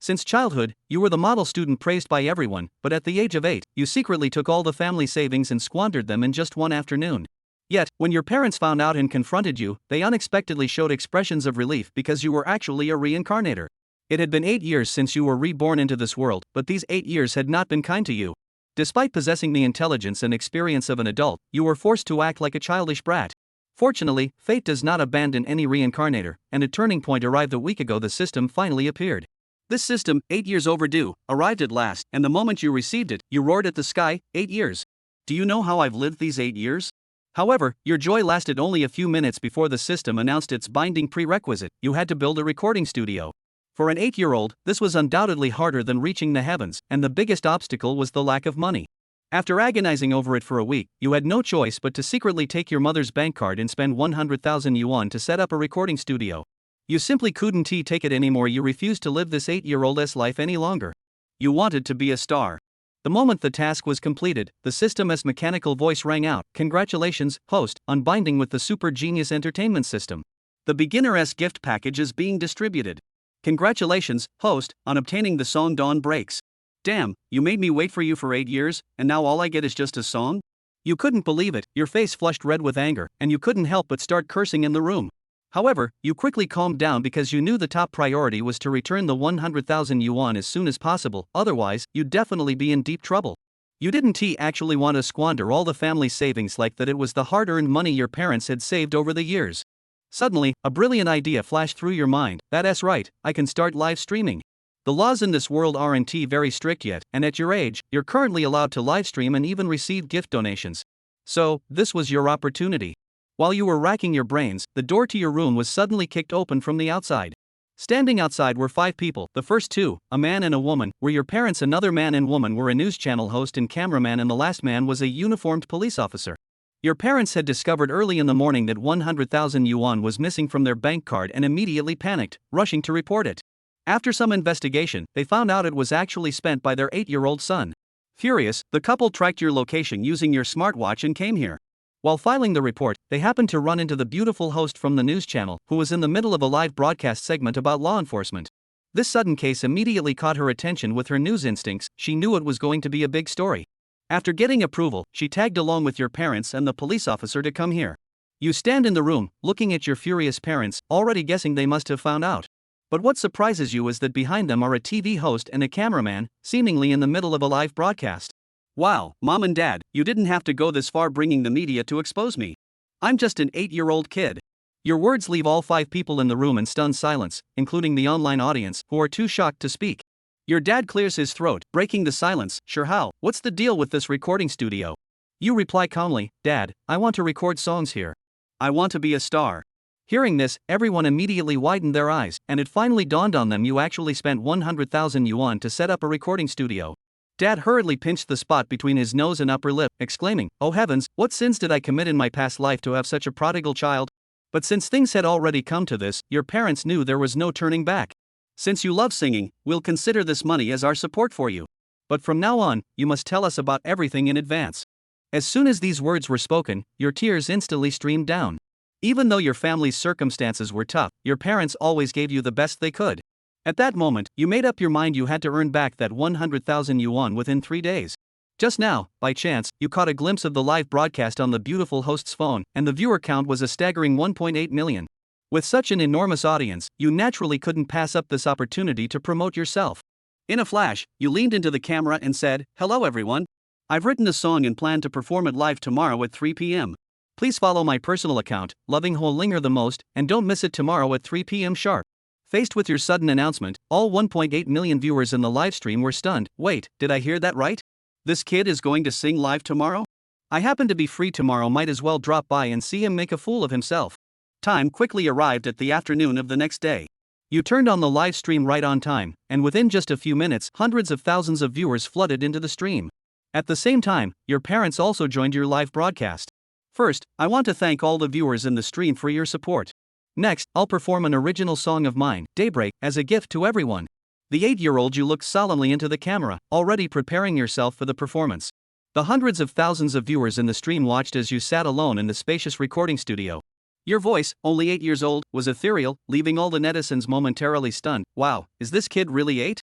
Since childhood, you were the model student praised by everyone, but at the age of 8, you secretly took all the family savings and squandered them in just one afternoon. Yet, when your parents found out and confronted you, they unexpectedly showed expressions of relief because you were actually a reincarnator. It had been 8 years since you were reborn into this world, but these 8 years had not been kind to you. Despite possessing the intelligence and experience of an adult, you were forced to act like a childish brat. Fortunately, fate does not abandon any reincarnator, and a turning point arrived a week ago. The system finally appeared. This system, 8 years overdue, arrived at last, and the moment you received it, you roared at the sky, 8 years. Do you know how I've lived these 8 years? However, your joy lasted only a few minutes before the system announced its binding prerequisite: you had to build a recording studio. For an 8-year-old, this was undoubtedly harder than reaching the heavens, and the biggest obstacle was the lack of money. After agonizing over it for a week, you had no choice but to secretly take your mother's bank card and spend 100,000 yuan to set up a recording studio. You simply couldn't take it anymore. You refused to live this 8-year-old's life any longer. You wanted to be a star. The moment the task was completed, the system's mechanical voice rang out: "Congratulations, host, on binding with the Super Genius Entertainment System. The beginner's gift package is being distributed. Congratulations, host, on obtaining the song Dawn Breaks. Damn, you made me wait for you for 8 years, and now all I get is just a song?" You couldn't believe it, your face flushed red with anger, and you couldn't help but start cursing in the room. However, you quickly calmed down because you knew the top priority was to return the 100,000 yuan as soon as possible, otherwise, you'd definitely be in deep trouble. You didn't actually want to squander all the family's savings like that. It was the hard-earned money your parents had saved over the years. Suddenly, a brilliant idea flashed through your mind: that's right, I can start live streaming. The laws in this world aren't very strict yet, and at your age, you're currently allowed to livestream and even receive gift donations. So, this was your opportunity. While you were racking your brains, the door to your room was suddenly kicked open from the outside. Standing outside were 5 people. The first 2, a man and a woman, were your parents. Another man and woman were a news channel host and cameraman, and the last man was a uniformed police officer. Your parents had discovered early in the morning that 100,000 yuan was missing from their bank card and immediately panicked, rushing to report it. After some investigation, they found out it was actually spent by their 8-year-old son. Furious, the couple tracked your location using your smartwatch and came here. While filing the report, they happened to run into the beautiful host from the news channel, who was in the middle of a live broadcast segment about law enforcement. This sudden case immediately caught her attention. With her news instincts, she knew it was going to be a big story. After getting approval, she tagged along with your parents and the police officer to come here. You stand in the room, looking at your furious parents, already guessing they must have found out. But what surprises you is that behind them are a TV host and a cameraman, seemingly in the middle of a live broadcast. Wow, Mom and Dad, you didn't have to go this far bringing the media to expose me. I'm just an 8-year-old kid. Your words leave all 5 people in the room in stunned silence, including the online audience, who are too shocked to speak. Your dad clears his throat, breaking the silence. "Sure, how? What's the deal with this recording studio?" You reply calmly: "Dad, I want to record songs here. I want to be a star." Hearing this, everyone immediately widened their eyes, and it finally dawned on them: you actually spent 100,000 yuan to set up a recording studio. Dad hurriedly pinched the spot between his nose and upper lip, exclaiming, "Oh heavens, what sins did I commit in my past life to have such a prodigal child?" But since things had already come to this, your parents knew there was no turning back. "Since you love singing, we'll consider this money as our support for you. But from now on, you must tell us about everything in advance." As soon as these words were spoken, your tears instantly streamed down. Even though your family's circumstances were tough, your parents always gave you the best they could. At that moment, you made up your mind you had to earn back that 100,000 yuan within 3 days. Just now, by chance, you caught a glimpse of the live broadcast on the beautiful host's phone, and the viewer count was a staggering 1.8 million. With such an enormous audience, you naturally couldn't pass up this opportunity to promote yourself. In a flash, you leaned into the camera and said, "Hello everyone. I've written a song and plan to perform it live tomorrow at 3 p.m. Please follow my personal account, Loving Ho Linger the Most, and don't miss it tomorrow at 3 p.m. sharp." Faced with your sudden announcement, all 1.8 million viewers in the livestream were stunned. "Wait, did I hear that right? This kid is going to sing live tomorrow? I happen to be free tomorrow, might as well drop by and see him make a fool of himself." Time quickly arrived at the afternoon of the next day. You turned on the live stream right on time, and within just a few minutes, hundreds of thousands of viewers flooded into the stream. At the same time, your parents also joined your live broadcast. "First, I want to thank all the viewers in the stream for your support. Next, I'll perform an original song of mine, Daybreak, as a gift to everyone." The 8-year-old you looked solemnly into the camera, already preparing yourself for the performance. The hundreds of thousands of viewers in the stream watched as you sat alone in the spacious recording studio. Your voice, only 8 years old, was ethereal, leaving all the netizens momentarily stunned. "Wow, is this kid really 8?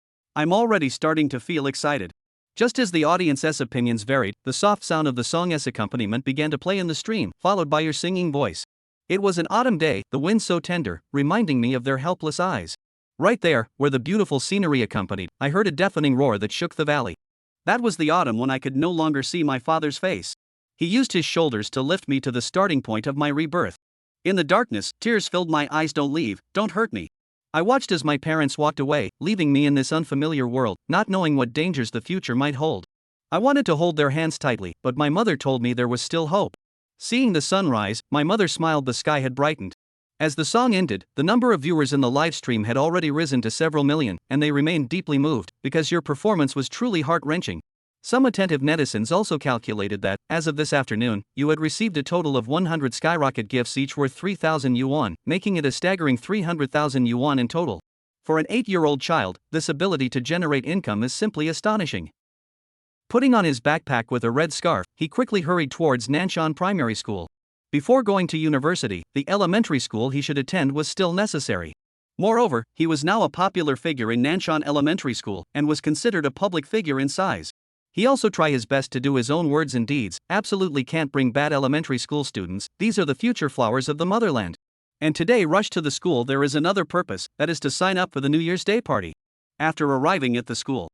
I'm already starting to feel excited. Just as the audience's opinions varied, the soft sound of the song's accompaniment began to play in the stream, followed by your singing voice. It was an autumn day, the wind so tender, reminding me of their helpless eyes. Right there, where the beautiful scenery accompanied, I heard a deafening roar that shook the valley. That was the autumn when I could no longer see my father's face. He used his shoulders to lift me to the starting point of my rebirth. In the darkness, tears filled my eyes. Don't leave, don't hurt me. I watched as my parents walked away, leaving me in this unfamiliar world, not knowing what dangers the future might hold. I wanted to hold their hands tightly, but my mother told me there was still hope. Seeing the sun rise, my mother smiled. The sky had brightened. As the song ended, the number of viewers in the live stream had already risen to several million, and they remained deeply moved, because your performance was truly heart-wrenching. Some attentive netizens also calculated that, as of this afternoon, you had received a total of 100 skyrocket gifts, each worth 3,000 yuan, making it a staggering 300,000 yuan in total. For an 8-year-old child, this ability to generate income is simply astonishing. Putting on his backpack with a red scarf, he quickly hurried towards Nanshan Primary School. Before going to university, the elementary school he should attend was still necessary. Moreover, he was now a popular figure in Nanshan Elementary School, and was considered a public figure in size. He also tried his best to do his own words and deeds. Absolutely can't bring bad elementary school students, these are the future flowers of the motherland. And today rushed to the school there is another purpose, that is to sign up for the New Year's Day party. After arriving at the school,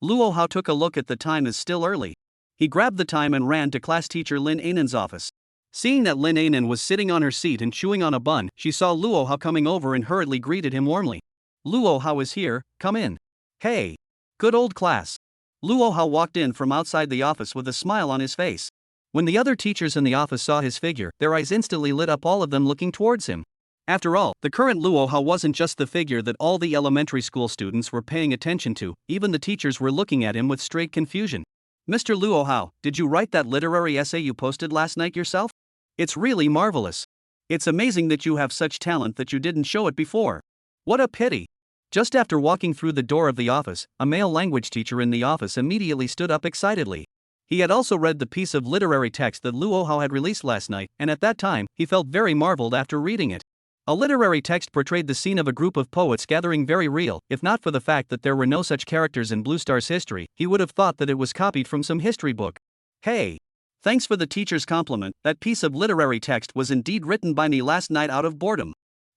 Luo Hao took a look at the time is still early. He grabbed the time and ran to class teacher Lin Ainan's office. Seeing that Lin Ainan was sitting on her seat and chewing on a bun, she saw Luo Hao coming over and hurriedly greeted him warmly. Luo Hao is here, come in. Hey. Good old class. Luo Hao walked in from outside the office with a smile on his face. When the other teachers in the office saw his figure, their eyes instantly lit up, all of them looking towards him. After all, the current Luo Hao wasn't just the figure that all the elementary school students were paying attention to, even the teachers were looking at him with straight confusion. Mr. Luo Hao, did you write that literary essay you posted last night yourself? It's really marvelous. It's amazing that you have such talent that you didn't show it before. What a pity. Just after walking through the door of the office, a male language teacher in the office immediately stood up excitedly. He had also read the piece of literary text that Luo Hao had released last night, and at that time, he felt very marveled after reading it. A literary text portrayed the scene of a group of poets gathering, very real. If not for the fact that there were no such characters in Blue Star's history, he would have thought that it was copied from some history book. Hey! Thanks for the teacher's compliment, that piece of literary text was indeed written by me last night out of boredom.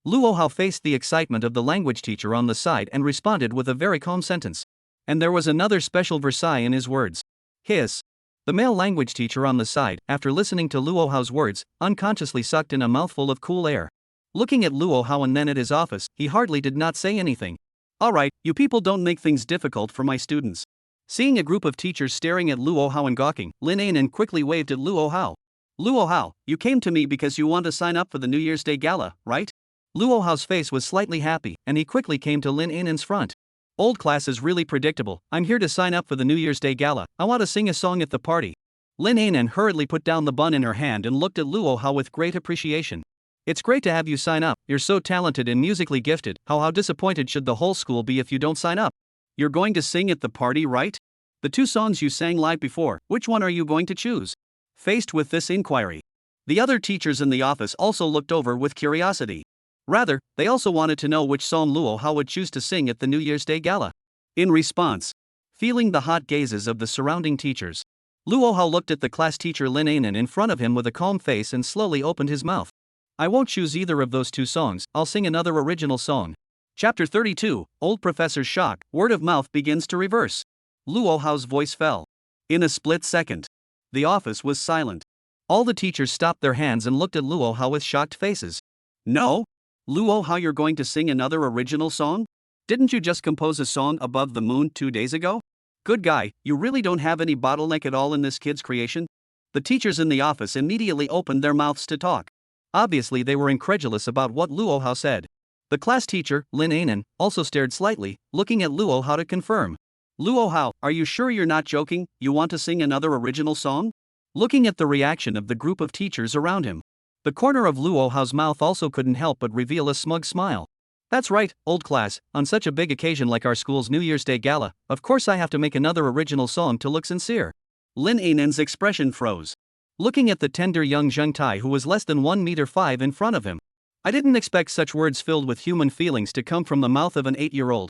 Luo Hao faced the excitement of the language teacher on the side and responded with a very calm sentence. And there was another special Versailles in his words. Hiss. The male language teacher on the side, after listening to Luo Hao's words, unconsciously sucked in a mouthful of cool air. Looking at Luo Hao and then at his office, he hardly did not say anything. Alright, you people don't make things difficult for my students. Seeing a group of teachers staring at Luo Hao and gawking, Lin Ainan quickly waved at Luo Hao. Luo Hao, you came to me because you want to sign up for the New Year's Day Gala, right? Luo Hao's face was slightly happy, and he quickly came to Lin Ainan's front. Old class is really predictable. I'm here to sign up for the New Year's Day Gala. I want to sing a song at the party. Lin Ainan hurriedly put down the bun in her hand and looked at Luo Hao with great appreciation. It's great to have you sign up. You're so talented and musically gifted. How disappointed should the whole school be if you don't sign up? You're going to sing at the party, right? The two songs you sang live before, which one are you going to choose? Faced with this inquiry, the other teachers in the office also looked over with curiosity. Rather, they also wanted to know which song Luo Hao would choose to sing at the New Year's Day Gala. In response, feeling the hot gazes of the surrounding teachers, Luo Hao looked at the class teacher Lin Ainan in front of him with a calm face and slowly opened his mouth. I won't choose either of those two songs, I'll sing another original song. Chapter 32, Old Professor's Shock, Word of Mouth begins to reverse. Luo Hao's voice fell. In a split second, the office was silent. All the teachers stopped their hands and looked at Luo Hao with shocked faces. No? Luo Hao, you're going to sing another original song? Didn't you just compose a song, Above the Moon, 2 days ago? Good guy, you really don't have any bottleneck at all in this kid's creation? The teachers in the office immediately opened their mouths to talk. Obviously they were incredulous about what Luo Hao said. The class teacher, Lin Ainan, also stared slightly, looking at Luo Hao to confirm. Luo Hao, are you sure you're not joking? You want to sing another original song? Looking at the reaction of the group of teachers around him, the corner of Luo Hao's mouth also couldn't help but reveal a smug smile. That's right, old class, on such a big occasion like our school's New Year's Day Gala, of course I have to make another original song to look sincere. Lin Ainan's expression froze. Looking at the tender young Zheng Tai who was less than 1 meter 5 in front of him. I didn't expect such words filled with human feelings to come from the mouth of an 8-year-old.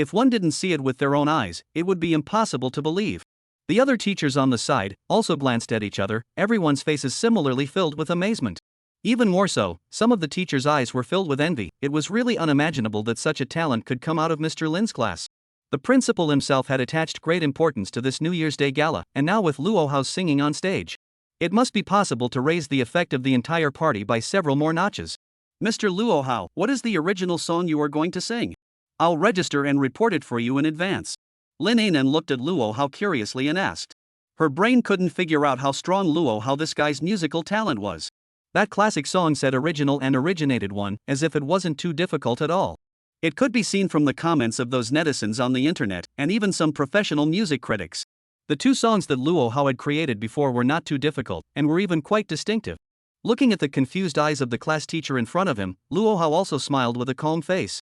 If one didn't see it with their own eyes, it would be impossible to believe. The other teachers on the side also glanced at each other, everyone's faces similarly filled with amazement. Even more so, some of the teachers' eyes were filled with envy. It was really unimaginable that such a talent could come out of Mr. Lin's class. The principal himself had attached great importance to this New Year's Day gala, and now with Luo Hao singing on stage, it must be possible to raise the effect of the entire party by several more notches. Mr. Luo Hao, what is the original song you are going to sing? I'll register and report it for you in advance. Lin Anan looked at Luo Hao curiously and asked. Her brain couldn't figure out how strong Luo Hao this guy's musical talent was. That classic song said original and originated one, as if it wasn't too difficult at all. It could be seen from the comments of those netizens on the internet, and even some professional music critics. The two songs that Luo Hao had created before were not too difficult, and were even quite distinctive. Looking at the confused eyes of the class teacher in front of him, Luo Hao also smiled with a calm face.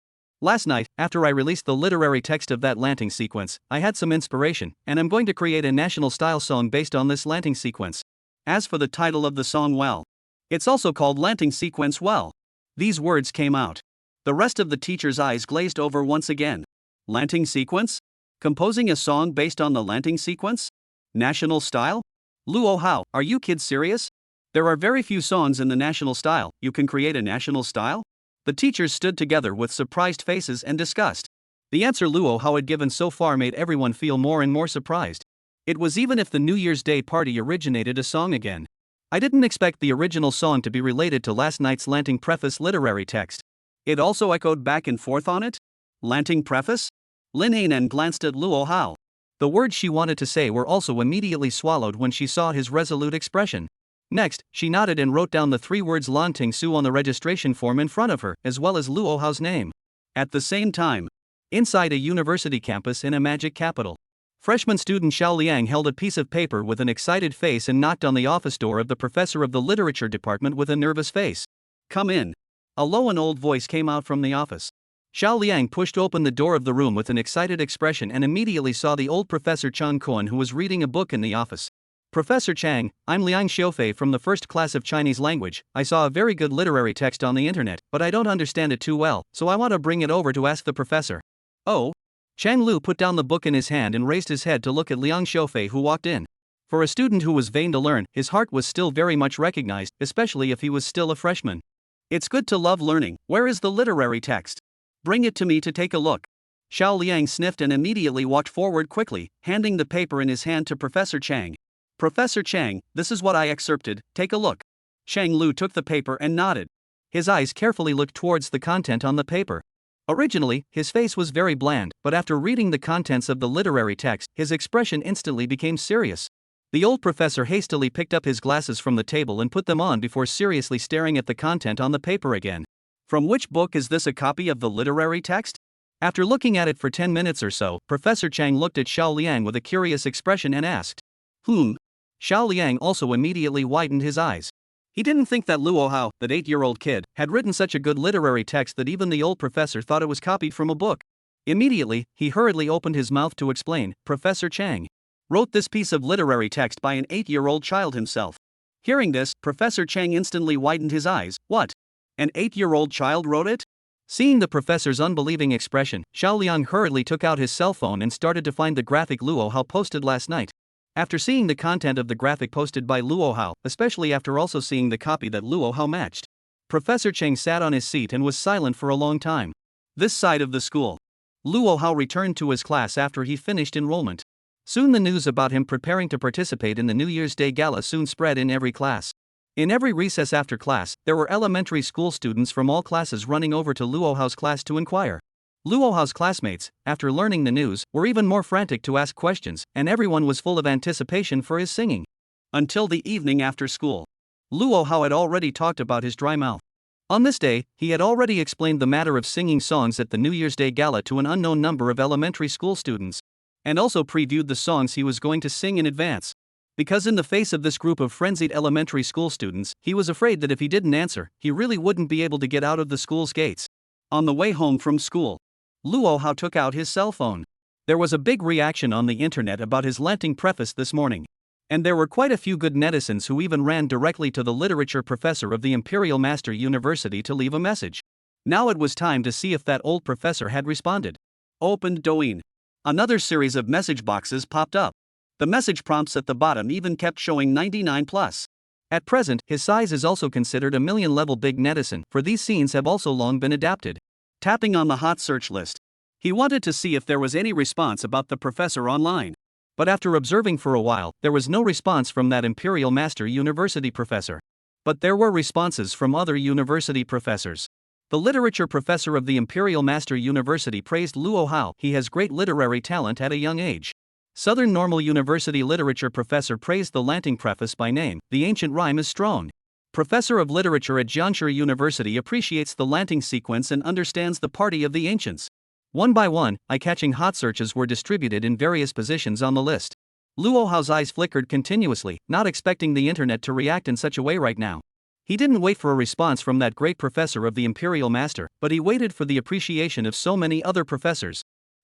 Last night, after I released the literary text of that Lanting sequence, I had some inspiration, and I'm going to create a national-style song based on this Lanting sequence. As for the title of the song, well, it's also called Lanting Sequence. Well, these words came out. The rest of the teacher's eyes glazed over once again. Lanting sequence? Composing a song based on the Lanting sequence? National style? Luo Hao, are you kids serious? There are very few songs in the national style. You can create a national style? The teachers stood together with surprised faces and disgust. The answer Luo Hao had given so far made everyone feel more and more surprised. It was even if the New Year's Day party originated a song again. I didn't expect the original song to be related to last night's Lanting Preface literary text. It also echoed back and forth on it? Lanting Preface? Lin Anan glanced at Luo Hao. The words she wanted to say were also immediately swallowed when she saw his resolute expression. Next, she nodded and wrote down the 3 words Lanting Su on the registration form in front of her, as well as Luo Hao's name. At the same time, inside a university campus in a magic capital, freshman student Xiao Liang held a piece of paper with an excited face and knocked on the office door of the professor of the literature department with a nervous face. Come in. A low and old voice came out from the office. Xiao Liang pushed open the door of the room with an excited expression and immediately saw the old Professor Chang Kuan, who was reading a book in the office. Professor Chang, I'm Liang Xiufei from the first class of Chinese language. I saw a very good literary text on the internet, but I don't understand it too well, so I want to bring it over to ask the professor. Oh? Chang Lu put down the book in his hand and raised his head to look at Liang Xiufei, who walked in. For a student who was vain to learn, his heart was still very much recognized, especially if he was still a freshman. It's good to love learning. Where is the literary text? Bring it to me to take a look. Xiao Liang sniffed and immediately walked forward quickly, handing the paper in his hand to Professor Chang. Professor Chang, this is what I excerpted, take a look. Chang Lu took the paper and nodded. His eyes carefully looked towards the content on the paper. Originally, his face was very bland, but after reading the contents of the literary text, his expression instantly became serious. The old professor hastily picked up his glasses from the table and put them on before seriously staring at the content on the paper again. From which book is this a copy of the literary text? After looking at it for 10 minutes or so, Professor Chang looked at Xiao Liang with a curious expression and asked. Xiao Liang also immediately widened his eyes. He didn't think that Luo Hao, that 8-year-old kid, had written such a good literary text that even the old professor thought it was copied from a book. Immediately, he hurriedly opened his mouth to explain. Professor Chang wrote this piece of literary text by an 8-year-old child himself. Hearing this, Professor Chang instantly widened his eyes. What? An 8-year-old child wrote it? Seeing the professor's unbelieving expression, Xiao Liang hurriedly took out his cell phone and started to find the graphic Luo Hao posted last night. After seeing the content of the graphic posted by Luo Hao, especially after also seeing the copy that Luo Hao matched, Professor Chang sat on his seat and was silent for a long time. This side of the school, Luo Hao returned to his class after he finished enrollment. Soon the news about him preparing to participate in the New Year's Day Gala soon spread in every class. In every recess after class, there were elementary school students from all classes running over to Luo Hao's class to inquire. Luo Hao's classmates, after learning the news, were even more frantic to ask questions, and everyone was full of anticipation for his singing. Until the evening after school, Luo Hao had already talked about his dry mouth. On this day, he had already explained the matter of singing songs at the New Year's Day Gala to an unknown number of elementary school students, and also previewed the songs he was going to sing in advance. Because in the face of this group of frenzied elementary school students, he was afraid that if he didn't answer, he really wouldn't be able to get out of the school's gates. On the way home from school, Luo Hao took out his cell phone. There was a big reaction on the internet about his Lanting preface this morning. And there were quite a few good netizens who even ran directly to the literature professor of the Imperial Master University to leave a message. Now it was time to see if that old professor had responded. Opened Douyin. Another series of message boxes popped up. The message prompts at the bottom even kept showing 99 plus. At present, his size is also considered a million-level big netizen, for these scenes have also long been adapted. Tapping on the hot search list. He wanted to see if there was any response about the professor online. But after observing for a while, there was no response from that Imperial Master University professor. But there were responses from other university professors. The literature professor of the Imperial Master University praised Luo Hao. He has great literary talent at a young age. Southern Normal University literature professor praised the Lanting preface by name. The ancient rhyme is strong. Professor of literature at Jiangshi University appreciates the Lanting sequence and understands the party of the ancients. One by one, eye-catching hot searches were distributed in various positions on the list. Luo Hao's eyes flickered continuously, not expecting the internet to react in such a way right now. He didn't wait for a response from that great professor of the Imperial Master, but he waited for the appreciation of so many other professors.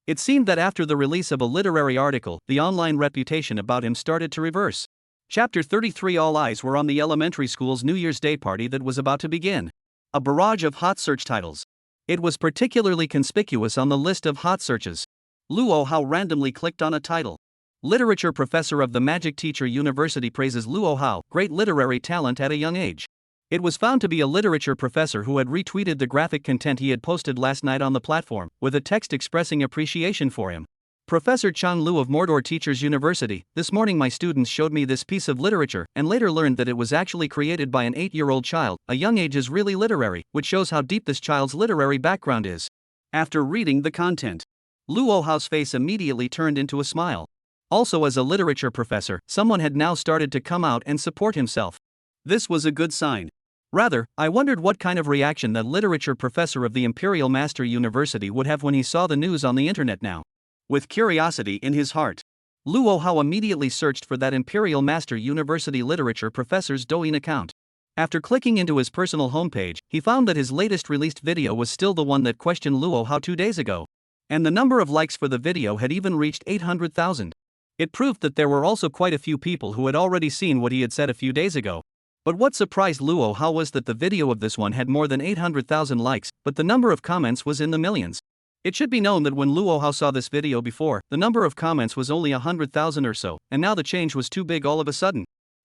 It seemed that after the release of a literary article, the online reputation about him started to reverse. Chapter 33. All eyes were on the elementary school's New Year's Day party that was about to begin. A barrage of hot search titles. It was particularly conspicuous on the list of hot searches. Luo Hao randomly clicked on a title. Literature professor of the Magic Teacher University praises Luo Hao, great literary talent at a young age. It was found to be a literature professor who had retweeted the graphic content he had posted last night on the platform, with a text expressing appreciation for him. Professor Chang Lu of Mordor Teachers University, this morning my students showed me this piece of literature and later learned that it was actually created by an 8-year-old child. A young age is really literary, which shows how deep this child's literary background is. After reading the content, Luo Hao's face immediately turned into a smile. Also, as a literature professor, someone had now started to come out and support himself. This was a good sign. Rather, I wondered what kind of reaction that literature professor of the Imperial Master University would have when he saw the news on the internet now. With curiosity in his heart, Luo Hao immediately searched for that Imperial Master University literature professor's Douyin account. After clicking into his personal homepage, he found that his latest released video was still the one that questioned Luo Hao 2 days ago. And the number of likes for the video had even reached 800,000. It proved that there were also quite a few people who had already seen what he had said a few days ago. But what surprised Luo Hao was that the video of this one had more than 800,000 likes, but the number of comments was in the millions. It should be known that when Luo Hao saw this video before, the number of comments was only 100,000 or so, and now the change was too big all of a sudden.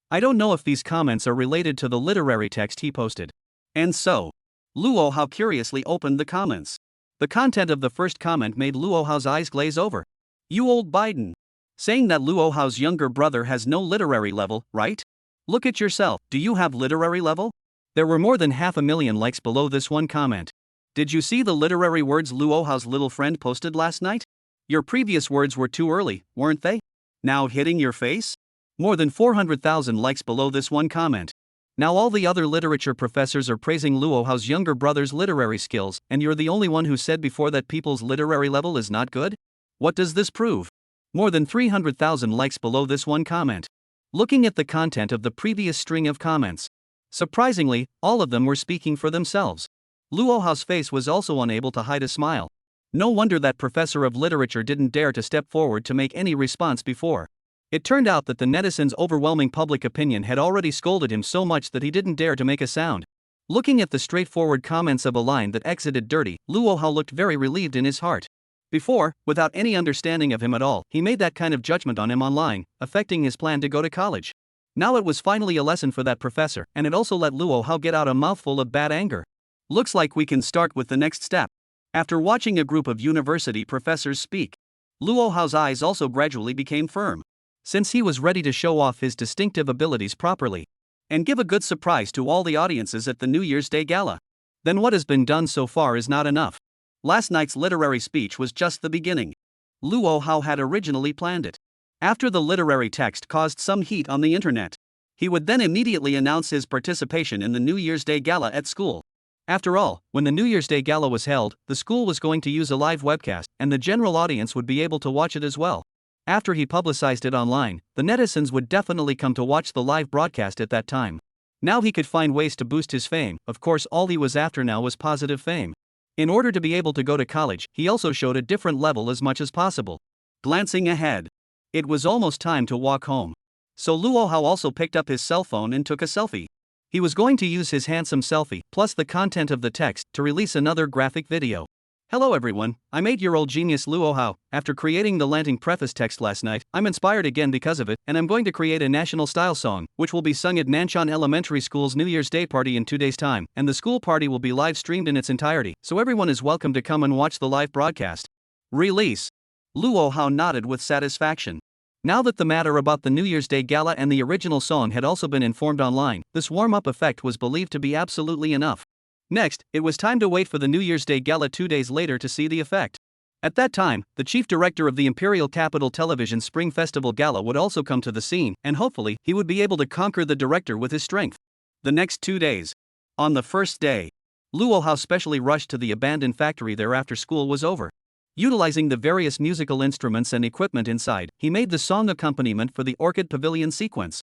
I don't know if these comments are related to the literary text he posted. And so, Luo Hao curiously opened the comments. The content of the first comment made Luo Hao's eyes glaze over. "You old Biden." Saying that Luo Hao's younger brother has no literary level, right? Look at yourself, do you have literary level? There were more than 500,000 likes below this one comment. Did you see the literary words Luo Hao's little friend posted last night? Your previous words were too early, weren't they? Now hitting your face? More than 400,000 likes below this one comment. Now all the other literature professors are praising Luo Hao's younger brother's literary skills, and you're the only one who said before that people's literary level is not good? What does this prove? More than 300,000 likes below this one comment. Looking at the content of the previous string of comments, surprisingly, all of them were speaking for themselves. Luo Hao's face was also unable to hide a smile. No wonder that professor of literature didn't dare to step forward to make any response before. It turned out that the netizen's overwhelming public opinion had already scolded him so much that he didn't dare to make a sound. Looking at the straightforward comments of a line that exited dirty, Luo Hao looked very relieved in his heart. Before, without any understanding of him at all, he made that kind of judgment on him online, affecting his plan to go to college. Now it was finally a lesson for that professor, and it also let Luo Hao get out a mouthful of bad anger. Looks like we can start with the next step. After watching a group of university professors speak, Luo Hao's eyes also gradually became firm. Since he was ready to show off his distinctive abilities properly and give a good surprise to all the audiences at the New Year's Day Gala, then what has been done so far is not enough. Last night's literary speech was just the beginning. Luo Hao had originally planned it. After the literary text caused some heat on the internet, he would then immediately announce his participation in the New Year's Day Gala at school. After all, when the New Year's Day Gala was held, the school was going to use a live webcast, and the general audience would be able to watch it as well. After he publicized it online, the netizens would definitely come to watch the live broadcast at that time. Now he could find ways to boost his fame. Of course, all he was after now was positive fame. In order to be able to go to college, he also showed a different level as much as possible. Glancing ahead, it was almost time to walk home. So Luo Hao also picked up his cell phone and took a selfie. He was going to use his handsome selfie, plus the content of the text, to release another graphic video. Hello everyone, I'm 8-year-old genius Luo Hao. After creating the Lanting preface text last night, I'm inspired again because of it, and I'm going to create a national style song, which will be sung at Nanshan Elementary School's New Year's Day party in 2 days' time, and the school party will be live streamed in its entirety, so everyone is welcome to come and watch the live broadcast. Release. Luo Hao nodded with satisfaction. Now that the matter about the New Year's Day gala and the original song had also been informed online, this warm-up effect was believed to be absolutely enough. Next, it was time to wait for the New Year's Day gala 2 days later to see the effect. At that time, the chief director of the Imperial Capital Television Spring Festival Gala would also come to the scene, and hopefully, he would be able to conquer the director with his strength. The next 2 days. On the first day, Luo Hao specially rushed to the abandoned factory there after school was over. Utilizing the various musical instruments and equipment inside, he made the song accompaniment for the Orchid Pavilion sequence.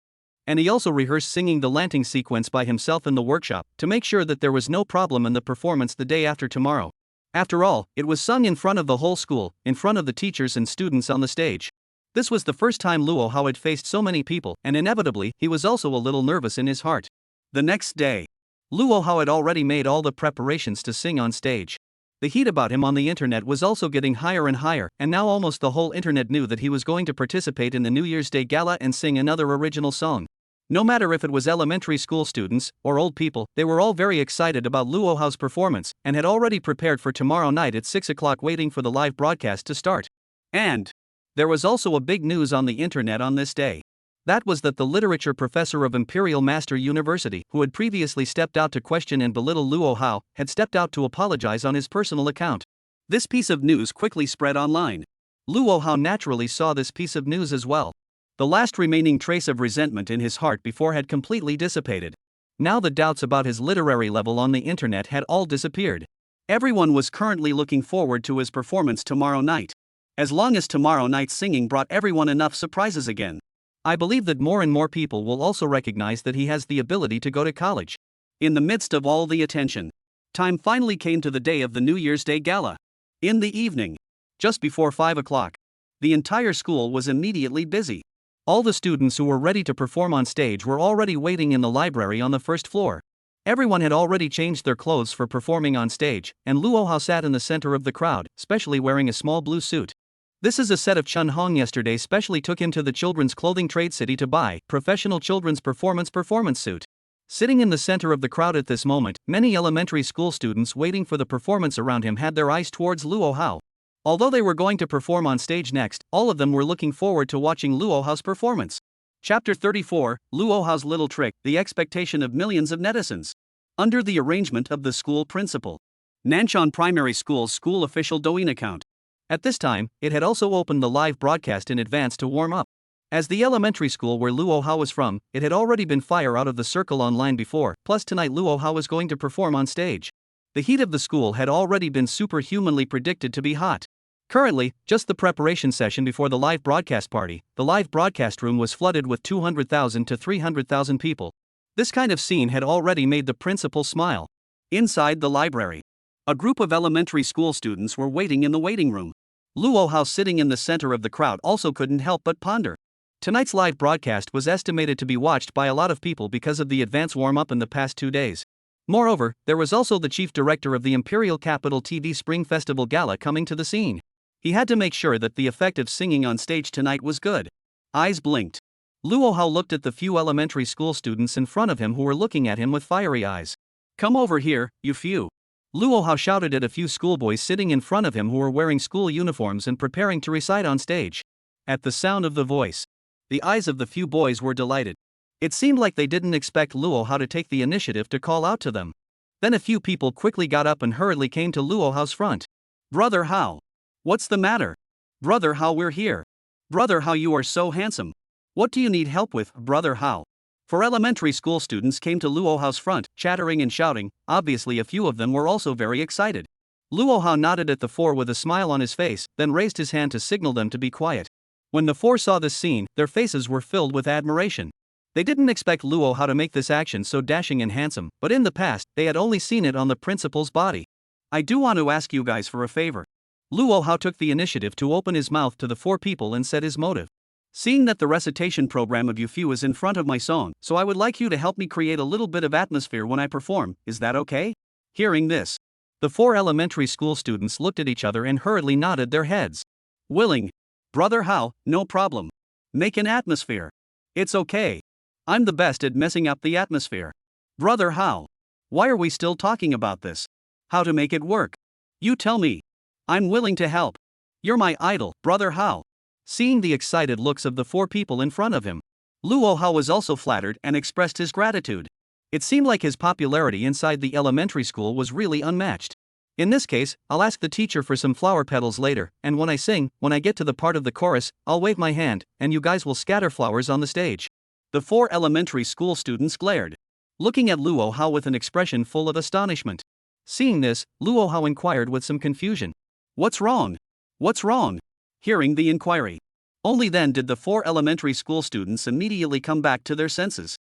And he also rehearsed singing the Lanting sequence by himself in the workshop, to make sure that there was no problem in the performance the day after tomorrow. After all, it was sung in front of the whole school, in front of the teachers and students on the stage. This was the first time Luo Hao had faced so many people, and inevitably, he was also a little nervous in his heart. The next day, Luo Hao had already made all the preparations to sing on stage. The heat about him on the internet was also getting higher and higher, and now almost the whole internet knew that he was going to participate in the New Year's Day gala and sing another original song. No matter if it was elementary school students or old people, they were all very excited about Luo Hao's performance and had already prepared for tomorrow night at 6 o'clock waiting for the live broadcast to start. And there was also a big news on the internet on this day. That was that the literature professor of Imperial Master University, who had previously stepped out to question and belittle Luo Hao, had stepped out to apologize on his personal account. This piece of news quickly spread online. Luo Hao naturally saw this piece of news as well. The last remaining trace of resentment in his heart before had completely dissipated. Now the doubts about his literary level on the internet had all disappeared. Everyone was currently looking forward to his performance tomorrow night. As long as tomorrow night's singing brought everyone enough surprises again. I believe that more and more people will also recognize that he has the ability to go to college. In the midst of all the attention, time finally came to the day of the New Year's Day gala. In the evening, just before 5 o'clock, the entire school was immediately busy. All the students who were ready to perform on stage were already waiting in the library on the first floor. Everyone had already changed their clothes for performing on stage, and Luo Hao sat in the center of the crowd, specially wearing a small blue suit. This is a set of Chun Hong yesterday specially took him to the children's clothing trade city to buy professional children's performance suit. Sitting in the center of the crowd at this moment, many elementary school students waiting for the performance around him had their eyes towards Luo Hao. Although they were going to perform on stage next, all of them were looking forward to watching Luo Hao's performance. Chapter 34, Luo Hao's Little Trick, the expectation of millions of netizens. Under the arrangement of the school principal. Nanshan Primary School's school official Douyin account. At this time, it had also opened the live broadcast in advance to warm up. As the elementary school where Luo Hao was from, it had already been fire out of the circle online before, plus tonight Luo Hao was going to perform on stage. The heat of the school had already been superhumanly predicted to be hot. Currently, just the preparation session before the live broadcast party, the live broadcast room was flooded with 200,000 to 300,000 people. This kind of scene had already made the principal smile. Inside the library, a group of elementary school students were waiting in the waiting room. Luo Hao sitting in the center of the crowd also couldn't help but ponder. Tonight's live broadcast was estimated to be watched by a lot of people because of the advance warm-up in the past 2 days. Moreover, there was also the chief director of the Imperial Capital TV Spring Festival Gala coming to the scene. He had to make sure that the effect of singing on stage tonight was good. Eyes blinked. Luo Hao looked at the few elementary school students in front of him who were looking at him with fiery eyes. "Come over here, you few." Luo Hao shouted at a few schoolboys sitting in front of him who were wearing school uniforms and preparing to recite on stage. At the sound of the voice, the eyes of the few boys were delighted. It seemed like they didn't expect Luo Hao to take the initiative to call out to them. Then a few people quickly got up and hurriedly came to Luo Hao's front. "Brother Hao. What's the matter? Brother Hao, we're here. Brother Hao, you are so handsome. What do you need help with, Brother Hao?" For elementary school students came to Luo Hao's front, chattering and shouting. Obviously a few of them were also very excited. Luo Hao nodded at the four with a smile on his face, then raised his hand to signal them to be quiet. When the four saw this scene, their faces were filled with admiration. They didn't expect Luo Hao to make this action so dashing and handsome, but in the past, they had only seen it on the principal's body. "I do want to ask you guys for a favor." Luo Hao took the initiative to open his mouth to the four people and said his motive. "Seeing that the recitation program of you few is in front of my song, so I would like you to help me create a little bit of atmosphere when I perform, is that okay?" Hearing this, The four elementary school students looked at each other and hurriedly nodded their heads. Willing. Brother How, no problem. Make an atmosphere. It's okay. I'm the best at messing up the atmosphere. Brother How. Why are we still talking about this? How to make it work? You tell me. I'm willing to help. You're my idol, Brother How. Seeing the excited looks of the four people in front of him, Luo Hao was also flattered and expressed his gratitude. It seemed like his popularity inside the elementary school was really unmatched. In this case, I'll ask the teacher for some flower petals later, and when I sing, when I get to the part of the chorus, I'll wave my hand, and you guys will scatter flowers on the stage. The four elementary school students glared, looking at Luo Hao with an expression full of astonishment. Seeing this, Luo Hao inquired with some confusion. What's wrong? What's wrong? Hearing the inquiry, only then did the four elementary school students immediately come back to their senses.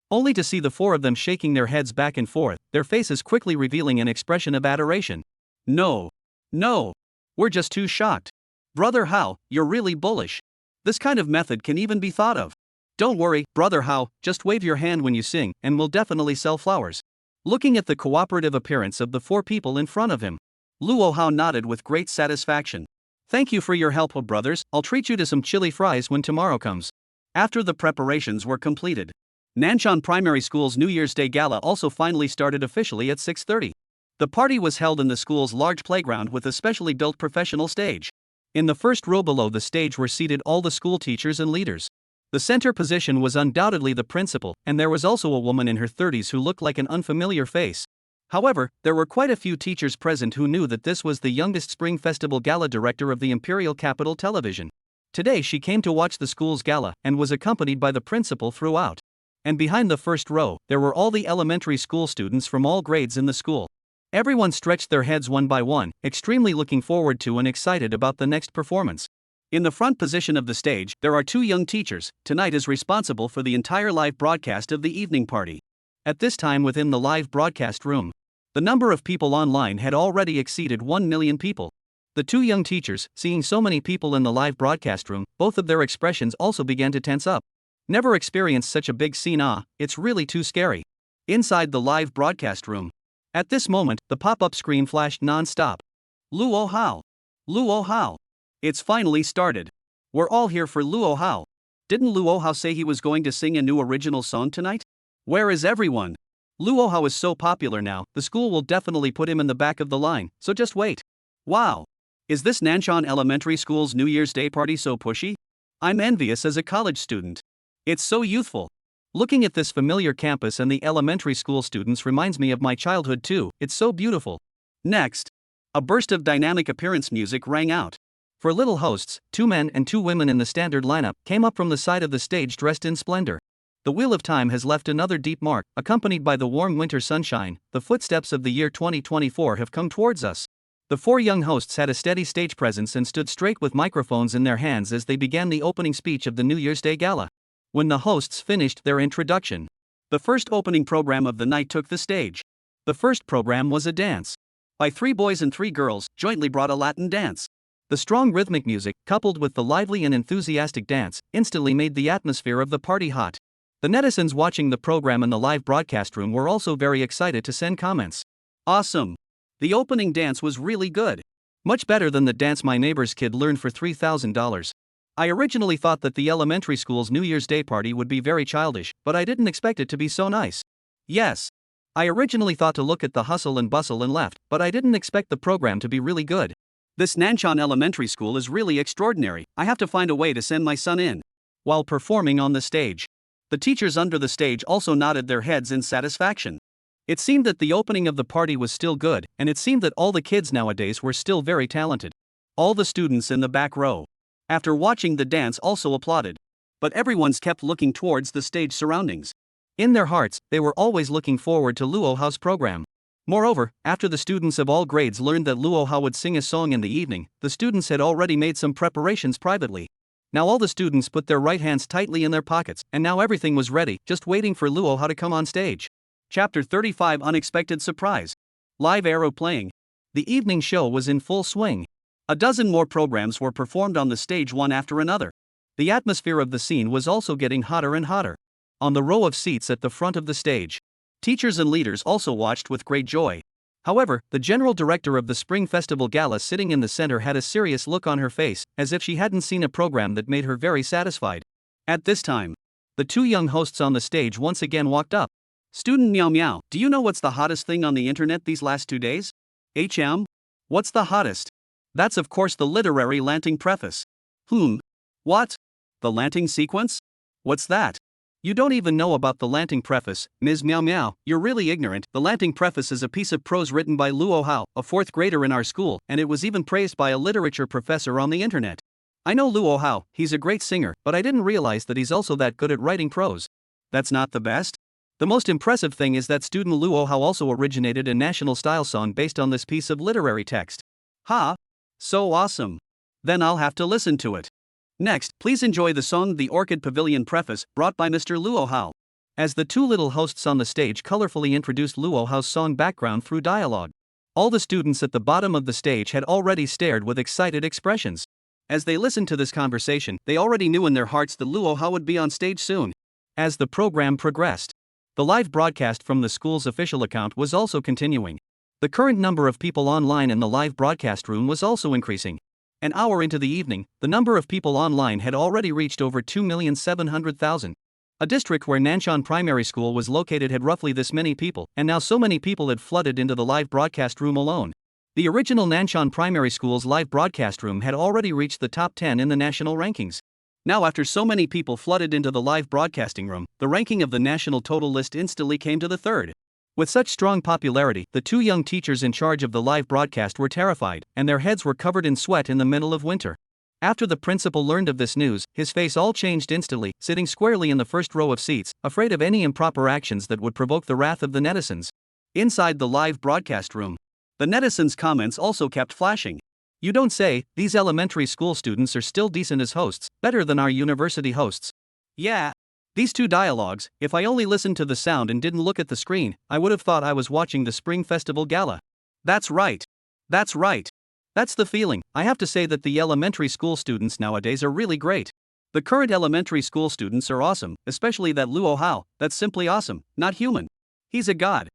Only to see the four of them shaking their heads back and forth, their faces quickly revealing an expression of adoration. No. No. We're just too shocked. Brother How, you're really bullish. This kind of method can even be thought of. Don't worry, Brother How, just wave your hand when you sing, and we'll definitely sell flowers. Looking at the cooperative appearance of the four people in front of him, Luo Hao nodded with great satisfaction. Thank you for your help, brothers. I'll treat you to some chili fries when tomorrow comes. After the preparations were completed, Nanshan Primary School's New Year's Day Gala also finally started officially at 6:30. The party was held in the school's large playground with a specially built professional stage. In the first row below the stage were seated all the school teachers and leaders. The center position was undoubtedly the principal, and there was also a woman in her 30s who looked like an unfamiliar face. However, there were quite a few teachers present who knew that this was the youngest Spring Festival Gala director of the Imperial Capital Television. Today she came to watch the school's gala and was accompanied by the principal throughout. And behind the first row, there were all the elementary school students from all grades in the school. Everyone stretched their heads one by one, extremely looking forward to and excited about the next performance. In the front position of the stage, there are two young teachers. Tonight is responsible for the entire live broadcast of the evening party. At this time within the live broadcast room, the number of people online had already exceeded 1 million people. The two young teachers, seeing so many people in the live broadcast room, both of their expressions also began to tense up. Never experienced such a big scene. It's really too scary. Inside the live broadcast room, at this moment, the pop-up screen flashed non-stop. Luo Hao. Luo Hao. It's finally started. We're all here for Luo Hao. Didn't Luo Hao say he was going to sing a new original song tonight? Where is everyone? Luo Hao is so popular now, the school will definitely put him in the back of the line, so just wait. Wow. Is this Nanshan Elementary School's New Year's Day party so pushy? I'm envious as a college student. It's so youthful. Looking at this familiar campus and the elementary school students reminds me of my childhood too. It's so beautiful. Next, a burst of dynamic appearance music rang out. For little hosts, 2 men and 2 women in the standard lineup came up from the side of the stage dressed in splendor. The wheel of time has left another deep mark, accompanied by the warm winter sunshine. The footsteps of the year 2024 have come towards us. The 4 young hosts had a steady stage presence and stood straight with microphones in their hands as they began the opening speech of the New Year's Day Gala. When the hosts finished their introduction, the first opening program of the night took the stage. The first program was a dance by 3 boys and 3 girls, jointly brought a Latin dance. The strong rhythmic music, coupled with the lively and enthusiastic dance, instantly made the atmosphere of the party hot. The netizens watching the program in the live broadcast room were also very excited to send comments. Awesome! The opening dance was really good. Much better than the dance my neighbor's kid learned for $3,000. I originally thought that the elementary school's New Year's Day party would be very childish, but I didn't expect it to be so nice. Yes. I originally thought to look at the hustle and bustle and left, but I didn't expect the program to be really good. This Nanshan Elementary School is really extraordinary. I have to find a way to send my son in. While performing on the stage, the teachers under the stage also nodded their heads in satisfaction. It seemed that the opening of the party was still good, and it seemed that all the kids nowadays were still very talented. All the students in the back row, after watching the dance, also applauded. But everyone's kept looking towards the stage surroundings. In their hearts, they were always looking forward to Luo Hao's program. Moreover, after the students of all grades learned that Luo Hao would sing a song in the evening, the students had already made some preparations privately. Now all the students put their right hands tightly in their pockets, and now everything was ready, just waiting for Luo Hao to come on stage. Chapter 35 Unexpected Surprise. Live Erhu playing. The evening show was in full swing. A dozen more programs were performed on the stage one after another. The atmosphere of the scene was also getting hotter and hotter. On the row of seats at the front of the stage, teachers and leaders also watched with great joy. However, the general director of the Spring Festival Gala sitting in the center had a serious look on her face, as if she hadn't seen a program that made her very satisfied. At this time, the two young hosts on the stage once again walked up. Student Meow Meow, do you know what's the hottest thing on the internet these last 2 days? What's the hottest? That's of course the literary Lanting preface. What? The Lanting sequence? What's that? You don't even know about the Lanting preface, Ms. Meow Meow, you're really ignorant. The Lanting preface is a piece of prose written by Luo Hao, a 4th grader in our school, and it was even praised by a literature professor on the internet. I know Luo Hao, he's a great singer, but I didn't realize that he's also that good at writing prose. That's not the best? The most impressive thing is that student Luo Hao also originated a national style song based on this piece of literary text. So awesome. Then I'll have to listen to it. Next, please enjoy the song The Orchid Pavilion Preface, brought by Mr. Luo Hao. As the two little hosts on the stage colorfully introduced Luo Hao's song background through dialogue, all the students at the bottom of the stage had already stared with excited expressions. As they listened to this conversation, they already knew in their hearts that Luo Hao would be on stage soon. As the program progressed, the live broadcast from the school's official account was also continuing. The current number of people online in the live broadcast room was also increasing. An hour into the evening, the number of people online had already reached over 2,700,000. A district where Nanshan Primary School was located had roughly this many people, and now so many people had flooded into the live broadcast room alone. The original Nanshan Primary School's live broadcast room had already reached the top 10 in the national rankings. Now, after so many people flooded into the live broadcasting room, the ranking of the national total list instantly came to the third. With such strong popularity, the two young teachers in charge of the live broadcast were terrified, and their heads were covered in sweat in the middle of winter. After the principal learned of this news, his face all changed instantly, sitting squarely in the first row of seats, afraid of any improper actions that would provoke the wrath of the netizens. Inside the live broadcast room, the netizens' comments also kept flashing. You don't say, these elementary school students are still decent as hosts, better than our university hosts. Yeah. These two dialogues, if I only listened to the sound and didn't look at the screen, I would have thought I was watching the Spring Festival Gala. That's right. That's the feeling. I have to say that the elementary school students nowadays are really great. The current elementary school students are awesome, especially that Luo Hao. That's simply awesome, not human. He's a god.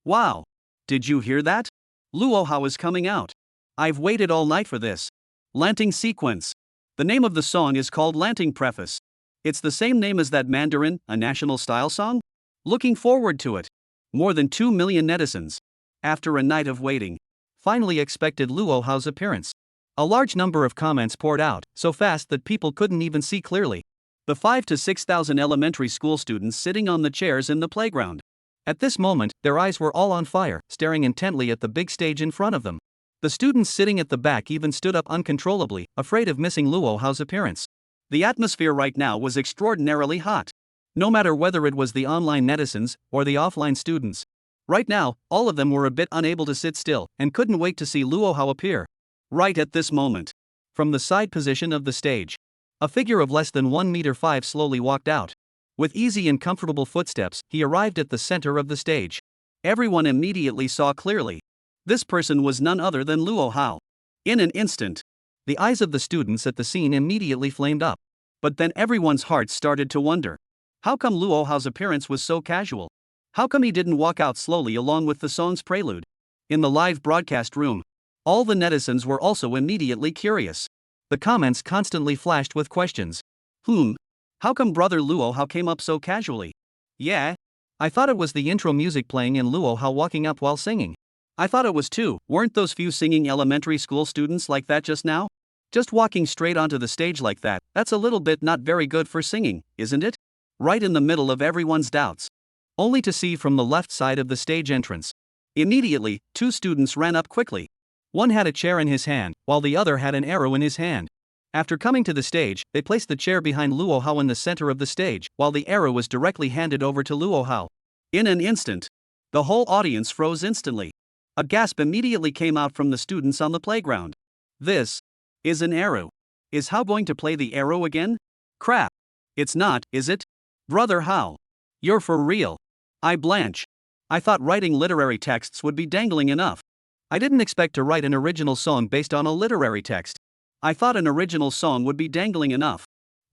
Wow. Did you hear that? Luo Hao is coming out. I've waited all night for this. Lanting sequence. The name of the song is called Lanting Preface. It's the same name as that Mandarin, a national style song? Looking forward to it. More than 2 million netizens, after a night of waiting, finally expected Luo Hao's appearance. A large number of comments poured out, so fast that people couldn't even see clearly. The 5,000 to 6,000 elementary school students sitting on the chairs in the playground. At this moment, their eyes were all on fire, staring intently at the big stage in front of them. The students sitting at the back even stood up uncontrollably, afraid of missing Luo Hao's appearance. The atmosphere right now was extraordinarily hot. No matter whether it was the online netizens or the offline students. Right now, all of them were a bit unable to sit still and couldn't wait to see Luo Hao appear. Right at this moment, from the side position of the stage, a figure of less than 1 meter 5 slowly walked out. With easy and comfortable footsteps, he arrived at the center of the stage. Everyone immediately saw clearly. This person was none other than Luo Hao. In an instant, the eyes of the students at the scene immediately flamed up. But then everyone's hearts started to wonder. How come Luo Hao's appearance was so casual? How come he didn't walk out slowly along with the song's prelude? In the live broadcast room, all the netizens were also immediately curious. The comments constantly flashed with questions. How come brother Luo Hao came up so casually? Yeah. I thought it was the intro music playing and Luo Hao walking up while singing. I thought it was too. Weren't those few singing elementary school students like that just now? Just walking straight onto the stage like that, that's a little bit not very good for singing, isn't it? Right in the middle of everyone's doubts. Only to see from the left side of the stage entrance. Immediately, two students ran up quickly. One had a chair in his hand, while the other had an arrow in his hand. After coming to the stage, they placed the chair behind Luo Hao in the center of the stage, while the arrow was directly handed over to Luo Hao. In an instant, the whole audience froze instantly. A gasp immediately came out from the students on the playground. This is an Erhu. Is Hao going to play the arrow again? Crap. It's not, is it? Brother Hao. You're for real. I blanch. I thought writing literary texts would be dangling enough. I didn't expect to write an original song based on a literary text. I thought an original song would be dangling enough.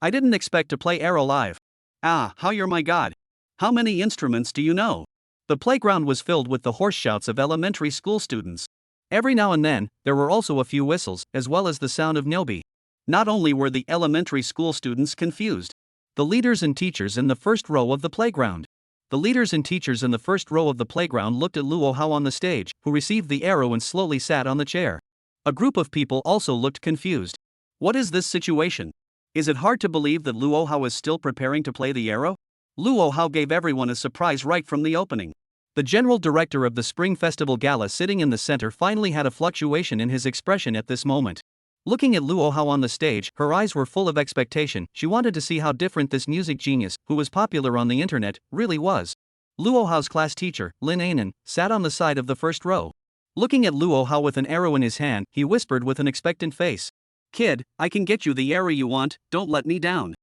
I didn't expect to play arrow live. How you're my god. How many instruments do you know? The playground was filled with the hoarse shouts of elementary school students. Every now and then, there were also a few whistles, as well as the sound of nyobi. Not only were the elementary school students confused, the leaders and teachers in the first row of the playground. The leaders and teachers in the first row of the playground looked at Luo Hao on the stage, who received the arrow and slowly sat on the chair. A group of people also looked confused. What is this situation? Is it hard to believe that Luo Hao is still preparing to play the arrow? Luo Hao gave everyone a surprise right from the opening. The general director of the Spring Festival Gala sitting in the center finally had a fluctuation in his expression at this moment. Looking at Luo Hao on the stage, her eyes were full of expectation. She wanted to see how different this music genius, who was popular on the internet, really was. Luo Hao's class teacher, Lin Anan, sat on the side of the first row. Looking at Luo Hao with an arrow in his hand, he whispered with an expectant face, "Kid, I can get you the arrow you want, don't let me down."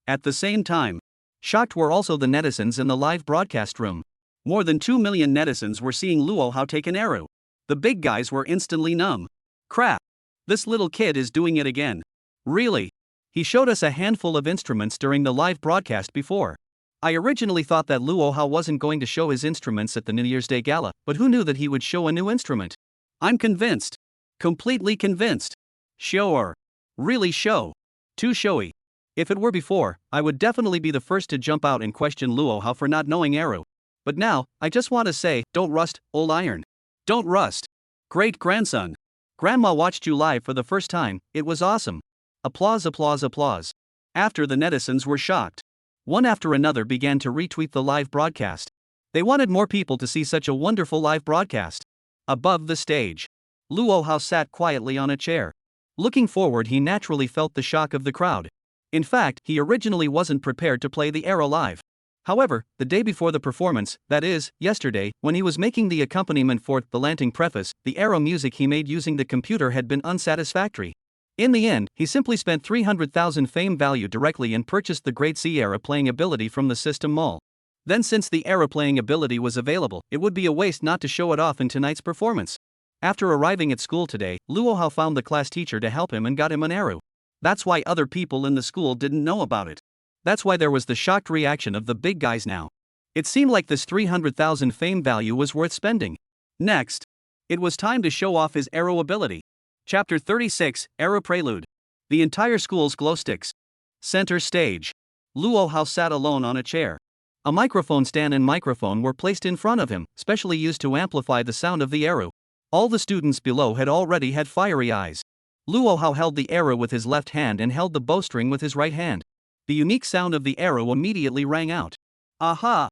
At the same time, shocked were also the netizens in the live broadcast room. More than 2 million netizens were seeing Luo Hao take an arrow. The big guys were instantly numb. Crap. This little kid is doing it again. Really? He showed us a handful of instruments during the live broadcast before. I originally thought that Luo Hao wasn't going to show his instruments at the New Year's Day Gala, but who knew that he would show a new instrument? I'm convinced. Completely convinced. Sure. Really show. Too showy. If it were before, I would definitely be the first to jump out and question Luo Hao for not knowing Erhu. But now, I just want to say, don't rust, old iron. Don't rust. Great grandson. Grandma watched you live for the first time, it was awesome. Applause, applause, applause. After the netizens were shocked, one after another began to retweet the live broadcast. They wanted more people to see such a wonderful live broadcast. Above the stage, Luo Hao sat quietly on a chair. Looking forward, he naturally felt the shock of the crowd. In fact, he originally wasn't prepared to play the arrow live. However, the day before the performance, that is, yesterday, when he was making the accompaniment for the Lanting Preface, the arrow music he made using the computer had been unsatisfactory. In the end, he simply spent 300,000 fame value directly and purchased the Grade C arrow playing ability from the system mall. Then since the arrow playing ability was available, it would be a waste not to show it off in tonight's performance. After arriving at school today, Luo Hao found the class teacher to help him and got him an arrow. That's why other people in the school didn't know about it. That's why there was the shocked reaction of the big guys now. It seemed like this 300,000 fame value was worth spending. Next, it was time to show off his arrow ability. Chapter 36, Arrow Prelude. The entire school's glow sticks. Center stage. Luo Hao sat alone on a chair. A microphone stand and microphone were placed in front of him, specially used to amplify the sound of the arrow. All the students below had already had fiery eyes. Luo Hao held the arrow with his left hand and held the bowstring with his right hand. The unique sound of the arrow immediately rang out. Aha!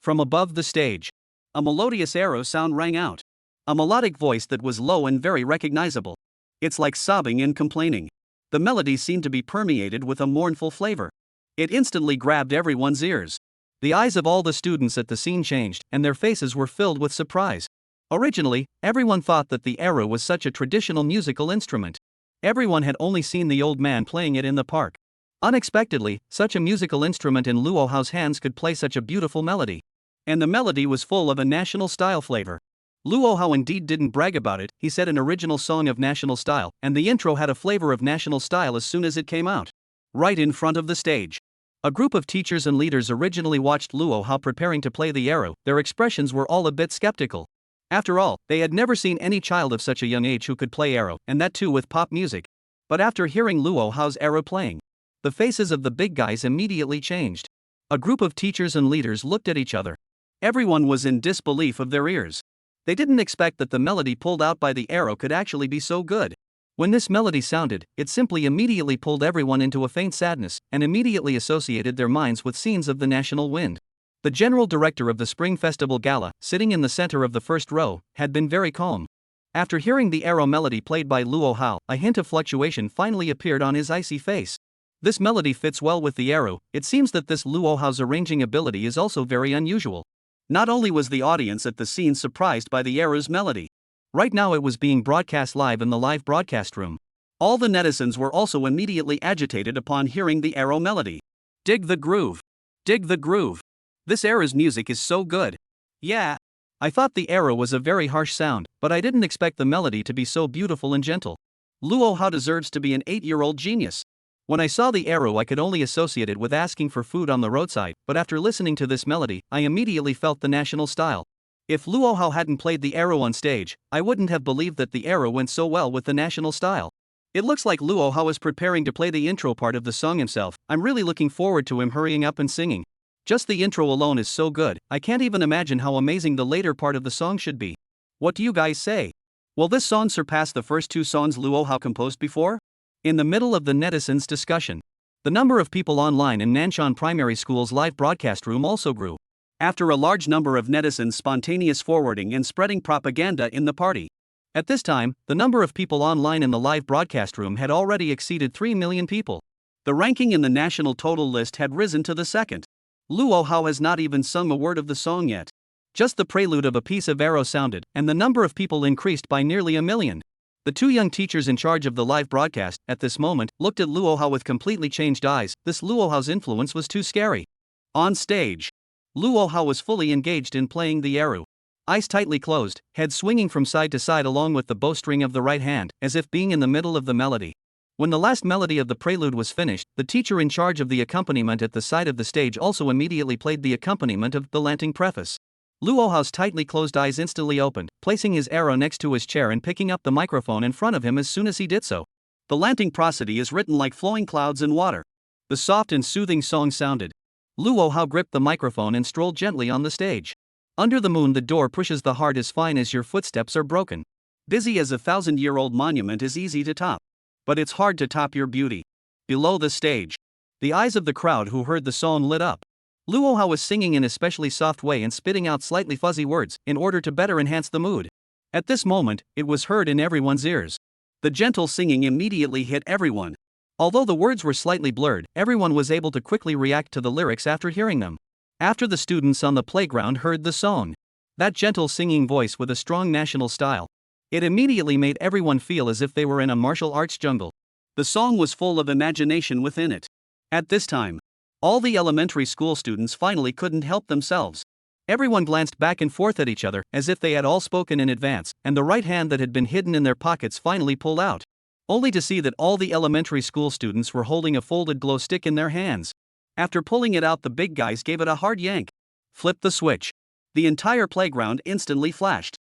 From above the stage, a melodious arrow sound rang out. A melodic voice that was low and very recognizable. It's like sobbing and complaining. The melody seemed to be permeated with a mournful flavor. It instantly grabbed everyone's ears. The eyes of all the students at the scene changed, and their faces were filled with surprise. Originally, everyone thought that the arrow was such a traditional musical instrument. Everyone had only seen the old man playing it in the park. Unexpectedly, such a musical instrument in Luo Hao's hands could play such a beautiful melody. And the melody was full of a national style flavor. Luo Hao indeed didn't brag about it, he said an original song of national style, and the intro had a flavor of national style as soon as it came out. Right in front of the stage. A group of teachers and leaders originally watched Luo Hao preparing to play the arrow. Their expressions were all a bit skeptical. After all, they had never seen any child of such a young age who could play arrow, and that too with pop music. But after hearing Luo Hao's arrow playing, the faces of the big guys immediately changed. A group of teachers and leaders looked at each other. Everyone was in disbelief of their ears. They didn't expect that the melody pulled out by the arrow could actually be so good. When this melody sounded, it simply immediately pulled everyone into a faint sadness, and immediately associated their minds with scenes of the national wind. The general director of the Spring Festival Gala, sitting in the center of the first row, had been very calm. After hearing the arrow melody played by Luo Hao, a hint of fluctuation finally appeared on his icy face. This melody fits well with the arrow. It seems that this Luo Hao's arranging ability is also very unusual. Not only was the audience at the scene surprised by the arrow's melody. Right now it was being broadcast live in the live broadcast room. All the netizens were also immediately agitated upon hearing the arrow melody. Dig the groove. Dig the groove. This arrow's music is so good. Yeah. I thought the arrow was a very harsh sound, but I didn't expect the melody to be so beautiful and gentle. Luo Hao deserves to be an 8-year-old genius. When I saw the Erhu, I could only associate it with asking for food on the roadside, but after listening to this melody, I immediately felt the national style. If Luo Hao hadn't played the Erhu on stage, I wouldn't have believed that the Erhu went so well with the national style. It looks like Luo Hao is preparing to play the intro part of the song himself. I'm really looking forward to him hurrying up and singing. Just the intro alone is so good, I can't even imagine how amazing the later part of the song should be. What do you guys say? Will this song surpass the first 2 songs Luo Hao composed before? In the middle of the netizens' discussion, the number of people online in Nanshan Primary School's live broadcast room also grew. After a large number of netizens spontaneous forwarding and spreading propaganda in the party. At this time, the number of people online in the live broadcast room had already exceeded 3 million people. The ranking in the national total list had risen to the second. Luo Hao has not even sung a word of the song yet. Just the prelude of a piece of Erhu sounded, and the number of people increased by nearly 1 million. The 2 young teachers in charge of the live broadcast, at this moment, looked at Luo Hao with completely changed eyes. This Luo Hao's influence was too scary. On stage, Luo Hao was fully engaged in playing the Erhu. Eyes tightly closed, head swinging from side to side along with the bowstring of the right hand, as if being in the middle of the melody. When the last melody of the prelude was finished, the teacher in charge of the accompaniment at the side of the stage also immediately played the accompaniment of the Lanting Preface. Luo Hao's tightly closed eyes instantly opened, placing his Erhu next to his chair and picking up the microphone in front of him as soon as he did so. The Lanting prosody is written like flowing clouds in water. The soft and soothing song sounded. Luo Hao gripped the microphone and strolled gently on the stage. Under the moon the door pushes the heart as fine as your footsteps are broken. Busy as a 1,000-year-old monument is easy to top. But it's hard to top your beauty. Below the stage, the eyes of the crowd who heard the song lit up. Luo Hao was singing in an especially soft way and spitting out slightly fuzzy words in order to better enhance the mood. At this moment, it was heard in everyone's ears. The gentle singing immediately hit everyone. Although the words were slightly blurred, everyone was able to quickly react to the lyrics after hearing them. After the students on the playground heard the song, that gentle singing voice with a strong national style, it immediately made everyone feel as if they were in a martial arts jungle. The song was full of imagination within it. At this time, all the elementary school students finally couldn't help themselves. Everyone glanced back and forth at each other, as if they had all spoken in advance, and the right hand that had been hidden in their pockets finally pulled out. Only to see that all the elementary school students were holding a folded glow stick in their hands. After pulling it out, the big guys gave it a hard yank. Flipped the switch. The entire playground instantly flashed.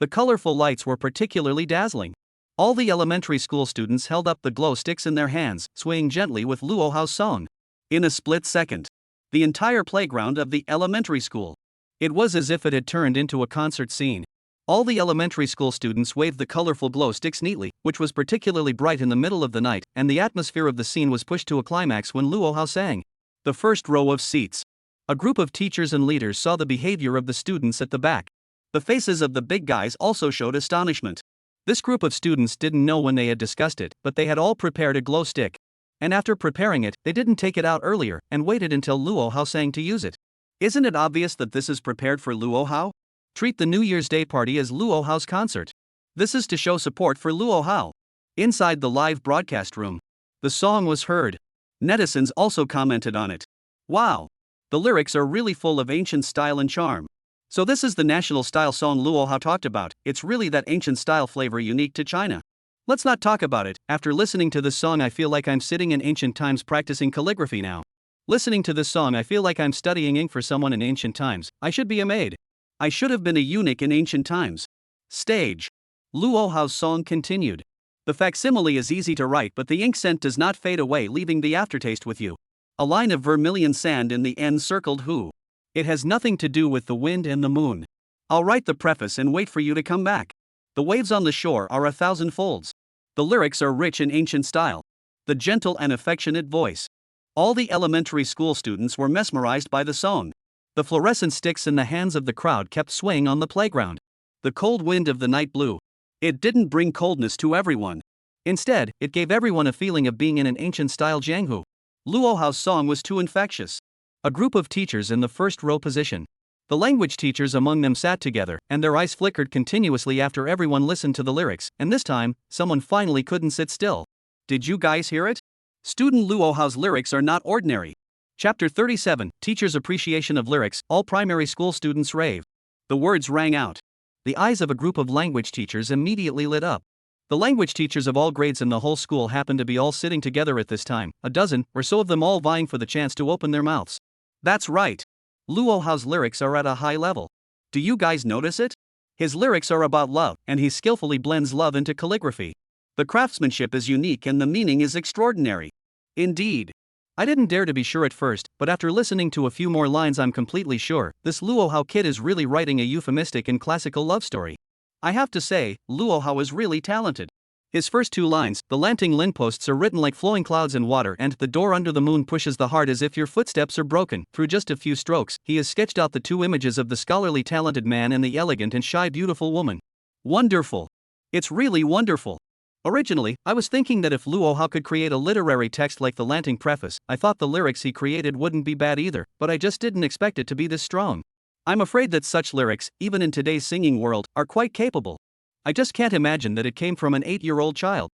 The colorful lights were particularly dazzling. All the elementary school students held up the glow sticks in their hands, swaying gently with Luo Hao's song. In a split second, the entire playground of the elementary school. It was as if it had turned into a concert scene. All the elementary school students waved the colorful glow sticks neatly, which was particularly bright in the middle of the night, and the atmosphere of the scene was pushed to a climax when Luo Hao sang. The first row of seats. A group of teachers and leaders saw the behavior of the students at the back. The faces of the big guys also showed astonishment. This group of students didn't know when they had discussed it, but they had all prepared a glow stick. And after preparing it, they didn't take it out earlier, and waited until Luo Hao sang to use it. Isn't it obvious that this is prepared for Luo Hao? Treat the New Year's Day party as Luo Hao's concert. This is to show support for Luo Hao. Inside the live broadcast room, the song was heard. Netizens also commented on it. Wow! The lyrics are really full of ancient style and charm. So this is the national style song Luo Hao talked about. It's really that ancient style flavor unique to China. Let's not talk about it. After listening to this song, I feel like I'm sitting in ancient times practicing calligraphy now. Listening to this song, I feel like I'm studying ink for someone in ancient times. I should be a maid. I should have been a eunuch in ancient times. Stage. Luo Hao's song continued. The facsimile is easy to write, but the ink scent does not fade away, leaving the aftertaste with you. A line of vermilion sand in the end circled who. It has nothing to do with the wind and the moon. I'll write the preface and wait for you to come back. The waves on the shore are 1,000 folds. The lyrics are rich in ancient style. The gentle and affectionate voice. All the elementary school students were mesmerized by the song. The fluorescent sticks in the hands of the crowd kept swaying on the playground. The cold wind of the night blew. It didn't bring coldness to everyone. Instead, it gave everyone a feeling of being in an ancient-style Jianghu. Luo Hao's song was too infectious. A group of teachers in the first row position. The language teachers among them sat together, and their eyes flickered continuously after everyone listened to the lyrics, and this time, someone finally couldn't sit still. Did you guys hear it? Student Luo Hao's lyrics are not ordinary. Chapter 37, Teacher's Appreciation of Lyrics, All Primary School Students Rave. The words rang out. The eyes of a group of language teachers immediately lit up. The language teachers of all grades in the whole school happened to be all sitting together at this time, a dozen or so of them all vying for the chance to open their mouths. That's right. Luo Hao's lyrics are at a high level. Do you guys notice it? His lyrics are about love, and he skillfully blends love into calligraphy. The craftsmanship is unique and the meaning is extraordinary. Indeed. I didn't dare to be sure at first, but after listening to a few more lines I'm completely sure, this Luo Hao kid is really writing a euphemistic and classical love story. I have to say, Luo Hao is really talented. His first two lines, the Lanting Lin posts are written like flowing clouds in water, and the door under the moon pushes the heart as if your footsteps are broken. Through just a few strokes, he has sketched out the two images of the scholarly talented man and the elegant and shy beautiful woman. Wonderful. It's really wonderful. Originally, I was thinking that if Luo Hao could create a literary text like the Lanting Preface, I thought the lyrics he created wouldn't be bad either, but I just didn't expect it to be this strong. I'm afraid that such lyrics, even in today's singing world, are quite capable. I just can't imagine that it came from an 8-year-old child.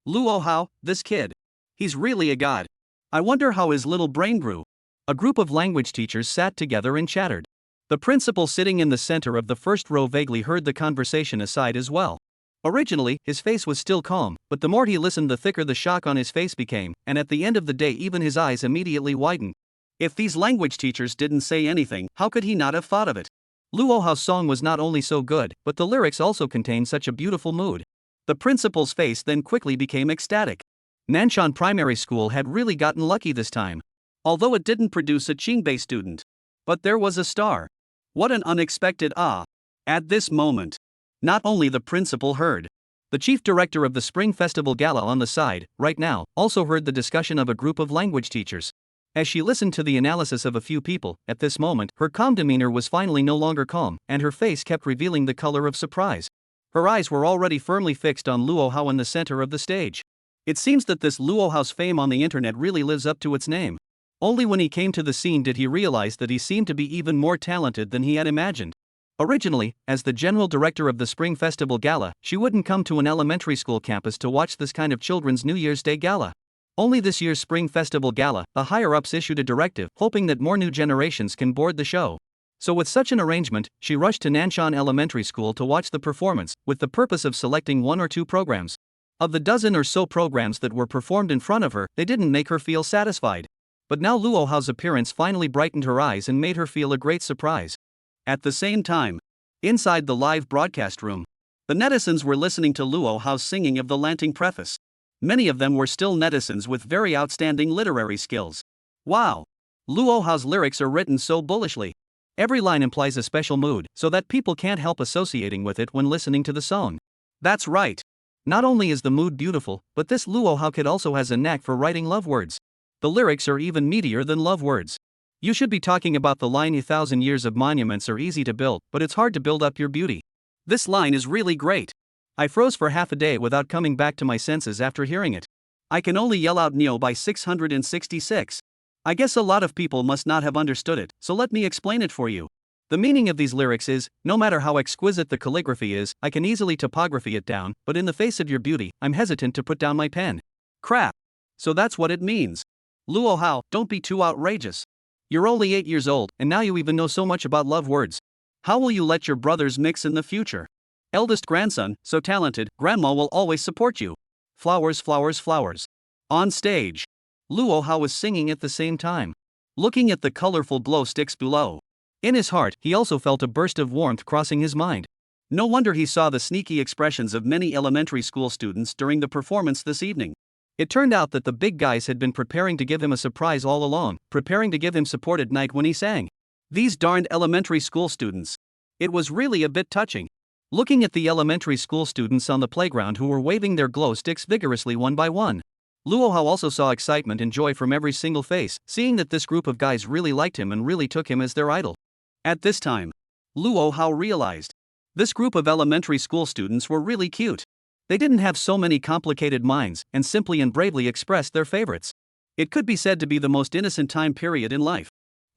Luo Hao, this kid. He's really a god. I wonder how his little brain grew. A group of language teachers sat together and chattered. The principal sitting in the center of the first row vaguely heard the conversation aside as well. Originally, his face was still calm, but the more he listened the thicker the shock on his face became, and at the end of the day even his eyes immediately widened. If these language teachers didn't say anything, how could he not have thought of it? Luo Hao's song was not only so good, but the lyrics also contained such a beautiful mood. The principal's face then quickly became ecstatic. Nanshan Primary School had really gotten lucky this time. Although it didn't produce a Qingbei student. But there was a star. What an unexpected ah! At this moment, not only the principal heard. The chief director of the Spring Festival Gala on the side, right now, also heard the discussion of a group of language teachers. As she listened to the analysis of a few people, at this moment, her calm demeanor was finally no longer calm, and her face kept revealing the color of surprise. Her eyes were already firmly fixed on Luo Hao in the center of the stage. It seems that this Luo Hao's fame on the internet really lives up to its name. Only when he came to the scene did he realize that he seemed to be even more talented than he had imagined. Originally, as the general director of the Spring Festival Gala, she wouldn't come to an elementary school campus to watch this kind of children's New Year's Day gala. Only this year's Spring Festival Gala, the higher-ups issued a directive, hoping that more new generations can board the show. So with such an arrangement, she rushed to Nanshan Elementary School to watch the performance, with the purpose of selecting one or two programs. Of the dozen or so programs that were performed in front of her, they didn't make her feel satisfied. But now Luo Hao's appearance finally brightened her eyes and made her feel a great surprise. At the same time, inside the live broadcast room, the netizens were listening to Luo Hao's singing of the Lanting Preface. Many of them were still netizens with very outstanding literary skills. Wow! Luo Hao's lyrics are written so bullishly. Every line implies a special mood, so that people can't help associating with it when listening to the song. That's right. Not only is the mood beautiful, but this Luo Hao kid also has a knack for writing love words. The lyrics are even meatier than love words. You should be talking about the line 1,000 years of monuments are easy to build, but it's hard to build up your beauty. This line is really great. I froze for half a day without coming back to my senses after hearing it. I can only yell out Neo by 666. I guess a lot of people must not have understood it, so let me explain it for you. The meaning of these lyrics is, no matter how exquisite the calligraphy is, I can easily topography it down, but in the face of your beauty, I'm hesitant to put down my pen. Crap. So that's what it means. Luo Hao, don't be too outrageous. You're only 8 years old, and now you even know so much about love words. How will you let your brothers mix in the future? Eldest grandson, so talented, grandma will always support you. Flowers, flowers, flowers. On stage, Luo Hao was singing at the same time, looking at the colorful glow sticks below. In his heart, he also felt a burst of warmth crossing his mind. No wonder he saw the sneaky expressions of many elementary school students during the performance this evening. It turned out that the big guys had been preparing to give him a surprise all along, preparing to give him support at night when he sang. These darned elementary school students. It was really a bit touching. Looking at the elementary school students on the playground who were waving their glow sticks vigorously one by one. Luo Hao also saw excitement and joy from every single face, seeing that this group of guys really liked him and really took him as their idol. At this time, Luo Hao realized this group of elementary school students were really cute. They didn't have so many complicated minds and simply and bravely expressed their favorites. It could be said to be the most innocent time period in life.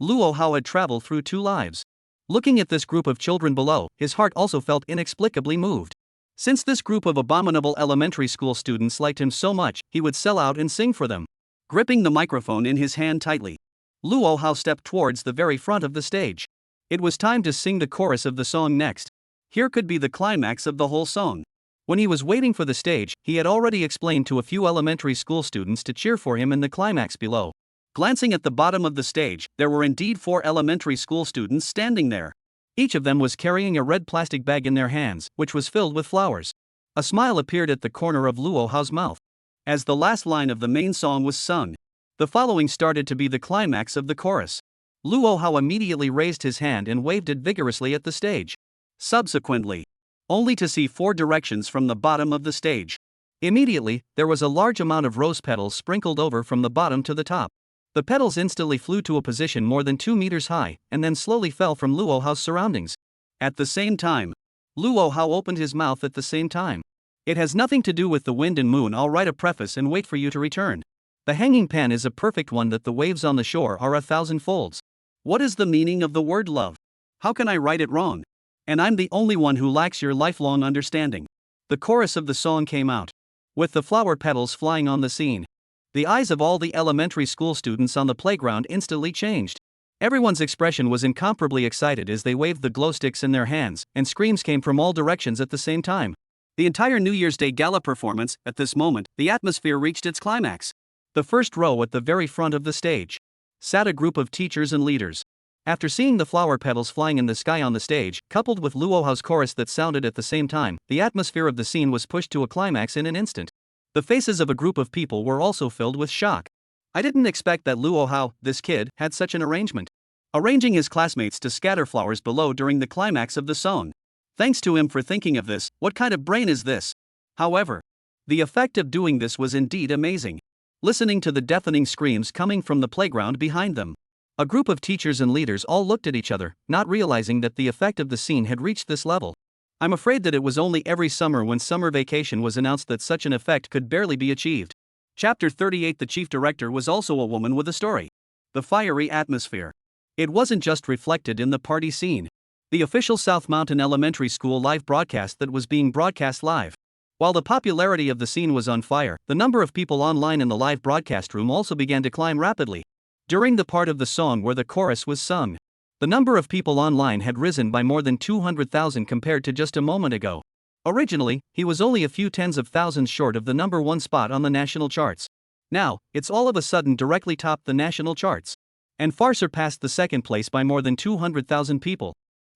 Luo Hao had traveled through 2 lives. Looking at this group of children below, his heart also felt inexplicably moved. Since this group of abominable elementary school students liked him so much, he would sell out and sing for them. Gripping the microphone in his hand tightly, Luo Hao stepped towards the very front of the stage. It was time to sing the chorus of the song next. Here could be the climax of the whole song. When he was waiting for the stage, he had already explained to a few elementary school students to cheer for him in the climax below. Glancing at the bottom of the stage, there were indeed 4 elementary school students standing there. Each of them was carrying a red plastic bag in their hands, which was filled with flowers. A smile appeared at the corner of Luo Hao's mouth. As the last line of the main song was sung, the following started to be the climax of the chorus. Luo Hao immediately raised his hand and waved it vigorously at the stage. Subsequently, only to see 4 directions from the bottom of the stage. Immediately, there was a large amount of rose petals sprinkled over from the bottom to the top. The petals instantly flew to a position more than 2 meters high, and then slowly fell from Luo Hao's surroundings. At the same time, Luo Hao opened his mouth at the same time. It has nothing to do with the wind and moon. I'll write a preface and wait for you to return. The hanging pan is a perfect one that the waves on the shore are 1,000 folds. What is the meaning of the word love? How can I write it wrong? And I'm the only one who lacks your lifelong understanding. The chorus of the song came out, with the flower petals flying on the scene. The eyes of all the elementary school students on the playground instantly changed. Everyone's expression was incomparably excited as they waved the glow sticks in their hands, and screams came from all directions at the same time. The entire New Year's Day Gala performance, at this moment, the atmosphere reached its climax. The first row at the very front of the stage sat a group of teachers and leaders. After seeing the flower petals flying in the sky on the stage, coupled with Luo Hao's chorus that sounded at the same time, the atmosphere of the scene was pushed to a climax in an instant. The faces of a group of people were also filled with shock. I didn't expect that Luo Hao, this kid, had such an arrangement. Arranging his classmates to scatter flowers below during the climax of the song. Thanks to him for thinking of this. What kind of brain is this? However, the effect of doing this was indeed amazing. Listening to the deafening screams coming from the playground behind them, a group of teachers and leaders all looked at each other, not realizing that the effect of the scene had reached this level. I'm afraid that it was only every summer when summer vacation was announced that such an effect could barely be achieved. Chapter 38. The chief director was also a woman with a story. The fiery atmosphere. It wasn't just reflected in the party scene. The official South Mountain Elementary School live broadcast that was being broadcast live. While the popularity of the scene was on fire, the number of people online in the live broadcast room also began to climb rapidly. During the part of the song where the chorus was sung, the number of people online had risen by more than 200,000 compared to just a moment ago. Originally, he was only a few tens of thousands short of the number 1 spot on the national charts. Now, it's all of a sudden directly topped the national charts, and far surpassed the second place by more than 200,000 people.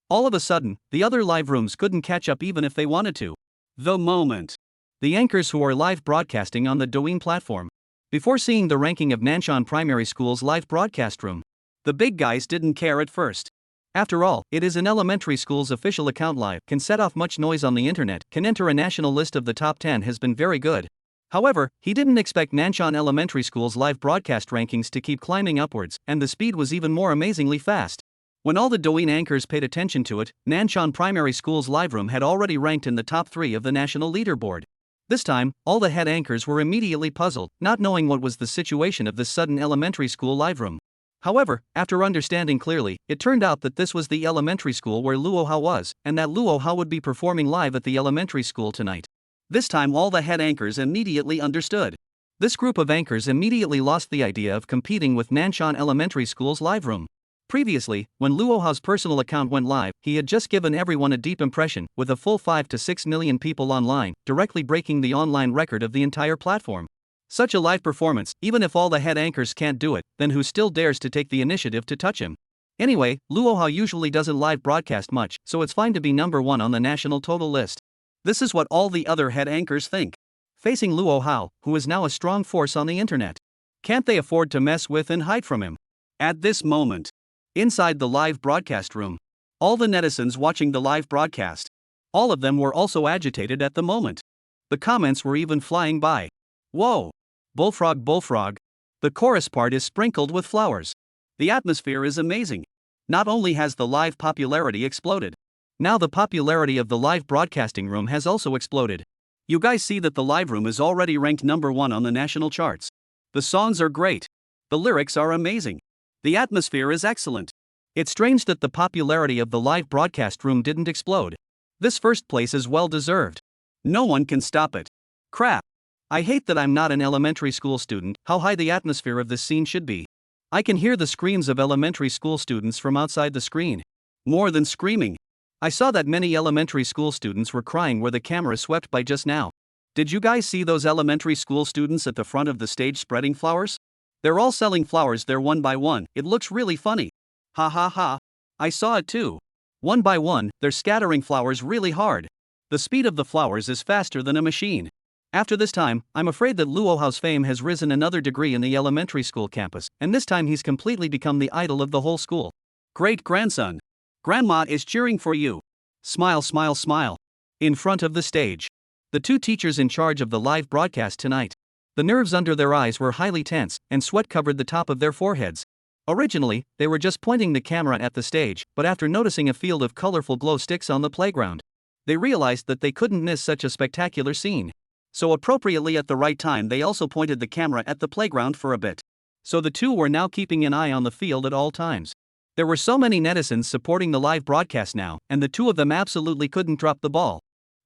All of a sudden, the other live rooms couldn't catch up even if they wanted to. The moment. The anchors who are live broadcasting on the Douyin platform. Before seeing the ranking of Nanshan Primary School's live broadcast room, the big guys didn't care at first. After all, it is an elementary school's official account live, can set off much noise on the internet, can enter a national list of the top 10 has been very good. However, he didn't expect Nanshan Elementary School's live broadcast rankings to keep climbing upwards, and the speed was even more amazingly fast. When all the Douyin anchors paid attention to it, Nanshan Primary School's live room had already ranked in the top 3 of the national leaderboard. This time, all the head anchors were immediately puzzled, not knowing what was the situation of this sudden elementary school live room. However, after understanding clearly, it turned out that this was the elementary school where Luo Hao was, and that Luo Hao would be performing live at the elementary school tonight. This time all the head anchors immediately understood. This group of anchors immediately lost the idea of competing with Nanshan Elementary School's live room. Previously, when Luo Hao's personal account went live, he had just given everyone a deep impression, with a full 5 to 6 million people online, directly breaking the online record of the entire platform. Such a live performance, even if all the head anchors can't do it, then who still dares to take the initiative to touch him? Anyway, Luo Hao usually doesn't live broadcast much, so it's fine to be number 1 on the national total list. This is what all the other head anchors think. Facing Luo Hao, who is now a strong force on the internet. Can't they afford to mess with and hide from him? At this moment, inside the live broadcast room, all the netizens watching the live broadcast, all of them were also agitated at the moment. The comments were even flying by. Whoa! Bullfrog, bullfrog. The chorus part is sprinkled with flowers. The atmosphere is amazing. Not only has the live popularity exploded, now the popularity of the live broadcasting room has also exploded. You guys see that the live room is already ranked number 1 on the national charts. The songs are great. The lyrics are amazing. The atmosphere is excellent. It's strange that the popularity of the live broadcast room didn't explode. This first place is well deserved. No one can stop it. Crap. I hate that I'm not an elementary school student. How high the atmosphere of this scene should be. I can hear the screams of elementary school students from outside the screen. More than screaming. I saw that many elementary school students were crying where the camera swept by just now. Did you guys see those elementary school students at the front of the stage spreading flowers? They're all selling flowers there one by one. It looks really funny. Ha ha ha. I saw it too. One by one, they're scattering flowers really hard. The speed of the flowers is faster than a machine. After this time, I'm afraid that Luo Hao's fame has risen another degree in the elementary school campus, and this time he's completely become the idol of the whole school. Great grandson. Grandma is cheering for you. Smile, smile, smile. In front of the stage. The two teachers in charge of the live broadcast tonight. The nerves under their eyes were highly tense, and sweat covered the top of their foreheads. Originally, they were just pointing the camera at the stage, but after noticing a field of colorful glow sticks on the playground, they realized that they couldn't miss such a spectacular scene. So appropriately at the right time they also pointed the camera at the playground for a bit. So the two were now keeping an eye on the field at all times. There were so many netizens supporting the live broadcast now, and the two of them absolutely couldn't drop the ball.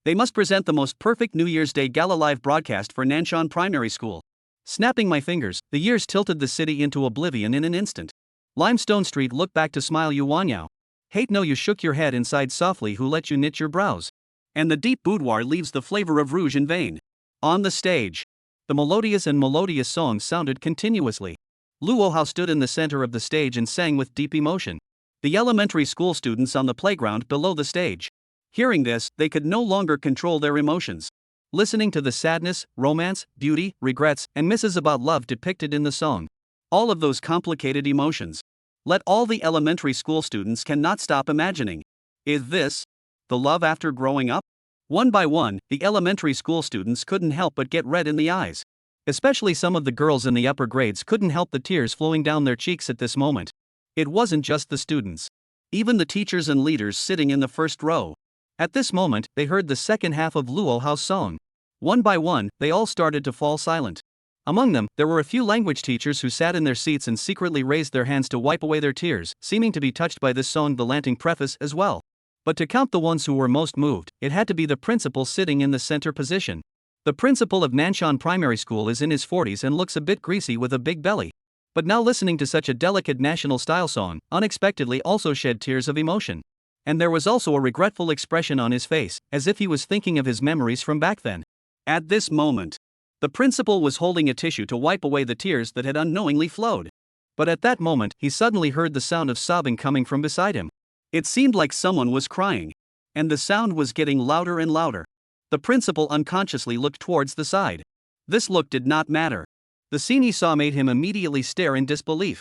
They must present the most perfect New Year's Day Gala live broadcast for Nanshan Primary School. Snapping my fingers, the years tilted the city into oblivion in an instant. Limestone Street looked back to smile you Wanyao. Hate no you shook your head inside softly who let you knit your brows. And the deep boudoir leaves the flavor of rouge in vain. On the stage. The melodious and melodious songs sounded continuously. Luo Hao stood in the center of the stage and sang with deep emotion. The elementary school students on the playground below the stage. Hearing this, they could no longer control their emotions. Listening to the sadness, romance, beauty, regrets, and misses about love depicted in the song. All of those complicated emotions. Let all the elementary school students cannot stop imagining. Is this the love after growing up? One by one, the elementary school students couldn't help but get red in the eyes. Especially some of the girls in the upper grades couldn't help the tears flowing down their cheeks at this moment. It wasn't just the students. Even the teachers and leaders sitting in the first row. At this moment, they heard the second half of Luo Hao's song. One by one, they all started to fall silent. Among them, there were a few language teachers who sat in their seats and secretly raised their hands to wipe away their tears, seeming to be touched by this song, the Lanting Preface, as well. But to count the ones who were most moved, it had to be the principal sitting in the center position. The principal of Nanshan Primary School is in his 40s and looks a bit greasy with a big belly. But now listening to such a delicate national-style song, unexpectedly also shed tears of emotion. And there was also a regretful expression on his face, as if he was thinking of his memories from back then. At this moment, the principal was holding a tissue to wipe away the tears that had unknowingly flowed. But at that moment, he suddenly heard the sound of sobbing coming from beside him. It seemed like someone was crying. And the sound was getting louder and louder. The principal unconsciously looked towards the side. This look did not matter. The scene he saw made him immediately stare in disbelief.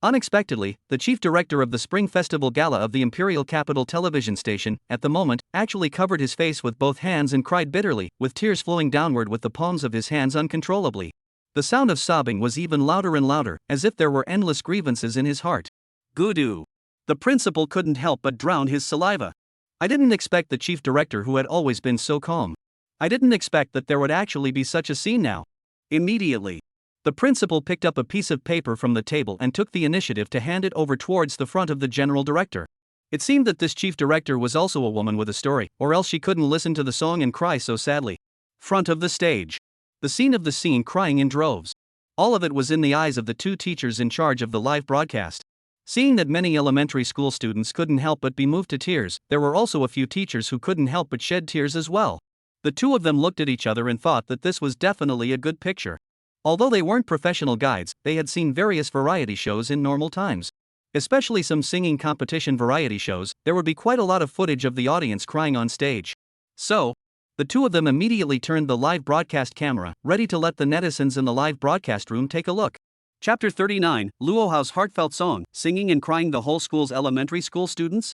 Unexpectedly, the chief director of the Spring Festival Gala of the Imperial Capital television station, at the moment, actually covered his face with both hands and cried bitterly, with tears flowing downward with the palms of his hands uncontrollably. The sound of sobbing was even louder and louder, as if there were endless grievances in his heart. Gudu. The principal couldn't help but drown his saliva. I didn't expect the chief director who had always been so calm. I didn't expect that there would actually be such a scene now. Immediately, the principal picked up a piece of paper from the table and took the initiative to hand it over towards the front of the general director. It seemed that this chief director was also a woman with a story, or else she couldn't listen to the song and cry so sadly. Front of the stage. The scene of the scene crying in droves. All of it was in the eyes of the two teachers in charge of the live broadcast. Seeing that many elementary school students couldn't help but be moved to tears, there were also a few teachers who couldn't help but shed tears as well. The two of them looked at each other and thought that this was definitely a good picture. Although they weren't professional guides, they had seen various variety shows in normal times. Especially some singing competition variety shows, there would be quite a lot of footage of the audience crying on stage. So, the two of them immediately turned the live broadcast camera, ready to let the netizens in the live broadcast room take a look. Chapter 39, Luo Hao's heartfelt song, singing and crying the whole school's elementary school students?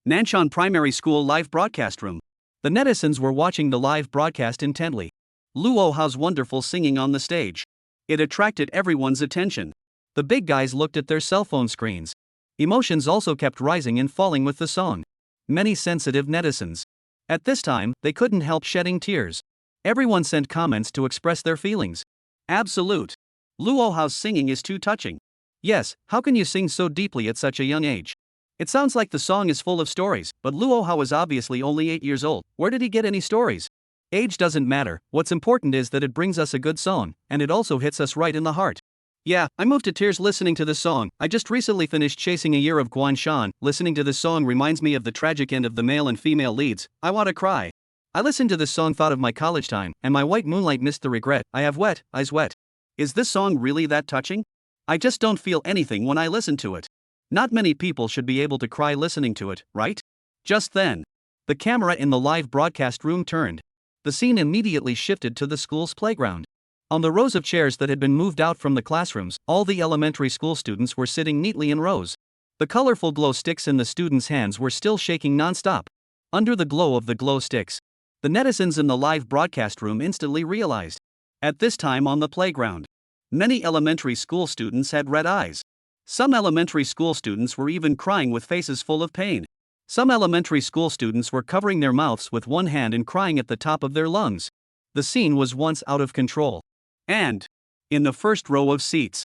Nanshan Primary School live broadcast room. The netizens were watching the live broadcast intently. Luo Hao's wonderful singing on the stage. It attracted everyone's attention. The big guys looked at their cell phone screens. Emotions also kept rising and falling with the song. Many sensitive netizens. At this time, they couldn't help shedding tears. Everyone sent comments to express their feelings. Absolute. Luo Hao's singing is too touching. Yes, how can you sing so deeply at such a young age? It sounds like the song is full of stories, but Luo Hao is obviously only 8 years old. Where did he get any stories? Age doesn't matter, what's important is that it brings us a good song, and it also hits us right in the heart. Yeah, I moved to tears listening to this song. I just recently finished chasing a year of Guan Shan. Listening to this song reminds me of the tragic end of the male and female leads. I want to cry. I listened to this song, thought of my college time, and my white moonlight missed the regret. I have wet, eyes wet. Is this song really that touching? I just don't feel anything when I listen to it. Not many people should be able to cry listening to it, right? Just then, the camera in the live broadcast room turned. The scene immediately shifted to the school's playground. On the rows of chairs that had been moved out from the classrooms, all the elementary school students were sitting neatly in rows. The colorful glow sticks in the students' hands were still shaking non-stop. Under the glow of the glow sticks, the netizens in the live broadcast room instantly realized. At this time on the playground, many elementary school students had red eyes. Some elementary school students were even crying with faces full of pain. Some elementary school students were covering their mouths with one hand and crying at the top of their lungs. The scene was once out of control. And, in the first row of seats,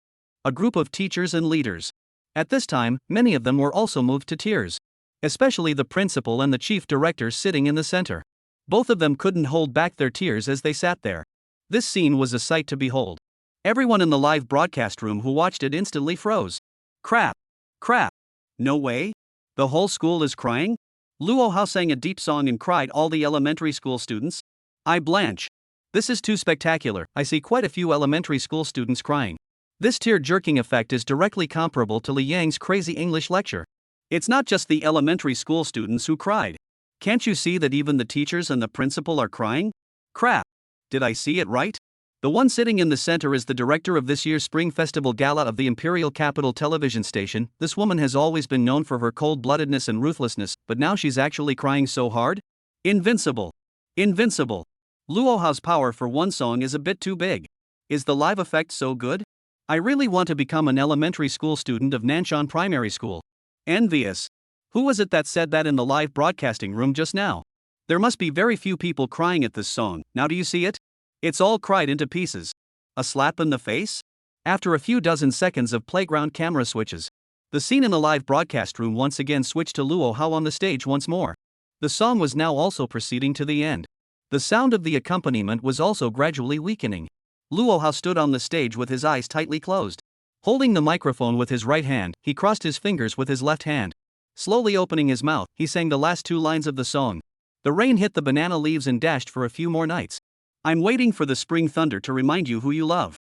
a group of teachers and leaders. At this time, many of them were also moved to tears. Especially the principal and the chief director sitting in the center. Both of them couldn't hold back their tears as they sat there. This scene was a sight to behold. Everyone in the live broadcast room who watched it instantly froze. Crap. Crap. No way? The whole school is crying? Luo Hao sang a deep song and cried all the elementary school students. I blanch. This is too spectacular. I see quite a few elementary school students crying. This tear-jerking effect is directly comparable to Li Yang's crazy English lecture. It's not just the elementary school students who cried. Can't you see that even the teachers and the principal are crying? Crap. Did I see it right? The one sitting in the center is the director of this year's Spring Festival Gala of the Imperial Capital Television Station. This woman has always been known for her cold-bloodedness and ruthlessness, but now she's actually crying so hard? Invincible. Invincible. Luo Hao's power for one song is a bit too big. Is the live effect so good? I really want to become an elementary school student of Nanshan Primary School. Envious. Who was it that said that in the live broadcasting room just now? There must be very few people crying at this song. Now do you see it? It's all cried into pieces. A slap in the face? After a few dozen seconds of playground camera switches, the scene in the live broadcast room once again switched to Luo Hao on the stage once more. The song was now also proceeding to the end. The sound of the accompaniment was also gradually weakening. Luo Hao stood on the stage with his eyes tightly closed. Holding the microphone with his right hand, he crossed his fingers with his left hand. Slowly opening his mouth, he sang the last two lines of the song. The rain hit the banana leaves and dashed for a few more nights. I'm waiting for the spring thunder to remind you who you love.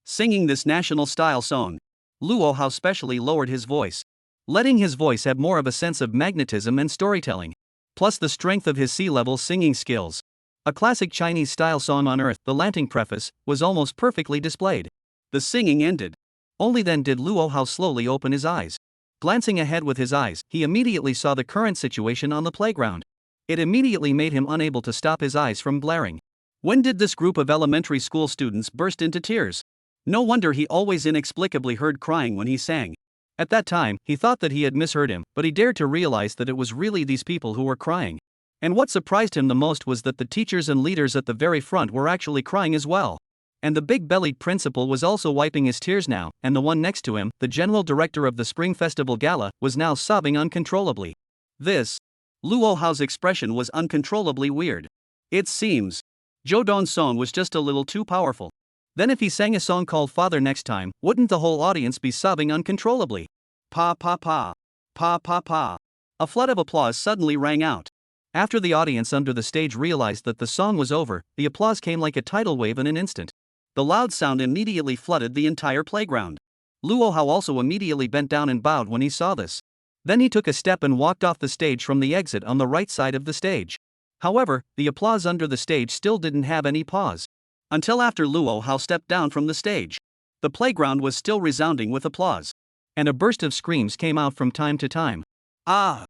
Singing this national-style song, Luo Hao specially lowered his voice, letting his voice have more of a sense of magnetism and storytelling, plus the strength of his sea-level singing skills. A classic Chinese-style song on earth, the Lanting Preface, was almost perfectly displayed. The singing ended. Only then did Luo Hao slowly open his eyes. Glancing ahead with his eyes, he immediately saw the current situation on the playground. It immediately made him unable to stop his eyes from glaring. When did this group of elementary school students burst into tears? No wonder he always inexplicably heard crying when he sang. At that time, he thought that he had misheard him, but he dared to realize that it was really these people who were crying. And what surprised him the most was that the teachers and leaders at the very front were actually crying as well. And the big-bellied principal was also wiping his tears now, and the one next to him, the general director of the Spring Festival Gala, was now sobbing uncontrollably. Luo Hao's expression was uncontrollably weird. It seems Zhou Don's song was just a little too powerful. Then if he sang a song called Father next time, wouldn't the whole audience be sobbing uncontrollably? Pa pa pa. Pa pa pa. A flood of applause suddenly rang out. After the audience under the stage realized that the song was over, the applause came like a tidal wave in an instant. The loud sound immediately flooded the entire playground. Luo Hao also immediately bent down and bowed when he saw this. Then he took a step and walked off the stage from the exit on the right side of the stage. However, the applause under the stage still didn't have any pause. Until after Luo Hao stepped down from the stage. The playground was still resounding with applause. And a burst of screams came out from time to time. Ah!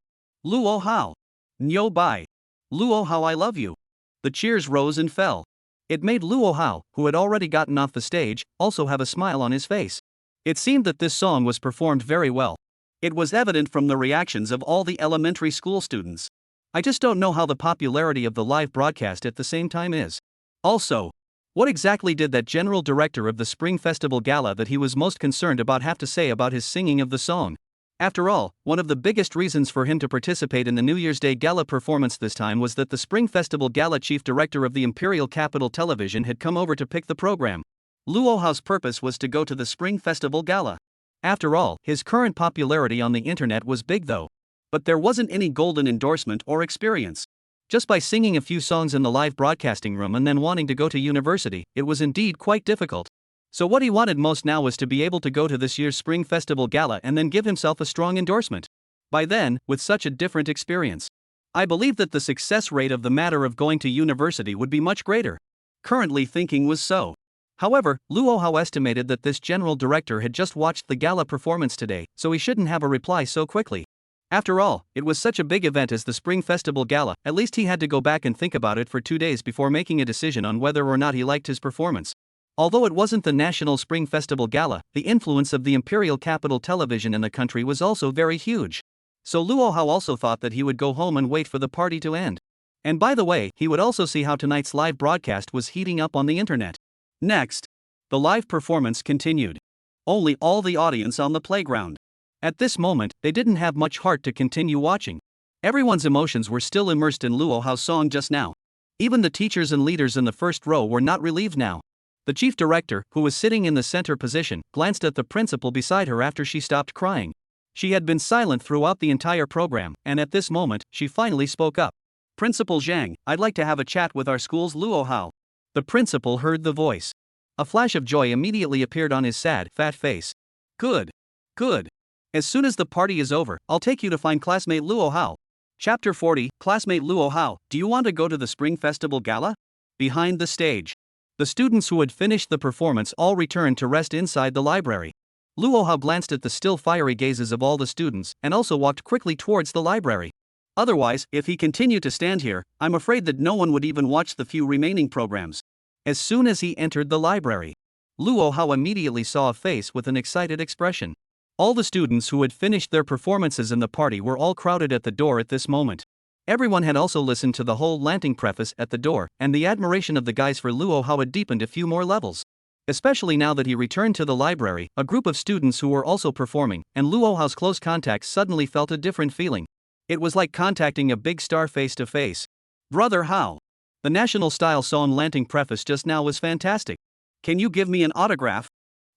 Luo Hao! Nyo bai! Luo Hao, I love you! The cheers rose and fell. It made Luo Hao, who had already gotten off the stage, also have a smile on his face. It seemed that this song was performed very well. It was evident from the reactions of all the elementary school students. I just don't know how the popularity of the live broadcast at the same time is. Also, what exactly did that general director of the Spring Festival Gala that he was most concerned about have to say about his singing of the song? After all, one of the biggest reasons for him to participate in the New Year's Day Gala performance this time was that the Spring Festival Gala chief director of the Imperial Capital Television had come over to pick the program. Luo Hao's purpose was to go to the Spring Festival Gala. After all, his current popularity on the internet was big though. But there wasn't any golden endorsement or experience. Just by singing a few songs in the live broadcasting room and then wanting to go to university, it was indeed quite difficult. So what he wanted most now was to be able to go to this year's Spring Festival Gala and then give himself a strong endorsement. By then, with such a different experience, I believe that the success rate of the matter of going to university would be much greater. Currently thinking was so. However, Luo Hao estimated that this general director had just watched the gala performance today, so he shouldn't have a reply so quickly. After all, it was such a big event as the Spring Festival Gala, at least he had to go back and think about it for 2 days before making a decision on whether or not he liked his performance. Although it wasn't the National Spring Festival Gala, the influence of the Imperial Capital Television in the country was also very huge. So Luo Hao also thought that he would go home and wait for the party to end. And by the way, he would also see how tonight's live broadcast was heating up on the internet. Next, the live performance continued. Only all the audience on the playground. At this moment, they didn't have much heart to continue watching. Everyone's emotions were still immersed in Luo Hao's song just now. Even the teachers and leaders in the first row were not relieved now. The chief director, who was sitting in the center position, glanced at the principal beside her after she stopped crying. She had been silent throughout the entire program, and at this moment, she finally spoke up. "Principal Zhang, I'd like to have a chat with our school's Luo Hao." The principal heard the voice. A flash of joy immediately appeared on his sad, fat face. "Good. Good. As soon as the party is over, I'll take you to find classmate Luo Hao." Chapter 40, Classmate Luo Hao, do you want to go to the Spring Festival Gala? Behind the stage. The students who had finished the performance all returned to rest inside the library. Luo Hao glanced at the still fiery gazes of all the students and also walked quickly towards the library. Otherwise, if he continued to stand here, I'm afraid that no one would even watch the few remaining programs. As soon as he entered the library, Luo Hao immediately saw a face with an excited expression. All the students who had finished their performances in the party were all crowded at the door at this moment. Everyone had also listened to the whole Lanting preface at the door, and the admiration of the guys for Luo Hao had deepened a few more levels. Especially now that he returned to the library, a group of students who were also performing, and Luo Hao's close contacts suddenly felt a different feeling. It was like contacting a big star face to face. "Brother Hao. The national style song Lanting preface just now was fantastic. Can you give me an autograph?"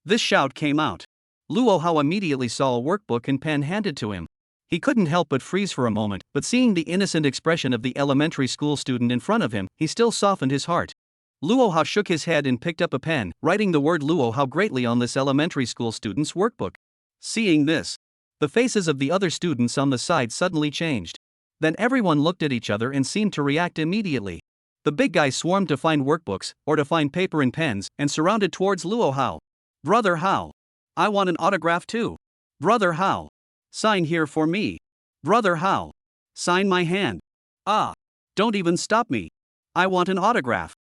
This shout came out. Luo Hao immediately saw a workbook and pen handed to him. He couldn't help but freeze for a moment, but seeing the innocent expression of the elementary school student in front of him, he still softened his heart. Luo Hao shook his head and picked up a pen, writing the word Luo Hao greatly on this elementary school student's workbook. Seeing this, the faces of the other students on the side suddenly changed. Then everyone looked at each other and seemed to react immediately. The big guy swarmed to find workbooks, or to find paper and pens, and surrounded towards Luo Hao. "Brother Hao. I want an autograph too. Brother Hao. Sign here for me. Brother Hao. Sign my hand. Ah. Don't even stop me. I want an autograph."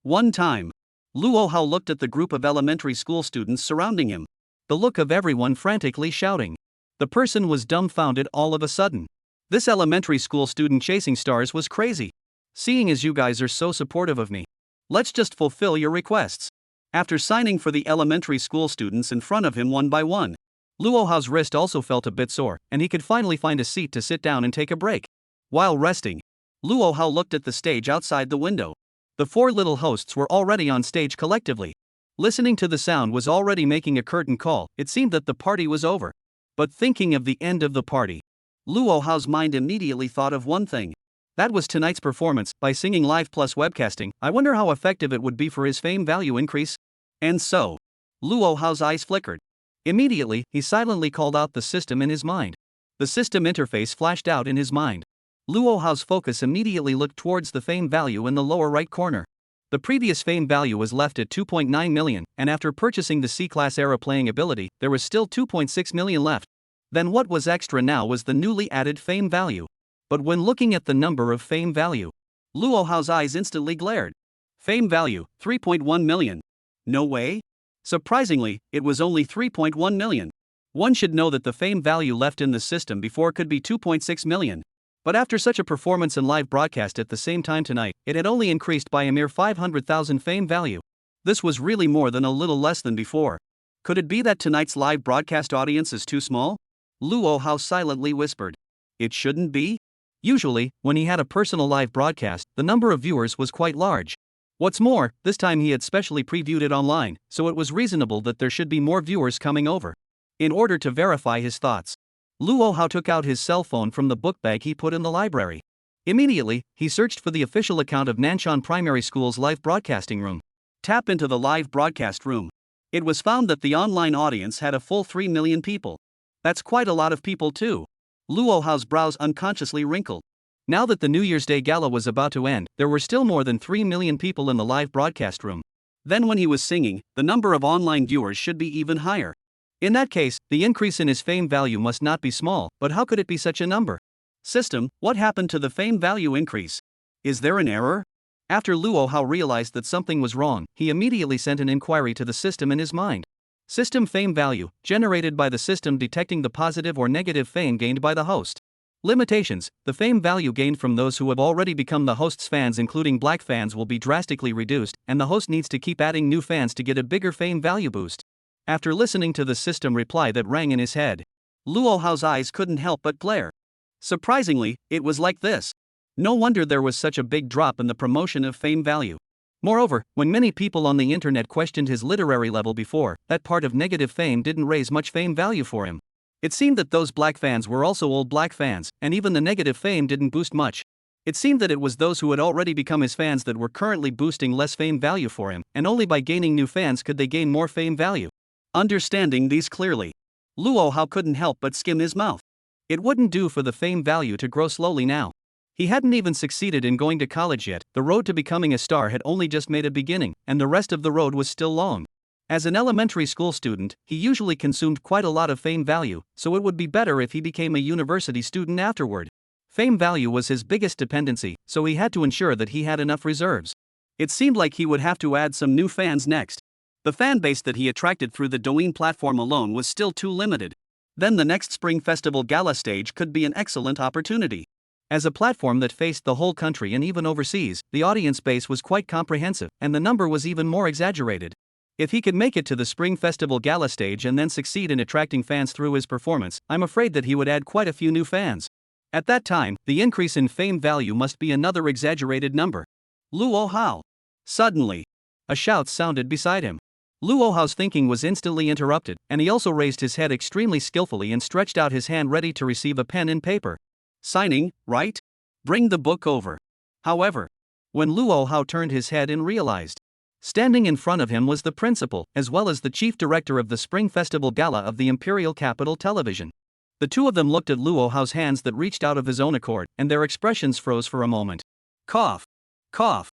One time, Luo Hao looked at the group of elementary school students surrounding him. The look of everyone frantically shouting. The person was dumbfounded all of a sudden. This elementary school student chasing stars was crazy. "Seeing as you guys are so supportive of me, let's just fulfill your requests." After signing for the elementary school students in front of him one by one, Luo Hao's wrist also felt a bit sore, and he could finally find a seat to sit down and take a break. While resting, Luo Hao looked at the stage outside the window. The 4 little hosts were already on stage collectively. Listening to the sound was already making a curtain call. It seemed that the party was over. But thinking of the end of the party, Luo Hao's mind immediately thought of one thing. That was tonight's performance. By singing live plus webcasting, I wonder how effective it would be for his fame value increase. And so, Luo Hao's eyes flickered. Immediately, he silently called out the system in his mind. The system interface flashed out in his mind. Luo Hao's focus immediately looked towards the fame value in the lower right corner. The previous fame value was left at 2.9 million, and after purchasing the C-Class era playing ability, there was still 2.6 million left. Then what was extra now was the newly added fame value. But when looking at the number of fame value, Luo Hao's eyes instantly glared. Fame value, 3.1 million. No way? Surprisingly, it was only 3.1 million. One should know that the fame value left in the system before could be 2.6 million. But after such a performance and live broadcast at the same time tonight, it had only increased by a mere 500,000 fame value. This was really more than a little less than before. Could it be that tonight's live broadcast audience is too small? Luo Hao silently whispered. It shouldn't be? Usually, when he had a personal live broadcast, the number of viewers was quite large. What's more, this time he had specially previewed it online, so it was reasonable that there should be more viewers coming over. In order to verify his thoughts, Luo Hao took out his cell phone from the book bag he put in the library. Immediately, he searched for the official account of Nanshan Primary School's live broadcasting room. Tap into the live broadcast room. It was found that the online audience had a full 3 million people. That's quite a lot of people too. Luo Hao's brows unconsciously wrinkled. Now that the New Year's Day Gala was about to end, there were still more than 3 million people in the live broadcast room. Then when he was singing, the number of online viewers should be even higher. In that case, the increase in his fame value must not be small, but how could it be such a number? System, what happened to the fame value increase? Is there an error? After Luo Hao realized that something was wrong, he immediately sent an inquiry to the system in his mind. System fame value, generated by the system detecting the positive or negative fame gained by the host. Limitations, the fame value gained from those who have already become the host's fans including black fans will be drastically reduced, and the host needs to keep adding new fans to get a bigger fame value boost. After listening to the system reply that rang in his head, Luo Hao's eyes couldn't help but glare. Surprisingly, it was like this. No wonder there was such a big drop in the promotion of fame value. Moreover, when many people on the internet questioned his literary level before, that part of negative fame didn't raise much fame value for him. It seemed that those black fans were also old black fans, and even the negative fame didn't boost much. It seemed that it was those who had already become his fans that were currently boosting less fame value for him, and only by gaining new fans could they gain more fame value. Understanding these clearly, Luo Hao couldn't help but skim his mouth. It wouldn't do for the fame value to grow slowly now. He hadn't even succeeded in going to college yet, the road to becoming a star had only just made a beginning, and the rest of the road was still long. As an elementary school student, he usually consumed quite a lot of fame value, so it would be better if he became a university student afterward. Fame value was his biggest dependency, so he had to ensure that he had enough reserves. It seemed like he would have to add some new fans next. The fan base that he attracted through the Douyin platform alone was still too limited. Then the next Spring Festival Gala stage could be an excellent opportunity. As a platform that faced the whole country and even overseas, the audience base was quite comprehensive, and the number was even more exaggerated. If he could make it to the Spring Festival Gala stage and then succeed in attracting fans through his performance, I'm afraid that he would add quite a few new fans. At that time, the increase in fame value must be another exaggerated number. Luo Hao. Suddenly, a shout sounded beside him. Luo Hao's thinking was instantly interrupted, and he also raised his head extremely skillfully and stretched out his hand ready to receive a pen and paper. Signing, right? Bring the book over. However, when Luo Hao turned his head and realized, standing in front of him was the principal, as well as the chief director of the Spring Festival Gala of the Imperial Capital Television. The two of them looked at Luo Hao's hands that reached out of his own accord, and their expressions froze for a moment. Cough. Cough.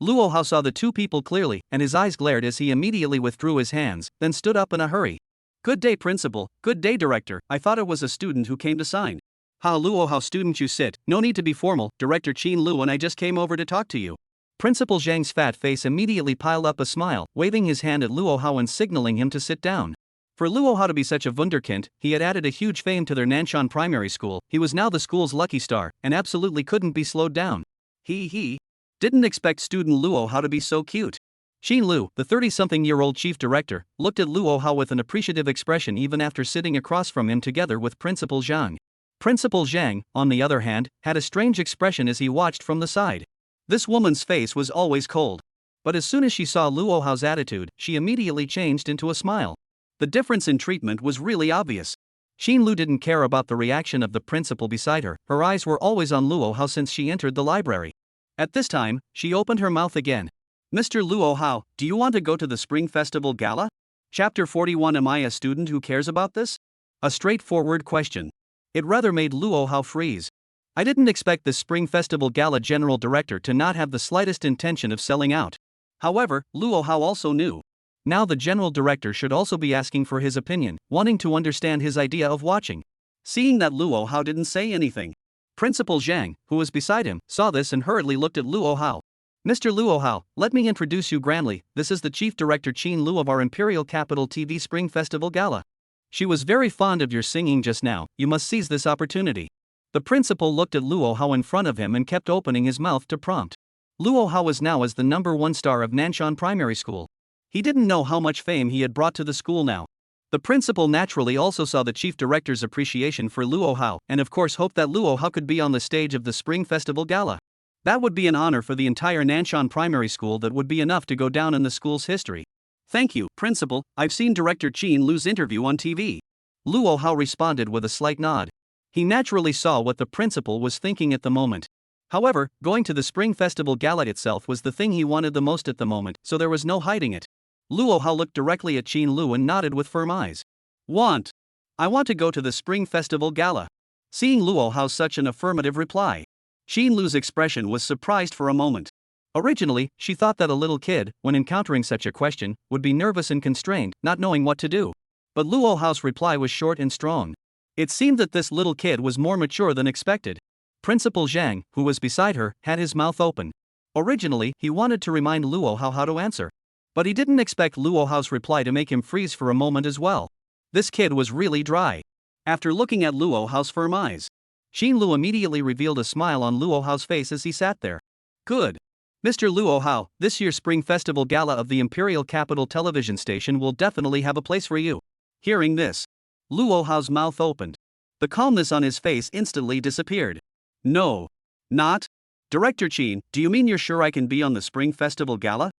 Luo Hao saw the two people clearly, and his eyes glared as he immediately withdrew his hands, then stood up in a hurry. Good day, principal. Good day, director. I thought it was a student who came to sign. How Luo Hao, student, you sit. No need to be formal. Director Qin Lu and I just came over to talk to you. Principal Zhang's fat face immediately piled up a smile, waving his hand at Luo Hao and signaling him to sit down. For Luo Hao to be such a wunderkind, he had added a huge fame to their Nanshan primary school. He was now the school's lucky star, and absolutely couldn't be slowed down. He didn't expect student Luo Hao to be so cute. Qin Lu, the 30-something-year-old chief director, looked at Luo Hao with an appreciative expression even after sitting across from him together with Principal Zhang. Principal Zhang, on the other hand, had a strange expression as he watched from the side. This woman's face was always cold. But as soon as she saw Luo Hao's attitude, she immediately changed into a smile. The difference in treatment was really obvious. Qin Lu didn't care about the reaction of the principal beside her. Her eyes were always on Luo Hao since she entered the library. At this time, she opened her mouth again. Mr. Luo Hao, do you want to go to the Spring Festival Gala? Chapter 41. Am I a student who cares about this? A straightforward question. It rather made Luo Hao freeze. I didn't expect the Spring Festival Gala general director to not have the slightest intention of selling out. However, Luo Hao also knew. Now the general director should also be asking for his opinion, wanting to understand his idea of watching. Seeing that Luo Hao didn't say anything, Principal Zhang, who was beside him, saw this and hurriedly looked at Luo Hao. Mr. Luo Hao, let me introduce you grandly. This is the chief director Qin Lu of our Imperial Capital TV Spring Festival Gala. She was very fond of your singing just now. You must seize this opportunity. The principal looked at Luo Hao in front of him and kept opening his mouth to prompt. Luo Hao was now as the #1 star of Nanshan Primary School. He didn't know how much fame he had brought to the school now. The principal naturally also saw the chief director's appreciation for Luo Hao, and of course hoped that Luo Hao could be on the stage of the Spring Festival Gala. That would be an honor for the entire Nanshan Primary School that would be enough to go down in the school's history. Thank you, Principal, I've seen Director Qin Lu's interview on TV. Luo Hao responded with a slight nod. He naturally saw what the principal was thinking at the moment. However, going to the Spring Festival Gala itself was the thing he wanted the most at the moment, so there was no hiding it. Luo Hao looked directly at Qin Lu and nodded with firm eyes. I want to go to the Spring Festival Gala. Seeing Luo Hao's such an affirmative reply, Qin Lu's expression was surprised for a moment. Originally, she thought that a little kid, when encountering such a question, would be nervous and constrained, not knowing what to do. But Luo Hao's reply was short and strong. It seemed that this little kid was more mature than expected. Principal Zhang, who was beside her, had his mouth open. Originally, he wanted to remind Luo Hao how to answer. But he didn't expect Luo Hao's reply to make him freeze for a moment as well. This kid was really dry. After looking at Luo Hao's firm eyes, Qin Lu immediately revealed a smile on Luo Hao's face as he sat there. Good. Mr. Luo Hao, this year's Spring Festival Gala of the Imperial Capital Television Station will definitely have a place for you. Hearing this, Luo Hao's mouth opened. The calmness on his face instantly disappeared. No. Not? Director Qin, do you mean you're sure I can be on the Spring Festival Gala?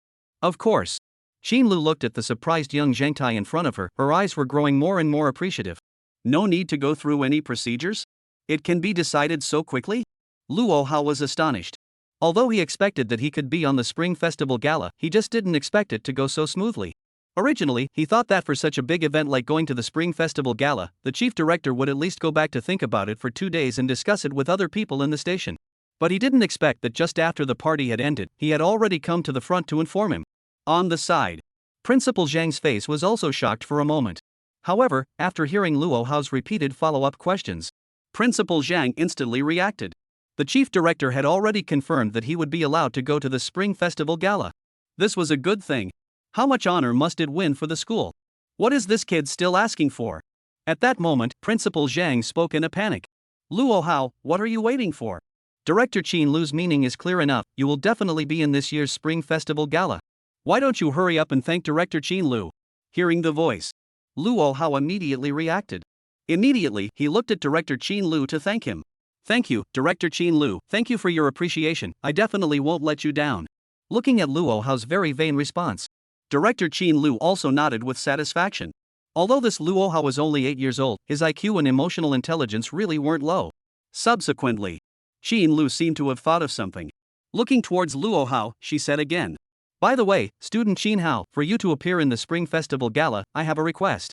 Of course. Qin Lu looked at the surprised young Zhengtai in front of her, her eyes were growing more and more appreciative. No need to go through any procedures? It can be decided so quickly? Luo Hao was astonished. Although he expected that he could be on the Spring Festival Gala, he just didn't expect it to go so smoothly. Originally, he thought that for such a big event like going to the Spring Festival Gala, the chief director would at least go back to think about it for 2 days and discuss it with other people in the station. But he didn't expect that just after the party had ended, he had already come to the front to inform him. On the side, Principal Zhang's face was also shocked for a moment. However, after hearing Luo Hao's repeated follow-up questions, Principal Zhang instantly reacted. The chief director had already confirmed that he would be allowed to go to the Spring Festival Gala. This was a good thing. How much honor must it win for the school? What is this kid still asking for? At that moment, Principal Zhang spoke in a panic. Luo Hao, what are you waiting for? Director Qin Lu's meaning is clear enough, you will definitely be in this year's Spring Festival Gala. Why don't you hurry up and thank Director Qin Lu? Hearing the voice, Luo Hao immediately reacted. Immediately, he looked at Director Qin Lu to thank him. Thank you, Director Qin Lu, thank you for your appreciation, I definitely won't let you down. Looking at Luo Hao's very vain response, Director Qin Lu also nodded with satisfaction. Although this Luo Hao was only 8 years old, his IQ and emotional intelligence really weren't low. Subsequently, Qin Lu seemed to have thought of something. Looking towards Luo Hao, she said again. By the way, student Qin Hao, for you to appear in the Spring Festival Gala, I have a request.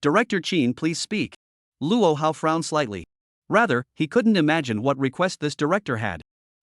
Director Qin, please speak. Luo Hao frowned slightly. Rather, he couldn't imagine what request this director had.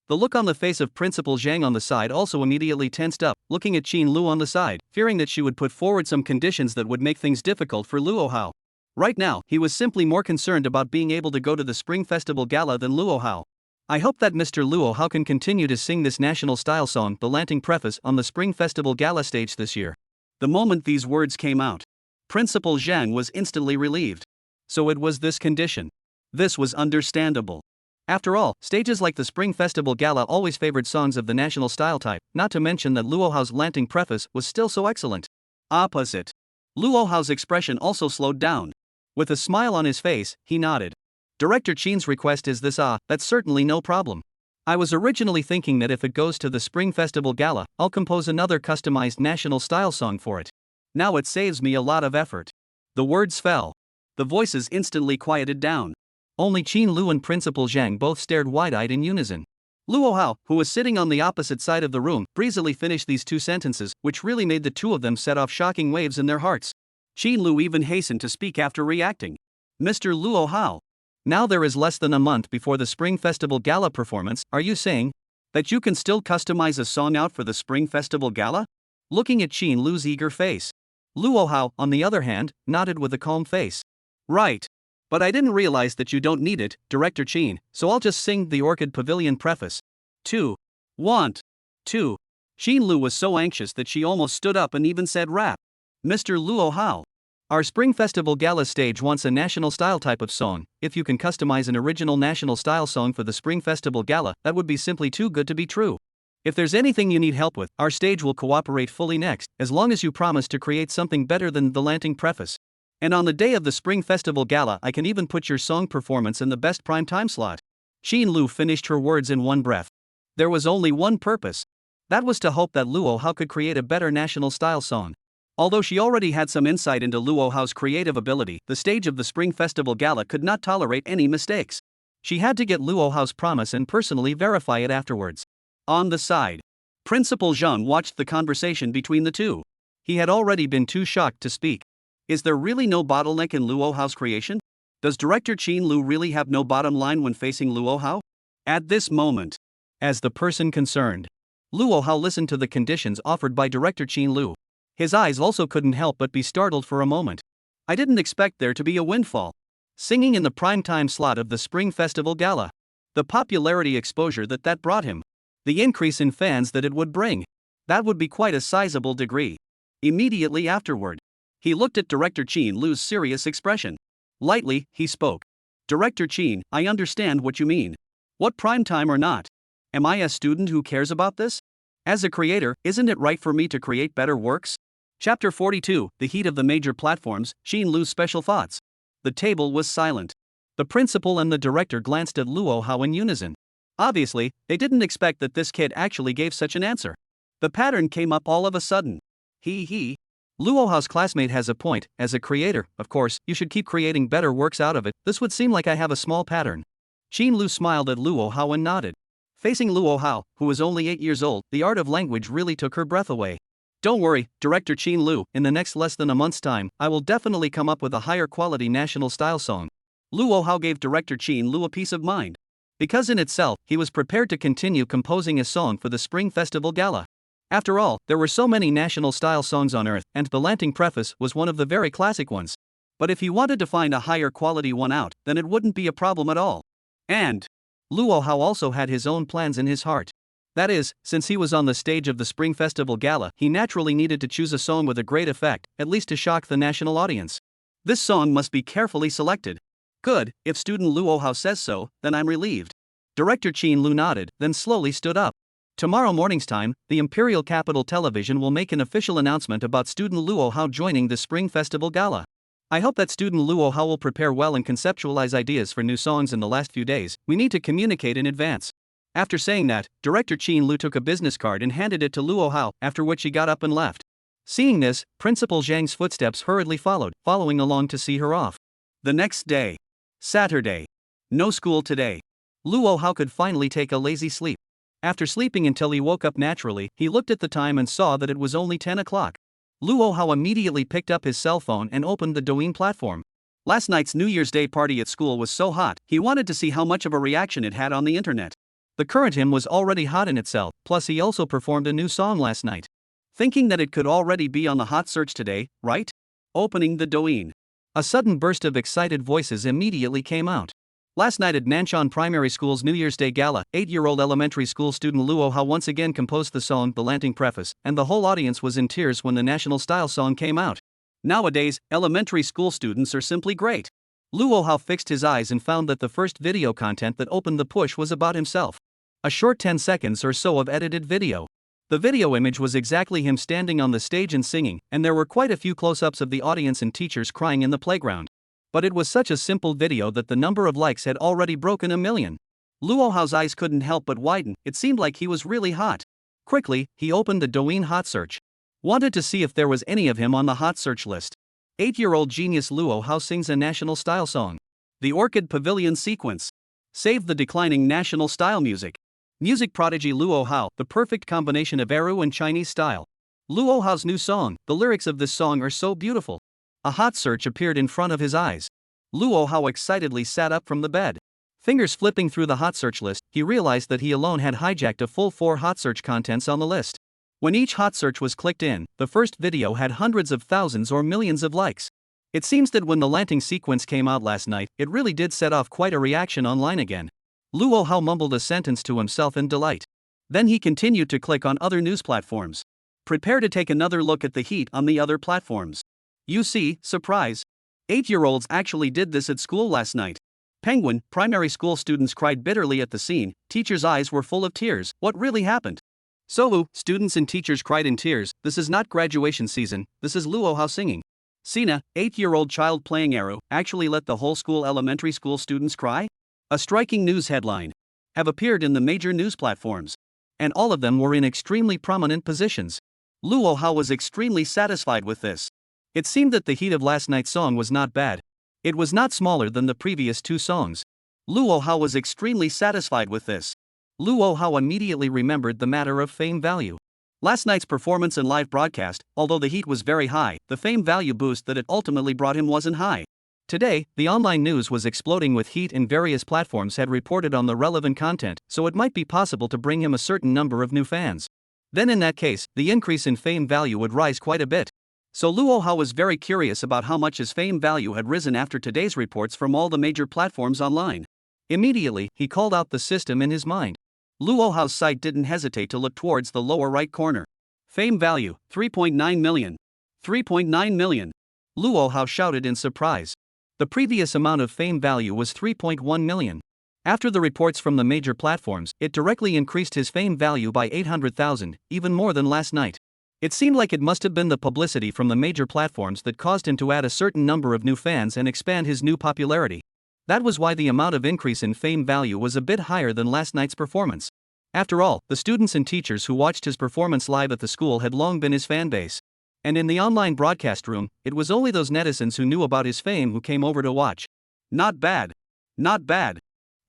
The look on the face of Principal Zhang on the side also immediately tensed up, looking at Qin Lu on the side, fearing that she would put forward some conditions that would make things difficult for Luo Hao. Right now, he was simply more concerned about being able to go to the Spring Festival Gala than Luo Hao. I hope that Mr. Luo Hao can continue to sing this national style song, the Lanting Preface, on the Spring Festival Gala stage this year. The moment these words came out, Principal Zhang was instantly relieved. So it was this condition. This was understandable. After all, stages like the Spring Festival Gala always favored songs of the national style type, not to mention that Luo Hao's Lanting Preface was still so excellent. Opposite. Luo Hao's expression also slowed down. With a smile on his face, he nodded. Director Qin's request is this, that's certainly no problem. I was originally thinking that if it goes to the Spring Festival Gala, I'll compose another customized national style song for it. Now it saves me a lot of effort. The words fell. The voices instantly quieted down. Only Qin Lu and Principal Zhang both stared wide-eyed in unison. Luo Hao, who was sitting on the opposite side of the room, breezily finished these 2 sentences, which really made the 2 of them set off shocking waves in their hearts. Qin Lu even hastened to speak after reacting. Mr. Luo Hao. Now there is less than a month before the Spring Festival Gala performance, are you saying that you can still customize a song out for the Spring Festival Gala? Looking at Qin Lu's eager face, Luo Hao, on the other hand, nodded with a calm face. Right. But I didn't realize that you don't need it, Director Qin, so I'll just sing the Orchid Pavilion Preface. 2. Want. 2. Qin Lu was so anxious that she almost stood up and even said rap. Mr. Luo Hao. Our Spring Festival Gala stage wants a national style type of song. If you can customize an original national style song for the Spring Festival Gala, that would be simply too good to be true. If there's anything you need help with, our stage will cooperate fully next, as long as you promise to create something better than the Lanting Preface. And on the day of the Spring Festival Gala, I can even put your song performance in the best prime time slot. Qin Lu finished her words in one breath. There was only one purpose. That was to hope that Luo Hao could create a better national style song. Although she already had some insight into Luo Hao's creative ability, the stage of the Spring Festival Gala could not tolerate any mistakes. She had to get Luo Hao's promise and personally verify it afterwards. On the side, Principal Zhang watched the conversation between the two. He had already been too shocked to speak. Is there really no bottleneck in Luo Hao's creation? Does director Qin Lu really have no bottom line when facing Luo Hao? At this moment, as the person concerned, Luo Hao listened to the conditions offered by director Qin Lu. His eyes also couldn't help but be startled for a moment. I didn't expect there to be a windfall. Singing in the primetime slot of the Spring Festival Gala. The popularity exposure that brought him. The increase in fans that it would bring. That would be quite a sizable degree. Immediately afterward, he looked at director Qin Lu's serious expression. Lightly, he spoke. Director Qin, I understand what you mean. What primetime or not? Am I a student who cares about this? As a creator, isn't it right for me to create better works? Chapter 42, The Heat of the Major Platforms, Qin Lu's Special Thoughts. The table was silent. The principal and the director glanced at Luo Hao in unison. Obviously, they didn't expect that this kid actually gave such an answer. The pattern came up all of a sudden. Luo Hao's classmate has a point. As a creator, of course, you should keep creating better works out of it. This would seem like I have a small pattern. Qin Lu smiled at Luo Hao and nodded. Facing Luo Hao, who was only 8 years old, the art of language really took her breath away. Don't worry, Director Qin Lu, in the next less than a month's time, I will definitely come up with a higher quality national style song. Luo Hao gave Director Qin Lu a peace of mind. Because in itself, he was prepared to continue composing a song for the Spring Festival Gala. After all, there were so many national style songs on Earth, and the Lanting Preface was one of the very classic ones. But if he wanted to find a higher quality one out, then it wouldn't be a problem at all. And Luo Hao also had his own plans in his heart. That is, since he was on the stage of the Spring Festival Gala, he naturally needed to choose a song with a great effect, at least to shock the national audience. This song must be carefully selected. Good, if student Luo Hao says so, then I'm relieved. Director Qin Lu nodded, then slowly stood up. Tomorrow morning's time, the Imperial Capital Television will make an official announcement about student Luo Hao joining the Spring Festival Gala. I hope that student Luo Hao will prepare well and conceptualize ideas for new songs in the last few days. We need to communicate in advance. After saying that, Director Qin Lu took a business card and handed it to Luo Hao, after which he got up and left. Seeing this, Principal Zhang's footsteps hurriedly following along to see her off. The next day. Saturday. No school today. Luo Hao could finally take a lazy sleep. After sleeping until he woke up naturally, he looked at the time and saw that it was only 10 o'clock. Luo Hao immediately picked up his cell phone and opened the Douyin platform. Last night's New Year's Day party at school was so hot, he wanted to see how much of a reaction it had on the internet. The current hymn was already hot in itself, plus he also performed a new song last night. Thinking that it could already be on the hot search today, right? Opening the Douyin. A sudden burst of excited voices immediately came out. Last night at Nanshan Primary School's New Year's Day Gala, 8-year-old elementary school student Luo Hao once again composed the song The Lanting Preface, and the whole audience was in tears when the national style song came out. Nowadays, elementary school students are simply great. Luo Hao fixed his eyes and found that the first video content that opened the push was about himself. A short 10 seconds or so of edited video. The video image was exactly him standing on the stage and singing, and there were quite a few close-ups of the audience and teachers crying in the playground. But it was such a simple video that the number of likes had already broken 1 million. Luo Hao's eyes couldn't help but widen. It seemed like he was really hot. Quickly, he opened the Douyin hot search. Wanted to see if there was any of him on the hot search list. 8-year-old genius Luo Hao sings a national style song. The Orchid Pavilion Sequence. Save the declining national style music. Music prodigy Luo Hao, the perfect combination of Erhu and Chinese style. Luo Hao's new song, the lyrics of this song are so beautiful. A hot search appeared in front of his eyes. Luo Hao excitedly sat up from the bed. Fingers flipping through the hot search list, he realized that he alone had hijacked a full 4 hot search contents on the list. When each hot search was clicked in, the first video had hundreds of thousands or millions of likes. It seems that when the Lanting sequence came out last night, it really did set off quite a reaction online again. Luo Hao mumbled a sentence to himself in delight. Then he continued to click on other news platforms. Prepare to take another look at the heat on the other platforms. You see, surprise. 8-year-olds actually did this at school last night. Penguin, primary school students cried bitterly at the scene, teachers' eyes were full of tears. What really happened? Sohu, students and teachers cried in tears. This is not graduation season, this is Luo Hao singing. Sina, 8-year-old child playing Erhu, actually let the whole school elementary school students cry? A striking news headline have appeared in the major news platforms. And all of them were in extremely prominent positions. Luo Hao was extremely satisfied with this. It seemed that the heat of last night's song was not bad. It was not smaller than the previous two songs. Luo Hao was extremely satisfied with this. Luo Hao immediately remembered the matter of fame value. Last night's performance and live broadcast, although the heat was very high, the fame value boost that it ultimately brought him wasn't high. Today, the online news was exploding with heat and various platforms had reported on the relevant content, so it might be possible to bring him a certain number of new fans. Then in that case, the increase in fame value would rise quite a bit. So Luo Hao was very curious about how much his fame value had risen after today's reports from all the major platforms online. Immediately, he called out the system in his mind. Luo Hao's site didn't hesitate to look towards the lower right corner. Fame value, 3.9 million. 3.9 million. Luo Hao shouted in surprise. The previous amount of fame value was 3.1 million. After the reports from the major platforms, it directly increased his fame value by 800,000, even more than last night. It seemed like it must have been the publicity from the major platforms that caused him to add a certain number of new fans and expand his new popularity. That was why the amount of increase in fame value was a bit higher than last night's performance. After all, the students and teachers who watched his performance live at the school had long been his fan base. And in the online broadcast room, it was only those netizens who knew about his fame who came over to watch. Not bad. Not bad.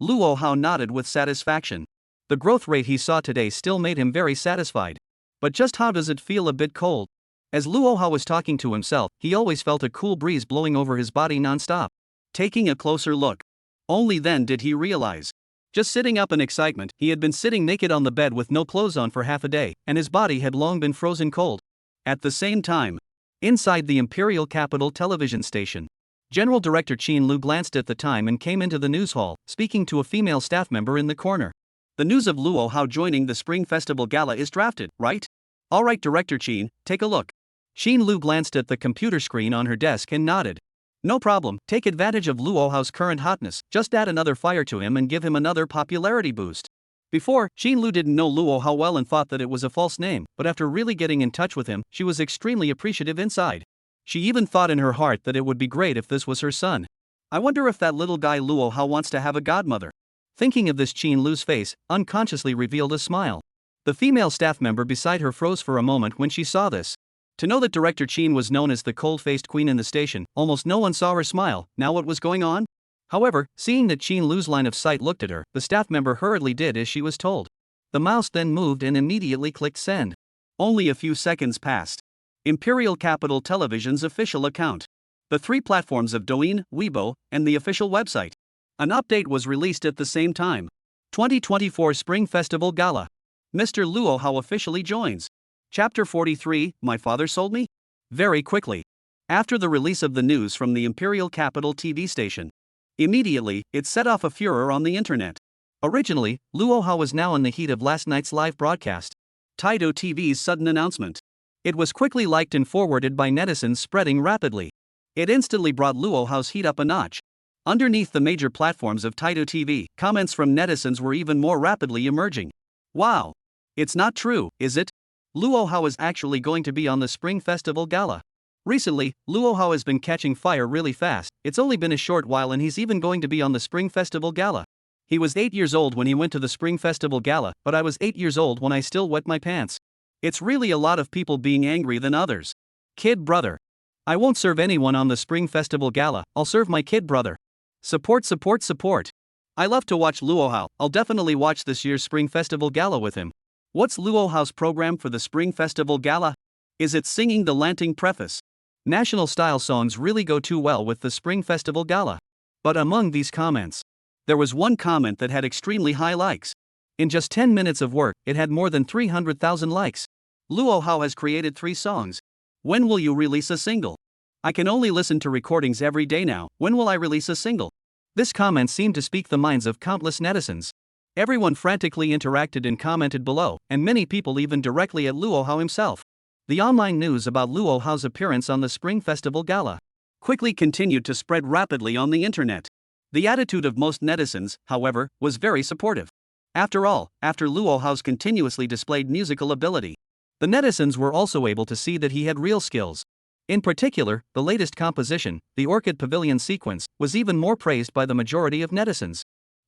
Luo Hao nodded with satisfaction. The growth rate he saw today still made him very satisfied. But just how does it feel a bit cold? As Luo Hao was talking to himself, he always felt a cool breeze blowing over his body non-stop. Taking a closer look. Only then did he realize. Just sitting up in excitement, he had been sitting naked on the bed with no clothes on for half a day, and his body had long been frozen cold. At the same time, inside the Imperial Capital television station, General Director Qin Lu glanced at the time and came into the news hall, speaking to a female staff member in the corner. The news of Luo Hao joining the Spring Festival Gala is drafted, right? Alright Director Qin, take a look. Qin Lu glanced at the computer screen on her desk and nodded. No problem, take advantage of Luo Hao's current hotness, just add another fire to him and give him another popularity boost. Before, Qin Lu didn't know Luo Hao well and thought that it was a false name, but after really getting in touch with him, she was extremely appreciative inside. She even thought in her heart that it would be great if this was her son. I wonder if that little guy Luo Hao wants to have a godmother. Thinking of this, Qin Lu's face unconsciously revealed a smile. The female staff member beside her froze for a moment when she saw this. To know that Director Qin was known as the cold-faced queen in the station, almost no one saw her smile. Now what was going on? However, seeing that Qin Lu's line of sight looked at her, the staff member hurriedly did as she was told. The mouse then moved and immediately clicked send. Only a few seconds passed. Imperial Capital Television's official account. The three platforms of Douyin, Weibo, and the official website. An update was released at the same time. 2024 Spring Festival Gala. Mr. Luo Hao officially joins. Chapter 43, My Father Sold Me? Very quickly. After the release of the news from the Imperial Capital TV station. Immediately, it set off a furor on the internet. Originally, Luo Hao was now in the heat of last night's live broadcast. Taito TV's sudden announcement. It was quickly liked and forwarded by netizens, spreading rapidly. It instantly brought Luo Hao's heat up a notch. Underneath the major platforms of Taito TV, comments from netizens were even more rapidly emerging. Wow! It's not true, is it? Luo Hao is actually going to be on the Spring Festival Gala. Recently, Luo Hao has been catching fire really fast. It's only been a short while and he's even going to be on the Spring Festival Gala. He was 8 years old when he went to the Spring Festival Gala, but I was 8 years old when I still wet my pants. It's really a lot of people being angry than others. Kid brother. I won't serve anyone on the Spring Festival Gala, I'll serve my kid brother. Support, support, support. I love to watch Luo Hao, I'll definitely watch this year's Spring Festival Gala with him. What's Luo Hao's program for the Spring Festival Gala? Is it singing the Lanting Preface? National style songs really go too well with the Spring Festival Gala. But among these comments, there was one comment that had extremely high likes. In just 10 minutes of work, it had more than 300,000 likes. Luo Hao has created 3 songs. When will you release a single? I can only listen to recordings every day now, when will I release a single? This comment seemed to speak the minds of countless netizens. Everyone frantically interacted and commented below, and many people even directly at Luo Hao himself. The online news about Luo Hao's appearance on the Spring Festival Gala quickly continued to spread rapidly on the internet. The attitude of most netizens, however, was very supportive. After all, after Luo Hao's continuously displayed musical ability, the netizens were also able to see that he had real skills. In particular, the latest composition, the Orchid Pavilion sequence, was even more praised by the majority of netizens.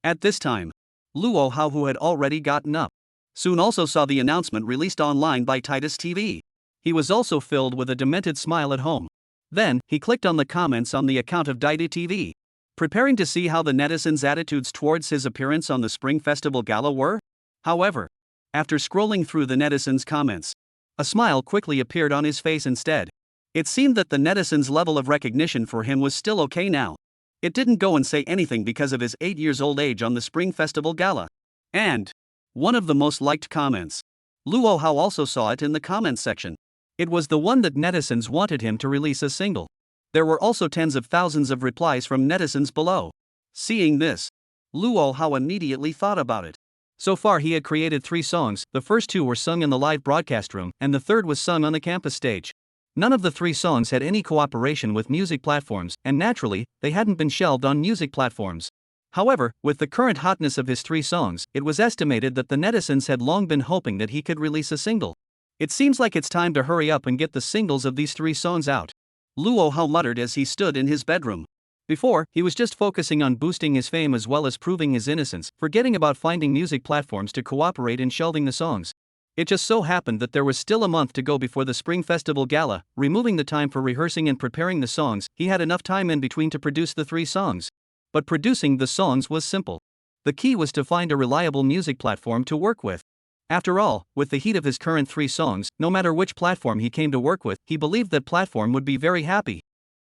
At this time, Luo Hao, who had already gotten up, Soon also saw the announcement released online by Titus TV. He was also filled with a demented smile at home. Then, he clicked on the comments on the account of Daida TV, preparing to see how the netizens' attitudes towards his appearance on the Spring Festival Gala were. However, after scrolling through the netizens' comments, a smile quickly appeared on his face instead. It seemed that the netizens' level of recognition for him was still okay now. It didn't go and say anything because of his 8 years old age on the Spring Festival Gala. And one of the most liked comments. Luo Hao also saw it in the comments section. It was the one that netizens wanted him to release a single. There were also tens of thousands of replies from netizens below. Seeing this, Luo Hao immediately thought about it. So far he had created 3 songs, the first 2 were sung in the live broadcast room, and the third was sung on the campus stage. None of the 3 songs had any cooperation with music platforms, and naturally, they hadn't been shelved on music platforms. However, with the current hotness of his 3 songs, it was estimated that the netizens had long been hoping that he could release a single. It seems like it's time to hurry up and get the singles of these 3 songs out, Luo Hao muttered as he stood in his bedroom. Before, he was just focusing on boosting his fame as well as proving his innocence, forgetting about finding music platforms to cooperate in shelving the songs. It just so happened that there was still a month to go before the Spring Festival Gala. Removing the time for rehearsing and preparing the songs, he had enough time in between to produce the 3 songs. But producing the songs was simple. The key was to find a reliable music platform to work with. After all, with the heat of his current 3 songs, no matter which platform he came to work with, he believed that platform would be very happy.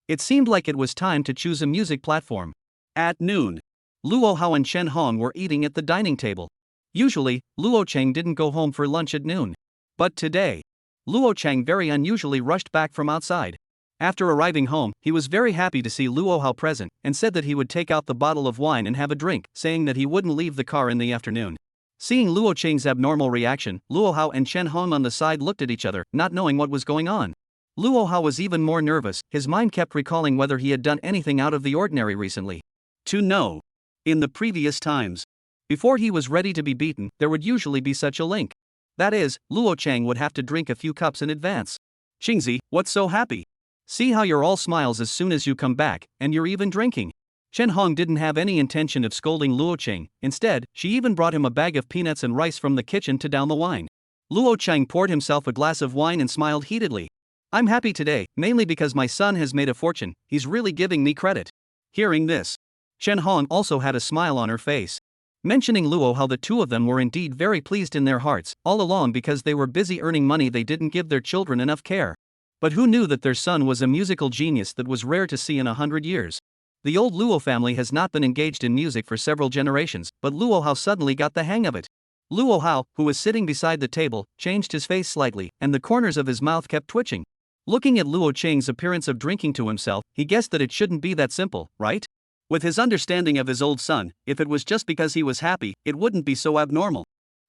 It seemed like it was time to choose a music platform. At noon, Luo Hao and Chen Hong were eating at the dining table. Usually, Luo Cheng didn't go home for lunch at noon. But today, Luo Cheng very unusually rushed back from outside. After arriving home, he was very happy to see Luo Hao present, and said that he would take out the bottle of wine and have a drink, saying that he wouldn't leave the car in the afternoon. Seeing Luo Cheng's abnormal reaction, Luo Hao and Chen Hong on the side looked at each other, not knowing what was going on. Luo Hao was even more nervous, his mind kept recalling whether he had done anything out of the ordinary recently. To know. In the previous times, before he was ready to be beaten, there would usually be such a link. That is, Luo Cheng would have to drink a few cups in advance. Qingzi, what's so happy? See how you're all smiles as soon as you come back, and you're even drinking. Chen Hong didn't have any intention of scolding Luo Cheng, instead, she even brought him a bag of peanuts and rice from the kitchen to down the wine. Luo Cheng poured himself a glass of wine and smiled heatedly. I'm happy today, mainly because my son has made a fortune, he's really giving me credit. Hearing this, Chen Hong also had a smile on her face. Mentioning Luo how the 2 of them were indeed very pleased in their hearts, all along because they were busy earning money they didn't give their children enough care. But who knew that their son was a musical genius that was rare to see in 100 years. The old Luo family has not been engaged in music for several generations, but Luo Hao suddenly got the hang of it. Luo Hao, who was sitting beside the table, changed his face slightly, and the corners of his mouth kept twitching. Looking at Luo Cheng's appearance of drinking to himself, he guessed that it shouldn't be that simple, right? With his understanding of his old son, if it was just because he was happy, it wouldn't be so abnormal.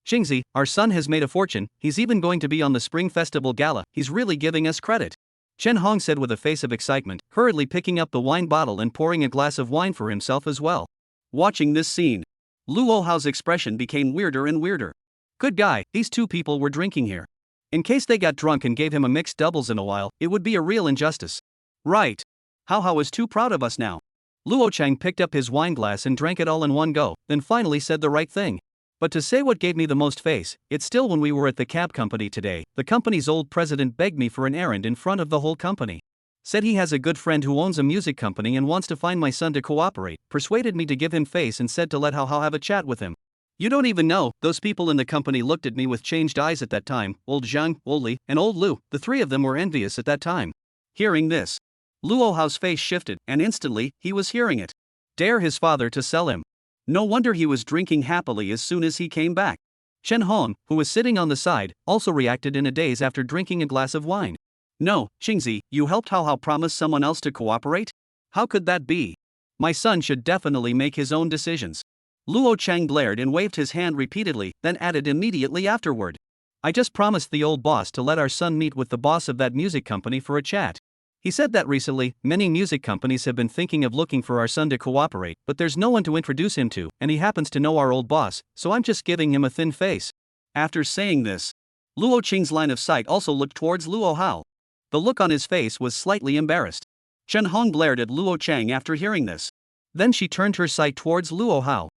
Qingzi, our son has made a fortune, he's even going to be on the Spring Festival Gala, he's really giving us credit. Chen Hong said with a face of excitement, hurriedly picking up the wine bottle and pouring a glass of wine for himself as well. Watching this scene, Luo Hao's expression became weirder and weirder. Good guy, these 2 people were drinking here. In case they got drunk and gave him a mixed doubles in a while, it would be a real injustice. Right. Hao is too proud of us now. Luo Cheng picked up his wine glass and drank it all in one go, then finally said the right thing. But to say what gave me the most face, it's still when we were at the cab company today, the company's old president begged me for an errand in front of the whole company. Said he has a good friend who owns a music company and wants to find my son to cooperate, persuaded me to give him face and said to let Hao have a chat with him. You don't even know, those people in the company looked at me with changed eyes at that time, old Zhang, old Li, and old Lu, the 3 of them were envious at that time. Hearing this, Luo Hao's face shifted, and instantly, he was hearing it. Dare his father to sell him. No wonder he was drinking happily as soon as he came back. Chen Hong, who was sitting on the side, also reacted in a daze after drinking a glass of wine. No, Qingzi, you helped Hao promise someone else to cooperate? How could that be? My son should definitely make his own decisions. Luo Cheng glared and waved his hand repeatedly, then added immediately afterward. I just promised the old boss to let our son meet with the boss of that music company for a chat. He said that recently, many music companies have been thinking of looking for our son to cooperate, but there's no one to introduce him to, and he happens to know our old boss, so I'm just giving him a thin face. After saying this, Luo Cheng's line of sight also looked towards Luo Hao. The look on his face was slightly embarrassed. Chen Hong glared at Luo Cheng after hearing this. Then she turned her sight towards Luo Hao.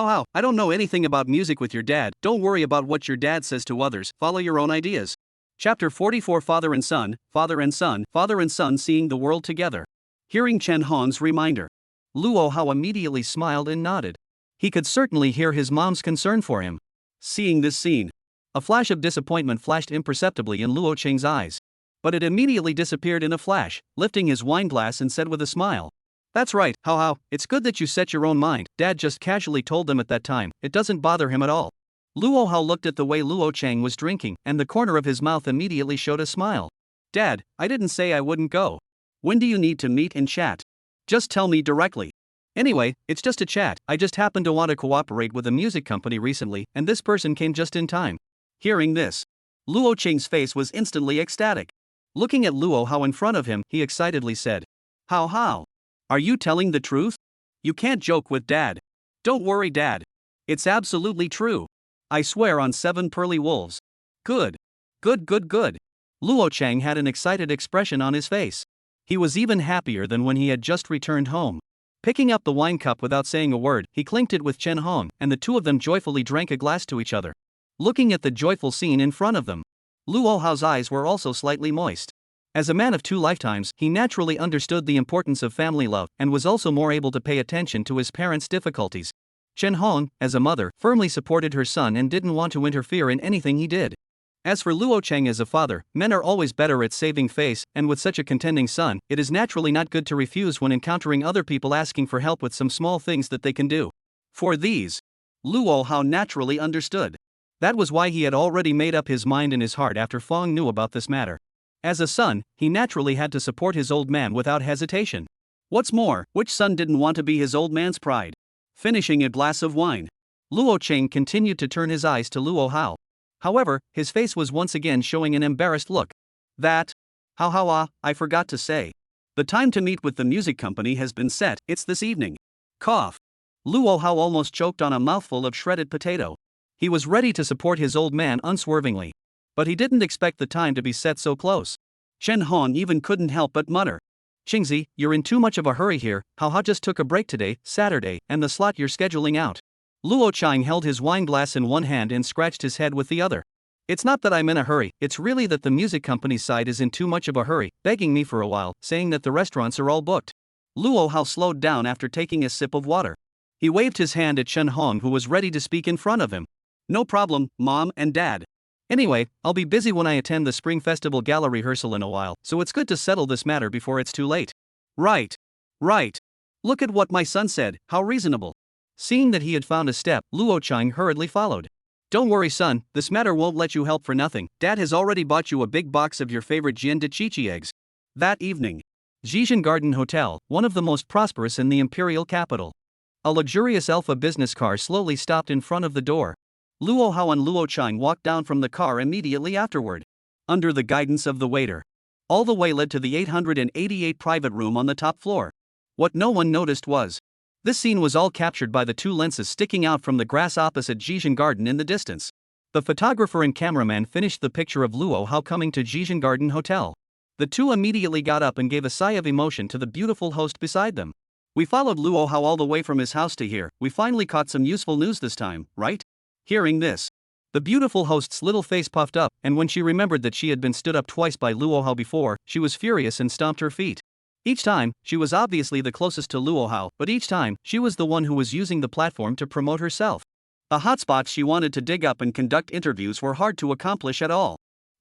How, I don't know anything about music with your dad. Don't worry about what your dad says to others, follow your own ideas. Chapter 44 Father and Son, Father and Son, Father and Son seeing the world together. Hearing Chen Hong's reminder, Luo Hao immediately smiled and nodded. He could certainly hear his mom's concern for him. Seeing this scene, a flash of disappointment flashed imperceptibly in Luo Cheng's eyes. But it immediately disappeared in a flash, lifting his wine glass and said with a smile, "That's right, Hao, it's good that you set your own mind." Dad just casually told them at that time, it doesn't bother him at all. Luo Hao looked at the way Luo Cheng was drinking, and the corner of his mouth immediately showed a smile. "Dad, I didn't say I wouldn't go. When do you need to meet and chat? Just tell me directly. Anyway, it's just a chat. I just happened to want to cooperate with a music company recently, and this person came just in time." Hearing this, Luo Cheng's face was instantly ecstatic. Looking at Luo Hao in front of him, he excitedly said, How? Are you telling the truth? You can't joke with Dad. Don't worry, Dad. It's absolutely true. I swear on 7 pearly wolves. Good. Luo Cheng had an excited expression on his face. He was even happier than when he had just returned home. Picking up the wine cup without saying a word, he clinked it with Chen Hong, and the two of them joyfully drank a glass to each other. Looking at the joyful scene in front of them, Luo Hao's eyes were also slightly moist. As a man of 2 lifetimes, he naturally understood the importance of family love and was also more able to pay attention to his parents' difficulties. Chen Hong, as a mother, firmly supported her son and didn't want to interfere in anything he did. As for Luo Cheng as a father, men are always better at saving face, and with such a contending son, it is naturally not good to refuse when encountering other people asking for help with some small things that they can do. For these, Luo Hao naturally understood. That was why he had already made up his mind in his heart after Fong knew about this matter. As a son, he naturally had to support his old man without hesitation. What's more, which son didn't want to be his old man's pride? Finishing a glass of wine, Luo Cheng continued to turn his eyes to Luo Hao. However, his face was once again showing an embarrassed look. I forgot to say. The time to meet with the music company has been set, it's this evening. Cough. Luo Hao almost choked on a mouthful of shredded potato. He was ready to support his old man unswervingly. But he didn't expect the time to be set so close. Chen Hong even couldn't help but mutter, "Qingzi, you're in too much of a hurry here. Hao just took a break today, Saturday, and the slot you're scheduling out." Luo Cheng held his wine glass in one hand and scratched his head with the other. "It's not that I'm in a hurry, it's really that the music company's side is in too much of a hurry, begging me for a while, saying that the restaurants are all booked." Luo Hao slowed down after taking a sip of water. He waved his hand at Chen Hong, who was ready to speak in front of him. "No problem, Mom and Dad. Anyway, I'll be busy when I attend the Spring Festival Gala rehearsal in a while, so it's good to settle this matter before it's too late." Right. Look at what my son said, how reasonable." Seeing that he had found a step, Luo Cheng hurriedly followed. "Don't worry, son, this matter won't let you help for nothing. Dad has already bought you a big box of your favorite Jian de Chichi eggs." That evening, Zhejiang Garden Hotel, one of the most prosperous in the imperial capital. A luxurious Alpha business car slowly stopped in front of the door. Luo Hao and Luo Cheng walked down from the car immediately afterward. Under the guidance of the waiter, all the way led to the 888 private room on the top floor. What no one noticed was, this scene was all captured by the 2 lenses sticking out from the grass opposite Zhejiang Garden in the distance. The photographer and cameraman finished the picture of Luo Hao coming to Zhejiang Garden Hotel. The two immediately got up and gave a sigh of emotion to the beautiful host beside them. "We followed Luo Hao all the way from his house to here. We finally caught some useful news this time, right?" Hearing this, the beautiful host's little face puffed up, and when she remembered that she had been stood up twice by Luo Hao before, she was furious and stomped her feet. Each time, she was obviously the closest to Luo Hao, but each time, she was the one who was using the platform to promote herself. The hotspots she wanted to dig up and conduct interviews were hard to accomplish at all.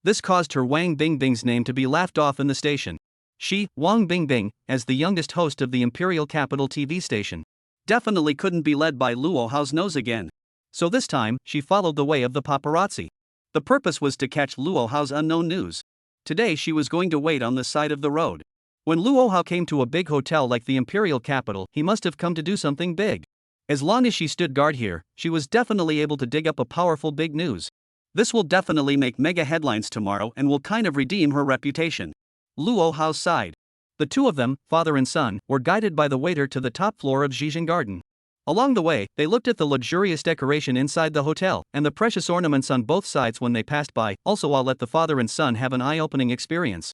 This caused her Wang Bingbing's name to be laughed off in the station. She, Wang Bingbing, as the youngest host of the Imperial Capital TV station, definitely couldn't be led by Luo Hao's nose again. So this time, she followed the way of the paparazzi. The purpose was to catch Luo Hao's unknown news. Today she was going to wait on the side of the road. When Luo Hao came to a big hotel like the Imperial Capital, he must have come to do something big. As long as she stood guard here, she was definitely able to dig up a powerful big news. This will definitely make mega headlines tomorrow and will kind of redeem her reputation. Luo Hao sighed. The two of them, father and son, were guided by the waiter to the top floor of Zhejiang Garden. Along the way, they looked at the luxurious decoration inside the hotel, and the precious ornaments on both sides when they passed by. Also, I'll let the father and son have an eye-opening experience.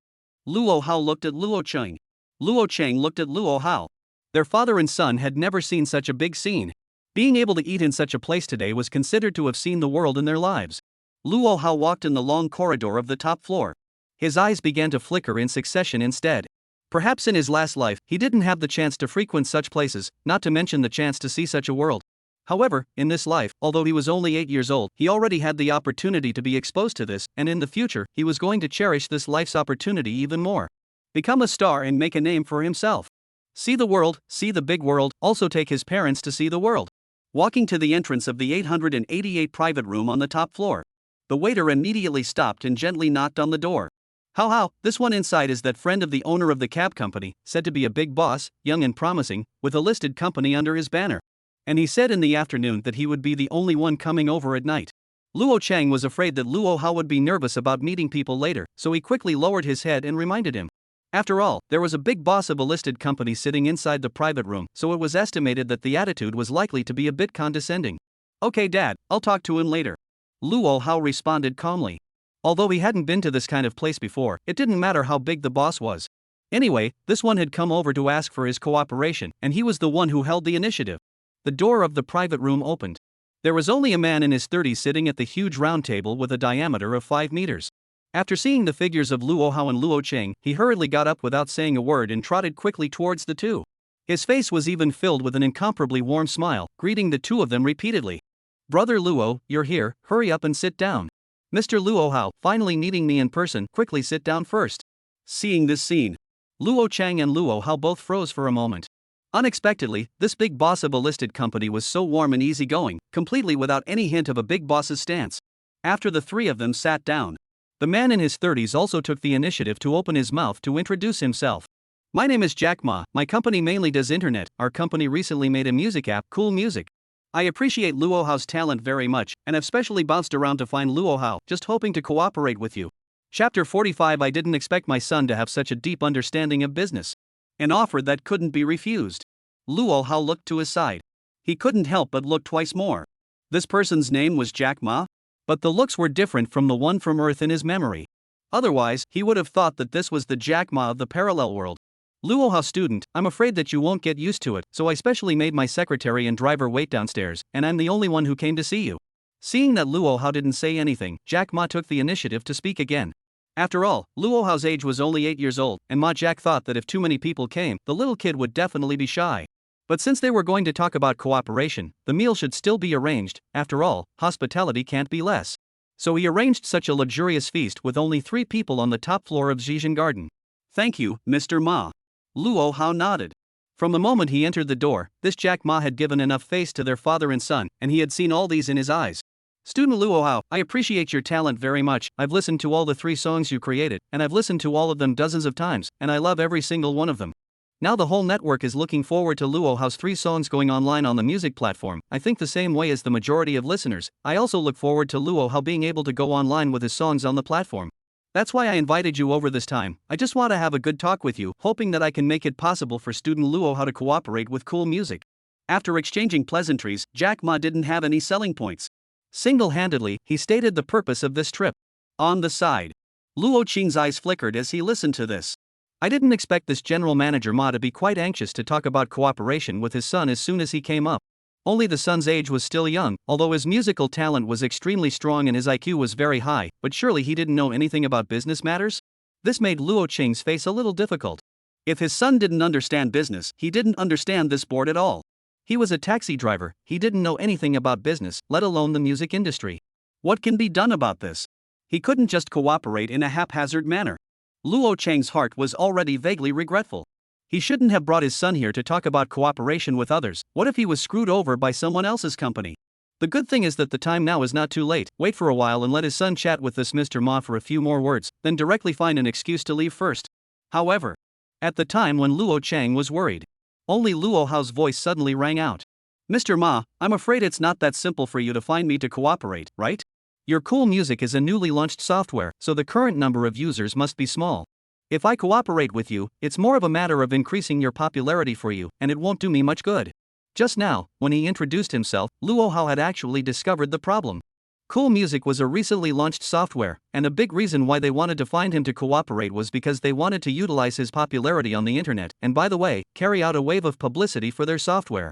Luo Hao looked at Luo Cheng. Luo Cheng looked at Luo Hao. Their father and son had never seen such a big scene. Being able to eat in such a place today was considered to have seen the world in their lives. Luo Hao walked in the long corridor of the top floor. His eyes began to flicker in succession instead. Perhaps in his last life, he didn't have the chance to frequent such places, not to mention the chance to see such a world. However, in this life, although he was only 8 years old, he already had the opportunity to be exposed to this, and in the future, he was going to cherish this life's opportunity even more. Become a star and make a name for himself. See the world, see the big world, also take his parents to see the world. Walking to the entrance of the 888 private room on the top floor, the waiter immediately stopped and gently knocked on the door. How, this one inside is that friend of the owner of the cab company, said to be a big boss, young and promising, with a listed company under his banner. And he said in the afternoon that he would be the only one coming over at night. Luo Chang was afraid that Luo Hao would be nervous about meeting people later, so he quickly lowered his head and reminded him. After all, there was a big boss of a listed company sitting inside the private room, so it was estimated that the attitude was likely to be a bit condescending. Okay dad, I'll talk to him later. Luo Hao responded calmly. Although he hadn't been to this kind of place before, it didn't matter how big the boss was. Anyway, this one had come over to ask for his cooperation, and he was the one who held the initiative. The door of the private room opened. There was only a man in his 30s sitting at the huge round table with a diameter of 5 meters. After seeing the figures of Luo Hao and Luo Cheng, he hurriedly got up without saying a word and trotted quickly towards the two. His face was even filled with an incomparably warm smile, greeting the two of them repeatedly. Brother Luo, you're here, hurry up and sit down. Mr. Luo Hao, finally meeting me in person, quickly sit down first. Seeing this scene, Luo Chang and Luo Hao both froze for a moment. Unexpectedly, this big boss of a listed company was so warm and easygoing, completely without any hint of a big boss's stance. After the three of them sat down, the man in his 30s also took the initiative to open his mouth to introduce himself. My name is Jack Ma, my company mainly does internet, our company recently made a music app, Cool Music. I appreciate Luo Hao's talent very much, and have specially bounced around to find Luo Hao, just hoping to cooperate with you. Chapter 45. I didn't expect my son to have such a deep understanding of business. An offer that couldn't be refused. Luo Hao looked to his side. He couldn't help but look twice more. This person's name was Jack Ma? But the looks were different from the one from Earth in his memory. Otherwise, he would have thought that this was the Jack Ma of the parallel world. Luo Hao student, I'm afraid that you won't get used to it, so I specially made my secretary and driver wait downstairs, and I'm the only one who came to see you. Seeing that Luo Hao didn't say anything, Jack Ma took the initiative to speak again. After all, Luo Hao's age was only 8 years old, and Ma Jack thought that if too many people came, the little kid would definitely be shy. But since they were going to talk about cooperation, the meal should still be arranged. After all, hospitality can't be less. So he arranged such a luxurious feast with only 3 people on the top floor of Zhejian Garden. Thank you, Mr. Ma. Luo Hao nodded. From the moment he entered the door, this Jack Ma had given enough face to their father and son, and he had seen all these in his eyes. Student Luo Hao, I appreciate your talent very much. I've listened to all the 3 songs you created, and I've listened to all of them dozens of times, and I love every single one of them. Now the whole network is looking forward to Luo Hao's 3 songs going online on the music platform. I think the same way as the majority of listeners. I also look forward to Luo Hao being able to go online with his songs on the platform. That's why I invited you over this time. I just want to have a good talk with you, hoping that I can make it possible for student Luo Hao to cooperate with Cool Music. After exchanging pleasantries, Jack Ma didn't have any selling points. Single-handedly, he stated the purpose of this trip. On the side, Luo Qing's eyes flickered as he listened to this. I didn't expect this general manager Ma to be quite anxious to talk about cooperation with his son as soon as he came up. Only the son's age was still young, although his musical talent was extremely strong and his IQ was very high, but surely he didn't know anything about business matters? This made Luo Qing's face a little difficult. If his son didn't understand business, he didn't understand this board at all. He was a taxi driver, he didn't know anything about business, let alone the music industry. What can be done about this? He couldn't just cooperate in a haphazard manner. Luo Cheng's heart was already vaguely regretful. He shouldn't have brought his son here to talk about cooperation with others. What if he was screwed over by someone else's company? The good thing is that the time now is not too late. Wait for a while and let his son chat with this Mr. Ma for a few more words, then directly find an excuse to leave first. However, at the time when Luo Cheng was worried, only Luo Hao's voice suddenly rang out. Mr. Ma, I'm afraid it's not that simple for you to find me to cooperate, right? Your Cool Music is a newly launched software, so the current number of users must be small. If I cooperate with you, it's more of a matter of increasing your popularity for you, and it won't do me much good. Just now, when he introduced himself, Luo Hao had actually discovered the problem. Cool Music was a recently launched software, and a big reason why they wanted to find him to cooperate was because they wanted to utilize his popularity on the internet, and by the way, carry out a wave of publicity for their software.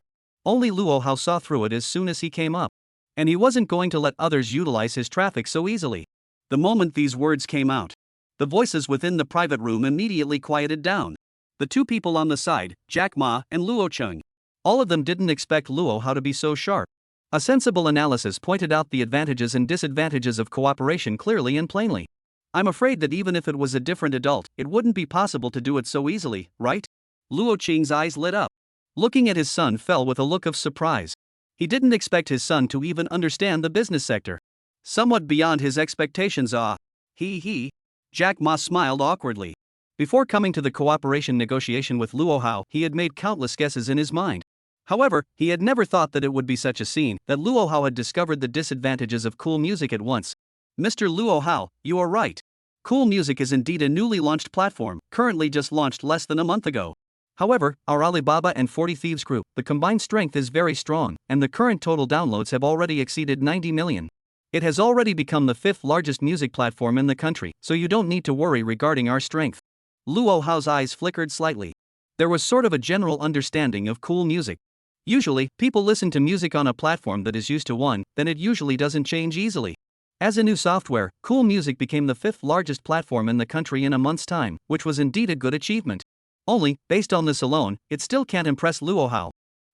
Only Luo Hao saw through it as soon as he came up. And he wasn't going to let others utilize his traffic so easily. The moment these words came out, the voices within the private room immediately quieted down. The two people on the side, Jack Ma and Luo Cheng, all of them didn't expect Luo Hao to be so sharp. A sensible analysis pointed out the advantages and disadvantages of cooperation clearly and plainly. I'm afraid that even if it was a different adult, it wouldn't be possible to do it so easily, right? Luo Cheng's eyes lit up. Looking at his son fell with a look of surprise. He didn't expect his son to even understand the business sector. Somewhat beyond his expectations. He. Jack Ma smiled awkwardly. Before coming to the cooperation negotiation with Luo Hao, he had made countless guesses in his mind. However, he had never thought that it would be such a scene, that Luo Hao had discovered the disadvantages of cool music at once. Mr. Luo Hao, you are right. Cool Music is indeed a newly launched platform, currently just launched less than a month ago. However, our Alibaba and 40 Thieves group, the combined strength is very strong, and the current total downloads have already exceeded 90 million. It has already become the 5th largest music platform in the country, so you don't need to worry regarding our strength. Luo Hao's eyes flickered slightly. There was sort of a general understanding of cool music. Usually, people listen to music on a platform that is used to one, then it usually doesn't change easily. As a new software, Cool Music became the 5th largest platform in the country in a month's time, which was indeed a good achievement. Only, based on this alone, it still can't impress Luo Hao.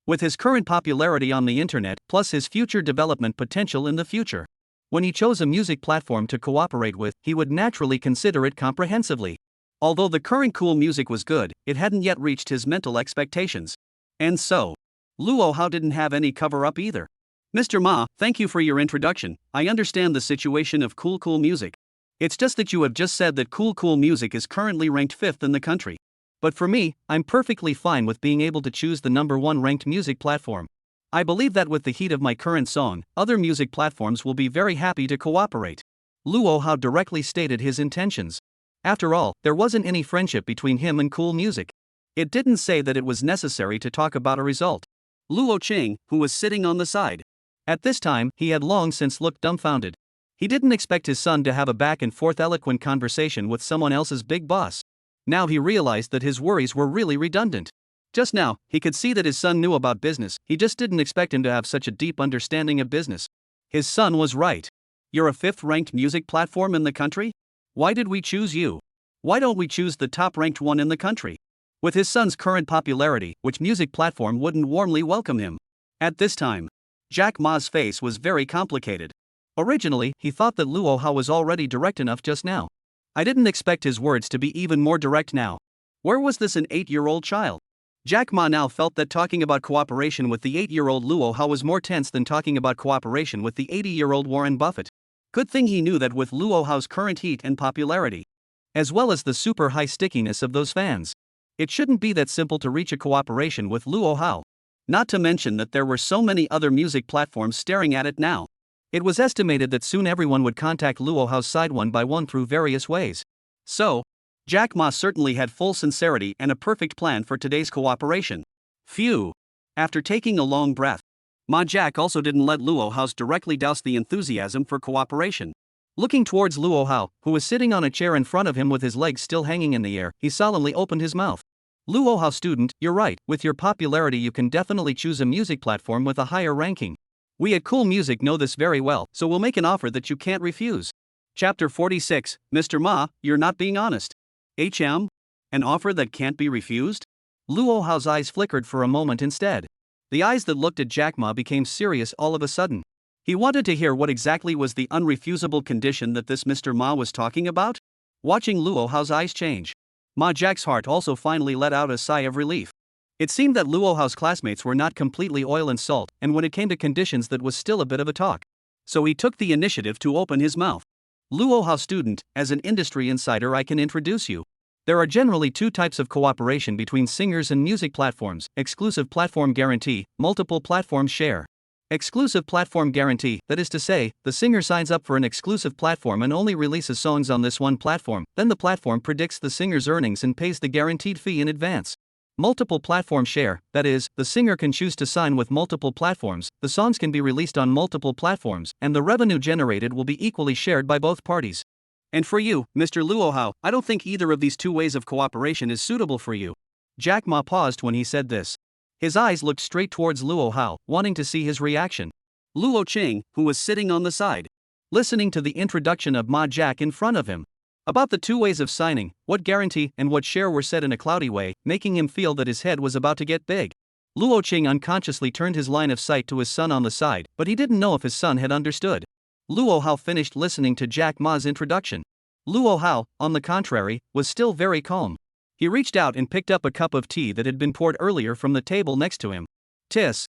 With his current popularity on the internet, plus his future development potential in the future, when he chose a music platform to cooperate with, he would naturally consider it comprehensively. Although the current Cool Music was good, it hadn't yet reached his mental expectations. And so, Luo Hao didn't have any cover-up either. Mr. Ma, thank you for your introduction. I understand the situation of Cool Music. It's just that you have just said that Cool Music is currently ranked 5th in the country. But for me, I'm perfectly fine with being able to choose the number 1 ranked music platform. I believe that with the heat of my current song, other music platforms will be very happy to cooperate. Luo Hao directly stated his intentions. After all, there wasn't any friendship between him and Cool Music. It didn't say that it was necessary to talk about a result. Luo Cheng, who was sitting on the side, at this time, he had long since looked dumbfounded. He didn't expect his son to have a back-and-forth eloquent conversation with someone else's big boss. Now he realized that his worries were really redundant. Just now, he could see that his son knew about business, he just didn't expect him to have such a deep understanding of business. His son was right. You're a 5th-ranked music platform in the country? Why did we choose you? Why don't we choose the top-ranked one in the country? With his son's current popularity, which music platform wouldn't warmly welcome him? At this time, Jack Ma's face was very complicated. Originally, he thought that Luo Hao was already direct enough just now. I didn't expect his words to be even more direct now. Where was this an 8-year-old child? Jack Ma now felt that talking about cooperation with the 8-year-old Luo Hao was more tense than talking about cooperation with the 80-year-old Warren Buffett. Good thing he knew that with Luo Hao's current heat and popularity, as well as the super high stickiness of those fans, it shouldn't be that simple to reach a cooperation with Luo Hao. Not to mention that there were so many other music platforms staring at it now. It was estimated that soon everyone would contact Luo Hao's side one by one through various ways. So, Jack Ma certainly had full sincerity and a perfect plan for today's cooperation. Phew. After taking a long breath, Ma Jack also didn't let Luo Hao's directly douse the enthusiasm for cooperation. Looking towards Luo Hao, who was sitting on a chair in front of him with his legs still hanging in the air, he solemnly opened his mouth. Luo Hao student, you're right, with your popularity you can definitely choose a music platform with a higher ranking. We at Cool Music know this very well, so we'll make an offer that you can't refuse. Chapter 46, Mr. Ma, you're not being honest. An offer that can't be refused? Luo Hao's eyes flickered for a moment instead. The eyes that looked at Jack Ma became serious all of a sudden. He wanted to hear what exactly was the unrefusable condition that this Mr. Ma was talking about. Watching Luo Hao's eyes change, Ma Jack's heart also finally let out a sigh of relief. It seemed that Luo Hao's classmates were not completely oil and salt, and when it came to conditions that was still a bit of a talk. So he took the initiative to open his mouth. Luo Hao student, as an industry insider I can introduce you. There are generally 2 types of cooperation between singers and music platforms: exclusive platform guarantee, multiple platform share. Exclusive platform guarantee, that is to say, the singer signs up for an exclusive platform and only releases songs on this one platform, then the platform predicts the singer's earnings and pays the guaranteed fee in advance. Multiple platform share, that is, the singer can choose to sign with multiple platforms, the songs can be released on multiple platforms, and the revenue generated will be equally shared by both parties. And for you, Mr. Luo Hao, I don't think either of these 2 ways of cooperation is suitable for you. Jack Ma paused when he said this. His eyes looked straight towards Luo Hao, wanting to see his reaction. Luo Qing, who was sitting on the side, listening to the introduction of Ma Jack in front of him. About the two ways of signing, what guarantee and what share were said in a cloudy way, making him feel that his head was about to get big. Luo Qing unconsciously turned his line of sight to his son on the side, but he didn't know if his son had understood. Luo Hao finished listening to Jack Ma's introduction. Luo Hao, on the contrary, was still very calm. He reached out and picked up a cup of tea that had been poured earlier from the table next to him. Tis.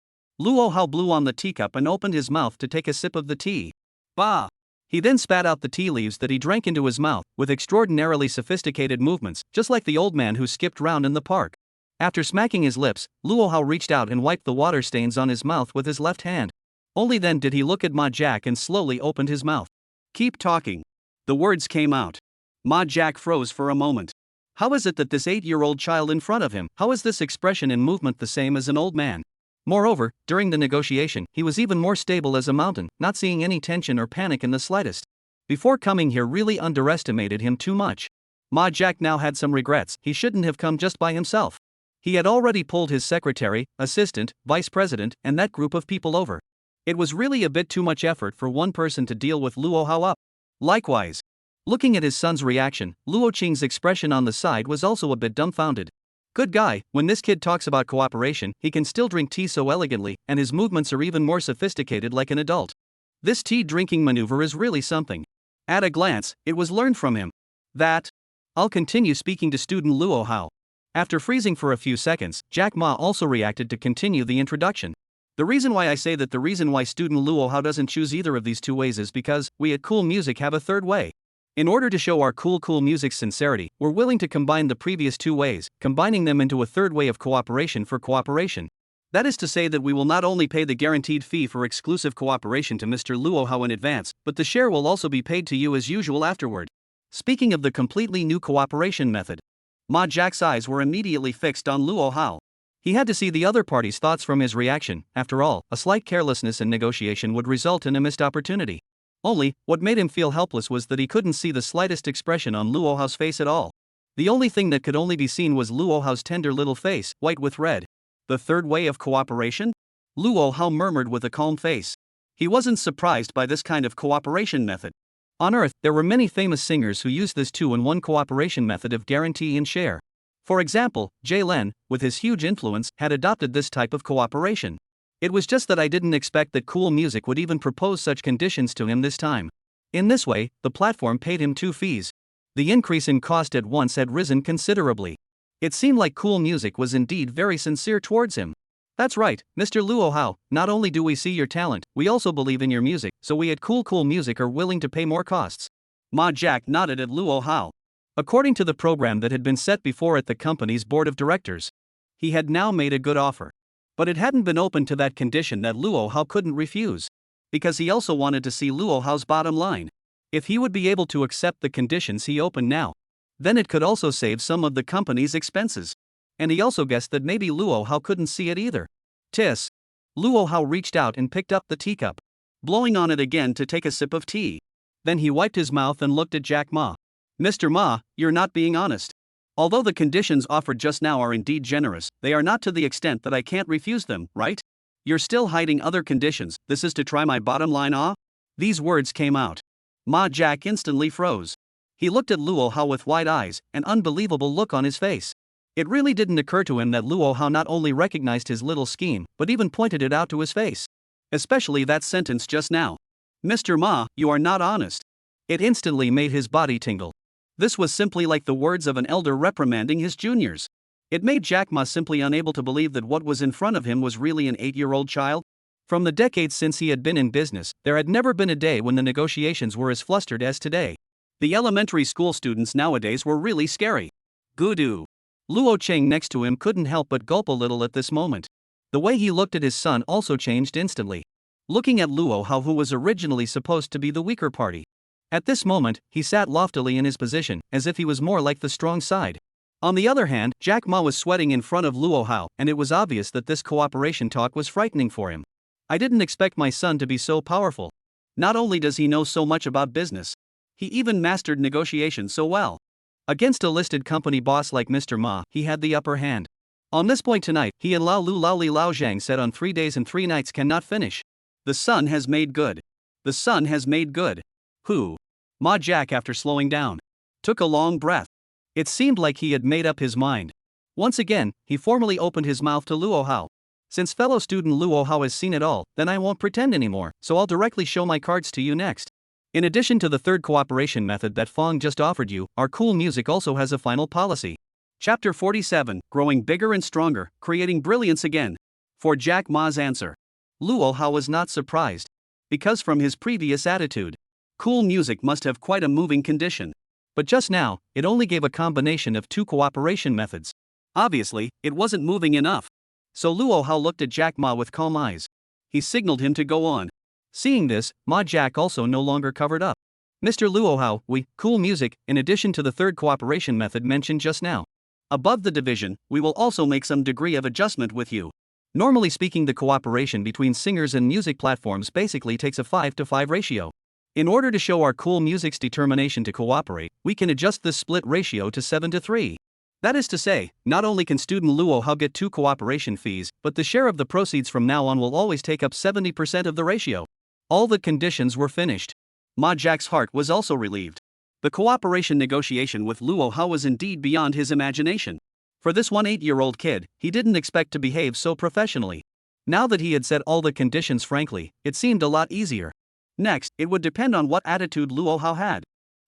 Luo Hao blew on the teacup and opened his mouth to take a sip of the tea. Bah! He then spat out the tea leaves that he drank into his mouth, with extraordinarily sophisticated movements, just like the old man who skipped round in the park. After smacking his lips, Luo Hao reached out and wiped the water stains on his mouth with his left hand. Only then did he look at Ma Jack and slowly opened his mouth. Keep talking. The words came out. Ma Jack froze for a moment. How is it that this 8-year-old child in front of him, how is this expression and movement the same as an old man? Moreover, during the negotiation, he was even more stable as a mountain, not seeing any tension or panic in the slightest. Before coming here really underestimated him too much. Ma Jack now had some regrets. He shouldn't have come just by himself. He had already pulled his secretary, assistant, vice president, and that group of people over. It was really a bit too much effort for one person to deal with Luo Hao up. Likewise, looking at his son's reaction, Luo Qing's expression on the side was also a bit dumbfounded. Good guy, when this kid talks about cooperation, he can still drink tea so elegantly, and his movements are even more sophisticated like an adult. This tea drinking maneuver is really something. At a glance, it was learned from him. I'll continue speaking to student Luo Hao. After freezing for a few seconds, Jack Ma also reacted to continue the introduction. The reason why I say that the reason why student Luo Hao doesn't choose either of these two ways is because we at Cool Music have a third way. In order to show our cool music's sincerity, we're willing to combine the previous two ways, combining them into a third way of cooperation for cooperation. That is to say that we will not only pay the guaranteed fee for exclusive cooperation to Mr. Luo Hao in advance, but the share will also be paid to you as usual afterward. Speaking of the completely new cooperation method, Ma Jack's eyes were immediately fixed on Luo Hao. He had to see the other party's thoughts from his reaction. After all, a slight carelessness in negotiation would result in a missed opportunity. Only, what made him feel helpless was that he couldn't see the slightest expression on Luo Hao's face at all. The only thing that could only be seen was Luo Hao's tender little face, white with red. The third way of cooperation? Luo Hao murmured with a calm face. He wasn't surprised by this kind of cooperation method. On Earth, there were many famous singers who used this 2-in-1 cooperation method of guarantee and share. For example, Jay Len, with his huge influence, had adopted this type of cooperation. It was just that I didn't expect that Cool Music would even propose such conditions to him this time. In this way, the platform paid him 2 fees. The increase in cost at once had risen considerably. It seemed like Cool Music was indeed very sincere towards him. That's right, Mr. Luo Hao, not only do we see your talent, we also believe in your music, so we at Cool Music are willing to pay more costs. Ma Jack nodded at Luo Hao. According to the program that had been set before at the company's board of directors, he had now made a good offer. But it hadn't been open to that condition that Luo Hao couldn't refuse. Because he also wanted to see Luo Hao's bottom line. If he would be able to accept the conditions he opened now, then it could also save some of the company's expenses. And he also guessed that maybe Luo Hao couldn't see it either. Luo Hao reached out and picked up the teacup, blowing on it again to take a sip of tea. Then he wiped his mouth and looked at Jack Ma. Mr. Ma, you're not being honest. Although the conditions offered just now are indeed generous, they are not to the extent that I can't refuse them, right? You're still hiding other conditions. This is to try my bottom line, ah? These words came out. Ma Jack instantly froze. He looked at Luo Hao with wide eyes, an unbelievable look on his face. It really didn't occur to him that Luo Hao not only recognized his little scheme, but even pointed it out to his face. Especially that sentence just now. Mr. Ma, you are not honest. It instantly made his body tingle. This was simply like the words of an elder reprimanding his juniors. It made Jack Ma simply unable to believe that what was in front of him was really an 8-year-old child. From the decades since he had been in business, there had never been a day when the negotiations were as flustered as today. The elementary school students nowadays were really scary. Gudu. Luo Qing next to him couldn't help but gulp a little at this moment. The way he looked at his son also changed instantly. Looking at Luo Hao, who was originally supposed to be the weaker party. At this moment, he sat loftily in his position, as if he was more like the strong side. On the other hand, Jack Ma was sweating in front of Luo Hao, and it was obvious that this cooperation talk was frightening for him. I didn't expect my son to be so powerful. Not only does he know so much about business, he even mastered negotiation so well. Against a listed company boss like Mr. Ma, he had the upper hand. On this point tonight, he and Lao Lu Lao Li Lao Zhang said on 3 days and 3 nights cannot finish. The sun has made good. The sun has made good. Who? Ma Jack, after slowing down, took a long breath. It seemed like he had made up his mind. Once again, he formally opened his mouth to Luo Hao. Since fellow student Luo Hao has seen it all, then I won't pretend anymore, so I'll directly show my cards to you next. In addition to the third cooperation method that Fong just offered you, our cool music also has a final policy. Chapter 47, Growing Bigger and Stronger, Creating Brilliance Again. For Jack Ma's answer. Luo Hao was not surprised. Because from his previous attitude, cool music must have quite a moving condition. But just now, it only gave a combination of 2 cooperation methods. Obviously, it wasn't moving enough. So Luo Hao looked at Jack Ma with calm eyes. He signaled him to go on. Seeing this, Ma Jack also no longer covered up. Mr. Luo Hao, we, cool music, in addition to the third cooperation method mentioned just now. Above the division, we will also make some degree of adjustment with you. Normally speaking, the cooperation between singers and music platforms basically takes a 5-to-5 ratio. In order to show our cool music's determination to cooperate, we can adjust this split ratio to 7-to-3. That is to say, not only can student Luo Hao get 2 cooperation fees, but the share of the proceeds from now on will always take up 70% of the ratio. All the conditions were finished. Ma Jack's heart was also relieved. The cooperation negotiation with Luo Hao was indeed beyond his imagination. For this 8-year-old kid, he didn't expect to behave so professionally. Now that he had said all the conditions frankly, it seemed a lot easier. Next, it would depend on what attitude Luo Hao had.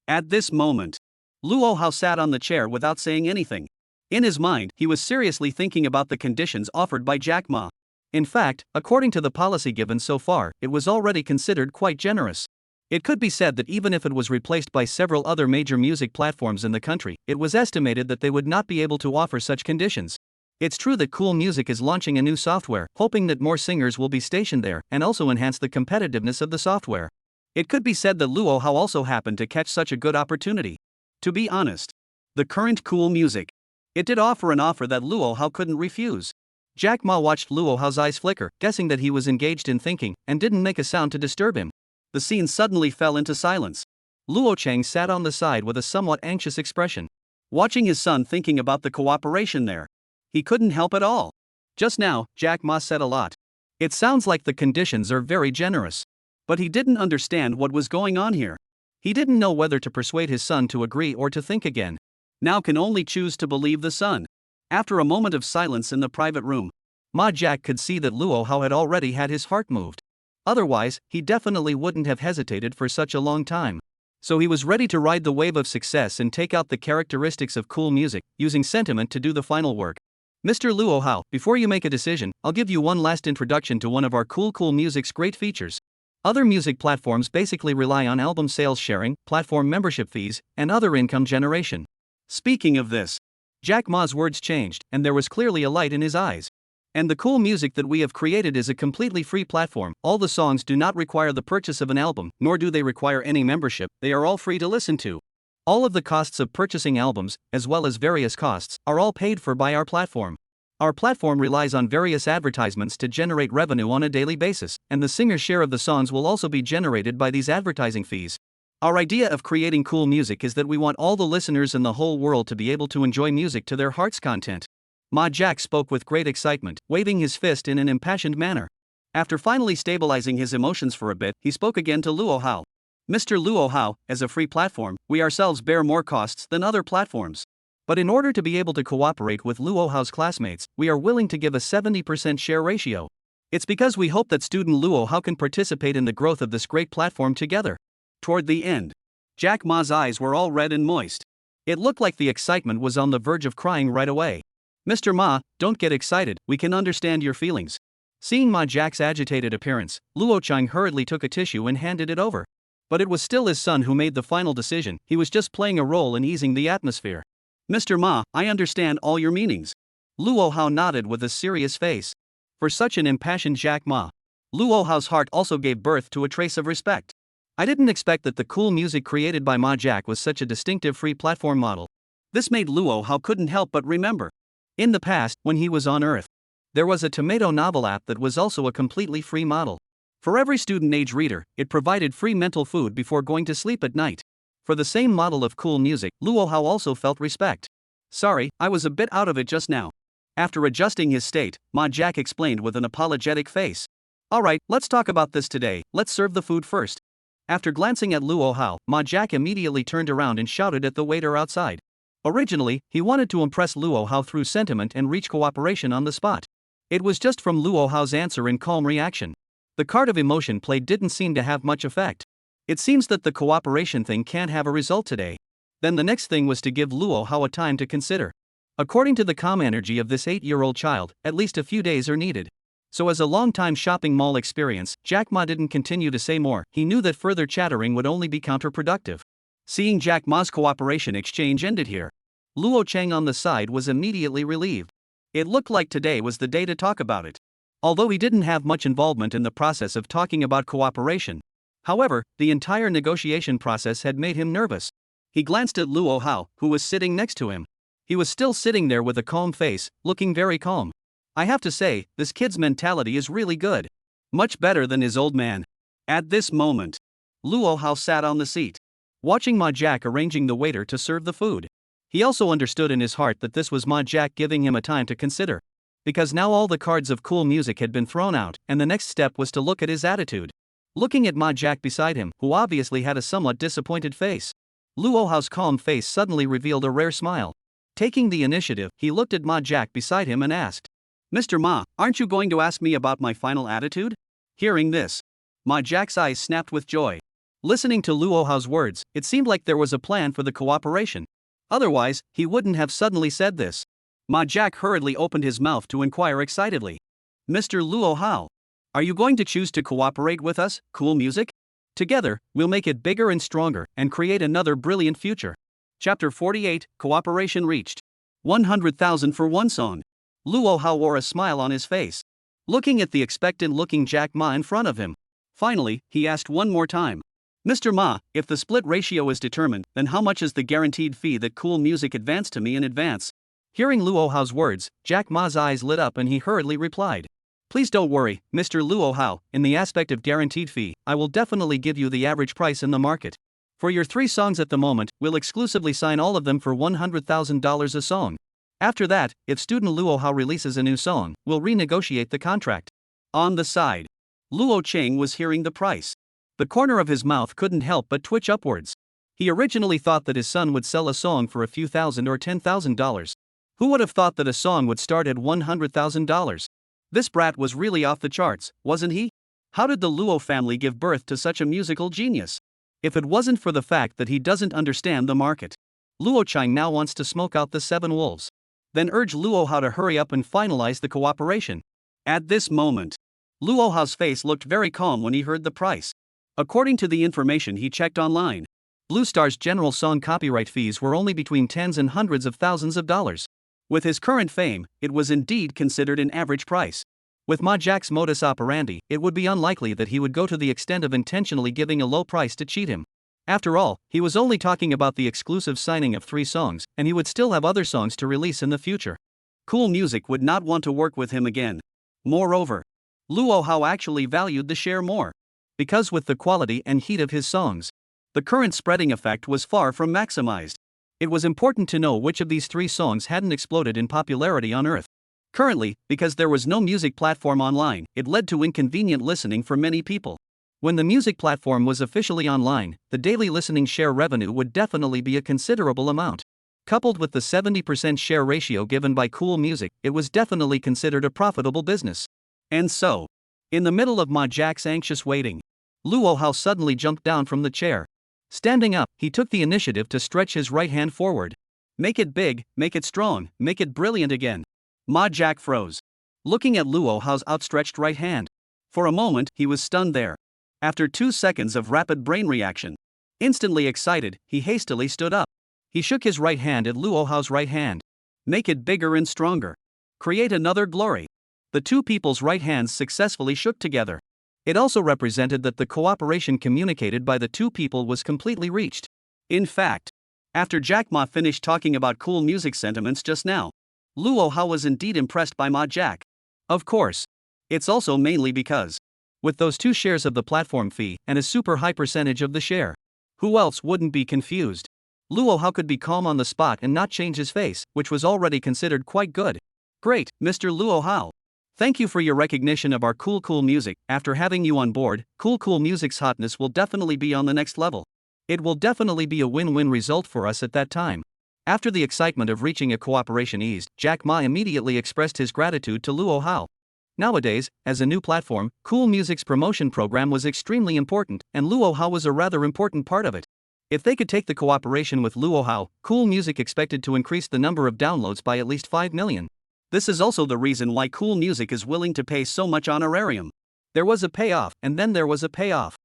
At this moment, Luo Hao sat on the chair without saying anything. In his mind, he was seriously thinking about the conditions offered by Jack Ma. In fact, according to the policy given so far, it was already considered quite generous. It could be said that even if it was replaced by several other major music platforms in the country, it was estimated that they would not be able to offer such conditions. It's true that Cool Music is launching a new software, hoping that more singers will be stationed there and also enhance the competitiveness of the software. It could be said that Luo Hao also happened to catch such a good opportunity. To be honest, the current Cool Music, it did offer an offer that Luo Hao couldn't refuse. Jack Ma watched Luo Hao's eyes flicker, guessing that he was engaged in thinking, and didn't make a sound to disturb him. The scene suddenly fell into silence. Luo Cheng sat on the side with a somewhat anxious expression, watching his son thinking about the cooperation there. He couldn't help at all. Just now, Jack Ma said a lot. It sounds like the conditions are very generous. But he didn't understand what was going on here. He didn't know whether to persuade his son to agree or to think again. Now can only choose to believe the son. After a moment of silence in the private room, Ma Jack could see that Luo Hao had already had his heart moved. Otherwise, he definitely wouldn't have hesitated for such a long time. So he was ready to ride the wave of success and take out the characteristics of Cool Music, using sentiment to do the final work. Mr. Luo Hao, before you make a decision, I'll give you one last introduction to one of our Cool Music's great features. Other music platforms basically rely on album sales sharing, platform membership fees, and other income generation. Speaking of this, Jack Ma's words changed, and there was clearly a light in his eyes. And the Cool Music that we have created is a completely free platform. All the songs do not require the purchase of an album, nor do they require any membership. They are all free to listen to. All of the costs of purchasing albums, as well as various costs, are all paid for by our platform. Our platform relies on various advertisements to generate revenue on a daily basis, and the singer's share of the songs will also be generated by these advertising fees. Our idea of creating Cool Music is that we want all the listeners in the whole world to be able to enjoy music to their heart's content. Ma Jack spoke with great excitement, waving his fist in an impassioned manner. After finally stabilizing his emotions for a bit, he spoke again to Luo Hao. Mr. Luo Hao, as a free platform, we ourselves bear more costs than other platforms. But in order to be able to cooperate with Luo Hao's classmates, we are willing to give a 70% share ratio. It's because we hope that student Luo Hao can participate in the growth of this great platform together. Toward the end, Jack Ma's eyes were all red and moist. It looked like the excitement was on the verge of crying right away. Mr. Ma, don't get excited, we can understand your feelings. Seeing Ma Jack's agitated appearance, Luo Cheng hurriedly took a tissue and handed it over. But it was still his son who made the final decision. He was just playing a role in easing the atmosphere. Mr. Ma, I understand all your meanings. Luo Hao nodded with a serious face. For such an impassioned Jack Ma, Luo Hao's heart also gave birth to a trace of respect. I didn't expect that the Cool Music created by Ma Jack was such a distinctive free platform model. This made Luo Hao couldn't help but remember. In the past, when he was on Earth, there was a tomato novel app that was also a completely free model. For every student-age reader, it provided free mental food before going to sleep at night. For the same model of Cool Music, Luo Hao also felt respect. Sorry, I was a bit out of it just now. After adjusting his state, Ma Jack explained with an apologetic face. Alright, let's talk about this today, let's serve the food first. After glancing at Luo Hao, Ma Jack immediately turned around and shouted at the waiter outside. Originally, he wanted to impress Luo Hao through sentiment and reach cooperation on the spot. It was just from Luo Hao's answer and calm reaction. The card of emotion played didn't seem to have much effect. It seems that the cooperation thing can't have a result today. Then the next thing was to give Luo Hao a time to consider. According to the calm energy of this 8-year-old child, at least a few days are needed. So as a long-time shopping mall experience, Jack Ma didn't continue to say more. He knew that further chattering would only be counterproductive. Seeing Jack Ma's cooperation exchange ended here, Luo Cheng on the side was immediately relieved. It looked like today was the day to talk about it. Although he didn't have much involvement in the process of talking about cooperation. However, the entire negotiation process had made him nervous. He glanced at Luo Hao, who was sitting next to him. He was still sitting there with a calm face, looking very calm. I have to say, this kid's mentality is really good. Much better than his old man. At this moment, Luo Hao sat on the seat, watching Ma Jack arranging the waiter to serve the food. He also understood in his heart that this was Ma Jack giving him a time to consider. Because now all the cards of cool music had been thrown out, and the next step was to look at his attitude. Looking at Ma Jack beside him, who obviously had a somewhat disappointed face, Luo Hao's calm face suddenly revealed a rare smile. Taking the initiative, he looked at Ma Jack beside him and asked, Mr. Ma, aren't you going to ask me about my final attitude? Hearing this, Ma Jack's eyes snapped with joy. Listening to Luo Hao's words, it seemed like there was a plan for the cooperation. Otherwise, he wouldn't have suddenly said this. Ma Jack hurriedly opened his mouth to inquire excitedly. Mr. Luo Hao, are you going to choose to cooperate with us, cool music? Together, we'll make it bigger and stronger and create another brilliant future. Chapter 48, Cooperation Reached. 100,000 for one song. Luo Hao wore a smile on his face, looking at the expectant-looking Jack Ma in front of him. Finally, he asked one more time. Mr. Ma, if the split ratio is determined, then how much is the guaranteed fee that cool music advanced to me in advance? Hearing Luo Hao's words, Jack Ma's eyes lit up and he hurriedly replied. Please don't worry, Mr. Luo Hao, in the aspect of guaranteed fee, I will definitely give you the average price in the market. For your 3 songs at the moment, we'll exclusively sign all of them for $100,000 a song. After that, if student Luo Hao releases a new song, we'll renegotiate the contract. On the side, Luo Cheng was hearing the price. The corner of his mouth couldn't help but twitch upwards. He originally thought that his son would sell a song for a few thousand or $10,000. Who would have thought that a song would start at $100,000? This brat was really off the charts, wasn't he? How did the Luo family give birth to such a musical genius? If it wasn't for the fact that he doesn't understand the market. Luo Cheng now wants to smoke out the 7 wolves. Then urge Luo Hao to hurry up and finalize the cooperation. At this moment, Luo Hao's face looked very calm when he heard the price. According to the information he checked online, Blue Star's general song copyright fees were only between tens and hundreds of thousands of dollars. With his current fame, it was indeed considered an average price. With Ma Jack's modus operandi, it would be unlikely that he would go to the extent of intentionally giving a low price to cheat him. After all, he was only talking about the exclusive signing of 3 songs, and he would still have other songs to release in the future. Cool Music would not want to work with him again. Moreover, Luo Hao actually valued the share more. Because with the quality and heat of his songs, the current spreading effect was far from maximized. It was important to know which of these 3 songs hadn't exploded in popularity on Earth. Currently, because there was no music platform online, it led to inconvenient listening for many people. When the music platform was officially online, the daily listening share revenue would definitely be a considerable amount. Coupled with the 70% share ratio given by Cool Music, it was definitely considered a profitable business. And so, in the middle of Ma Jack's anxious waiting, Luo Hao suddenly jumped down from the chair. Standing up, he took the initiative to stretch his right hand forward. Make it big, make it strong, make it brilliant again. Ma Jack froze, looking at Luo Hao's outstretched right hand. For a moment, he was stunned there. After 2 seconds of rapid brain reaction, instantly excited, he hastily stood up. He shook his right hand at Luo Hao's right hand. Make it bigger and stronger. Create another glory. The 2 people's right hands successfully shook together. It also represented that the cooperation communicated by the 2 people was completely reached. In fact, after Jack Ma finished talking about Cool Music sentiments just now, Luo Hao was indeed impressed by Ma Jack. Of course, it's also mainly because, with those 2 shares of the platform fee and a super high percentage of the share, who else wouldn't be confused? Luo Hao could be calm on the spot and not change his face, which was already considered quite good. Great, Mr. Luo Hao. Thank you for your recognition of our cool music. After having you on board, cool music's hotness will definitely be on the next level. It will definitely be a win-win result for us at that time. After the excitement of reaching a cooperation eased, Jack Ma immediately expressed his gratitude to Luo Hao. Nowadays, as a new platform, Cool Music's promotion program was extremely important, and Luo Hao was a rather important part of it. If they could take the cooperation with Luo Hao, Cool Music expected to increase the number of downloads by at least 5 million. This is also the reason why Cool Music is willing to pay so much honorarium. There was a payoff, and then there was a payoff.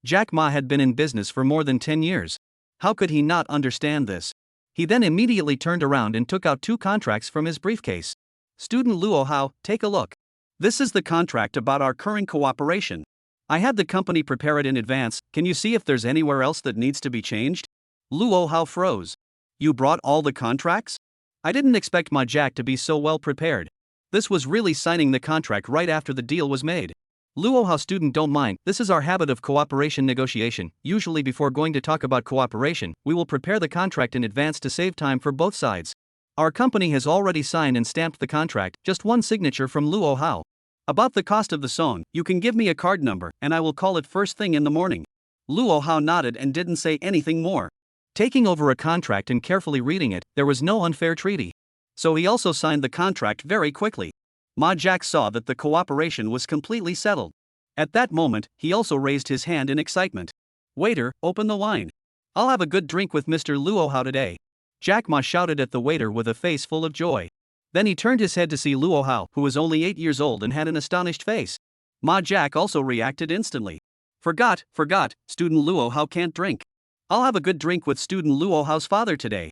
Jack Ma had been in business for more than 10 years. How could he not understand this? He then immediately turned around and took out 2 contracts from his briefcase. Student Luo Hao, take a look. This is the contract about our current cooperation. I had the company prepare it in advance. Can you see if there's anywhere else that needs to be changed? Luo Hao froze. You brought all the contracts? I didn't expect my Jack to be so well prepared. This was really signing the contract right after the deal was made. Luo Hao, student, don't mind, this is our habit of cooperation negotiation. Usually before going to talk about cooperation, we will prepare the contract in advance to save time for both sides. Our company has already signed and stamped the contract, just one signature from Luo Hao. About the cost of the song, you can give me a card number and I will call it first thing in the morning. Luo Hao nodded and didn't say anything more. Taking over a contract and carefully reading it, there was no unfair treaty. So he also signed the contract very quickly. Ma Jack saw that the cooperation was completely settled. At that moment, he also raised his hand in excitement. Waiter, open the wine. I'll have a good drink with Mr. Luo Hao today. Jack Ma shouted at the waiter with a face full of joy. Then he turned his head to see Luo Hao, who was only 8 years old and had an astonished face. Ma Jack also reacted instantly. Forgot, student Luo Hao can't drink. I'll have a good drink with student Luo Hao's father today.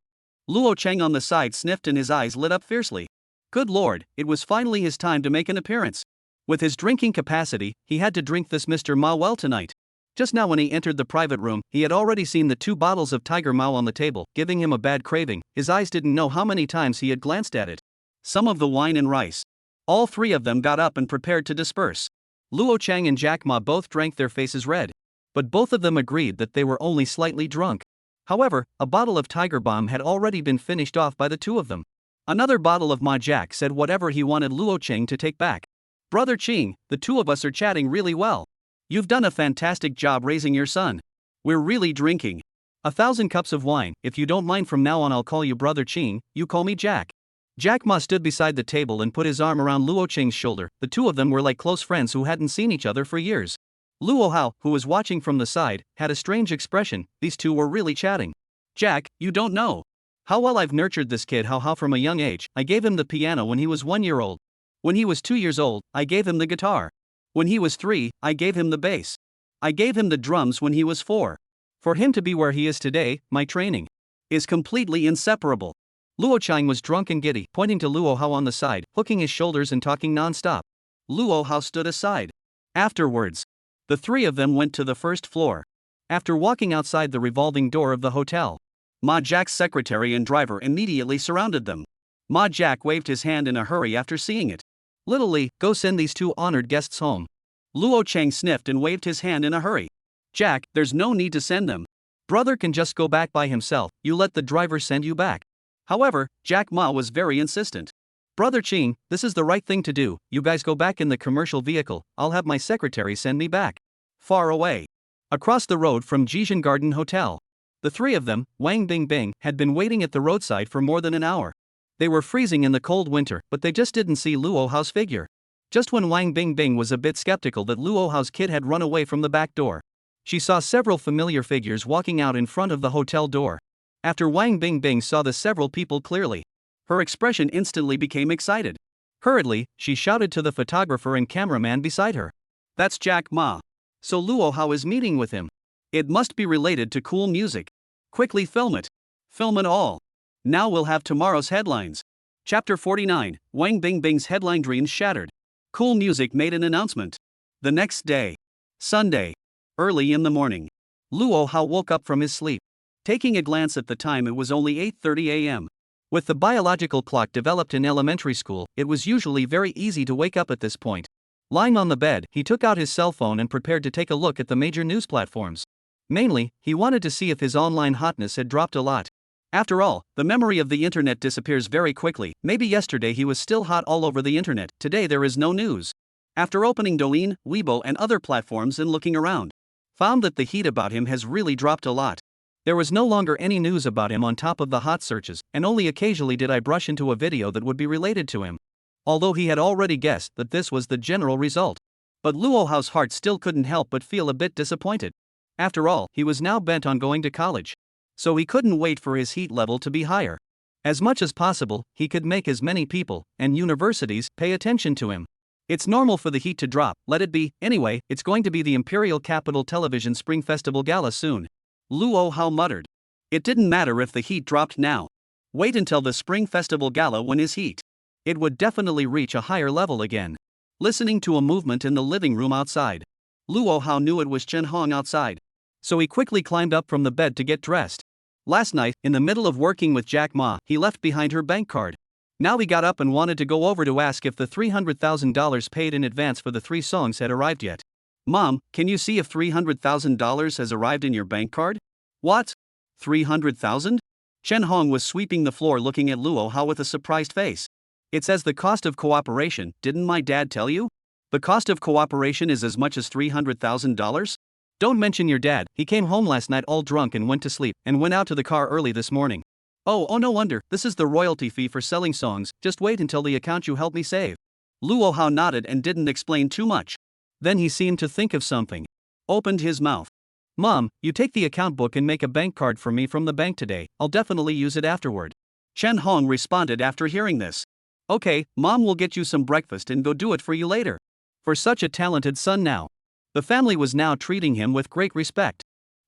Luo Cheng on the side sniffed and his eyes lit up fiercely. Good lord, it was finally his time to make an appearance. With his drinking capacity, he had to drink this Mr. Ma well tonight. Just now when he entered the private room, he had already seen the 2 bottles of Tiger Mao on the table, giving him a bad craving. His eyes didn't know how many times he had glanced at it. Some of the wine and rice. All 3 of them got up and prepared to disperse. Luo Cheng and Jack Ma both drank their faces red. But both of them agreed that they were only slightly drunk. However, a bottle of Tiger Bomb had already been finished off by the 2 of them. Another bottle of Ma Jack said whatever he wanted Luo Cheng to take back. Brother Ching, the 2 of us are chatting really well. You've done a fantastic job raising your son. We're really drinking 1,000 cups of wine. If you don't mind, from now on I'll call you Brother Ching, you call me Jack. Jack Ma stood beside the table and put his arm around Luo Cheng's shoulder. The 2 of them were like close friends who hadn't seen each other for years. Luo Hao, who was watching from the side, had a strange expression. These 2 were really chatting. Jack, you don't know how well I've nurtured this kid. How from a young age, I gave him the piano when he was 1 year old. When he was 2 years old, I gave him the guitar. When he was 3, I gave him the bass. I gave him the drums when he was 4. For him to be where he is today, my training is completely inseparable. Luo Cheng was drunk and giddy, pointing to Luo Hao on the side, hooking his shoulders and talking non-stop. Luo Hao stood aside. Afterwards, the 3 of them went to the first floor. After walking outside the revolving door of the hotel, Ma Jack's secretary and driver immediately surrounded them. Ma Jack waved his hand in a hurry after seeing it. Little Lee, go send these 2 honored guests home. Luo Cheng sniffed and waved his hand in a hurry. Jack, there's no need to send them. Brother can just go back by himself. You let the driver send you back. However, Jack Ma was very insistent. Brother Ching, this is the right thing to do. You guys go back in the commercial vehicle. I'll have my secretary send me back. Far away, across the road from Jijin Garden Hotel, the 3 of them, Wang Bingbing, had been waiting at the roadside for more than an hour. They were freezing in the cold winter, but they just didn't see Luo Hao's figure. Just when Wang Bingbing was a bit skeptical that Luo Hao's kid had run away from the back door, she saw several familiar figures walking out in front of the hotel door. After Wang Bingbing saw the several people clearly, her expression instantly became excited. Hurriedly, she shouted to the photographer and cameraman beside her. That's Jack Ma. So Luo Hao is meeting with him. It must be related to cool music. Quickly film it. Film it all. Now we'll have tomorrow's headlines. Chapter 49, Wang Bingbing's headline dreams shattered. Cool Music made an announcement. The next day, Sunday, early in the morning, Luo Hao woke up from his sleep. Taking a glance at the time, it was only 8:30 a.m. With the biological clock developed in elementary school, it was usually very easy to wake up at this point. Lying on the bed, he took out his cell phone and prepared to take a look at the major news platforms. Mainly, he wanted to see if his online hotness had dropped a lot. After all, the memory of the internet disappears very quickly. Maybe yesterday he was still hot all over the internet, today there is no news. After opening Douyin, Weibo and other platforms and looking around, found that the heat about him has really dropped a lot. There was no longer any news about him on top of the hot searches, and only occasionally did I brush into a video that would be related to him. Although he had already guessed that this was the general result. But Luo Hao's heart still couldn't help but feel a bit disappointed. After all, he was now bent on going to college. So he couldn't wait for his heat level to be higher. As much as possible, he could make as many people, and universities, pay attention to him. It's normal for the heat to drop, let it be. Anyway, it's going to be the Imperial Capital Television Spring Festival Gala soon. Luo Hao muttered. It didn't matter if the heat dropped now. Wait until the Spring Festival Gala when his heat. It would definitely reach a higher level again. Listening to a movement in the living room outside, Luo Hao knew it was Chen Hong outside. So he quickly climbed up from the bed to get dressed. Last night, in the middle of working with Jack Ma, he left behind her bank card. Now he got up and wanted to go over to ask if the $300,000 paid in advance for the 3 songs had arrived yet. Mom, can you see if $300,000 has arrived in your bank card? What? 300,000? Chen Hong was sweeping the floor looking at Luo Hao with a surprised face. It says the cost of cooperation, didn't my dad tell you? The cost of cooperation is as much as $300,000? Don't mention your dad, he came home last night all drunk and went to sleep, and went out to the car early this morning. Oh no wonder, this is the royalty fee for selling songs, just wait until the account you helped me save. Luo Hao nodded and didn't explain too much. Then he seemed to think of something. Opened his mouth. Mom, you take the account book and make a bank card for me from the bank today, I'll definitely use it afterward. Chen Hong responded after hearing this. Okay, Mom will get you some breakfast and go do it for you later. For such a talented son now. The family was now treating him with great respect.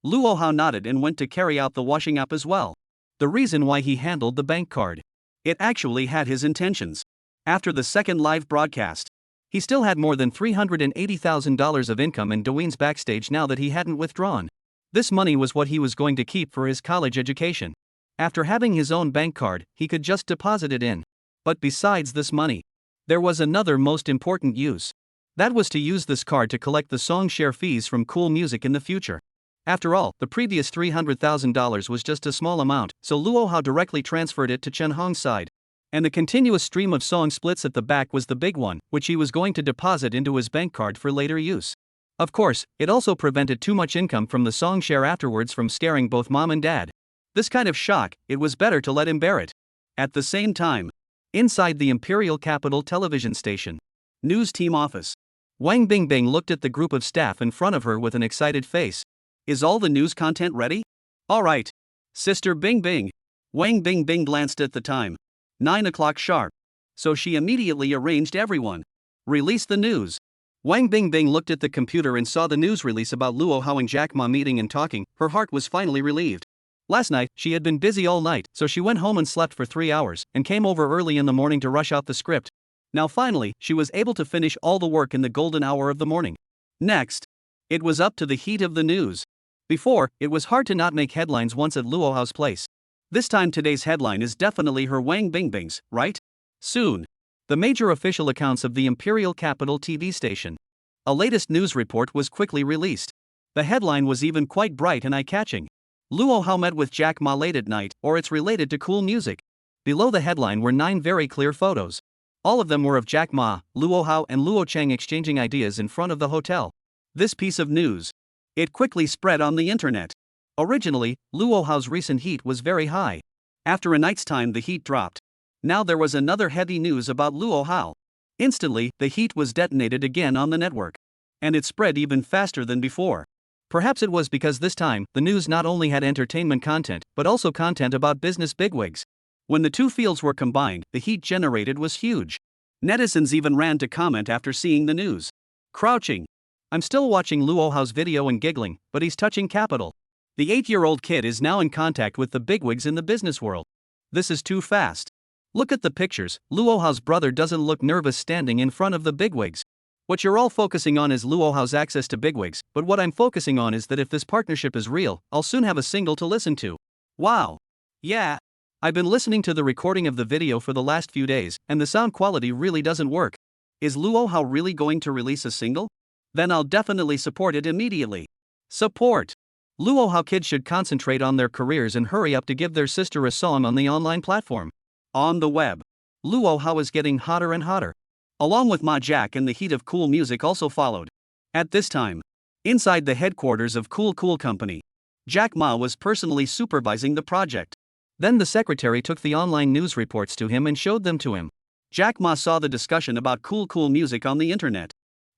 Luo Hao nodded and went to carry out the washing up as well. The reason why he handled the bank card. It actually had his intentions. After the second live broadcast, he still had more than $380,000 of income in Douyin's backstage now that he hadn't withdrawn. This money was what he was going to keep for his college education. After having his own bank card, he could just deposit it in. But besides this money, there was another most important use. That was to use this card to collect the song share fees from Cool Music in the future. After all, the previous $300,000 was just a small amount, so Luo Hao directly transferred it to Chen Hong's side. And the continuous stream of song splits at the back was the big one, which he was going to deposit into his bank card for later use. Of course, it also prevented too much income from the song share afterwards from scaring both mom and dad. This kind of shock, it was better to let him bear it. At the same time, inside the Imperial Capital Television Station, News Team Office, Wang Bingbing looked at the group of staff in front of her with an excited face. Is all the news content ready? All right. Sister Bingbing. Wang Bingbing glanced at the time. 9 o'clock sharp. So she immediately arranged everyone. Release the news. Wang Bingbing looked at the computer and saw the news release about Luo Hao and Jack Ma meeting and talking. Her heart was finally relieved. Last night, she had been busy all night, so she went home and slept for 3 hours, and came over early in the morning to rush out the script. Now finally, she was able to finish all the work in the golden hour of the morning. Next, it was up to the heat of the news. Before, it was hard to not make headlines once at Luo Hao's place. This time today's headline is definitely her Wang Bingbing's, right? Soon. The major official accounts of the Imperial Capital TV station. A latest news report was quickly released. The headline was even quite bright and eye-catching. Luo Hao met with Jack Ma late at night, or it's related to Cool Music. Below the headline were 9 very clear photos. All of them were of Jack Ma, Luo Hao and Luo Cheng exchanging ideas in front of the hotel. This piece of news. It quickly spread on the internet. Originally, Luo Hao's recent heat was very high. After a night's time the heat dropped. Now there was another heavy news about Luo Hao. Instantly, the heat was detonated again on the network. And it spread even faster than before. Perhaps it was because this time, the news not only had entertainment content, but also content about business bigwigs. When the two fields were combined, the heat generated was huge. Netizens even ran to comment after seeing the news. Crouching. I'm still watching Luo Hao's video and giggling, but he's touching capital. The 8-year-old kid is now in contact with the bigwigs in the business world. This is too fast. Look at the pictures, Luo Hao's brother doesn't look nervous standing in front of the bigwigs. What you're all focusing on is Luo Hao's access to bigwigs, but what I'm focusing on is that if this partnership is real, I'll soon have a single to listen to. Wow. Yeah. I've been listening to the recording of the video for the last few days, and the sound quality really doesn't work. Is Luo Hao really going to release a single? Then I'll definitely support it immediately. Support. Luo how kids should concentrate on their careers and hurry up to give their sister a song on the online platform. On the web, Luo how is getting hotter and hotter. Along with Ma Jack, and the heat of cool music also followed. At this time, inside the headquarters of Cool Company, Jack Ma was personally supervising the project. Then the secretary took the online news reports to him and showed them to him. Jack Ma saw the discussion about cool music on the internet.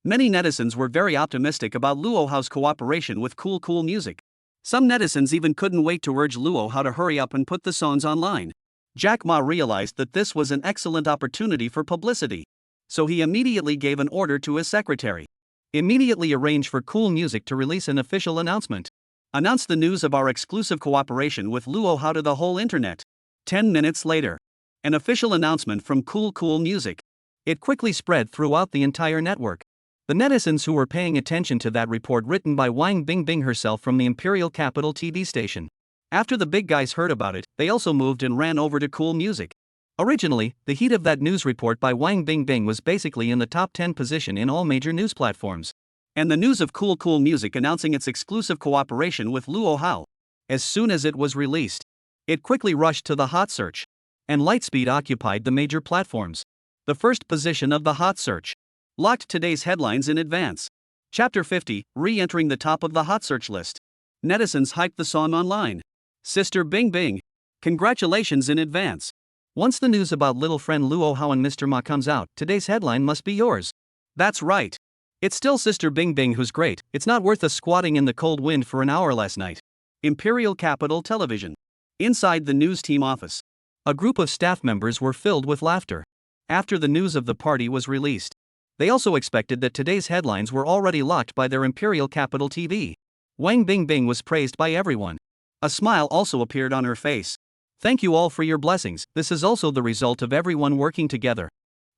Many netizens were very optimistic about Luo hao's cooperation with cool music. Some netizens even couldn't wait to urge Luo hao to hurry up and put the songs online. Jack Ma realized that this was an excellent opportunity for publicity. So he immediately gave an order to his secretary. Immediately arrange for cool music to release an official announcement. Announce the news of our exclusive cooperation with Luo hao to the whole internet. 10 minutes later, an official announcement from cool music. It quickly spread throughout the entire network. The netizens who were paying attention to that report written by Wang Bingbing herself from the Imperial Capital TV station. After the big guys heard about it, they also moved and ran over to cool music. Originally, the heat of that news report by Wang Bingbing was basically in the top 10 position in all major news platforms. And the news of cool music announcing its exclusive cooperation with Luo hao. As soon as it was released, it quickly rushed to the hot search. And lightspeed occupied the major platforms. The first position of the hot search locked today's headlines in advance. Chapter 50, re-entering the top of the hot search list. Netizens hyped the song online. Sister Bing Bing, congratulations in advance. Once the news about little friend Luo hao and Mr. Ma comes out, today's headline must be yours. That's right. It's still Sister Bing Bing who's great. It's not worth us squatting in the cold wind for an hour last night. Imperial Capital Television. Inside the news team office, a group of staff members were filled with laughter. After the news of the party was released, they also expected that today's headlines were already locked by their Imperial Capital TV. Wang Bingbing was praised by everyone. A smile also appeared on her face. Thank you all for your blessings. This is also the result of everyone working together.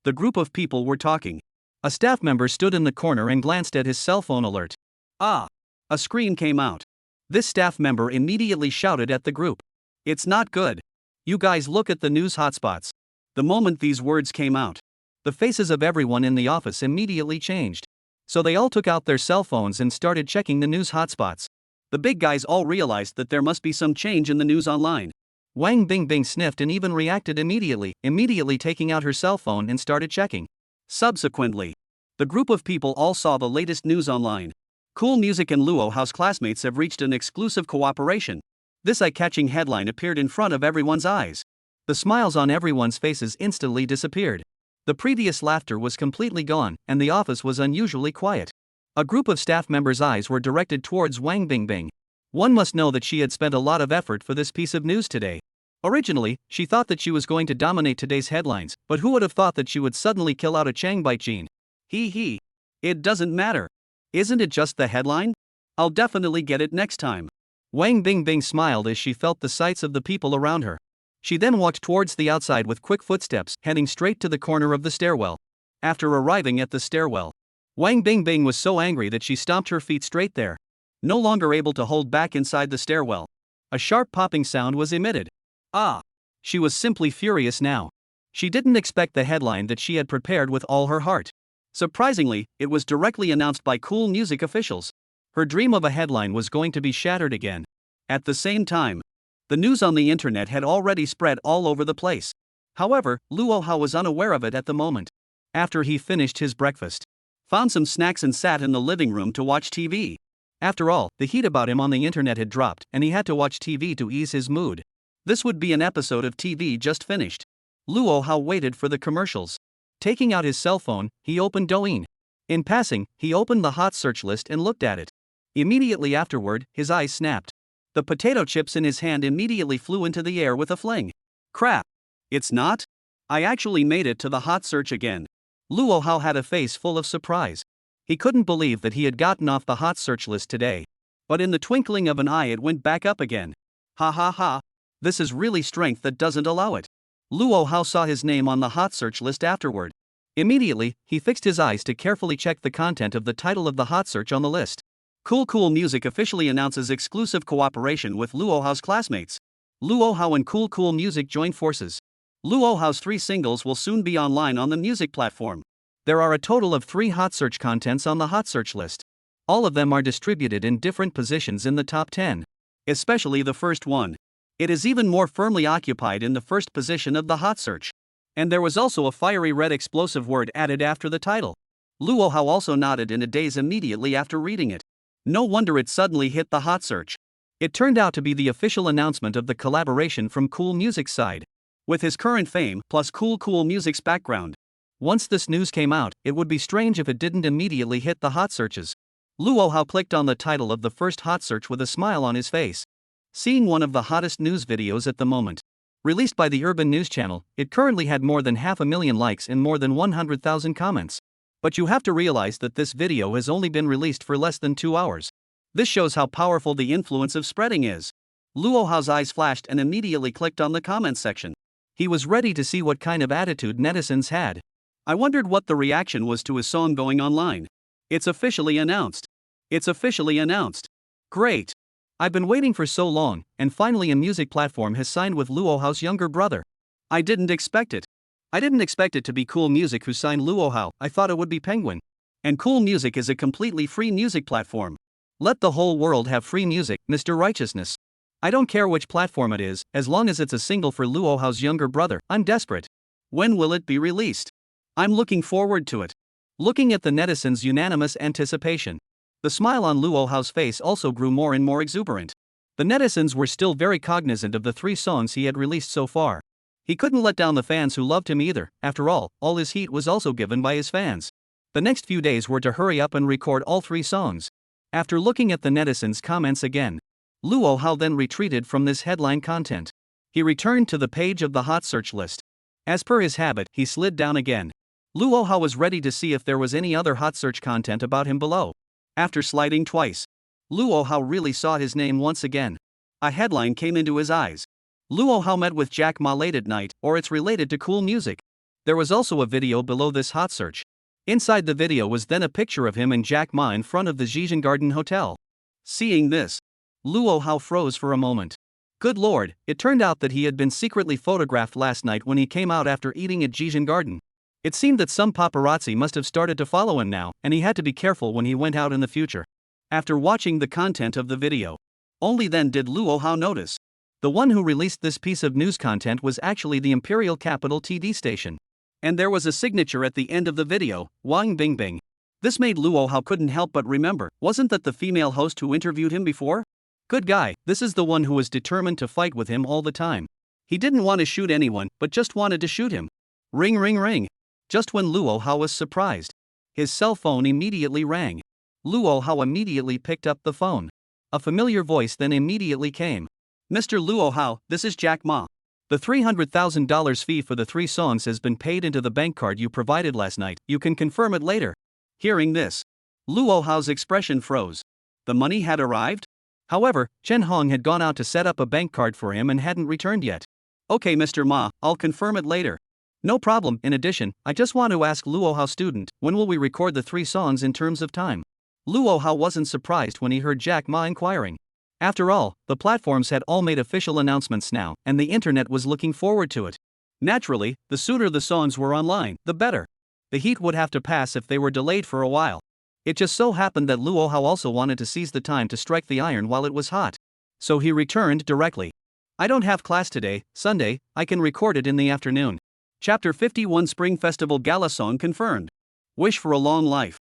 The group of people were talking. A staff member stood in the corner and glanced at his cell phone alert. Ah! A scream came out. This staff member immediately shouted at the group. It's not good. You guys look at the news hotspots. The moment these words came out, the faces of everyone in the office immediately changed. So they all took out their cell phones and started checking the news hotspots. The big guys all realized that there must be some change in the news online. Wang Bingbing sniffed and even reacted immediately taking out her cell phone and started checking. Subsequently, the group of people all saw the latest news online. Cool Music and Luo hao's classmates have reached an exclusive cooperation. This eye-catching headline appeared in front of everyone's eyes. The smiles on everyone's faces instantly disappeared. The previous laughter was completely gone, and the office was unusually quiet. A group of staff members' eyes were directed towards Wang Bingbing. One must know that she had spent a lot of effort for this piece of news today. Originally, she thought that she was going to dominate today's headlines, but who would have thought that she would suddenly kill out a Changbaichine? He. It doesn't matter. Isn't it just the headline? I'll definitely get it next time. Wang Bingbing smiled as she felt the sights of the people around her. She then walked towards the outside with quick footsteps, heading straight to the corner of the stairwell. After arriving at the stairwell, Wang Bingbing was so angry that she stomped her feet straight there. No longer able to hold back inside the stairwell, a sharp popping sound was emitted. Ah! She was simply furious now. She didn't expect the headline that she had prepared with all her heart. Surprisingly, it was directly announced by cool music officials. Her dream of a headline was going to be shattered again. At the same time, the news on the internet had already spread all over the place. However, Luo hao was unaware of it at the moment. After he finished his breakfast, found some snacks and sat in the living room to watch TV. After all, the heat about him on the internet had dropped, and he had to watch TV to ease his mood. This would be an episode of TV just finished. Luo hao waited for the commercials. Taking out his cell phone, he opened Douyin. In passing, he opened the hot search list and looked at it. Immediately afterward, his eyes snapped. The potato chips in his hand immediately flew into the air with a fling. Crap! It's not? I actually made it to the hot search again. Luo hao had a face full of surprise. He couldn't believe that he had gotten off the hot search list today. But in the twinkling of an eye it went back up again. Ha ha ha! This is really strength that doesn't allow it. Luo hao saw his name on the hot search list afterward. Immediately, he fixed his eyes to carefully check the content of the title of the hot search on the list. Cool Music officially announces exclusive cooperation with Luo hao's classmates. Luo hao and Cool Music join forces. Luo hao's 3 singles will soon be online on the music platform. There are a total of 3 hot search contents on the hot search list. All of them are distributed in different positions in the top 10. Especially the first one. It is even more firmly occupied in the first position of the hot search. And there was also a fiery red explosive word added after the title. Luo Hao also nodded in a daze immediately after reading it. No wonder it suddenly hit the hot search. It turned out to be the official announcement of the collaboration from Cool Music's side. With his current fame plus Cool Music's background. Once this news came out, it would be strange if it didn't immediately hit the hot searches. Luo Hao clicked on the title of the first hot search with a smile on his face. Seeing one of the hottest news videos at the moment. Released by the Urban News Channel, it currently had more than 500,000 likes and more than 100,000 comments. But you have to realize that this video has only been released for less than 2 hours. This shows how powerful the influence of spreading is. Luo Hao's eyes flashed and immediately clicked on the comments section. He was ready to see what kind of attitude netizens had. I wondered what the reaction was to his song going online. It's officially announced. It's officially announced. Great. I've been waiting for so long, and finally a music platform has signed with Luo Hao's younger brother. I didn't expect it. I didn't expect it to be Cool Music who signed Luo Hao. I thought it would be Penguin. And Cool Music is a completely free music platform. Let the whole world have free music, Mr. Righteousness. I don't care which platform it is, as long as it's a single for Luo Hao's younger brother. I'm desperate. When will it be released? I'm looking forward to it. Looking at the netizens' unanimous anticipation. The smile on Luo Hao's face also grew more and more exuberant. The netizens were still very cognizant of the 3 songs he had released so far. He couldn't let down the fans who loved him either. After all his heat was also given by his fans. The next few days were to hurry up and record all 3 songs. After looking at the netizens' comments again, Luo Hao then retreated from this headline content. He returned to the page of the hot search list. As per his habit, he slid down again. Luo Hao was ready to see if there was any other hot search content about him below. After sliding twice, Luo Hao really saw his name once again. A headline came into his eyes. Luo Hao met with Jack Ma late at night, or it's related to Cool Music. There was also a video below this hot search. Inside the video was then a picture of him and Jack Ma in front of the Zhejiang Garden Hotel. Seeing this, Luo Hao froze for a moment. Good lord, it turned out that he had been secretly photographed last night when he came out after eating at Zhejiang Garden. It seemed that some paparazzi must have started to follow him now, and he had to be careful when he went out in the future. After watching the content of the video, only then did Luo Hao notice. The one who released this piece of news content was actually the Imperial Capital TD station. And there was a signature at the end of the video, Wang Bingbing. This made Luo Hao couldn't help but remember, wasn't that the female host who interviewed him before? Good guy, this is the one who was determined to fight with him all the time. He didn't want to shoot anyone, but just wanted to shoot him. Ring ring ring. Just when Luo Hao was surprised, his cell phone immediately rang. Luo Hao immediately picked up the phone. A familiar voice then immediately came. Mr. Luo Hao, this is Jack Ma. The $300,000 fee for the 3 songs has been paid into the bank card you provided last night. You can confirm it later. Hearing this, Luo Hao's expression froze. The money had arrived? However, Chen Hong had gone out to set up a bank card for him and hadn't returned yet. Okay, Mr. Ma, I'll confirm it later. No problem. In addition, I just want to ask Luo Hao student, when will we record the 3 songs in terms of time? Luo Hao wasn't surprised when he heard Jack Ma inquiring. After all, the platforms had all made official announcements now, and the internet was looking forward to it. Naturally, the sooner the songs were online, the better. The heat would have to pass if they were delayed for a while. It just so happened that Luo Hao also wanted to seize the time to strike the iron while it was hot. So he returned directly. I don't have class today, Sunday, I can record it in the afternoon. Chapter 51 Spring Festival Gala Song confirmed. Wish for a long life.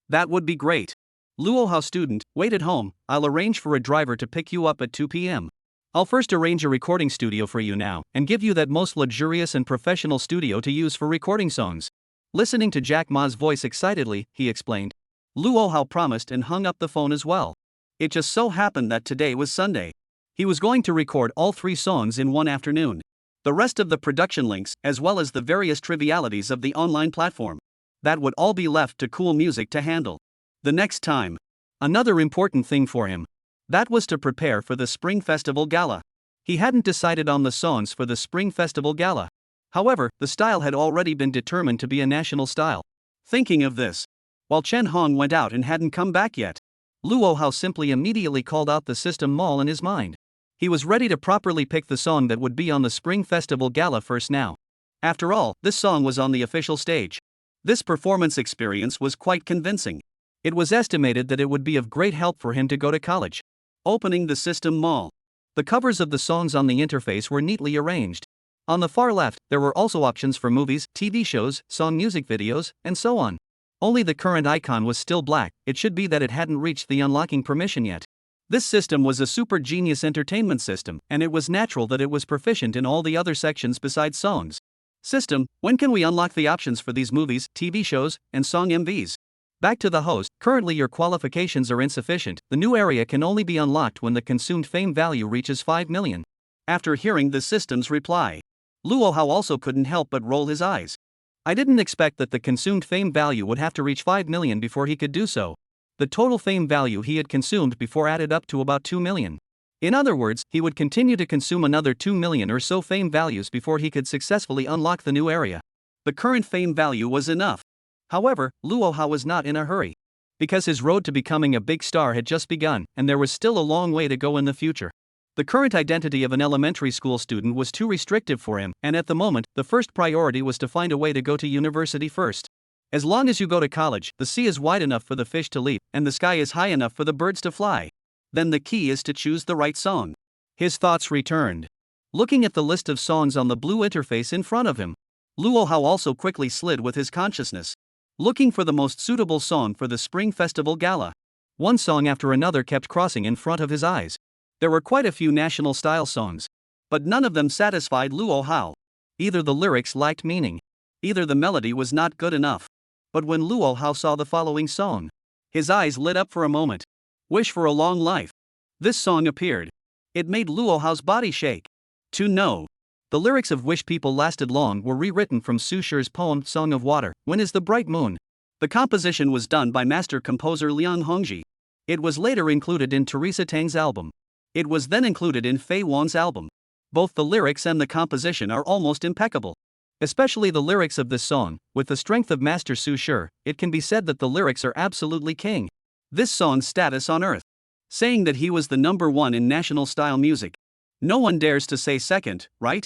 That would be great. Luo Hao student, wait at home, I'll arrange for a driver to pick you up at 2 p.m. I'll first arrange a recording studio for you now, and give you that most luxurious and professional studio to use for recording songs. Listening to Jack Ma's voice excitedly, he explained. Luo Hao promised and hung up the phone as well. It just so happened that today was Sunday. He was going to record all 3 songs in one afternoon. The rest of the production links, as well as the various trivialities of the online platform, that would all be left to Cool Music to handle. The next time. Another important thing for him. That was to prepare for the Spring Festival Gala. He hadn't decided on the songs for the Spring Festival Gala. However, the style had already been determined to be a national style. Thinking of this, while Chen Hong went out and hadn't come back yet, Luo Hao simply immediately called out the system mall in his mind. He was ready to properly pick the song that would be on the Spring Festival Gala first now. After all, this song was on the official stage. This performance experience was quite convincing. It was estimated that it would be of great help for him to go to college. Opening the system mall. The covers of the songs on the interface were neatly arranged. On the far left, there were also options for movies, TV shows, song music videos, and so on. Only the current icon was still black. It should be that it hadn't reached the unlocking permission yet. This system was a super genius entertainment system, and it was natural that it was proficient in all the other sections besides songs. System, when can we unlock the options for these movies, TV shows, and song MVs? Back to the host, currently your qualifications are insufficient. The new area can only be unlocked when the consumed fame value reaches 5 million. After hearing the system's reply, Luo Hao also couldn't help but roll his eyes. I didn't expect that the consumed fame value would have to reach 5 million before he could do so. The total fame value he had consumed before added up to about 2 million. In other words, he would continue to consume another 2 million or so fame values before he could successfully unlock the new area. The current fame value was enough. However, Luo Hao was not in a hurry. Because his road to becoming a big star had just begun, and there was still a long way to go in the future. The current identity of an elementary school student was too restrictive for him, and at the moment, the first priority was to find a way to go to university first. As long as you go to college, the sea is wide enough for the fish to leap, and the sky is high enough for the birds to fly. Then the key is to choose the right song. His thoughts returned. Looking at the list of songs on the blue interface in front of him, Luo Hao also quickly slid with his consciousness, looking for the most suitable song for the Spring Festival Gala. One song after another kept crossing in front of his eyes. There were quite a few national-style songs, but none of them satisfied Luo Hao. Either the lyrics lacked meaning, either the melody was not good enough. But when Luo Hao saw the following song, his eyes lit up for a moment. Wish for a Long Life. This song appeared. It made Luo Hao's body shake. To know. The lyrics of Wish People Lasted Long were rewritten from Su Shi's poem Song of Water, When is the Bright Moon? The composition was done by master composer Liang Hongji. It was later included in Teresa Tang's album. It was then included in Fei Wan's album. Both the lyrics and the composition are almost impeccable. Especially the lyrics of this song, with the strength of Master Su Shi, it can be said that the lyrics are absolutely king. This song's status on earth, saying that he was the #1 in national style music. No one dares to say second, right?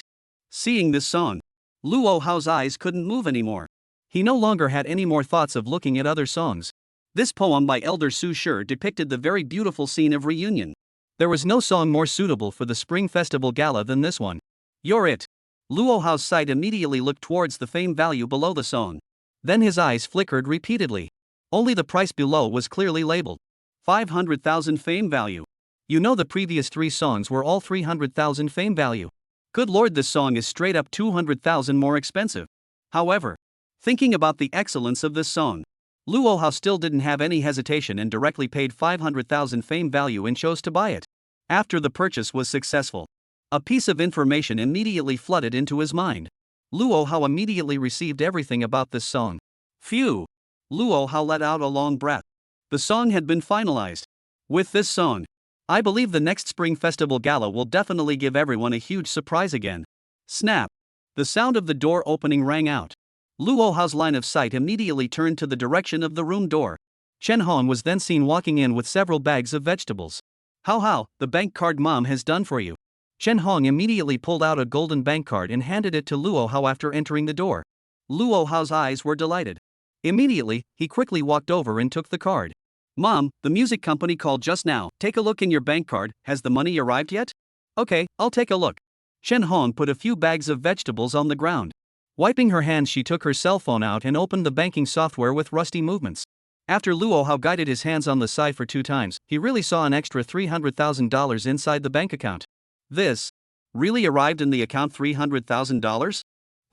Seeing this song, Luo Hao's eyes couldn't move anymore. He no longer had any more thoughts of looking at other songs. This poem by Elder Su Shi depicted the very beautiful scene of reunion. There was no song more suitable for the Spring Festival Gala than this one. You're it. Luo Hao's sight immediately looked towards the fame value below the song. Then his eyes flickered repeatedly. Only the price below was clearly labeled. 500,000 fame value. You know the previous 3 songs were all 300,000 fame value. Good lord, this song is straight up 200,000 more expensive. However, thinking about the excellence of this song, Luo Hao still didn't have any hesitation and directly paid 500,000 fame value and chose to buy it. After the purchase was successful, a piece of information immediately flooded into his mind. Luo Hao immediately received everything about this song. Phew! Luo Hao let out a long breath. The song had been finalized. With this song, I believe the next Spring Festival Gala will definitely give everyone a huge surprise again. Snap! The sound of the door opening rang out. Luo Hao's line of sight immediately turned to the direction of the room door. Chen Hong was then seen walking in with several bags of vegetables. How, the bank card mom has done for you. Chen Hong immediately pulled out a golden bank card and handed it to Luo Hao after entering the door. Luo Hao's eyes were delighted. Immediately, he quickly walked over and took the card. Mom, the music company called just now. Take a look in your bank card. Has the money arrived yet? Okay, I'll take a look. Chen Hong put a few bags of vegetables on the ground. Wiping her hands, she took her cell phone out and opened the banking software with rusty movements. After Luo Hao guided his hands on the cipher 2 times, he really saw an extra $300,000 inside the bank account. This really arrived in the account $300,000?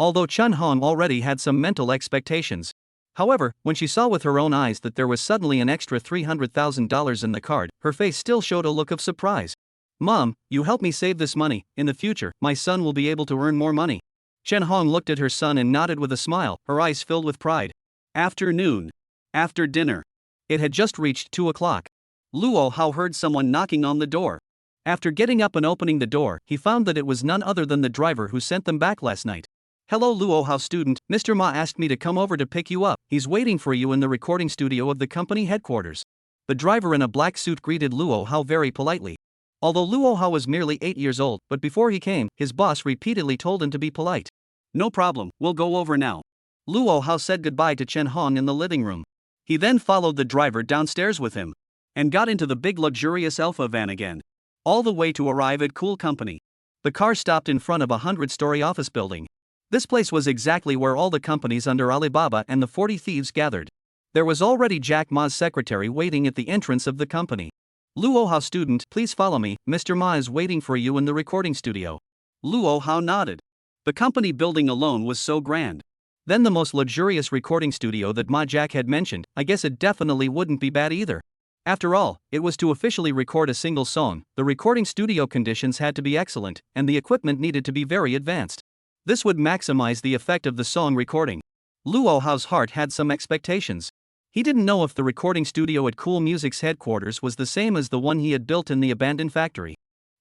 Although Chen Hong already had some mental expectations. However, when she saw with her own eyes that there was suddenly an extra $300,000 in the card, her face still showed a look of surprise. Mom, you help me save this money. In the future, my son will be able to earn more money. Chen Hong looked at her son and nodded with a smile, her eyes filled with pride. Afternoon. After dinner. It had just reached 2 o'clock. Luo Hao heard someone knocking on the door. After getting up and opening the door, he found that it was none other than the driver who sent them back last night. Hello Luo Hao student, Mr. Ma asked me to come over to pick you up. He's waiting for you in the recording studio of the company headquarters. The driver in a black suit greeted Luo Hao very politely. Although Luo Hao was merely 8 years old, but before he came, his boss repeatedly told him to be polite. No problem, we'll go over now. Luo Hao said goodbye to Chen Hong in the living room. He then followed the driver downstairs with him and got into the big luxurious Alpha van again, all the way to arrive at Cool Company. The car stopped in front of a 100-story office building. This place was exactly where all the companies under Alibaba and the 40 Thieves gathered. There was already Jack Ma's secretary waiting at the entrance of the company. Luo Hao student, please follow me, Mr. Ma is waiting for you in the recording studio. Luo Hao nodded. The company building alone was so grand. Then the most luxurious recording studio that Ma Jack had mentioned, I guess it definitely wouldn't be bad either. After all, it was to officially record a single song, the recording studio conditions had to be excellent, and the equipment needed to be very advanced. This would maximize the effect of the song recording. Luo Hao's heart had some expectations. He didn't know if the recording studio at Cool Music's headquarters was the same as the one he had built in the abandoned factory.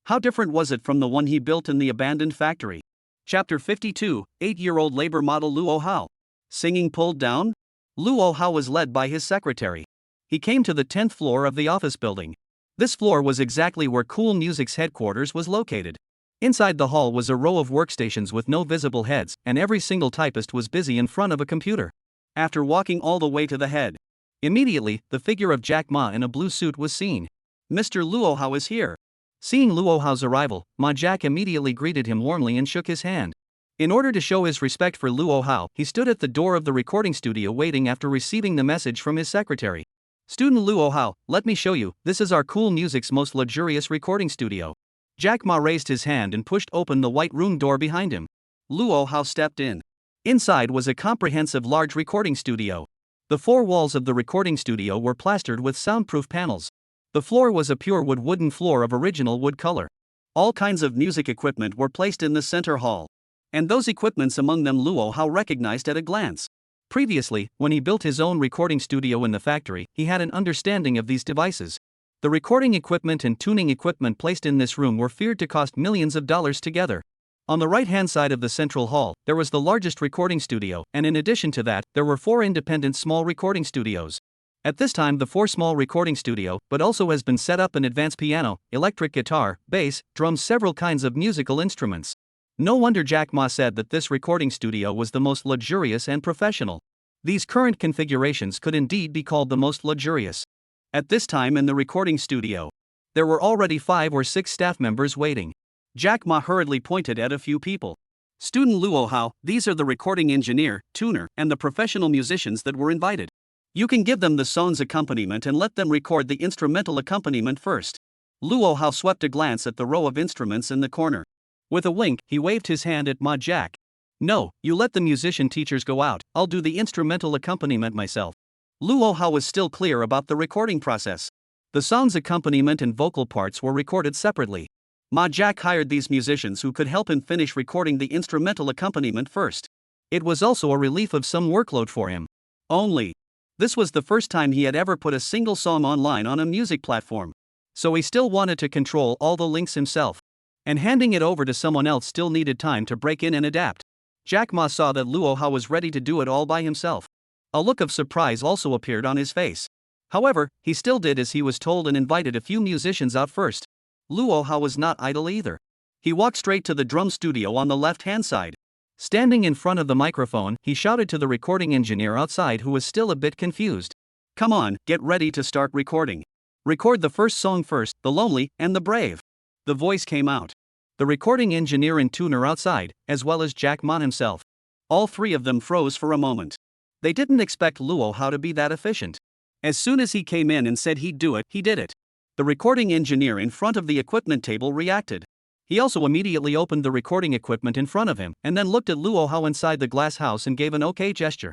How different was it from the one he built in the abandoned factory? Chapter 52, 8-year-old labor model Luo Hao. Singing pulled down? Luo Hao was led by his secretary. He came to the 10th floor of the office building. This floor was exactly where Cool Music's headquarters was located. Inside the hall was a row of workstations with no visible heads, and every single typist was busy in front of a computer. After walking all the way to the head, immediately, the figure of Jack Ma in a blue suit was seen. Mr. Luo Hao is here. Seeing Luo Hao's arrival, Ma Jack immediately greeted him warmly and shook his hand. In order to show his respect for Luo Hao, he stood at the door of the recording studio waiting after receiving the message from his secretary. Student Luo Hao, let me show you, this is our Cool Music's most luxurious recording studio. Jack Ma raised his hand and pushed open the white room door behind him. Luo Hao stepped in. Inside was a comprehensive large recording studio. The four walls of the recording studio were plastered with soundproof panels. The floor was a pure wooden floor of original wood color. All kinds of music equipment were placed in the center hall. And those equipments among them Luo Hao recognized at a glance. Previously, when he built his own recording studio in the factory, he had an understanding of these devices. The recording equipment and tuning equipment placed in this room were feared to cost millions of dollars together. On the right-hand side of the central hall, there was the largest recording studio, and in addition to that, there were 4 independent small recording studios. At this time the 4 small recording studio, but also has been set up an advanced piano, electric guitar, bass, drums, several kinds of musical instruments. No wonder Jack Ma said that this recording studio was the most luxurious and professional. These current configurations could indeed be called the most luxurious. At this time in the recording studio, there were already 5 or 6 staff members waiting. Jack Ma hurriedly pointed at a few people. Student Luo Hao, these are the recording engineer, tuner, and the professional musicians that were invited. You can give them the song's accompaniment and let them record the instrumental accompaniment first. Luo Hao swept a glance at the row of instruments in the corner. With a wink, he waved his hand at Ma Jack. No, you let the musician teachers go out, I'll do the instrumental accompaniment myself. Luo Hao was still clear about the recording process. The song's accompaniment and vocal parts were recorded separately. Ma Jack hired these musicians who could help him finish recording the instrumental accompaniment first. It was also a relief of some workload for him. Only, this was the first time he had ever put a single song online on a music platform. So he still wanted to control all the links himself. And handing it over to someone else still needed time to break in and adapt. Jack Ma saw that Luo Hao was ready to do it all by himself. A look of surprise also appeared on his face. However, he still did as he was told and invited a few musicians out first. Luo Hao was not idle either. He walked straight to the drum studio on the left-hand side. Standing in front of the microphone, he shouted to the recording engineer outside who was still a bit confused. Come on, get ready to start recording. Record the first song first, The Lonely and the Brave. The voice came out. The recording engineer and tuner outside, as well as Jack Ma himself. All 3 of them froze for a moment. They didn't expect Luo Hao to be that efficient. As soon as he came in and said he'd do it, he did it. The recording engineer in front of the equipment table reacted. He also immediately opened the recording equipment in front of him, and then looked at Luo Hao inside the glass house and gave an okay gesture.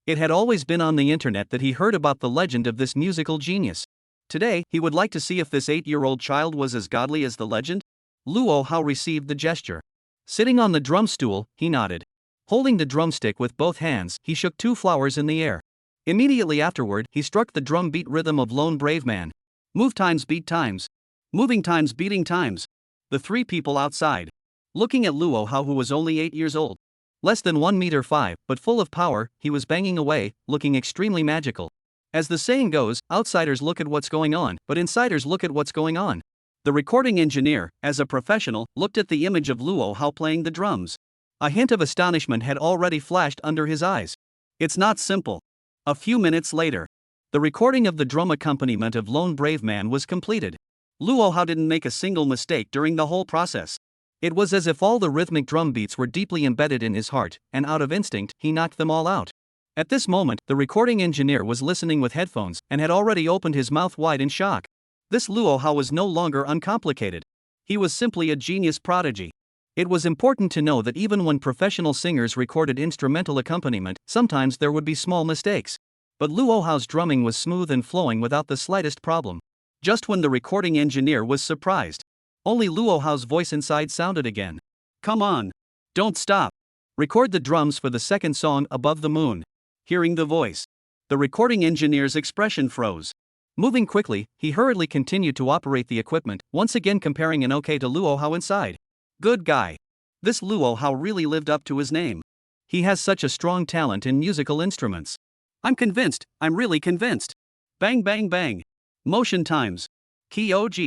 It had always been on the internet that he heard about the legend of this musical genius. Today, he would like to see if this 8-year-old child was as godly as the legend. Luo Hao received the gesture. Sitting on the drum stool, he nodded. Holding the drumstick with both hands, he shook 2 flowers in the air. Immediately afterward, he struck the drum beat rhythm of Lone Brave Man. Move times beat times. Moving times beating times. The 3 people outside. Looking at Luo Hao, who was only 8 years old. Less than 1 meter 5, but full of power, he was banging away, looking extremely magical. As the saying goes, outsiders look at what's going on, but insiders look at what's going on. The recording engineer, as a professional, looked at the image of Luo Hao playing the drums. A hint of astonishment had already flashed under his eyes. It's not simple. A few minutes later, The recording of the drum accompaniment of Lone Brave Man was completed. Luo Hao didn't make a single mistake during the whole process. It was as if all the rhythmic drum beats were deeply embedded in his heart, and out of instinct, he knocked them all out. At this moment, the recording engineer was listening with headphones and had already opened his mouth wide in shock. This Luo Hao was no longer uncomplicated. He was simply a genius prodigy. It was important to know that even when professional singers recorded instrumental accompaniment, sometimes there would be small mistakes. But Luo Hao's drumming was smooth and flowing without the slightest problem. Just when the recording engineer was surprised, only Luo Hao's voice inside sounded again. Come on. Don't stop. Record the drums for the second song, Above the Moon. Hearing the voice, the recording engineer's expression froze. Moving quickly, he hurriedly continued to operate the equipment, once again comparing an OK to Luo Hao inside. Good guy. This Luo Hao really lived up to his name. He has such a strong talent in musical instruments. I'm convinced, I'm really convinced. Bang bang bang. Motion times. Key OG.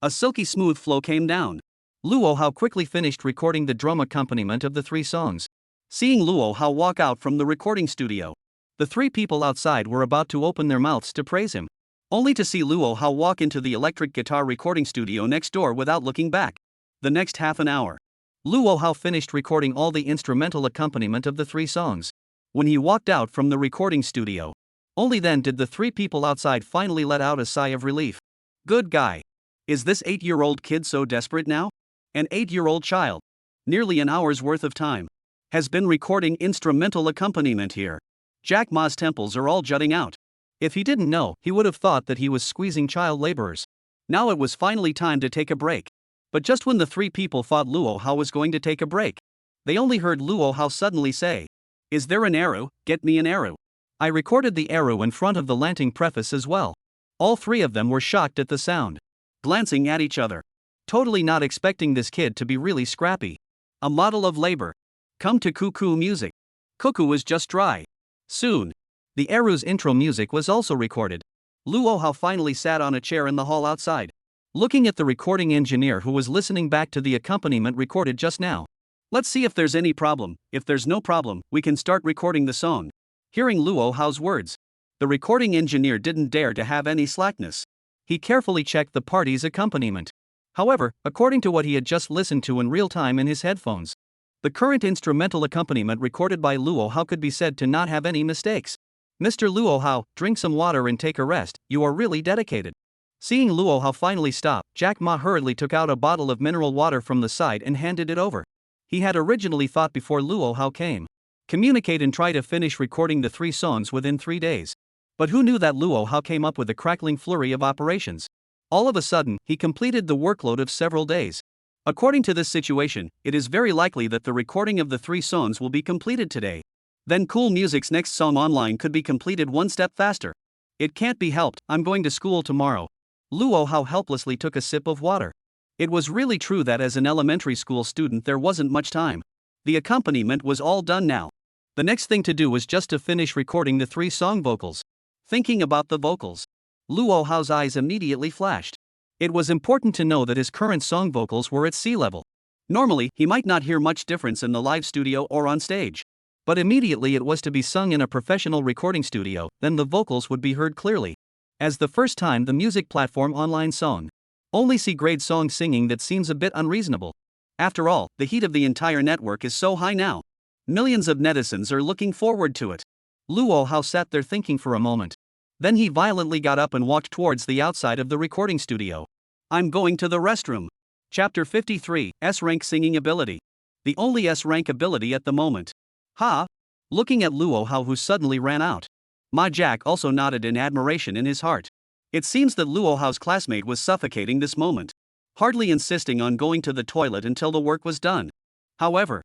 A silky smooth flow came down. Luo Hao quickly finished recording the drum accompaniment of the 3 songs. Seeing Luo Hao walk out from the recording studio, the 3 people outside were about to open their mouths to praise him, only to see Luo Hao walk into the electric guitar recording studio next door without looking back. The next half an hour, Luo Hao finished recording all the instrumental accompaniment of the 3 songs. When he walked out from the recording studio, only then did the 3 people outside finally let out a sigh of relief. Good guy. Is this 8-year-old kid so desperate now? An 8-year-old child, nearly an hour's worth of time, has been recording instrumental accompaniment here. Jack Ma's temples are all jutting out. If he didn't know, he would have thought that he was squeezing child laborers. Now it was finally time to take a break. But just when the 3 people thought Luo Hao was going to take a break, they only heard Luo Hao suddenly say, "Is there an Erhu? Get me an Erhu." I recorded the Erhu in front of the Lanting Preface as well. All 3 of them were shocked at the sound, glancing at each other, totally not expecting this kid to be really scrappy. A model of labor. Come to Cuckoo music. Cuckoo is just dry. Soon, the Erhu's intro music was also recorded. Luo Hao finally sat on a chair in the hall outside, looking at the recording engineer who was listening back to the accompaniment recorded just now. Let's see if there's any problem. If there's no problem, we can start recording the song. Hearing Luo Hao's words, the recording engineer didn't dare to have any slackness. He carefully checked the party's accompaniment. However, according to what he had just listened to in real time in his headphones, the current instrumental accompaniment recorded by Luo Hao could be said to not have any mistakes. Mr. Luo Hao, drink some water and take a rest, you are really dedicated. Seeing Luo Hao finally stop, Jack Ma hurriedly took out a bottle of mineral water from the side and handed it over. He had originally thought before Luo Hao came, communicate and try to finish recording the 3 songs within 3 days. But who knew that Luo Hao came up with a crackling flurry of operations? All of a sudden, he completed the workload of several days. According to this situation, it is very likely that the recording of the 3 songs will be completed today. Then Cool Music's next song online could be completed one step faster. It can't be helped, I'm going to school tomorrow. Luo Hao helplessly took a sip of water. It was really true that as an elementary school student there wasn't much time. The accompaniment was all done now. The next thing to do was just to finish recording the 3 song vocals. Thinking about the vocals, Luo Hao's eyes immediately flashed. It was important to know that his current song vocals were at sea level. Normally, he might not hear much difference in the live studio or on stage. But immediately it was to be sung in a professional recording studio, then the vocals would be heard clearly. As the first time the music platform online song. Only C-grade song singing that seems a bit unreasonable. After all, the heat of the entire network is so high now. Millions of netizens are looking forward to it. Luo Hao sat there thinking for a moment. Then he violently got up and walked towards the outside of the recording studio. I'm going to the restroom. Chapter 53, S-Rank Singing Ability. The only S-Rank ability at the moment. Ha! Looking at Luo Hao who suddenly ran out. Ma Jack also nodded in admiration in his heart. It seems that Luo Hao's classmate was suffocating this moment, hardly insisting on going to the toilet until the work was done. However,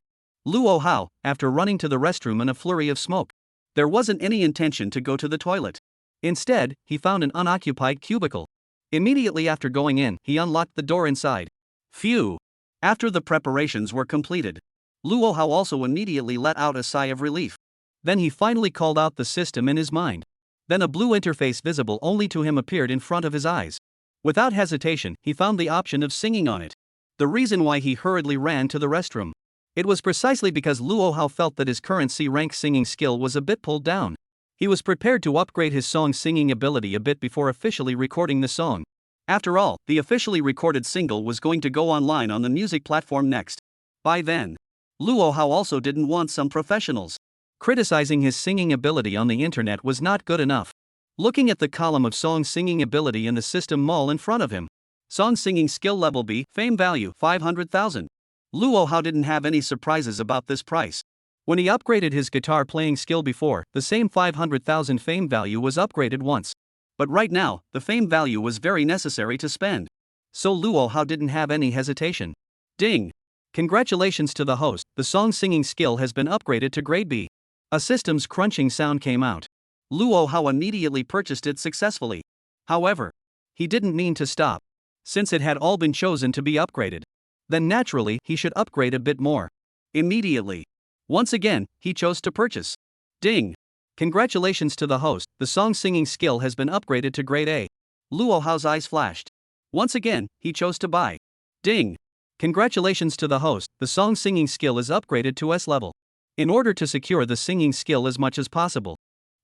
Luo Hao, after running to the restroom in a flurry of smoke, there wasn't any intention to go to the toilet. Instead, he found an unoccupied cubicle. Immediately after going in, he unlocked the door inside. Phew! After the preparations were completed, Luo Hao also immediately let out a sigh of relief. Then he finally called out the system in his mind. Then a blue interface visible only to him appeared in front of his eyes. Without hesitation, he found the option of singing on it. The reason why he hurriedly ran to the restroom. It was precisely because Luo Hao felt that his current C-rank singing skill was a bit pulled down. He was prepared to upgrade his song's singing ability a bit before officially recording the song. After all, the officially recorded single was going to go online on the music platform next. By then, Luo Hao also didn't want some professionals criticizing his singing ability on the internet was not good enough. Looking at the column of Song's singing ability in the system mall in front of him. Song singing skill level B, fame value 500,000. Luo Hao didn't have any surprises about this price. When he upgraded his guitar playing skill before, the same 500,000 fame value was upgraded once. But right now, the fame value was very necessary to spend. So Luo Hao didn't have any hesitation. Ding! Congratulations to the host, the song singing skill has been upgraded to grade B. A system's crunching sound came out. Luo Hao immediately purchased it successfully. However, he didn't mean to stop. Since it had all been chosen to be upgraded, then naturally he should upgrade a bit more. Immediately. Once again, he chose to purchase. Ding! Congratulations to the host, the song singing skill has been upgraded to grade A. Luo Hao's eyes flashed. Once again, he chose to buy. Ding! Congratulations to the host, the song singing skill is upgraded to S level. In order to secure the singing skill as much as possible,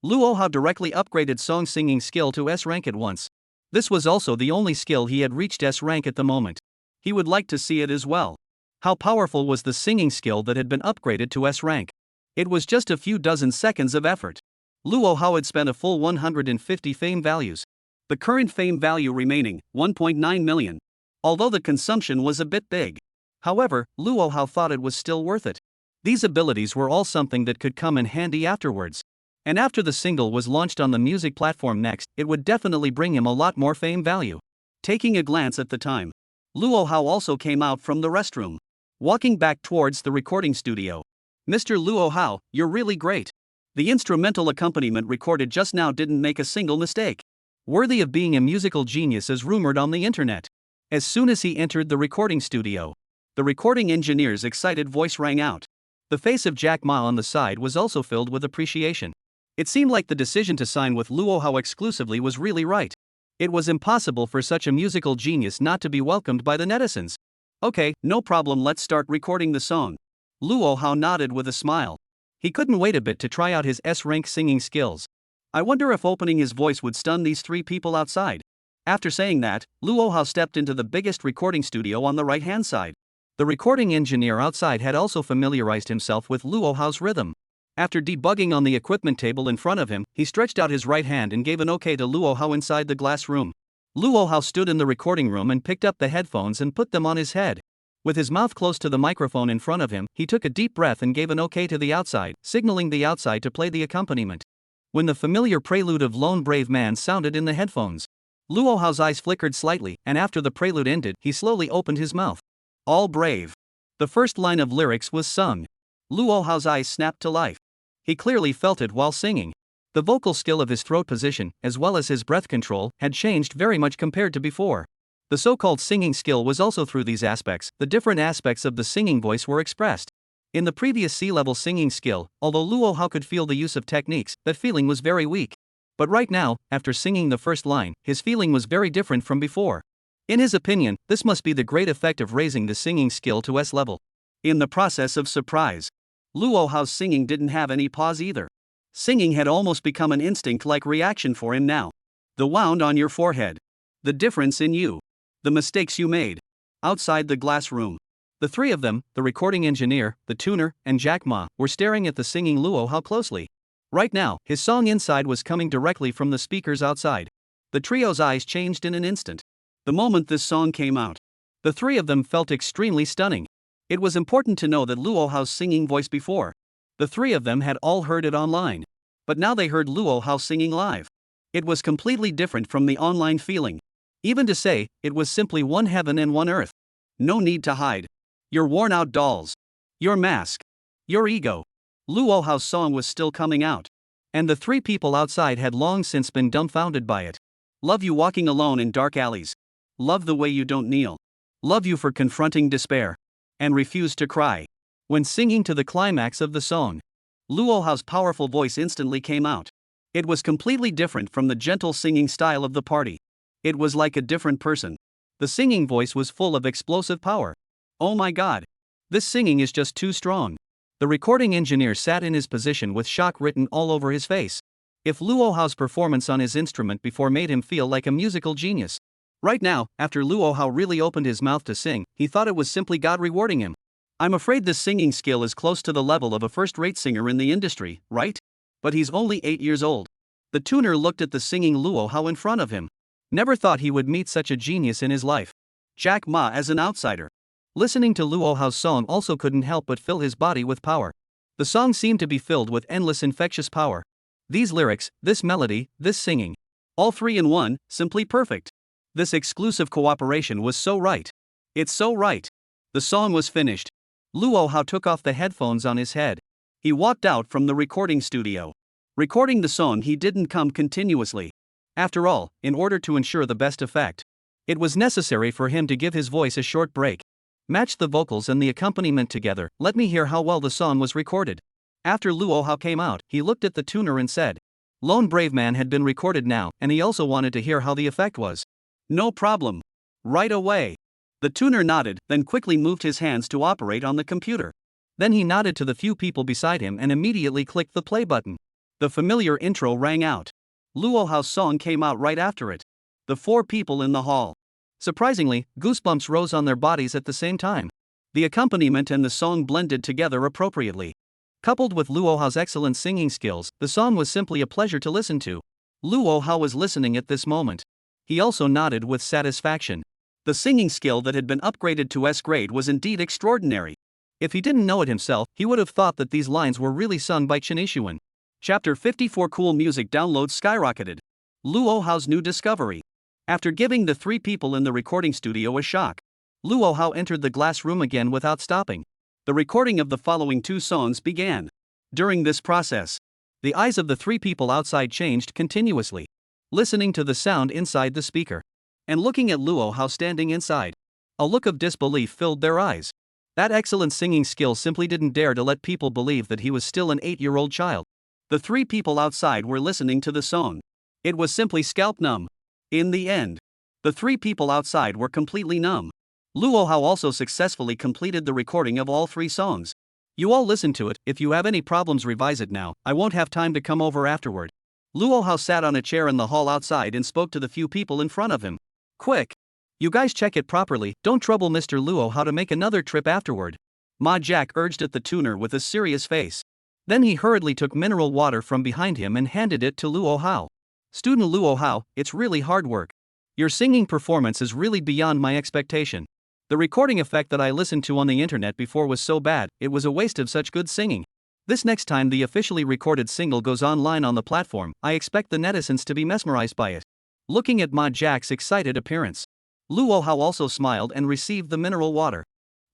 Luo Hao directly upgraded song singing skill to S rank at once. This was also the only skill he had reached S rank at the moment. He would like to see it as well. How powerful was the singing skill that had been upgraded to S rank? It was just a few dozen seconds of effort. Luo Hao had spent a full 150 fame values. The current fame value remaining, 1.9 million. Although the consumption was a bit big. However, Luo Hao thought it was still worth it. These abilities were all something that could come in handy afterwards. And after the single was launched on the music platform next, it would definitely bring him a lot more fame value. Taking a glance at the time, Luo Hao also came out from the restroom, walking back towards the recording studio. Mr. Luo Hao, you're really great. The instrumental accompaniment recorded just now didn't make a single mistake. Worthy of being a musical genius as rumored on the internet. As soon as he entered the recording studio, the recording engineer's excited voice rang out. The face of Jack Ma on the side was also filled with appreciation. It seemed like the decision to sign with Luo Hao exclusively was really right. It was impossible for such a musical genius not to be welcomed by the netizens. Okay, no problem, let's start recording the song. Luo Hao nodded with a smile. He couldn't wait a bit to try out his S-rank singing skills. I wonder if opening his voice would stun these three people outside. After saying that, Luo Hao stepped into the biggest recording studio on the right-hand side. The recording engineer outside had also familiarized himself with Luo Hao's rhythm. After debugging on the equipment table in front of him, he stretched out his right hand and gave an okay to Luo Hao inside the glass room. Luo Hao stood in the recording room and picked up the headphones and put them on his head. With his mouth close to the microphone in front of him, he took a deep breath and gave an okay to the outside, signaling the outside to play the accompaniment. When the familiar prelude of Lone Brave Man sounded in the headphones, Luo Hao's eyes flickered slightly, and after the prelude ended, he slowly opened his mouth. All brave. The first line of lyrics was sung. Luo Hao's eyes snapped to life. He clearly felt it while singing. The vocal skill of his throat position, as well as his breath control, had changed very much compared to before. The so-called singing skill was also through these aspects, the different aspects of the singing voice were expressed. In the previous C-level singing skill, although Luo Hao could feel the use of techniques, that feeling was very weak. But right now, after singing the first line, his feeling was very different from before. In his opinion, this must be the great effect of raising the singing skill to S level. In the process of surprise, Luo Hao's singing didn't have any pause either. Singing had almost become an instinct-like reaction for him now. The wound on your forehead. The difference in you. The mistakes you made. Outside the glass room. The three of them, the recording engineer, the tuner, and Jack Ma, were staring at the singing Luo Hao closely. Right now, his song inside was coming directly from the speakers outside. The trio's eyes changed in an instant. The moment this song came out, the three of them felt extremely stunning. It was important to know that Luo Hao's singing voice before. The three of them had all heard it online. But now they heard Luo Hao singing live. It was completely different from the online feeling. Even to say, it was simply one heaven and one earth. No need to hide. Your worn-out dolls. Your mask. Your ego. Luo Hao's song was still coming out. And the three people outside had long since been dumbfounded by it. Love you walking alone in dark alleys. Love the way you don't kneel. Love you for confronting despair. And refuse to cry. When singing to the climax of the song, Luo Hao's powerful voice instantly came out. It was completely different from the gentle singing style of the party. It was like a different person. The singing voice was full of explosive power. Oh my god. This singing is just too strong. The recording engineer sat in his position with shock written all over his face. If Luo Hao's performance on his instrument before made him feel like a musical genius. Right now, after Luo Hao really opened his mouth to sing, he thought it was simply God rewarding him. I'm afraid this singing skill is close to the level of a first-rate singer in the industry, right? But he's only 8 years old. The tuner looked at the singing Luo Hao in front of him. Never thought he would meet such a genius in his life. Jack Ma as an outsider. Listening to Luo Hao's song also couldn't help but fill his body with power. The song seemed to be filled with endless infectious power. These lyrics, this melody, this singing. All three in one, simply perfect. This exclusive cooperation was so right. It's so right. The song was finished. Luo Hao took off the headphones on his head. He walked out from the recording studio. Recording the song he didn't come continuously. After all, in order to ensure the best effect, it was necessary for him to give his voice a short break. Match the vocals and the accompaniment together, let me hear how well the song was recorded. After Luo Hao came out, he looked at the tuner and said, Lone Brave Man had been recorded now, and he also wanted to hear how the effect was. No problem. Right away. The tuner nodded, then quickly moved his hands to operate on the computer. Then he nodded to the few people beside him and immediately clicked the play button. The familiar intro rang out. Luo Hao's song came out right after it. The four people in the hall. Surprisingly, goosebumps rose on their bodies at the same time. The accompaniment and the song blended together appropriately. Coupled with Luo Hao's excellent singing skills, the song was simply a pleasure to listen to. Luo Hao was listening at this moment. He also nodded with satisfaction. The singing skill that had been upgraded to S grade was indeed extraordinary. If he didn't know it himself, he would have thought that these lines were really sung by Chen Yixuan. Chapter 54 Cool music downloads skyrocketed. Luo Hao's new discovery. After giving the three people in the recording studio a shock, Luo Hao entered the glass room again without stopping. The recording of the following two songs began. During this process, the eyes of the three people outside changed continuously, listening to the sound inside the speaker, and looking at Luo Hao standing inside. A look of disbelief filled their eyes. That excellent singing skill simply didn't dare to let people believe that he was still an 8-year-old child. The three people outside were listening to the song. It was simply scalp numb. In the end, the three people outside were completely numb. Luo Hao also successfully completed the recording of all three songs. You all listen to it, if you have any problems revise it now, I won't have time to come over afterward. Luo Hao sat on a chair in the hall outside and spoke to the few people in front of him. Quick! You guys check it properly, don't trouble Mr. Luo Hao to make another trip afterward. Ma Jack urged at the tuner with a serious face. Then he hurriedly took mineral water from behind him and handed it to Luo Hao. Student Luo Hao, it's really hard work. Your singing performance is really beyond my expectation. The recording effect that I listened to on the internet before was so bad, it was a waste of such good singing. This next time the officially recorded single goes online on the platform, I expect the netizens to be mesmerized by it. Looking at Ma Jack's excited appearance, Luo Hao also smiled and received the mineral water.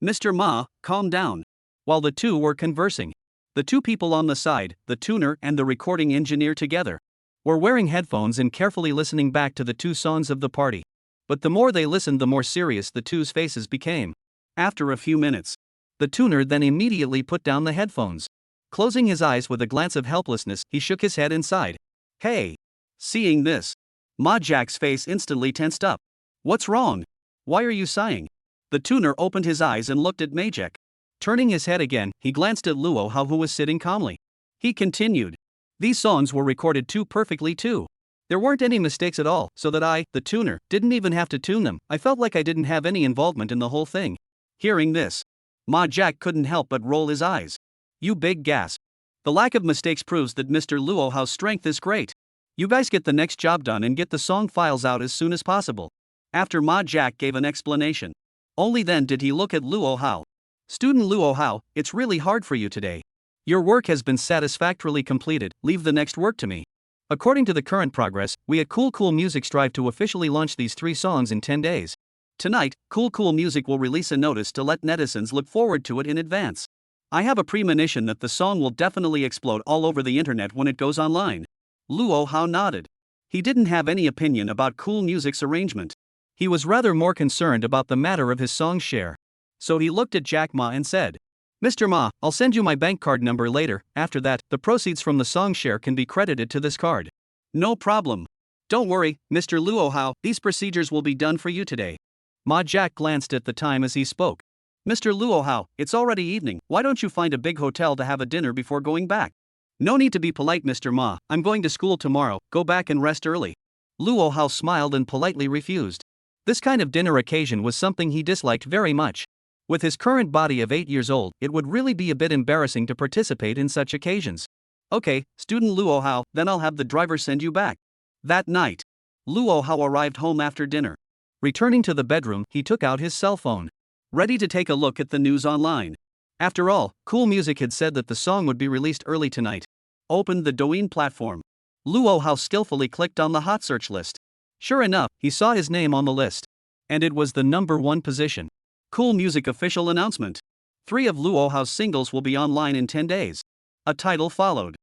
Mr. Ma, calm down. While the two were conversing, the two people on the side, the tuner and the recording engineer together, were wearing headphones and carefully listening back to the two songs of the party. But the more they listened, the more serious the two's faces became. After a few minutes, the tuner then immediately put down the headphones. Closing his eyes with a glance of helplessness, he shook his head inside. Hey! Seeing this, Ma Jack's face instantly tensed up. What's wrong? Why are you sighing? The tuner opened his eyes and looked at Majek. Turning his head again, he glanced at Luo Hao, who was sitting calmly. He continued. These songs were recorded too perfectly too. There weren't any mistakes at all, so that I, the tuner, didn't even have to tune them. I felt like I didn't have any involvement in the whole thing. Hearing this, Ma Jack couldn't help but roll his eyes. You big gasp. The lack of mistakes proves that Mr. Luo Hao's strength is great. You guys get the next job done and get the song files out as soon as possible. After Ma Jack gave an explanation, only then did he look at Luo Hao. Student Luo Hao, it's really hard for you today. Your work has been satisfactorily completed, leave the next work to me. According to the current progress, we at Cool Music strive to officially launch these 3 songs in 10 days. Tonight, Cool Music will release a notice to let netizens look forward to it in advance. I have a premonition that the song will definitely explode all over the internet when it goes online. Luo Hao nodded. He didn't have any opinion about Cool Music's arrangement. He was rather more concerned about the matter of his song's share. So he looked at Jack Ma and said, Mr. Ma, I'll send you my bank card number later. After that, the proceeds from the song share can be credited to this card. No problem. Don't worry, Mr. Luo Hao, these procedures will be done for you today. Ma Jack glanced at the time as he spoke. Mr. Luo Hao, it's already evening, why don't you find a big hotel to have a dinner before going back? No need to be polite, Mr. Ma, I'm going to school tomorrow, go back and rest early. Luo Hao smiled and politely refused. This kind of dinner occasion was something he disliked very much. With his current body of 8 years old, it would really be a bit embarrassing to participate in such occasions. Okay, student Luo Hao, then I'll have the driver send you back. That night, Luo Hao arrived home after dinner. Returning to the bedroom, he took out his cell phone, ready to take a look at the news online. After all, Cool Music had said that the song would be released early tonight. Opened the Douyin platform. Luo Hao skillfully clicked on the hot search list. Sure enough, he saw his name on the list. And it was the #1 position. Cool Music official announcement. 3 of Luo Hao's singles will be online in 10 days. A title followed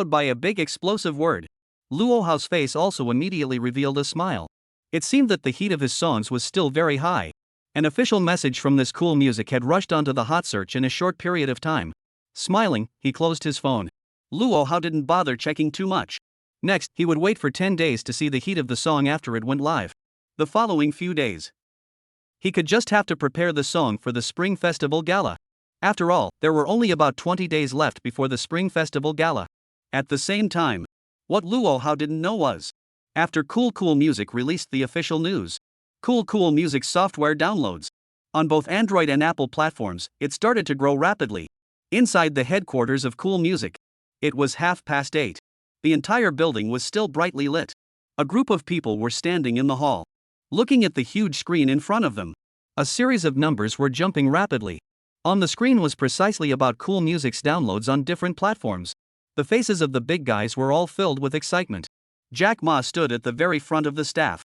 by a big explosive word. Luo Hao's face also immediately revealed a smile. It seemed that the heat of his songs was still very high. An official message from this Cool Music had rushed onto the hot search in a short period of time. Smiling, he closed his phone. Luo Hao didn't bother checking too much. Next, he would wait for 10 days to see the heat of the song after it went live. The following few days, he could just have to prepare the song for the Spring Festival Gala. After all, there were only about 20 days left before the Spring Festival Gala. At the same time, what Luo Hao didn't know was, after Cool Music released the official news, Cool Music software downloads on both Android and Apple platforms, it started to grow rapidly. Inside the headquarters of Cool Music, it was 8:30. The entire building was still brightly lit. A group of people were standing in the hall, looking at the huge screen in front of them. A series of numbers were jumping rapidly. On the screen was precisely about Cool Music's downloads on different platforms. The faces of the big guys were all filled with excitement. Jack Ma stood at the very front of the staff,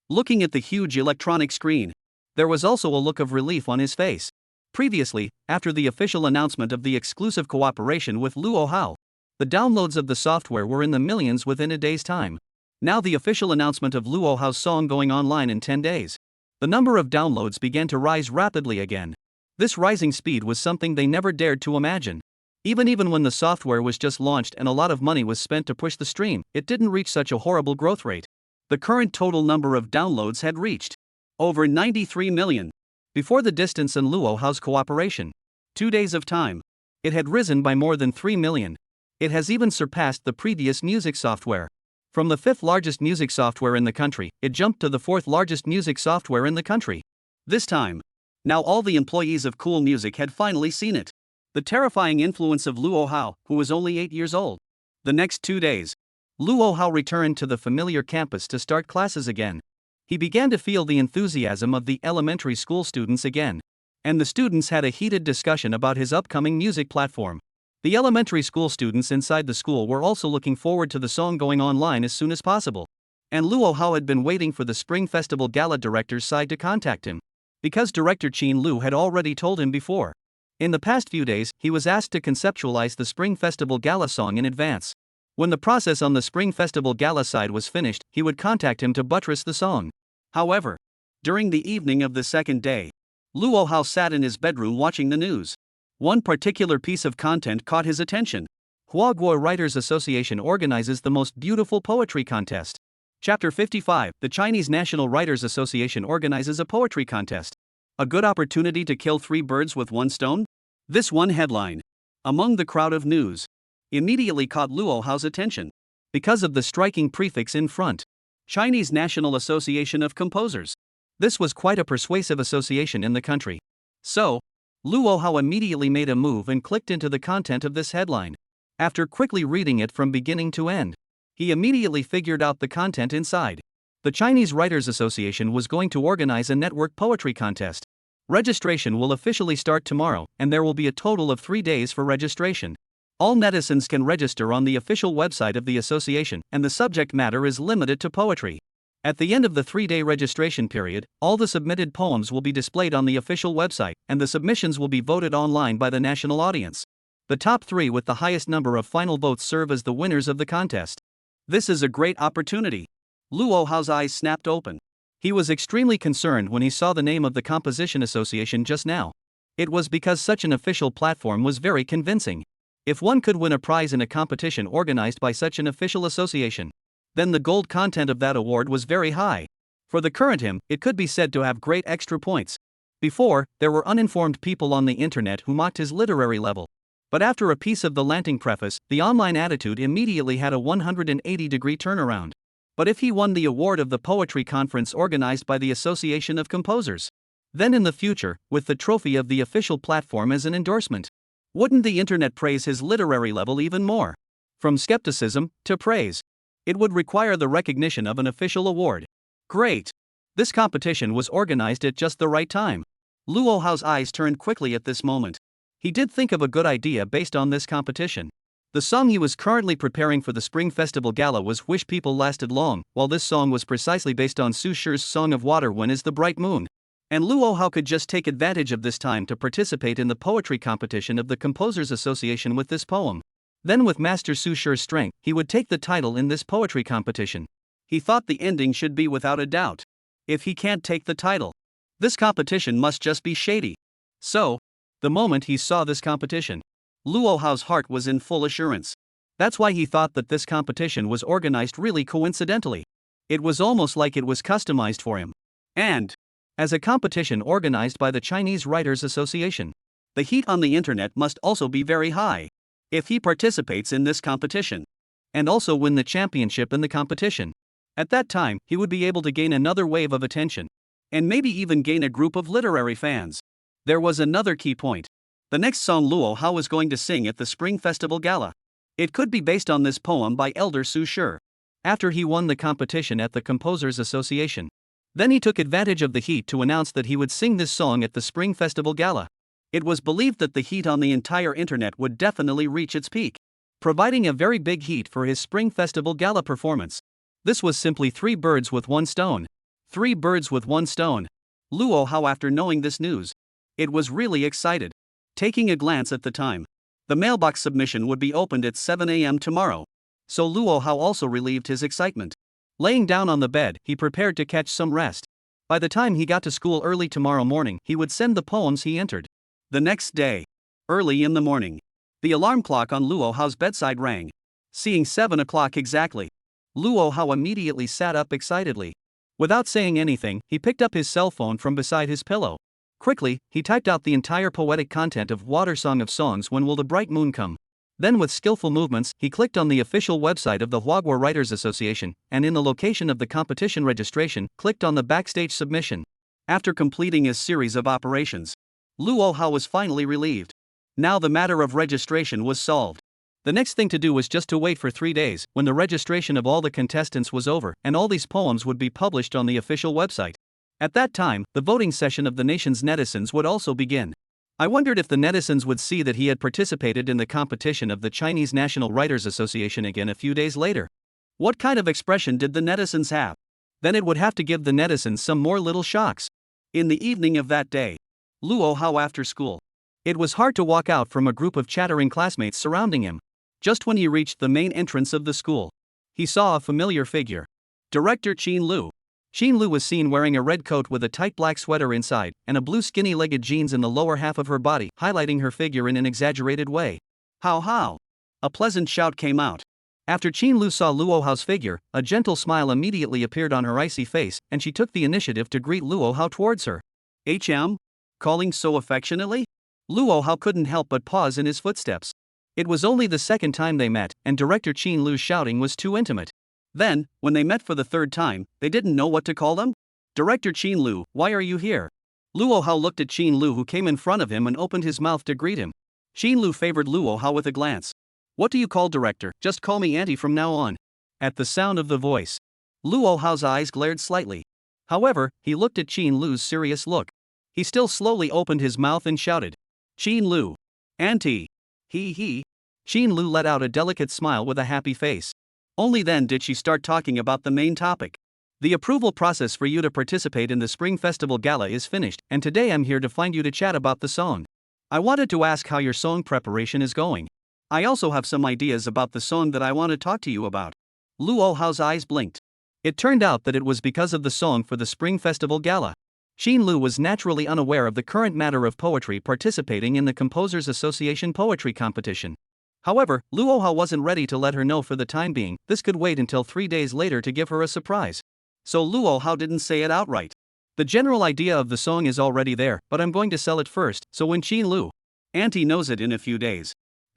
looking at the huge electronic screen. There was also a look of relief on his face. Previously, after the official announcement of the exclusive cooperation with Luo Hao, the downloads of the software were in the millions within a day's time. Now the official announcement of Luo Hao's song going online in 10 days. The number of downloads began to rise rapidly again. This rising speed was something they never dared to imagine. Even when the software was just launched and a lot of money was spent to push the stream, it didn't reach such a horrible growth rate. The current total number of downloads had reached over 93 million. Before the distance and Luo Hao's cooperation, 2 days of time, it had risen by more than 3 million. It has even surpassed the previous music software. From the 5th largest music software in the country, it jumped to the 4th largest music software in the country. This time, now all the employees of Cool Music had finally seen it. The terrifying influence of Luo Hao, who was only 8 years old. The next 2 days, Luo Hao returned to the familiar campus to start classes again. He began to feel the enthusiasm of the elementary school students again. And the students had a heated discussion about his upcoming music platform. The elementary school students inside the school were also looking forward to the song going online as soon as possible. And Luo Hao had been waiting for the Spring Festival Gala director's side to contact him, because director Qin Lu had already told him before. In the past few days, he was asked to conceptualize the Spring Festival Gala song in advance. When the process on the Spring Festival Gala side was finished, he would contact him to buttress the song. However, during the evening of the second day, Luo Hao sat in his bedroom watching the news. One particular piece of content caught his attention. Huaguo Writers Association organizes the most beautiful poetry contest. Chapter 55, the Chinese National Writers Association organizes a poetry contest. A good opportunity to kill 3 birds with 1 stone? This one headline, among the crowd of news, immediately caught Luo Hao's attention. Because of the striking prefix in front. Chinese National Association of Composers. This was quite a persuasive association in the country. So, Luo Hao immediately made a move and clicked into the content of this headline. After quickly reading it from beginning to end, he immediately figured out the content inside. The Chinese Writers Association was going to organize a network poetry contest. Registration will officially start tomorrow, and there will be a total of 3 days for registration. All netizens can register on the official website of the association, and the subject matter is limited to poetry. At the end of the 3-day registration period, all the submitted poems will be displayed on the official website, and the submissions will be voted online by the national audience. The top 3 with the highest number of final votes serve as the winners of the contest. This is a great opportunity. Luo Hao's eyes snapped open. He was extremely concerned when he saw the name of the Composition Association just now. It was because such an official platform was very convincing. If one could win a prize in a competition organized by such an official association, then the gold content of that award was very high. For the current him, it could be said to have great extra points. Before, there were uninformed people on the internet who mocked his literary level. But after a piece of the Lanting preface, the online attitude immediately had a 180-degree turnaround. But if he won the award of the poetry conference organized by the Association of Composers? Then in the future, with the trophy of the official platform as an endorsement, wouldn't the internet praise his literary level even more? From skepticism to praise. It would require the recognition of an official award. Great! This competition was organized at just the right time. Luo Hao's eyes turned quickly at this moment. He did think of a good idea based on this competition. The song he was currently preparing for the Spring Festival Gala was Wish People Lasted Long, while this song was precisely based on Su Shi's Song of Water When Is the Bright Moon. And Luo Hao could just take advantage of this time to participate in the poetry competition of the Composers Association with this poem. Then with Master Su Shi's strength, he would take the title in this poetry competition. He thought the ending should be without a doubt. If he can't take the title, this competition must just be shady. So, the moment he saw this competition, Luo Hao's heart was in full assurance. That's why he thought that this competition was organized really coincidentally. It was almost like it was customized for him. And, as a competition organized by the Chinese Writers Association, the heat on the internet must also be very high. If he participates in this competition, and also win the championship in the competition, at that time he would be able to gain another wave of attention, and maybe even gain a group of literary fans. There was another key point. The next song Luo Hao was going to sing at the Spring Festival Gala. It could be based on this poem by Elder Su Shi. After he won the competition at the Composers Association, then he took advantage of the heat to announce that he would sing this song at the Spring Festival Gala. It was believed that the heat on the entire internet would definitely reach its peak, providing a very big heat for his Spring Festival Gala performance. This was simply 3 birds with 1 stone. 3 birds with 1 stone. Luo Hao, after knowing this news, it was really excited. Taking a glance at the time, the mailbox submission would be opened at 7 a.m. tomorrow. So Luo Hao also relieved his excitement. Laying down on the bed, he prepared to catch some rest. By the time he got to school early tomorrow morning, he would send the poems he entered. The next day, early in the morning, the alarm clock on Luo Hao's bedside rang. Seeing 7 o'clock exactly, Luo Hao immediately sat up excitedly. Without saying anything, he picked up his cell phone from beside his pillow. Quickly, he typed out the entire poetic content of Water Song of Songs When Will the Bright Moon Come? Then with skillful movements, he clicked on the official website of the Huagua Writers Association, and in the location of the competition registration, clicked on the backstage submission. After completing his series of operations, Luo Hao was finally relieved. Now the matter of registration was solved. The next thing to do was just to wait for 3 days, when the registration of all the contestants was over, and all these poems would be published on the official website. At that time, the voting session of the nation's netizens would also begin. I wondered if the netizens would see that he had participated in the competition of the Chinese National Writers Association again a few days later. What kind of expression did the netizens have? Then it would have to give the netizens some more little shocks. In the evening of that day, Luo Hao after school, it was hard to walk out from a group of chattering classmates surrounding him. Just when he reached the main entrance of the school, he saw a familiar figure. Director Qin Lu. Qin Lu was seen wearing a red coat with a tight black sweater inside, and a blue skinny-legged jeans in the lower half of her body, highlighting her figure in an exaggerated way. How how! A pleasant shout came out. After Qin Lu saw Luo Hao's figure, a gentle smile immediately appeared on her icy face, and she took the initiative to greet Luo Hao towards her. HM? Calling so affectionately? Luo Hao couldn't help but pause in his footsteps. It was only the second time they met, and Director Qin Lu's shouting was too intimate. Then, when they met for the 3rd time, they didn't know what to call them? Director Qin Lu, why are you here? Luo Hao looked at Qin Lu, who came in front of him and opened his mouth to greet him. Qin Lu favored Luo Hao with a glance. What do you call director? Just call me auntie from now on. At the sound of the voice, Luo Hao's eyes glared slightly. However, he looked at Qin Lu's serious look. He still slowly opened his mouth and shouted. Qin Lu. Auntie. He. Qin Lu let out a delicate smile with a happy face. Only then did she start talking about the main topic. The approval process for you to participate in the Spring Festival Gala is finished, and today I'm here to find you to chat about the song. I wanted to ask how your song preparation is going. I also have some ideas about the song that I want to talk to you about. Luo Hao's eyes blinked. It turned out that it was because of the song for the Spring Festival Gala. Qin Lu was naturally unaware of the current matter of poetry participating in the Composers Association poetry competition. However, Luo Hao wasn't ready to let her know for the time being. This could wait until 3 days later to give her a surprise. So Luo Hao didn't say it outright. The general idea of the song is already there, but I'm going to sell it first, so when Qin Lu, auntie, knows it in a few days,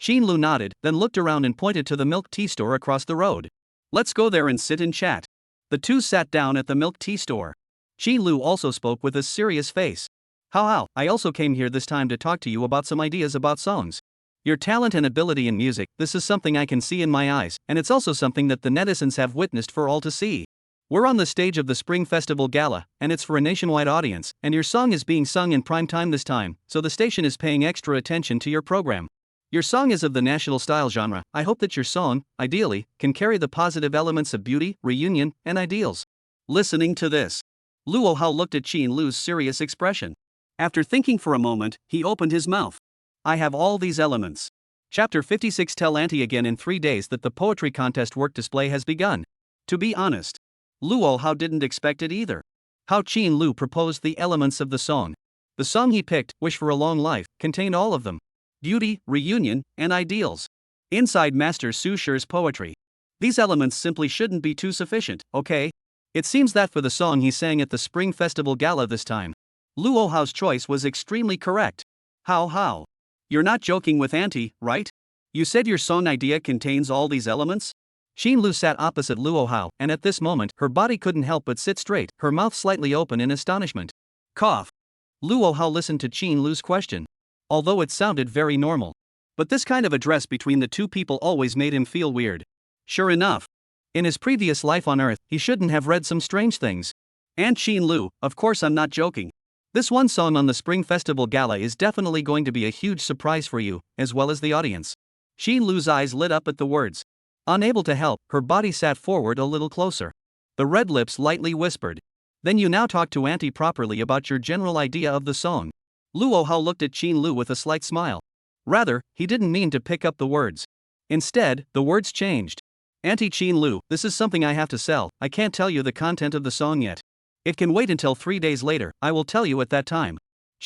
Lu nodded, then looked around and pointed to the milk tea store across the road. Let's go there and sit and chat. The two sat down at the milk tea store. Lu also spoke with a serious face. How, I also came here this time to talk to you about some ideas about songs. Your talent and ability in music, this is something I can see in my eyes, and it's also something that the netizens have witnessed for all to see. We're on the stage of the Spring Festival Gala, and it's for a nationwide audience, and your song is being sung in prime time this time, so the station is paying extra attention to your program. Your song is of the national style genre. I hope that your song, ideally, can carry the positive elements of beauty, reunion, and ideals. Listening to this, Luo Hao looked at Lu's serious expression. After thinking for a moment, he opened his mouth. I have all these elements. Chapter 56. Tell Auntie again in 3 days that the poetry contest work display has begun. To be honest, Luo Hao didn't expect it either. How Lu proposed the elements of the song. The song he picked, Wish for a Long Life, contained all of them. Beauty, reunion, and ideals. Inside Master Su Shi's poetry. These elements simply shouldn't be too sufficient, okay? It seems that for the song he sang at the Spring Festival Gala this time, Luo Hao's choice was extremely correct. How? You're not joking with Auntie, right? You said your song idea contains all these elements? Lu sat opposite Luo Hao, and at this moment, her body couldn't help but sit straight, her mouth slightly open in astonishment. Cough. Luo Hao listened to Lu's question. Although it sounded very normal. But this kind of address between the two people always made him feel weird. Sure enough. In his previous life on Earth, he shouldn't have read some strange things. Aunt Lu, of course I'm not joking. This one song on the Spring Festival Gala is definitely going to be a huge surprise for you, as well as the audience. Lu's eyes lit up at the words. Unable to help, her body sat forward a little closer. The red lips lightly whispered. Then you now talk to Auntie properly about your general idea of the song. Luo Hao looked at Lu with a slight smile. Rather, he didn't mean to pick up the words. Instead, the words changed. Auntie Lu, this is something I have to sell. I can't tell you the content of the song yet. It can wait until 3 days later, I will tell you at that time.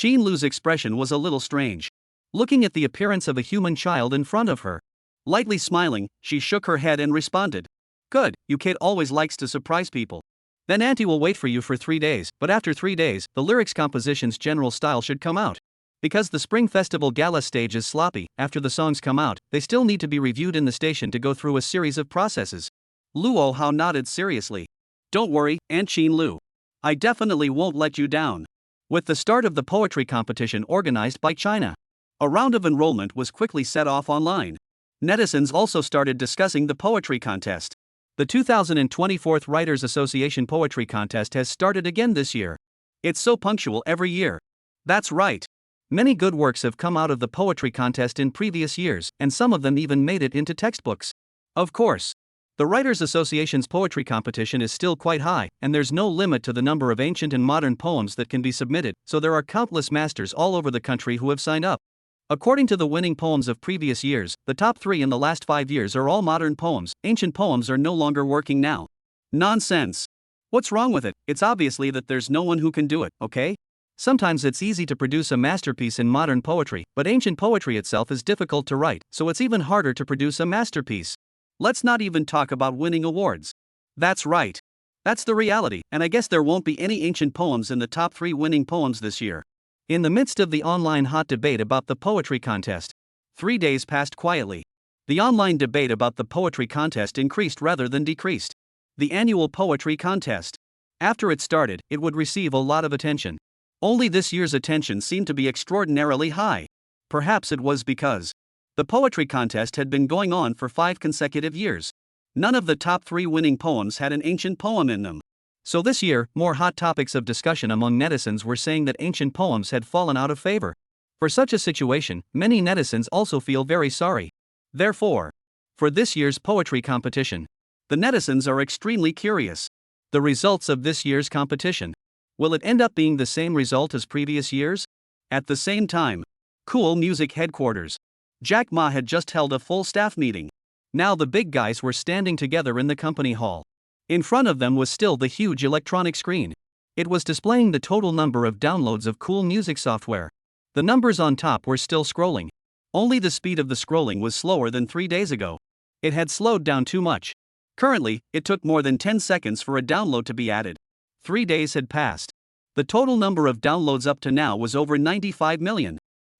Lu's expression was a little strange. Looking at the appearance of a human child in front of her. Lightly smiling, she shook her head and responded. Good, you kid always likes to surprise people. Then Auntie will wait for you for 3 days, but after 3 days, the lyrics composition's general style should come out. Because the Spring Festival Gala stage is sloppy, after the songs come out, they still need to be reviewed in the station to go through a series of processes. Luo Hao nodded seriously. Don't worry, Aunt Lu. I definitely won't let you down. With the start of the poetry competition organized by China, a round of enrollment was quickly set off online. Netizens also started discussing the poetry contest. The 2024 Writers Association Poetry Contest has started again this year. It's so punctual every year. That's right. Many good works have come out of the poetry contest in previous years, and some of them even made it into textbooks. Of course. The Writers Association's poetry competition is still quite high, and there's no limit to the number of ancient and modern poems that can be submitted, so there are countless masters all over the country who have signed up. According to the winning poems of previous years, the top 3 in the last 5 years are all modern poems. Ancient poems are no longer working now. Nonsense. What's wrong with it? It's obviously that there's no one who can do it, okay? Sometimes it's easy to produce a masterpiece in modern poetry, but ancient poetry itself is difficult to write, so it's even harder to produce a masterpiece. Let's not even talk about winning awards. That's right. That's the reality, and I guess there won't be any ancient poems in the top 3 winning poems this year. In the midst of the online hot debate about the poetry contest, 3 days passed quietly. The online debate about the poetry contest increased rather than decreased. The annual poetry contest. After it started, it would receive a lot of attention. Only this year's attention seemed to be extraordinarily high. Perhaps it was because the poetry contest had been going on for 5 consecutive years. None of the top 3 winning poems had an ancient poem in them. So this year, more hot topics of discussion among netizens were saying that ancient poems had fallen out of favor. For such a situation, many netizens also feel very sorry. Therefore, for this year's poetry competition, the netizens are extremely curious. The results of this year's competition. Will it end up being the same result as previous years? At the same time, Cool Music headquarters. Jack Ma had just held a full staff meeting. Now the big guys were standing together in the company hall. In front of them was still the huge electronic screen. It was displaying the total number of downloads of Cool Music software. The numbers on top were still scrolling. Only the speed of the scrolling was slower than 3 days ago. It had slowed down too much. Currently, it took more than 10 seconds for a download to be added. 3 days had passed. The total number of downloads up to now was over 95 million.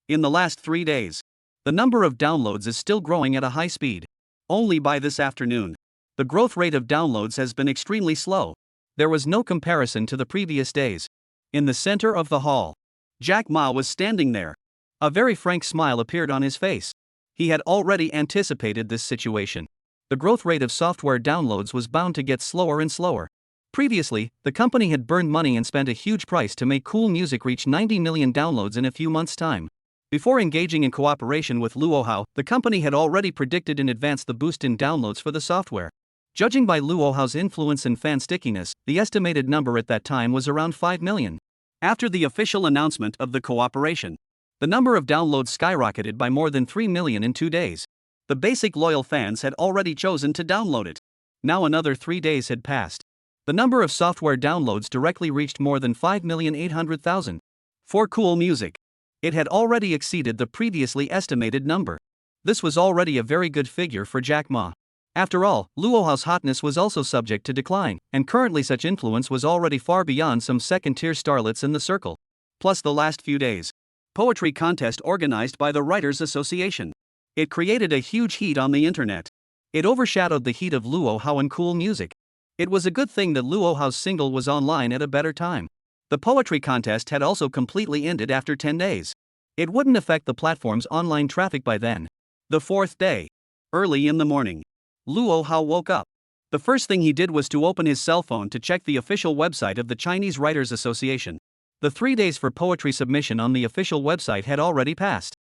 In the last 3 days, The number of downloads is still growing at a high speed. Only by this afternoon, the growth rate of downloads has been extremely slow. There was no comparison to the previous days. In the center of the hall, Jack Ma was standing there. A very frank smile appeared on his face. He had already anticipated this situation. The growth rate of software downloads was bound to get slower and slower. Previously, the company had burned money and spent a huge price to make cool music reach 90 million downloads in a few months' time. Before engaging in cooperation with Luohao, the company had already predicted in advance the boost in downloads for the software. Judging by Luohao's influence and fan stickiness, the estimated number at that time was around 5 million. After the official announcement of the cooperation, the number of downloads skyrocketed by more than 3 million in 2 days. The basic loyal fans had already chosen to download it. Now another 3 days had passed. The number of software downloads directly reached more than 5,800,000. For cool music, it had already exceeded the previously estimated number. This was already a very good figure for Jack Ma. After all, Luohao's hotness was also subject to decline, and currently such influence was already far beyond some second-tier starlets in the circle. Plus the last few days, poetry contest organized by the Writers Association. It created a huge heat on the internet. It overshadowed the heat of Luohao and cool music. It was a good thing that Luohao's single was online at a better time. The poetry contest had also completely ended after 10 days. It wouldn't affect the platform's online traffic by then. The fourth day, early in the morning, Luohao woke up. The first thing he did was to open his cell phone to check the official website of the Chinese Writers Association. The 3 days for poetry submission on the official website had already passed.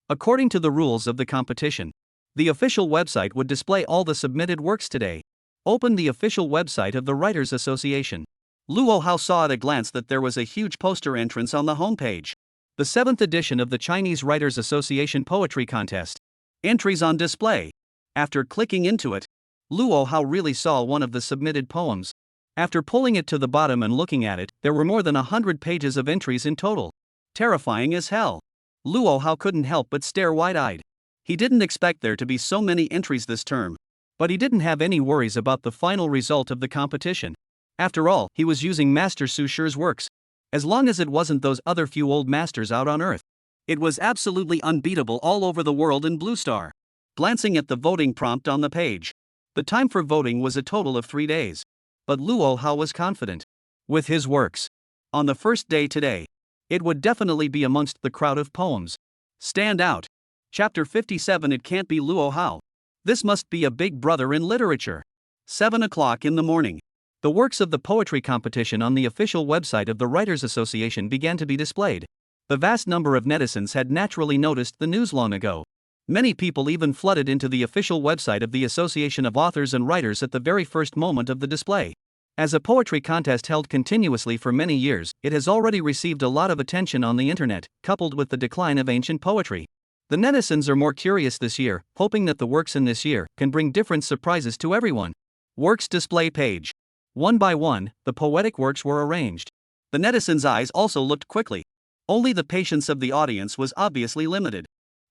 According to the rules of the competition, the official website would display all the submitted works today. Open the official website of the Writers Association. Luohao saw at a glance that there was a huge poster entrance on the homepage. The 7th edition of the Chinese Writers Association Poetry Contest. Entries on display. After clicking into it, Luohao really saw one of the submitted poems. After pulling it to the bottom and looking at it, there were more than 100 pages of entries in total. Terrifying as hell. Luohao couldn't help but stare wide-eyed. He didn't expect there to be so many entries this term. But he didn't have any worries about the final result of the competition. After all, he was using Master Su Shi's works. As long as it wasn't those other few old masters out on Earth. It was absolutely unbeatable all over the world in Blue Star. Glancing at the voting prompt on the page, the time for voting was a total of 3 days. But Luohao was confident. With his works, on the first day today, it would definitely be amongst the crowd of poems. Stand out. Chapter 57. It can't be Luohao. This must be a big brother in literature. 7 o'clock in the morning. The works of the poetry competition on the official website of the Writers Association began to be displayed. The vast number of netizens had naturally noticed the news long ago. Many people even flooded into the official website of the Association of Authors and Writers at the very first moment of the display. As a poetry contest held continuously for many years, it has already received a lot of attention on the internet, coupled with the decline of ancient poetry. The netizens are more curious this year, hoping that the works in this year can bring different surprises to everyone. Works display page. One by one, the poetic works were arranged. The netizens' eyes also looked quickly. Only the patience of the audience was obviously limited.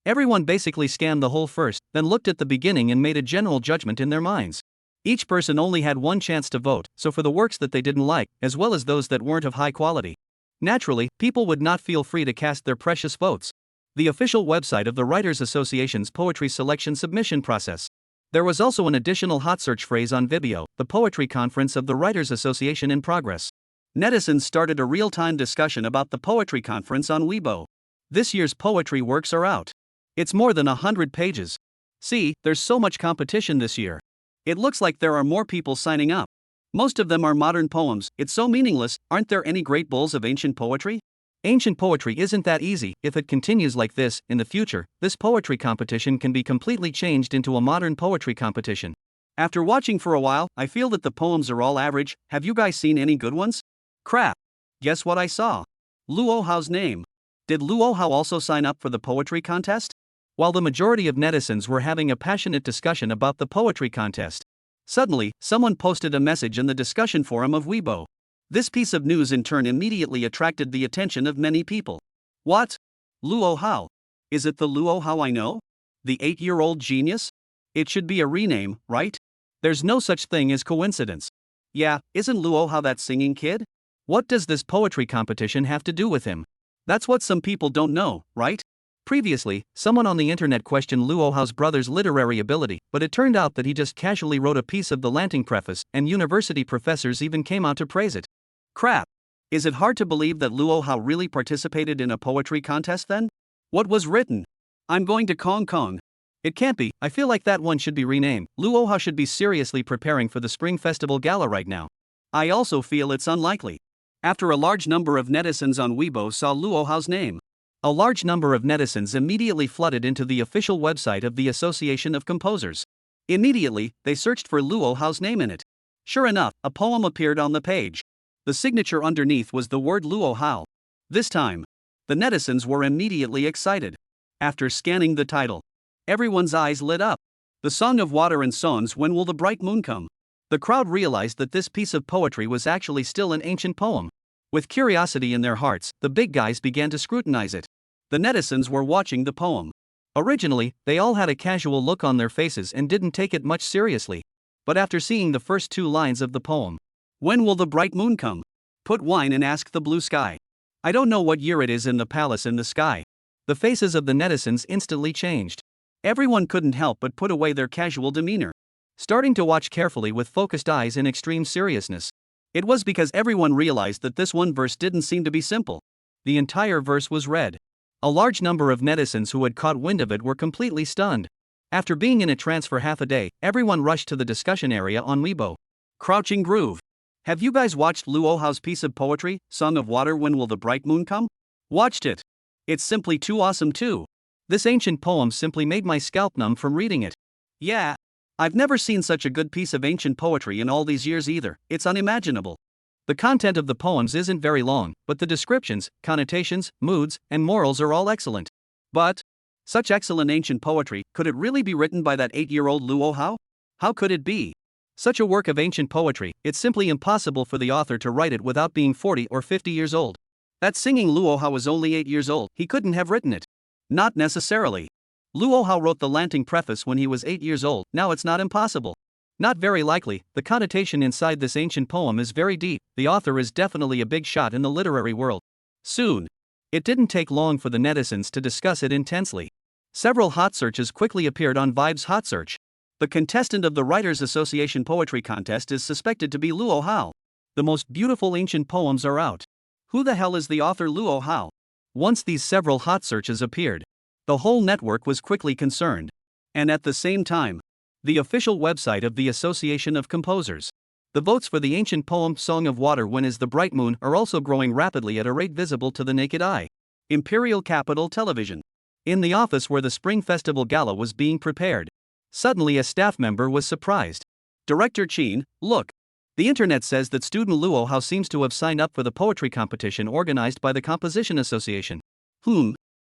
Everyone basically scanned the whole first, then looked at the beginning and made a general judgment in their minds. Each person only had one chance to vote, so for the works that they didn't like, as well as those that weren't of high quality. Naturally, people would not feel free to cast their precious votes. The official website of the Writers Association's poetry selection submission process. There was also an additional hot search phrase on Vimeo, the poetry conference of the Writers Association in progress. Netizens started a real-time discussion about the poetry conference on Weibo. This year's poetry works are out. It's more than 100 pages. See, there's so much competition this year. It looks like there are more people signing up. Most of them are modern poems. It's so meaningless. Aren't there any great bulls of ancient poetry? Ancient poetry isn't that easy. If it continues like this, in the future, this poetry competition can be completely changed into a modern poetry competition. After watching for a while, I feel that the poems are all average. Have you guys seen any good ones? Crap. Guess what I saw? Luohao's name. Did Luohao also sign up for the poetry contest? While the majority of netizens were having a passionate discussion about the poetry contest, suddenly, someone posted a message in the discussion forum of Weibo. This piece of news in turn immediately attracted the attention of many people. What? Luohao? Is it the Luohao I know? The 8-year-old genius? It should be a rename, right? There's no such thing as coincidence. Yeah, isn't Luohao that singing kid? What does this poetry competition have to do with him? That's what some people don't know, right? Previously, someone on the internet questioned Luo Hao's brother's literary ability, but it turned out that he just casually wrote a piece of the Lanting preface, and university professors even came out to praise it. Crap! Is it hard to believe that Luo Hao really participated in a poetry contest then? What was written? I'm going to Kong Kong. It can't be. I feel like that one should be renamed. Luo Hao should be seriously preparing for the Spring Festival Gala right now. I also feel it's unlikely. After a large number of netizens on Weibo saw Luo Hao's name, a large number of netizens immediately flooded into the official website of the Association of Composers. Immediately, they searched for Luo Hao's name in it. Sure enough, a poem appeared on the page. The signature underneath was the word Luo Hao. This time, the netizens were immediately excited. After scanning the title, everyone's eyes lit up. The Song of Water and Songs, When Will the Bright Moon Come? The crowd realized that this piece of poetry was actually still an ancient poem. With curiosity in their hearts, the big guys began to scrutinize it. The netizens were watching the poem. Originally, they all had a casual look on their faces and didn't take it much seriously. But after seeing the first two lines of the poem, when will the bright moon come? Put wine and ask the blue sky. I don't know what year it is in the palace in the sky. The faces of the netizens instantly changed. Everyone couldn't help but put away their casual demeanor, starting to watch carefully with focused eyes in extreme seriousness. It was because everyone realized that this one verse didn't seem to be simple. The entire verse was read. A large number of netizens who had caught wind of it were completely stunned. After being in a trance for half a day, everyone rushed to the discussion area on Weibo. Crouching Groove. Have you guys watched Luo Hao's piece of poetry, Song of Water, When Will the Bright Moon Come? Watched it. It's simply too awesome too. This ancient poem simply made my scalp numb from reading it. Yeah. I've never seen such a good piece of ancient poetry in all these years either. It's unimaginable. The content of the poems isn't very long, but the descriptions, connotations, moods, and morals are all excellent. But such excellent ancient poetry, could it really be written by that 8-year-old Luo Hao? How could it be? Such a work of ancient poetry, it's simply impossible for the author to write it without being 40 or 50 years old. That singing Luo Hao was only 8 years old, he couldn't have written it. Not necessarily. Luo Hao wrote the Lanting preface when he was 8 years old, now it's not impossible. Not very likely. The connotation inside this ancient poem is very deep. The author is definitely a big shot in the literary world. Soon. It didn't take long for the netizens to discuss it intensely. Several hot searches quickly appeared on Vibe's hot search. The contestant of the Writers Association Poetry Contest is suspected to be Luo Hao. The most beautiful ancient poems are out. Who the hell is the author Luo Hao? Once these several hot searches appeared, the whole network was quickly concerned. And at the same time, the official website of the Association of Composers. The votes for the ancient poem Song of Water, When Is the Bright Moon are also growing rapidly at a rate visible to the naked eye. Imperial Capital Television. In the office where the Spring Festival Gala was being prepared, suddenly a staff member was surprised. Director Chin, look. The internet says that student Luo Hao seems to have signed up for the poetry competition organized by the Composition Association.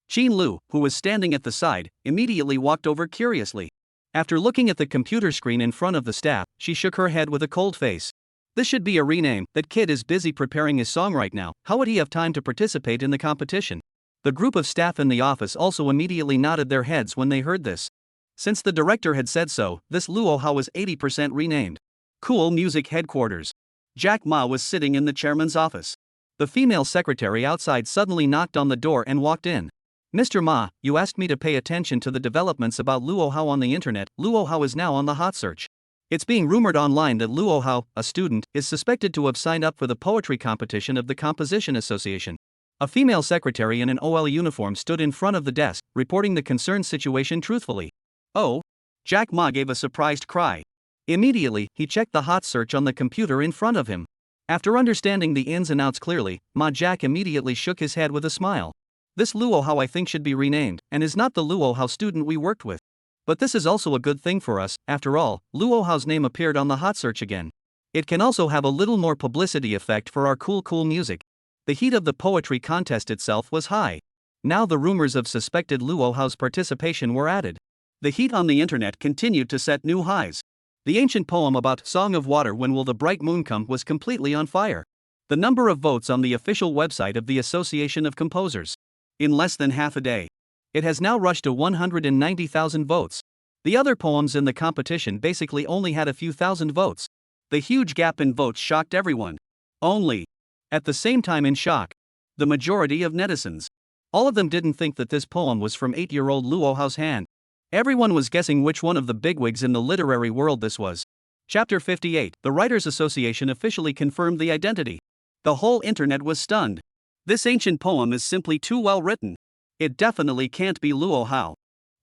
Chin Lu, who was standing at the side, immediately walked over curiously. After looking at the computer screen in front of the staff, she shook her head with a cold face. This should be a rename. That kid is busy preparing his song right now. How would he have time to participate in the competition? The group of staff in the office also immediately nodded their heads when they heard this. Since the director had said so, this Luo Hao was 80% renamed. Cool Music Headquarters. Jack Ma was sitting in the chairman's office. The female secretary outside suddenly knocked on the door and walked in. Mr. Ma, you asked me to pay attention to the developments about Luo Hao on the internet. Luo Hao is now on the hot search. It's being rumored online that Luo Hao, a student, is suspected to have signed up for the poetry competition of the Composition Association. A female secretary in an OL uniform stood in front of the desk, reporting the concerned situation truthfully. Oh? Jack Ma gave a surprised cry. Immediately, he checked the hot search on the computer in front of him. After understanding the ins and outs clearly, Ma Jack immediately shook his head with a smile. This Luo Hao I think should be renamed, and is not the Luo Hao student we worked with. But this is also a good thing for us. After all, Luo Hao's name appeared on the hot search again. It can also have a little more publicity effect for our cool music. The heat of the poetry contest itself was high. Now the rumors of suspected Luo Hao's participation were added. The heat on the internet continued to set new highs. The ancient poem about Song of Water, When Will the Bright Moon Come was completely on fire. The number of votes on the official website of the Association of Composers. In less than half a day, it has now rushed to 190,000 votes. The other poems in the competition basically only had a few thousand votes. The huge gap in votes shocked everyone. Only, at the same time in shock, the majority of netizens. All of them didn't think that this poem was from 8-year-old Luo Hao's hand. Everyone was guessing which one of the bigwigs in the literary world this was. Chapter 58. The Writers' Association officially confirmed the identity. The whole internet was stunned. This ancient poem is simply too well written. It definitely can't be Luo Hao.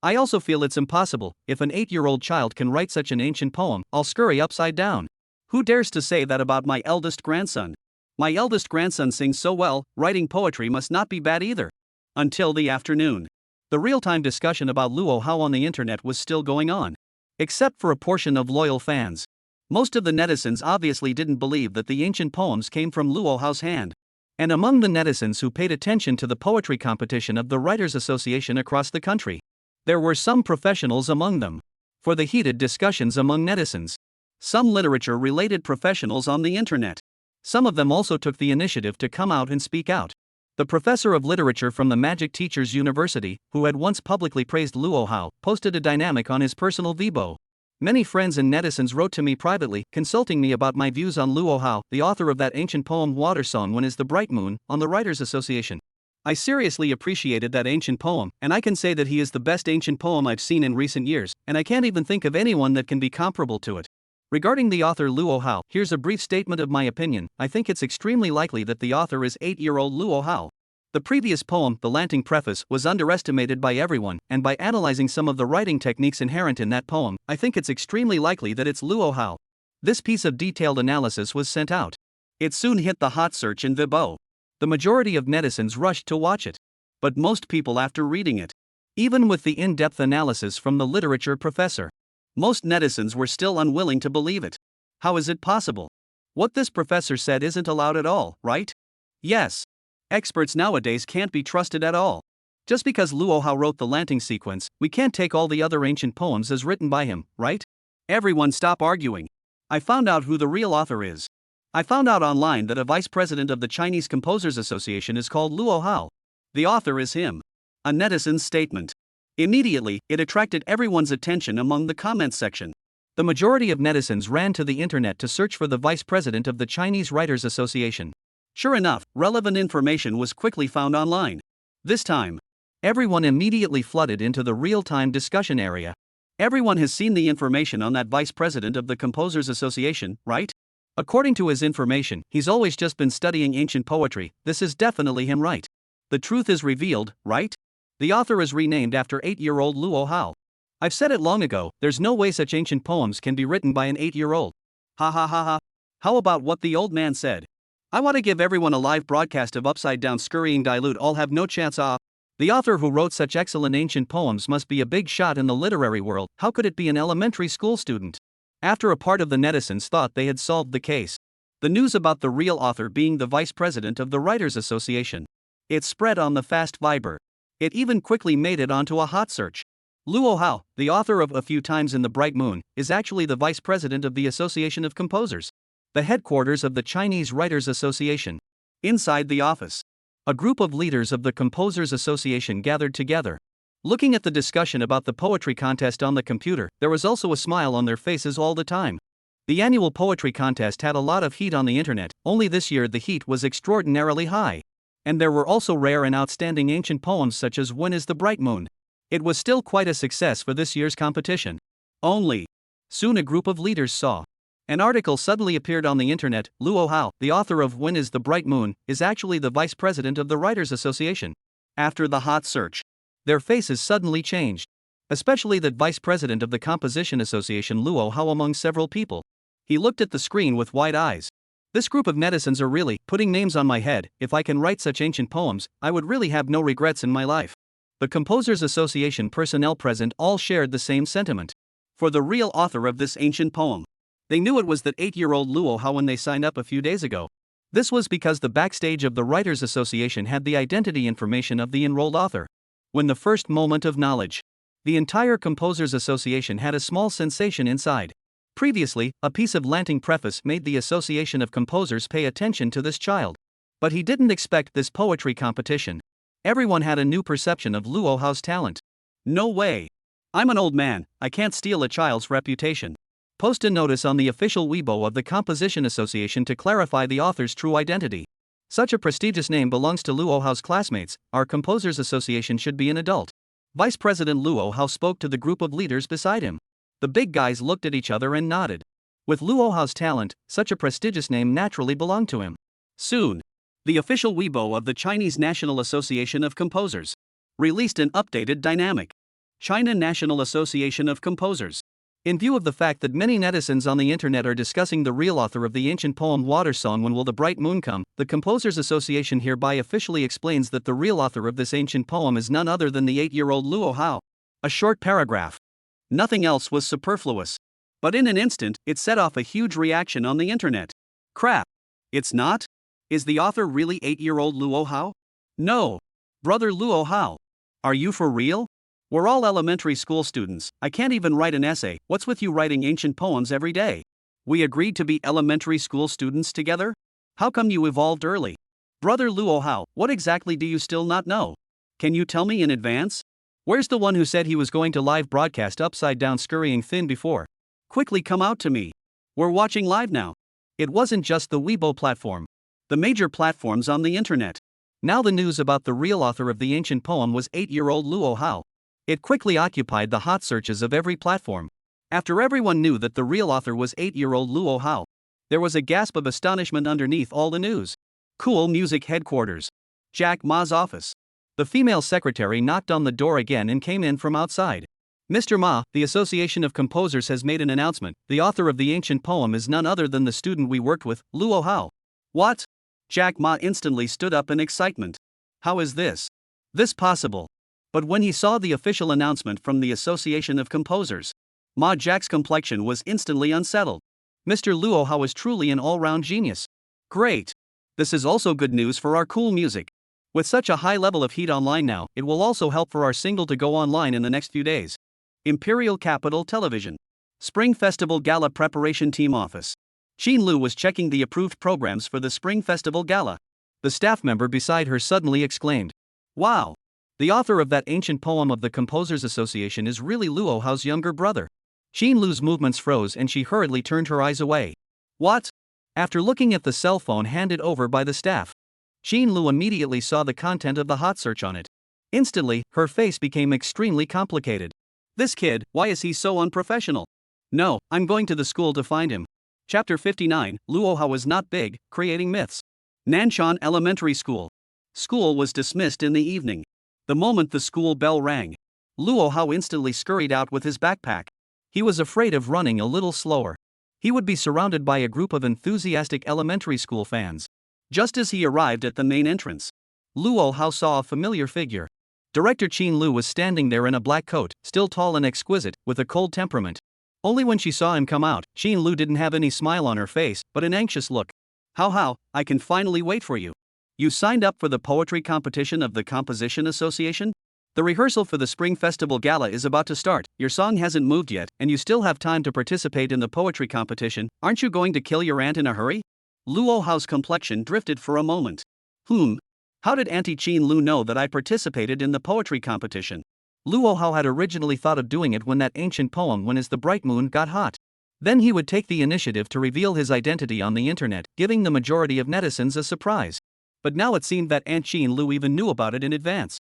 I also feel it's impossible. If an 8-year-old child can write such an ancient poem, I'll scurry upside down. Who dares to say that about my eldest grandson? My eldest grandson sings so well, writing poetry must not be bad either. Until the afternoon. The real-time discussion about Luo Hao on the internet was still going on. Except for a portion of loyal fans. Most of the netizens obviously didn't believe that the ancient poems came from Luo Hao's hand. And among the netizens who paid attention to the poetry competition of the Writers' Association across the country, there were some professionals among them. For the heated discussions among netizens. Some literature-related professionals on the internet. Some of them also took the initiative to come out and speak out. The professor of literature from the Magic Teachers University, who had once publicly praised Luo Hao, posted a dynamic on his personal Weibo. Many friends and netizens wrote to me privately, consulting me about my views on Luo Hao, the author of that ancient poem Water Song When Is the Bright Moon, on the Writers' Association. I seriously appreciated that ancient poem, and I can say that he is the best ancient poem I've seen in recent years, and I can't even think of anyone that can be comparable to it. Regarding the author Luo Hao, here's a brief statement of my opinion. I think it's extremely likely that the author is 8-year-old Luo Hao. The previous poem, the Lanting Preface, was underestimated by everyone, and by analyzing some of the writing techniques inherent in that poem, I think it's extremely likely that it's Luo Hao. This piece of detailed analysis was sent out. It soon hit the hot search in Weibo. The majority of netizens rushed to watch it. But most people after reading it. Even with the in-depth analysis from the literature professor. Most netizens were still unwilling to believe it. How is it possible? What this professor said isn't allowed at all, right? Yes. Experts nowadays can't be trusted at all. Just because Luo Hao wrote the Lanting sequence, we can't take all the other ancient poems as written by him, right? Everyone stop arguing. I found out who the real author is. I found out online that a vice president of the Chinese Composers Association is called Luo Hao. The author is him. A netizen's statement. Immediately, it attracted everyone's attention among the comments section. The majority of netizens ran to the internet to search for the vice president of the Chinese Writers' Association. Sure enough, relevant information was quickly found online. This time, everyone immediately flooded into the real-time discussion area. Everyone has seen the information on that vice president of the Composers Association, right? According to his information, he's always just been studying ancient poetry. This is definitely him, right? The truth is revealed, right? The author is renamed after 8-year-old Luo Hao. I've said it long ago, there's no way such ancient poems can be written by an 8-year-old. Ha ha ha ha. How about what the old man said? I want to give everyone a live broadcast of upside down scurrying dilute all have no chance ah. The author who wrote such excellent ancient poems must be a big shot in the literary world. How could it be an elementary school student? After a part of the netizens thought they had solved the case. The news about the real author being the vice president of the Writers' Association. It spread on the fast Viber. It even quickly made it onto a hot search. Luo Hao, the author of A Few Times in the Bright Moon, is actually the vice president of the Association of Composers, the headquarters of the Chinese Writers' Association. Inside the office, a group of leaders of the Composers Association gathered together. Looking at the discussion about the poetry contest on the computer, there was also a smile on their faces all the time. The annual poetry contest had a lot of heat on the internet, only this year the heat was extraordinarily high. And there were also rare and outstanding ancient poems such as When Is the Bright Moon. It was still quite a success for this year's competition. Only. Soon a group of leaders saw. An article suddenly appeared on the internet. Luo Hao, the author of When Is the Bright Moon, is actually the vice president of the Writers' Association. After the hot search, their faces suddenly changed. Especially that vice president of the Composition Association Luo Hao among several people. He looked at the screen with wide eyes. This group of netizens are really putting names on my head. If I can write such ancient poems, I would really have no regrets in my life. The Composers Association personnel present all shared the same sentiment. For the real author of this ancient poem. They knew it was that 8-year-old Luo Hao when they signed up a few days ago. This was because the backstage of the Writers' Association had the identity information of the enrolled author. When the first moment of knowledge. The entire Composers Association had a small sensation inside. Previously, a piece of Lanting Preface made the Association of Composers pay attention to this child. But he didn't expect this poetry competition. Everyone had a new perception of Luo Hao's talent. No way. I'm an old man, I can't steal a child's reputation. Post a notice on the official Weibo of the Composition Association to clarify the author's true identity. Such a prestigious name belongs to Luo Hao's classmates. Our Composers Association should be an adult. Vice President Luo Hao spoke to the group of leaders beside him. The big guys looked at each other and nodded. With Luo Hao's talent, such a prestigious name naturally belonged to him. Soon, the official Weibo of the Chinese National Association of Composers released an updated dynamic. China National Association of Composers. In view of the fact that many netizens on the internet are discussing the real author of the ancient poem Water Song When Will the Bright Moon Come, the Composers Association hereby officially explains that the real author of this ancient poem is none other than the 8-year-old Luo Hao. A short paragraph. Nothing else was superfluous. But in an instant, it set off a huge reaction on the internet. Crap. It's not? Is the author really 8-year-old Luo Hao? No. Brother Luo Hao. Are you for real? We're all elementary school students. I can't even write an essay. What's with you writing ancient poems every day? We agreed to be elementary school students together? How come you evolved early? Brother Luo Hao, what exactly do you still not know? Can you tell me in advance? Where's the one who said he was going to live broadcast upside down scurrying thin before? Quickly come out to me. We're watching live now. It wasn't just the Weibo platform. The major platforms on the internet. Now the news about the real author of the ancient poem was 8-year-old Luo Hao. It quickly occupied the hot searches of every platform. After everyone knew that the real author was 8-year-old Luo Hao, there was a gasp of astonishment underneath all the news. Cool Music Headquarters. Jack Ma's office. The female secretary knocked on the door again and came in from outside. Mr. Ma, the Association of Composers has made an announcement. The author of the ancient poem is none other than the student we worked with, Luo Hao. What? Jack Ma instantly stood up in excitement. How is this possible? But when he saw the official announcement from the Association of Composers, Ma Jack's complexion was instantly unsettled. Mr. Luo Hao is truly an all-round genius. Great. This is also good news for our cool music. With such a high level of heat online now, it will also help for our single to go online in the next few days. Imperial Capital Television. Spring Festival Gala Preparation Team Office. Qin Lu was checking the approved programs for the Spring Festival Gala. The staff member beside her suddenly exclaimed, "Wow! The author of that ancient poem of the Composers Association is really Luo Hao's younger brother." Qin Lu's movements froze and she hurriedly turned her eyes away. What? After looking at the cell phone handed over by the staff, Qin Lu immediately saw the content of the hot search on it. Instantly, her face became extremely complicated. This kid, why is he so unprofessional? No, I'm going to the school to find him. Chapter 59, Luo Hao is not big, creating myths. Nanshan Elementary School. School was dismissed in the evening. The moment the school bell rang, Luo Hao instantly scurried out with his backpack. He was afraid of running a little slower. He would be surrounded by a group of enthusiastic elementary school fans. Just as he arrived at the main entrance, Luo Hao saw a familiar figure. Director Qin Lu was standing there in a black coat, still tall and exquisite, with a cold temperament. Only when she saw him come out, Qin Lu didn't have any smile on her face, but an anxious look. How, I can finally wait for you. You signed up for the poetry competition of the Composition Association? The rehearsal for the Spring Festival Gala is about to start. Your song hasn't moved yet, and you still have time to participate in the poetry competition. Aren't you going to kill your aunt in a hurry? Luo Hao's complexion drifted for a moment. How did Auntie Qin Lu know that I participated in the poetry competition? Luo Hao had originally thought of doing it when that ancient poem When Is the Bright Moon got hot. Then he would take the initiative to reveal his identity on the internet, giving the majority of netizens a surprise. But now it seemed that Aunt Qin Lu even knew about it in advance.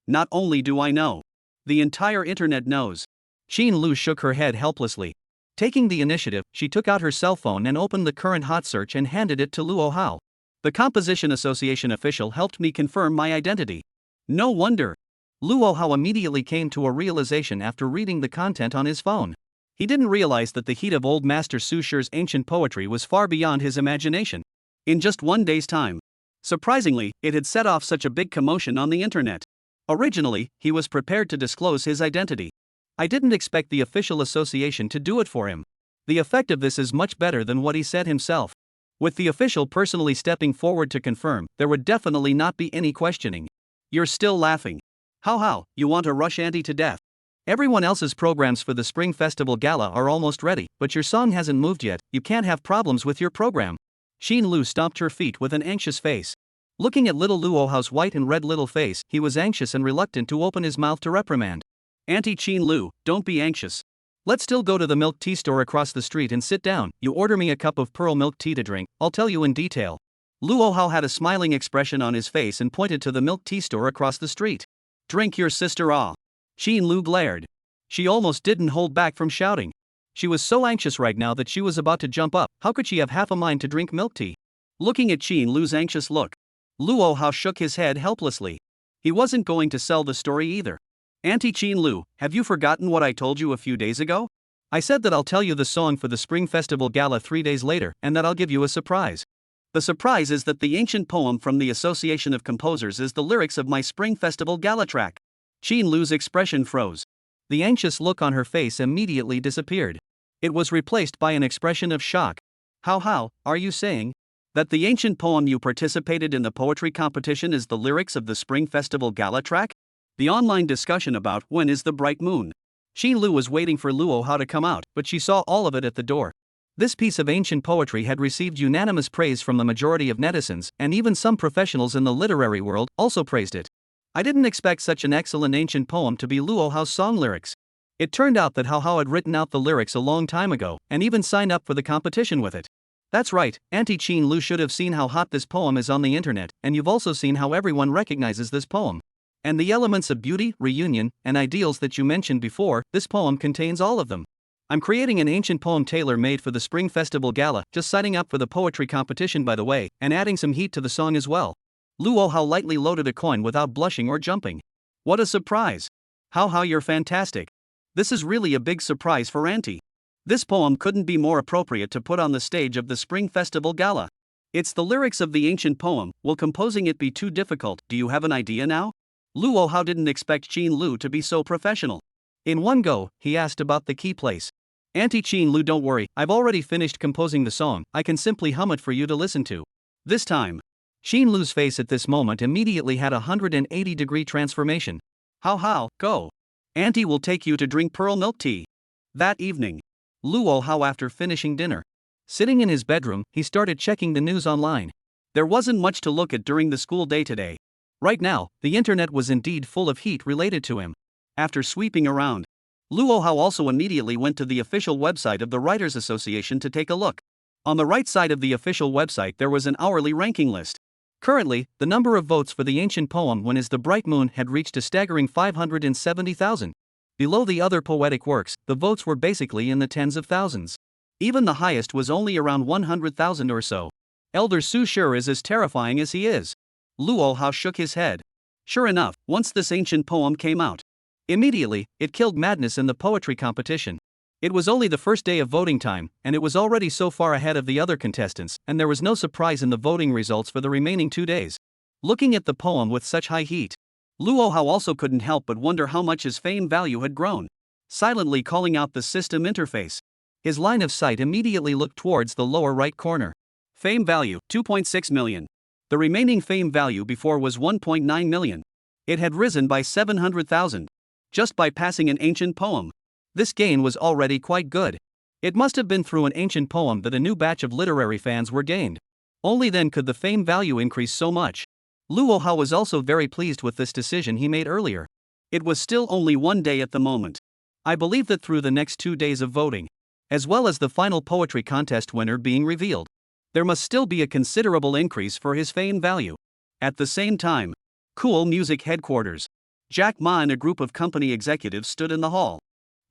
Not only do I know, the entire internet knows. Qin Lu shook her head helplessly. Taking the initiative, she took out her cell phone and opened the current hot search and handed it to Luo Hao. The Composition Association official helped me confirm my identity. No wonder. Luo Hao immediately came to a realization after reading the content on his phone. He didn't realize that the heat of old Master Su Shi's ancient poetry was far beyond his imagination. In just one day's time. Surprisingly, it had set off such a big commotion on the internet. Originally, he was prepared to disclose his identity. I didn't expect the official association to do it for him. The effect of this is much better than what he said himself. With the official personally stepping forward to confirm, there would definitely not be any questioning. You're still laughing. How, you want to rush Auntie to death? Everyone else's programs for the Spring Festival Gala are almost ready, but your song hasn't moved yet. You can't have problems with your program. Qin Lu stomped her feet with an anxious face. Looking at little Luo Hao's white and red little face, he was anxious and reluctant to open his mouth to reprimand. Auntie Qin Lu, don't be anxious. Let's still go to the milk tea store across the street and sit down. You order me a cup of pearl milk tea to drink, I'll tell you in detail. Luo Hao had a smiling expression on his face and pointed to the milk tea store across the street. Drink your sister ah. Xin Lu glared. She almost didn't hold back from shouting. She was so anxious right now that she was about to jump up. How could she have half a mind to drink milk tea? Looking at Xin Lu's anxious look, Luo Hao shook his head helplessly. He wasn't going to sell the story either. Auntie Xin Lu, have you forgotten what I told you a few days ago? I said that I'll tell you the song for the Spring Festival Gala 3 days later and that I'll give you a surprise. The surprise is that the ancient poem from the Association of Composers is the lyrics of my Spring Festival Gala track. Xin Lu's expression froze. The anxious look on her face immediately disappeared. It was replaced by an expression of shock. How, are you saying that the ancient poem you participated in the poetry competition is the lyrics of the Spring Festival Gala track? The online discussion about when is the bright moon. Xin Lu was waiting for Luo Hao to come out, but she saw all of it at the door. This piece of ancient poetry had received unanimous praise from the majority of netizens, and even some professionals in the literary world also praised it. I didn't expect such an excellent ancient poem to be Luo Hao's song lyrics. It turned out that Hao Hao had written out the lyrics a long time ago, and even signed up for the competition with it. That's right, Auntie Xin Lu should have seen how hot this poem is on the internet, and you've also seen how everyone recognizes this poem. And the elements of beauty, reunion, and ideals that you mentioned before, this poem contains all of them. I'm creating an ancient poem tailor-made for the Spring Festival Gala, just signing up for the poetry competition by the way, and adding some heat to the song as well. Luo Hao lightly loaded a coin without blushing or jumping. What a surprise! How you're fantastic. This is really a big surprise for Auntie. This poem couldn't be more appropriate to put on the stage of the Spring Festival Gala. It's the lyrics of the ancient poem. Will composing it be too difficult? Do you have an idea now? Luo Hao didn't expect Xin Lu to be so professional. In one go, he asked about the key place. Auntie Xin Lu, don't worry, I've already finished composing the song, I can simply hum it for you to listen to. This time. Xin Lu's face at this moment immediately had a 180-degree transformation. How, go. Auntie will take you to drink pearl milk tea. That evening, Luo Hao, after finishing dinner, sitting in his bedroom, he started checking the news online. There wasn't much to look at during the school day today. Right now, the internet was indeed full of heat related to him. After sweeping around, Luo Hao also immediately went to the official website of the Writers Association to take a look. On the right side of the official website there was an hourly ranking list. Currently, the number of votes for the ancient poem When is the Bright Moon had reached a staggering 570,000. Below the other poetic works, the votes were basically in the tens of thousands. Even the highest was only around 100,000 or so. Elder Su sure is as terrifying as he is. Luo Hao shook his head. Sure enough, once this ancient poem came out, immediately, it killed madness in the poetry competition. It was only the first day of voting time, and it was already so far ahead of the other contestants, and there was no surprise in the voting results for the remaining 2 days. Looking at the poem with such high heat, Luo Hao also couldn't help but wonder how much his fame value had grown. Silently calling out the system interface, his line of sight immediately looked towards the lower right corner. Fame value, 2.6 million. The remaining fame value before was 1.9 million. It had risen by 700,000. Just by passing an ancient poem. This gain was already quite good. It must have been through an ancient poem that a new batch of literary fans were gained. Only then could the fame value increase so much. Luo Hao was also very pleased with this decision he made earlier. It was still only 1 day at the moment. I believe that through the next 2 days of voting, as well as the final poetry contest winner being revealed, there must still be a considerable increase for his fame value. At the same time, Cool Music headquarters, Jack Ma and a group of company executives stood in the hall,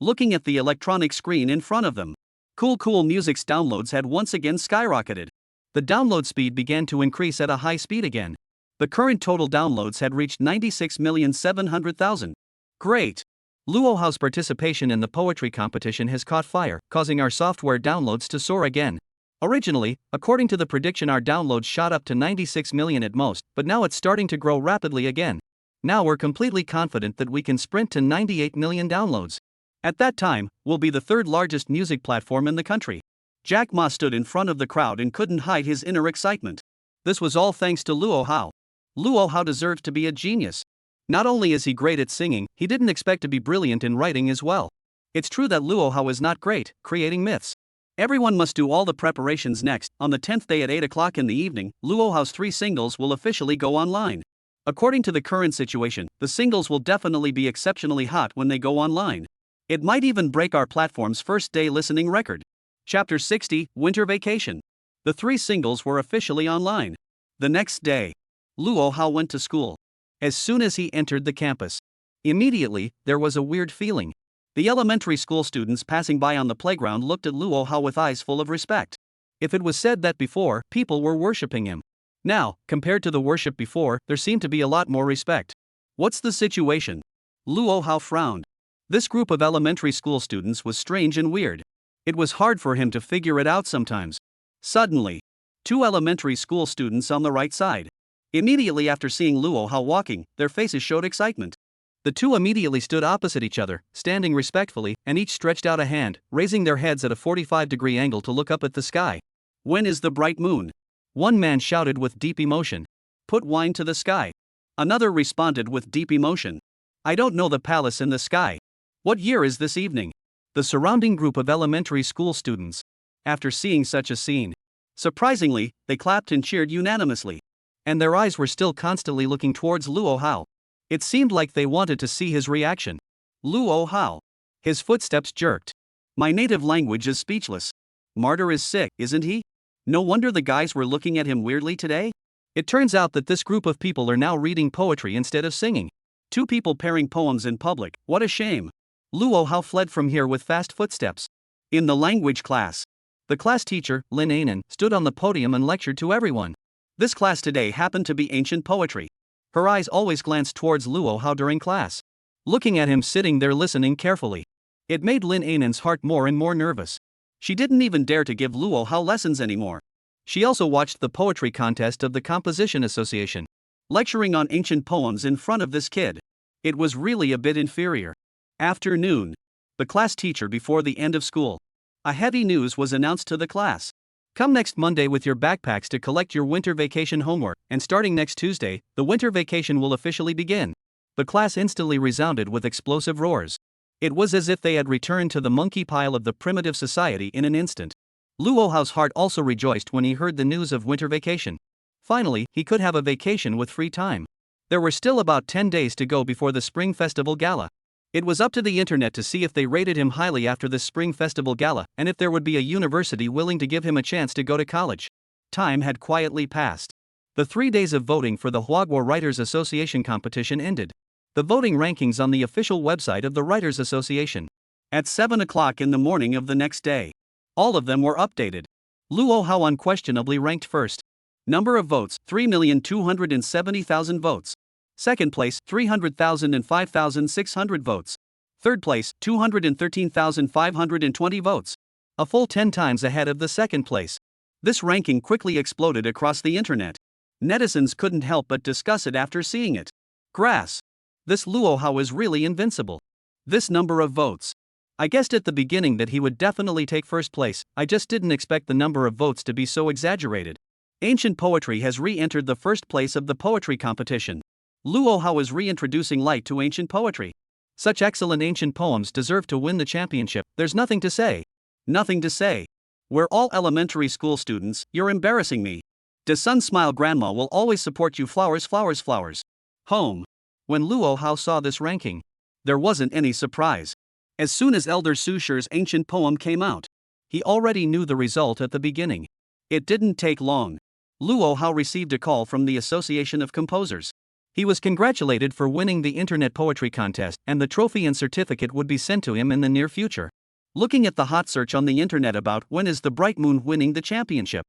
looking at the electronic screen in front of them. Cool Music's downloads had once again skyrocketed. The download speed began to increase at a high speed again. The current total downloads had reached 96,700,000. Great! Luo Hao's participation in the poetry competition has caught fire, causing our software downloads to soar again. Originally, according to the prediction, our downloads shot up to 96 million at most, but now it's starting to grow rapidly again. Now we're completely confident that we can sprint to 98 million downloads. At that time, we'll be the third largest music platform in the country. Jack Ma stood in front of the crowd and couldn't hide his inner excitement. This was all thanks to Luo Hao. Luo Hao deserves to be a genius. Not only is he great at singing, he didn't expect to be brilliant in writing as well. It's true that Luo Hao is not great creating myths. Everyone must do all the preparations next. On the 10th day at 8 o'clock in the evening, Luo Hao's 3 singles will officially go online. According to the current situation, the singles will definitely be exceptionally hot when they go online. It might even break our platform's first day listening record. Chapter 60, Winter Vacation. The 3 singles were officially online. The next day, Luo Hao went to school. As soon as he entered the campus, immediately, there was a weird feeling. The elementary school students passing by on the playground looked at Luo Hao with eyes full of respect. If it was said that before, people were worshipping him. Now, compared to the worship before, there seemed to be a lot more respect. What's the situation? Luo Hao frowned. This group of elementary school students was strange and weird. It was hard for him to figure it out sometimes. Suddenly, two elementary school students on the right side. Immediately after seeing Luo Hao walking, their faces showed excitement. The two immediately stood opposite each other, standing respectfully, and each stretched out a hand, raising their heads at a 45-degree angle to look up at the sky. When is the bright moon? One man shouted with deep emotion. Put wine to the sky. Another responded with deep emotion. I don't know the palace in the sky. What year is this evening? The surrounding group of elementary school students, after seeing such a scene, surprisingly, they clapped and cheered unanimously. And their eyes were still constantly looking towards Luo Hao. It seemed like they wanted to see his reaction. Luo Hao. His footsteps jerked. My native language is speechless. Martyr is sick, isn't he? No wonder the guys were looking at him weirdly today. It turns out that this group of people are now reading poetry instead of singing. Two people pairing poems in public, what a shame. Luo Hao fled from here with fast footsteps. In the language class, the class teacher, Lin Anan, stood on the podium and lectured to everyone. This class today happened to be ancient poetry. Her eyes always glanced towards Luo Hao during class, looking at him sitting there listening carefully. It made Lin Anan's heart more and more nervous. She didn't even dare to give Luo Hao lessons anymore. She also watched the poetry contest of the Composition Association, lecturing on ancient poems in front of this kid. It was really a bit inferior. Afternoon. The class teacher before the end of school. A heavy news was announced to the class. Come next Monday with your backpacks to collect your winter vacation homework, and starting next Tuesday, the winter vacation will officially begin. The class instantly resounded with explosive roars. It was as if they had returned to the monkey pile of the primitive society in an instant. Luo Hao's heart also rejoiced when he heard the news of winter vacation. Finally, he could have a vacation with free time. There were still about 10 days to go before the Spring Festival Gala. It was up to the internet to see if they rated him highly after this Spring Festival Gala, and if there would be a university willing to give him a chance to go to college. Time had quietly passed. The 3 days of voting for the Huagua Writers Association competition ended. The voting rankings on the official website of the Writers Association. At 7 o'clock in the morning of the next day, all of them were updated. Luo Hao unquestionably ranked first. Number of votes, 3,270,000 votes. Second place, 300,005,600 votes. Third place, 213,520 votes. A full 10 times ahead of the second place. This ranking quickly exploded across the internet. Netizens couldn't help but discuss it after seeing it. Grass. This Luo Hao is really invincible. This number of votes. I guessed at the beginning that he would definitely take first place, I just didn't expect the number of votes to be so exaggerated. Ancient poetry has re-entered the first place of the poetry competition. Luo Hao is reintroducing light to ancient poetry. Such excellent ancient poems deserve to win the championship, there's nothing to say. Nothing to say. We're all elementary school students, you're embarrassing me. Does Sun smile grandma will always support you flowers flowers flowers. Home. When Luo Hao saw this ranking, there wasn't any surprise. As soon as Elder Sushi's ancient poem came out, he already knew the result at the beginning. It didn't take long. Luo Hao received a call from the Association of Composers. He was congratulated for winning the Internet Poetry Contest, and the trophy and certificate would be sent to him in the near future. Looking at the hot search on the internet about when is the bright moon winning the championship,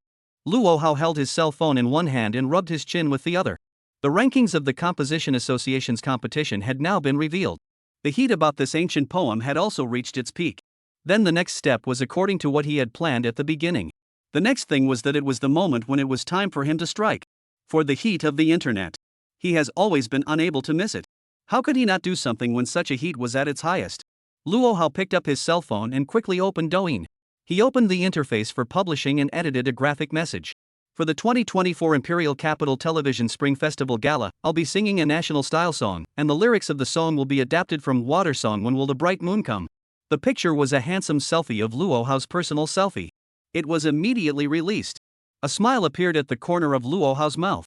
Luo Hao held his cell phone in one hand and rubbed his chin with the other. The rankings of the Composition Association's competition had now been revealed. The heat about this ancient poem had also reached its peak. Then the next step was according to what he had planned at the beginning. The next thing was that it was the moment when it was time for him to strike. For the heat of the internet. He has always been unable to miss it. How could he not do something when such a heat was at its highest? Luo Hao picked up his cell phone and quickly opened Douyin. He opened the interface for publishing and edited a graphic message. For the 2024 Imperial Capital Television Spring Festival Gala, I'll be singing a national style song, and the lyrics of the song will be adapted from Water Song When Will the Bright Moon Come? The picture was a handsome selfie of Luo Hao's personal selfie. It was immediately released. A smile appeared at the corner of Luo Hao's mouth.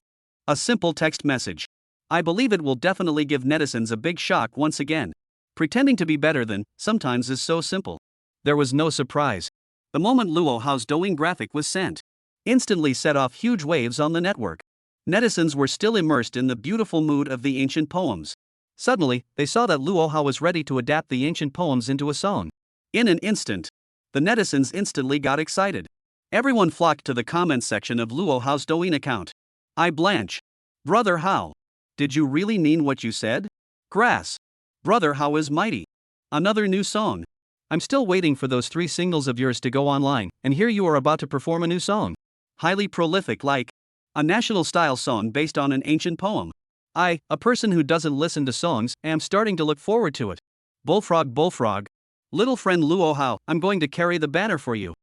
A simple text message. I believe it will definitely give netizens a big shock once again. Pretending to be better than, sometimes is so simple. There was no surprise. The moment Luo Hao's Douyin graphic was sent, instantly set off huge waves on the network. Netizens were still immersed in the beautiful mood of the ancient poems. Suddenly, they saw that Luoha was ready to adapt the ancient poems into a song. In an instant, the netizens instantly got excited. Everyone flocked to the comment section of Luoha's Douyin account. I blanch. Brother how? Did you really mean what you said? Grass. Brother how is mighty. Another new song. I'm still waiting for those 3 singles of yours to go online, and here you are about to perform a new song. Highly prolific like a national style song based on an ancient poem. I, a person who doesn't listen to songs, am starting to look forward to it. Bullfrog, bullfrog. Little friend Luoha, I'm going to carry the banner for you.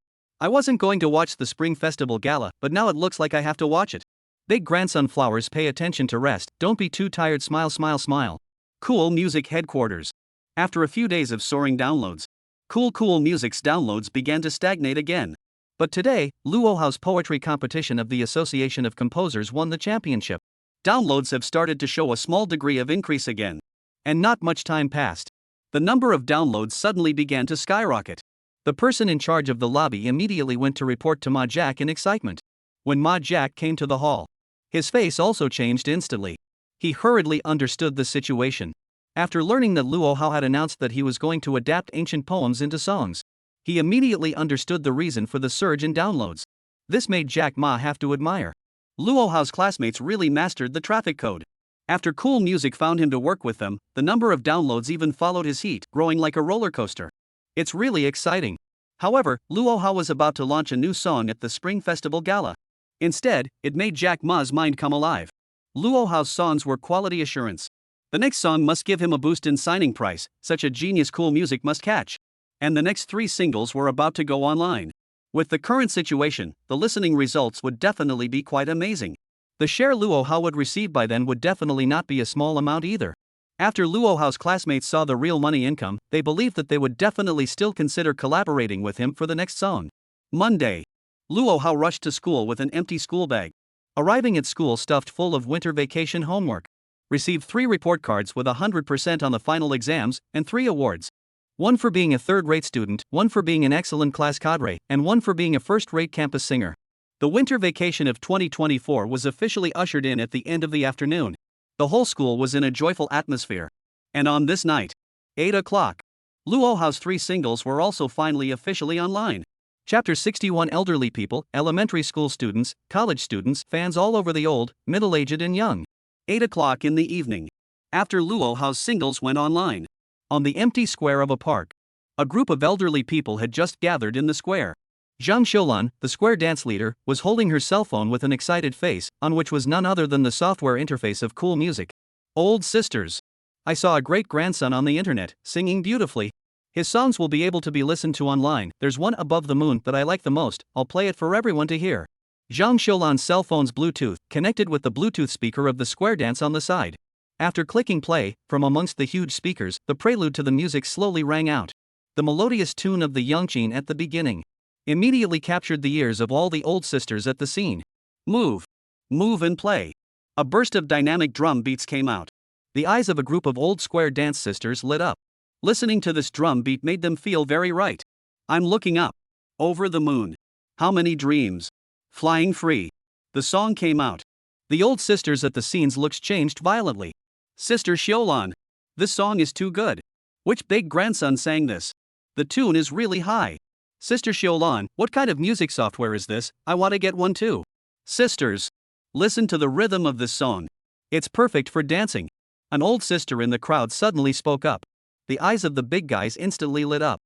I wasn't going to watch the Spring Festival Gala, but now it looks like I have to watch it. Big grandson flowers, pay attention to rest, don't be too tired, smile, smile, smile. Cool Music Headquarters. After a few days of soaring downloads, Cool Music's downloads began to stagnate again. But today, Luoha's poetry competition of the Association of Composers won the championship. Downloads have started to show a small degree of increase again. And not much time passed. The number of downloads suddenly began to skyrocket. The person in charge of the lobby immediately went to report to Ma Jack in excitement. When Ma Jack came to the hall, his face also changed instantly. He hurriedly understood the situation. After learning that Luoha had announced that he was going to adapt ancient poems into songs, he immediately understood the reason for the surge in downloads. This made Jack Ma have to admire. Luoha's classmates really mastered the traffic code. After Cool Music found him to work with them, the number of downloads even followed his heat, growing like a roller coaster. It's really exciting. However, Luoha was about to launch a new song at the Spring Festival Gala. Instead, it made Jack Ma's mind come alive. Luoha's songs were quality assurance. The next song must give him a boost in signing price, such a genius Cool Music must catch. And the next 3 singles were about to go online. With the current situation, the listening results would definitely be quite amazing. The share Luoha would receive by then would definitely not be a small amount either. After Luoha's classmates saw the real money income, they believed that they would definitely still consider collaborating with him for the next song. Monday. Luoha rushed to school with an empty school bag. Arriving at school stuffed full of winter vacation homework. Received 3 report cards with 100% on the final exams, and 3 awards. 1 for being a third-rate student, 1 for being an excellent class cadre, and 1 for being a first-rate campus singer. The winter vacation of 2024 was officially ushered in at the end of the afternoon. The whole school was in a joyful atmosphere. And on this night, 8 o'clock, Luoha's 3 singles were also finally officially online. Chapter 61. Elderly people, elementary school students, college students, fans all over the old, middle-aged and young. 8 o'clock in the evening. After Luoha's singles went online. On the empty square of a park, a group of elderly people had just gathered in the square. Zhang Xiulan, the square dance leader, was holding her cell phone with an excited face, on which was none other than the software interface of Cool Music. Old sisters. I saw a great-grandson on the internet, singing beautifully. His songs will be able to be listened to online. There's one above the moon that I like the most, I'll play it for everyone to hear. Zhang Xiulan's cell phone's Bluetooth connected with the Bluetooth speaker of the square dance on the side. After clicking play, from amongst the huge speakers, the prelude to the music slowly rang out. The melodious tune of the Yangqin at the beginning immediately captured the ears of all the old sisters at the scene. Move. Move and play. A burst of dynamic drum beats came out. The eyes of a group of old square dance sisters lit up. Listening to this drum beat made them feel very right. I'm looking up. Over the moon. How many dreams. Flying free. The song came out. The old sisters at the scenes looks changed violently. Sister Xiulan. This song is too good. Which big grandson sang this? The tune is really high. Sister Xiulan, what kind of music software is this? I want to get one too. Sisters. Listen to the rhythm of this song. It's perfect for dancing. An old sister in the crowd suddenly spoke up. The eyes of the big guys instantly lit up.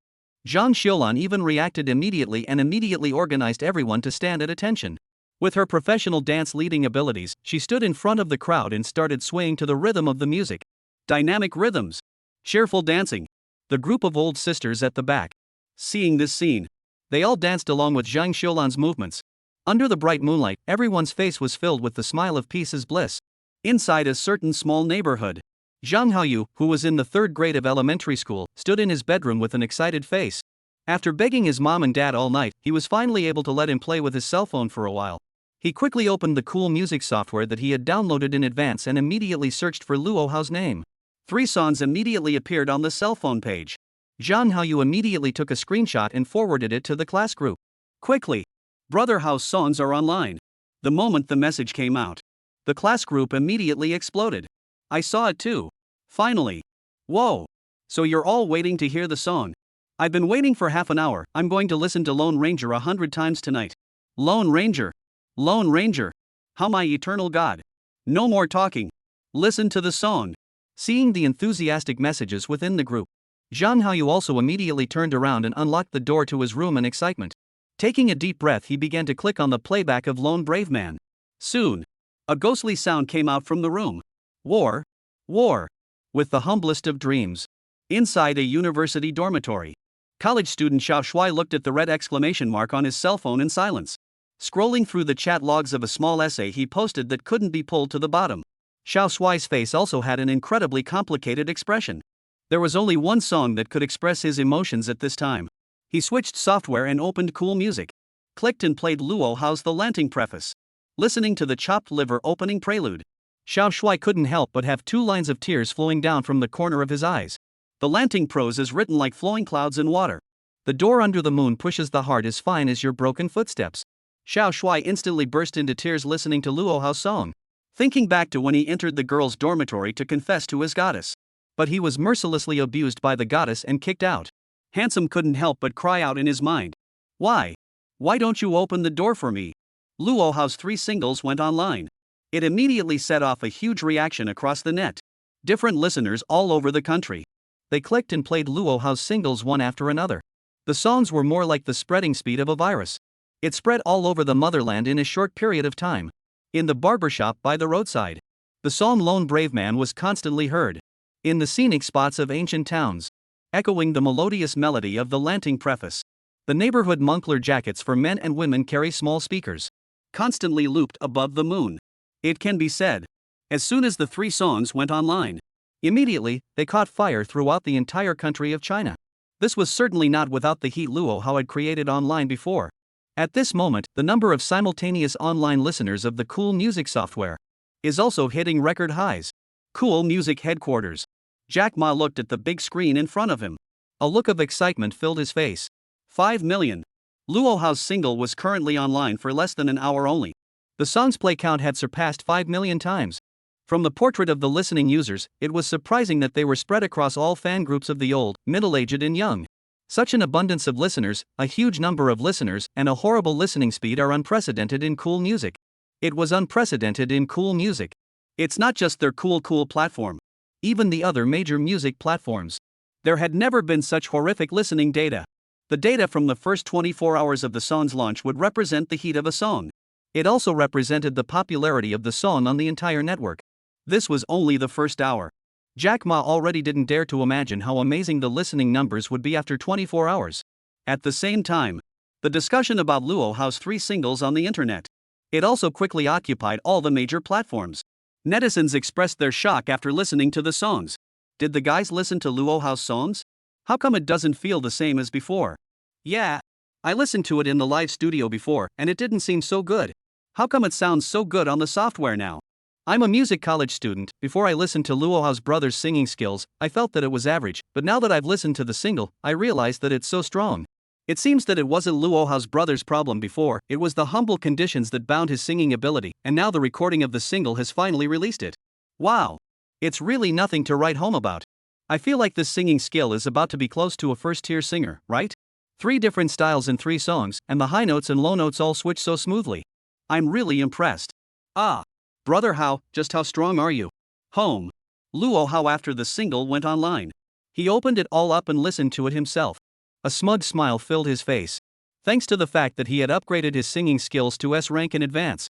Zhang Xiulan even reacted immediately and immediately organized everyone to stand at attention. With her professional dance leading abilities, she stood in front of the crowd and started swaying to the rhythm of the music. Dynamic rhythms. Cheerful dancing. The group of old sisters at the back. Seeing this scene, they all danced along with Zhang Xiulan's movements. Under the bright moonlight, everyone's face was filled with the smile of peace as bliss. Inside a certain small neighborhood, Zhang Haoyu, who was in the 3rd grade of elementary school, stood in his bedroom with an excited face. After begging his mom and dad all night, he was finally able to let him play with his cell phone for a while. He quickly opened the Cool Music software that he had downloaded in advance and immediately searched for Luoha's name. 3 songs immediately appeared on the cell phone page. Zhang Haoyu immediately took a screenshot and forwarded it to the class group. Quickly. Brother Hao's songs are online. The moment the message came out, The class group immediately exploded. I saw it too. Finally. Whoa. So you're all waiting to hear the song. I've been waiting for half an hour. I'm going to listen to Lone Ranger 100 times tonight. Lone Ranger. Lone Ranger. How my eternal God. No more talking. Listen to the song. Seeing the enthusiastic messages within the group, Zhang Haoyu also immediately turned around and unlocked the door to his room in excitement. Taking a deep breath, he began to click on the playback of Lone Brave Man. Soon, a ghostly sound came out from the room. War. War. With the humblest of dreams. Inside a university dormitory, college student Xiao Shuai looked at the red exclamation mark on his cell phone in silence. Scrolling through the chat logs of a small essay he posted that couldn't be pulled to the bottom, Xiao Shuai's face also had an incredibly complicated expression. There was only one song that could express his emotions at this time. He switched software and opened Cool Music. Clicked and played Luo Hao's The Lanting Preface. Listening to the chopped liver opening prelude, Xiao Shuai couldn't help but have 2 lines of tears flowing down from the corner of his eyes. The Lanting prose is written like flowing clouds in water. The door under the moon pushes the heart as fine as your broken footsteps. Xiao Shuai instantly burst into tears listening to Luo Hao's song, thinking back to when he entered the girls' dormitory to confess to his goddess. But he was mercilessly abused by the goddess and kicked out. Handsome couldn't help but cry out in his mind. Why? Why don't you open the door for me? Luo Hao's 3 singles went online. It immediately set off a huge reaction across the net. Different listeners all over the country. They clicked and played Luo Hao's singles one after another. The songs were more like the spreading speed of a virus. It spread all over the motherland in a short period of time. In the barbershop by the roadside, the song Lone Brave Man was constantly heard. In the scenic spots of ancient towns, echoing the melodious melody of the Lanting Preface. The neighborhood moncler jackets for men and women carry small speakers, constantly looped above the moon. It can be said, as soon as the 3 songs went online, immediately they caught fire throughout the entire country of China. This was certainly not without the heat Luo Hao had created online before. At this moment, the number of simultaneous online listeners of the Cool Music software is also hitting record highs. Cool Music headquarters. Jack Ma looked at the big screen in front of him. A look of excitement filled his face. 5 million. Luo Hao's single was currently online for less than an hour only. The song's play count had surpassed 5 million times. From the portrait of the listening users, it was surprising that they were spread across all fan groups of the old, middle-aged and young. Such an abundance of listeners, a huge number of listeners, and a horrible listening speed are unprecedented in Cool Music. It was unprecedented in Cool Music. It's not just their cool platform. Even the other major music platforms. There had never been such horrific listening data. The data from the first 24 hours of the song's launch would represent the heat of a song. It also represented the popularity of the song on the entire network. This was only the first hour. Jack Ma already didn't dare to imagine how amazing the listening numbers would be after 24 hours. At the same time, the discussion about Luo Hao's 3 singles on the internet. It also quickly occupied all the major platforms. Netizens expressed their shock after listening to the songs. Did the guys listen to Luo Hao's songs? How come it doesn't feel the same as before? Yeah, I listened to it in the live studio before and it didn't seem so good. How come it sounds so good on the software now? I'm a music college student. Before I listened to Luo Hao's brother's singing skills, I felt that it was average, but now that I've listened to the single, I realized that it's so strong. It seems that it wasn't Luo Hao's brother's problem before, it was the humble conditions that bound his singing ability, and now the recording of the single has finally released it. Wow! It's really nothing to write home about. I feel like this singing skill is about to be close to a first-tier singer, right? 3 different styles in 3 songs, and the high notes and low notes all switch so smoothly. I'm really impressed. Ah! Brother Hao, just how strong are you? Home. Luo Hao after the single went online. He opened it all up and listened to it himself. A smug smile filled his face. Thanks to the fact that he had upgraded his singing skills to S rank in advance.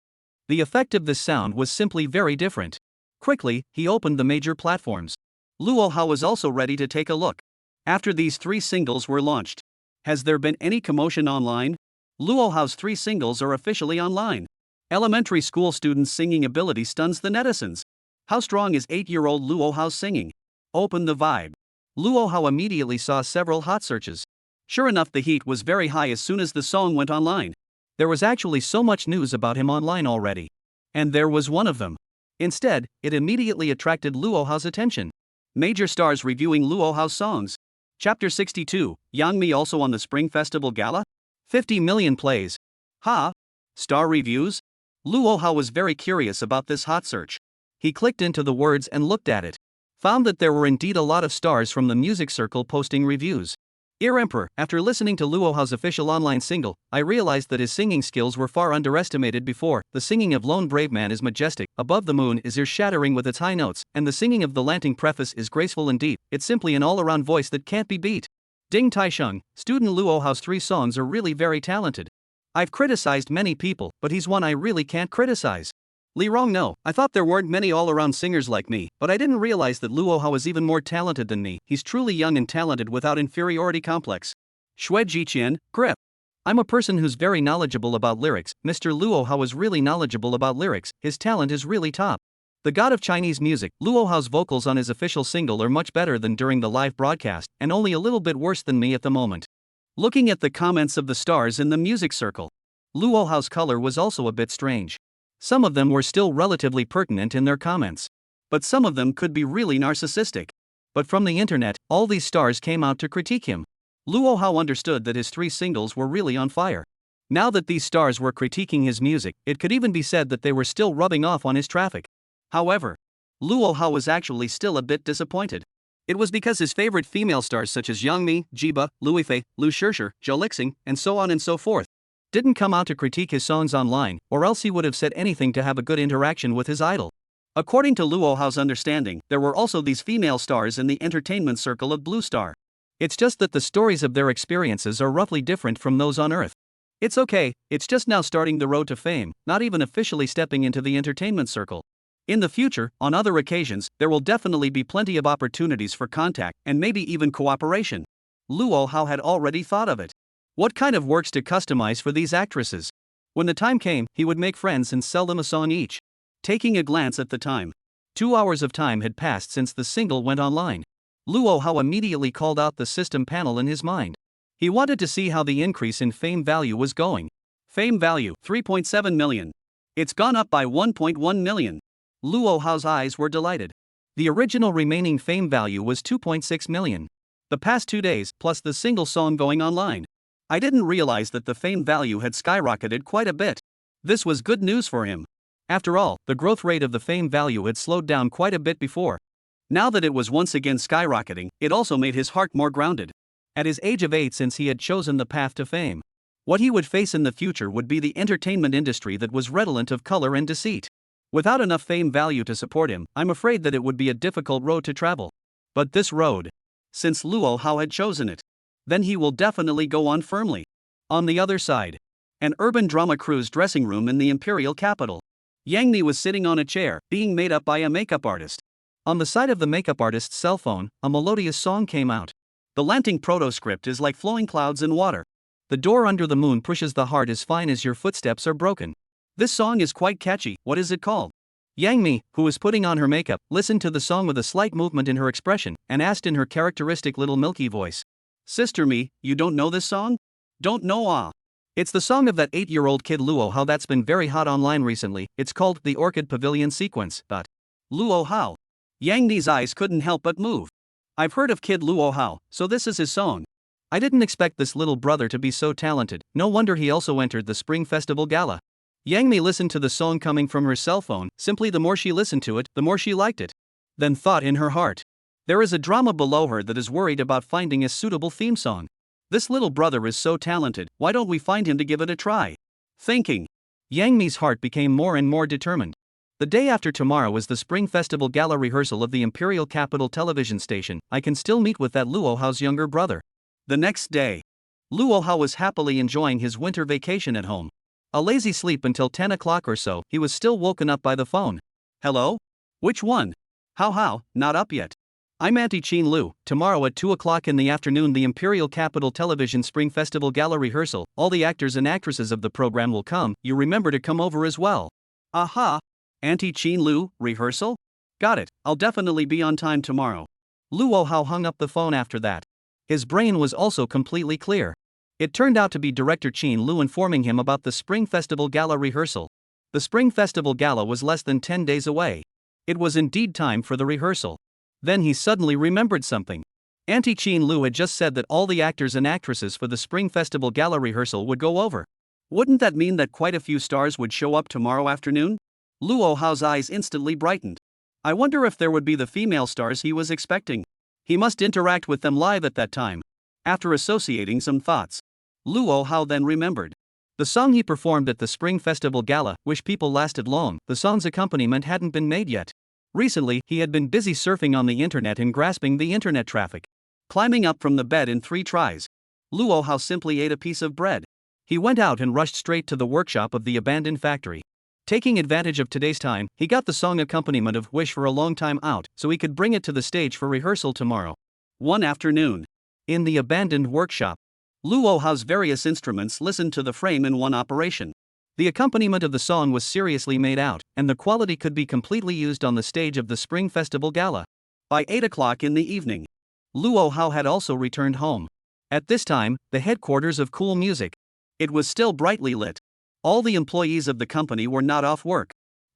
The effect of this sound was simply very different. Quickly, he opened the major platforms. Luo Hao was also ready to take a look. After these 3 singles were launched, has there been any commotion online? Luo Hao's 3 singles are officially online. Elementary school students' singing ability stuns the netizens. How strong is 8-year-old Luo Hao's singing? Open the vibe. Luo Hao immediately saw several hot searches. Sure enough, the heat was very high as soon as the song went online. There was actually so much news about him online already. And there was one of them. Instead, it immediately attracted Luo Hao's attention. Major stars reviewing Luo Hao's songs. Chapter 62, Yang Mi also on the Spring Festival Gala? 50 million plays. Ha! Star reviews? Luo Hao was very curious about this hot search. He clicked into the words and looked at it. Found that there were indeed a lot of stars from the music circle posting reviews. Dear Emperor, after listening to Luo Hao's official online single, I realized that his singing skills were far underestimated before. The singing of Lone Brave Man is majestic, Above the Moon is ear-shattering with its high notes, and the singing of the Lanting Preface is graceful and deep. It's simply an all-around voice that can't be beat. Ding Taisheng, student Luo Hao's 3 songs are really very talented. I've criticized many people, but he's one I really can't criticize. Li Rong, no, I thought there weren't many all-around singers like me, but I didn't realize that Luo Hao is even more talented than me. He's truly young and talented without inferiority complex. Shui Jiqian, grip. I'm a person who's very knowledgeable about lyrics. Mr. Luo Hao is really knowledgeable about lyrics, his talent is really top. The god of Chinese music, Luo Hao's vocals on his official single are much better than during the live broadcast, and only a little bit worse than me at the moment. Looking at the comments of the stars in the music circle, Luo Hao's color was also a bit strange. Some of them were still relatively pertinent in their comments. But some of them could be really narcissistic. But from the internet, all these stars came out to critique him. Luo Hao understood that his 3 singles were really on fire. Now that these stars were critiquing his music, it could even be said that they were still rubbing off on his traffic. However, Luo Hao was actually still a bit disappointed. It was because his favorite female stars such as Yang Mi, Jiba, Lui Fei, Lu Shishir, Zhou Lixing, and so on and so forth, didn't come out to critique his songs online, or else he would have said anything to have a good interaction with his idol. According to Luo Hao's understanding, there were also these female stars in the entertainment circle of Blue Star. It's just that the stories of their experiences are roughly different from those on Earth. It's okay, it's just now starting the road to fame, not even officially stepping into the entertainment circle. In the future, on other occasions, there will definitely be plenty of opportunities for contact, and maybe even cooperation. Luo Hao had already thought of it. What kind of works to customize for these actresses? When the time came, he would make friends and sell them a song each. Taking a glance at the time, 2 hours of time had passed since the single went online. Luo Hao immediately called out the system panel in his mind. He wanted to see how the increase in fame value was going. Fame value, 3.7 million. It's gone up by 1.1 million. Luo Hao's eyes were delighted. The original remaining fame value was 2.6 million. The past 2 days, plus the single song going online. I didn't realize that the fame value had skyrocketed quite a bit. This was good news for him. After all, the growth rate of the fame value had slowed down quite a bit before. Now that it was once again skyrocketing, it also made his heart more grounded. At his age of 8, since he had chosen the path to fame, what he would face in the future would be the entertainment industry that was redolent of color and deceit. Without enough fame value to support him, I'm afraid that it would be a difficult road to travel. But this road, since Luo Hao had chosen it, then he will definitely go on firmly. On the other side, an urban drama crew's dressing room in the imperial capital. Yang Mi was sitting on a chair, being made up by a makeup artist. On the side of the makeup artist's cell phone, a melodious song came out. The Lanting proto-script is like flowing clouds in water. The door under the moon pushes the heart as fine as your footsteps are broken. This song is quite catchy. What is it called? Yang Mi, who was putting on her makeup, listened to the song with a slight movement in her expression, and asked in her characteristic little milky voice, "Sister Mi, you don't know this song?" "Don't know ah." It's the song of that 8-year-old kid Luo Hao that's been very hot online recently. It's called the Orchid Pavilion Sequence. But Luo Hao. Yang Mi's eyes couldn't help but move. I've heard of kid Luo Hao, so this is his song. I didn't expect this little brother to be so talented. No wonder he also entered the Spring Festival Gala. Yang Mi listened to the song coming from her cell phone. Simply the more she listened to it, the more she liked it. Then thought in her heart, there is a drama below her that is worried about finding a suitable theme song. This little brother is so talented, why don't we find him to give it a try? Thinking, Yang Mi's heart became more and more determined. The day after tomorrow is the Spring Festival Gala rehearsal of the Imperial Capital television station. I can still meet with that Luo Hao's younger brother. The next day, Luo Hao was happily enjoying his winter vacation at home. A lazy sleep until 10 o'clock or so, he was still woken up by the phone. Hello? Which one? How, not up yet. I'm Auntie Qin Lu. Tomorrow at 2 o'clock in the afternoon, the Imperial Capital Television Spring Festival Gala rehearsal. All the actors and actresses of the program will come. You remember to come over as well. Aha! Auntie Qin Lu, rehearsal? Got it, I'll definitely be on time tomorrow. Luo Hao hung up the phone after that. His brain was also completely clear. It turned out to be Director Qin Lu informing him about the Spring Festival Gala rehearsal. The Spring Festival Gala was less than 10 days away. It was indeed time for the rehearsal. Then he suddenly remembered something. Auntie Qin Lu had just said that all the actors and actresses for the Spring Festival Gala rehearsal would go over. Wouldn't that mean that quite a few stars would show up tomorrow afternoon? Luo Hao's eyes instantly brightened. I wonder if there would be the female stars he was expecting. He must interact with them live at that time. After associating some thoughts, Luo Hao then remembered the song he performed at the Spring Festival Gala, Wish People Lasted Long. The song's accompaniment hadn't been made yet. Recently, he had been busy surfing on the internet and grasping the internet traffic. Climbing up from the bed in 3 tries, Luo Hao simply ate a piece of bread. He went out and rushed straight to the workshop of the abandoned factory. Taking advantage of today's time, he got the song accompaniment of Wish for a Long Time out, so he could bring it to the stage for rehearsal tomorrow. One afternoon, in the abandoned workshop, Luo Hao's various instruments listened to the frame in one operation. The accompaniment of the song was seriously made out, and the quality could be completely used on the stage of the Spring Festival Gala. By 8 o'clock in the evening, Luo Hao had also returned home. At this time, the headquarters of Cool Music. It was still brightly lit. All the employees of the company were not off work.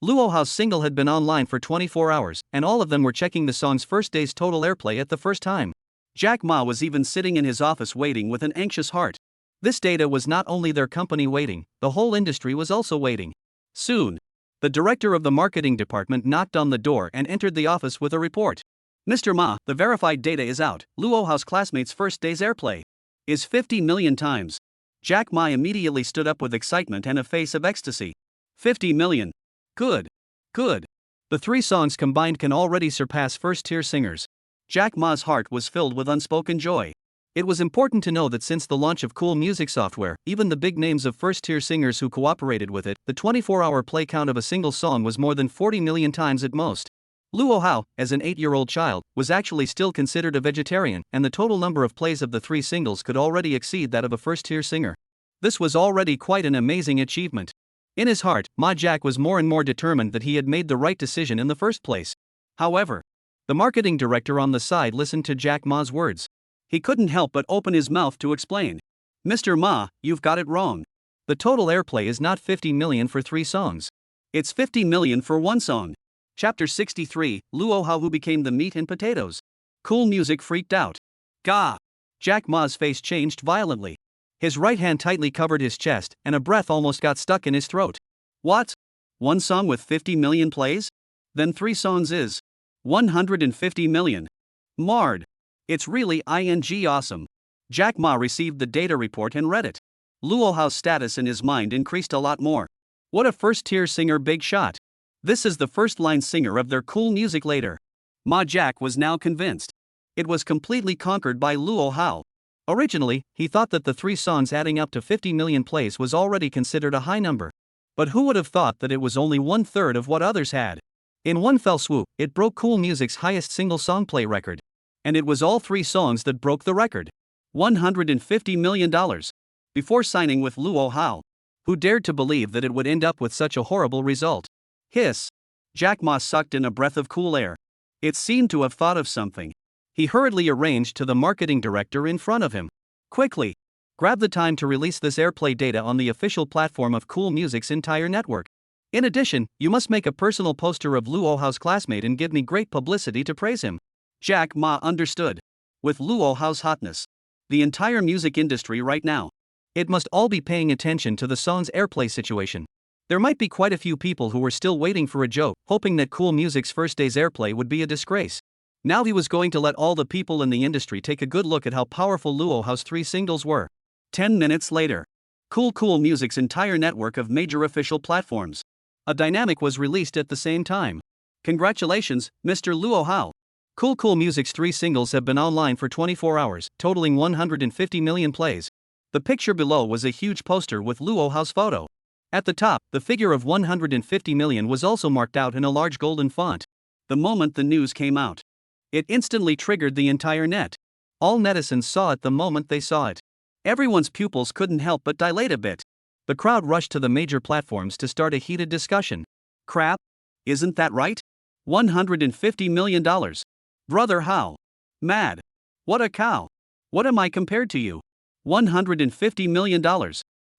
Luo Hao's single had been online for 24 hours, and all of them were checking the song's first day's total airplay at the first time. Jack Ma was even sitting in his office waiting with an anxious heart. This data was not only their company waiting, the whole industry was also waiting. Soon, the director of the marketing department knocked on the door and entered the office with a report. Mr. Ma, the verified data is out. Luo Hao's classmates' first day's airplay is 50 million times. Jack Ma immediately stood up with excitement and a face of ecstasy. 50 million. Good. Good. The 3 songs combined can already surpass first-tier singers. Jack Ma's heart was filled with unspoken joy. It was important to know that since the launch of Cool Music software, even the big names of first-tier singers who cooperated with it, the 24-hour play count of a single song was more than 40 million times at most. Luo Hao, as an 8-year-old child, was actually still considered a vegetarian, and the total number of plays of the 3 singles could already exceed that of a first-tier singer. This was already quite an amazing achievement. In his heart, Ma Jack was more and more determined that he had made the right decision in the first place. However, the marketing director on the side listened to Jack Ma's words. He couldn't help but open his mouth to explain. Mr. Ma, you've got it wrong. The total airplay is not 50 million for 3 songs. It's 50 million for 1 song. Chapter 63, Luo Hao who became the meat and potatoes. Cool Music freaked out. Gah! Jack Ma's face changed violently. His right hand tightly covered his chest, and a breath almost got stuck in his throat. What? 1 song with 50 million plays? Then 3 songs is 150 million. Marred. It's really awesome. Jack Ma received the data report and read it. Luo Hao's status in his mind increased a lot more. What a first-tier singer, big shot. This is the first-line singer of their Cool Music later. Ma Jack was now convinced. It was completely conquered by Luo Hao. Originally, he thought that the 3 songs adding up to 50 million plays was already considered a high number. But who would have thought that it was only 1/3 of what others had? In one fell swoop, it broke Cool Music's highest single song play record. And it was all 3 songs that broke the record. $150 million. Before signing with Luo Hao. Who dared to believe that it would end up with such a horrible result? Hiss. Jack Ma sucked in a breath of cool air. It seemed to have thought of something. He hurriedly arranged to the marketing director in front of him. Quickly. Grab the time to release this airplay data on the official platform of Cool Music's entire network. In addition, you must make a personal poster of Luo Hao's classmate and give me great publicity to praise him. Jack Ma understood. With Luo Hao's hotness, the entire music industry right now, it must all be paying attention to the song's airplay situation. There might be quite a few people who were still waiting for a joke, hoping that Cool Music's first day's airplay would be a disgrace. Now he was going to let all the people in the industry take a good look at how powerful Luo Hao's 3 singles were. 10 minutes later, Cool Music's entire network of major official platforms. A dynamic was released at the same time. Congratulations, Mr. Luo Hao. Cool Music's 3 singles have been online for 24 hours, totaling 150 million plays. The picture below was a huge poster with Luo Hao's photo. At the top, the figure of 150 million was also marked out in a large golden font. The moment the news came out, it instantly triggered the entire net. All netizens saw it the moment they saw it. Everyone's pupils couldn't help but dilate a bit. The crowd rushed to the major platforms to start a heated discussion. Crap? Isn't that right? $150 million. Brother Hao. Mad. What a cow. What am I compared to you? $150 million.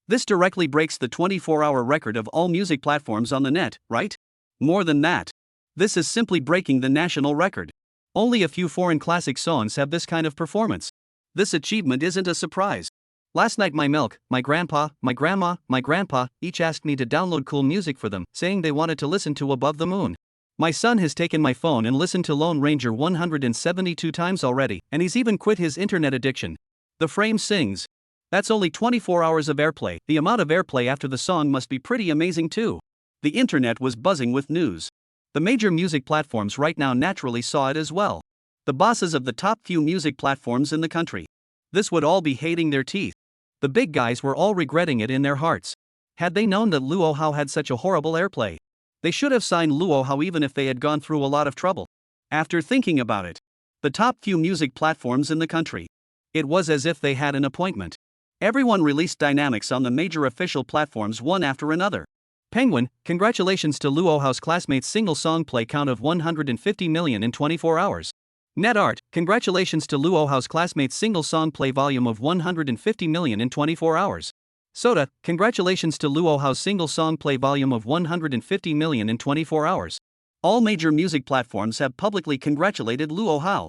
This directly breaks the 24-hour record of all music platforms on the net, right? More than that. This is simply breaking the national record. Only a few foreign classic songs have this kind of performance. This achievement isn't a surprise. Last night my milk, my grandpa, my grandma, my grandpa, each asked me to download cool music for them, saying they wanted to listen to Above the Moon. My son has taken my phone and listened to Lone Ranger 172 times already, and he's even quit his internet addiction. The frame sings. That's only 24 hours of airplay. The amount of airplay after the song must be pretty amazing too. The internet was buzzing with news. The major music platforms right now naturally saw it as well. The bosses of the top few music platforms in the country. This would all be hating their teeth. The big guys were all regretting it in their hearts. Had they known that Luo Hao had such a horrible airplay, they should have signed Luo Hao even if they had gone through a lot of trouble. After thinking about it, the top few music platforms in the country, it was as if they had an appointment. Everyone released dynamics on the major official platforms one after another. Penguin, congratulations to Luo Hao's classmates' single song play count of 150 million in 24 hours. NetArt, congratulations to Luo Hao's classmates' single song play volume of 150 million in 24 hours. Soda, congratulations to Luo Hao's single song play volume of 150 million in 24 hours. All major music platforms have publicly congratulated Luo Hao.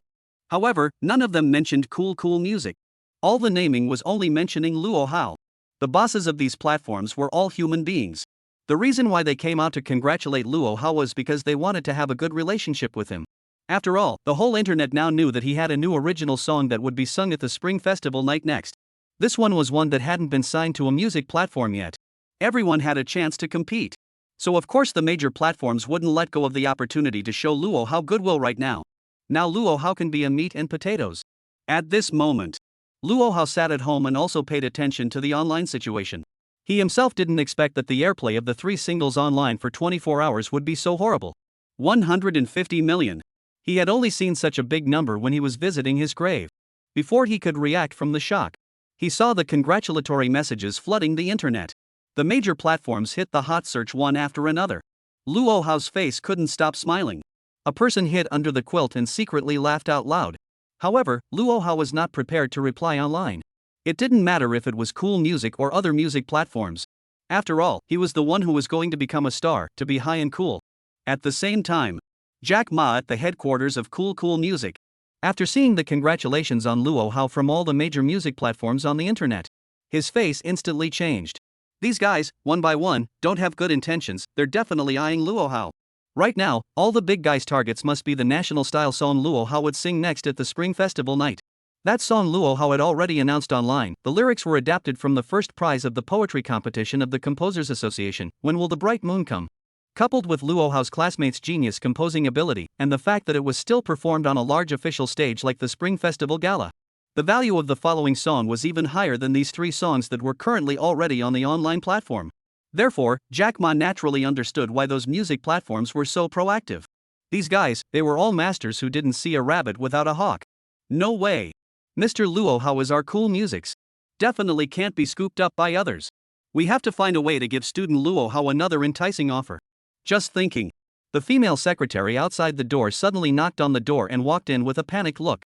However, none of them mentioned cool music. All the naming was only mentioning Luo Hao. The bosses of these platforms were all human beings. The reason why they came out to congratulate Luo Hao was because they wanted to have a good relationship with him. After all, the whole internet now knew that he had a new original song that would be sung at the Spring Festival night next. This one was one that hadn't been signed to a music platform yet. Everyone had a chance to compete. So of course the major platforms wouldn't let go of the opportunity to show Luo Hao goodwill right now. Now Luo Hao can be a meat and potatoes. At this moment, Luo Hao sat at home and also paid attention to the online situation. He himself didn't expect that the airplay of the 3 singles online for 24 hours would be so horrible. 150 million. He had only seen such a big number when he was visiting his grave. Before he could react from the shock, he saw the congratulatory messages flooding the internet. The major platforms hit the hot search one after another. Luo Hao's face couldn't stop smiling. A person hid under the quilt and secretly laughed out loud. However, Luo Hao was not prepared to reply online. It didn't matter if it was cool music or other music platforms. After all, he was the one who was going to become a star, to be high and cool. At the same time, Jack Ma at the headquarters of Cool Music. After seeing the congratulations on Luo Hao from all the major music platforms on the internet, his face instantly changed. These guys, one by one, don't have good intentions, they're definitely eyeing Luo Hao. Right now, all the big guys' targets must be the national style song Luo Hao would sing next at the Spring Festival night. That song Luo Hao had already announced online. The lyrics were adapted from the first prize of the poetry competition of the Composers Association, When Will the Bright Moon Come? Coupled with Luo Hao's classmates' genius composing ability, and the fact that it was still performed on a large official stage like the Spring Festival Gala. The value of the following song was even higher than these 3 songs that were currently already on the online platform. Therefore, Jack Ma naturally understood why those music platforms were so proactive. These guys, they were all masters who didn't see a rabbit without a hawk. No way. Mr. Luo Hao is our cool musics. Definitely can't be scooped up by others. We have to find a way to give student Luo Hao another enticing offer. Just thinking. The female secretary outside the door suddenly knocked on the door and walked in with a panicked look.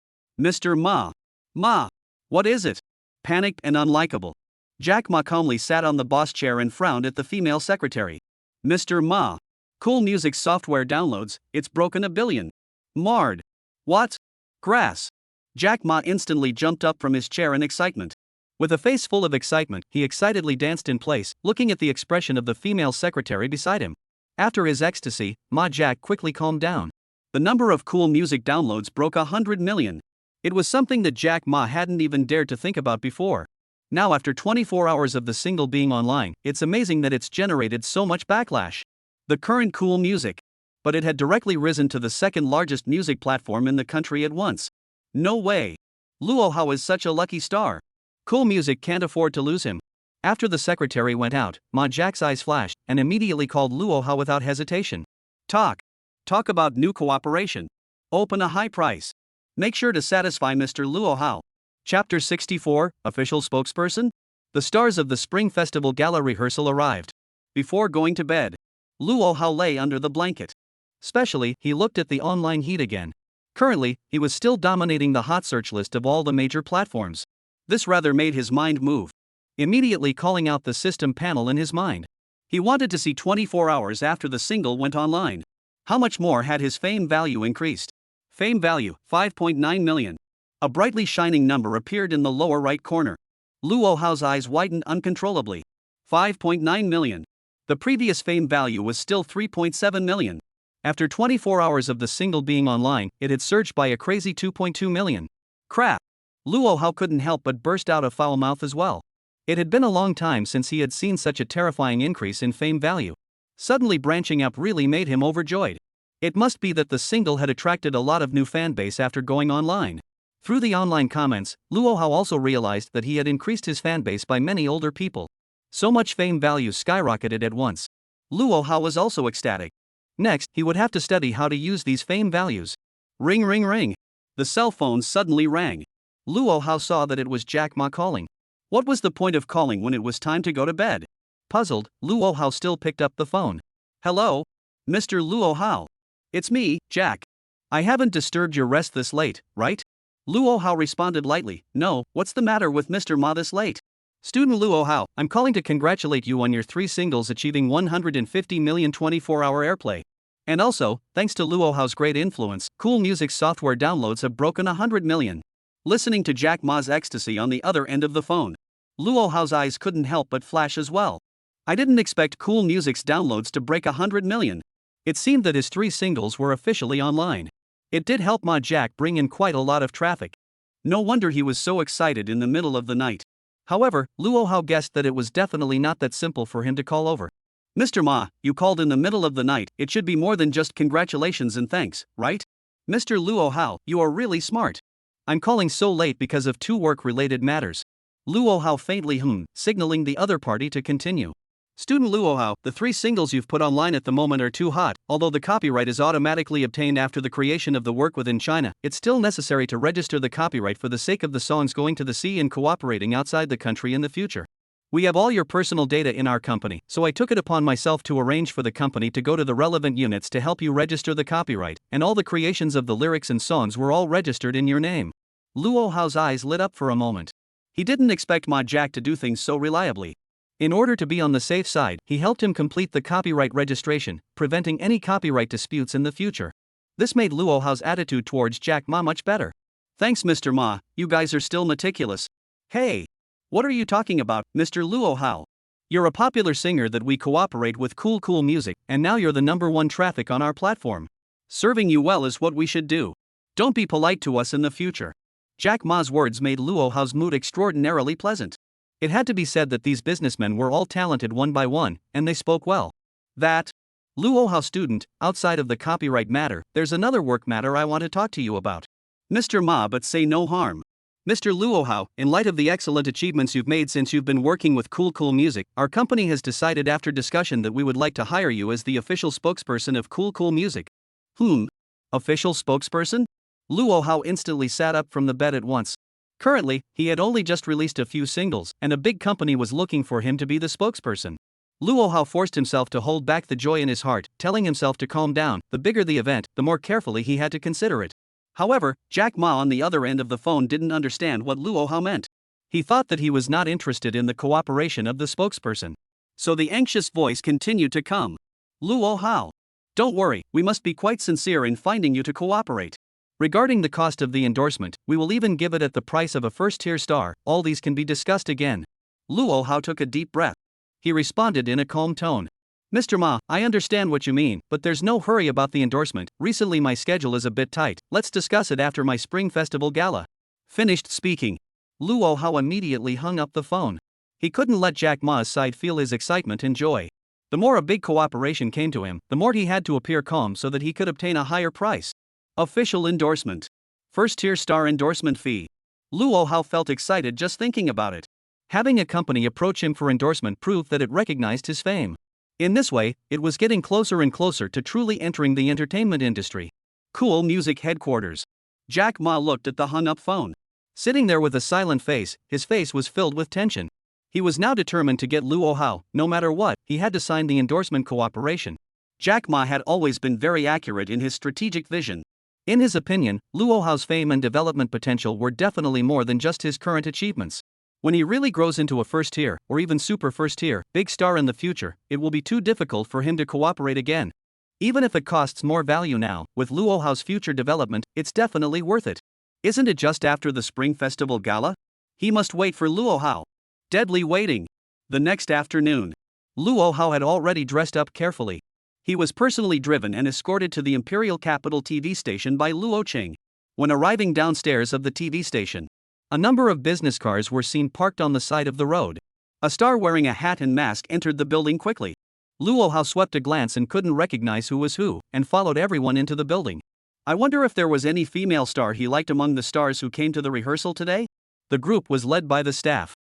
Mr. Ma. Ma. What is it? Panicked and unlikable, Jack Ma calmly sat on the boss chair and frowned at the female secretary. Mr. Ma. Cool Music's software downloads, it's broken 1 billion. Marred. What? Grass. Jack Ma instantly jumped up from his chair in excitement. With a face full of excitement, he excitedly danced in place, looking at the expression of the female secretary beside him. After his ecstasy, Ma Jack quickly calmed down. The number of Cool Music downloads broke 100 million. It was something that Jack Ma hadn't even dared to think about before. Now after 24 hours of the single being online, it's amazing that it's generated so much backlash. The current Cool Music. But it had directly risen to the 2nd largest music platform in the country at once. No way. Luo Hao is such a lucky star. Cool Music can't afford to lose him. After the secretary went out, Ma Jack's eyes flashed, and immediately called Luo Hao without hesitation. Talk about new cooperation. Open a high price. Make sure to satisfy Mr. Luo Hao. Chapter 64, Official Spokesperson? The stars of the Spring Festival Gala rehearsal arrived. Before going to bed, Luo Hao lay under the blanket. Specially, he looked at the online heat again. Currently, he was still dominating the hot search list of all the major platforms. This rather made his mind move. Immediately calling out the system panel in his mind. He wanted to see 24 hours after the single went online. How much more had his fame value increased? Fame value, 5.9 million. A brightly shining number appeared in the lower right corner. Luo Hao's eyes widened uncontrollably. 5.9 million. The previous fame value was still 3.7 million. After 24 hours of the single being online, it had surged by a crazy 2.2 million. Crap! Luo Hao couldn't help but burst out a foul mouth as well. It had been a long time since he had seen such a terrifying increase in fame value. Suddenly branching up really made him overjoyed. It must be that the single had attracted a lot of new fanbase after going online. Through the online comments, Luo Hao also realized that he had increased his fanbase by many older people. So much fame value skyrocketed at once. Luo Hao was also ecstatic. Next, he would have to study how to use these fame values. Ring ring ring. The cell phone suddenly rang. Luo Hao saw that it was Jack Ma calling. What was the point of calling when it was time to go to bed? Puzzled, Luo Hao still picked up the phone. Hello? Mr. Luo Hao. It's me, Jack. I haven't disturbed your rest this late, right? Luo Hao responded lightly. No, what's the matter with Mr. Ma this late? Student Luo Hao, I'm calling to congratulate you on your 3 singles achieving 150 million 24-hour airplay. And also, thanks to Luo Hao's great influence, Cool Music's software downloads have broken 100 million. Listening to Jack Ma's ecstasy on the other end of the phone, Luo Hao's eyes couldn't help but flash as well. I didn't expect Cool Music's downloads to break 100 million. It seemed that his 3 singles were officially online. It did help Ma Jack bring in quite a lot of traffic. No wonder he was so excited in the middle of the night. However, Luo Hao guessed that it was definitely not that simple for him to call over. Mr. Ma, you called in the middle of the night, it should be more than just congratulations and thanks, right? Mr. Luo Hao, you are really smart. I'm calling so late because of 2 work-related matters. Luo Hao faintly signaling the other party to continue. Student Luo Hao, the 3 singles you've put online at the moment are too hot. Although the copyright is automatically obtained after the creation of the work within China, it's still necessary to register the copyright for the sake of the songs going to the sea and cooperating outside the country in the future. We have all your personal data in our company, so I took it upon myself to arrange for the company to go to the relevant units to help you register the copyright, and all the creations of the lyrics and songs were all registered in your name. Luo Hao's eyes lit up for a moment. He didn't expect Ma Jack to do things so reliably. In order to be on the safe side, he helped him complete the copyright registration, preventing any copyright disputes in the future. This made Luo Hao's attitude towards Jack Ma much better. Thanks Mr. Ma, you guys are still meticulous. Hey! What are you talking about, Mr. Luo Hao? You're a popular singer that we cooperate with Cool Music, and now you're the #1 traffic on our platform. Serving you well is what we should do. Don't be polite to us in the future. Jack Ma's words made Luo Hao's mood extraordinarily pleasant. It had to be said that these businessmen were all talented one by one, and they spoke well. That Luo Hao student, outside of the copyright matter, there's another work matter I want to talk to you about. Mr. Ma, but say no harm. Mr. Luo Hao, in light of the excellent achievements you've made since you've been working with Cool Music, our company has decided after discussion that we would like to hire you as the official spokesperson of Cool Music. Official spokesperson? Luo Hao instantly sat up from the bed at once. Currently, he had only just released a few singles, and a big company was looking for him to be the spokesperson. Luo Hao forced himself to hold back the joy in his heart, telling himself to calm down. The bigger the event, the more carefully he had to consider it. However, Jack Ma on the other end of the phone didn't understand what Luo Hao meant. He thought that he was not interested in the cooperation of the spokesperson. So the anxious voice continued to come. Luo Hao. Don't worry, we must be quite sincere in finding you to cooperate. Regarding the cost of the endorsement, we will even give it at the price of a first-tier star. All these can be discussed again. Luo Hao took a deep breath. He responded in a calm tone. Mr. Ma, I understand what you mean, but there's no hurry about the endorsement. Recently my schedule is a bit tight. Let's discuss it after my Spring Festival Gala. Finished speaking. Luo Hao immediately hung up the phone. He couldn't let Jack Ma's side feel his excitement and joy. The more a big cooperation came to him, the more he had to appear calm so that he could obtain a higher price. Official endorsement. First-tier star endorsement fee. Luo Hao felt excited just thinking about it. Having a company approach him for endorsement proved that it recognized his fame. In this way, it was getting closer and closer to truly entering the entertainment industry. Cool Music headquarters. Jack Ma looked at the hung-up phone. Sitting there with a silent face, his face was filled with tension. He was now determined to get Luo Hao. No matter what, he had to sign the endorsement cooperation. Jack Ma had always been very accurate in his strategic vision. In his opinion, Luo Hao's fame and development potential were definitely more than just his current achievements. When he really grows into a first-tier, or even super first-tier, big star in the future, it will be too difficult for him to cooperate again. Even if it costs more value now, with Luo Hao's future development, it's definitely worth it. Isn't it just after the Spring Festival Gala? He must wait for Luo Hao. Deadly waiting. The next afternoon, Luo Hao had already dressed up carefully. He was personally driven and escorted to the Imperial Capital TV station by Luo Cheng. When arriving downstairs of the TV station, a number of business cars were seen parked on the side of the road. A star wearing a hat and mask entered the building quickly. Luo Hao swept a glance and couldn't recognize who was who, and followed everyone into the building. I wonder if there was any female star he liked among the stars who came to the rehearsal today? The group was led by the staff.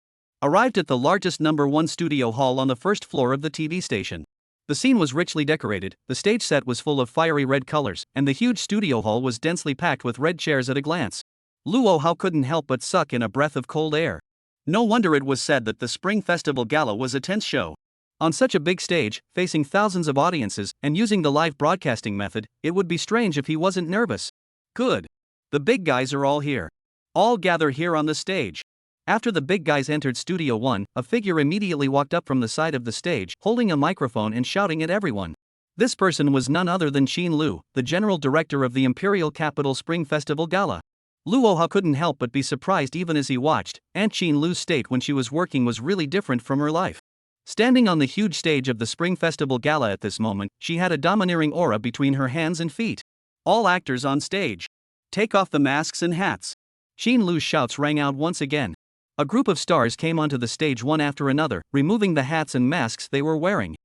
Arrived at the largest #1 studio hall on the first floor of the TV station. The scene was richly decorated, the stage set was full of fiery red colors, and the huge studio hall was densely packed with red chairs at a glance. Luo Hao couldn't help but suck in a breath of cold air. No wonder it was said that the Spring Festival Gala was a tense show. On such a big stage, facing thousands of audiences, and using the live broadcasting method, it would be strange if he wasn't nervous. Good. The big guys are all here. All gather here on the stage. After the big guys entered Studio 1, a figure immediately walked up from the side of the stage, holding a microphone and shouting at everyone. This person was none other than Qin Lu, the general director of the Imperial Capital Spring Festival Gala. Luo Hao couldn't help but be surprised even as he watched. Aunt Qin Lu's state when she was working was really different from her life. Standing on the huge stage of the Spring Festival Gala at this moment, she had a domineering aura between her hands and feet. All actors on stage. Take off the masks and hats. Qin Lu's shouts rang out once again. A group of stars came onto the stage one after another, removing the hats and masks they were wearing.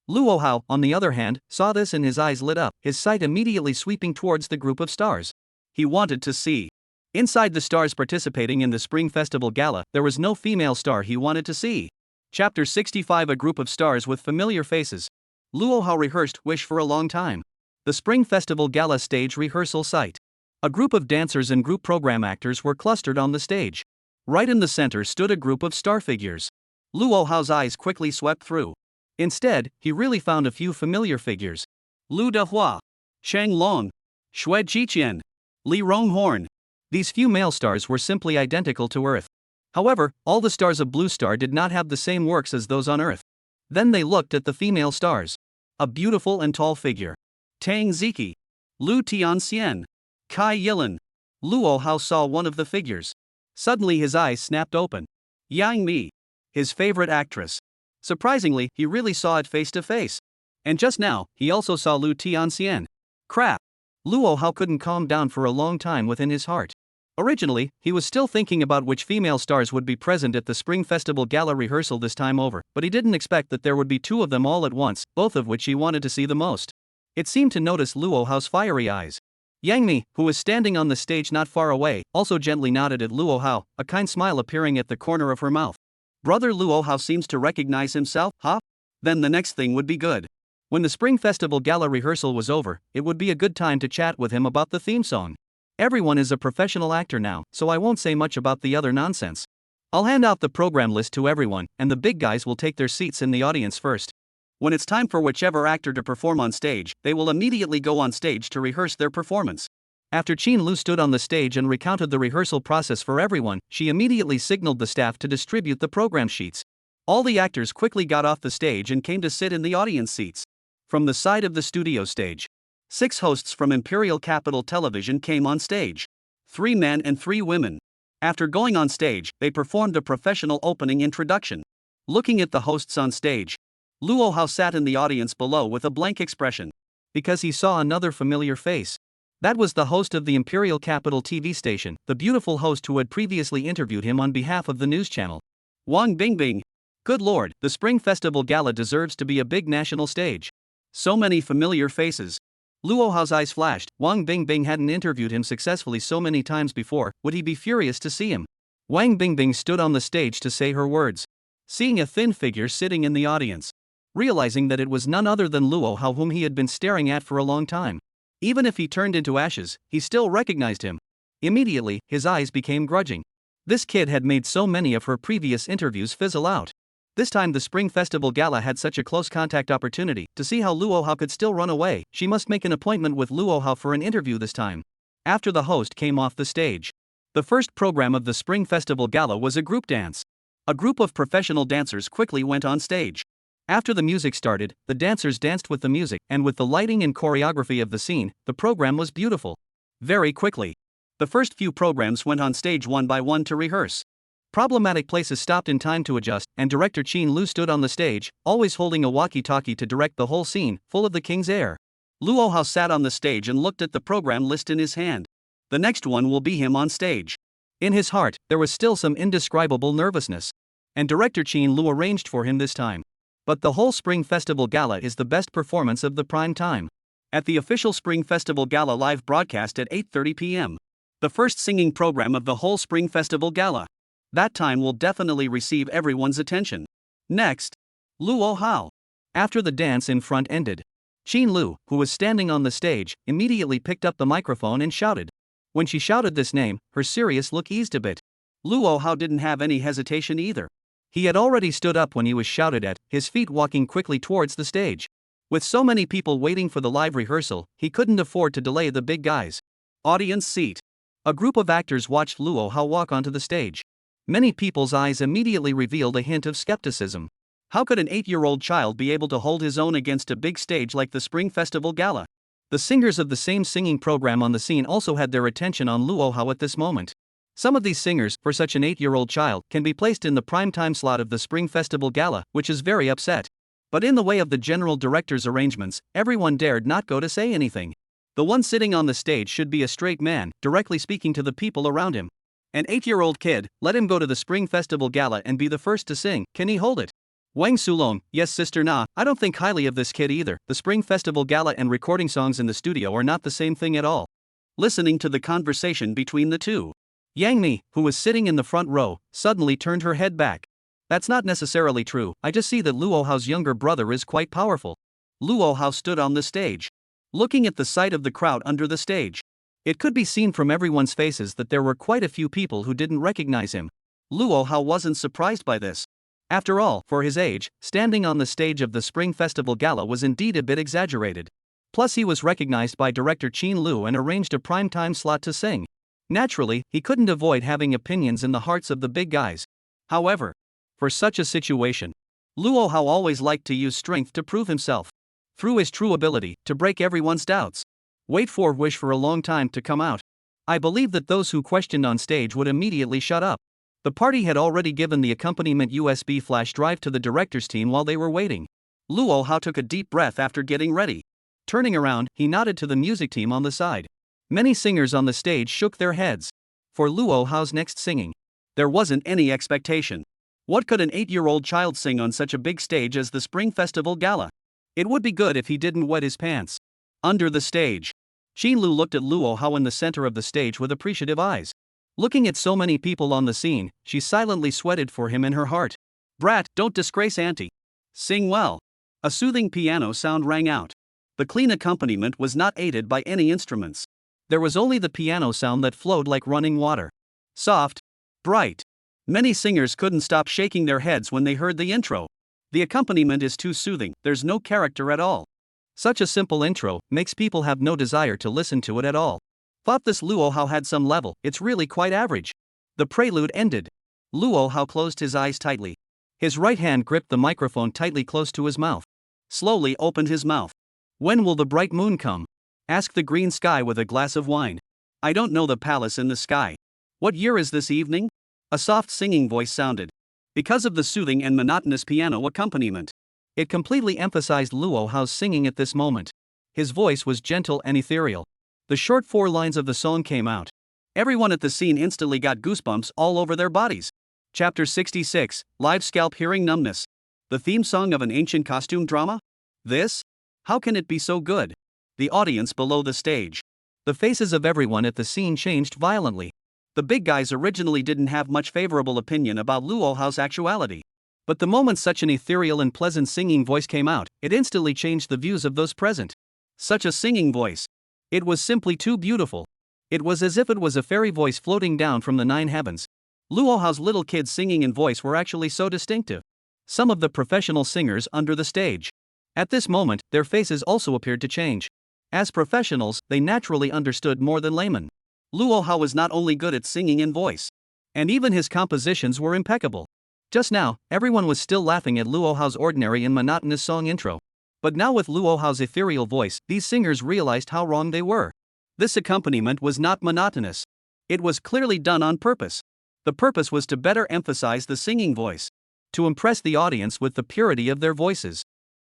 Luo Hao, on the other hand, saw this and his eyes lit up, his sight immediately sweeping towards the group of stars. He wanted to see. Inside the stars participating in the Spring Festival Gala, there was no female star he wanted to see. Chapter 65. A group of stars with familiar faces. Luo Hao rehearsed Wish for a long time. The Spring Festival Gala stage rehearsal site. A group of dancers and group program actors were clustered on the stage. Right in the center stood a group of star figures. Luo Hao's eyes quickly swept through. Instead, he really found a few familiar figures. Lu Dehua, Shang Long, Xue Jiqian, Li Ronghorn. These few male stars were simply identical to Earth. However, all the stars of Blue Star did not have the same works as those on Earth. Then they looked at the female stars. A beautiful and tall figure. Tang Ziki, Lu Tianxian, Kai Yilin. Luo Hao saw one of the figures. Suddenly his eyes snapped open. Yang Mi, his favorite actress. Surprisingly, he really saw it face to face. And just now, he also saw Lu Tianxian. Crap. Luo Hao couldn't calm down for a long time within his heart. Originally, he was still thinking about which female stars would be present at the Spring Festival Gala rehearsal this time over, but he didn't expect that there would be two of them all at once, both of which he wanted to see the most. It seemed to notice Luo Hao's fiery eyes. Yang Mi, who was standing on the stage not far away, also gently nodded at Luo Hao, a kind smile appearing at the corner of her mouth. Brother Luo Hao seems to recognize himself, huh? Then the next thing would be good. When the Spring Festival Gala rehearsal was over, it would be a good time to chat with him about the theme song. Everyone is a professional actor now, so I won't say much about the other nonsense. I'll hand out the program list to everyone, and the big guys will take their seats in the audience first. When it's time for whichever actor to perform on stage, they will immediately go on stage to rehearse their performance. After Qin Lu stood on the stage and recounted the rehearsal process for everyone, she immediately signaled the staff to distribute the program sheets. All the actors quickly got off the stage and came to sit in the audience seats. From the side of the studio stage, 6 hosts from Imperial Capital Television came on stage. 3 men and 3 women. After going on stage, they performed a professional opening introduction. Looking at the hosts on stage, Luo Hao sat in the audience below with a blank expression. Because he saw another familiar face. That was the host of the Imperial Capital TV station, the beautiful host who had previously interviewed him on behalf of the news channel. Wang Bingbing. Good lord, the Spring Festival Gala deserves to be a big national stage. So many familiar faces. Luo Hao's eyes flashed. Wang Bingbing hadn't interviewed him successfully so many times before, would he be furious to see him? Wang Bingbing stood on the stage to say her words. Seeing a thin figure sitting in the audience. Realizing that it was none other than Luo Hao whom he had been staring at for a long time. Even if he turned into ashes, he still recognized him. Immediately, his eyes became grudging. This kid had made so many of her previous interviews fizzle out. This time the Spring Festival Gala had such a close contact opportunity. To see how Luo Hao could still run away, she must make an appointment with Luo Hao for an interview this time. After the host came off the stage, the first program of the Spring Festival Gala was a group dance. A group of professional dancers quickly went on stage. After the music started, the dancers danced with the music, and with the lighting and choreography of the scene, the program was beautiful. Very quickly, the first few programs went on stage one by one to rehearse. Problematic places stopped in time to adjust, and director Chin Lu stood on the stage, always holding a walkie-talkie to direct the whole scene, full of the king's air. Luo Hao sat on the stage and looked at the program list in his hand. The next one will be him on stage. In his heart, there was still some indescribable nervousness. And director Chin Lu arranged for him this time. But the whole Spring Festival Gala is the best performance of the prime time. At the official Spring Festival Gala live broadcast at 8:30 p.m. The first singing program of the whole Spring Festival Gala. That time will definitely receive everyone's attention. Next, Luo Hao. After the dance in front ended, Chin Lu, who was standing on the stage, immediately picked up the microphone and shouted. When she shouted this name, her serious look eased a bit. Luo Hao didn't have any hesitation either. He had already stood up when he was shouted at, his feet walking quickly towards the stage. With so many people waiting for the live rehearsal, he couldn't afford to delay the big guys. Audience seat. A group of actors watched Luo Hao walk onto the stage. Many people's eyes immediately revealed a hint of skepticism. How could an 8-year-old child be able to hold his own against a big stage like the Spring Festival Gala? The singers of the same singing program on the scene also had their attention on Luo Hao at this moment. Some of these singers, for such an 8-year-old child, can be placed in the prime time slot of the Spring Festival Gala, which is very upset. But in the way of the general director's arrangements, everyone dared not go to say anything. The one sitting on the stage should be a straight man, directly speaking to the people around him. An 8-year-old kid, let him go to the Spring Festival Gala and be the first to sing, can he hold it? Wang Sulong, yes sister Na, I don't think highly of this kid either. The Spring Festival Gala and recording songs in the studio are not the same thing at all. Listening to the conversation between the two, Yang Mi, who was sitting in the front row, suddenly turned her head back. That's not necessarily true, I just see that Luo Hao's younger brother is quite powerful. Luo Hao stood on the stage, looking at the sight of the crowd under the stage. It could be seen from everyone's faces that there were quite a few people who didn't recognize him. Luo Hao wasn't surprised by this. After all, for his age, standing on the stage of the Spring Festival Gala was indeed a bit exaggerated. Plus he was recognized by director Chin Lu and arranged a primetime slot to sing. Naturally, he couldn't avoid having opinions in the hearts of the big guys. However, for such a situation, Luo Hao always liked to use strength to prove himself. Through his true ability, to break everyone's doubts. Wait for wish for a long time to come out. I believe that those who questioned on stage would immediately shut up. The party had already given the accompaniment USB flash drive to the director's team while they were waiting. Luo Hao took a deep breath after getting ready. Turning around, he nodded to the music team on the side. Many singers on the stage shook their heads. For Luo Hao's next singing, there wasn't any expectation. What could an 8-year-old child sing on such a big stage as the Spring Festival Gala? It would be good if he didn't wet his pants. Under the stage, Chin Lu looked at Luo Hao in the center of the stage with appreciative eyes. Looking at so many people on the scene, she silently sweated for him in her heart. Brat, don't disgrace auntie. Sing well. A soothing piano sound rang out. The clean accompaniment was not aided by any instruments. There was only the piano sound that flowed like running water. Soft, bright. Many singers couldn't stop shaking their heads when they heard the intro. The accompaniment is too soothing, there's no character at all. Such a simple intro makes people have no desire to listen to it at all. Thought this Luo Hao had some level, it's really quite average. The prelude ended. Luo Hao closed his eyes tightly. His right hand gripped the microphone tightly close to his mouth. Slowly opened his mouth. When will the bright moon come? Asked the green sky with a glass of wine. I don't know the palace in the sky. What year is this evening? A soft singing voice sounded. Because of the soothing and monotonous piano accompaniment, it completely emphasized Luo Hao's singing at this moment. His voice was gentle and ethereal. The short 4 lines of the song came out. Everyone at the scene instantly got goosebumps all over their bodies. Chapter 66, Live Scalp Hearing Numbness. The theme song of an ancient costume drama? This? How can it be so good? The audience below the stage. The faces of everyone at the scene changed violently. The big guys originally didn't have much favorable opinion about Luo Hao's actuality. But the moment such an ethereal and pleasant singing voice came out, it instantly changed the views of those present. Such a singing voice. It was simply too beautiful. It was as if it was a fairy voice floating down from the 9 heavens. Luo Hao's little kids singing and voice were actually so distinctive. Some of the professional singers under the stage. At this moment, their faces also appeared to change. As professionals, they naturally understood more than laymen. Luo Hao was not only good at singing and voice, and even his compositions were impeccable. Just now, everyone was still laughing at Luo Hao's ordinary and monotonous song intro. But now with Luo Hao's ethereal voice, these singers realized how wrong they were. This accompaniment was not monotonous. It was clearly done on purpose. The purpose was to better emphasize the singing voice, to impress the audience with the purity of their voices.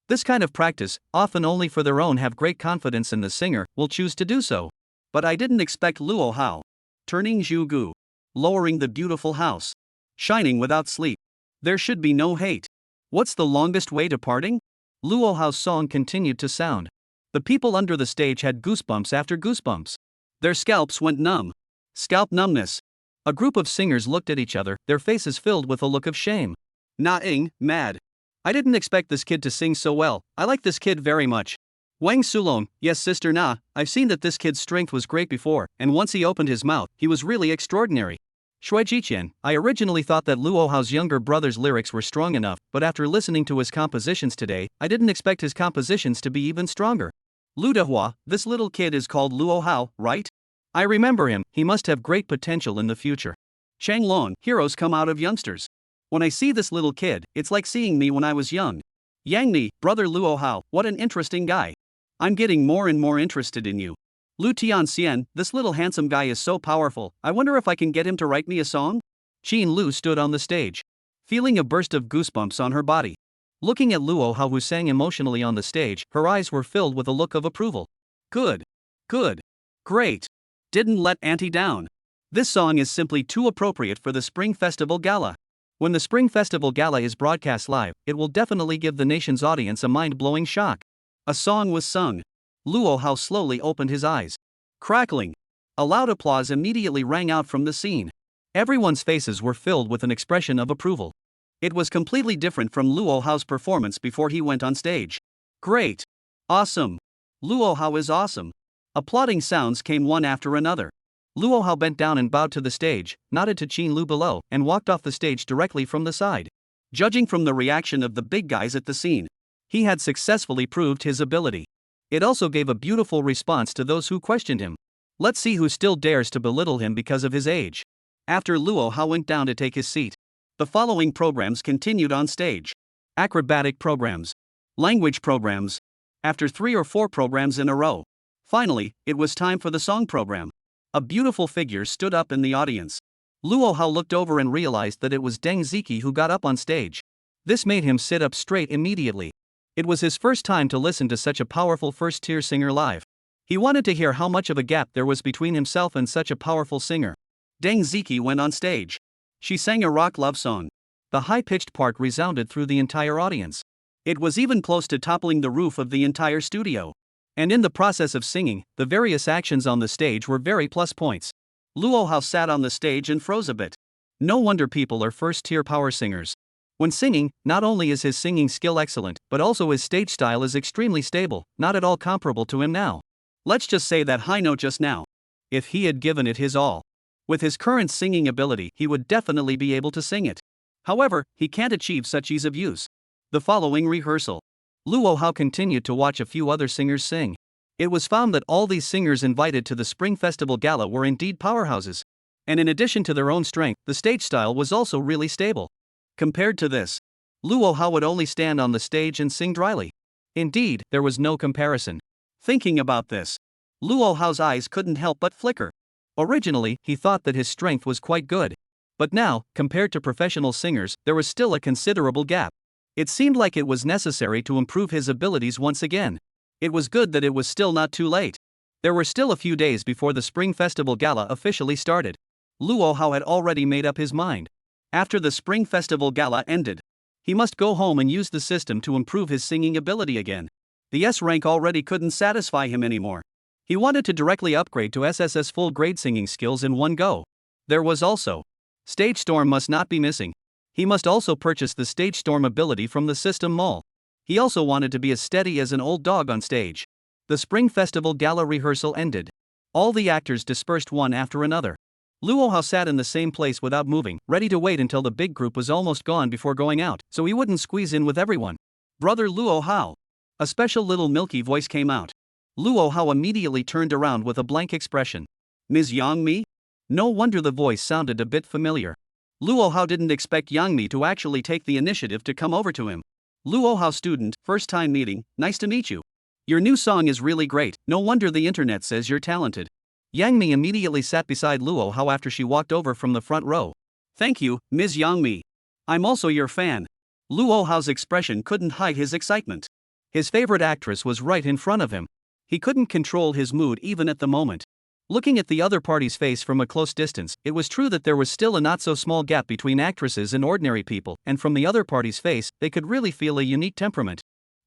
This kind of practice, often only for their own have great confidence in the singer, will choose to do so. But I didn't expect Luo Hao. Turning Zhu Gu. Lowering the beautiful house. Shining without sleep. There should be no hate. What's the longest way to parting? Luo Hao's song continued to sound. The people under the stage had goosebumps after goosebumps. Their scalps went numb. Scalp numbness. A group of singers looked at each other, their faces filled with a look of shame. Na-ing, mad. I didn't expect this kid to sing so well, I like this kid very much. Wang Sulong, yes Sister Na, I've seen that this kid's strength was great before, and once he opened his mouth, he was really extraordinary. Shui Jiqian, I originally thought that Luo Hao's younger brother's lyrics were strong enough, but after listening to his compositions today, I didn't expect his compositions to be even stronger. Lu Dehua, this little kid is called Luo Hao, right? I remember him, he must have great potential in the future. Chang Long, heroes come out of youngsters. When I see this little kid, it's like seeing me when I was young. Yang Ni, brother Luo Hao, what an interesting guy. I'm getting more and more interested in you. Lu Tianxian, this little handsome guy is so powerful, I wonder if I can get him to write me a song? Qin Lu stood on the stage, feeling a burst of goosebumps on her body. Looking at Luo Hao who sang emotionally on the stage, her eyes were filled with a look of approval. Good. Good. Great. Didn't let Auntie down. This song is simply too appropriate for the Spring Festival Gala. When the Spring Festival Gala is broadcast live, it will definitely give the nation's audience a mind-blowing shock. A song was sung. Luo Hao slowly opened his eyes. Crackling. A loud applause immediately rang out from the scene. Everyone's faces were filled with an expression of approval. It was completely different from Luo Hao's performance before he went on stage. Great. Awesome. Luo Hao is awesome. Applauding sounds came one after another. Luo Hao bent down and bowed to the stage, nodded to Qin Lu below, and walked off the stage directly from the side. Judging from the reaction of the big guys at the scene, he had successfully proved his ability. It also gave a beautiful response to those who questioned him. Let's see who still dares to belittle him because of his age. After Luo Hao went down to take his seat, the following programs continued on stage. Acrobatic programs. Language programs. After 3 or 4 programs in a row. Finally, it was time for the song program. A beautiful figure stood up in the audience. Luo Hao looked over and realized that it was Deng Ziki who got up on stage. This made him sit up straight immediately. It was his first time to listen to such a powerful first-tier singer live. He wanted to hear how much of a gap there was between himself and such a powerful singer. Deng Ziki went on stage. She sang a rock love song. The high-pitched part resounded through the entire audience. It was even close to toppling the roof of the entire studio. And in the process of singing, the various actions on the stage were very plus points. Luo Hao sat on the stage and froze a bit. No wonder people are first-tier power singers. When singing, not only is his singing skill excellent, but also his stage style is extremely stable, not at all comparable to him now. Let's just say that high note just now. If he had given it his all. With his current singing ability, he would definitely be able to sing it. However, he can't achieve such ease of use. The following rehearsal. Luo Hao continued to watch a few other singers sing. It was found that all these singers invited to the Spring Festival Gala were indeed powerhouses. And in addition to their own strength, the stage style was also really stable. Compared to this, Luo Hao would only stand on the stage and sing dryly. Indeed, there was no comparison. Thinking about this, Luo Hao's eyes couldn't help but flicker. Originally, he thought that his strength was quite good. But now, compared to professional singers, there was still a considerable gap. It seemed like it was necessary to improve his abilities once again. It was good that it was still not too late. There were still a few days before the Spring Festival Gala officially started. Luo Hao had already made up his mind. After the Spring Festival Gala ended, he must go home and use the system to improve his singing ability again. The S rank already couldn't satisfy him anymore. He wanted to directly upgrade to SSS full grade singing skills in one go. There was also Stage Storm must not be missing. He must also purchase the Stage Storm ability from the system mall. He also wanted to be as steady as an old dog on stage. The Spring Festival Gala rehearsal ended. All the actors dispersed one after another. Luo Hao sat in the same place without moving, ready to wait until the big group was almost gone before going out, so he wouldn't squeeze in with everyone. Brother Luo Hao. A special little milky voice came out. Luo Hao immediately turned around with a blank expression. Ms. Yang Mi? No wonder the voice sounded a bit familiar. Luo Hao didn't expect Yang Mi to actually take the initiative to come over to him. Luo Hao student, first time meeting, nice to meet you. Your new song is really great, no wonder the internet says you're talented. Yang Mi immediately sat beside Luo Hao after she walked over from the front row. Thank you, Ms. Yangmi. I'm also your fan. Luo Hao's expression couldn't hide his excitement. His favorite actress was right in front of him. He couldn't control his mood even at the moment. Looking at the other party's face from a close distance, it was true that there was still a not-so-small gap between actresses and ordinary people, and from the other party's face, they could really feel a unique temperament.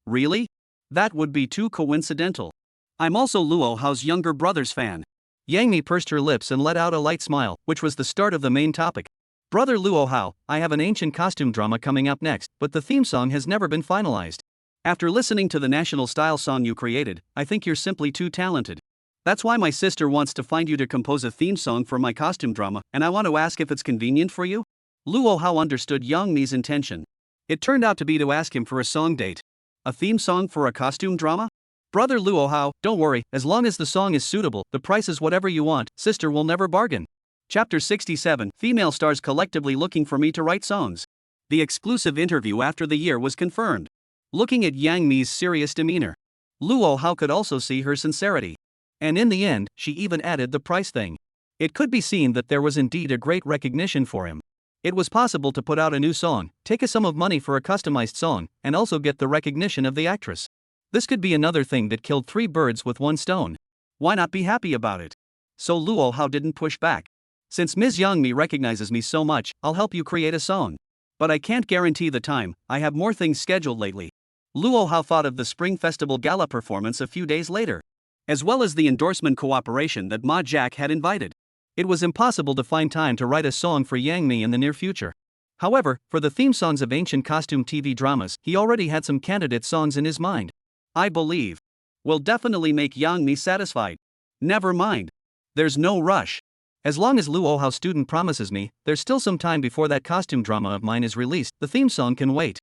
Really? That would be too coincidental. I'm also Luo Hao's younger brother's fan. Yangmi pursed her lips and let out a light smile, which was the start of the main topic. Brother Luo Hao, I have an ancient costume drama coming up next, but the theme song has never been finalized. After listening to the national style song you created, I think you're simply too talented. That's why my sister wants to find you to compose a theme song for my costume drama, and I want to ask if it's convenient for you? Luo Hao understood Yang Mi's intention. It turned out to be to ask him for a song date. A theme song for a costume drama? Brother Luo Hao, don't worry, as long as the song is suitable, the price is whatever you want, sister will never bargain. Chapter 67, Female Stars Collectively Looking for Me to Write Songs. The exclusive interview after the year was confirmed. Looking at Yang Mi's serious demeanor, Luo Hao could also see her sincerity. And in the end, she even added the price thing. It could be seen that there was indeed a great recognition for him. It was possible to put out a new song, take a sum of money for a customized song, and also get the recognition of the actress. This could be another thing that killed 3 birds with 1 stone. Why not be happy about it? So Luo Hao didn't push back. Since Ms. Yangmi recognizes me so much, I'll help you create a song. But I can't guarantee the time, I have more things scheduled lately. Luo Hao thought of the Spring Festival Gala performance a few days later, as well as the endorsement cooperation that Ma Jack had invited. It was impossible to find time to write a song for Yang Mi in the near future. However, for the theme songs of ancient costume TV dramas, he already had some candidate songs in his mind. I believe will definitely make Yang Mi satisfied. Never mind. There's no rush. As long as Luo Hao student promises me, there's still some time before that costume drama of mine is released, the theme song can wait.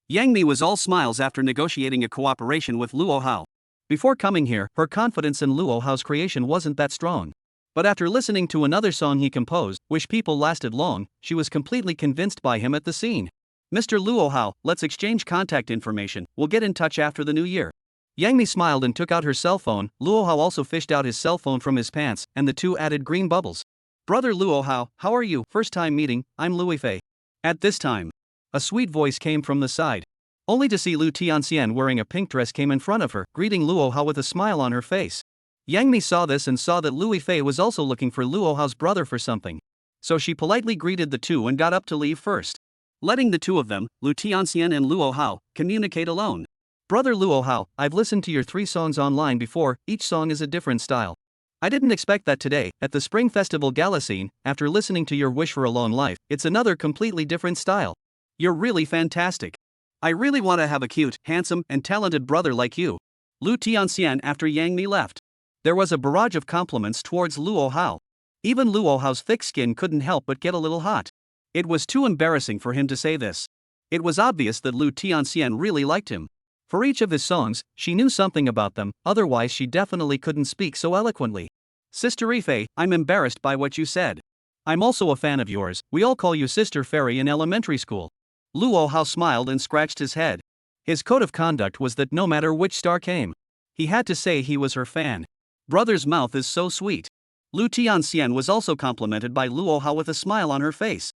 Yang Mi was all smiles after negotiating a cooperation with Luo Hao. Before coming here, her confidence in Luo Hao's creation wasn't that strong. But after listening to another song he composed, Wish People Lasted Long, she was completely convinced by him at the scene. Mr. Luo Hao, let's exchange contact information, we'll get in touch after the new year. Yang Mi smiled and took out her cell phone. Luo Hao also fished out his cell phone from his pants, and the two added green bubbles. Brother Luo Hao, how are you? First time meeting, I'm Louis Fei. At this time, a sweet voice came from the side. Only to see Lu Tianxian wearing a pink dress came in front of her, greeting Luo Hao with a smile on her face. Yang Mi saw this and saw that Louis Fei was also looking for Luo Hao's brother for something. So she politely greeted the two and got up to leave first, letting the two of them, Lu Tianxian and Luo Hao, communicate alone. Brother Luo Hao, I've listened to your 3 songs online before, each song is a different style. I didn't expect that today, at the Spring Festival Gala scene, after listening to your Wish for a Long Life, it's another completely different style. You're really fantastic. I really want to have a cute, handsome, and talented brother like you. Lu Tianxian after Yang Mi left. There was a barrage of compliments towards Luo Hao. Even Luo Hao's thick skin couldn't help but get a little hot. It was too embarrassing for him to say this. It was obvious that Lu Tianxian really liked him. For each of his songs, she knew something about them, otherwise she definitely couldn't speak so eloquently. Sister Ifei, I'm embarrassed by what you said. I'm also a fan of yours, we all call you Sister Fairy in elementary school. Luo Hao smiled and scratched his head. His code of conduct was that no matter which star came, he had to say he was her fan. Brother's mouth is so sweet. Lu Tianxian was also complimented by Luo Hao with a smile on her face.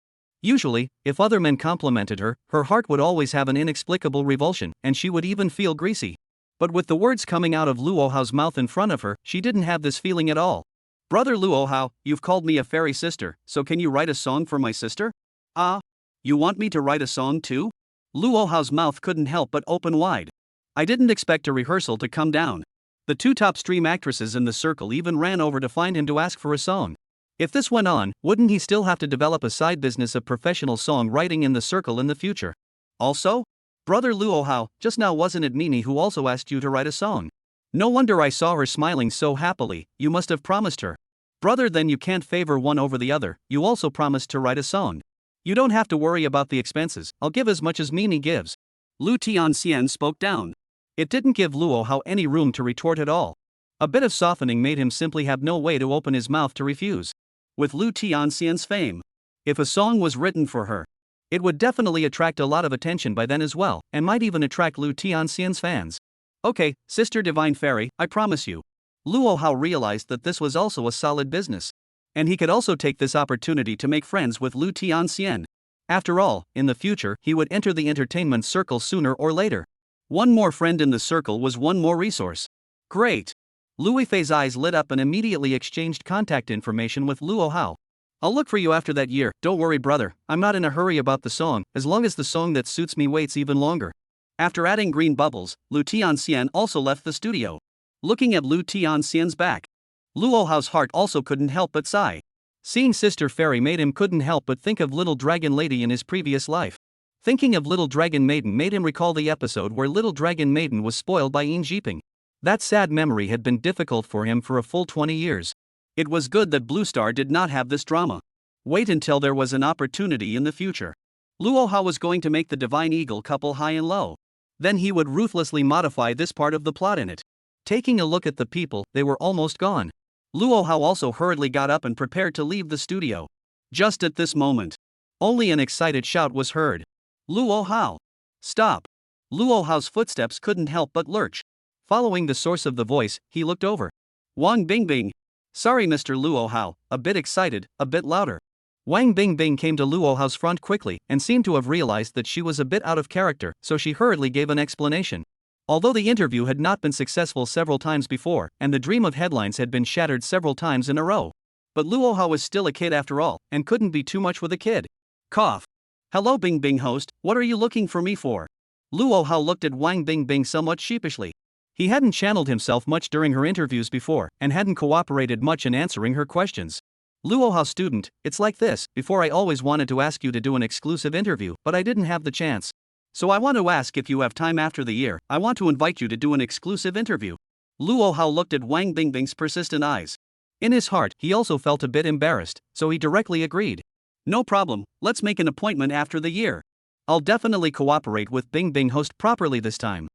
Usually, if other men complimented her, her heart would always have an inexplicable revulsion, and she would even feel greasy. But with the words coming out of Luo Hao's mouth in front of her, she didn't have this feeling at all. Brother Luo Hao, you've called me a fairy sister, so can you write a song for my sister? Ah, you want me to write a song too? Luo Hao's mouth couldn't help but open wide. I didn't expect a rehearsal to come down. The 2 top stream actresses in the circle even ran over to find him to ask for a song. If this went on, wouldn't he still have to develop a side business of professional song writing in the circle in the future? Also, Brother Luo Hao, just now wasn't it Nini who also asked you to write a song? No wonder I saw her smiling so happily, you must have promised her. Brother, then you can't favor one over the other, you also promised to write a song. You don't have to worry about the expenses, I'll give as much as Nini gives. Lu Tianxian spoke down. It didn't give Luo Hao any room to retort at all. A bit of softening made him simply have no way to open his mouth to refuse. With Lu Tianxian's fame, if a song was written for her, it would definitely attract a lot of attention by then as well, and might even attract Lu Tianxian's fans. Okay, Sister Divine Fairy, I promise you. Luo Hao realized that this was also a solid business. And he could also take this opportunity to make friends with Lu Tianxian. After all, in the future, he would enter the entertainment circle sooner or later. One more friend in the circle was one more resource. Great! Lu Weifei's eyes lit up and immediately exchanged contact information with Luo Hao. I'll look for you after that year, don't worry brother, I'm not in a hurry about the song, as long as the song that suits me waits even longer. After adding green bubbles, Lu Tianxian also left the studio. Looking at Lu Tianxian's back, Luo Hao's heart also couldn't help but sigh. Seeing Sister Fairy made him couldn't help but think of Little Dragon Lady in his previous life. Thinking of Little Dragon Maiden made him recall the episode where Little Dragon Maiden was spoiled by Yin Jiping. That sad memory had been difficult for him for a full 20 years. It was good that Blue Star did not have this drama. Wait until there was an opportunity in the future. Luo Hao was going to make the Divine Eagle couple high and low. Then he would ruthlessly modify this part of the plot in it. Taking a look at the people, they were almost gone. Luo Hao also hurriedly got up and prepared to leave the studio. Just at this moment, only an excited shout was heard. Luo Hao! Stop! Luo Hao's footsteps couldn't help but lurch. Following the source of the voice, he looked over. Wang Bingbing! Sorry Mr. Luo Hao, a bit excited, a bit louder. Wang Bingbing came to Luo Hao's front quickly and seemed to have realized that she was a bit out of character, so she hurriedly gave an explanation. Although the interview had not been successful several times before, and the dream of headlines had been shattered several times in a row. But Luo Hao was still a kid after all, and couldn't be too much with a kid. Cough. Hello Bingbing host, what are you looking for me for? Luo Hao looked at Wang Bingbing somewhat sheepishly. He hadn't channeled himself much during her interviews before, and hadn't cooperated much in answering her questions. Luo Hao student, it's like this, before I always wanted to ask you to do an exclusive interview, but I didn't have the chance. So I want to ask if you have time after the year, I want to invite you to do an exclusive interview. Luo Hao looked at Wang Bingbing's persistent eyes. In his heart, he also felt a bit embarrassed, so he directly agreed. No problem, let's make an appointment after the year. I'll definitely cooperate with Bingbing host properly this time.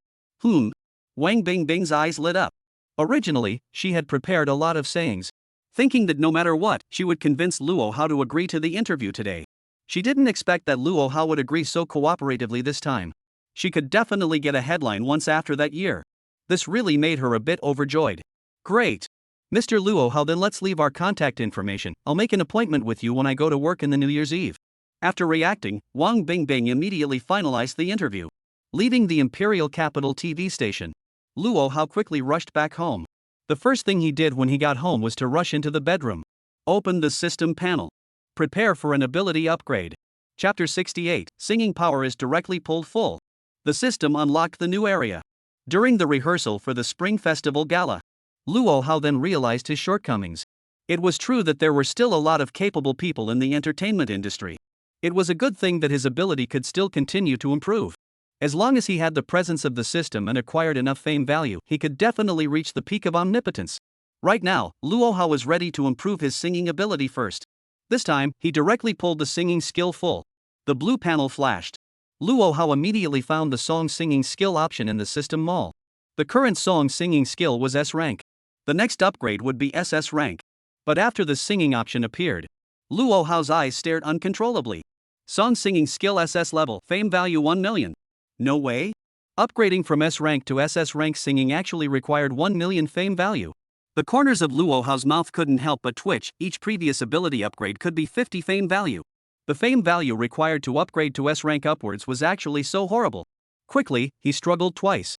Wang Bingbing's eyes lit up. Originally, she had prepared a lot of sayings, thinking that no matter what, she would convince Luo Hao to agree to the interview today. She didn't expect that Luo Hao would agree so cooperatively this time. She could definitely get a headline once after that year. This really made her a bit overjoyed. Great! Mr. Luo Hao, then let's leave our contact information, I'll make an appointment with you when I go to work in the New Year's Eve. After reacting, Wang Bingbing immediately finalized the interview. Leaving the Imperial Capital TV station, Luo Hao quickly rushed back home. The first thing he did when he got home was to rush into the bedroom. Open the system panel. Prepare for an ability upgrade. Chapter 68, Singing Power is directly pulled full. The system unlocked the new area. During the rehearsal for the Spring Festival Gala, Luo Hao then realized his shortcomings. It was true that there were still a lot of capable people in the entertainment industry. It was a good thing that his ability could still continue to improve. As long as he had the presence of the system and acquired enough fame value, he could definitely reach the peak of omnipotence. Right now, Luo Hao was ready to improve his singing ability first. This time, he directly pulled the singing skill full. The blue panel flashed. Luo Hao immediately found the song singing skill option in the system mall. The current song singing skill was S rank. The next upgrade would be SS rank. But after the singing option appeared, Luo Hao's eyes stared uncontrollably. Song singing skill SS level, fame value 1 million. No way? Upgrading from S rank to SS rank singing actually required 1 million fame value. The corners of Luo Hao's mouth couldn't help but twitch. Each previous ability upgrade could be 50 fame value. The fame value required to upgrade to S rank upwards was actually so horrible. Quickly, he struggled twice.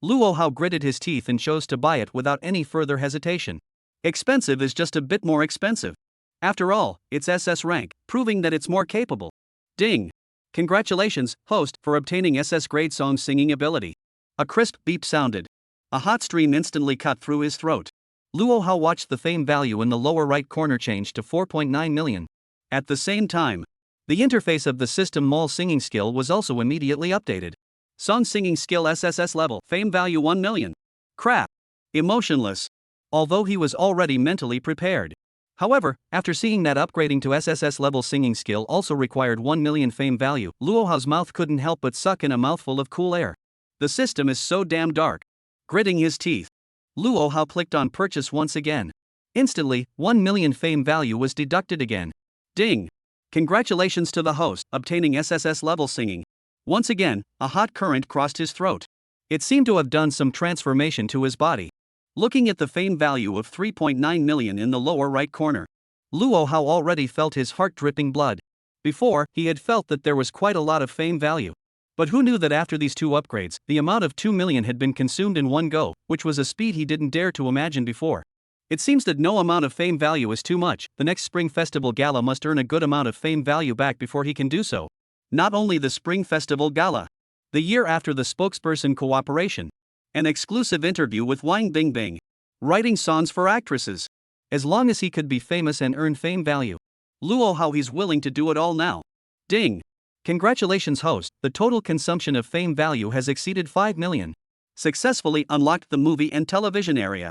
Luo Hao gritted his teeth and chose to buy it without any further hesitation. Expensive is just a bit more expensive. After all, it's SS rank, proving that it's more capable. Ding! Congratulations, host, for obtaining SS grade song singing ability. A crisp beep sounded. A hot stream instantly cut through his throat. Luo Hao watched the fame value in the lower right corner change to 4.9 million. At the same time, the interface of the system mall singing skill was also immediately updated. Song singing skill SSS level, fame value 1 million. Crap. Emotionless. Although he was already mentally prepared. However, after seeing that upgrading to SSS level singing skill also required 1 million fame value, Luo Hao's mouth couldn't help but suck in a mouthful of cool air. The system is so damn dark. Gritting his teeth, Luo Hao clicked on purchase once again. Instantly, 1 million fame value was deducted again. Ding! Congratulations to the host, obtaining SSS level singing. Once again, a hot current crossed his throat. It seemed to have done some transformation to his body. Looking at the fame value of 3.9 million in the lower right corner, Luo Hao already felt his heart dripping blood. Before, he had felt that there was quite a lot of fame value. But who knew that after these 2 upgrades, the amount of 2 million had been consumed in one go, which was a speed he didn't dare to imagine before. It seems that no amount of fame value is too much. The next Spring Festival Gala must earn a good amount of fame value back before he can do so. Not only the Spring Festival Gala. The year after the spokesperson cooperation. An exclusive interview with Wang Bingbing. Writing songs for actresses. As long as he could be famous and earn fame value. Luo Hao, he's willing to do it all now. Ding! Congratulations host, the total consumption of fame value has exceeded 5 million. Successfully unlocked the movie and television area.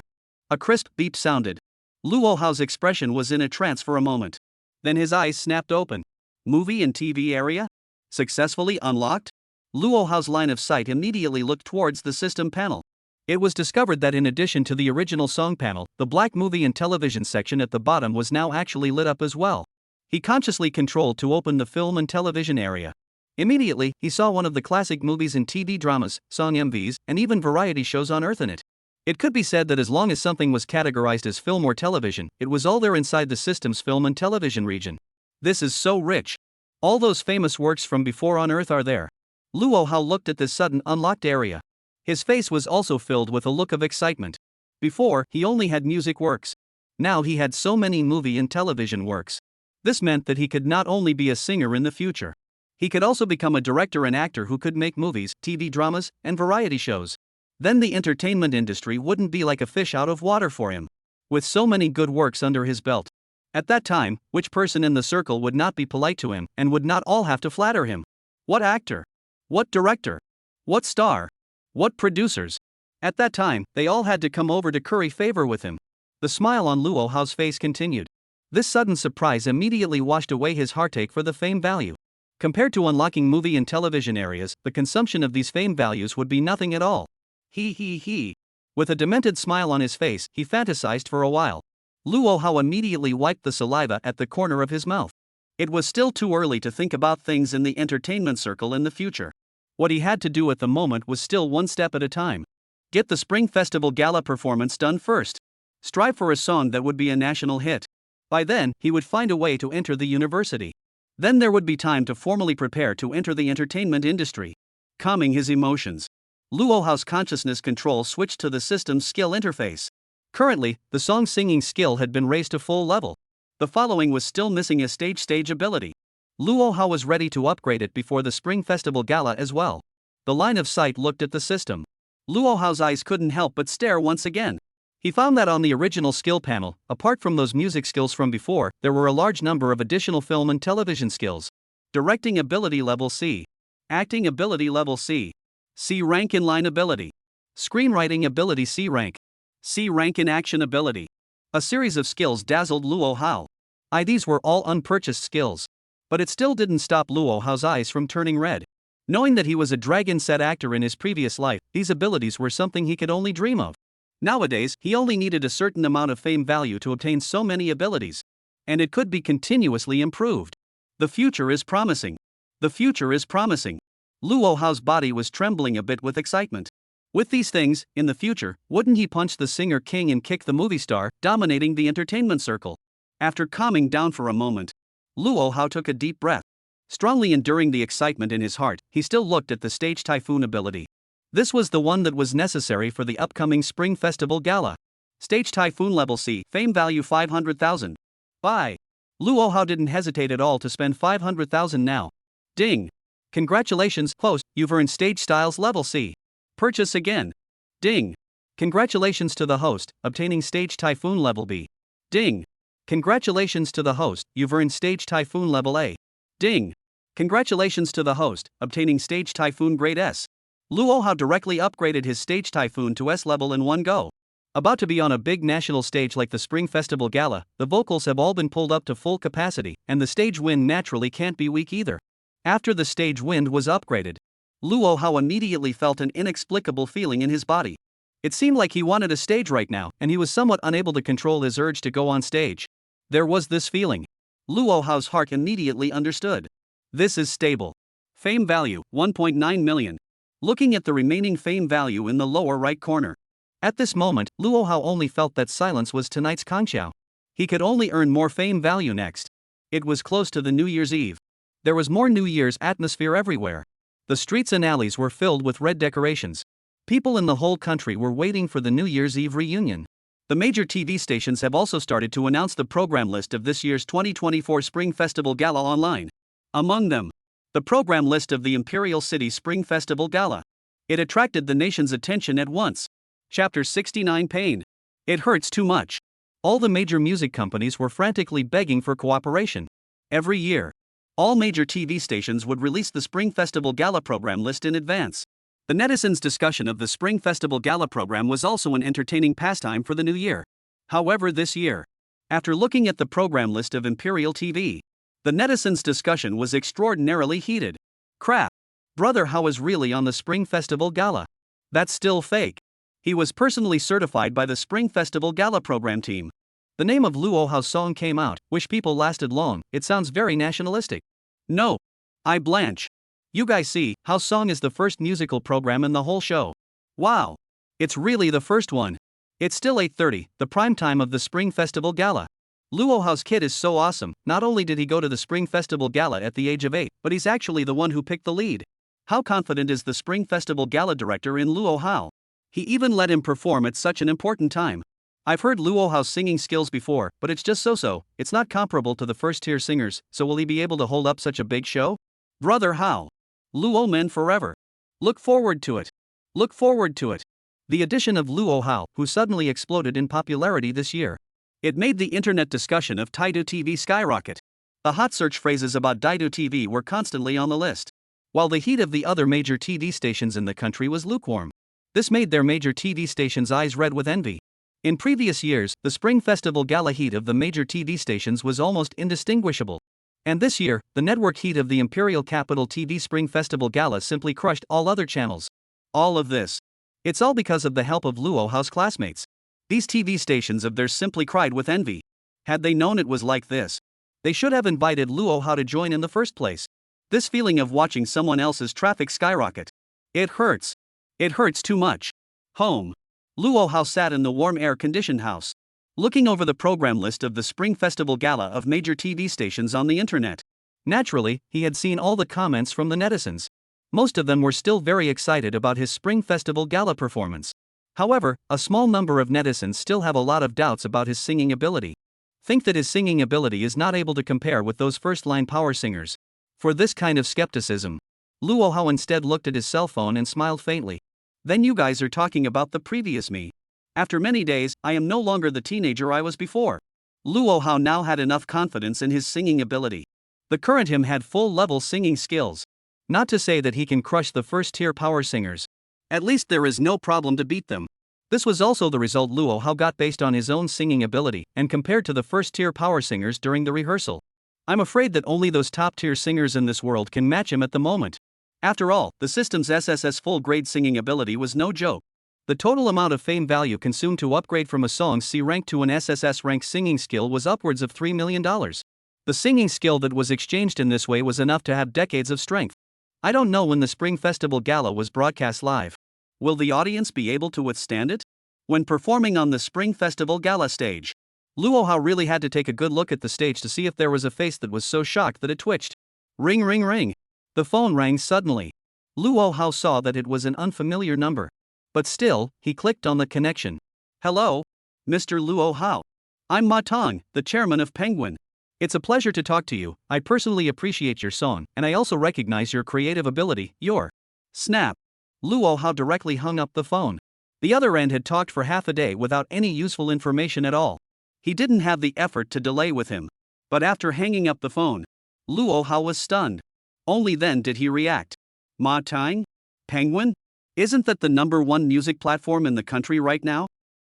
A crisp beep sounded. Luo Hao's expression was in a trance for a moment. Then his eyes snapped open. Movie and TV area? Successfully unlocked? Luo Hao's line of sight immediately looked towards the system panel. It was discovered that in addition to the original song panel, the black movie and television section at the bottom was now actually lit up as well. He consciously controlled to open the film and television area. Immediately, he saw one of the classic movies and TV dramas, song MVs, and even variety shows on Earth in it. It could be said that as long as something was categorized as film or television, it was all there inside the system's film and television region. This is so rich. All those famous works from before on Earth are there. Luo Hao looked at this sudden unlocked area. His face was also filled with a look of excitement. Before, he only had music works. Now he had so many movie and television works. This meant that he could not only be a singer in the future. He could also become a director and actor who could make movies, TV dramas, and variety shows. Then the entertainment industry wouldn't be like a fish out of water for him. With so many good works under his belt. At that time, which person in the circle would not be polite to him and would not all have to flatter him? What actor? What director? What star? What producers? At that time, they all had to come over to curry favor with him. The smile on Luo Hao's face continued. This sudden surprise immediately washed away his heartache for the fame value. Compared to unlocking movie and television areas, the consumption of these fame values would be nothing at all. He. With a demented smile on his face, he fantasized for a while. Luo Hao immediately wiped the saliva at the corner of his mouth. It was still too early to think about things in the entertainment circle in the future. What he had to do at the moment was still one step at a time. Get the Spring Festival Gala performance done first. Strive for a song that would be a national hit. By then, he would find a way to enter the university. Then there would be time to formally prepare to enter the entertainment industry. Calming his emotions. Luo Hao's consciousness control switched to the system's skill interface. Currently, the song singing skill had been raised to full level. The following was still missing a stage ability. Luo Hao was ready to upgrade it before the Spring Festival Gala as well. The line of sight looked at the system. Luo Hao's eyes couldn't help but stare once again. He found that on the original skill panel, apart from those music skills from before, there were a large number of additional film and television skills. Directing ability level C. Acting ability level C. C rank in line ability. Screenwriting ability C rank. C rank in action ability. A series of skills dazzled Luo Hao. These were all unpurchased skills. But it still didn't stop Luo Hao's eyes from turning red. Knowing that he was a dragon set actor in his previous life, these abilities were something he could only dream of. Nowadays, he only needed a certain amount of fame value to obtain so many abilities. And it could be continuously improved. The future is promising. The future is promising. Luo Hao's body was trembling a bit with excitement. With these things, in the future, wouldn't he punch the singer king and kick the movie star, dominating the entertainment circle? After calming down for a moment, Luo Hao took a deep breath. Strongly enduring the excitement in his heart, he still looked at the stage typhoon ability. This was the one that was necessary for the upcoming Spring Festival Gala. Stage typhoon level C, fame value 500,000. Buy. Luo Hao didn't hesitate at all to spend 500,000 now. Ding. Congratulations, host, you've earned stage styles level C. Purchase again. Ding. Congratulations to the host, obtaining stage typhoon level B. Ding. Congratulations to the host, you've earned stage typhoon level A. Ding. Congratulations to the host, obtaining stage typhoon grade S. Luo Hao directly upgraded his stage typhoon to S level in one go. About to be on a big national stage like the Spring Festival Gala, the vocals have all been pulled up to full capacity, and the stage wind naturally can't be weak either. After the stage wind was upgraded, Luo Hao immediately felt an inexplicable feeling in his body. It seemed like he wanted a stage right now, and he was somewhat unable to control his urge to go on stage. There was this feeling. Luo Hao's heart immediately understood. This is stable. Fame value, 1.9 million. Looking at the remaining fame value in the lower right corner. At this moment, Luo Hao only felt that silence was tonight's Kangxiao. He could only earn more fame value next. It was close to the New Year's Eve. There was more New Year's atmosphere everywhere. The streets and alleys were filled with red decorations. People in the whole country were waiting for the New Year's Eve reunion. The major TV stations have also started to announce the program list of this year's 2024 Spring Festival Gala online. Among them, the program list of the Imperial City Spring Festival Gala. It attracted the nation's attention at once. Chapter 69 Pain. It hurts too much. All the major music companies were frantically begging for cooperation. Every year, all major TV stations would release the Spring Festival Gala program list in advance. The netizens' discussion of the Spring Festival Gala program was also an entertaining pastime for the new year. However, this year, after looking at the program list of Imperial TV, the netizens' discussion was extraordinarily heated. Crap. Brother How is really on the Spring Festival Gala. That's still fake. He was personally certified by the Spring Festival Gala program team. The name of Luo Hao's song came out, Wish People Lasted Long. It sounds very nationalistic. No. I blanch. You guys see, Hao's song is the first musical program in the whole show. Wow. It's really the first one. It's still 8:30, the prime time of the Spring Festival Gala. Luo Hao's kid is so awesome. Not only did he go to the Spring Festival Gala at the age of 8, but he's actually the one who picked the lead. How confident is the Spring Festival Gala director in Luo Hao? He even let him perform at such an important time. I've heard Luo Hao's singing skills before, but it's just so-so. It's not comparable to the first-tier singers, so will he be able to hold up such a big show? Brother Hao. Luo Men forever. Look forward to it. Look forward to it. The addition of Luo Hao, who suddenly exploded in popularity this year. It made the internet discussion of Taidu TV skyrocket. The hot search phrases about Taidu TV were constantly on the list. While the heat of the other major TV stations in the country was lukewarm. This made their major TV stations' eyes red with envy. In previous years, the Spring Festival Gala heat of the major TV stations was almost indistinguishable. And this year, the network heat of the Imperial Capital TV Spring Festival Gala simply crushed all other channels. All of this. It's all because of the help of Luo Hao's classmates. These TV stations of theirs simply cried with envy. Had they known it was like this, they should have invited Luo Hao to join in the first place. This feeling of watching someone else's traffic skyrocket. It hurts. It hurts too much. Home. Luo Hao sat in the warm air-conditioned house, looking over the program list of the Spring Festival Gala of major TV stations on the internet. Naturally, he had seen all the comments from the netizens. Most of them were still very excited about his Spring Festival Gala performance. However, a small number of netizens still have a lot of doubts about his singing ability. Think that his singing ability is not able to compare with those first-line power singers. For this kind of skepticism, Luo Hao instead looked at his cell phone and smiled faintly. Then you guys are talking about the previous me. After many days, I am no longer the teenager I was before. Luo Hao now had enough confidence in his singing ability. The current him had full-level singing skills. Not to say that he can crush the first-tier power singers. At least there is no problem to beat them. This was also the result Luo Hao got based on his own singing ability and compared to the first-tier power singers during the rehearsal. I'm afraid that only those top-tier singers in this world can match him at the moment. After all, the system's SSS full-grade singing ability was no joke. The total amount of fame value consumed to upgrade from a song's C rank to an SSS rank singing skill was upwards of $3 million. The singing skill that was exchanged in this way was enough to have decades of strength. I don't know when the Spring Festival Gala was broadcast live. Will the audience be able to withstand it? When performing on the Spring Festival Gala stage, Luo Hao really had to take a good look at the stage to see if there was a face that was so shocked that it twitched. Ring ring ring. The phone rang suddenly. Luo Hao saw that it was an unfamiliar number. But still, he clicked on the connection. Hello? Mr. Luo Hao. I'm Ma Tong, the chairman of Penguin. It's a pleasure to talk to you. I personally appreciate your song, and I also recognize your creative ability. Your snap. Luo Hao directly hung up the phone. The other end had talked for half a day without any useful information at all. He didn't have the effort to delay with him. But after hanging up the phone, Luo Hao was stunned. Only then did he react. Ma Tang? Penguin? Isn't that the #1 music platform in the country right now?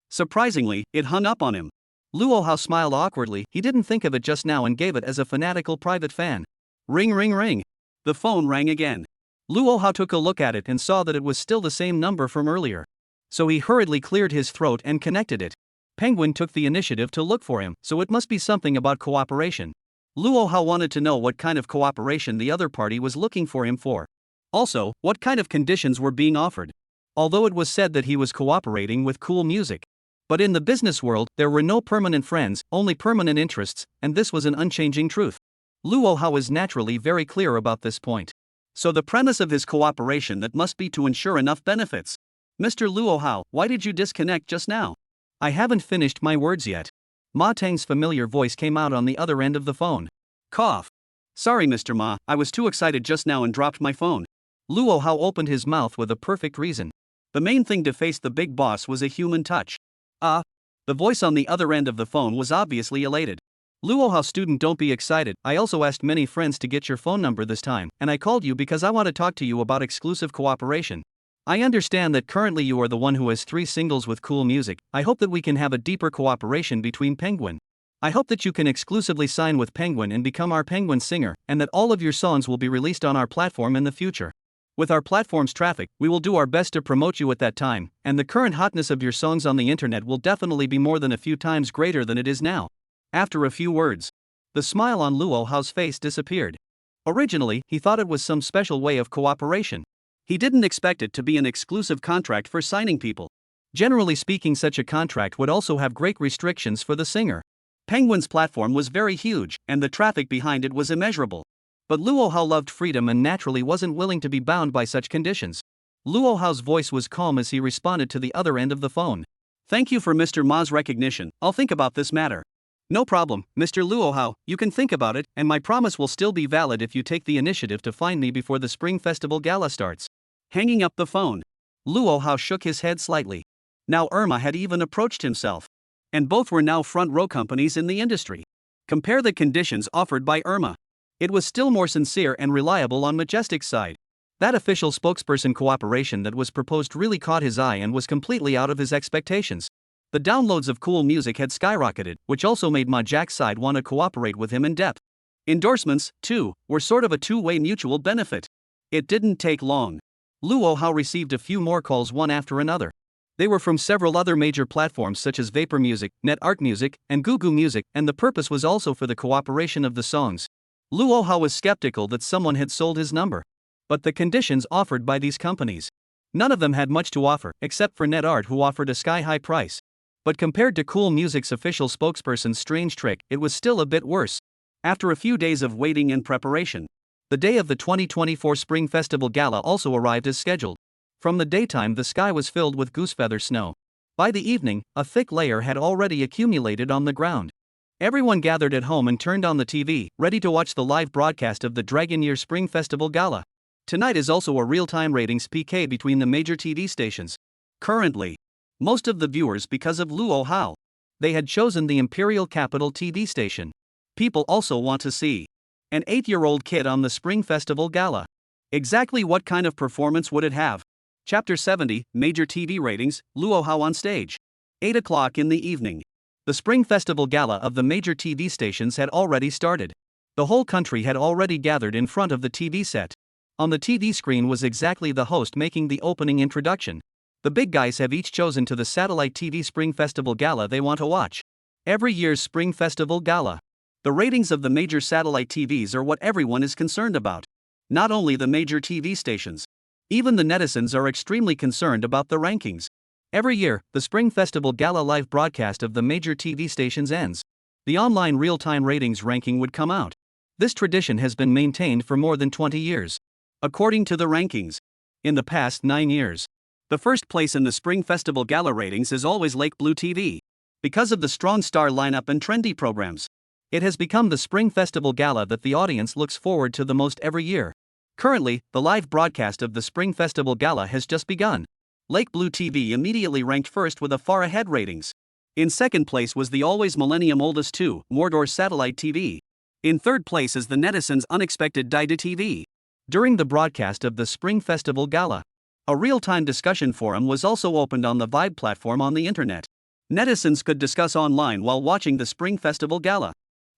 Surprisingly, it hung up on him. Luo Hao smiled awkwardly. He didn't think of it just now and gave it as a fanatical private fan. Ring ring ring. The phone rang again. Luo Hao took a look at it and saw that it was still the same number from earlier. So he hurriedly cleared his throat and connected it. Penguin took the initiative to look for him, so it must be something about cooperation. Luo Hao wanted to know what kind of cooperation the other party was looking for him for. Also, what kind of conditions were being offered. Although it was said that he was cooperating with cool music, But in the business world, there were no permanent friends, only permanent interests, and this was an unchanging truth. Luo Hao is naturally very clear about this point. So the premise of his cooperation that must be to ensure enough benefits. Mr. Luo Hao, why did you disconnect just now? I haven't finished my words yet. Ma Tang's familiar voice came out on the other end of the phone. Cough. Sorry Mr. Ma, I was too excited just now and dropped my phone. Luo Hao opened his mouth with a perfect reason. The main thing to face the big boss was a human touch. The voice on the other end of the phone was obviously elated. Luo Hao student, don't be excited, I also asked many friends to get your phone number this time, and I called you because I want to talk to you about exclusive cooperation. I understand that currently you are the one who has 3 singles with cool music. I hope that we can have a deeper cooperation between Penguin. I hope that you can exclusively sign with Penguin and become our Penguin singer, and that all of your songs will be released on our platform in the future. With our platform's traffic, we will do our best to promote you at that time, and the current hotness of your songs on the internet will definitely be more than a few times greater than it is now. After a few words, the smile on Luo Hao's face disappeared. Originally, he thought it was some special way of cooperation. He didn't expect it to be an exclusive contract for signing people. Generally speaking, such a contract would also have great restrictions for the singer. Penguin's platform was very huge, and the traffic behind it was immeasurable. But Luo Hao loved freedom and naturally wasn't willing to be bound by such conditions. Luo Hao's voice was calm as he responded to the other end of the phone. Thank you for Mr. Ma's recognition, I'll think about this matter. No problem, Mr. Luo Hao, you can think about it, and my promise will still be valid if you take the initiative to find me before the Spring Festival Gala starts. Hanging up the phone, Luo Hao shook his head slightly. Now Irma had even approached himself. And both were now front-row companies in the industry. Compare the conditions offered by Irma. It was still more sincere and reliable on Majestic's side. That official spokesperson cooperation that was proposed really caught his eye and was completely out of his expectations. The downloads of cool music had skyrocketed, which also made Majak's side want to cooperate with him in depth. Endorsements, too, were sort of a two-way mutual benefit. It didn't take long. Luo Hao received a few more calls one after another. They were from several other major platforms such as Vapor Music, Net Art Music, and Gugu Music, and the purpose was also for the cooperation of the songs. Luo Hao was skeptical that someone had sold his number. But the conditions offered by these companies, none of them had much to offer, except for Net Art, who offered a sky-high price. But compared to Cool Music's official spokesperson's strange trick, it was still a bit worse. After a few days of waiting and preparation, the day of the 2024 Spring Festival Gala also arrived as scheduled. From the daytime, the sky was filled with goosefeather snow. By the evening, a thick layer had already accumulated on the ground. Everyone gathered at home and turned on the TV, ready to watch the live broadcast of the Dragon Year Spring Festival Gala. Tonight is also a real-time ratings PK between the major TV stations. Currently, most of the viewers because of Luo Hao. They had chosen the Imperial Capital TV station. People also want to see an 8-year-old kid on the Spring Festival Gala. Exactly what kind of performance would it have? Chapter 70, Major TV Ratings, Luo Hao on stage. 8 o'clock in the evening. The Spring Festival Gala of the major TV stations had already started. The whole country had already gathered in front of the TV set. On the TV screen was exactly the host making the opening introduction. The big guys have each chosen to the satellite TV Spring Festival Gala they want to watch. Every year's Spring Festival Gala. The ratings of the major satellite TVs are what everyone is concerned about. Not only the major TV stations. Even the netizens are extremely concerned about the rankings. Every year, the Spring Festival Gala live broadcast of the major TV stations ends. The online real-time ratings ranking would come out. This tradition has been maintained for more than 20 years. According to the rankings, in the past 9 years, the first place in the Spring Festival Gala ratings is always Lake Blue TV. Because of the strong star lineup and trendy programs, it has become the Spring Festival Gala that the audience looks forward to the most every year. Currently, the live broadcast of the Spring Festival Gala has just begun. Lake Blue TV immediately ranked first with a far-ahead ratings. In second place was the always Millennium Oldest 2, Mordor Satellite TV. In third place is the netizens' unexpected Daida TV. During the broadcast of the Spring Festival Gala, a real-time discussion forum was also opened on the Vibe platform on the internet. Netizens could discuss online while watching the Spring Festival Gala.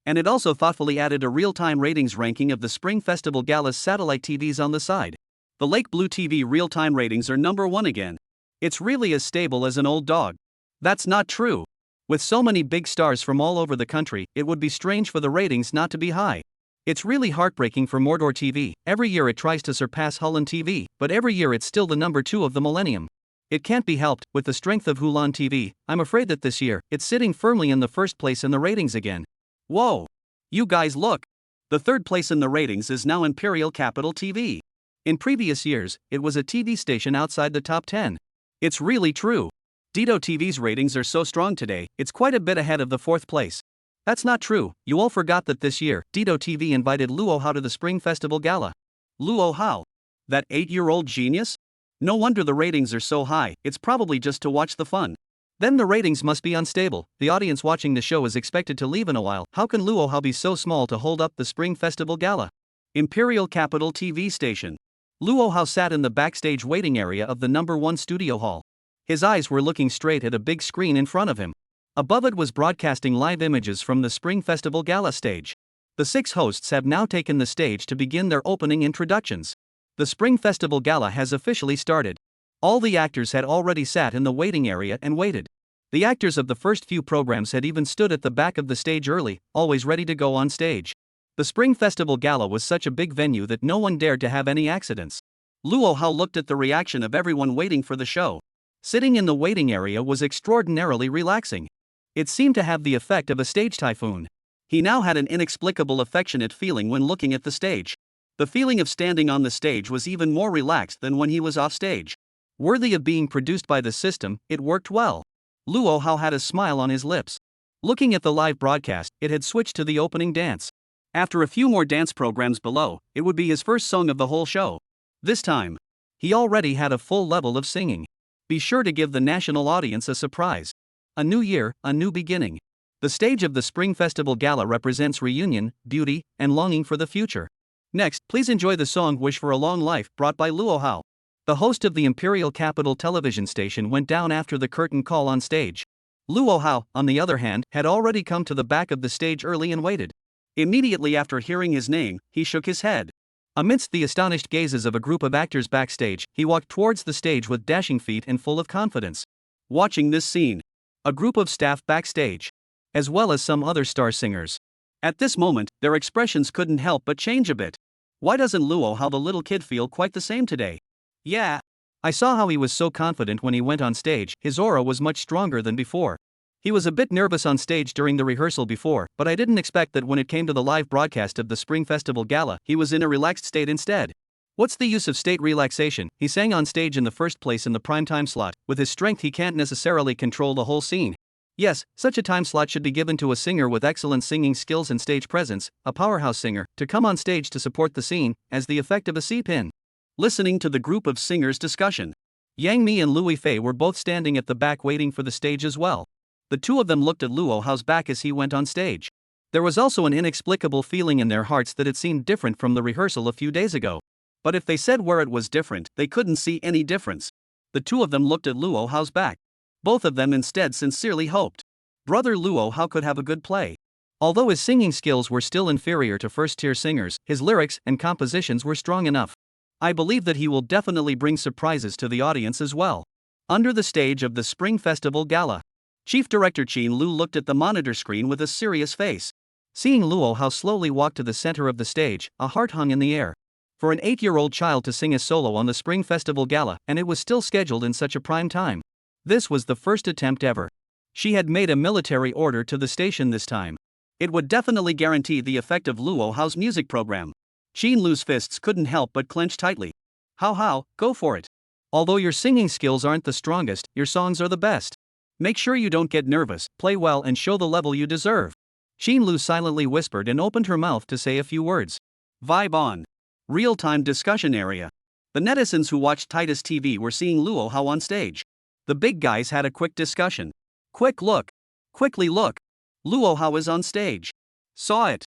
And it also thoughtfully added a real-time ratings ranking of the Spring Festival Gala's satellite TVs on the side. The Lake Blue TV real-time ratings are number 1 again. It's really as stable as an old dog. That's not true. With so many big stars from all over the country, it would be strange for the ratings not to be high. It's really heartbreaking for Mordor TV. Every year it tries to surpass Holland TV, but every year it's still the number 2 of the millennium. It can't be helped, with the strength of Hulan TV, I'm afraid that this year, it's sitting firmly in the first place in the ratings again. Whoa! You guys look! The third place in the ratings is now Imperial Capital TV. In previous years, it was a TV station outside the top 10. It's really true. Dido TV's ratings are so strong today, it's quite a bit ahead of the fourth place. That's not true, you all forgot that this year, Dido TV invited Luo Hao to the Spring Festival Gala. Luo Hao? That 8-year-old genius? No wonder the ratings are so high, it's probably just to watch the fun. Then the ratings must be unstable, the audience watching the show is expected to leave in a while. How can Luo Hao be so small to hold up the Spring Festival Gala? Imperial Capital TV station. Luo Hao sat in the backstage waiting area of the #1 studio hall. His eyes were looking straight at a big screen in front of him. Above it was broadcasting live images from the Spring Festival Gala stage. The 6 hosts have now taken the stage to begin their opening introductions. The Spring Festival Gala has officially started. All the actors had already sat in the waiting area and waited. The actors of the first few programs had even stood at the back of the stage early, always ready to go on stage. The Spring Festival Gala was such a big venue that no one dared to have any accidents. Luo Hao looked at the reaction of everyone waiting for the show. Sitting in the waiting area was extraordinarily relaxing. It seemed to have the effect of a stage typhoon. He now had an inexplicable affectionate feeling when looking at the stage. The feeling of standing on the stage was even more relaxed than when he was off stage. Worthy of being produced by the system, it worked well. Luo Hao had a smile on his lips. Looking at the live broadcast, it had switched to the opening dance. After a few more dance programs below, it would be his first song of the whole show. This time, he already had a full level of singing. Be sure to give the national audience a surprise. A new year, a new beginning. The stage of the Spring Festival Gala represents reunion, beauty, and longing for the future. Next, please enjoy the song Wish for a Long Life, brought by Luo Hao. The host of the Imperial Capital television station went down after the curtain call on stage. Luo Hao, on the other hand, had already come to the back of the stage early and waited. Immediately after hearing his name, he shook his head. Amidst the astonished gazes of a group of actors backstage, he walked towards the stage with dashing feet and full of confidence. Watching this scene, a group of staff backstage, as well as some other star singers. At this moment, their expressions couldn't help but change a bit. Why doesn't Luo Hao the little kid feel quite the same today? Yeah. I saw how he was so confident when he went on stage, his aura was much stronger than before. He was a bit nervous on stage during the rehearsal before, but I didn't expect that when it came to the live broadcast of the Spring Festival Gala, he was in a relaxed state instead. What's the use of state relaxation? He sang on stage in the first place in the primetime slot. With his strength he can't necessarily control the whole scene. Yes, such a time slot should be given to a singer with excellent singing skills and stage presence, a powerhouse singer, to come on stage to support the scene, as the effect of a C-pin. Listening to the group of singers' discussion, Yang Mi and Louis Fei were both standing at the back waiting for the stage as well. The two of them looked at Luo Hao's back as he went on stage. There was also an inexplicable feeling in their hearts that it seemed different from the rehearsal a few days ago. But if they said where it was different, they couldn't see any difference. The two of them looked at Luo Hao's back. Both of them instead sincerely hoped brother Luo Hao could have a good play. Although his singing skills were still inferior to first-tier singers, his lyrics and compositions were strong enough. I believe that he will definitely bring surprises to the audience as well. Under the stage of the Spring Festival Gala, Chief Director Qin Lu looked at the monitor screen with a serious face. Seeing Luo Hao slowly walk to the center of the stage, a heart hung in the air. For an 8-year-old child to sing a solo on the Spring Festival Gala, and it was still scheduled in such a prime time. This was the first attempt ever. She had made a military order to the station this time. It would definitely guarantee the effect of Luo Hao's music program. Qin Lu's fists couldn't help but clench tightly. Hao, go for it. Although your singing skills aren't the strongest, your songs are the best. Make sure you don't get nervous, play well and show the level you deserve. Qin Lu silently whispered and opened her mouth to say a few words. Vibe on. Real-time discussion area. The netizens who watched Titus TV were seeing Luo Hao on stage. The big guys had a quick discussion. Quick look. Quickly look. Luo Hao is on stage. Saw it.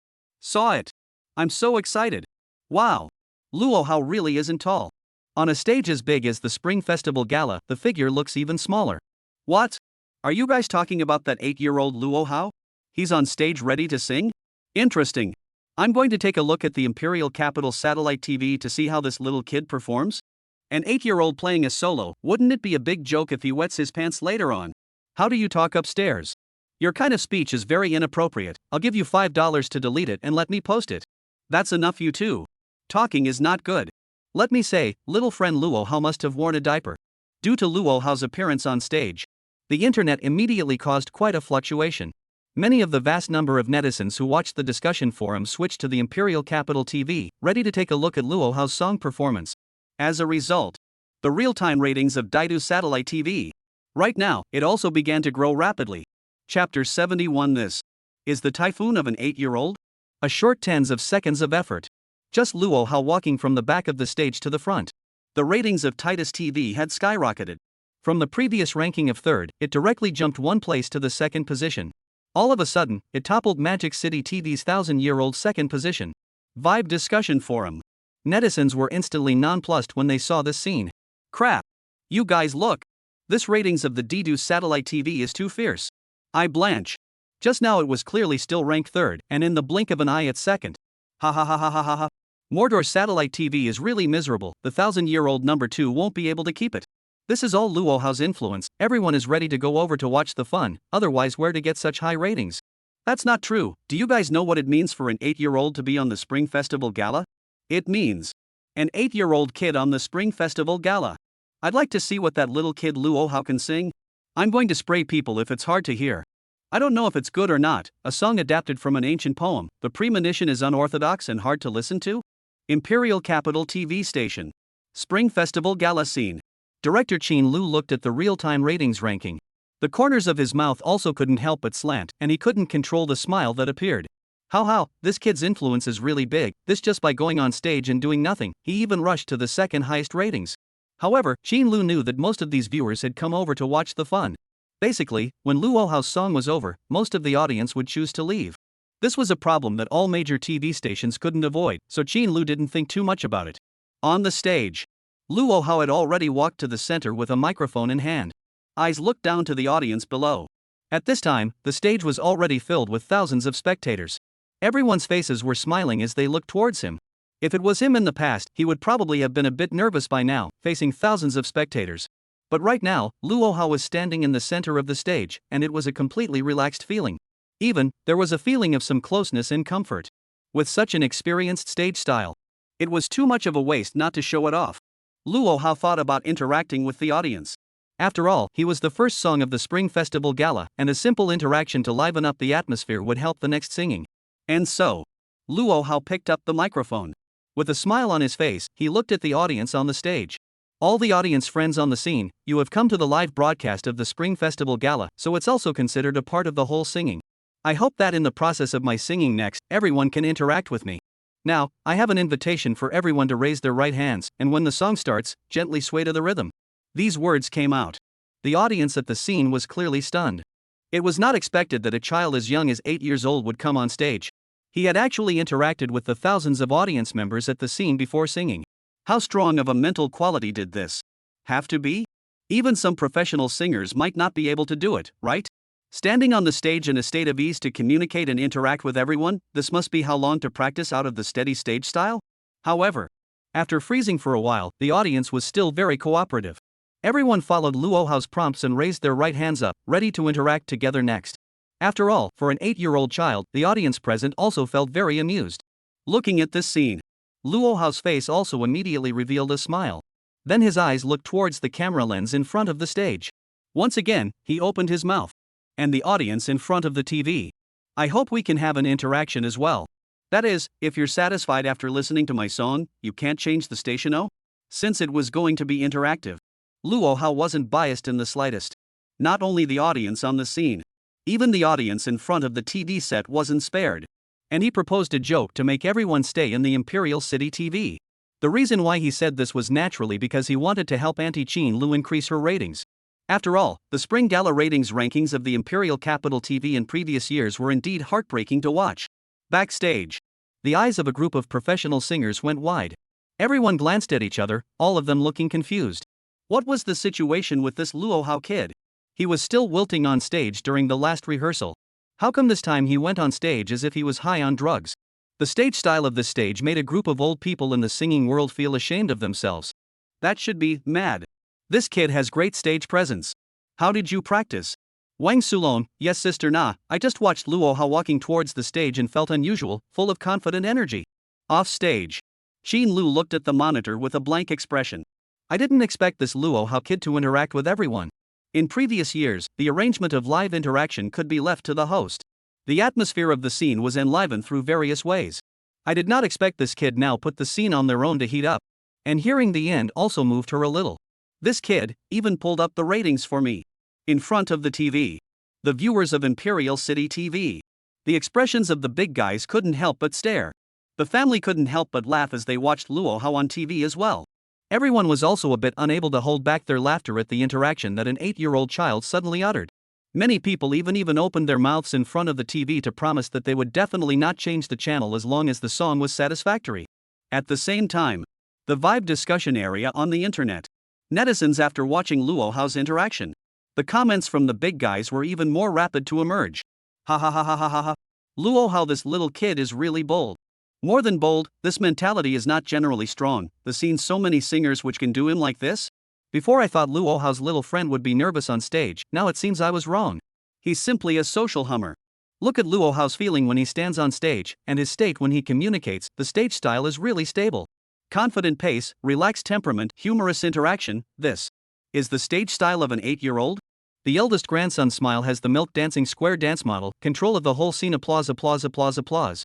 I'm so excited. Wow. Luo Hao really isn't tall. On a stage as big as the Spring Festival Gala, the figure looks even smaller. What? Are you guys talking about that 8-year-old Luo Hao? He's on stage ready to sing? Interesting. I'm going to take a look at the Imperial Capital satellite TV to see how this little kid performs. An 8-year-old playing a solo, wouldn't it be a big joke if he wets his pants later on? How do you talk upstairs? Your kind of speech is very inappropriate. I'll give you $5 to delete it and let me post it. That's enough, you two. Talking is not good. Let me say, little friend Luo Hao must have worn a diaper. Due to Luo Hao's appearance on stage, the internet immediately caused quite a fluctuation. Many of the vast number of netizens who watched the discussion forum switched to the Imperial Capital TV, ready to take a look at Luo Hao's song performance. As a result, the real-time ratings of Daidu Satellite TV. Right now, it also began to grow rapidly. Chapter 71. This is the typhoon of an 8-year-old? A short tens of seconds of effort. Just Luo Hao walking from the back of the stage to the front. The ratings of Titus TV had skyrocketed. From the previous ranking of third, it directly jumped one place to the second position. All of a sudden, it toppled Magic City TV's 1,000-year-old second position. Vibe discussion forum. Netizens were instantly nonplussed when they saw this scene. Crap! You guys look! This ratings of the Daidu Satellite TV is too fierce. I blanch. Just now it was clearly still ranked third, and in the blink of an eye it's second. Ha ha ha ha ha ha ha. Mordor Satellite TV is really miserable, the 1,000-year-old number 2 won't be able to keep it. This is all Luo Hao's influence, everyone is ready to go over to watch the fun, otherwise where to get such high ratings? That's not true. Do you guys know what it means for an 8-year-old to be on the Spring Festival Gala? It means an 8-year-old kid on the Spring Festival Gala. I'd like to see what that little kid Luo Hao can sing. I'm going to spray people if it's hard to hear. I don't know if it's good or not, a song adapted from an ancient poem, the premonition is unorthodox and hard to listen to? Imperial Capital TV station. Spring Festival Gala scene. Director Qin Lu looked at the real-time ratings ranking. The corners of his mouth also couldn't help but slant, and he couldn't control the smile that appeared. How, this kid's influence is really big, this just by going on stage and doing nothing, he even rushed to the second highest ratings. However, Qin Lu knew that most of these viewers had come over to watch the fun. Basically, when Luo Hao's song was over, most of the audience would choose to leave. This was a problem that all major TV stations couldn't avoid, so Qin Lu didn't think too much about it. On the stage, Luo Hao had already walked to the center with a microphone in hand. Eyes looked down to the audience below. At this time, the stage was already filled with thousands of spectators. Everyone's faces were smiling as they looked towards him. If it was him in the past, he would probably have been a bit nervous by now, facing thousands of spectators. But right now, Luo Hao was standing in the center of the stage, and it was a completely relaxed feeling. Even, there was a feeling of some closeness and comfort. With such an experienced stage style, it was too much of a waste not to show it off. Luo Hao thought about interacting with the audience. After all, he was the first song of the Spring Festival Gala, and a simple interaction to liven up the atmosphere would help the next singing. And so, Luo Hao picked up the microphone. With a smile on his face, he looked at the audience on the stage. All the audience friends on the scene, you have come to the live broadcast of the Spring Festival Gala, so it's also considered a part of the whole singing. I hope that in the process of my singing next, everyone can interact with me. Now, I have an invitation for everyone to raise their right hands, and when the song starts, gently sway to the rhythm. These words came out. The audience at the scene was clearly stunned. It was not expected that a child as young as 8 years old would come on stage. He had actually interacted with the thousands of audience members at the scene before singing. How strong of a mental quality did this have to be? Even some professional singers might not be able to do it, right? Standing on the stage in a state of ease to communicate and interact with everyone, this must be how long to practice out of the steady stage style? However, after freezing for a while, the audience was still very cooperative. Everyone followed Luo Hao's prompts and raised their right hands up, ready to interact together next. After all, for an 8-year-old child, the audience present also felt very amused. Looking at this scene, Luo Hao's face also immediately revealed a smile. Then his eyes looked towards the camera lens in front of the stage. Once again, he opened his mouth. And the audience in front of the TV. I hope we can have an interaction as well. That is, if you're satisfied after listening to my song, you can't change the station, oh? Since it was going to be interactive. Luo Hao wasn't biased in the slightest. Not only the audience on the scene, even the audience in front of the TV set wasn't spared. And he proposed a joke to make everyone stay in the Imperial City TV. The reason why he said this was naturally because he wanted to help Auntie Qin Lu increase her ratings. After all, the Spring Gala ratings rankings of the Imperial Capital TV in previous years were indeed heartbreaking to watch. Backstage, the eyes of a group of professional singers went wide. Everyone glanced at each other, all of them looking confused. What was the situation with this Luo Hao kid? He was still wilting on stage during the last rehearsal. How come this time he went on stage as if he was high on drugs? The stage style of this stage made a group of old people in the singing world feel ashamed of themselves. That should be mad. This kid has great stage presence. How did you practice? Wang Sulon, yes Sister Na, I just watched Luo Hao walking towards the stage and felt unusual, full of confident energy. Off stage, Qin Lu looked at the monitor with a blank expression. I didn't expect this Luo Hao kid to interact with everyone. In previous years, the arrangement of live interaction could be left to the host. The atmosphere of the scene was enlivened through various ways. I did not expect this kid now put the scene on their own to heat up. And hearing the end also moved her a little. This kid even pulled up the ratings for me. In front of the TV. The viewers of Imperial City TV. The expressions of the big guys couldn't help but stare. The family couldn't help but laugh as they watched Luo Hao on TV as well. Everyone was also a bit unable to hold back their laughter at the interaction that an 8-year-old child suddenly uttered. Many people even opened their mouths in front of the TV to promise that they would definitely not change the channel as long as the song was satisfactory. At the same time, the Vibe discussion area on the internet. Netizens after watching Luo Hao's interaction. The comments from the big guys were even more rapid to emerge. Ha ha ha ha ha ha ha. Luo Hao, this little kid is really bold. More than bold, this mentality is not generally strong. The seen so many singers which can do him like this? Before I thought Luo Hao's little friend would be nervous on stage, now it seems I was wrong. He's simply a social hummer. Look at Luo Hao's feeling when he stands on stage, and his state when he communicates. The stage style is really stable. Confident pace, relaxed temperament, humorous interaction. This is the stage style of an 8-year-old? The eldest grandson Smile has the milk dancing square dance model, control of the whole scene. Applause, applause, applause, applause.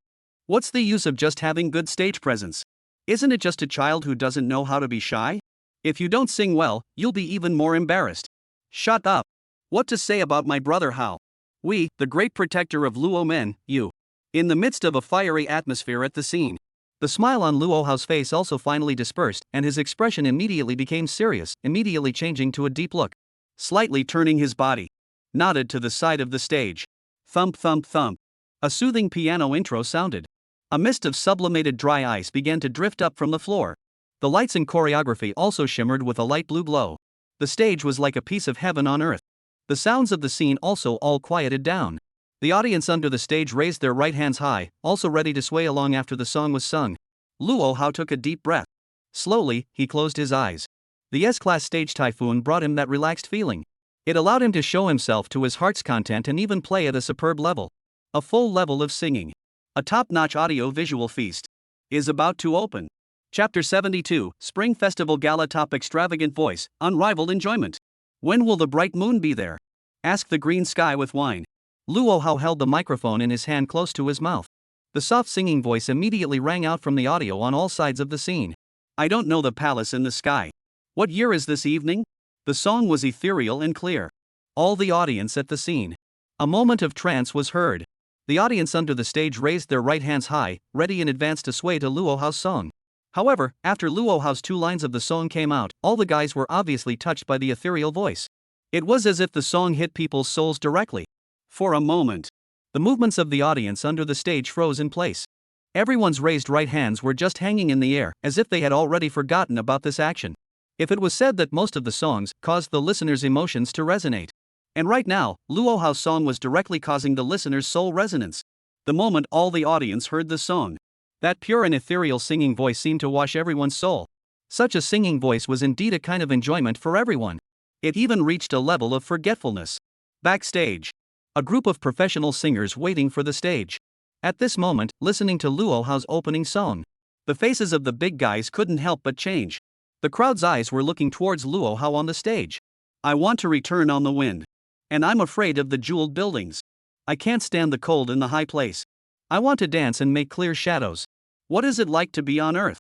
What's the use of just having good stage presence? Isn't it just a child who doesn't know how to be shy? If you don't sing well, you'll be even more embarrassed. Shut up. What to say about my brother Hao? We, the great protector of Luo men, you. In the midst of a fiery atmosphere at the scene. The smile on Luo Hao's face also finally dispersed, and his expression immediately became serious, immediately changing to a deep look. Slightly turning his body. Nodded to the side of the stage. Thump thump thump. A soothing piano intro sounded. A mist of sublimated dry ice began to drift up from the floor. The lights and choreography also shimmered with a light blue glow. The stage was like a piece of heaven on earth. The sounds of the scene also all quieted down. The audience under the stage raised their right hands high, also ready to sway along after the song was sung. Luo Hao took a deep breath. Slowly, he closed his eyes. The S-Class stage typhoon brought him that relaxed feeling. It allowed him to show himself to his heart's content and even play at a superb level. A full level of singing. A top-notch audio-visual feast. Is about to open. Chapter 72, Spring Festival Gala. Top extravagant voice, unrivaled enjoyment. When will the bright moon be there? Ask the green sky with wine. Luo Hao held the microphone in his hand close to his mouth. The soft singing voice immediately rang out from the audio on all sides of the scene. I don't know the palace in the sky. What year is this evening? The song was ethereal and clear. All the audience at the scene. A moment of trance was heard. The audience under the stage raised their right hands high, ready in advance to sway to Luo Hao's song. However, after Luo Hao's 2 lines of the song came out, all the guys were obviously touched by the ethereal voice. It was as if the song hit people's souls directly. For a moment, the movements of the audience under the stage froze in place. Everyone's raised right hands were just hanging in the air, as if they had already forgotten about this action. If it was said that most of the songs caused the listeners' emotions to resonate. And right now, Luo Hao's song was directly causing the listeners' soul resonance. The moment all the audience heard the song, that pure and ethereal singing voice seemed to wash everyone's soul. Such a singing voice was indeed a kind of enjoyment for everyone. It even reached a level of forgetfulness. Backstage. A group of professional singers waiting for the stage. At this moment, listening to Luo Hao's opening song. The faces of the big guys couldn't help but change. The crowd's eyes were looking towards Luo Hao on the stage. I want to return on the wind. And I'm afraid of the jeweled buildings. I can't stand the cold in the high place. I want to dance and make clear shadows. What is it like to be on earth?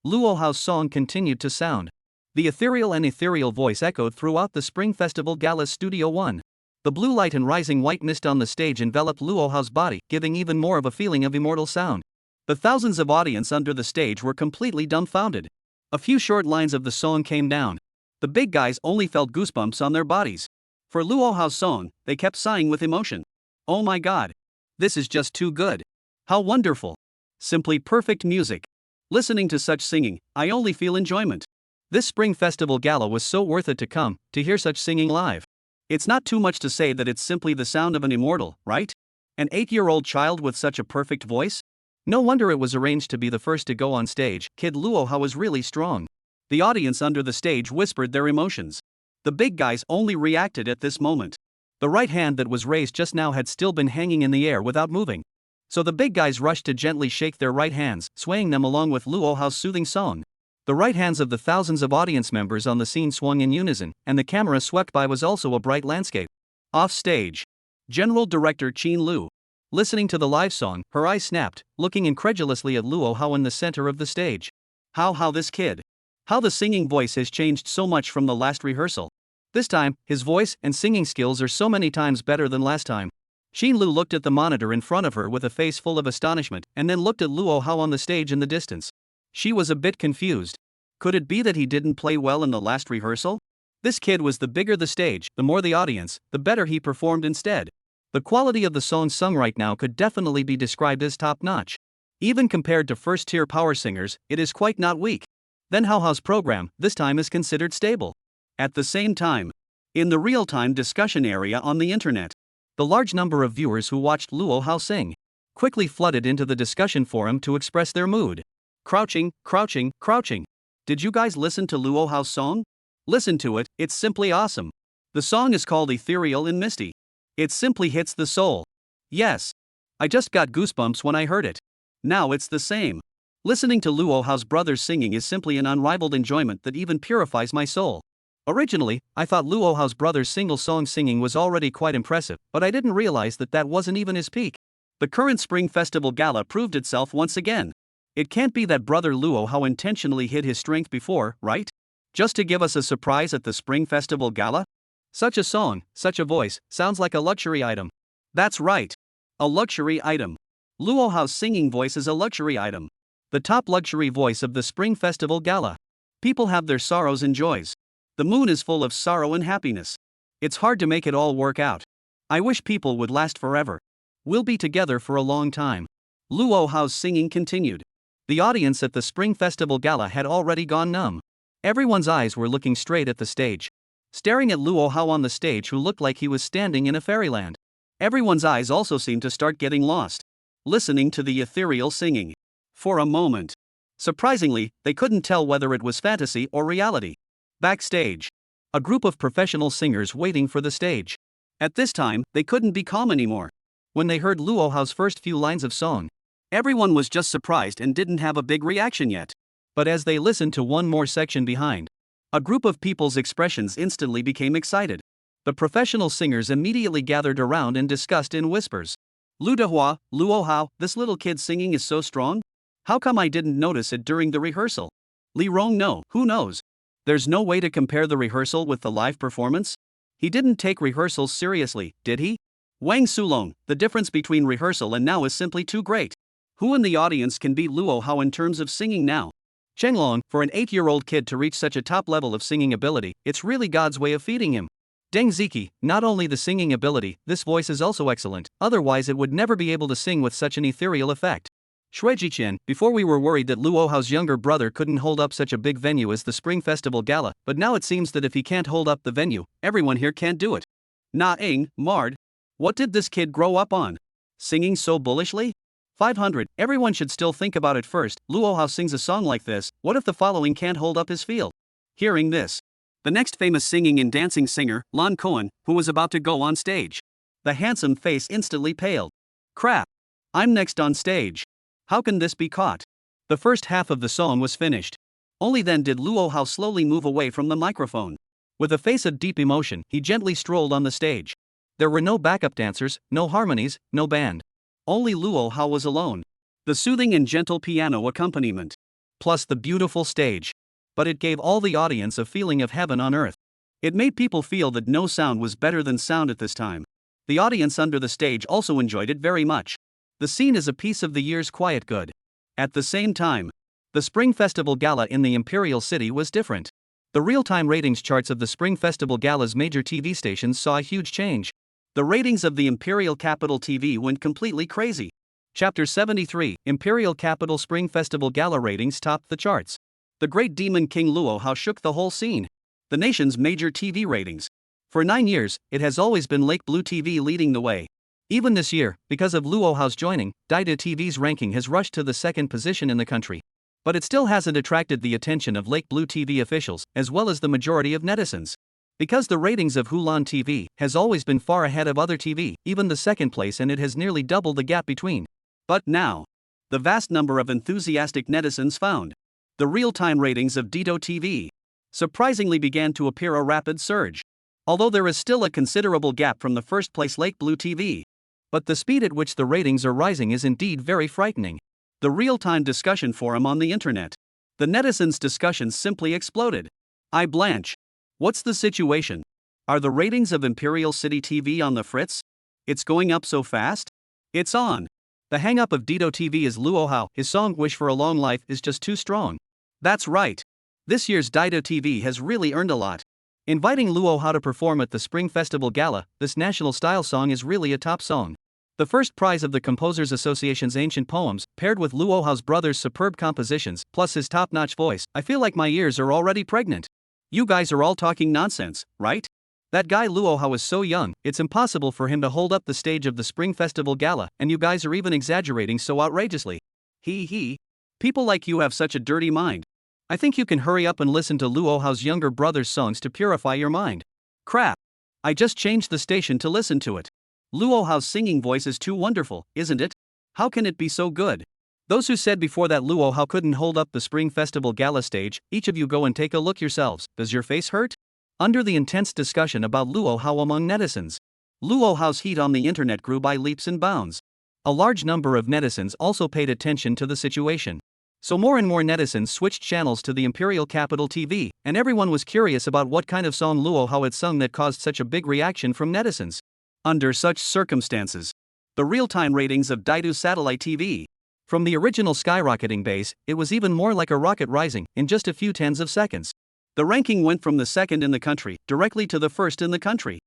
Luo Hao's song continued to sound. The ethereal voice echoed throughout the Spring Festival Gala's Studio 1. The blue light and rising white mist on the stage enveloped Luo Hao's body, giving even more of a feeling of immortal sound. The thousands of audience under the stage were completely dumbfounded. A few short lines of the song came down. The big guys only felt goosebumps on their bodies. For Luo Hao's song, they kept sighing with emotion. Oh my god. This is just too good. How wonderful. Simply perfect music. Listening to such singing, I only feel enjoyment. This Spring Festival Gala was so worth it to come, to hear such singing live. It's not too much to say that it's simply the sound of an immortal, right? An 8-year-old child with such a perfect voice? No wonder it was arranged to be the first to go on stage. Kid Luo Hao was really strong. The audience under the stage whispered their emotions. The big guys only reacted at this moment. The right hand that was raised just now had still been hanging in the air without moving. So the big guys rushed to gently shake their right hands, swaying them along with Luo Hao's soothing song. The right hands of the thousands of audience members on the scene swung in unison, and the camera swept by was also a bright landscape. Off stage. General Director Chin Lu. Listening to the live song, her eyes snapped, looking incredulously at Luo Hao in the center of the stage. How this kid? How the singing voice has changed so much from the last rehearsal. This time, his voice and singing skills are so many times better than last time. Chin Lu looked at the monitor in front of her with a face full of astonishment, and then looked at Luo Hao on the stage in the distance. She was a bit confused. Could it be that he didn't play well in the last rehearsal? This kid was the bigger the stage, the more the audience, the better he performed instead. The quality of the song sung right now could definitely be described as top-notch. Even compared to first-tier power singers, it is quite not weak. Then Hao Hao's program, this time, is considered stable. At the same time, in the real-time discussion area on the internet, the large number of viewers who watched Luo Hao sing quickly flooded into the discussion forum to express their mood. Crouching, crouching, crouching. Did you guys listen to Luo Hao's song? Listen to it, it's simply awesome. The song is called Ethereal and Misty. It simply hits the soul. Yes. I just got goosebumps when I heard it. Now it's the same. Listening to Luo Hao's brothers singing is simply an unrivaled enjoyment that even purifies my soul. Originally, I thought Luo Hao's brothers' single-song singing was already quite impressive, but I didn't realize that wasn't even his peak. The current Spring Festival Gala proved itself once again. It can't be that brother Luo Hao intentionally hid his strength before, right? Just to give us a surprise at the Spring Festival Gala? Such a song, such a voice, sounds like a luxury item. That's right. A luxury item. Luo Hao's singing voice is a luxury item. The top luxury voice of the Spring Festival Gala. People have their sorrows and joys. The moon is full of sorrow and happiness. It's hard to make it all work out. I wish people would last forever. We'll be together for a long time. Luo Hao's singing continued. The audience at the Spring Festival Gala had already gone numb. Everyone's eyes were looking straight at the stage, staring at Luo Hao on the stage, who looked like he was standing in a fairyland. Everyone's eyes also seemed to start getting lost, listening to the ethereal singing. For a moment, surprisingly, they couldn't tell whether it was fantasy or reality. Backstage, a group of professional singers waiting for the stage. At this time, they couldn't be calm anymore. When they heard Luo Hao's first few lines of song, everyone was just surprised and didn't have a big reaction yet. But as they listened to one more section behind, a group of people's expressions instantly became excited. The professional singers immediately gathered around and discussed in whispers. Lu Dehua, Luo Hao, this little kid singing is so strong? How come I didn't notice it during the rehearsal? Li Rong, no, who knows? There's no way to compare the rehearsal with the live performance? He didn't take rehearsals seriously, did he? Wang Sulong, the difference between rehearsal and now is simply too great. Who in the audience can beat Luo Hao in terms of singing now? Chenglong, for an 8-year-old kid to reach such a top level of singing ability, it's really God's way of feeding him. Deng Ziki, not only the singing ability, this voice is also excellent, otherwise it would never be able to sing with such an ethereal effect. Shui Jiqian, before we were worried that Luo Hao's younger brother couldn't hold up such a big venue as the Spring Festival Gala, but now it seems that if he can't hold up the venue, everyone here can't do it. Na Ing, Mard. What did this kid grow up on? Singing so bullishly? 500, everyone should still think about it first. Luo Hao sings a song like this, what if the following can't hold up his feel? Hearing this, the next famous singing and dancing singer, Lan Cohen, who was about to go on stage. The handsome face instantly paled. Crap. I'm next on stage. How can this be caught? The first half of the song was finished. Only then did Luo Hao slowly move away from the microphone. With a face of deep emotion, he gently strolled on the stage. There were no backup dancers, no harmonies, no band. Only Luo Hao was alone. The soothing and gentle piano accompaniment, plus the beautiful stage. But it gave all the audience a feeling of heaven on earth. It made people feel that no sound was better than sound at this time. The audience under the stage also enjoyed it very much. The scene is a piece of the year's quiet good. At the same time, the Spring Festival Gala in the Imperial City was different. The real-time ratings charts of the Spring Festival Gala's major TV stations saw a huge change. The ratings of the Imperial Capital TV went completely crazy. Chapter 73, Imperial Capital Spring Festival Gala ratings topped the charts. The great demon King Luo Hao shook the whole scene. The nation's major TV ratings. For 9 years, it has always been Lake Blue TV leading the way. Even this year, because of Luo Hao's joining, Daida TV's ranking has rushed to the second position in the country. But it still hasn't attracted the attention of Lake Blue TV officials, as well as the majority of netizens. Because the ratings of Hulan TV has always been far ahead of other TV, even the second place, and it has nearly doubled the gap between. But now, the vast number of enthusiastic netizens found the real-time ratings of Dido TV surprisingly began to appear a rapid surge. Although there is still a considerable gap from the first place Lake Blue TV. But the speed at which the ratings are rising is indeed very frightening. The real-time discussion forum on the internet. The netizens' discussions simply exploded. I blanch. What's the situation? Are the ratings of Imperial City TV on the fritz? It's going up so fast? It's on. The hang-up of Dido TV is Luo Hao. His song Wish for a Long Life is just too strong. That's right. This year's Dido TV has really earned a lot. Inviting Luo Hao to perform at the Spring Festival Gala, this national style song is really a top song. The first prize of the Composers Association's Ancient Poems, paired with Luo Hao's brother's superb compositions, plus his top-notch voice, I feel like my ears are already pregnant. You guys are all talking nonsense, right? That guy Luo Hao is so young, it's impossible for him to hold up the stage of the Spring Festival Gala, and you guys are even exaggerating so outrageously. He. People like you have such a dirty mind. I think you can hurry up and listen to Luo Hao's younger brother's songs to purify your mind. Crap. I just changed the station to listen to it. Luo Hao's singing voice is too wonderful, isn't it? How can it be so good? Those who said before that Luo Hao couldn't hold up the Spring Festival Gala stage, each of you go and take a look yourselves. Does your face hurt? Under the intense discussion about Luo Hao among netizens, Luo Hao's heat on the internet grew by leaps and bounds. A large number of netizens also paid attention to the situation. So more and more netizens switched channels to the Imperial Capital TV, and everyone was curious about what kind of song Luo Hao had sung that caused such a big reaction from netizens. Under such circumstances, the real-time ratings of Dido Satellite TV. From the original skyrocketing base, it was even more like a rocket rising in just a few tens of seconds. The ranking went from the second in the country directly to the first in the country.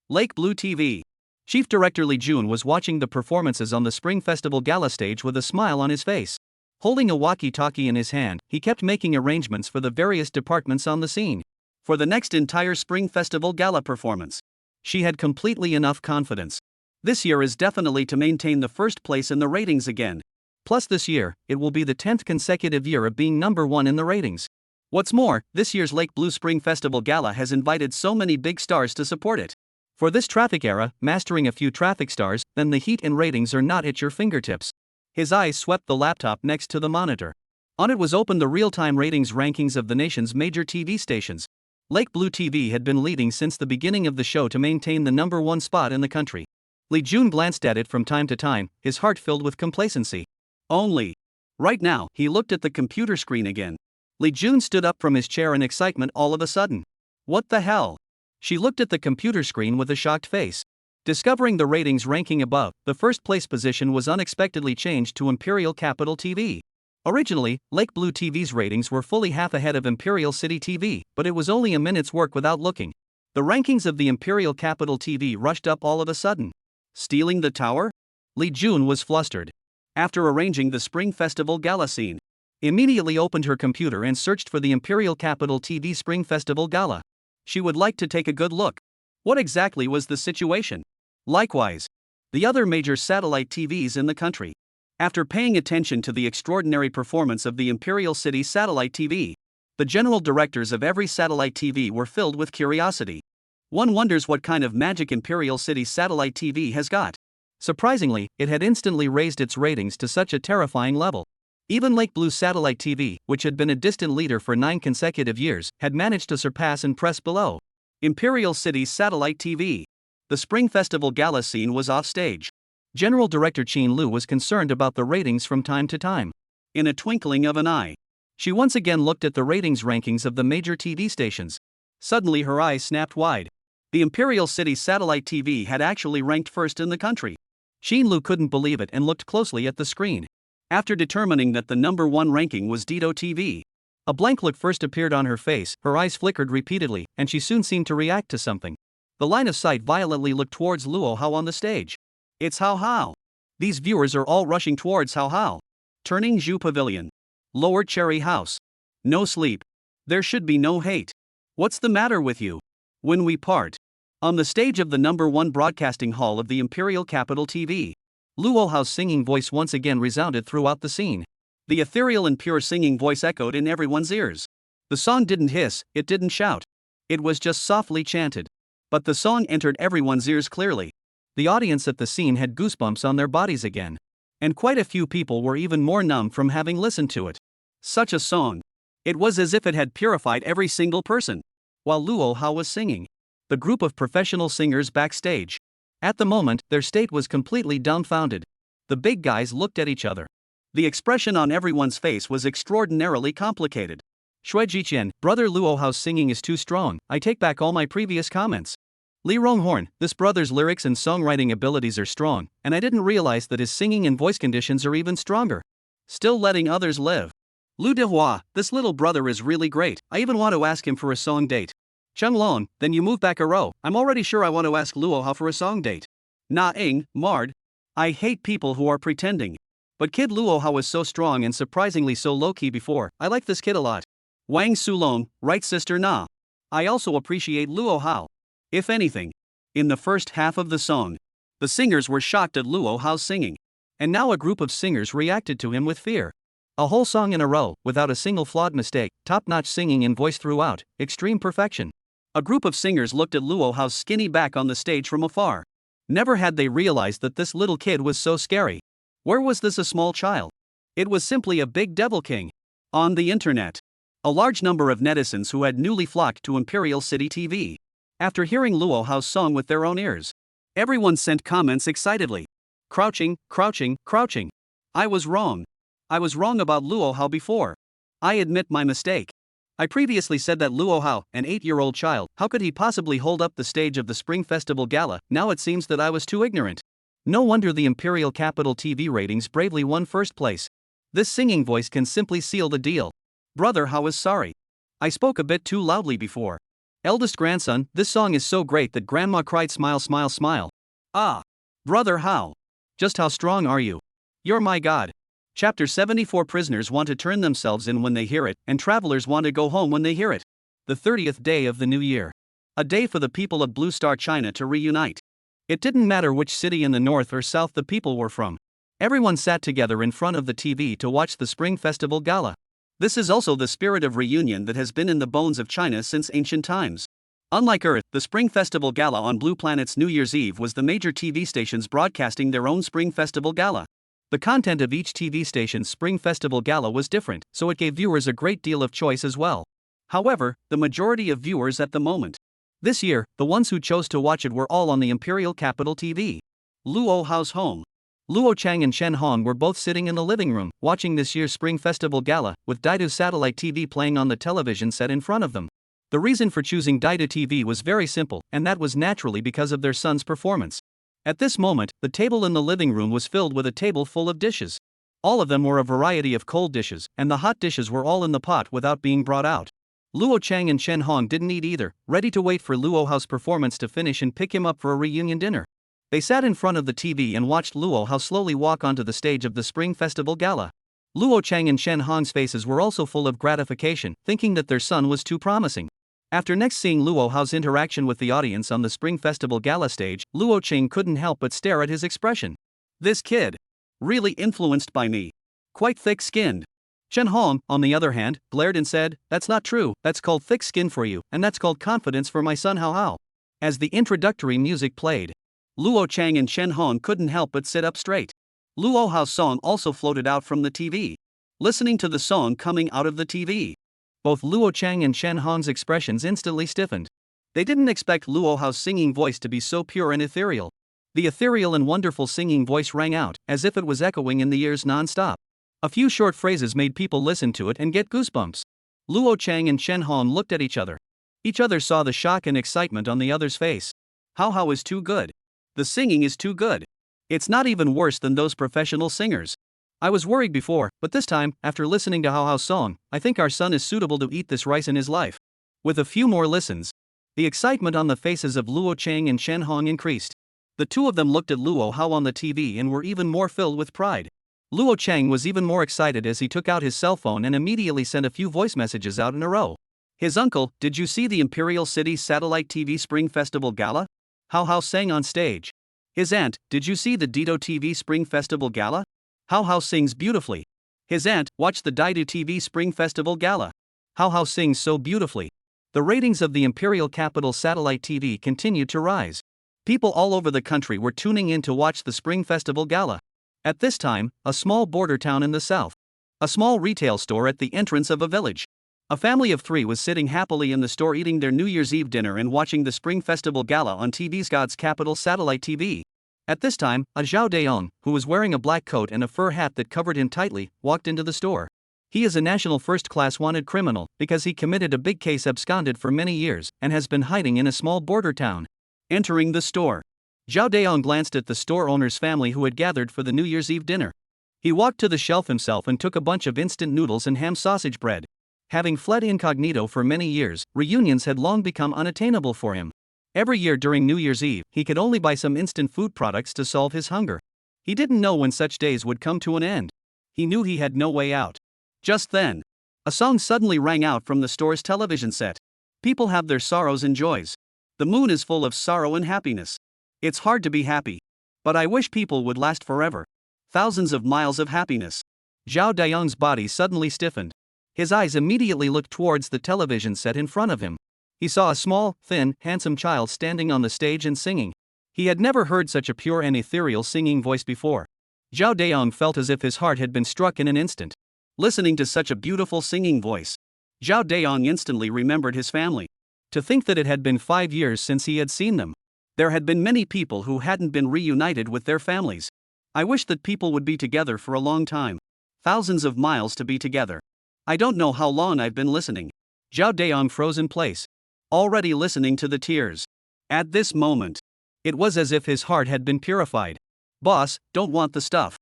Lake Blue TV. Chief Director Li Jun was watching the performances on the Spring Festival Gala stage with a smile on his face. Holding a walkie-talkie in his hand, he kept making arrangements for the various departments on the scene. For the next entire Spring Festival Gala performance, she had completely enough confidence. This year is definitely to maintain the first place in the ratings again. Plus this year, it will be the 10th consecutive year of being number one in the ratings. What's more, this year's Lake Blue Spring Festival Gala has invited so many big stars to support it. For this traffic era, mastering a few traffic stars, then the heat and ratings are not at your fingertips. His eyes swept the laptop next to the monitor. On it was open the real-time ratings rankings of the nation's major TV stations. Lake Blue TV had been leading since the beginning of the show to maintain the number one spot in the country. Li Jun glanced at it from time to time, his heart filled with complacency. Only. Right now, he looked at the computer screen again. Li Jun stood up from his chair in excitement all of a sudden. What the hell? She looked at the computer screen with a shocked face. Discovering the ratings ranking above, the first place position was unexpectedly changed to Imperial Capital TV. Originally, Lake Blue TV's ratings were fully half ahead of Imperial City TV, but it was only a minute's work without looking. The rankings of the Imperial Capital TV rushed up all of a sudden. Stealing the tower? Li Jun was flustered. After arranging the Spring Festival Gala scene, immediately opened her computer and searched for the Imperial Capital TV Spring Festival Gala. She would like to take a good look. What exactly was the situation? Likewise, the other major satellite TVs in the country. After paying attention to the extraordinary performance of the Imperial City Satellite TV, the general directors of every satellite TV were filled with curiosity. One wonders what kind of magic Imperial City Satellite TV has got. Surprisingly, it had instantly raised its ratings to such a terrifying level. Even Lake Blue Satellite TV, which had been a distant leader for 9 consecutive years, had managed to surpass and press below Imperial City's Satellite TV. The Spring Festival Gala scene was offstage. General Director Qin Lu was concerned about the ratings from time to time. In a twinkling of an eye, she once again looked at the ratings rankings of the major TV stations. Suddenly her eyes snapped wide. The Imperial City Satellite TV had actually ranked first in the country. Qin Lu couldn't believe it and looked closely at the screen. After determining that the number one ranking was Dido TV, a blank look first appeared on her face, her eyes flickered repeatedly, and she soon seemed to react to something. The line of sight violently looked towards Luo Hao on the stage. It's Hao Hao. These viewers are all rushing towards Hao Hao. Turning Zhu Pavilion. Lower Cherry House. No sleep. There should be no hate. What's the matter with you? When we part. On the stage of the number one broadcasting hall of the Imperial Capital TV, Luo Hao's singing voice once again resounded throughout the scene. The ethereal and pure singing voice echoed in everyone's ears. The song didn't hiss, it didn't shout. It was just softly chanted. But the song entered everyone's ears clearly. The audience at the scene had goosebumps on their bodies again. And quite a few people were even more numb from having listened to it. Such a song. It was as if it had purified every single person. While Luo Hao was singing, the group of professional singers backstage. At the moment, their state was completely dumbfounded. The big guys looked at each other. The expression on everyone's face was extraordinarily complicated. Shui Jiqian, brother Luo Hao's singing is too strong, I take back all my previous comments. Li Ronghorn, this brother's lyrics and songwriting abilities are strong, and I didn't realize that his singing and voice conditions are even stronger. Still letting others live. Lu Dehua, this little brother is really great, I even want to ask him for a song date. Chung Lon, then you move back a row, I'm already sure I want to ask Luo Hao for a song date. Na Ing, Mard. I hate people who are pretending. But kid Luo Hao was so strong and surprisingly so low-key before, I like this kid a lot. Wang Sulong, right sister Na. I also appreciate Luo Hao. If anything. In the first half of the song, the singers were shocked at Luo Hao's singing. And now a group of singers reacted to him with fear. A whole song in a row, without a single flawed mistake, top-notch singing and voice throughout, extreme perfection. A group of singers looked at Luo Hao's skinny back on the stage from afar. Never had they realized that this little kid was so scary. Where was this a small child? It was simply a big devil king. On the internet, a large number of netizens who had newly flocked to Imperial City TV. After hearing Luo Hao's song with their own ears, everyone sent comments excitedly. Crouching, crouching, crouching. I was wrong. I was wrong about Luo Hao before. I admit my mistake. I previously said that Luo Hao, an 8-year-old child, how could he possibly hold up the stage of the Spring Festival Gala? Now it seems that I was too ignorant. No wonder the Imperial Capital TV ratings bravely won first place. This singing voice can simply seal the deal. Brother Hao is sorry. I spoke a bit too loudly before. Eldest grandson, this song is so great that grandma cried smile smile smile. Ah. Brother Hao. Just how strong are you? You're my god. Chapter 74. Prisoners want to turn themselves in when they hear it, and travelers want to go home when they hear it. The 30th day of the new year. A day for the people of Blue Star China to reunite. It didn't matter which city in the north or south the people were from. Everyone sat together in front of the TV to watch the Spring Festival Gala. This is also the spirit of reunion that has been in the bones of China since ancient times. Unlike Earth, the Spring Festival Gala on Blue Planet's New Year's Eve was the major TV stations broadcasting their own Spring Festival Gala. The content of each TV station's Spring Festival Gala was different, so it gave viewers a great deal of choice as well. However, the majority of viewers at the moment, this year, the ones who chose to watch it were all on the Imperial Capital TV. Luo Hao's home. Luo Chang and Shen Hong were both sitting in the living room, watching this year's Spring Festival Gala, with Daidu satellite TV playing on the television set in front of them. The reason for choosing Daidu TV was very simple, and that was naturally because of their son's performance. At this moment, the table in the living room was filled with a table full of dishes. All of them were a variety of cold dishes, and the hot dishes were all in the pot without being brought out. Luo Chang and Shen Hong didn't eat either, ready to wait for Luo Hao's performance to finish and pick him up for a reunion dinner. They sat in front of the TV and watched Luo Hao slowly walk onto the stage of the Spring Festival Gala. Luo Chang and Shen Hong's faces were also full of gratification, thinking that their son was too promising. After next seeing Luo Hao's interaction with the audience on the Spring Festival Gala stage, Luo Chang couldn't help but stare at his expression. This kid. Really influenced by me. Quite thick-skinned. Shen Hong, on the other hand, glared and said, "That's not true, that's called thick skin for you, and that's called confidence for my son Hao Hao." As the introductory music played, Luo Chang and Shen Hong couldn't help but sit up straight. Luo Hao's song also floated out from the TV. Listening to the song coming out of the TV, both Luo Chang and Shen Hong's expressions instantly stiffened. They didn't expect Luo Hao's singing voice to be so pure and ethereal. The ethereal and wonderful singing voice rang out, as if it was echoing in the ears non-stop. A few short phrases made people listen to it and get goosebumps. Luo Chang and Shen Hong looked at each other. Each other saw the shock and excitement on the other's face. Hao Hao is too good. The singing is too good. It's not even worse than those professional singers. I was worried before, but this time, after listening to Hao Hao's song, I think our son is suitable to eat this rice in his life. With a few more listens, the excitement on the faces of Luo Chang and Shen Hong increased. The two of them looked at Luo Hao on the TV and were even more filled with pride. Luo Chang was even more excited as he took out his cell phone and immediately sent a few voice messages out in a row. His uncle, "Did you see the Imperial City Satellite TV Spring Festival Gala? Hao Hao sang on stage." His aunt, "Did you see the Dido TV Spring Festival Gala? Hao Hao sings beautifully." His aunt, "Watch the Daidu TV Spring Festival Gala. Hao Hao sings so beautifully." The ratings of the Imperial Capital Satellite TV continued to rise. People all over the country were tuning in to watch the Spring Festival Gala. At this time, a small border town in the south. A small retail store at the entrance of a village. A family of 3 was sitting happily in the store eating their New Year's Eve dinner and watching the Spring Festival Gala on TV's God's Capital satellite TV. At this time, a Zhao Daong, who was wearing a black coat and a fur hat that covered him tightly, walked into the store. He is a national first-class wanted criminal because he committed a big case absconded for many years and has been hiding in a small border town. Entering the store, Zhao Daong glanced at the store owner's family who had gathered for the New Year's Eve dinner. He walked to the shelf himself and took a bunch of instant noodles and ham sausage bread. Having fled incognito for many years, reunions had long become unattainable for him. Every year during New Year's Eve, he could only buy some instant food products to solve his hunger. He didn't know when such days would come to an end. He knew he had no way out. Just then, a song suddenly rang out from the store's television set. People have their sorrows and joys. The moon is full of sorrow and happiness. It's hard to be happy. But I wish people would last forever. Thousands of miles of happiness. Zhao Daong's body suddenly stiffened. His eyes immediately looked towards the television set in front of him. He saw a small, thin, handsome child standing on the stage and singing. He had never heard such a pure and ethereal singing voice before. Zhao Daong felt as if his heart had been struck in an instant. Listening to such a beautiful singing voice, Zhao Daong instantly remembered his family. To think that it had been 5 years since he had seen them. There had been many people who hadn't been reunited with their families. I wish that people would be together for a long time. Thousands of miles to be together. I don't know how long I've been listening. Zhao Daong froze in place, already listening to the tears. At this moment, it was as if his heart had been purified. Boss, don't want the stuff.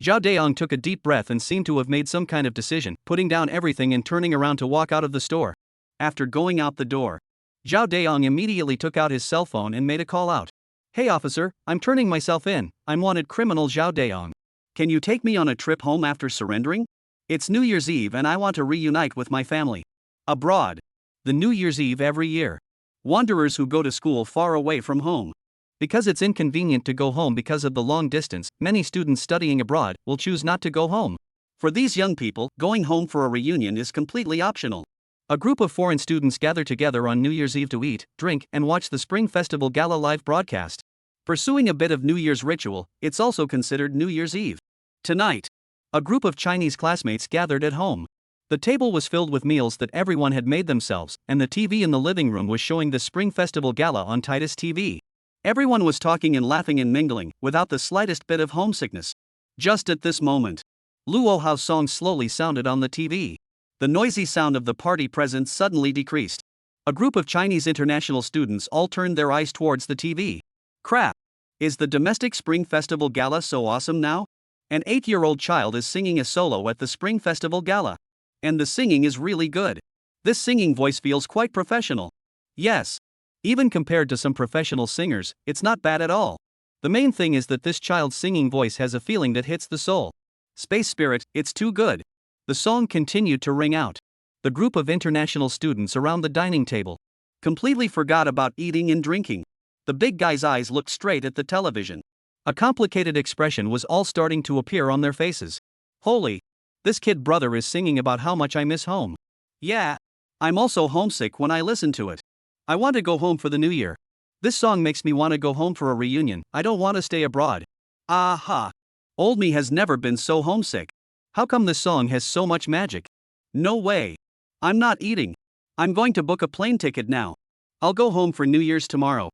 Zhao Daong took a deep breath and seemed to have made some kind of decision, putting down everything and turning around to walk out of the store. After going out the door, Zhao Daong immediately took out his cell phone and made a call out. Hey officer, I'm turning myself in. I'm wanted criminal Zhao Daong. Can you take me on a trip home after surrendering? It's New Year's Eve and I want to reunite with my family. Abroad. The New Year's Eve every year. Wanderers who go to school far away from home. Because it's inconvenient to go home because of the long distance, many students studying abroad will choose not to go home. For these young people, going home for a reunion is completely optional. A group of foreign students gather together on New Year's Eve to eat, drink, and watch the Spring Festival Gala live broadcast. Pursuing a bit of New Year's ritual, it's also considered New Year's Eve. Tonight, a group of Chinese classmates gathered at home. The table was filled with meals that everyone had made themselves, and the TV in the living room was showing the Spring Festival Gala on Titus TV. Everyone was talking and laughing and mingling, without the slightest bit of homesickness. Just at this moment, Luo Hao's song slowly sounded on the TV. The noisy sound of the party present suddenly decreased. A group of Chinese international students all turned their eyes towards the TV. Crap! Is the domestic Spring Festival Gala so awesome now? An 8-year-old child is singing a solo at the Spring Festival Gala. And the singing is really good. This singing voice feels quite professional. Yes. Even compared to some professional singers, it's not bad at all. The main thing is that this child's singing voice has a feeling that hits the soul. Space Spirit, it's too good. The song continued to ring out. The group of international students around the dining table completely forgot about eating and drinking. The big guy's eyes looked straight at the television. A complicated expression was all starting to appear on their faces. Holy! This kid brother is singing about how much I miss home. Yeah. I'm also homesick when I listen to it. I want to go home for the new year. This song makes me want to go home for a reunion. I don't want to stay abroad. Aha! Old me has never been so homesick. How come this song has so much magic? No way. I'm not eating. I'm going to book a plane ticket now. I'll go home for New Year's tomorrow.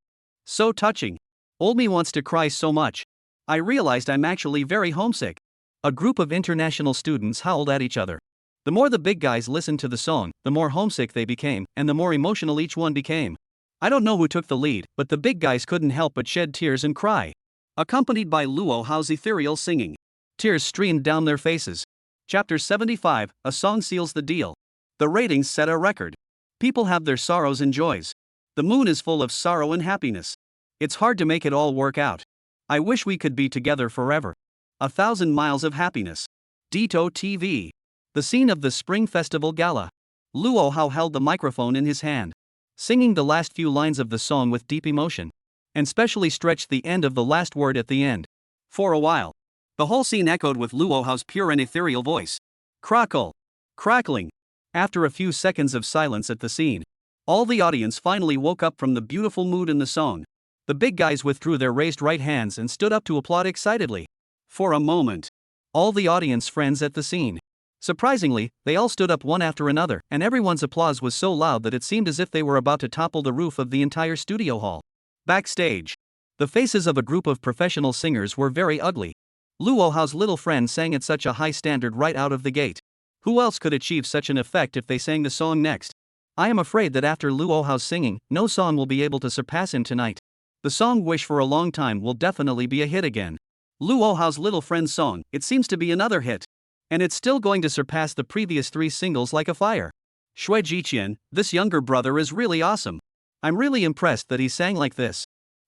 So touching. Old me wants to cry so much. I realized I'm actually very homesick. A group of international students howled at each other. The more the big guys listened to the song, the more homesick they became, and the more emotional each one became. I don't know who took the lead, but the big guys couldn't help but shed tears and cry. Accompanied by Luo Hao's ethereal singing. Tears streamed down their faces. Chapter 75, A Song Seals the Deal. The ratings set a record. People have their sorrows and joys. The moon is full of sorrow and happiness. It's hard to make it all work out. I wish we could be together forever. 1,000 miles of happiness. Dito TV. The scene of the Spring Festival Gala. Luo Hao held the microphone in his hand, singing the last few lines of the song with deep emotion, and specially stretched the end of the last word at the end. For a while, the whole scene echoed with Luo Hao's pure and ethereal voice. Crackle. Crackling. After a few seconds of silence at the scene, all the audience finally woke up from the beautiful mood in the song. The big guys withdrew their raised right hands and stood up to applaud excitedly. For a moment, all the audience friends at the scene Surprisingly, they all stood up one after another, and everyone's applause was so loud that it seemed as if they were about to topple the roof of the entire studio hall. Backstage, the faces of a group of professional singers were very ugly. Luo Hao's little friend sang at such a high standard right out of the gate. Who else could achieve such an effect if they sang the song next? I am afraid that after Luo Hao's singing, no song will be able to surpass him tonight. The song Wish for a Long Time will definitely be a hit again. Luo Hao's little friend's song, it seems to be another hit. And it's still going to surpass the previous 3 singles like a fire. Shui Jiqian, this younger brother is really awesome. I'm really impressed that he sang like this.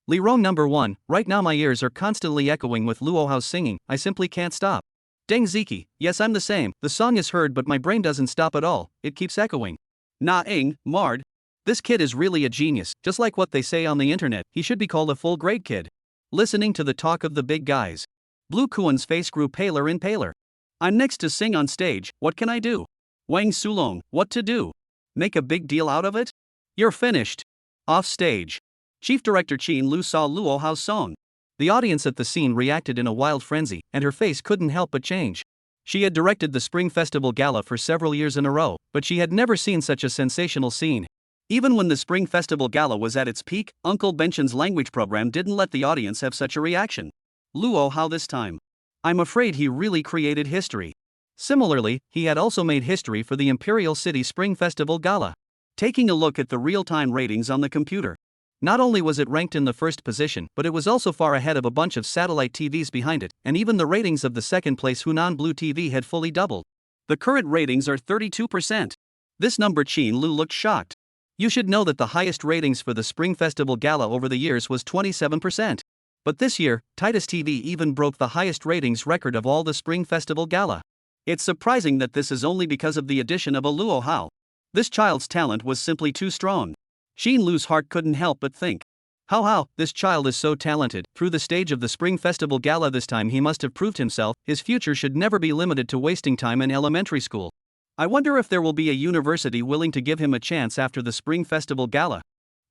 Li Rong number 1, right now my ears are constantly echoing with Luo Hao's singing, I simply can't stop. Deng Ziki, yes I'm the same, the song is heard but my brain doesn't stop at all, it keeps echoing. Na Ing, Mard. This kid is really a genius, just like what they say on the internet, he should be called a full grade kid. Listening to the talk of the big guys. Blue Kuan's face grew paler and paler. I'm next to sing on stage, what can I do? Wang Sulong, what to do? Make a big deal out of it? You're finished. Off stage. Chief Director Qin Lu saw Luo Hao's song. The audience at the scene reacted in a wild frenzy, and her face couldn't help but change. She had directed the Spring Festival Gala for several years in a row, but she had never seen such a sensational scene. Even when the Spring Festival Gala was at its peak, Uncle Benshin's language program didn't let the audience have such a reaction. Luo Hao this time. I'm afraid he really created history. Similarly, he had also made history for the Imperial City Spring Festival Gala. Taking a look at the real-time ratings on the computer. Not only was it ranked in the first position, but it was also far ahead of a bunch of satellite TVs behind it, and even the ratings of the second-place Hunan Blue TV had fully doubled. The current ratings are 32%. This number Qin Lu looked shocked. You should know that the highest ratings for the Spring Festival Gala over the years was 27%. But this year, Titus TV even broke the highest ratings record of all the Spring Festival Gala. It's surprising that this is only because of the addition of a Luo Hao. This child's talent was simply too strong. Qin Lu's heart couldn't help but think. How, this child is so talented, through the stage of the Spring Festival Gala this time he must have proved himself, his future should never be limited to wasting time in elementary school. I wonder if there will be a university willing to give him a chance after the Spring Festival Gala.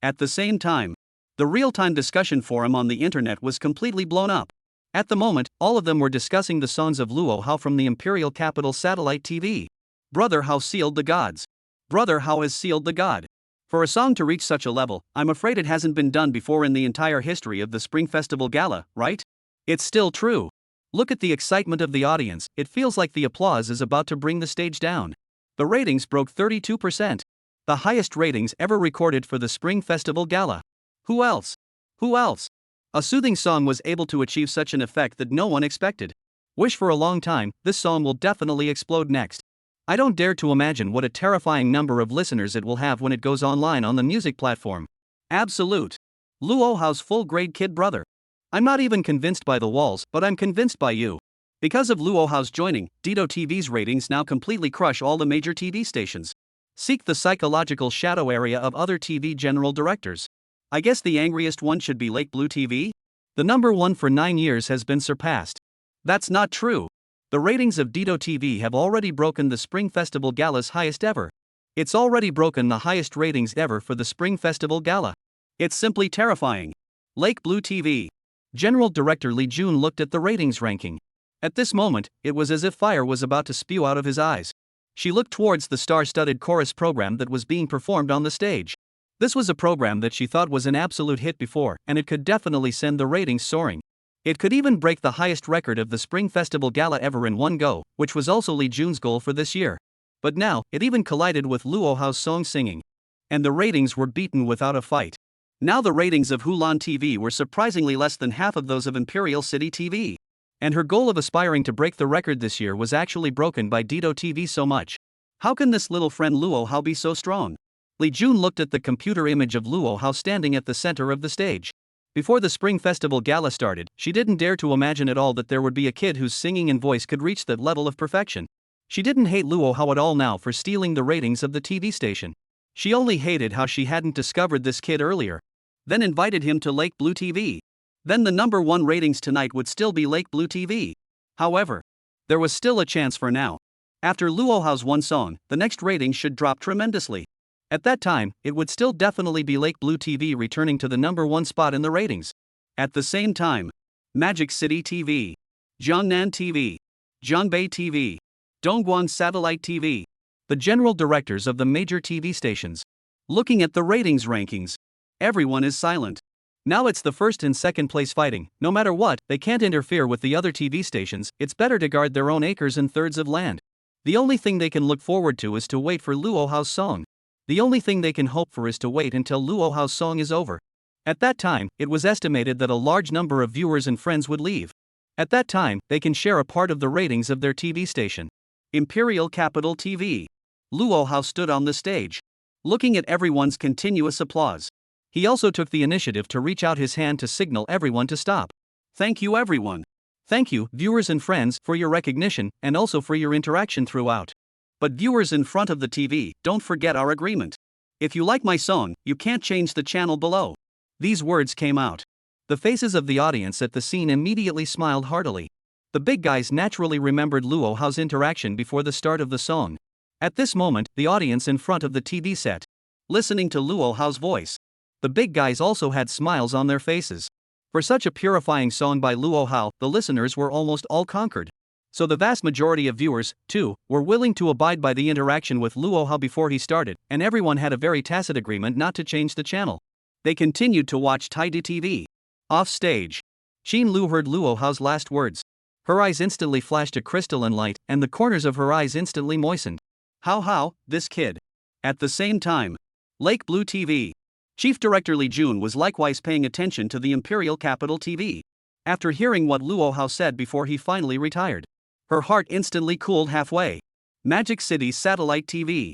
At the same time, the real-time discussion forum on the internet was completely blown up. At the moment, all of them were discussing the songs of Luo Hao from the Imperial Capital Satellite TV. Brother Hao sealed the gods. Brother Hao has sealed the god. For a song to reach such a level, I'm afraid it hasn't been done before in the entire history of the Spring Festival Gala, right? It's still true. Look at the excitement of the audience, it feels like the applause is about to bring the stage down. The ratings broke 32%. The highest ratings ever recorded for the Spring Festival Gala. Who else? Who else? A soothing song was able to achieve such an effect that no one expected. Wish for a Long Time, this song will definitely explode next. I don't dare to imagine what a terrifying number of listeners it will have when it goes online on the music platform. Absolute. Luo Hao's full-grade kid brother. I'm not even convinced by the walls, but I'm convinced by you. Because of Luo Hao's joining, Dido TV's ratings now completely crush all the major TV stations. Seek the psychological shadow area of other TV general directors. I guess the angriest one should be Lake Blue TV? The number 1 for 9 years has been surpassed. That's not true. The ratings of Dido TV have already broken the Spring Festival Gala's highest ever. It's already broken the highest ratings ever for the Spring Festival Gala. It's simply terrifying. Lake Blue TV. General Director Li Jun looked at the ratings ranking. At this moment, it was as if fire was about to spew out of his eyes. She looked towards the star-studded chorus program that was being performed on the stage. This was a program that she thought was an absolute hit before, and it could definitely send the ratings soaring. It could even break the highest record of the Spring Festival Gala ever in one go, which was also Li Jun's goal for this year. But now, it even collided with Luo Hao's song singing. And the ratings were beaten without a fight. Now the ratings of Hulan TV were surprisingly less than half of those of Imperial City TV. And her goal of aspiring to break the record this year was actually broken by Dido TV so much. How can this little friend Luo Hao be so strong? Li Jun looked at the computer image of Luo Hao standing at the center of the stage. Before the Spring Festival Gala started, she didn't dare to imagine at all that there would be a kid whose singing and voice could reach that level of perfection. She didn't hate Luo Hao at all now for stealing the ratings of the TV station. She only hated how she hadn't discovered this kid earlier. Then invited him to Lake Blue TV. Then the number 1 ratings tonight would still be Lake Blue TV. However, there was still a chance for now. After Luo Hao's one song, the next rating should drop tremendously. At that time, it would still definitely be Lake Blue TV returning to the number 1 spot in the ratings. At the same time, Magic City TV, Jiangnan TV, Jiangbei TV, Dongguan Satellite TV. The general directors of the major TV stations. Looking at the ratings rankings. Everyone is silent. Now it's the first and second place fighting. No matter what, they can't interfere with the other TV stations. It's better to guard their own acres and thirds of land. The only thing they can look forward to is to wait for Luo Hao's song. The only thing they can hope for is to wait until Luo Hao's song is over. At that time, it was estimated that a large number of viewers and friends would leave. At that time, they can share a part of the ratings of their TV station. Imperial Capital TV. Luo Hao stood on the stage, looking at everyone's continuous applause. He also took the initiative to reach out his hand to signal everyone to stop. Thank you everyone. Thank you, viewers and friends, for your recognition, and also for your interaction throughout. But viewers in front of the TV, don't forget our agreement. If you like my song, you can't change the channel below. These words came out. The faces of the audience at the scene immediately smiled heartily. The big guys naturally remembered Luo Hao's interaction before the start of the song. At this moment, the audience in front of the TV set, listening to Luo Hao's voice. The big guys also had smiles on their faces. For such a purifying song by Luo Hao, the listeners were almost all conquered. So the vast majority of viewers, too, were willing to abide by the interaction with Luo Hao before he started, and everyone had a very tacit agreement not to change the channel. They continued to watch Taidi TV. Off stage. Qin Lu heard Luo Hao's last words. Her eyes instantly flashed a crystalline light, and the corners of her eyes instantly moistened. How, this kid. At the same time, Lake Blue TV. Chief Director Li Jun was likewise paying attention to the Imperial Capital TV. After hearing what Luo Hao said before he finally retired, her heart instantly cooled halfway. Magic City Satellite TV.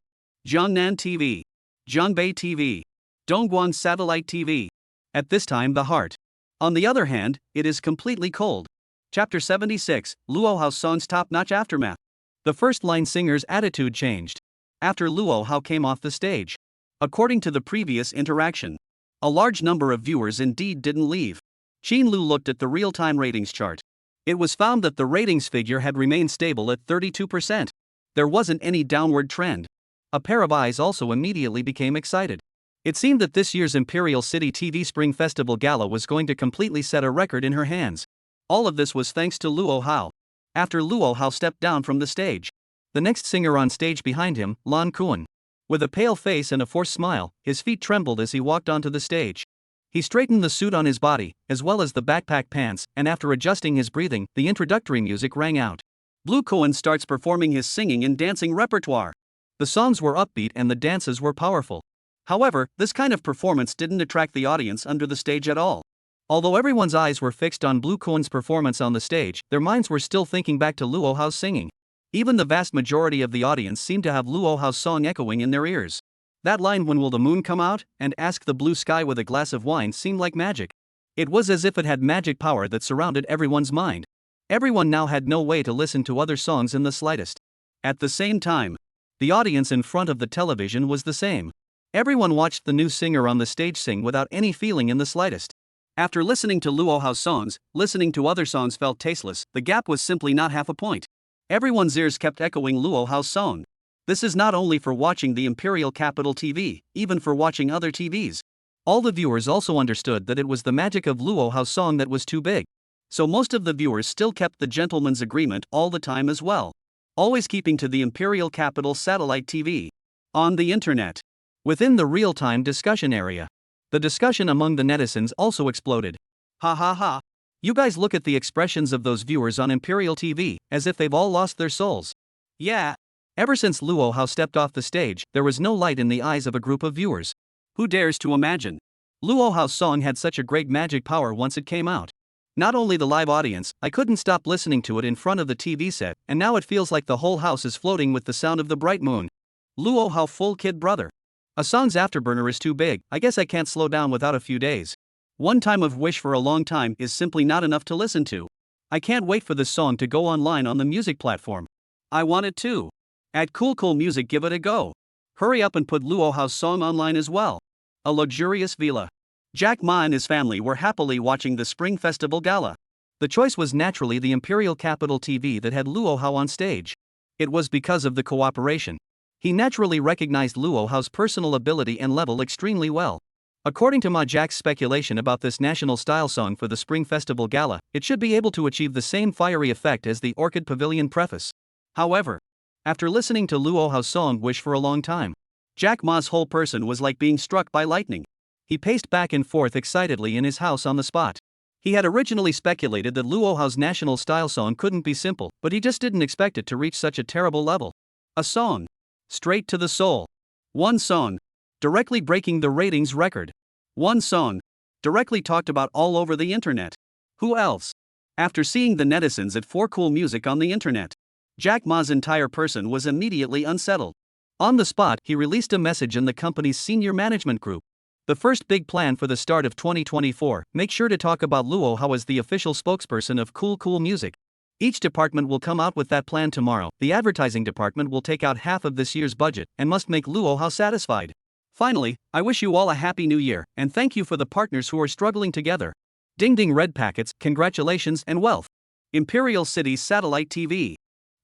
Jiangnan TV. Jiangbei TV. Dongguan Satellite TV. At this time the heart. On the other hand, it is completely cold. Chapter 76, Luo Hao's song's top-notch aftermath. The first-line singer's attitude changed after Luo Hao came off the stage. According to the previous interaction, a large number of viewers indeed didn't leave. Qin Lu looked at the real-time ratings chart. It was found that the ratings figure had remained stable at 32%. There wasn't any downward trend. A pair of eyes also immediately became excited. It seemed that this year's Imperial City TV Spring Festival Gala was going to completely set a record in her hands. All of this was thanks to Luo Hao. After Luo Hao stepped down from the stage, the next singer on stage behind him, Lan Kuan. With a pale face and a forced smile, his feet trembled as he walked onto the stage. He straightened the suit on his body, as well as the backpack pants, and after adjusting his breathing, the introductory music rang out. Blue Cohen starts performing his singing and dancing repertoire. The songs were upbeat and the dances were powerful. However, this kind of performance didn't attract the audience under the stage at all. Although everyone's eyes were fixed on Blue Cohen's performance on the stage, their minds were still thinking back to Luo Hao's singing. Even the vast majority of the audience seemed to have Luo Hao's song echoing in their ears. That line, "When will the moon come out?" and "Ask the blue sky with a glass of wine," seemed like magic. It was as if it had magic power that surrounded everyone's mind. Everyone now had no way to listen to other songs in the slightest. At the same time, the audience in front of the television was the same. Everyone watched the new singer on the stage sing without any feeling in the slightest. After listening to Luo Hao's songs, listening to other songs felt tasteless. The gap was simply not half a point. Everyone's ears kept echoing Luo Hao's song. This is not only for watching the Imperial Capital TV, even for watching other TVs. All the viewers also understood that it was the magic of Luo Hao's song that was too big. So most of the viewers still kept the gentleman's agreement all the time as well. Always keeping to the Imperial Capital Satellite TV. On the internet. Within the real-time discussion area. The discussion among the netizens also exploded. Ha ha ha. You guys look at the expressions of those viewers on Imperial TV, as if they've all lost their souls. Yeah. Ever since Luo Hao stepped off the stage, there was no light in the eyes of a group of viewers. Who dares to imagine? Luo Hao's song had such a great magic power once it came out. Not only the live audience, I couldn't stop listening to it in front of the TV set, and now it feels like the whole house is floating with the sound of the bright moon. Luo Hao full kid brother. A song's afterburner is too big, I guess I can't slow down without a few days. One time of wish for a long time is simply not enough to listen to. I can't wait for this song to go online on the music platform. I want it too. At Cool Music, give it a go. Hurry up and put Luo Hao's song online as well. A luxurious villa. Jack Ma and his family were happily watching the Spring Festival Gala. The choice was naturally the Imperial Capital TV that had Luo Hao on stage. It was because of the cooperation. He naturally recognized Luo Hao's personal ability and level extremely well. According to Ma Jack's speculation about this national style song for the Spring Festival Gala, it should be able to achieve the same fiery effect as the Orchid Pavilion Preface. However, After listening to Luo Hao's song Wish for a long time, Jack Ma's whole person was like being struck by lightning. He paced back and forth excitedly in his house on the spot. He had originally speculated that Luo Hao's national style song couldn't be simple, but he just didn't expect it to reach such a terrible level. A song. Straight to the soul. One song. Directly breaking the ratings record. One song. Directly talked about all over the internet. Who else? After seeing the netizens at 4Cool Music on the internet, Jack Ma's entire person was immediately unsettled. On the spot, he released a message in the company's senior management group. The first big plan for the start of 2024, make sure to talk about Luo Hao as the official spokesperson of Cool Music. Each department will come out with that plan tomorrow. The advertising department will take out half of this year's budget and must make Luo Hao satisfied. Finally, I wish you all a happy new year and thank you for the partners who are struggling together. Ding ding red packets, congratulations and wealth. Imperial City's satellite TV.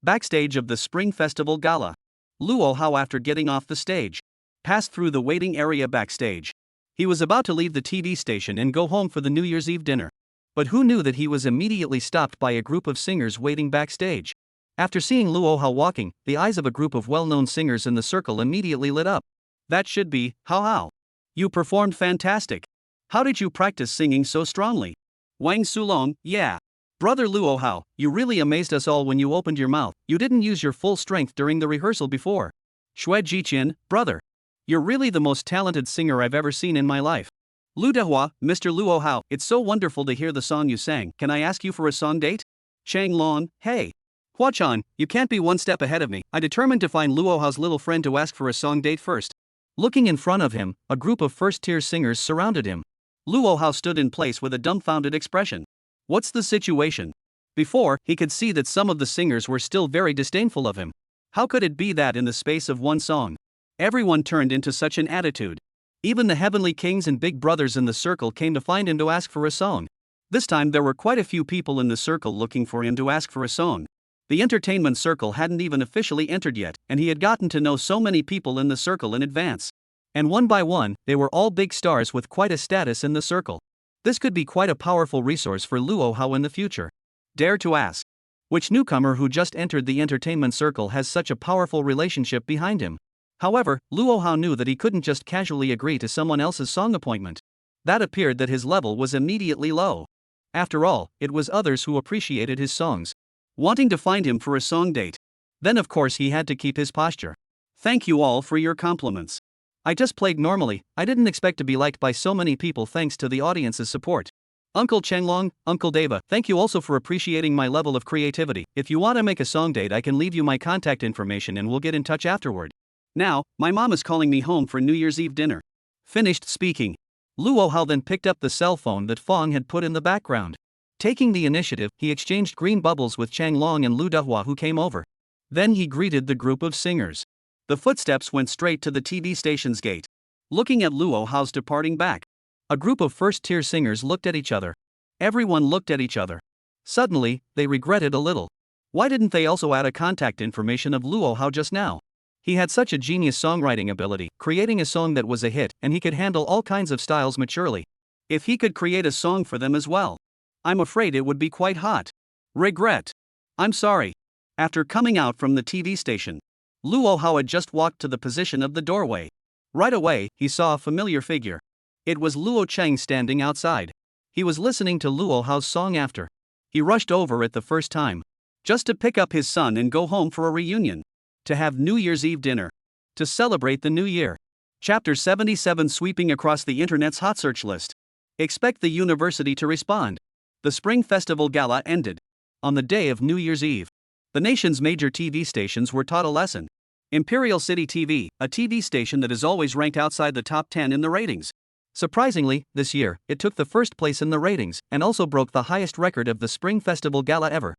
Backstage of the Spring Festival Gala. Luo Hao, after getting off the stage, passed through the waiting area backstage. He was about to leave the TV station and go home for the New Year's Eve dinner. But who knew that he was immediately stopped by a group of singers waiting backstage? After seeing Luo Hao walking, the eyes of a group of well-known singers in the circle immediately lit up. That should be Hao. You performed fantastic. How did you practice singing so strongly? Wang Sulong, yeah. Brother Luo Hao, you really amazed us all when you opened your mouth. You didn't use your full strength during the rehearsal before. Xue Jiqian, brother. You're really the most talented singer I've ever seen in my life. Lu Dehua, Mr. Luo Hao, it's so wonderful to hear the song you sang. Can I ask you for a song date? Chang Long, hey. Hua Chan, you can't be one step ahead of me. I determined to find Luo Hao's little friend to ask for a song date first. Looking in front of him, a group of first-tier singers surrounded him. Luo Hao stood in place with a dumbfounded expression. What's the situation? Before, he could see that some of the singers were still very disdainful of him. How could it be that in the space of one song, everyone turned into such an attitude? Even the heavenly kings and big brothers in the circle came to find him to ask for a song. This time there were quite a few people in the circle looking for him to ask for a song. The entertainment circle hadn't even officially entered yet, and he had gotten to know so many people in the circle in advance. And one by one, they were all big stars with quite a status in the circle. This could be quite a powerful resource for Luo Hao in the future. Dare to ask. Which newcomer who just entered the entertainment circle has such a powerful relationship behind him? However, Luo Hao knew that he couldn't just casually agree to someone else's song appointment. That appeared that his level was immediately low. After all, it was others who appreciated his songs, wanting to find him for a song date. Then of course he had to keep his posture. Thank you all for your compliments. I just played normally. I didn't expect to be liked by so many people thanks to the audience's support. Uncle Chenglong, Uncle Deva, thank you also for appreciating my level of creativity. If you want to make a song date, I can leave you my contact information and we'll get in touch afterward. Now, my mom is calling me home for New Year's Eve dinner. Finished speaking. Luo Hao then picked up the cell phone that Fong had put in the background. Taking the initiative, he exchanged green bubbles with Chang Long and Lu Dehua, who came over. Then he greeted the group of singers. The footsteps went straight to the TV station's gate. Looking at Luo Hao's departing back, a group of first-tier singers looked at each other. Everyone looked at each other. Suddenly, they regretted a little. Why didn't they also add a contact information of Luo Hao just now? He had such a genius songwriting ability, creating a song that was a hit, and he could handle all kinds of styles maturely. If he could create a song for them as well, I'm afraid it would be quite hot. Regret. I'm sorry. After coming out from the TV station, Luo Hao had just walked to the position of the doorway. Right away, he saw a familiar figure. It was Luo Cheng standing outside. He was listening to Luo Hao's song after. He rushed over it the first time, just to pick up his son and go home for a reunion. To have New Year's Eve dinner. To celebrate the new year. Chapter 77 sweeping across the internet's hot search list. Expect the university to respond. The Spring Festival Gala ended. On the day of New Year's Eve, the nation's major TV stations were taught a lesson. Imperial City TV, a TV station that is always ranked outside the top 10 in the ratings. Surprisingly, this year, it took the first place in the ratings and also broke the highest record of the Spring Festival Gala ever.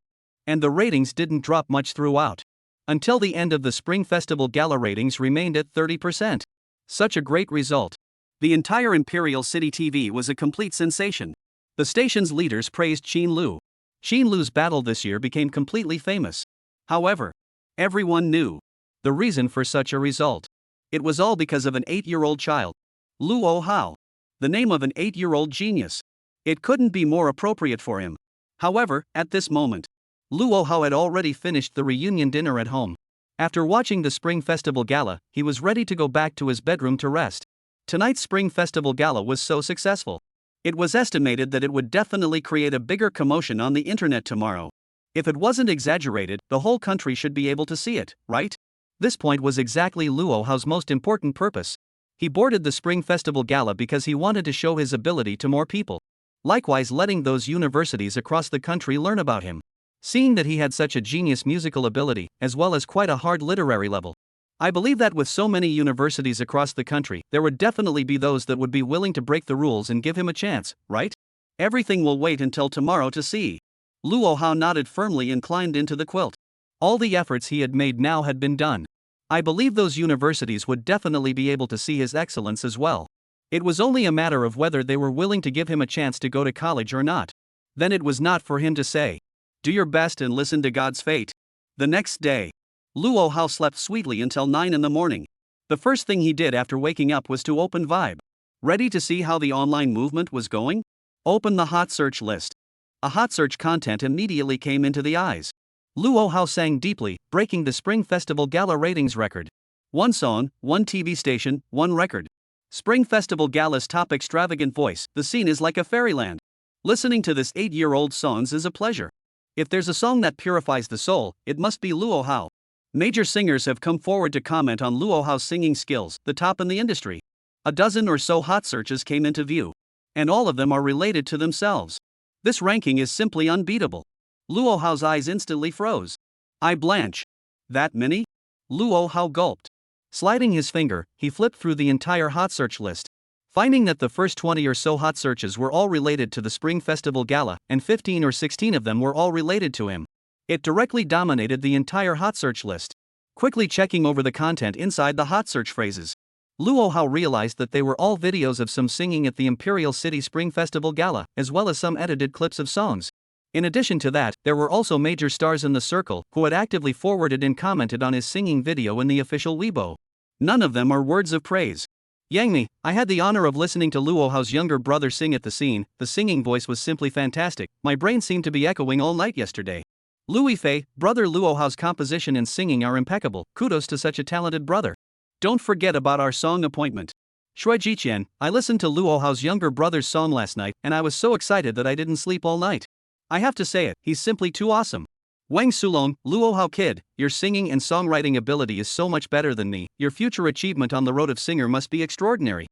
And the ratings didn't drop much throughout. Until the end of the Spring Festival Gala, ratings remained at 30%. Such a great result. The entire Imperial City TV was a complete sensation. The station's leaders praised Qin Lu. Qin Lu's battle this year became completely famous. However, everyone knew the reason for such a result. It was all because of an 8-year-old child, Luo Hao. The name of an 8-year-old genius. It couldn't be more appropriate for him. However, at this moment, Luo Hao had already finished the reunion dinner at home. After watching the Spring Festival Gala, he was ready to go back to his bedroom to rest. Tonight's Spring Festival Gala was so successful. It was estimated that it would definitely create a bigger commotion on the internet tomorrow. If it wasn't exaggerated, the whole country should be able to see it, right? This point was exactly Luo Hao's most important purpose. He boarded the Spring Festival Gala because he wanted to show his ability to more people. Likewise, letting those universities across the country learn about him. Seeing that he had such a genius musical ability, as well as quite a hard literary level. I believe that with so many universities across the country, there would definitely be those that would be willing to break the rules and give him a chance, right? Everything will wait until tomorrow to see. Luo Hao nodded firmly and climbed into the quilt. All the efforts he had made now had been done. I believe those universities would definitely be able to see his excellence as well. It was only a matter of whether they were willing to give him a chance to go to college or not. Then it was not for him to say. Do your best and listen to God's fate. The next day, Luo Hao slept sweetly until 9 in the morning. The first thing he did after waking up was to open Vibe. Ready to see how the online movement was going? Open the hot search list. A hot search content immediately came into the eyes. Luo Hao sang deeply, breaking the Spring Festival Gala ratings record. One song, one TV station, one record. Spring Festival Gala's top extravagant voice, the scene is like a fairyland. Listening to this 8-year-old songs is a pleasure. If there's a song that purifies the soul, it must be Luo Hao. Major singers have come forward to comment on Luo Hao's singing skills, the top in the industry. A dozen or so hot searches came into view. And all of them are related to themselves. This ranking is simply unbeatable. Luo Hao's eyes instantly froze. I blanch. That many? Luo Hao gulped. Sliding his finger, he flipped through the entire hot search list. Finding that the first 20 or so hot searches were all related to the Spring Festival Gala, and 15 or 16 of them were all related to him. It directly dominated the entire hot search list. Quickly checking over the content inside the hot search phrases, Luo Hao realized that they were all videos of some singing at the Imperial City Spring Festival Gala, as well as some edited clips of songs. In addition to that, there were also major stars in the circle who had actively forwarded and commented on his singing video in the official Weibo. None of them are words of praise. Yangmi, I had the honor of listening to Luo Hao's younger brother sing at the scene. The singing voice was simply fantastic. My brain seemed to be echoing all night yesterday. Louis Fei, brother Luo Hao's composition and singing are impeccable. Kudos to such a talented brother. Don't forget about our song appointment. Shui Jiqian, I listened to Luo Hao's younger brother's song last night and I was so excited that I didn't sleep all night. I have to say it, he's simply too awesome. Wang Sulong, Luo Hao kid, your singing and songwriting ability is so much better than me. Your future achievement on the road of singer must be extraordinary.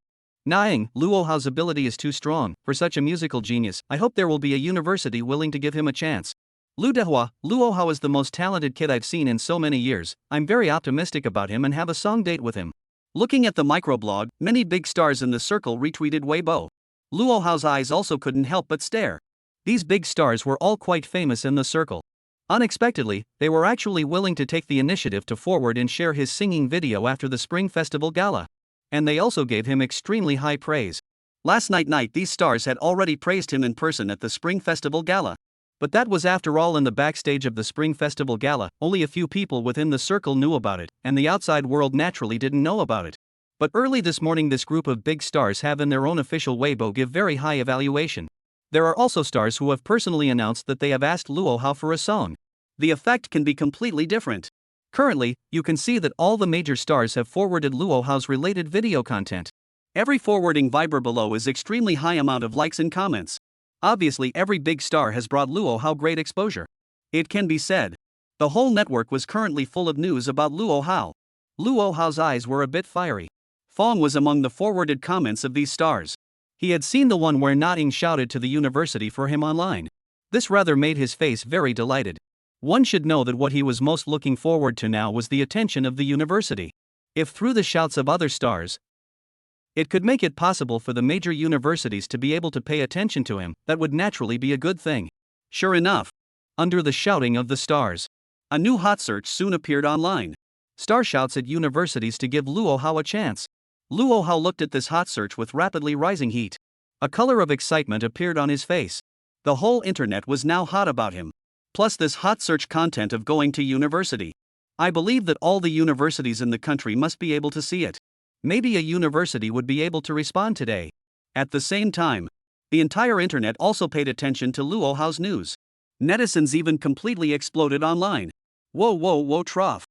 Naing, Luo Hao's ability is too strong. For such a musical genius, I hope there will be a university willing to give him a chance. Lu Dehua, Luo Hao is the most talented kid I've seen in so many years. I'm very optimistic about him and have a song date with him. Looking at the microblog, many big stars in the circle retweeted Weibo. Luo Hao's eyes also couldn't help but stare. These big stars were all quite famous in the circle. Unexpectedly, they were actually willing to take the initiative to forward and share his singing video after the Spring Festival Gala. And they also gave him extremely high praise. Last night these stars had already praised him in person at the Spring Festival Gala. But that was after all in the backstage of the Spring Festival Gala. Only a few people within the circle knew about it, and the outside world naturally didn't know about it. But early this morning this group of big stars have in their own official Weibo give very high evaluation. There are also stars who have personally announced that they have asked Luo Hao for a song. The effect can be completely different. Currently, you can see that all the major stars have forwarded Luo Hao's related video content. Every forwarding Viber below is extremely high amount of likes and comments. Obviously every big star has brought Luo Hao great exposure. It can be said. The whole network was currently full of news about Luo Hao. Luo Hao's eyes were a bit fiery. Fong was among the forwarded comments of these stars. He had seen the one where Naing shouted to the university for him online. This rather made his face very delighted. One should know that what he was most looking forward to now was the attention of the university. If through the shouts of other stars, it could make it possible for the major universities to be able to pay attention to him, that would naturally be a good thing. Sure enough, under the shouting of the stars, a new hot search soon appeared online. Star shouts at universities to give Luo Hao a chance. Luo Hao looked at this hot search with rapidly rising heat. A color of excitement appeared on his face. The whole internet was now hot about him. Plus this hot search content of going to university. I believe that all the universities in the country must be able to see it. Maybe a university would be able to respond today. At the same time, the entire internet also paid attention to Luo Hao's news. Netizens even completely exploded online. Whoa trough.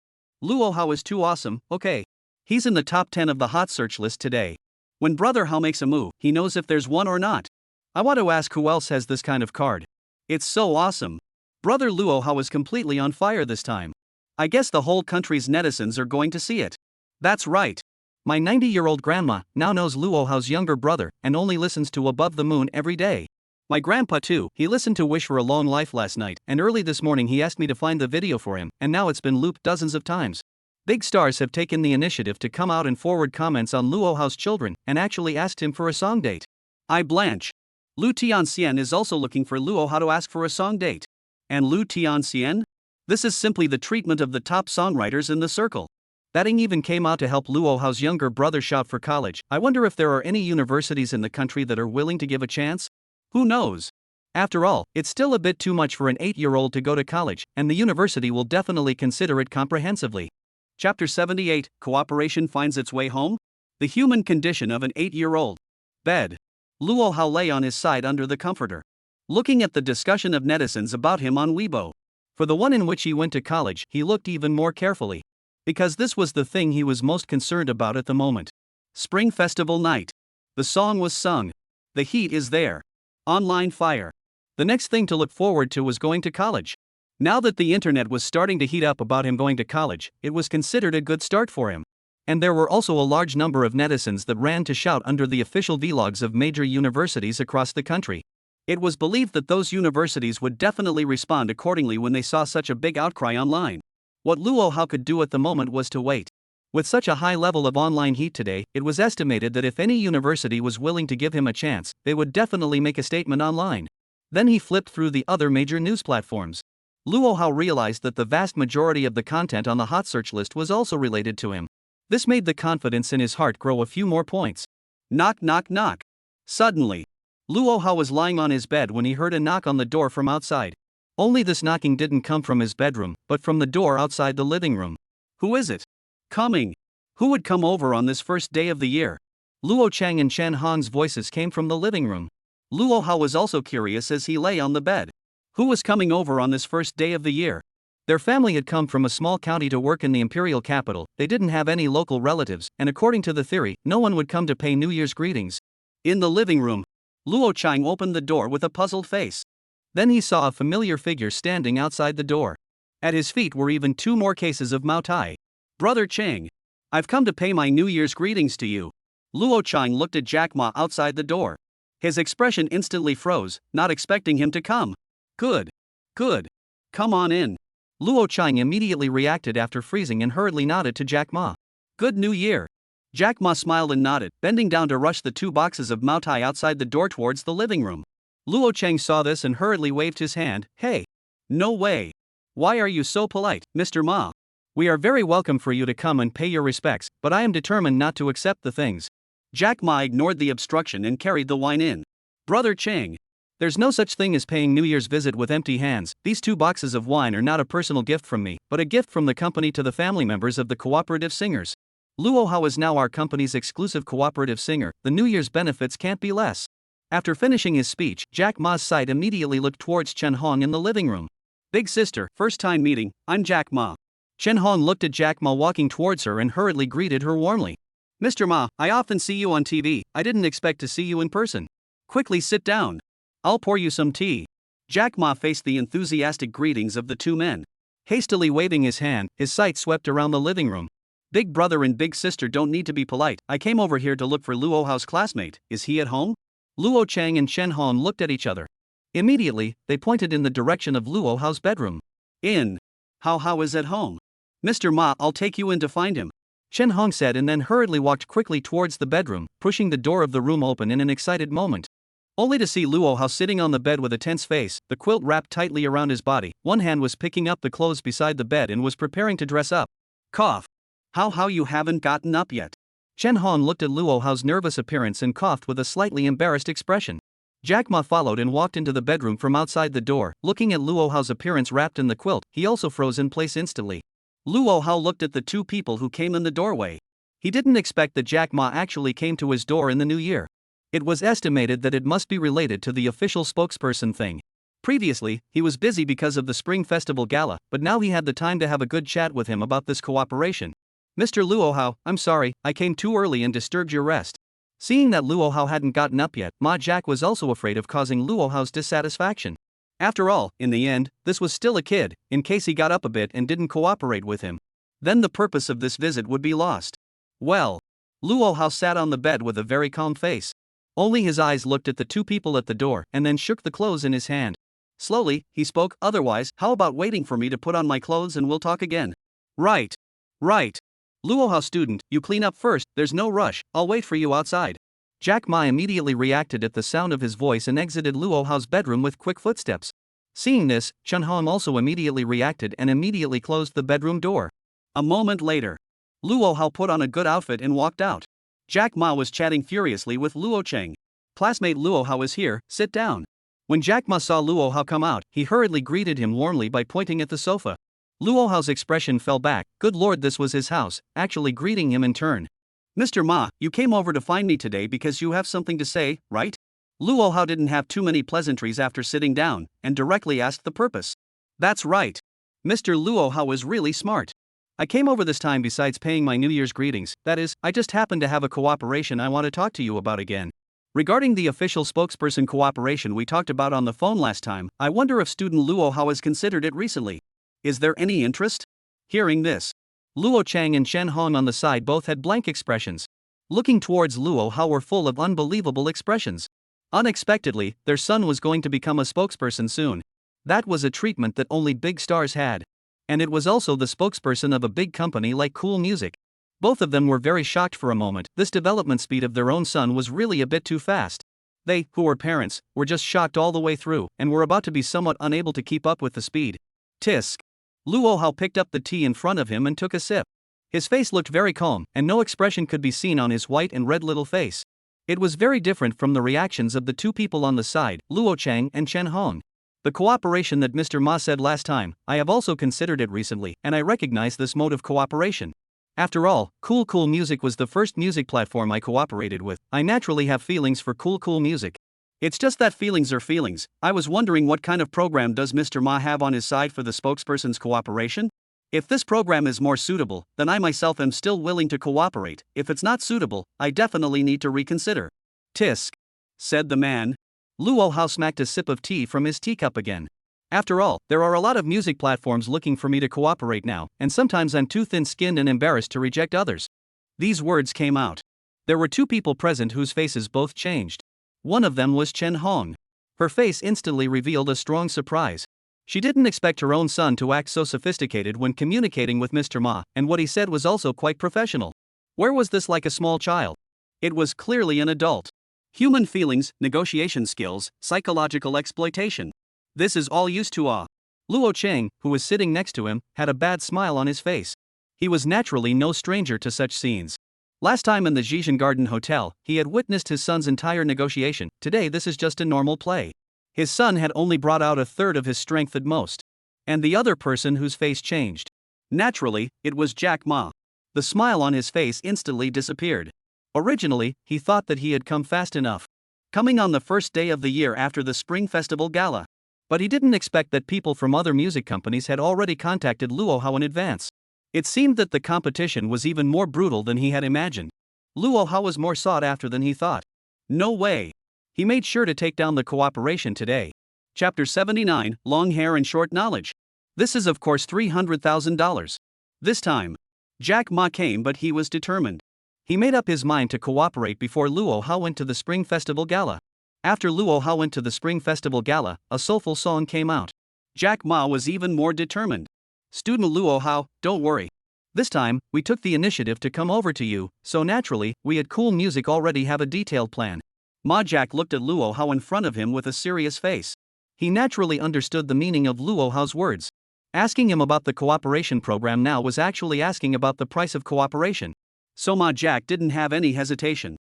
Luo Hao is too awesome, okay. He's in the top 10 of the hot search list today. When Brother Hao makes a move, he knows if there's one or not. I want to ask who else has this kind of card. It's so awesome. Brother Luo Hao is completely on fire this time. I guess the whole country's netizens are going to see it. That's right. My 90-year-old grandma now knows Luo Hao's younger brother and only listens to Above the Moon every day. My grandpa too, he listened to Wish for a Long Life last night, and early this morning he asked me to find the video for him, and now it's been looped dozens of times. Big stars have taken the initiative to come out and forward comments on Luo Hao's children and actually asked him for a song date. I blanch. Lu Tianxian is also looking for Luo Hao to ask for a song date. And Lu Tianxian? This is simply the treatment of the top songwriters in the circle. Batting even came out to help Luo Hao's younger brother shout for college. I wonder if there are any universities in the country that are willing to give a chance? Who knows? After all, it's still a bit too much for an 8-year-old to go to college, and the university will definitely consider it comprehensively. Chapter 78, Cooperation Finds Its Way Home? The Human Condition of an 8-year-old. Bed. Luo Hao lay on his side under the comforter, looking at the discussion of netizens about him on Weibo. For the one in which he went to college, he looked even more carefully. Because this was the thing he was most concerned about at the moment. Spring Festival night. The song was sung. The heat is there. Online fire. The next thing to look forward to was going to college. Now that the internet was starting to heat up about him going to college, it was considered a good start for him. And there were also a large number of netizens that ran to shout under the official vlogs of major universities across the country. It was believed that those universities would definitely respond accordingly when they saw such a big outcry online. What Luo Hao could do at the moment was to wait. With such a high level of online heat today, it was estimated that if any university was willing to give him a chance, they would definitely make a statement online. Then he flipped through the other major news platforms. Luo Hao realized that the vast majority of the content on the hot search list was also related to him. This made the confidence in his heart grow a few more points. Knock knock knock. Suddenly, Luo Hao was lying on his bed when he heard a knock on the door from outside. Only this knocking didn't come from his bedroom, but from the door outside the living room. Who is it? Coming. Who would come over on this first day of the year? Luo Chang and Chen Hong's voices came from the living room. Luo Hao was also curious as he lay on the bed. Who was coming over on this first day of the year? Their family had come from a small county to work in the imperial capital. They didn't have any local relatives, and according to the theory, no one would come to pay New Year's greetings. In the living room, Luo Chang opened the door with a puzzled face. Then he saw a familiar figure standing outside the door. At his feet were even 2 more cases of Mao Tai. Brother Chang, I've come to pay my New Year's greetings to you. Luo Chang looked at Jack Ma outside the door. His expression instantly froze, not expecting him to come. Good. Good. Come on in. Luo Chang immediately reacted after freezing and hurriedly nodded to Jack Ma. Good New Year. Jack Ma smiled and nodded, bending down to rush the 2 boxes of Mao Tai outside the door towards the living room. Luo Chang saw this and hurriedly waved his hand. Hey. No way. Why are you so polite, Mr. Ma? We are very welcome for you to come and pay your respects, but I am determined not to accept the things. Jack Ma ignored the obstruction and carried the wine in. Brother Chang. There's no such thing as paying New Year's visit with empty hands. These 2 boxes of wine are not a personal gift from me, but a gift from the company to the family members of the cooperative singers. Luo Hao is now our company's exclusive cooperative singer. The New Year's benefits can't be less. After finishing his speech, Jack Ma's sight immediately looked towards Chen Hong in the living room. Big sister, first time meeting, I'm Jack Ma. Chen Hong looked at Jack Ma walking towards her and hurriedly greeted her warmly. Mr. Ma, I often see you on TV, I didn't expect to see you in person. Quickly sit down. I'll pour you some tea. Jack Ma faced the enthusiastic greetings of the 2 men. Hastily waving his hand, his sight swept around the living room. Big brother and big sister don't need to be polite. I came over here to look for Luo Hao's classmate. Is he at home? Luo Chang and Chen Hong looked at each other. Immediately, they pointed in the direction of Luo Hao's bedroom. In. Hao is at home. Mr. Ma, I'll take you in to find him. Chen Hong said and then hurriedly walked quickly towards the bedroom, pushing the door of the room open in an excited moment. Only to see Luo Hao sitting on the bed with a tense face, the quilt wrapped tightly around his body. One hand was picking up the clothes beside the bed and was preparing to dress up. Cough. How you haven't gotten up yet? Chen Hong looked at Luo Hao's nervous appearance and coughed with a slightly embarrassed expression. Jack Ma followed and walked into the bedroom from outside the door. Looking at Luo Hao's appearance wrapped in the quilt, he also froze in place instantly. Luo Hao looked at the 2 people who came in the doorway. He didn't expect that Jack Ma actually came to his door in the new year. It was estimated that it must be related to the official spokesperson thing. Previously, he was busy because of the Spring Festival Gala, but now he had the time to have a good chat with him about this cooperation. Mr. Luohao, I'm sorry, I came too early and disturbed your rest. Seeing that Luohao hadn't gotten up yet, Ma Jack was also afraid of causing Luohao's dissatisfaction. After all, in the end, this was still a kid, in case he got up a bit and didn't cooperate with him. Then the purpose of this visit would be lost. Well, Luohao sat on the bed with a very calm face. Only his eyes looked at the two people at the door and then shook the clothes in his hand. Slowly, he spoke, otherwise, how about waiting for me to put on my clothes and we'll talk again? Right. Luohao student, you clean up first, there's no rush, I'll wait for you outside. Jack Ma immediately reacted at the sound of his voice and exited Luohao's bedroom with quick footsteps. Seeing this, Chen Hong also immediately reacted and immediately closed the bedroom door. A moment later, Luohao put on a good outfit and walked out. Jack Ma was chatting furiously with Luo Cheng. Classmate Luohao is here, sit down. When Jack Ma saw Luohao come out, he hurriedly greeted him warmly by pointing at the sofa. Luohao's expression fell back, good lord, this was his house, actually greeting him in turn. Mr. Ma, you came over to find me today because you have something to say, right? Luohao didn't have too many pleasantries after sitting down, and directly asked the purpose. That's right. Mr. Luohao is really smart. I came over this time besides paying my New Year's greetings, that is, I just happened to have a cooperation I want to talk to you about again. Regarding the official spokesperson cooperation we talked about on the phone last time, I wonder if student Luohao has considered it recently. Is there any interest? Hearing this, Luo Chang and Chen Hong on the side both had blank expressions. Looking towards Luohao were full of unbelievable expressions. Unexpectedly, their son was going to become a spokesperson soon. That was a treatment that only big stars had. And it was also the spokesperson of a big company like Cool Music. Both of them were very shocked for a moment. This development speed of their own son was really a bit too fast. They, who were parents, were just shocked all the way through and were about to be somewhat unable to keep up with the speed. Tisk. Luohao picked up the tea in front of him and took a sip. His face looked very calm, and no expression could be seen on his white and red little face. It was very different from the reactions of the two people on the side, Luo Chang and Chen Hong. The cooperation that Mr. Ma said last time, I have also considered it recently, and I recognize this mode of cooperation. After all, Cool Music was the first music platform I cooperated with. I naturally have feelings for Cool Music. It's just that feelings are feelings. I was wondering what kind of program does Mr. Ma have on his side for the spokesperson's cooperation? If this program is more suitable, then I myself am still willing to cooperate. If it's not suitable, I definitely need to reconsider. Tisk, said the man. Luohao smacked a sip of tea from his teacup again. After all, there are a lot of music platforms looking for me to cooperate now, and sometimes I'm too thin-skinned and embarrassed to reject others. These words came out. There were two people present whose faces both changed. One of them was Chen Hong. Her face instantly revealed a strong surprise. She didn't expect her own son to act so sophisticated when communicating with Mr. Ma, and what he said was also quite professional. Where was this like a small child? It was clearly an adult. Human feelings, negotiation skills, psychological exploitation. This is all used to Luo Cheng, who was sitting next to him, had a bad smile on his face. He was naturally no stranger to such scenes. Last time in the Zhejiang Garden Hotel, he had witnessed his son's entire negotiation. Today this is just a normal play. His son had only brought out a third of his strength at most. And the other person whose face changed. Naturally, it was Jack Ma. The smile on his face instantly disappeared. Originally, he thought that he had come fast enough. Coming on the first day of the year after the Spring Festival Gala. But he didn't expect that people from other music companies had already contacted Luohao in advance. It seemed that the competition was even more brutal than he had imagined. Luohao was more sought after than he thought. No way. He made sure to take down the cooperation today. Chapter 79, Long Hair and Short Knowledge. This is of course $300,000. This time, Jack Ma came, but he was determined. He made up his mind to cooperate before Luohao went to the Spring Festival Gala. After Luohao went to the Spring Festival Gala, a soulful song came out. Jack Ma was even more determined. Student Luohao, don't worry. This time, we took the initiative to come over to you, so naturally, we at Cool Music already have a detailed plan. Ma Jack looked at Luohao in front of him with a serious face. He naturally understood the meaning of Luohao's words. Asking him about the cooperation program now was actually asking about the price of cooperation. So Ma Jack didn't have any hesitation.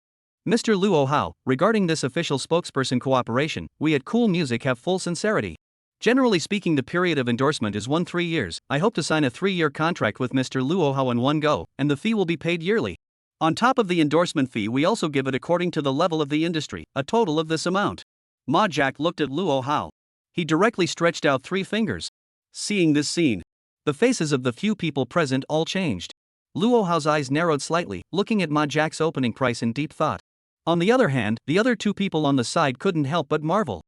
Mr. Luohao, regarding this official spokesperson cooperation, we at Cool Music have full sincerity. Generally speaking, the period of endorsement is 3 years. I hope to sign a 3-year contract with Mr. Luohao in one go, and the fee will be paid yearly. On top of the endorsement fee, we also give it according to the level of the industry, a total of this amount. Ma Jack looked at Luohao. He directly stretched out 3 fingers. Seeing this scene, the faces of the few people present all changed. Luo Hao's eyes narrowed slightly, looking at Ma Jack's opening price in deep thought. On the other hand, the other 2 people on the side couldn't help but marvel.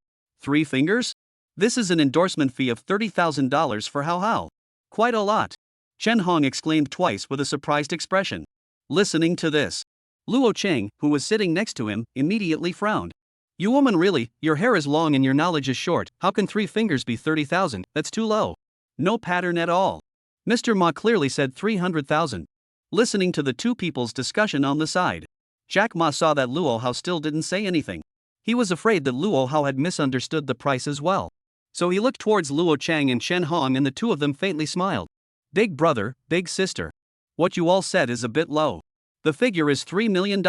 3 fingers? This is an endorsement fee of $30,000 for Hao Hao. Quite a lot. Chen Hong exclaimed twice with a surprised expression. Listening to this, Luo Cheng, who was sitting next to him, immediately frowned. You woman, really, your hair is long and your knowledge is short. How can 3 fingers be 30,000? That's too low. No pattern at all. Mr. Ma clearly said 300,000. Listening to the 2 people's discussion on the side, Jack Ma saw that Luo Hao still didn't say anything. He was afraid that Luo Hao had misunderstood the price as well. So he looked towards Luo Chang and Chen Hong, and the 2 of them faintly smiled. Big brother, big sister. What you all said is a bit low. The figure is $3 million.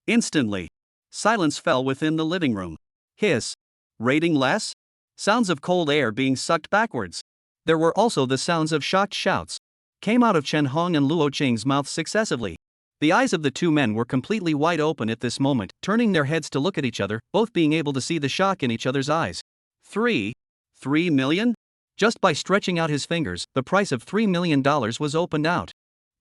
Instantly, silence fell within the living room. Hiss. Rating less? Sounds of cold air being sucked backwards. There were also the sounds of shocked shouts. Came out of Chen Hong and Luo Cheng's mouths successively. The eyes of the 2 men were completely wide open at this moment, turning their heads to look at each other, both being able to see the shock in each other's eyes. 3 million? Just by stretching out his fingers, the price of $3 million was opened out.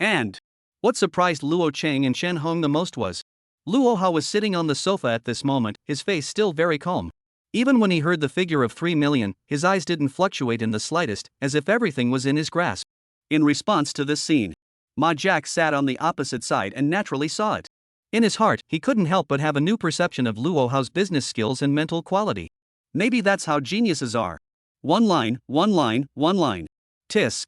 And what surprised Luo Cheng and Chen Hong the most was, Luo Hao was sitting on the sofa at this moment, his face still very calm. Even when he heard the figure of 3 million, his eyes didn't fluctuate in the slightest, as if everything was in his grasp. In response to this scene, Ma Jack sat on the opposite side and naturally saw it. In his heart, he couldn't help but have a new perception of Luo Hao's business skills and mental quality. Maybe that's how geniuses are. One line. Tisk.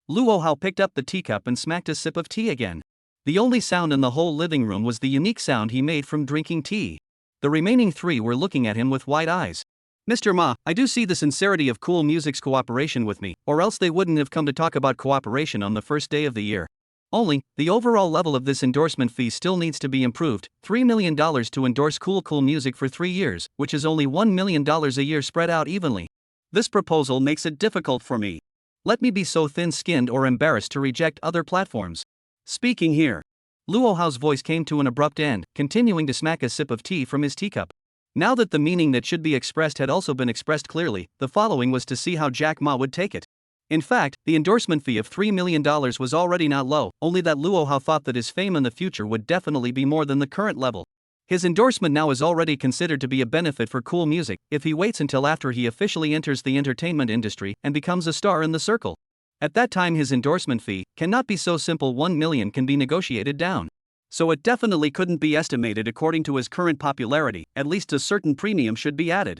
Luo Hao picked up the teacup and smacked a sip of tea again. The only sound in the whole living room was the unique sound he made from drinking tea. The remaining 3 were looking at him with wide eyes. Mr. Ma, I do see the sincerity of Cool Music's cooperation with me, or else they wouldn't have come to talk about cooperation on the first day of the year. Only, the overall level of this endorsement fee still needs to be improved. $3 million to endorse Cool Music for 3 years, which is only $1 million a year spread out evenly. This proposal makes it difficult for me. Let me be so thin-skinned or embarrassed to reject other platforms. Speaking here. Luo Hao's voice came to an abrupt end, continuing to smack a sip of tea from his teacup. Now that the meaning that should be expressed had also been expressed clearly, the following was to see how Jack Ma would take it. In fact, the endorsement fee of $3 million was already not low, only that Luo Hao thought that his fame in the future would definitely be more than the current level. His endorsement now is already considered to be a benefit for Cool Music if he waits until after he officially enters the entertainment industry and becomes a star in the circle. At that time his endorsement fee cannot be so simple. 1 million can be negotiated down. So it definitely couldn't be estimated according to his current popularity, at least a certain premium should be added.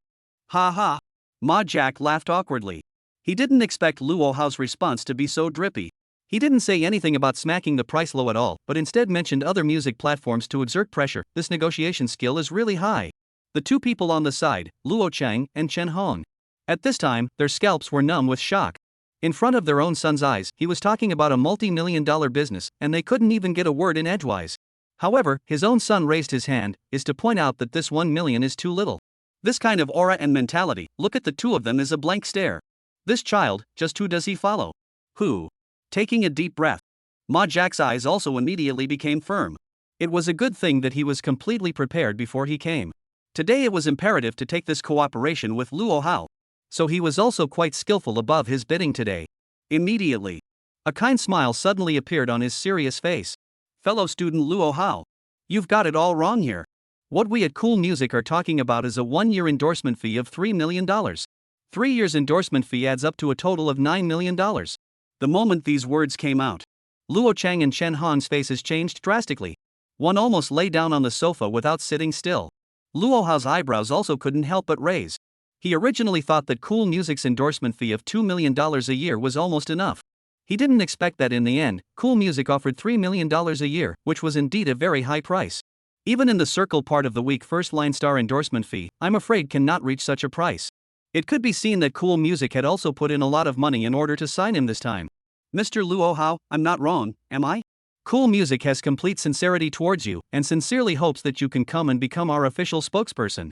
Ha ha. Ma Jack laughed awkwardly. He didn't expect Luo Hao's response to be so drippy. He didn't say anything about smacking the price low at all, but instead mentioned other music platforms to exert pressure. This negotiation skill is really high. The 2 people on the side, Luo Chang and Chen Hong. At this time, their scalps were numb with shock. In front of their own son's eyes, he was talking about a multi-million-dollar business, and they couldn't even get a word in edgewise. However, his own son raised his hand, is to point out that this 1 million is too little. This kind of aura and mentality, look at the 2 of them as a blank stare. This child, just who does he follow? Who? Taking a deep breath, Ma Jack's eyes also immediately became firm. It was a good thing that he was completely prepared before he came. Today it was imperative to take this cooperation with Luo Hao. So he was also quite skillful above his bidding today. Immediately, a kind smile suddenly appeared on his serious face. Fellow student Luo Hao, you've got it all wrong here. What we at Cool Music are talking about is a 1-year endorsement fee of $3 million. 3 years endorsement fee adds up to a total of $9 million. The moment these words came out, Luo Chang and Chen Hong's faces changed drastically. One almost lay down on the sofa without sitting still. Luo Hao's eyebrows also couldn't help but raise. He originally thought that Cool Music's endorsement fee of $2 million a year was almost enough. He didn't expect that in the end, Cool Music offered $3 million a year, which was indeed a very high price. Even in the circle part of the week first-line star endorsement fee, I'm afraid cannot reach such a price. It could be seen that Cool Music had also put in a lot of money in order to sign him this time. Mr. Luo Hao, I'm not wrong, am I? Cool Music has complete sincerity towards you, and sincerely hopes that you can come and become our official spokesperson.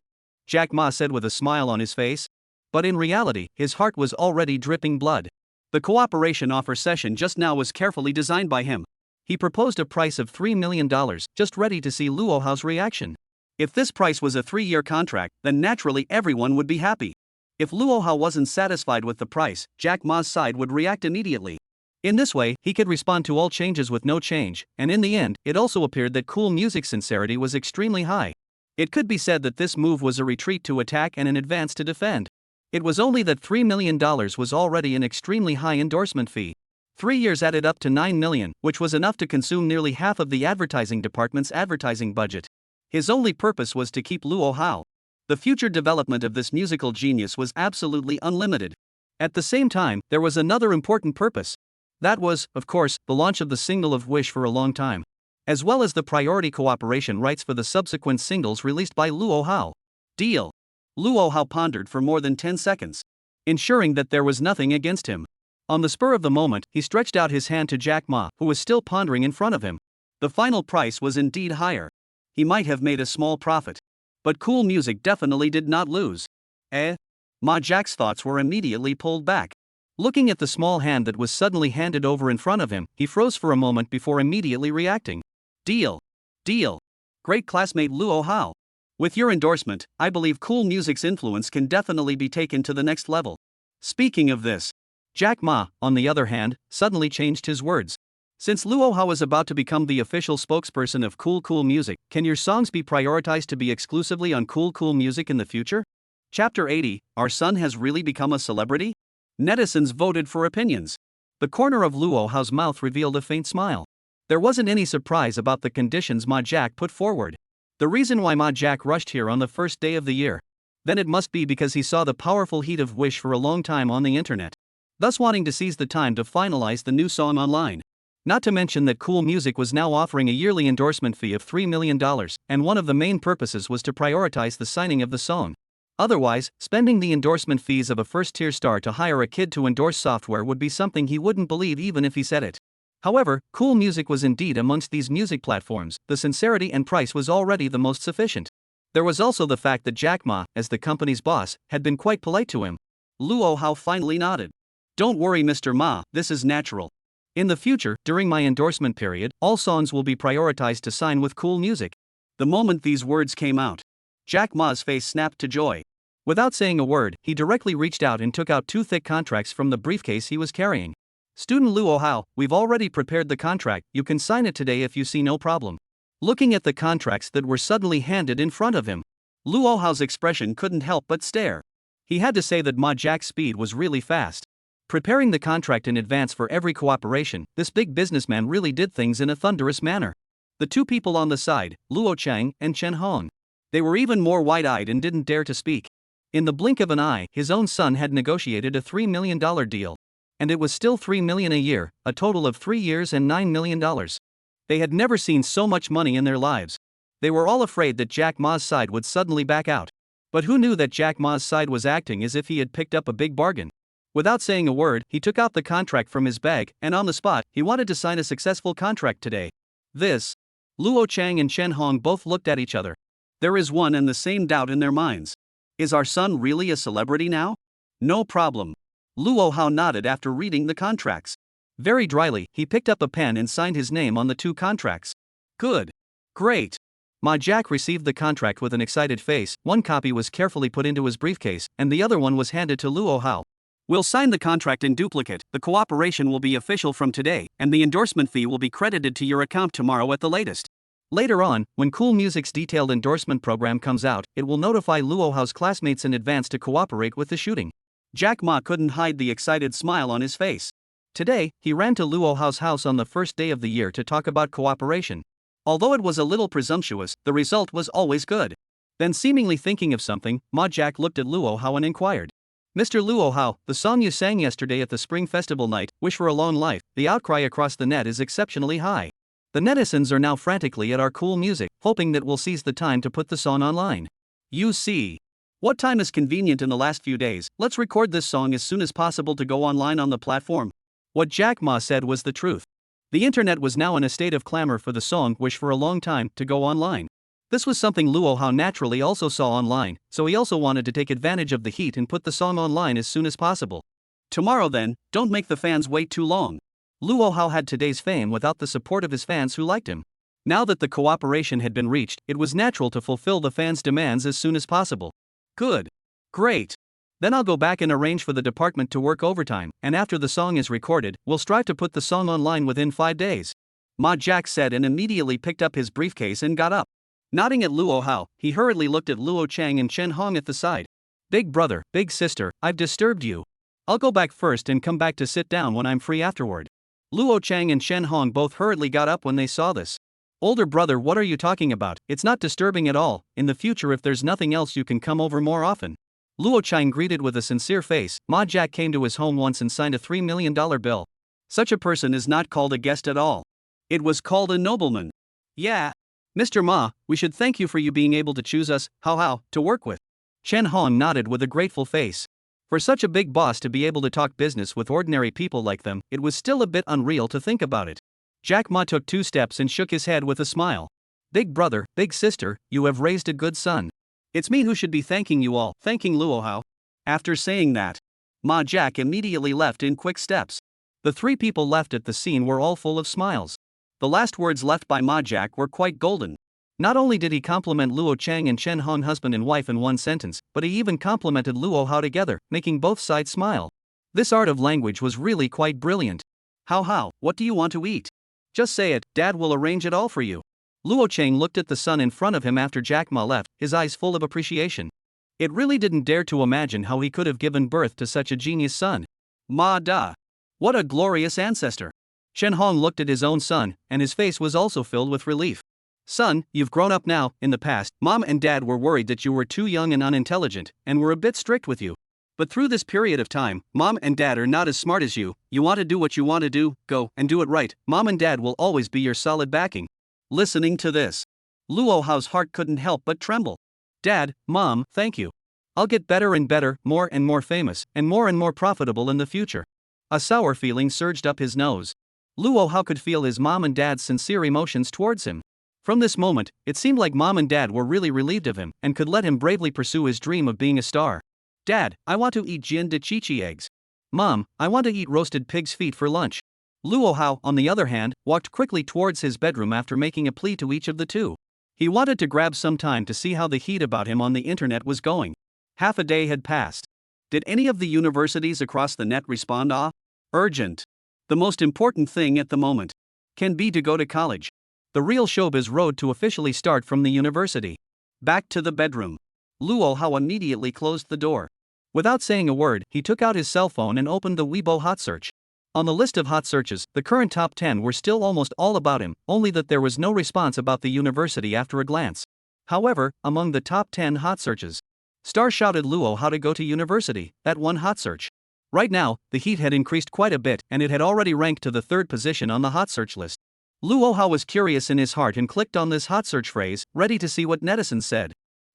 Jack Ma said with a smile on his face. But in reality, his heart was already dripping blood. The cooperation offer session just now was carefully designed by him. He proposed a price of $3 million, just ready to see Luo Hao's reaction. If this price was a 3-year contract, then naturally everyone would be happy. If Luo Hao wasn't satisfied with the price, Jack Ma's side would react immediately. In this way, he could respond to all changes with no change, and in the end, it also appeared that Cool Music's sincerity was extremely high. It could be said that this move was a retreat to attack and an advance to defend. It was only that $3 million was already an extremely high endorsement fee. 3 years added up to $9 million, which was enough to consume nearly half of the advertising department's advertising budget. His only purpose was to keep Luo Hao. The future development of this musical genius was absolutely unlimited. At the same time, there was another important purpose. That was, of course, the launch of the single of Wish for a Long Time, as well as the priority cooperation rights for the subsequent singles released by Luo Hao. Deal. Luo Hao pondered for more than 10 seconds, ensuring that there was nothing against him. On the spur of the moment, he stretched out his hand to Jack Ma, who was still pondering in front of him. The final price was indeed higher. He might have made a small profit. But Cool Music definitely did not lose. Ma Jack's thoughts were immediately pulled back. Looking at the small hand that was suddenly handed over in front of him, he froze for a moment before immediately reacting. Deal. Deal. Great classmate Luo Hao. With your endorsement, I believe Cool Music's influence can definitely be taken to the next level. Speaking of this, Jack Ma, on the other hand, suddenly changed his words. Since Luo Hao is about to become the official spokesperson of Cool Music, can your songs be prioritized to be exclusively on Cool Music in the future? Chapter 80, Our Son Has Really Become a Celebrity? Netizens voted for opinions. The corner of Luo Hao's mouth revealed a faint smile. There wasn't any surprise about the conditions Ma Jack put forward. The reason why Ma Jack rushed here on the first day of the year. Then it must be because he saw the powerful heat of Wish for a long time on the internet, thus wanting to seize the time to finalize the new song online. Not to mention that Cool Music was now offering a yearly endorsement fee of $3 million, and one of the main purposes was to prioritize the signing of the song. Otherwise, spending the endorsement fees of a first-tier star to hire a kid to endorse software would be something he wouldn't believe even if he said it. However, Cool Music was indeed amongst these music platforms. The sincerity and price was already the most sufficient. There was also the fact that Jack Ma, as the company's boss, had been quite polite to him. Luo Hao finally nodded. Don't worry, Mr. Ma, this is natural. In the future, during my endorsement period, all songs will be prioritized to sign with Cool Music. The moment these words came out, Jack Ma's face snapped to joy. Without saying a word, he directly reached out and took out 2 thick contracts from the briefcase he was carrying. Student Luo Hao, we've already prepared the contract, you can sign it today if you see no problem. Looking at the contracts that were suddenly handed in front of him, Luo Hao's expression couldn't help but stare. He had to say that Ma Jack's speed was really fast. Preparing the contract in advance for every cooperation, this big businessman really did things in a thunderous manner. The 2 people on the side, Luo Chang and Chen Hong, they were even more wide-eyed and didn't dare to speak. In the blink of an eye, his own son had negotiated a $3 million deal. And it was still $3 million a year, a total of 3 years and $9 million. They had never seen so much money in their lives. They were all afraid that Jack Ma's side would suddenly back out. But who knew that Jack Ma's side was acting as if he had picked up a big bargain? Without saying a word, he took out the contract from his bag, and on the spot, he wanted to sign a successful contract today. Luo Chang and Chen Hong both looked at each other. There is one and the same doubt in their minds. Is our son really a celebrity now? No problem. Luo Hao nodded after reading the contracts. Very dryly, he picked up a pen and signed his name on the 2 contracts. Good. Great. Ma Jack received the contract with an excited face. One copy was carefully put into his briefcase, and the other one was handed to Luo Hao. We'll sign the contract in duplicate, the cooperation will be official from today, and the endorsement fee will be credited to your account tomorrow at the latest. Later on, when Cool Music's detailed endorsement program comes out, it will notify Luo Hao's classmates in advance to cooperate with the shooting. Jack Ma couldn't hide the excited smile on his face. Today, he ran to Luo Hao's house on the first day of the year to talk about cooperation. Although it was a little presumptuous, the result was always good. Then, seemingly thinking of something, Ma Jack looked at Luo Hao and inquired. Mr. Luo Hao, the song you sang yesterday at the Spring Festival night, Wish for a Long Life, the outcry across the net is exceptionally high. The netizens are now frantically at our Cool Music, hoping that we'll seize the time to put the song online. You see. What time is convenient in the last few days? Let's record this song as soon as possible to go online on the platform. What Jack Ma said was the truth. The internet was now in a state of clamor for the song Wish for a Long Time to go online. This was something Luo Hao naturally also saw online, so he also wanted to take advantage of the heat and put the song online as soon as possible. Tomorrow then, don't make the fans wait too long. Luo Hao had today's fame without the support of his fans who liked him. Now that the cooperation had been reached, it was natural to fulfill the fans' demands as soon as possible. Good. Great. Then I'll go back and arrange for the department to work overtime, and after the song is recorded, we'll strive to put the song online within 5 days. Ma Jack said and immediately picked up his briefcase and got up. Nodding at Luo Hao, he hurriedly looked at Luo Chang and Chen Hong at the side. Big brother, big sister, I've disturbed you. I'll go back first and come back to sit down when I'm free afterward. Luo Chang and Chen Hong both hurriedly got up when they saw this. Older brother, what are you talking about? It's not disturbing at all. In the future, if there's nothing else, you can come over more often. Luo Chang greeted with a sincere face. Ma Jack came to his home once and signed a $3 million bill. Such a person is not called a guest at all. It was called a nobleman. Yeah. Mr. Ma, we should thank you for you being able to choose us, how, to work with. Chen Hong nodded with a grateful face. For such a big boss to be able to talk business with ordinary people like them, it was still a bit unreal to think about it. Jack Ma took 2 steps and shook his head with a smile. Big brother, big sister, you have raised a good son. It's me who should be thanking you all, thanking Luo Hao. After saying that, Ma Jack immediately left in quick steps. The 3 people left at the scene were all full of smiles. The last words left by Ma Jack were quite golden. Not only did he compliment Luo Chang and Chen Hong husband and wife in one sentence, but he even complimented Luo Hao together, making both sides smile. This art of language was really quite brilliant. How, what do you want to eat? Just say it, Dad will arrange it all for you. Luo Chang looked at the son in front of him after Jack Ma left, his eyes full of appreciation. It really didn't dare to imagine how he could have given birth to such a genius son. Ma da! What a glorious ancestor! Chen Hong looked at his own son, and his face was also filled with relief. Son, you've grown up now. In the past, Mom and Dad were worried that you were too young and unintelligent, and were a bit strict with you. But through this period of time, Mom and Dad are not as smart as you. You want to do what you want to do, go and do it right. Mom and Dad will always be your solid backing. Listening to this, Luo Hao's heart couldn't help but tremble. Dad, Mom, thank you. I'll get better and better, more and more famous, and more profitable in the future. A sour feeling surged up his nose. Luo Hao could feel his mom and dad's sincere emotions towards him. From this moment, it seemed like Mom and Dad were really relieved of him and could let him bravely pursue his dream of being a star. Dad, I want to eat Jin de Chichi eggs. Mom, I want to eat roasted pig's feet for lunch. Luo Hao, on the other hand, walked quickly towards his bedroom after making a plea to each of the 2. He wanted to grab some time to see how the heat about him on the internet was going. Half a day had passed. Did any of the universities across the net respond? Urgent. The most important thing at the moment can be to go to college. The real showbiz road to officially start from the university. Back to the bedroom. Luo Hao immediately closed the door. Without saying a word, he took out his cell phone and opened the Weibo hot search. On the list of hot searches, the current top 10 were still almost all about him, only that there was no response about the university after a glance. However, among the top 10 hot searches, Star shouted Luo Hao to go to university, that one hot search. Right now, the heat had increased quite a bit and it had already ranked to the 3rd position on the hot search list. Luo Hao was curious in his heart and clicked on this hot search phrase, ready to see what netizens said.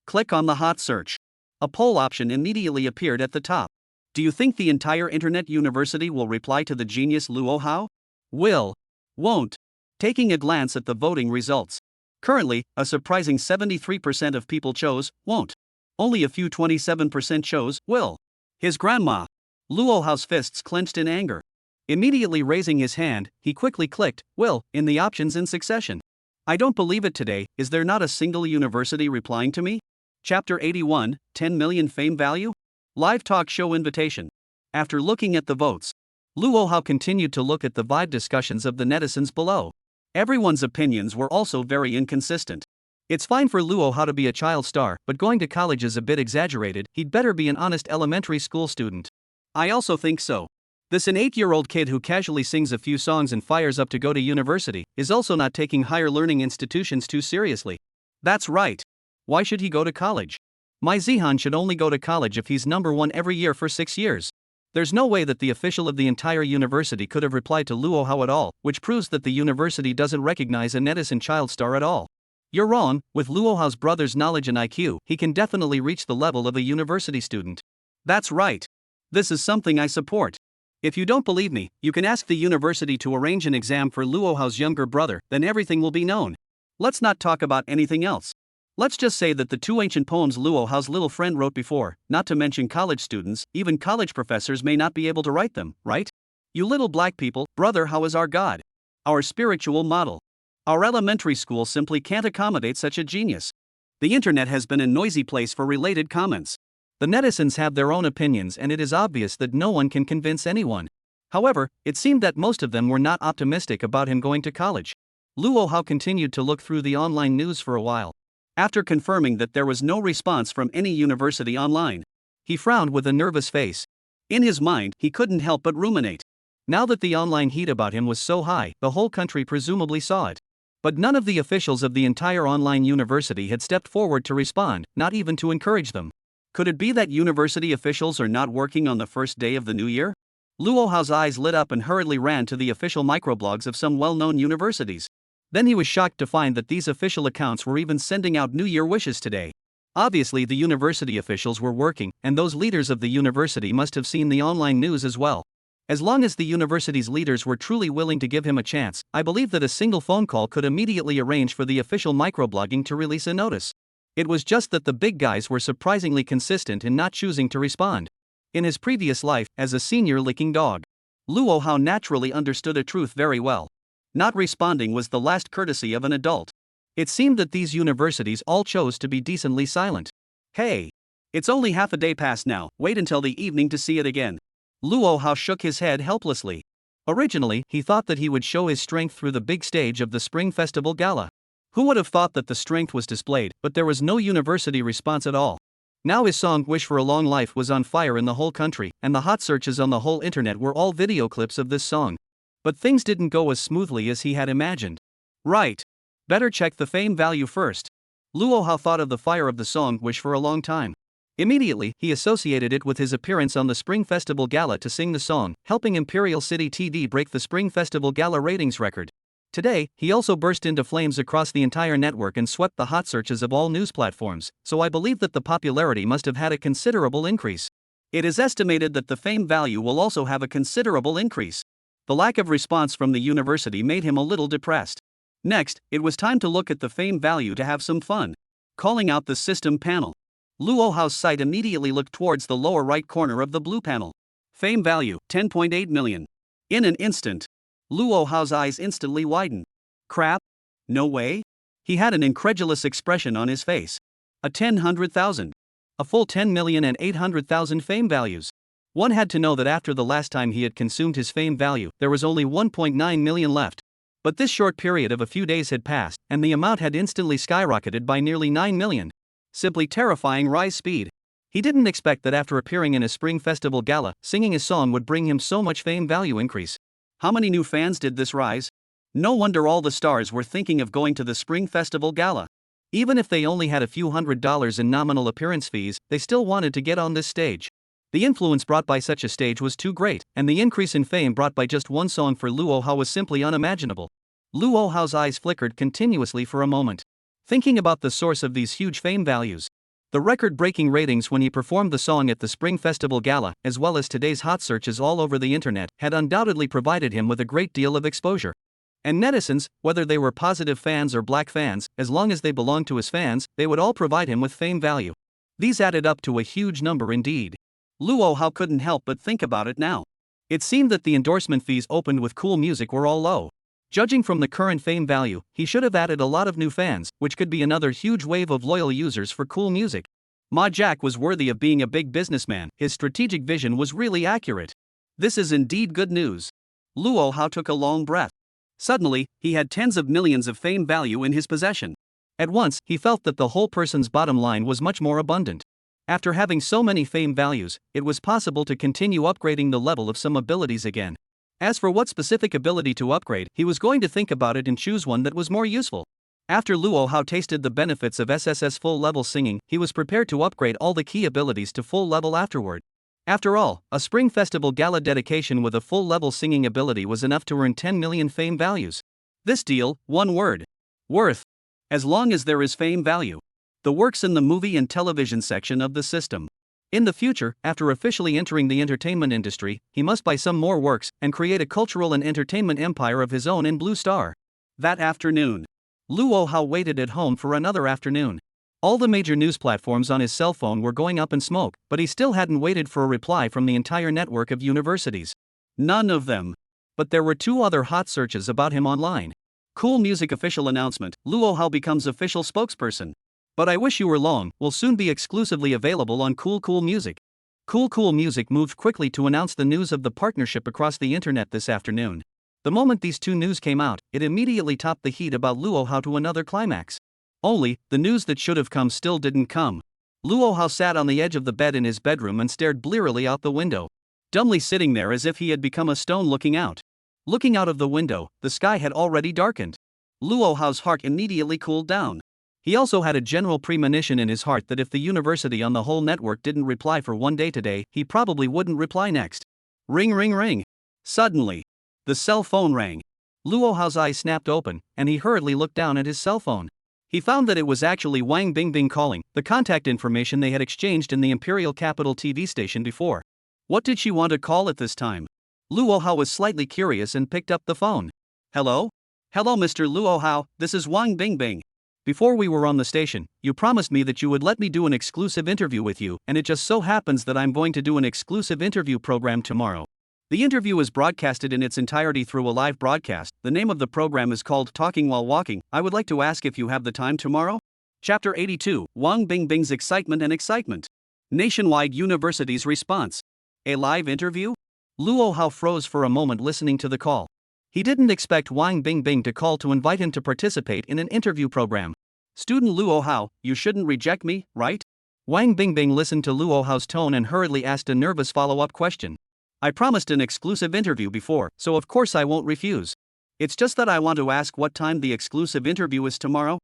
Click on the hot search. A poll option immediately appeared at the top. Do you think the entire internet university will reply to the genius Luo Hao? Will. Won't. Taking a glance at the voting results. Currently, a surprising 73% of people chose won't. Only a few 27% chose will. His grandma. Luo Hao's fists clenched in anger. Immediately raising his hand, he quickly clicked will in the options in succession. I don't believe it today, is there not a single university replying to me? Chapter 81, 10 million fame value? Live talk show invitation. After looking at the votes, Luo Hao continued to look at the vibe discussions of the netizens below. Everyone's opinions were also very inconsistent. It's fine for Luo Hao to be a child star, but going to college is a bit exaggerated. He'd better be an honest elementary school student. I also think so. This an 8-year-old kid who casually sings a few songs and fires up to go to university is also not taking higher learning institutions too seriously. That's right. Why should he go to college? My Zihan should only go to college if he's number 1 every year for 6 years. There's no way that the official of the entire university could have replied to Luo Hao at all, which proves that the university doesn't recognize a netizen child star at all. You're wrong, with Luo Hao's brother's knowledge and IQ, he can definitely reach the level of a university student. That's right. This is something I support. If you don't believe me, you can ask the university to arrange an exam for Luo Hao's younger brother, then everything will be known. Let's not talk about anything else. Let's just say that the 2 ancient poems Luo Hao's little friend wrote before, not to mention college students, even college professors may not be able to write them, right? You little black people, brother Hao is our god. Our spiritual model. Our elementary school simply can't accommodate such a genius. The internet has been a noisy place for related comments. The netizens have their own opinions and it is obvious that no one can convince anyone. However, it seemed that most of them were not optimistic about him going to college. Luo Hao continued to look through the online news for a while. After confirming that there was no response from any university online, he frowned with a nervous face. In his mind, he couldn't help but ruminate. Now that the online heat about him was so high, the whole country presumably saw it. But none of the officials of the entire online university had stepped forward to respond, not even to encourage them. Could it be that university officials are not working on the first day of the new year? Luo Hao's eyes lit up and hurriedly ran to the official microblogs of some well-known universities. Then he was shocked to find that these official accounts were even sending out New Year wishes today. Obviously the university officials were working, and those leaders of the university must have seen the online news as well. As long as the university's leaders were truly willing to give him a chance, I believe that a single phone call could immediately arrange for the official microblogging to release a notice. It was just that the big guys were surprisingly consistent in not choosing to respond. In his previous life, as a senior licking dog, Luo Hao naturally understood a truth very well. Not responding was the last courtesy of an adult. It seemed that these universities all chose to be decently silent. Hey! It's only half a day past now, wait until the evening to see it again. Luo Hao shook his head helplessly. Originally, he thought that he would show his strength through the big stage of the Spring Festival Gala. Who would have thought that the strength was displayed, but there was no university response at all. Now his song Wish for a Long Life was on fire in the whole country, and the hot searches on the whole internet were all video clips of this song. But things didn't go as smoothly as he had imagined. Right. Better check the fame value first. Luo Hao thought of the fire of the song Wish for a long time. Immediately, he associated it with his appearance on the Spring Festival Gala to sing the song, helping Imperial City TV break the Spring Festival Gala ratings record. Today, he also burst into flames across the entire network and swept the hot searches of all news platforms, so I believe that the popularity must have had a considerable increase. It is estimated that the fame value will also have a considerable increase. The lack of response from the university made him a little depressed. Next, it was time to look at the fame value to have some fun. Calling out the system panel, Luo Hao's sight immediately looked towards the lower right corner of the blue panel. Fame value, 10.8 million. In an instant, Luo Hao's eyes instantly widened. Crap? No way? He had an incredulous expression on his face. A 10,000,000. A full 10,800,000 fame values. One had to know that after the last time he had consumed his fame value, there was only 1.9 million left. But this short period of a few days had passed, and the amount had instantly skyrocketed by nearly 9 million. Simply terrifying rise speed. He didn't expect that after appearing in a Spring Festival Gala, singing his song would bring him so much fame value increase. How many new fans did this rise? No wonder all the stars were thinking of going to the Spring Festival Gala. Even if they only had a few $100s in nominal appearance fees, they still wanted to get on this stage. The influence brought by such a stage was too great, and the increase in fame brought by just one song for Luo Hao was simply unimaginable. Luo Hao's eyes flickered continuously for a moment, thinking about the source of these huge fame values. The record-breaking ratings when he performed the song at the Spring Festival Gala, as well as today's hot searches all over the internet, had undoubtedly provided him with a great deal of exposure. And netizens, whether they were positive fans or black fans, as long as they belonged to his fans, they would all provide him with fame value. These added up to a huge number indeed. Luo Hao couldn't help but think about it now. It seemed that the endorsement fees opened with cool music were all low. Judging from the current fame value, he should have added a lot of new fans, which could be another huge wave of loyal users for cool music. Ma Jack was worthy of being a big businessman, his strategic vision was really accurate. This is indeed good news. Luo Hao took a long breath. Suddenly, he had tens of millions of fame value in his possession. At once, he felt that the whole person's bottom line was much more abundant. After having so many fame values, it was possible to continue upgrading the level of some abilities again. As for what specific ability to upgrade, he was going to think about it and choose one that was more useful. After Luo Hao tasted the benefits of SSS full level singing, he was prepared to upgrade all the key abilities to full level afterward. After all, a Spring Festival Gala dedication with a full level singing ability was enough to earn 10 million fame values. This deal, one word. Worth. As long as there is fame value. The works in the movie and television section of the system. In the future, after officially entering the entertainment industry, he must buy some more works and create a cultural and entertainment empire of his own in Blue Star. That afternoon, Luo Hao waited at home for another afternoon. All the major news platforms on his cell phone were going up in smoke, but he still hadn't waited for a reply from the entire network of universities. None of them. But there were two other hot searches about him online. Cool Music official announcement, Luo Hao becomes official spokesperson. But I wish you were long, will soon be exclusively available on Cool Cool Music. Cool Cool Music moved quickly to announce the news of the partnership across the internet this afternoon. The moment these two news came out, it immediately topped the heat about Luo Hao to another climax. Only, the news that should have come still didn't come. Luo Hao sat on the edge of the bed in his bedroom and stared blearily out the window. Dumbly sitting there as if he had become a stone looking out. Looking out of the window, the sky had already darkened. Luo Hao's heart immediately cooled down. He also had a general premonition in his heart that if the university on the whole network didn't reply for one day today, he probably wouldn't reply next. Ring ring ring. Suddenly, the cell phone rang. Luo Hao's eyes snapped open, and he hurriedly looked down at his cell phone. He found that it was actually Wang Bingbing calling, the contact information they had exchanged in the Imperial Capital TV station before. What did she want to call at this time? Luo Hao was slightly curious and picked up the phone. Hello? Hello Mr. Luo Hao, this is Wang Bingbing. Before we were on the station, you promised me that you would let me do an exclusive interview with you, and it just so happens that I'm going to do an exclusive interview program tomorrow. The interview is broadcasted in its entirety through a live broadcast. The name of the program is called Talking While Walking. I would like to ask if you have the time tomorrow? Chapter 82, Wang Bingbing's Excitement and Excitement. Nationwide University's Response. A live interview? Luo Hao froze for a moment listening to the call. He didn't expect Wang Bingbing to call to invite him to participate in an interview program. Student Luo Hao, you shouldn't reject me, right? Wang Bingbing listened to Luo Hao's tone and hurriedly asked a nervous follow-up question. I promised an exclusive interview before, so of course I won't refuse. It's just that I want to ask what time the exclusive interview is tomorrow.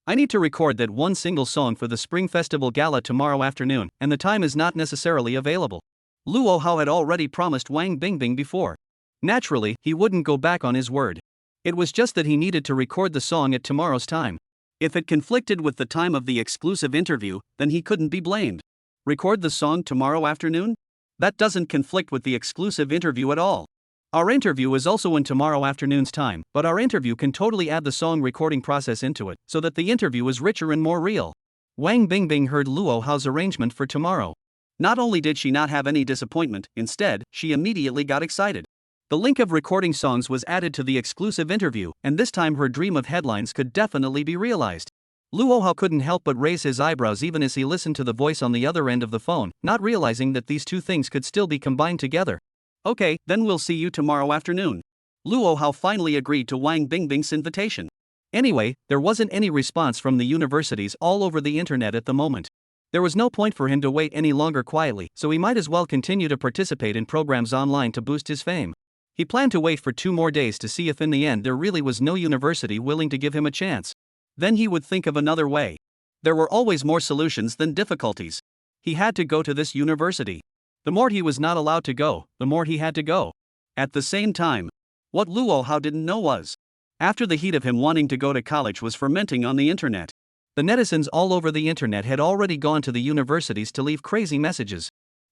I need to record that one single song for the Spring Festival Gala tomorrow afternoon, and the time is not necessarily available. Luo Hao had already promised Wang Bingbing before. Naturally, he wouldn't go back on his word. It was just that he needed to record the song at tomorrow's time. If it conflicted with the time of the exclusive interview, then he couldn't be blamed. Record the song tomorrow afternoon? That doesn't conflict with the exclusive interview at all. Our interview is also in tomorrow afternoon's time, but our interview can totally add the song recording process into it, so that the interview is richer and more real. Wang Bingbing heard Luo Hao's arrangement for tomorrow. Not only did she not have any disappointment, instead, she immediately got excited. The link of recording songs was added to the exclusive interview, and this time her dream of headlines could definitely be realized. Luo Hao couldn't help but raise his eyebrows even as he listened to the voice on the other end of the phone, not realizing that these two things could still be combined together. Okay, then we'll see you tomorrow afternoon. Luo Hao finally agreed to Wang Bingbing's invitation. Anyway, there wasn't any response from the universities all over the internet at the moment. There was no point for him to wait any longer quietly, so he might as well continue to participate in programs online to boost his fame. He planned to wait for 2 more days to see if in the end there really was no university willing to give him a chance. Then he would think of another way. There were always more solutions than difficulties. He had to go to this university. The more he was not allowed to go, the more he had to go. At the same time, what Luo Hao didn't know was, after the heat of him wanting to go to college was fermenting on the internet, the netizens all over the internet had already gone to the universities to leave crazy messages.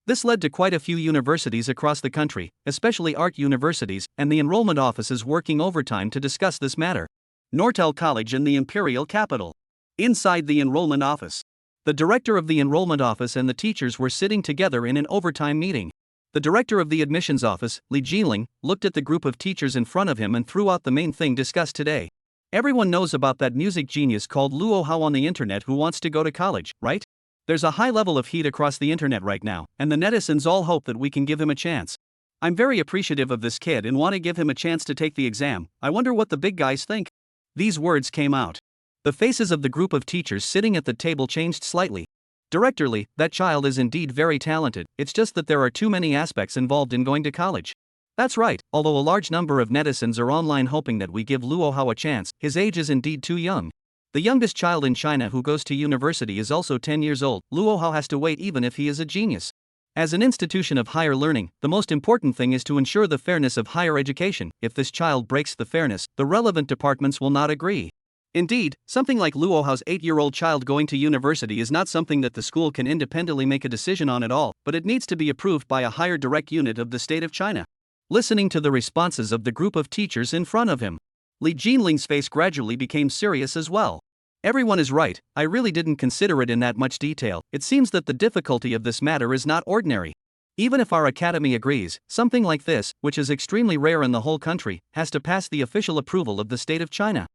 This led to quite a few universities across the country, especially art universities, and the enrollment offices working overtime to discuss this matter. Nortel College in the Imperial Capital. Inside the enrollment office, the director of the enrollment office and the teachers were sitting together in an overtime meeting. The director of the admissions office, Li Jinling, looked at the group of teachers in front of him and threw out the main thing discussed today. Everyone knows about that music genius called Luo Hao on the internet who wants to go to college, right? There's a high level of heat across the internet right now, and the netizens all hope that we can give him a chance. I'm very appreciative of this kid and want to give him a chance to take the exam. I wonder what the big guys think. These words came out. The faces of the group of teachers sitting at the table changed slightly. Directorly, that child is indeed very talented, it's just that there are too many aspects involved in going to college. That's right, although a large number of netizens are online hoping that we give Luo Hao a chance, his age is indeed too young. The youngest child in China who goes to university is also 10 years old. Luo Hao has to wait even if he is a genius. As an institution of higher learning, the most important thing is to ensure the fairness of higher education. If this child breaks the fairness, the relevant departments will not agree. Indeed, something like Luo Hao's 8-year-old child going to university is not something that the school can independently make a decision on at all, but it needs to be approved by a higher direct unit of the state of China. Listening to the responses of the group of teachers in front of him, Li Jinling's face gradually became serious as well. Everyone is right, I really didn't consider it in that much detail. It seems that the difficulty of this matter is not ordinary. Even if our academy agrees, something like this, which is extremely rare in the whole country, has to pass the official approval of the state of China.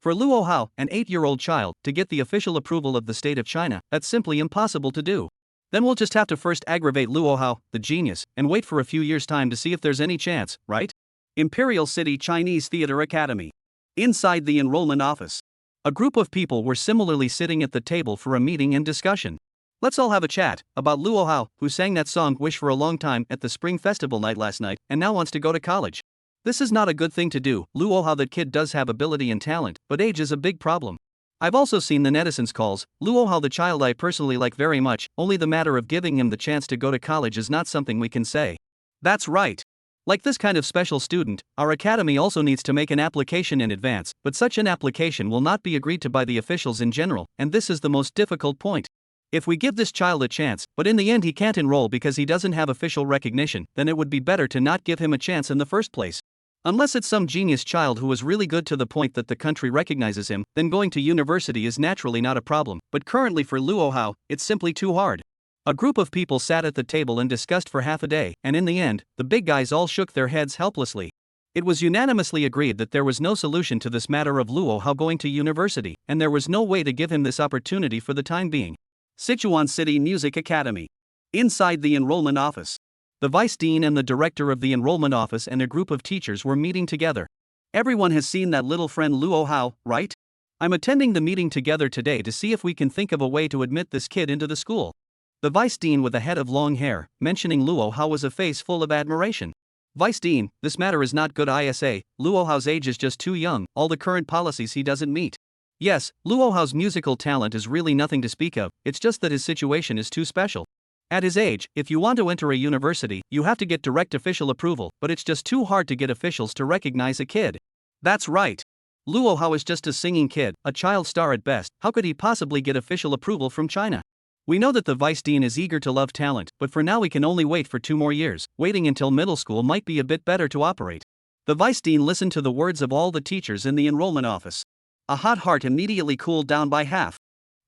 For Luo Hao, an 8-year-old child, to get the official approval of the state of China, that's simply impossible to do. Then we'll just have to first aggravate Luo Hao, the genius, and wait for a few years' time to see if there's any chance, right? Imperial City Chinese Theater Academy. Inside the enrollment office, a group of people were similarly sitting at the table for a meeting and discussion. Let's all have a chat about Luo Hao, who sang that song Wish for a long time at the Spring Festival night last night and now wants to go to college. This is not a good thing to do. Luo Hao, that kid does have ability and talent, but age is a big problem. I've also seen the netizens calls Luo Hao the child I personally like very much, only the matter of giving him the chance to go to college is not something we can say. That's right. Like this kind of special student, our academy also needs to make an application in advance, but such an application will not be agreed to by the officials in general, and this is the most difficult point. If we give this child a chance, but in the end he can't enroll because he doesn't have official recognition, then it would be better to not give him a chance in the first place. Unless it's some genius child who is really good to the point that the country recognizes him, then going to university is naturally not a problem, but currently for Luo Hao, it's simply too hard. A group of people sat at the table and discussed for half a day, and in the end, the big guys all shook their heads helplessly. It was unanimously agreed that there was no solution to this matter of Luo Hao going to university, and there was no way to give him this opportunity for the time being. Sichuan City Music Academy. Inside the enrollment office, the vice dean and the director of the enrollment office and a group of teachers were meeting together. Everyone has seen that little friend Luo Hao, right? I'm attending the meeting together today to see if we can think of a way to admit this kid into the school. The vice dean with a head of long hair, mentioning Luo Hao, was a face full of admiration. Vice dean, this matter is not good. ISA, Luo Hao's age is just too young, all the current policies he doesn't meet. Yes, Luo Hao's musical talent is really nothing to speak of, it's just that his situation is too special. At his age, if you want to enter a university, you have to get direct official approval, but it's just too hard to get officials to recognize a kid. That's right. Luo Hao is just a singing kid, a child star at best. How could he possibly get official approval from China? We know that the vice dean is eager to love talent, but for now we can only wait for 2 more years. Waiting until middle school might be a bit better to operate. The vice dean listened to the words of all the teachers in the enrollment office. A hot heart immediately cooled down by half.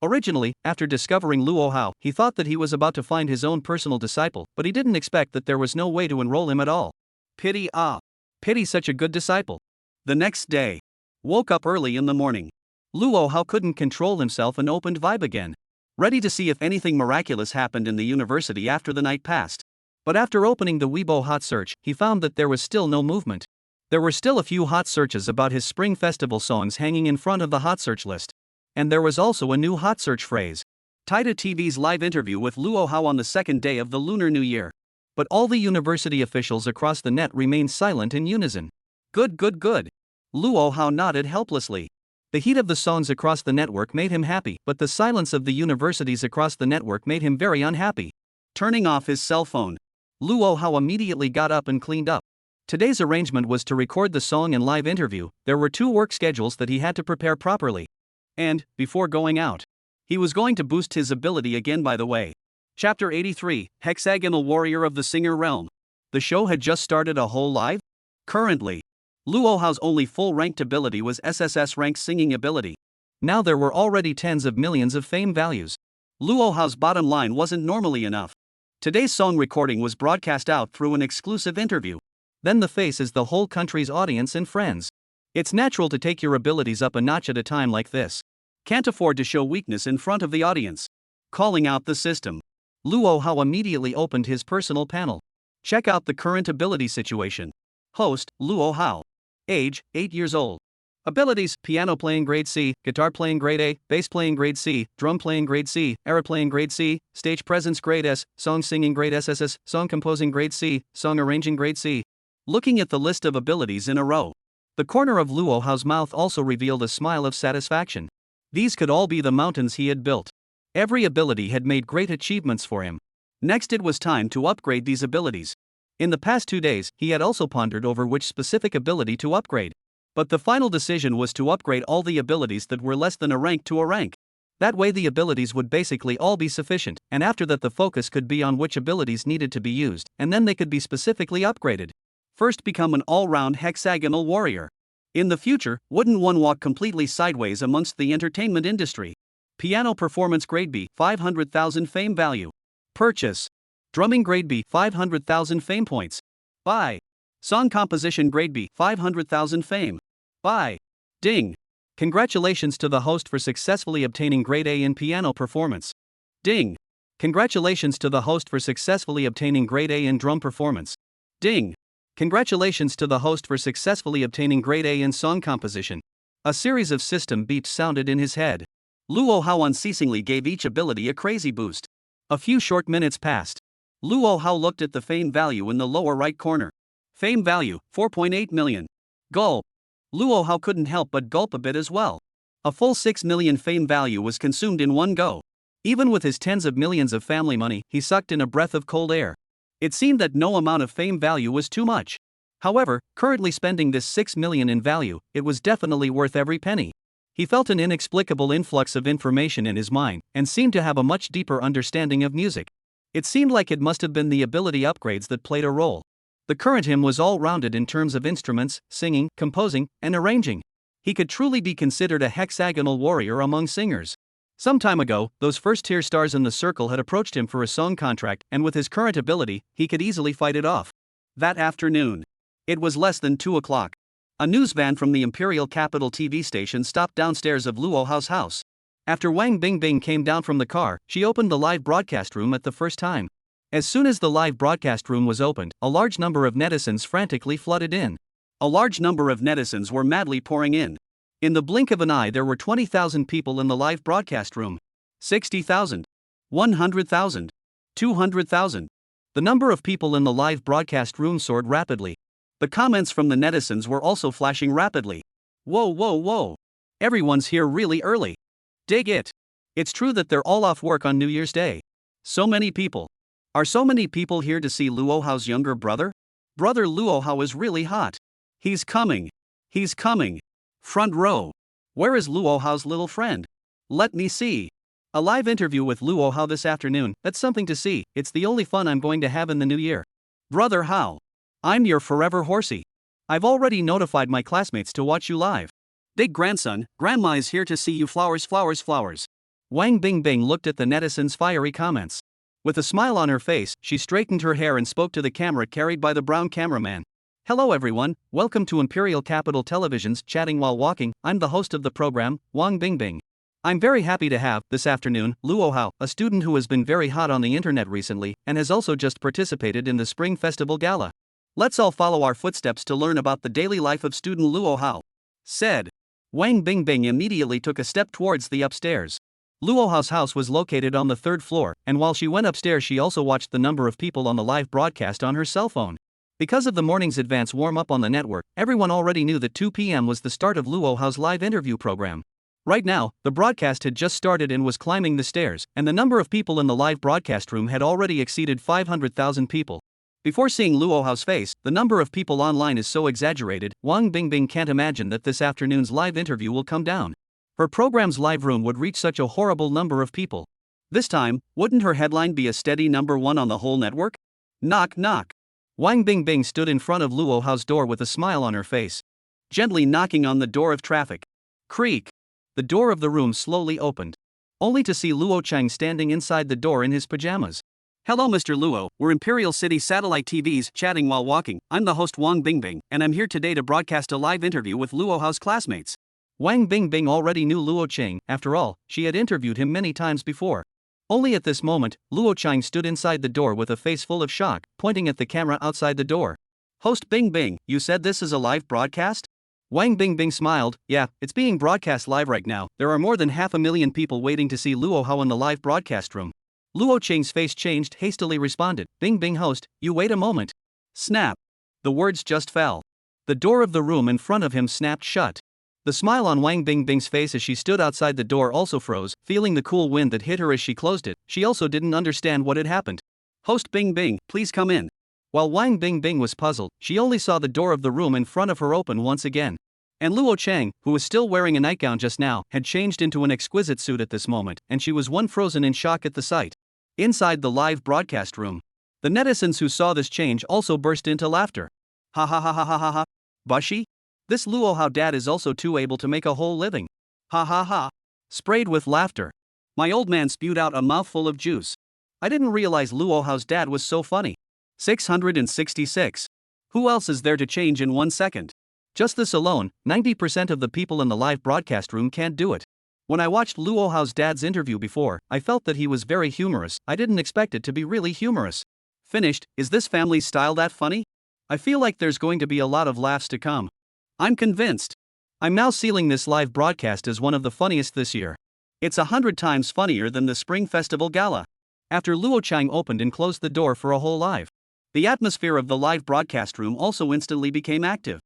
Originally, after discovering Luo Hao, he thought that he was about to find his own personal disciple, but he didn't expect that there was no way to enroll him at all. Pity, pity such a good disciple. The next day, woke up early in the morning. Luo Hao couldn't control himself and opened Vibe again, ready to see if anything miraculous happened in the university after the night passed. But after opening the Weibo hot search, he found that there was still no movement. There were still a few hot searches about his Spring Festival songs hanging in front of the hot search list. And there was also a new hot search phrase. Taita TV's live interview with Luo Hao on the second day of the Lunar New Year. But all the university officials across the net remained silent in unison. Good. Luo Hao nodded helplessly. The heat of the songs across the network made him happy, but the silence of the universities across the network made him very unhappy. Turning off his cell phone, Luo Hao immediately got up and cleaned up. Today's arrangement was to record the song and live interview. There were 2 work schedules that he had to prepare properly. And, before going out, he was going to boost his ability again. By the way. Chapter 83, Hexagonal Warrior of the Singer Realm. The show had just started a whole live? Currently, Luo Hao's only full-ranked ability was SSS ranked singing ability. Now there were already tens of millions of fame values. Luo Hao's bottom line wasn't normally enough. Today's song recording was broadcast out through an exclusive interview. Then the face is the whole country's audience and friends. It's natural to take your abilities up a notch at a time like this. Can't afford to show weakness in front of the audience. Calling out the system, Luo Hao immediately opened his personal panel. Check out the current ability situation. Host, Luo Hao. Age, 8 years old. Abilities, piano playing grade C, guitar playing grade A, bass playing grade C, drum playing grade C, airplay grade C, stage presence grade S, song singing grade SSS, song composing grade C, song arranging grade C. Looking at the list of abilities in a row, the corner of Luo Hao's mouth also revealed a smile of satisfaction. These could all be the mountains he had built. Every ability had made great achievements for him. Next it was time to upgrade these abilities. In the past 2 days, he had also pondered over which specific ability to upgrade. But the final decision was to upgrade all the abilities that were less than a rank to a rank. That way the abilities would basically all be sufficient, and after that the focus could be on which abilities needed to be used, and then they could be specifically upgraded. First, become an all-round hexagonal warrior. In the future, wouldn't one walk completely sideways amongst the entertainment industry? Piano performance grade B, 500,000 fame value. Purchase. Drumming grade B, 500,000 fame points. Buy. Song composition grade B, 500,000 fame. Buy. Ding. Congratulations to the host for successfully obtaining grade A in piano performance. Ding. Congratulations to the host for successfully obtaining grade A in drum performance. Ding. Congratulations to the host for successfully obtaining grade A in song composition. A series of system beeps sounded in his head. Luo Hao unceasingly gave each ability a crazy boost. A few short minutes passed. Luo Hao looked at the fame value in the lower right corner. Fame value, 4.8 million. Gulp. Luo Hao couldn't help but gulp a bit as well. A full 6 million fame value was consumed in one go. Even with his tens of millions of family money, he sucked in a breath of cold air. It seemed that no amount of fame value was too much. However, currently spending this 6 million in value, it was definitely worth every penny. He felt an inexplicable influx of information in his mind, and seemed to have a much deeper understanding of music. It seemed like it must have been the ability upgrades that played a role. The current him was all-rounded in terms of instruments, singing, composing, and arranging. He could truly be considered a hexagonal warrior among singers. Some time ago, those first-tier stars in the circle had approached him for a song contract, and with his current ability, he could easily fight it off. That afternoon. It was less than 2 o'clock. A news van from the Imperial Capital TV station stopped downstairs of Luo Hao's house. After Wang Bingbing came down from the car, she opened the live broadcast room at the first time. As soon as the live broadcast room was opened, a large number of netizens frantically flooded in. A large number of netizens were madly pouring in. In the blink of an eye, there were 20,000 people in the live broadcast room. 60,000. 100,000. 200,000. The number of people in the live broadcast room soared rapidly. The comments from the netizens were also flashing rapidly. Whoa, whoa, whoa. Everyone's here really early. Dig it. It's true that they're all off work on New Year's Day. So many people. Are so many people here to see Luo Hao's younger brother? Brother Luo Hao is really hot. He's coming. He's coming. Front row. Where is Luo Hao's little friend? Let me see. A live interview with Luo Hao this afternoon, that's something to see, it's the only fun I'm going to have in the new year. Brother Hao. I'm your forever horsey. I've already notified my classmates to watch you live. Big grandson, grandma is here to see you flowers flowers flowers. Wang Bingbing looked at the netizens' fiery comments. With a smile on her face, she straightened her hair and spoke to the camera carried by the brown cameraman. Hello everyone, welcome to Imperial Capital Television's Chatting While Walking. I'm the host of the program, Wang Bingbing. I'm very happy to have, this afternoon, Luo Hao, a student who has been very hot on the internet recently, and has also just participated in the Spring Festival Gala. Let's all follow our footsteps to learn about the daily life of student Luo Hao. Said. Wang Bingbing immediately took a step towards the upstairs. Luo Hao's house was located on the 3rd floor, and while she went upstairs she also watched the number of people on the live broadcast on her cell phone. Because of the morning's advance warm-up on the network, everyone already knew that 2 p.m. was the start of Luo Hao's live interview program. Right now, the broadcast had just started and was climbing the stairs, and the number of people in the live broadcast room had already exceeded 500,000 people. Before seeing Luo Hao's face, the number of people online is so exaggerated, Wang Bingbing can't imagine that this afternoon's live interview will come down. Her program's live room would reach such a horrible number of people. This time, wouldn't her headline be a steady #1 on the whole network? Knock knock. Wang Bingbing stood in front of Luo Hao's door with a smile on her face. Gently knocking on the door of traffic. Creak. The door of the room slowly opened. Only to see Luo Chang standing inside the door in his pajamas. Hello Mr. Luo, we're Imperial City Satellite TV's Chatting While Walking. I'm the host Wang Bingbing, and I'm here today to broadcast a live interview with Luo Hao's classmates. Wang Bingbing already knew Luo Chang, after all, she had interviewed him many times before. Only at this moment, Luo Chang stood inside the door with a face full of shock, pointing at the camera outside the door. Host Bingbing, you said this is a live broadcast? Wang Bingbing smiled. Yeah, it's being broadcast live right now. There are more than 500,000 people waiting to see Luo Hao in the live broadcast room. Luo Chang's face changed, hastily responded, Bingbing host, you wait a moment. Snap. The words just fell. The door of the room in front of him snapped shut. The smile on Wang Bingbing's face as she stood outside the door also froze, feeling the cool wind that hit her as she closed it. She also didn't understand what had happened. Host Bingbing, please come in. While Wang Bingbing was puzzled, she only saw the door of the room in front of her open once again. And Luo Chang, who was still wearing a nightgown just now, had changed into an exquisite suit at this moment, and she was frozen in shock at the sight. Inside the live broadcast room, the netizens who saw this change also burst into laughter. Ha ha ha ha ha ha ha. Bushy? This Luo Hao dad is also too able to make a whole living. Ha ha ha. Sprayed with laughter. My old man spewed out a mouthful of juice. I didn't realize Luo Hao's dad was so funny. 666. Who else is there to change in 1 second? Just this alone, 90% of the people in the live broadcast room can't do it. When I watched Luo Hao's dad's interview before, I felt that he was very humorous. I didn't expect it to be really humorous. Finished. Is this family style that funny? I feel like there's going to be a lot of laughs to come. I'm convinced. I'm now sealing this live broadcast as one of the funniest this year. It's 100 times funnier than the Spring Festival Gala. After Luo Chang opened and closed the door for a whole live, the atmosphere of the live broadcast room also instantly became active.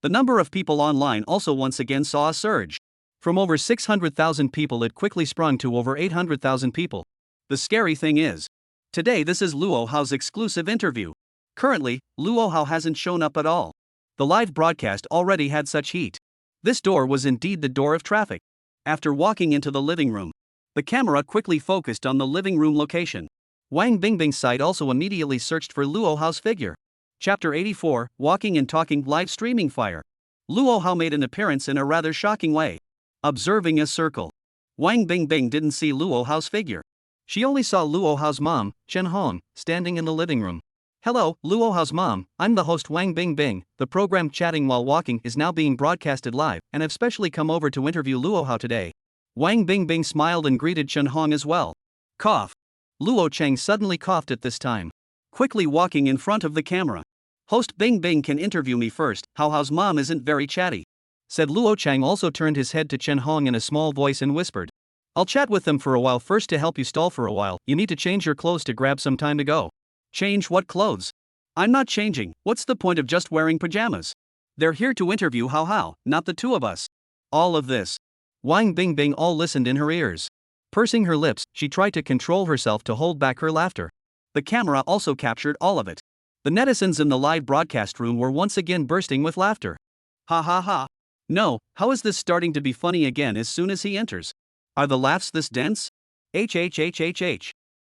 The number of people online also once again saw a surge. From over 600,000 people it quickly sprung to over 800,000 people. The scary thing is, today this is Luo Hao's exclusive interview. Currently, Luo Hao hasn't shown up at all. The live broadcast already had such heat. This door was indeed the door of traffic. After walking into the living room, the camera quickly focused on the living room location. Wang Bingbing's site also immediately searched for Luo Hao's figure. Chapter 84, Walking and Talking Live Streaming Fire. Luo Hao made an appearance in a rather shocking way. Observing a circle. Wang Bingbing didn't see Luo Hao's figure. She only saw Luo Hao's mom, Chen Hong, standing in the living room. Hello, Luo Hao's mom, I'm the host Wang Bingbing. The program Chatting While Walking is now being broadcasted live, and I've specially come over to interview Luo Hao today. Wang Bingbing smiled and greeted Chen Hong as well. Cough. Luo Chang suddenly coughed at this time, quickly walking in front of the camera. Host Bingbing can interview me first. Hao Hao's mom isn't very chatty, said Luo Chang. Also turned his head to Chen Hong in a small voice and whispered, I'll chat with them for a while first. To help you stall for a while, you need to change your clothes to grab some time to go. Change what clothes? I'm not changing. What's the point of just wearing pajamas? They're here to interview Hao Hao, not the two of us. All of this. Wang Bingbing all listened in her ears. Pursing her lips, she tried to control herself to hold back her laughter. The camera also captured all of it. The netizens in the live broadcast room were once again bursting with laughter. Ha ha ha. No, how is this starting to be funny again as soon as he enters? Are the laughs this dense? H.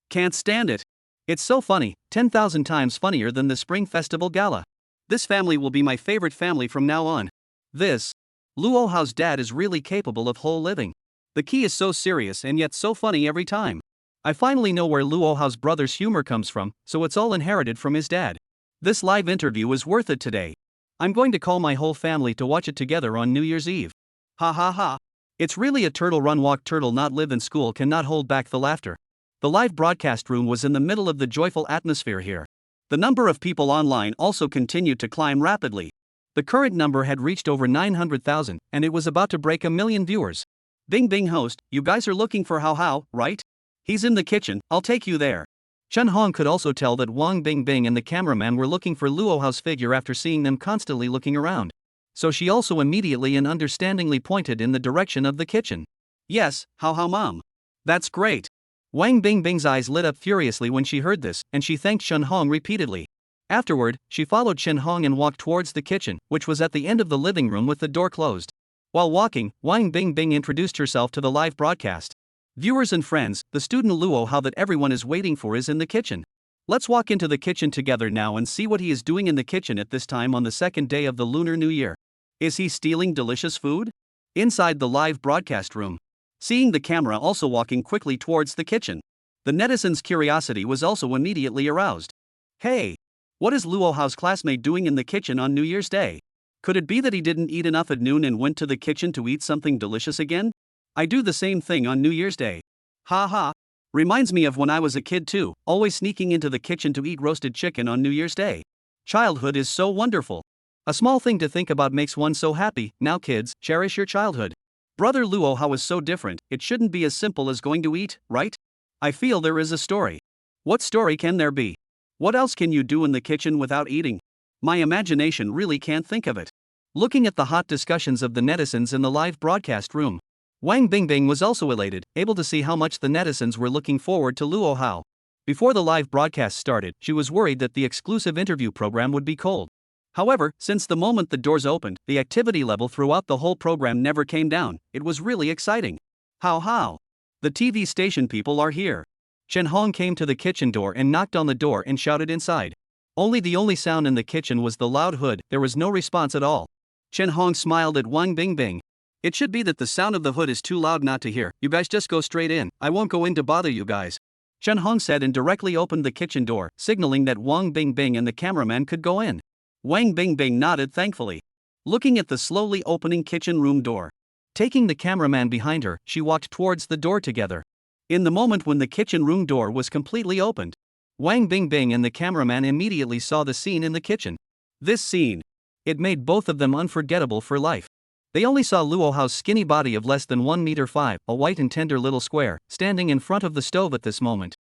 Can't stand it. It's so funny, 10,000 times funnier than the Spring Festival Gala. This family will be my favorite family from now on. This. Luo Hao's dad is really capable of whole living. The key is so serious and yet so funny every time. I finally know where Luo Hao's brother's humor comes from, so it's all inherited from his dad. This live interview is worth it today. I'm going to call my whole family to watch it together on New Year's Eve. Ha ha ha. It's really a turtle run walk turtle not live in school cannot hold back the laughter. The live broadcast room was in the middle of the joyful atmosphere here. The number of people online also continued to climb rapidly. The current number had reached over 900,000, and it was about to break 1 million viewers. Bingbing host, you guys are looking for Hao Hao, right? He's in the kitchen, I'll take you there. Chen Hong could also tell that Wang Bingbing and the cameraman were looking for Luo Hao's figure after seeing them constantly looking around. So she also immediately and understandingly pointed in the direction of the kitchen. Yes, Hao Hao mom. That's great. Wang Bingbing's eyes lit up furiously when she heard this, and she thanked Chen Hong repeatedly. Afterward, she followed Chen Hong and walked towards the kitchen, which was at the end of the living room with the door closed. While walking, Wang Bingbing introduced herself to the live broadcast. Viewers and friends, the student Luo Hao that everyone is waiting for is in the kitchen. Let's walk into the kitchen together now and see what he is doing in the kitchen at this time on the second day of the Lunar New Year. Is he stealing delicious food? Inside the live broadcast room. Seeing the camera also walking quickly towards the kitchen, the netizens' curiosity was also immediately aroused. Hey! What is Luo Hao's classmate doing in the kitchen on New Year's Day? Could it be that he didn't eat enough at noon and went to the kitchen to eat something delicious again? I do the same thing on New Year's Day. Ha ha. Reminds me of when I was a kid too, always sneaking into the kitchen to eat roasted chicken on New Year's Day. Childhood is so wonderful. A small thing to think about makes one so happy. Now kids, cherish your childhood. Brother Luo Hao is so different, it shouldn't be as simple as going to eat, right? I feel there is a story. What story can there be? What else can you do in the kitchen without eating? My imagination really can't think of it. Looking at the hot discussions of the netizens in the live broadcast room, Wang Bingbing was also elated, able to see how much the netizens were looking forward to Luo Hao. Before the live broadcast started, she was worried that the exclusive interview program would be cold. However, since the moment the doors opened, the activity level throughout the whole program never came down. It was really exciting. Hao Hao! The TV station people are here. Chen Hong came to the kitchen door and knocked on the door and shouted inside. The only sound in the kitchen was the loud hood. There was no response at all. Chen Hong smiled at Wang Bingbing. It should be that the sound of the hood is too loud not to hear. You guys just go straight in. I won't go in to bother you guys. Chen Hong said and directly opened the kitchen door, signaling that Wang Bingbing and the cameraman could go in. Wang Bingbing nodded thankfully. looking at the slowly opening kitchen room door. Taking the cameraman behind her, she walked towards the door together. In the moment when the kitchen room door was completely opened, Wang Bingbing and the cameraman immediately saw the scene in the kitchen. This scene, it made both of them unforgettable for life. They only saw Luo Hao's skinny body of less than 1 meter 5, a white and tender little square, standing in front of the stove at this moment.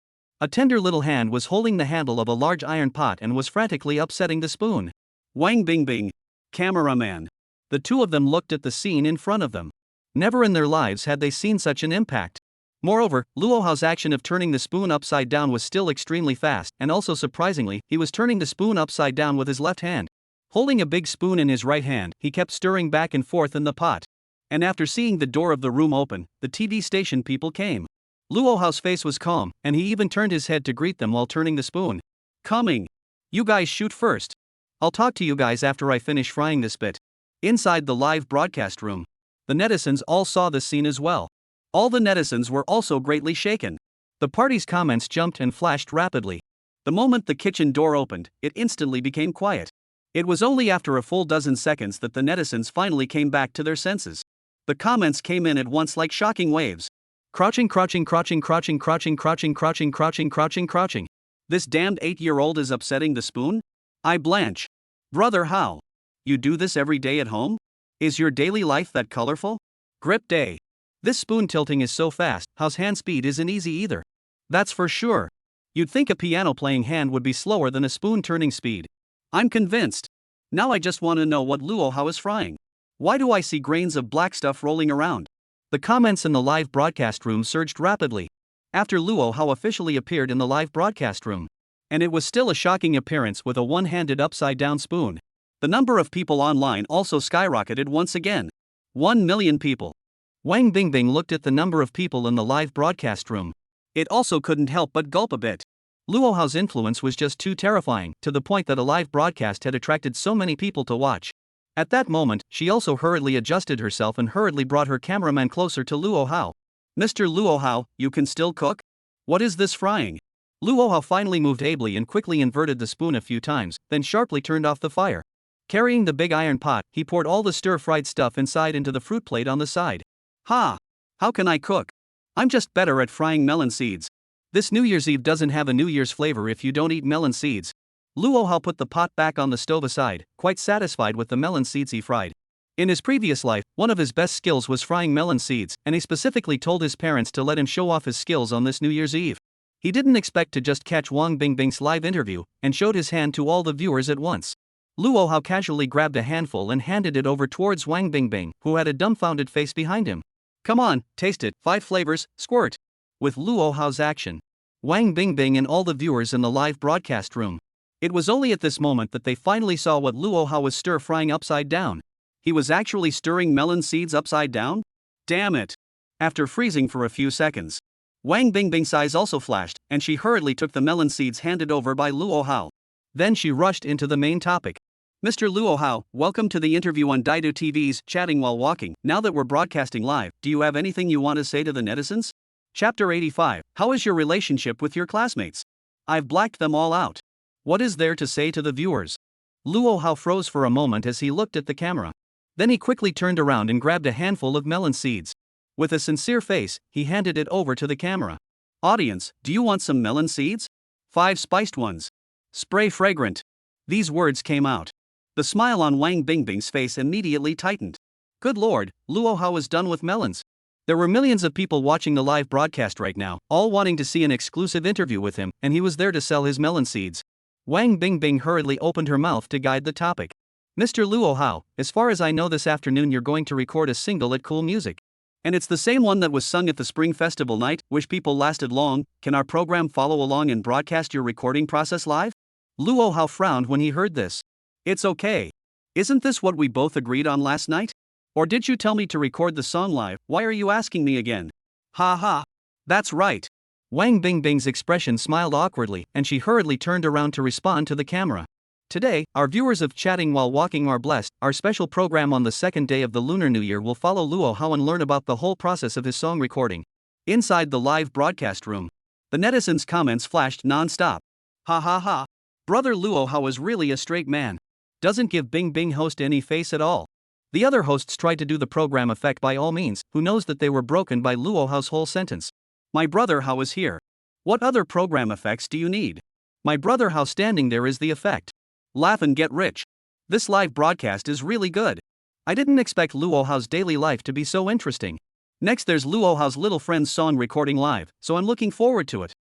A tender little hand was holding the handle of a large iron pot and was frantically upsetting the spoon. Wang Bingbing, cameraman. The two of them looked at the scene in front of them. Never in their lives had they seen such an impact. Moreover, Luo Hao's action of turning the spoon upside down was still extremely fast, and also surprisingly, he was turning the spoon upside down with his left hand. Holding a big spoon in his right hand, he kept stirring back and forth in the pot. And after seeing the door of the room open, the TV station people came. Luo Hao's face was calm, and he even turned his head to greet them while turning the spoon. Coming. You guys shoot first. I'll talk to you guys after I finish frying this bit. Inside the live broadcast room, the netizens all saw this scene as well. All the netizens were also greatly shaken. The party's comments jumped and flashed rapidly. The moment the kitchen door opened, it instantly became quiet. It was only after a full dozen seconds that the netizens finally came back to their senses. The comments came in at once like shocking waves. Crouching. This damned 8-year-old is upsetting the spoon? I blanch. Brother, how? You do this every day at home? Is your daily life that colorful? Grip day. This spoon tilting is so fast, Hao's hand speed isn't easy either. That's for sure. You'd think a piano playing hand would be slower than a spoon turning speed. I'm convinced. Now I just want to know what Luo Hao is frying. Why do I see grains of black stuff rolling around? The comments in the live broadcast room surged rapidly after Luo Hao officially appeared in the live broadcast room. And it was still a shocking appearance with a one-handed upside-down spoon. The number of people online also skyrocketed once again. 1 million people. Wang Bingbing looked at the number of people in the live broadcast room. It also couldn't help but gulp a bit. Luo Hao's influence was just too terrifying, to the point that a live broadcast had attracted so many people to watch. At that moment, she also hurriedly adjusted herself and hurriedly brought her cameraman closer to Luo Hao. Mr. Luo Hao, you can still cook? What is this frying? Luo Hao finally moved ably and quickly inverted the spoon a few times, then sharply turned off the fire. Carrying the big iron pot, he poured all the stir-fried stuff inside into the fruit plate on the side. Ha! How can I cook? I'm just better at frying melon seeds. This New Year's Eve doesn't have a New Year's flavor if you don't eat melon seeds. Luo Hao put the pot back on the stove aside, quite satisfied with the melon seeds he fried. In his previous life, one of his best skills was frying melon seeds, and he specifically told his parents to let him show off his skills on this New Year's Eve. He didn't expect to just catch Wang Bingbing's live interview, and showed his hand to all the viewers at once. Luo Hao casually grabbed a handful and handed it over towards Wang Bingbing, who had a dumbfounded face behind him. Come on, taste it, 5 flavors, squirt. With Luo Hao's action, Wang Bingbing and all the viewers in the live broadcast room. It was only at this moment that they finally saw what Luo Hao was stir-frying upside down. He was actually stirring melon seeds upside down? Damn it! After freezing for a few seconds, Wang Bingbing's eyes also flashed, and she hurriedly took the melon seeds handed over by Luo Hao. Then she rushed into the main topic. Mr. Luo Hao, welcome to the interview on Daido TV's Chatting While Walking. Now that we're broadcasting live, do you have anything you want to say to the netizens? Chapter 85. How is your relationship with your classmates? I've blacked them all out. What is there to say to the viewers? Luo Hao froze for a moment as he looked at the camera. Then he quickly turned around and grabbed a handful of melon seeds. With a sincere face, he handed it over to the camera. Audience, do you want some melon seeds? 5 spiced ones. Spray fragrant. These words came out. The smile on Wang Bingbing's face immediately tightened. Good lord, Luo Hao is done with melons. There were millions of people watching the live broadcast right now, all wanting to see an exclusive interview with him, and he was there to sell his melon seeds. Wang Bingbing hurriedly opened her mouth to guide the topic. Mr. Luo Hao, as far as I know this afternoon you're going to record a single at Cool Music. And it's the same one that was sung at the Spring Festival night. Wish people lasted long. Can our program follow along and broadcast your recording process live? Luo Hao frowned when he heard this. It's okay. Isn't this what we both agreed on last night? Or did you tell me to record the song live? Why are you asking me again? Ha ha. That's right. Wang Bingbing's expression smiled awkwardly, and she hurriedly turned around to respond to the camera. Today, our viewers of Chatting While Walking are blessed. Our special program on the second day of the Lunar New Year will follow Luo Hao and learn about the whole process of his song recording. Inside the live broadcast room, the netizens' comments flashed non-stop. Ha ha ha. Brother Luo Hao is really a straight man. Doesn't give Bingbing host any face at all. The other hosts tried to do the program effect by all means, who knows that they were broken by Luo Hao's whole sentence. My brother Hao is here. What other program effects do you need? My brother Hao standing there is the effect. Laugh and get rich. This live broadcast is really good. I didn't expect Luo Hao's daily life to be so interesting. Next there's Luo Hao's little friend's song recording live, so I'm looking forward to it.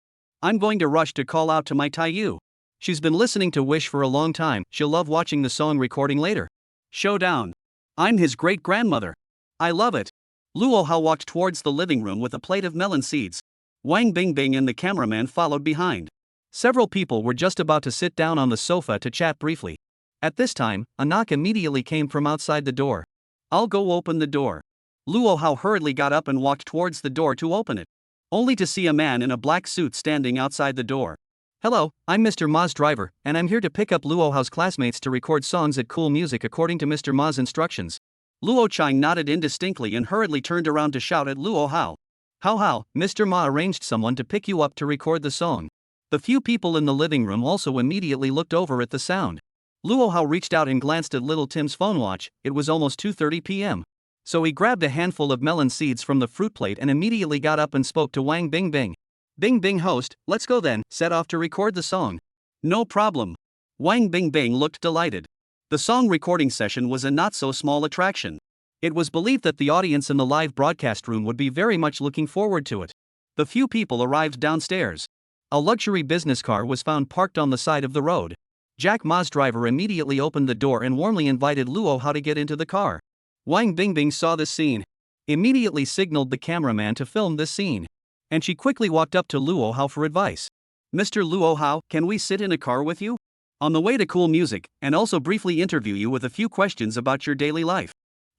I'm going to rush to call out to my Taiyu. She's been listening to Wish for a long time, she'll love watching the song recording later. Showdown. I'm his great-grandmother. I love it. Luo Hao walked towards the living room with a plate of melon seeds. Wang Bingbing and the cameraman followed behind. Several people were just about to sit down on the sofa to chat briefly. At this time, a knock immediately came from outside the door. I'll go open the door. Luo Hao hurriedly got up and walked towards the door to open it, only to see a man in a black suit standing outside the door. Hello, I'm Mr. Ma's driver, and I'm here to pick up Luo Hao's classmates to record songs at Cool Music according to Mr. Ma's instructions. Luo Chang nodded indistinctly and hurriedly turned around to shout at Luo Hao. How, Mr. Ma arranged someone to pick you up to record the song. The few people in the living room also immediately looked over at the sound. Luo Hao reached out and glanced at little Tim's phone watch. It was almost 2:30 p.m. So he grabbed a handful of melon seeds from the fruit plate and immediately got up and spoke to Wang Bingbing. Bingbing host, let's go then, set off to record the song. No problem. Wang Bingbing looked delighted. The song recording session was a not-so-small attraction. It was believed that the audience in the live broadcast room would be very much looking forward to it. The few people arrived downstairs. A luxury business car was found parked on the side of the road. Jack Ma's driver immediately opened the door and warmly invited Luo Hao to get into the car. Wang Bingbing saw this scene. Immediately signaled the cameraman to film this scene. And she quickly walked up to Luo Hao for advice. Mr. Luo Hao, can we sit in a car with you? On the way to Cool Music, and also briefly interview you with a few questions about your daily life.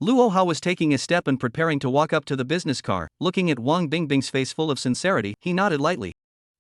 Luo Hao was taking a step and preparing to walk up to the business car. Looking at Wang Bingbing's face full of sincerity, he nodded lightly.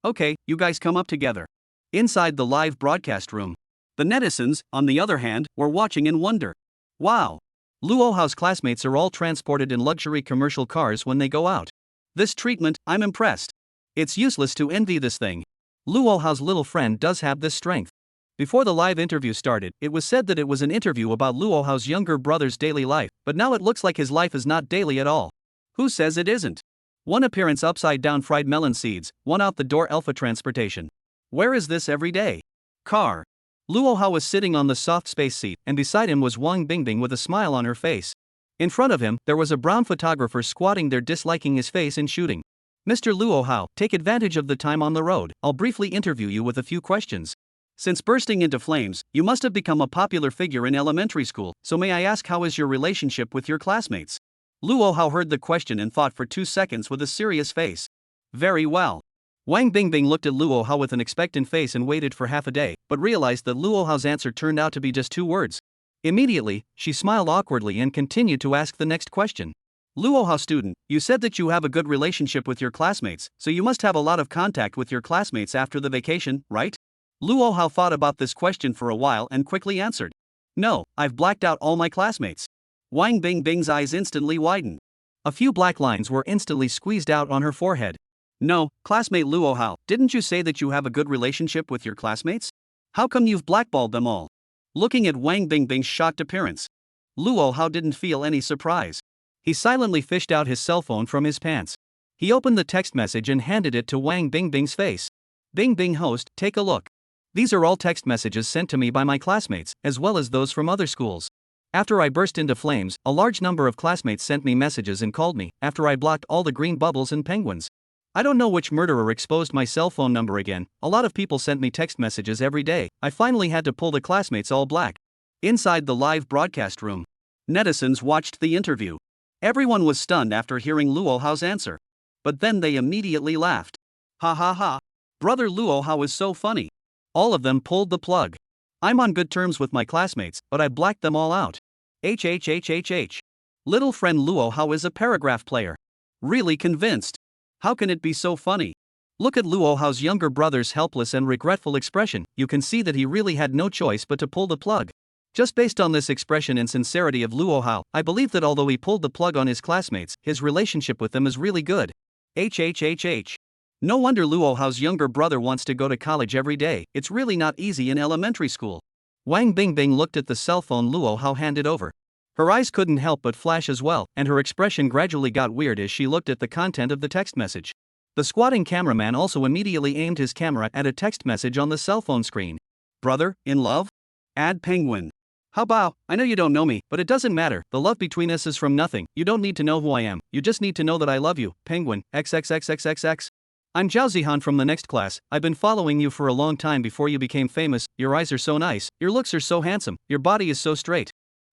Okay, you guys come up together. Inside the live broadcast room. The netizens, on the other hand, were watching in wonder. Wow! Luo Hao's classmates are all transported in luxury commercial cars when they go out. This treatment, I'm impressed. It's useless to envy this thing. Luo Hao's little friend does have this strength. Before the live interview started, it was said that it was an interview about Luo Hao's younger brother's daily life, but now it looks like his life is not daily at all. Who says it isn't? One appearance upside down fried melon seeds, one out the door alpha transportation. Where is this every day? Car. Luo Hao was sitting on the soft space seat, and beside him was Wang Bingbing with a smile on her face. In front of him, there was a brown photographer squatting there disliking his face and shooting. Mr. Luo Hao, take advantage of the time on the road, I'll briefly interview you with a few questions. Since bursting into flames, you must have become a popular figure in elementary school, so may I ask how is your relationship with your classmates? Luo Hao heard the question and thought for 2 seconds with a serious face. Very well. Wang Bingbing looked at Luo Hao with an expectant face and waited for half a day, but realized that Luo Hao's answer turned out to be just 2 words. Immediately, she smiled awkwardly and continued to ask the next question. Luo Hao student, you said that you have a good relationship with your classmates, so you must have a lot of contact with your classmates after the vacation, right? Luo Hao thought about this question for a while and quickly answered. No, I've blacked out all my classmates. Wang Bingbing's eyes instantly widened. A few black lines were instantly squeezed out on her forehead. No, classmate Luo Hao, didn't you say that you have a good relationship with your classmates? How come you've blackballed them all? Looking at Wang Bingbing's shocked appearance, Luo Hao didn't feel any surprise. He silently fished out his cell phone from his pants. He opened the text message and handed it to Wang Bingbing's face. Bingbing host, take a look. These are all text messages sent to me by my classmates, as well as those from other schools. After I burst into flames, a large number of classmates sent me messages and called me, after I blocked all the green bubbles and penguins. I don't know which murderer exposed my cell phone number again. A lot of people sent me text messages every day. I finally had to pull the classmates all black. Inside the live broadcast room, netizens watched the interview. Everyone was stunned after hearing Luo Hao's answer. But then they immediately laughed. Ha ha ha. Brother Luo Hao is so funny. All of them pulled the plug. I'm on good terms with my classmates, but I blacked them all out. HHHHH. Little friend Luo Hao is a paragraph player. Really convinced. How can it be so funny? Look at Luo Hao's younger brother's helpless and regretful expression. You can see that he really had no choice but to pull the plug. Just based on this expression and sincerity of Luo Hao, I believe that although he pulled the plug on his classmates, his relationship with them is really good. HHHH. No wonder Luo Hao's younger brother wants to go to college every day. It's really not easy in elementary school. Wang Bingbing looked at the cell phone Luo Hao handed over. Her eyes couldn't help but flash as well, and her expression gradually got weird as she looked at the content of the text message. The squatting cameraman also immediately aimed his camera at a text message on the cell phone screen. Brother, in love? Add penguin. How about, I know you don't know me, but it doesn't matter, the love between us is from nothing, you don't need to know who I am, you just need to know that I love you, penguin, xxxxxx. I'm Zhao Zihan from the next class, I've been following you for a long time before you became famous, your eyes are so nice, your looks are so handsome, your body is so straight.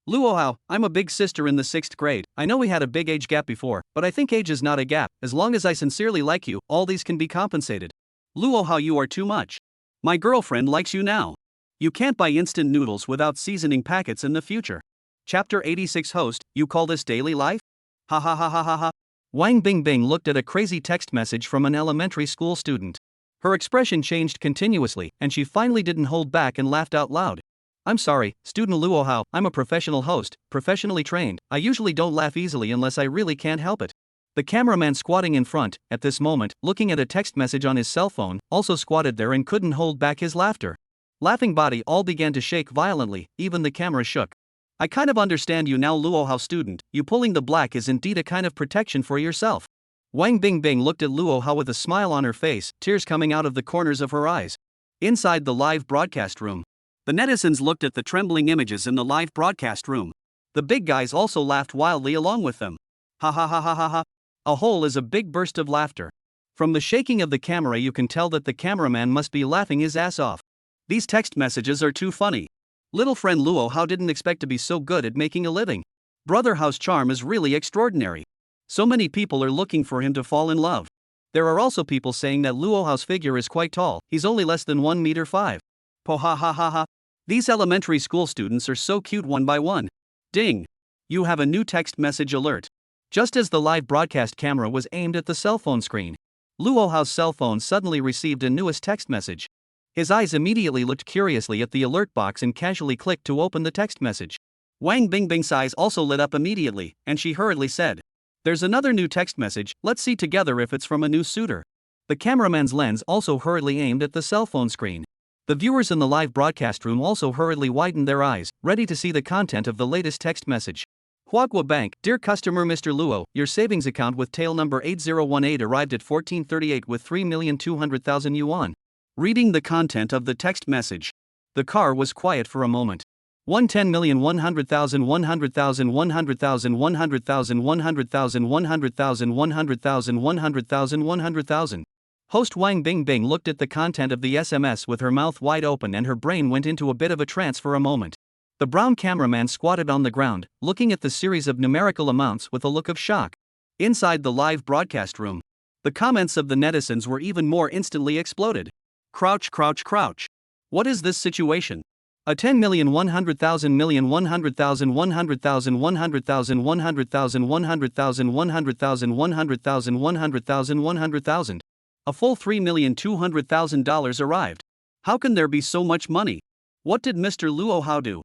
Luohao, I'm a big sister in the 6th grade, I know we had a big age gap before, but I think age is not a gap, as long as I sincerely like you, all these can be compensated. Luohao, you are too much. My girlfriend likes you now. You can't buy instant noodles without seasoning packets in the future. Chapter 86 Host, you call this daily life? Ha ha ha ha ha ha. Wang Bingbing looked at a crazy text message from an elementary school student. Her expression changed continuously, and she finally didn't hold back and laughed out loud. I'm sorry, student Luohao, I'm a professional host, professionally trained, I usually don't laugh easily unless I really can't help it. The cameraman squatting in front, at this moment, looking at a text message on his cell phone, also squatted there and couldn't hold back his laughter. Laughing body all began to shake violently, even the camera shook. I kind of understand you now, Luohao student, you pulling the black is indeed a kind of protection for yourself. Wang Bingbing looked at Luohao with a smile on her face, tears coming out of the corners of her eyes. Inside the live broadcast room, the netizens looked at the trembling images in the live broadcast room. The big guys also laughed wildly along with them. Ha ha ha ha ha ha. A whole is a big burst of laughter. From the shaking of the camera you can tell that the cameraman must be laughing his ass off. These text messages are too funny. Little friend Luohao didn't expect to be so good at making a living. Brother Hao's charm is really extraordinary. So many people are looking for him to fall in love. There are also people saying that Luohao's figure is quite tall, he's only less than 1 meter 5. Po ha ha ha ha. These elementary school students are so cute one by one. Ding! You have a new text message alert. Just as the live broadcast camera was aimed at the cell phone screen, Luohao's cell phone suddenly received a newest text message. His eyes immediately looked curiously at the alert box and casually clicked to open the text message. Wang Bingbing's eyes also lit up immediately, and she hurriedly said, "There's another new text message, let's see together if it's from a new suitor." The cameraman's lens also hurriedly aimed at the cell phone screen. The viewers in the live broadcast room also hurriedly widened their eyes, ready to see the content of the latest text message. Huagua Bank, dear customer Mr. Luo, your savings account with tail number 8018 arrived at 1438 with 3,200,000 yuan. Reading the content of the text message. The car was quiet for a moment. 110,100,000 100,000 100,000 100,000 100,000 100,000 100,000 100,000 100,000. Host Wang Bingbing looked at the content of the SMS with her mouth wide open and her brain went into a bit of a trance for a moment. The brown cameraman squatted on the ground, looking at the series of numerical amounts with a look of shock. Inside the live broadcast room, the comments of the netizens were even more instantly exploded. Crouch, crouch, crouch. What is this situation? A 10,100,000 million 100,000 100,000 100,000 100,000 100,000 100,000 100,000 100,000 100,000. A full $3,200,000 arrived. How can there be so much money? What did Mr. Luohao do?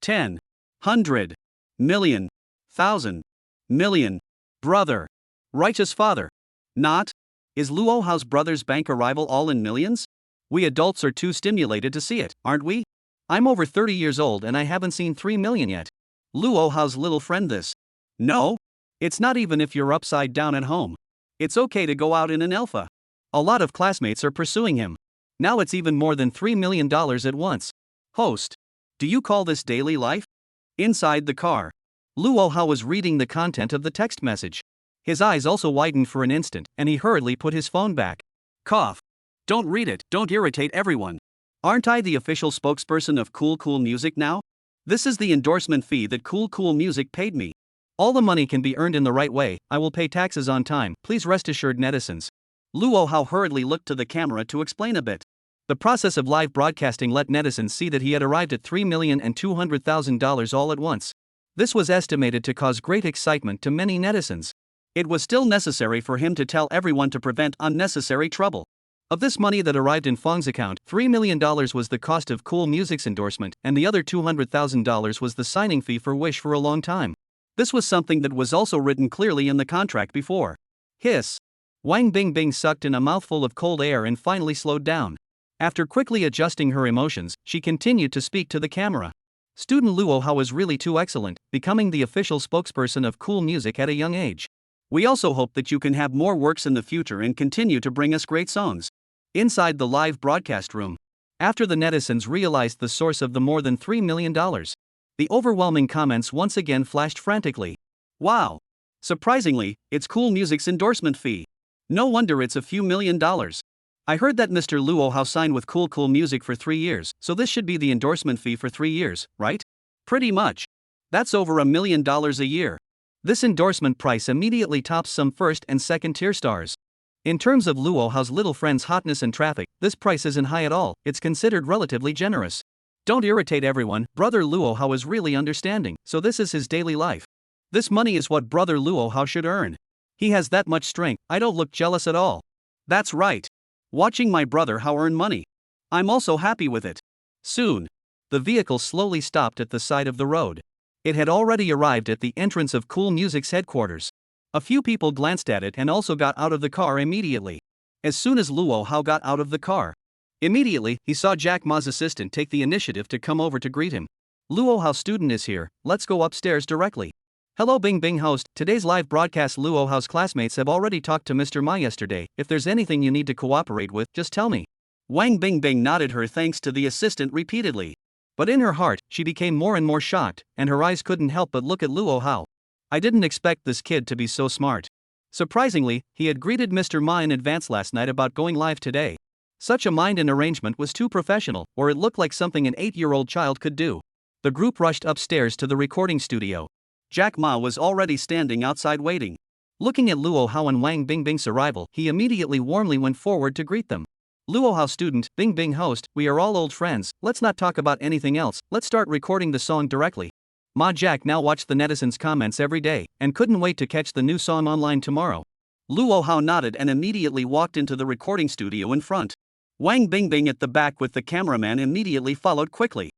10, 100, million, 1,000, million. Brother. Righteous father. Not. Is Luohao's brother's bank arrival all in millions? We adults are too stimulated to see it, aren't we? I'm over 30 years old and I haven't seen 3 million yet. Luohao's little friend this. No? It's not even if you're upside down at home. It's okay to go out in an alpha. A lot of classmates are pursuing him. Now it's even more than $3 million at once. Host. Do you call this daily life? Inside the car. Luohao was reading the content of the text message. His eyes also widened for an instant, and he hurriedly put his phone back. Cough. Don't read it, don't irritate everyone. Aren't I the official spokesperson of Cool Cool Music now? This is the endorsement fee that Cool Cool Music paid me. All the money can be earned in the right way, I will pay taxes on time, please rest assured netizens. Luohao hurriedly looked to the camera to explain a bit. The process of live broadcasting let netizens see that he had arrived at $3,200,000 all at once. This was estimated to cause great excitement to many netizens. It was still necessary for him to tell everyone to prevent unnecessary trouble. Of this money that arrived in Feng's account, $3 million was the cost of Cool Music's endorsement, and the other $200,000 was the signing fee for Wish for a long time. This was something that was also written clearly in the contract before. Hiss. Wang Bingbing sucked in a mouthful of cold air and finally slowed down. After quickly adjusting her emotions, she continued to speak to the camera. Student Luo Hao was really too excellent, becoming the official spokesperson of cool music at a young age. We also hope that you can have more works in the future and continue to bring us great songs. Inside the live broadcast room. After the netizens realized the source of the more than $3 million, the overwhelming comments once again flashed frantically. Wow! Surprisingly, it's Cool Music's endorsement fee. No wonder it's a few $1,000,000. I heard that Mr. Luo Hao signed with Cool Music for 3 years, so this should be the endorsement fee for 3 years, right? Pretty much. That's over $1 million a year. This endorsement price immediately tops some first and second tier stars. In terms of Luo Hao's little friend's hotness and traffic, this price isn't high at all, it's considered relatively generous. Don't irritate everyone, Brother Luo Hao is really understanding, so this is his daily life. This money is what Brother Luo Hao should earn. He has that much strength, I don't look jealous at all. That's right. Watching my brother Hao earn money. I'm also happy with it. Soon. The vehicle slowly stopped at the side of the road. It had already arrived at the entrance of Cool Music's headquarters. A few people glanced at it and also got out of the car immediately. As soon as Luo Hao got out of the car, immediately he saw Jack Ma's assistant take the initiative to come over to greet him. Luo Hao student is here, let's go upstairs directly. Hello Bing Bing host, today's live broadcast Luo Hao's classmates have already talked to Mr. Ma yesterday, if there's anything you need to cooperate with, just tell me. Wang Bingbing nodded her thanks to the assistant repeatedly. But in her heart, she became more and more shocked, and her eyes couldn't help but look at Luo Hao. I didn't expect this kid to be so smart. Surprisingly, he had greeted Mr. Ma in advance last night about going live today. Such a mind and arrangement was too professional, or it looked like something an 8-year-old child could do. The group rushed upstairs to the recording studio. Jack Ma was already standing outside waiting. Looking at Luo Hao and Wang Bingbing's arrival, he immediately warmly went forward to greet them. Luo Hao student, Bing Bing host, we are all old friends, let's not talk about anything else, let's start recording the song directly. Ma Jack now watched the netizens' comments every day, and couldn't wait to catch the new song online tomorrow. Luo Hao nodded and immediately walked into the recording studio in front. Wang Bingbing at the back with the cameraman immediately followed quickly.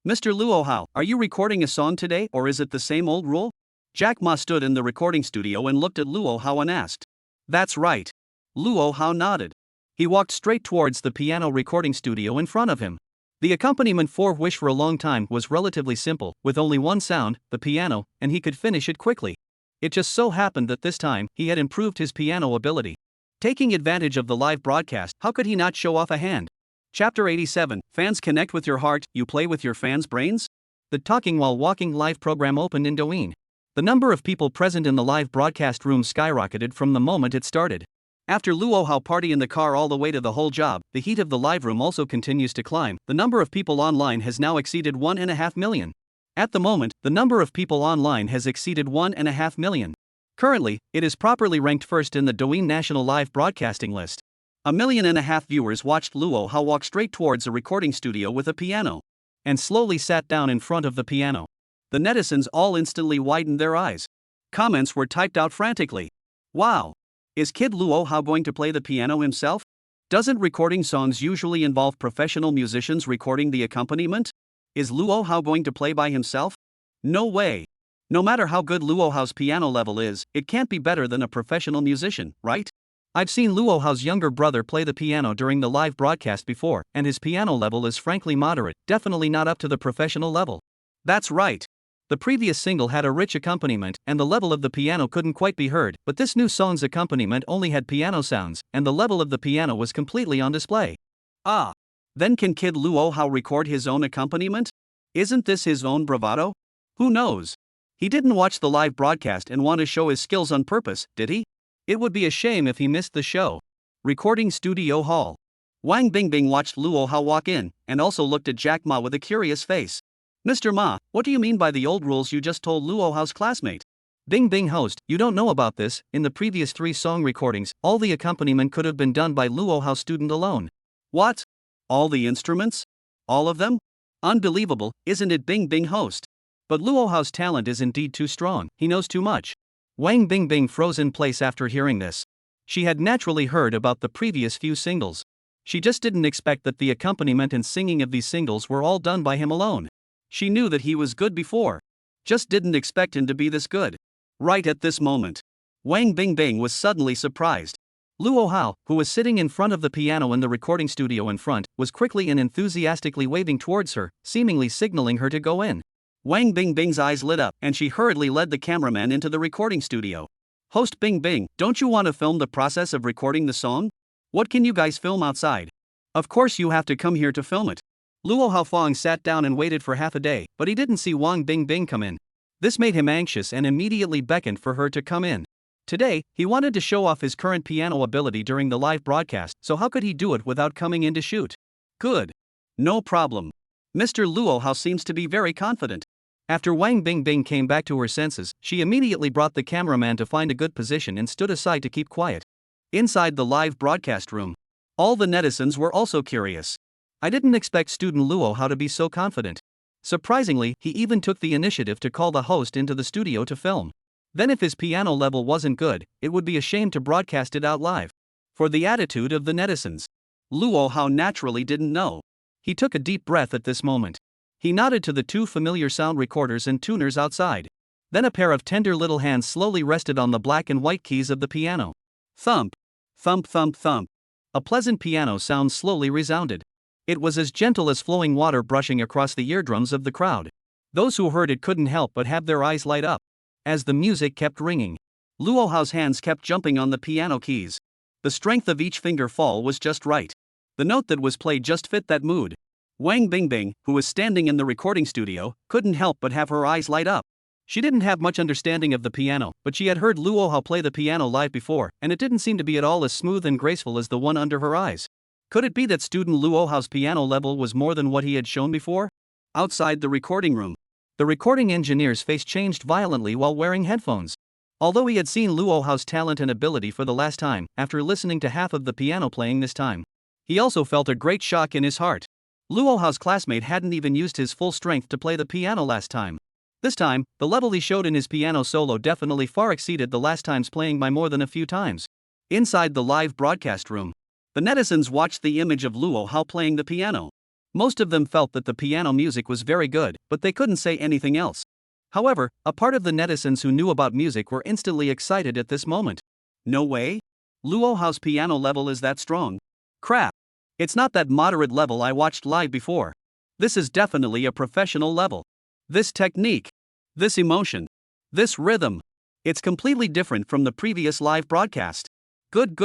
Mr. Luo Hao, are you recording a song today or is it the same old rule? Jack Ma stood in the recording studio and looked at Luo Hao and asked. That's right. Luo Hao nodded. He walked straight towards the piano recording studio in front of him. The accompaniment for Wish for a Long Time was relatively simple, with only one sound, the piano, and he could finish it quickly. It just so happened that this time, he had improved his piano ability. Taking advantage of the live broadcast, how could he not show off a hand? Chapter 87, Fans Connect with Your Heart, You Play with Your Fans' Brains? The Talking While Walking live program opened in Douyin. The number of people present in the live broadcast room skyrocketed from the moment it started. After Luo Hao party in the car all the way to the whole job, the heat of the live room also continues to climb. The number of people online has now exceeded 1.5 million. At the moment, the number of people online has exceeded 1.5 million. Currently, it is properly ranked first in the Douyin National Live Broadcasting List. 1.5 million viewers watched Luo Hao walk straight towards a recording studio with a piano, and slowly sat down in front of the piano. The netizens all instantly widened their eyes. Comments were typed out frantically. Wow! Is Kid Luo Hao going to play the piano himself? Doesn't recording songs usually involve professional musicians recording the accompaniment? Is Luo Hao going to play by himself? No way! No matter how good Luo Hao's piano level is, it can't be better than a professional musician, right? I've seen Luo Hao's younger brother play the piano during the live broadcast before, and his piano level is frankly moderate, definitely not up to the professional level. That's right. The previous single had a rich accompaniment, and the level of the piano couldn't quite be heard, but this new song's accompaniment only had piano sounds, and the level of the piano was completely on display. Ah! Then can Kid Luo Hao record his own accompaniment? Isn't this his own bravado? Who knows? He didn't watch the live broadcast and want to show his skills on purpose, did he? It would be a shame if he missed the show. Recording Studio Hall. Wang Bingbing watched Luo Hao walk in, and also looked at Jack Ma with a curious face. Mr. Ma, what do you mean by the old rules you just told Luo Hao's classmate? Bing Bing host, you don't know about this, in the previous 3 song recordings, all the accompaniment could have been done by Luo Hao's student alone. What? All the instruments? All of them? Unbelievable, isn't it Bing Bing host? But Luo Hao's talent is indeed too strong, he knows too much. Wang Bingbing froze in place after hearing this. She had naturally heard about the previous few singles. She just didn't expect that the accompaniment and singing of these singles were all done by him alone. She knew that he was good before. Just didn't expect him to be this good. Right at this moment, Wang Bingbing was suddenly surprised. Luo Hao, who was sitting in front of the piano in the recording studio in front, was quickly and enthusiastically waving towards her, seemingly signaling her to go in. Wang Bingbing's eyes lit up, and she hurriedly led the cameraman into the recording studio. Host Bingbing, don't you want to film the process of recording the song? What can you guys film outside? Of course you have to come here to film it. Luo Haofeng sat down and waited for half a day, but he didn't see Wang Bingbing come in. This made him anxious and immediately beckoned for her to come in. Today, he wanted to show off his current piano ability during the live broadcast, so how could he do it without coming in to shoot? Good. No problem. Mr. Luo Hao seems to be very confident. After Wang Bingbing came back to her senses, she immediately brought the cameraman to find a good position and stood aside to keep quiet. Inside the live broadcast room, all the netizens were also curious. I didn't expect student Luo Hao to be so confident. Surprisingly, he even took the initiative to call the host into the studio to film. Then if his piano level wasn't good, it would be a shame to broadcast it out live. For the attitude of the netizens, Luo Hao naturally didn't know. He took a deep breath at this moment. He nodded to the two familiar sound recorders and tuners outside. Then a pair of tender little hands slowly rested on the black and white keys of the piano. Thump. Thump thump thump. A pleasant piano sound slowly resounded. It was as gentle as flowing water brushing across the eardrums of the crowd. Those who heard it couldn't help but have their eyes light up. As the music kept ringing, Luo Hao's hands kept jumping on the piano keys. The strength of each finger fall was just right. The note that was played just fit that mood. Wang Bingbing, who was standing in the recording studio, couldn't help but have her eyes light up. She didn't have much understanding of the piano, but she had heard Luo Hao play the piano live before, and it didn't seem to be at all as smooth and graceful as the one under her eyes. Could it be that student Luo Hao's piano level was more than what he had shown before? Outside the recording room, the recording engineer's face changed violently while wearing headphones. Although he had seen Luo Hao's talent and ability for the last time, after listening to half of the piano playing this time, he also felt a great shock in his heart. Luo Hao's classmate hadn't even used his full strength to play the piano last time. This time, the level he showed in his piano solo definitely far exceeded the last time's playing by more than a few times. Inside the live broadcast room, the netizens watched the image of Luo Hao playing the piano. Most of them felt that the piano music was very good, but they couldn't say anything else. However, a part of the netizens who knew about music were instantly excited at this moment. No way? Luo Hao's piano level is that strong? Crap. It's not that moderate level I watched live before. This is definitely a professional level. This technique, this emotion, this rhythm. It's completely different from the previous live broadcast. Good.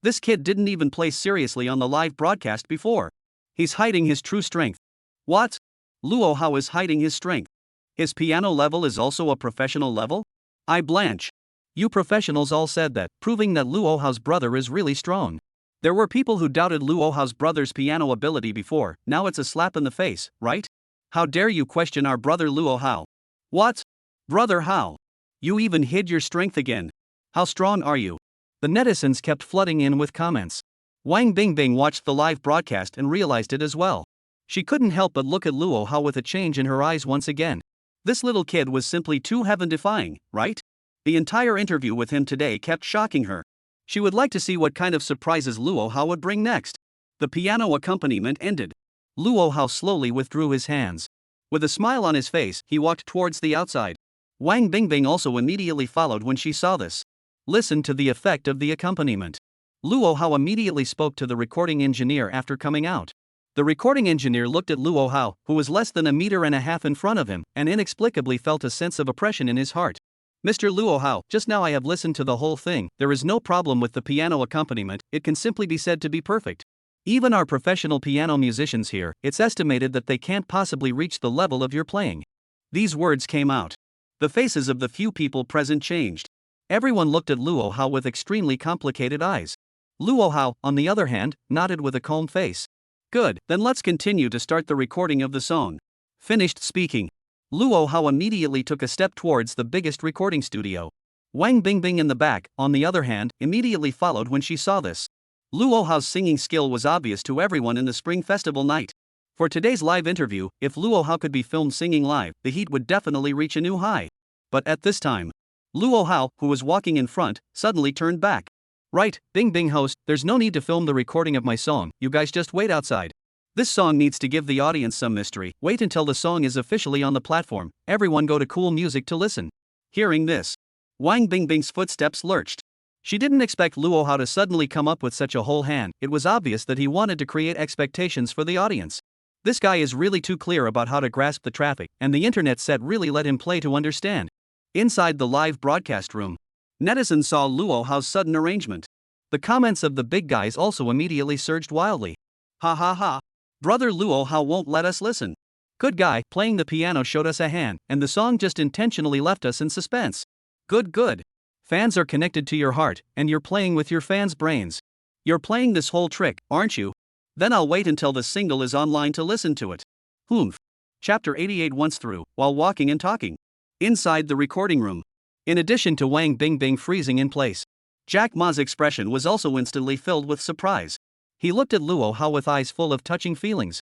This kid didn't even play seriously on the live broadcast before. He's hiding his true strength. What? Luo Hao is hiding his strength. His piano level is also a professional level? I blanch. You professionals all said that, proving that Luo Hao's brother is really strong. There were people who doubted Luo Hao's brother's piano ability before, now it's a slap in the face, right? How dare you question our brother Luo Hao? What? Brother Hao? You even hid your strength again. How strong are you? The netizens kept flooding in with comments. Wang Bingbing watched the live broadcast and realized it as well. She couldn't help but look at Luo Hao with a change in her eyes once again. This little kid was simply too heaven-defying, right? The entire interview with him today kept shocking her. She would like to see what kind of surprises Luo Hao would bring next. The piano accompaniment ended. Luo Hao slowly withdrew his hands. With a smile on his face, he walked towards the outside. Wang Bingbing also immediately followed when she saw this. Listen to the effect of the accompaniment. Luo Hao immediately spoke to the recording engineer after coming out. The recording engineer looked at Luo Hao, who was less than 1.5 meters in front of him, and inexplicably felt a sense of oppression in his heart. Mr. Luo Hao, just now I have listened to the whole thing. There is no problem with the piano accompaniment, it can simply be said to be perfect. Even our professional piano musicians here, it's estimated that they can't possibly reach the level of your playing. These words came out. The faces of the few people present changed. Everyone looked at Luo Hao with extremely complicated eyes. Luo Hao, on the other hand, nodded with a calm face. Good, then let's continue to start the recording of the song. Finished speaking, Luo Hao immediately took a step towards the biggest recording studio. Wang Bingbing in the back, on the other hand, immediately followed when she saw this. Luo Hao's singing skill was obvious to everyone in the Spring Festival night. For today's live interview, if Luo Hao could be filmed singing live, the heat would definitely reach a new high. But at this time, Luo Hao, who was walking in front, suddenly turned back. Right, Bingbing host, there's no need to film the recording of my song, you guys just wait outside. This song needs to give the audience some mystery. Wait until the song is officially on the platform. Everyone go to cool music to listen. Hearing this, Wang Bingbing's footsteps lurched. She didn't expect Luo Hao to suddenly come up with such a whole hand. It was obvious that he wanted to create expectations for the audience. This guy is really too clear about how to grasp the traffic, and the internet set really let him play to understand. Inside the live broadcast room, netizens saw Luo Hao's sudden arrangement. The comments of the big guys also immediately surged wildly. Ha ha ha. Brother Luo Hao won't let us listen. Good guy, playing the piano showed us a hand, and the song just intentionally left us in suspense. Good. Fans are connected to your heart, and you're playing with your fans' brains. You're playing this whole trick, aren't you? Then I'll wait until the single is online to listen to it. Humph. Chapter 88 once through, while walking and talking. Inside the recording room. In addition to Wang Bingbing freezing in place, Jack Ma's expression was also instantly filled with surprise. He looked at Luo Hao with eyes full of touching feelings.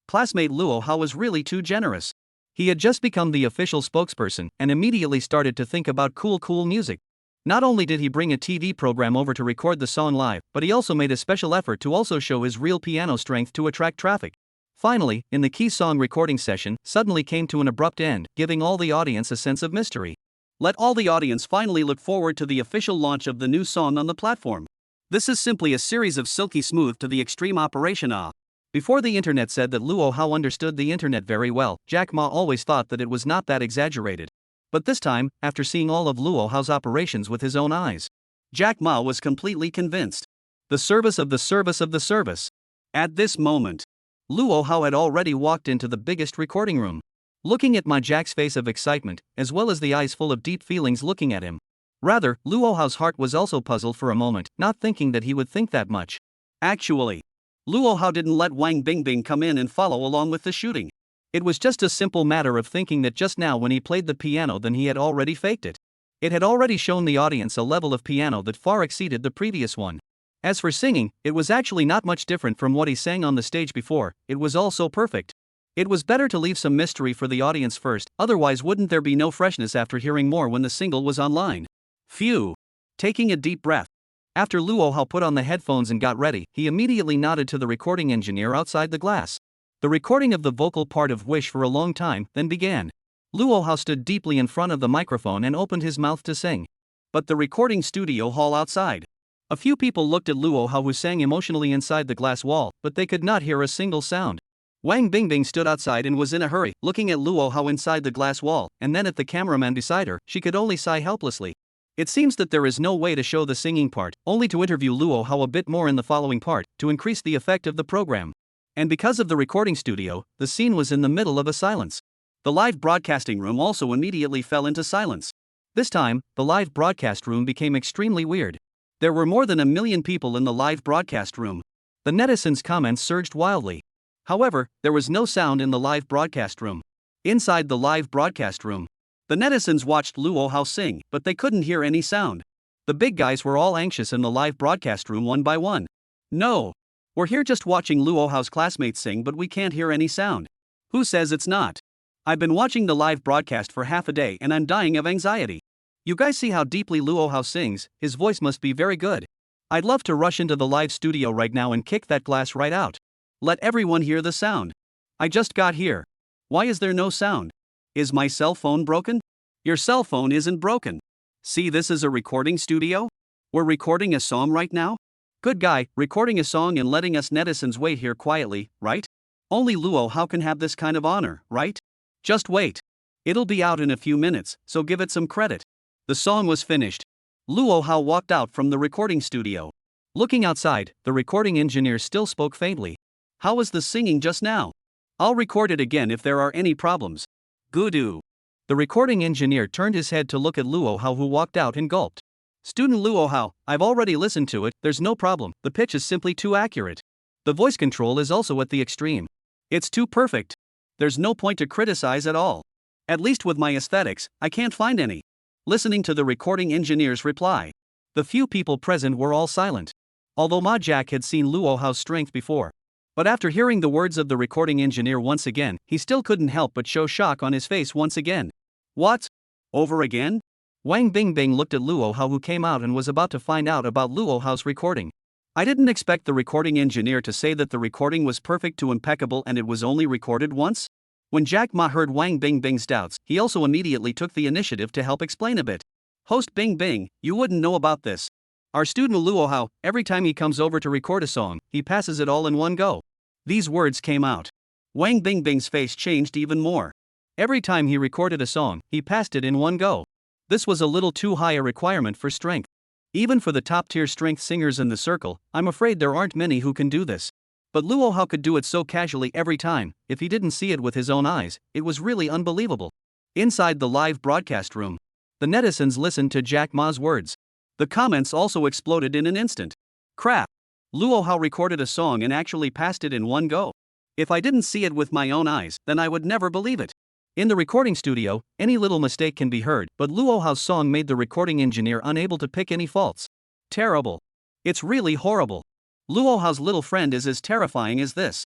Classmate Luo Hao was really too generous. He had just become the official spokesperson and immediately started to think about cool music. Not only did he bring a TV program over to record the song live, but he also made a special effort to also show his real piano strength to attract traffic. Finally, in the key song recording session, suddenly came to an abrupt end, giving all the audience a sense of mystery. Let all the audience finally look forward to the official launch of the new song on the platform. This is simply a series of silky smooth to the extreme operation ah. Before the internet said that Luo Hao understood the internet very well, Jack Ma always thought that it was not that exaggerated. But this time, after seeing all of Luo Hao's operations with his own eyes, Jack Ma was completely convinced. The service of the service of the service. At this moment, Luo Hao had already walked into the biggest recording room. Looking at Ma Jack's face of excitement, as well as the eyes full of deep feelings looking at him. Rather, Luo Hao's heart was also puzzled for a moment, not thinking that he would think that much. Actually, Luo Hao didn't let Wang Bingbing come in and follow along with the shooting. It was just a simple matter of thinking that just now when he played the piano then he had already faked it. It had already shown the audience a level of piano that far exceeded the previous one. As for singing, it was actually not much different from what he sang on the stage before, it was all so perfect. It was better to leave some mystery for the audience first, otherwise wouldn't there be no freshness after hearing more when the single was online. Phew. Taking a deep breath. After Luo Hao put on the headphones and got ready, he immediately nodded to the recording engineer outside the glass. The recording of the vocal part of Wish for a long time then began. Luo Hao stood deeply in front of the microphone and opened his mouth to sing. But the recording studio hall outside. A few people looked at Luo Hao who sang emotionally inside the glass wall, but they could not hear a single sound. Wang Bingbing stood outside and was in a hurry, looking at Luo Hao inside the glass wall, and then at the cameraman beside her. She could only sigh helplessly. It seems that there is no way to show the singing part, only to interview Luo Hao a bit more in the following part, to increase the effect of the program. And because of the recording studio, the scene was in the middle of a silence. The live broadcasting room also immediately fell into silence. This time, the live broadcast room became extremely weird. There were more than 1 million people in the live broadcast room. The netizens' comments surged wildly. However, there was no sound in the live broadcast room. Inside the live broadcast room, the netizens watched Luo Hao sing, but they couldn't hear any sound. The big guys were all anxious in the live broadcast room one by one. No. We're here just watching Luo Hao's classmates sing, but we can't hear any sound. Who says it's not? I've been watching the live broadcast for half a day and I'm dying of anxiety. You guys see how deeply Luo Hao sings, his voice must be very good. I'd love to rush into the live studio right now and kick that glass right out. Let everyone hear the sound. I just got here. Why is there no sound? Is my cell phone broken? Your cell phone isn't broken. See, this is a recording studio? We're recording a song right now? Good guy, recording a song and letting us netizens wait here quietly, right? Only Luo Hao can have this kind of honor, right? Just wait. It'll be out in a few minutes, so give it some credit. The song was finished. Luo Hao walked out from the recording studio. Looking outside, the recording engineer still spoke faintly. How was the singing just now? I'll record it again if there are any problems. Goodoo. The recording engineer turned his head to look at Luo Hao, who walked out and gulped. Student Luo Hao, I've already listened to it, there's no problem, the pitch is simply too accurate. The voice control is also at the extreme. It's too perfect. There's no point to criticize at all. At least with my aesthetics, I can't find any. Listening to the recording engineer's reply, the few people present were all silent. Although Ma Jack had seen Luo Hao's strength before. But after hearing the words of the recording engineer once again, he still couldn't help but show shock on his face once again. What? Over again? Wang Bingbing looked at Luo Hao, who came out and was about to find out about Luo Hao's recording. I didn't expect the recording engineer to say that the recording was perfect to impeccable and it was only recorded once. When Jack Ma heard Wang Bingbing's doubts, he also immediately took the initiative to help explain a bit. Host Bingbing, you wouldn't know about this. Our student Luo Hao, every time he comes over to record a song, he passes it all in one go. These words came out. Wang Bingbing's face changed even more. Every time he recorded a song, he passed it in one go. This was a little too high a requirement for strength. Even for the top-tier strength singers in the circle, I'm afraid there aren't many who can do this. But Luo Hao could do it so casually every time. If he didn't see it with his own eyes, it was really unbelievable. Inside the live broadcast room, the netizens listened to Jack Ma's words. The comments also exploded in an instant. Crap! Luo Hao recorded a song and actually passed it in one go. If I didn't see it with my own eyes, then I would never believe it. In the recording studio, any little mistake can be heard, but Luo Hao's song made the recording engineer unable to pick any faults. Terrible. It's really horrible. Luo Hao's little friend is as terrifying as this.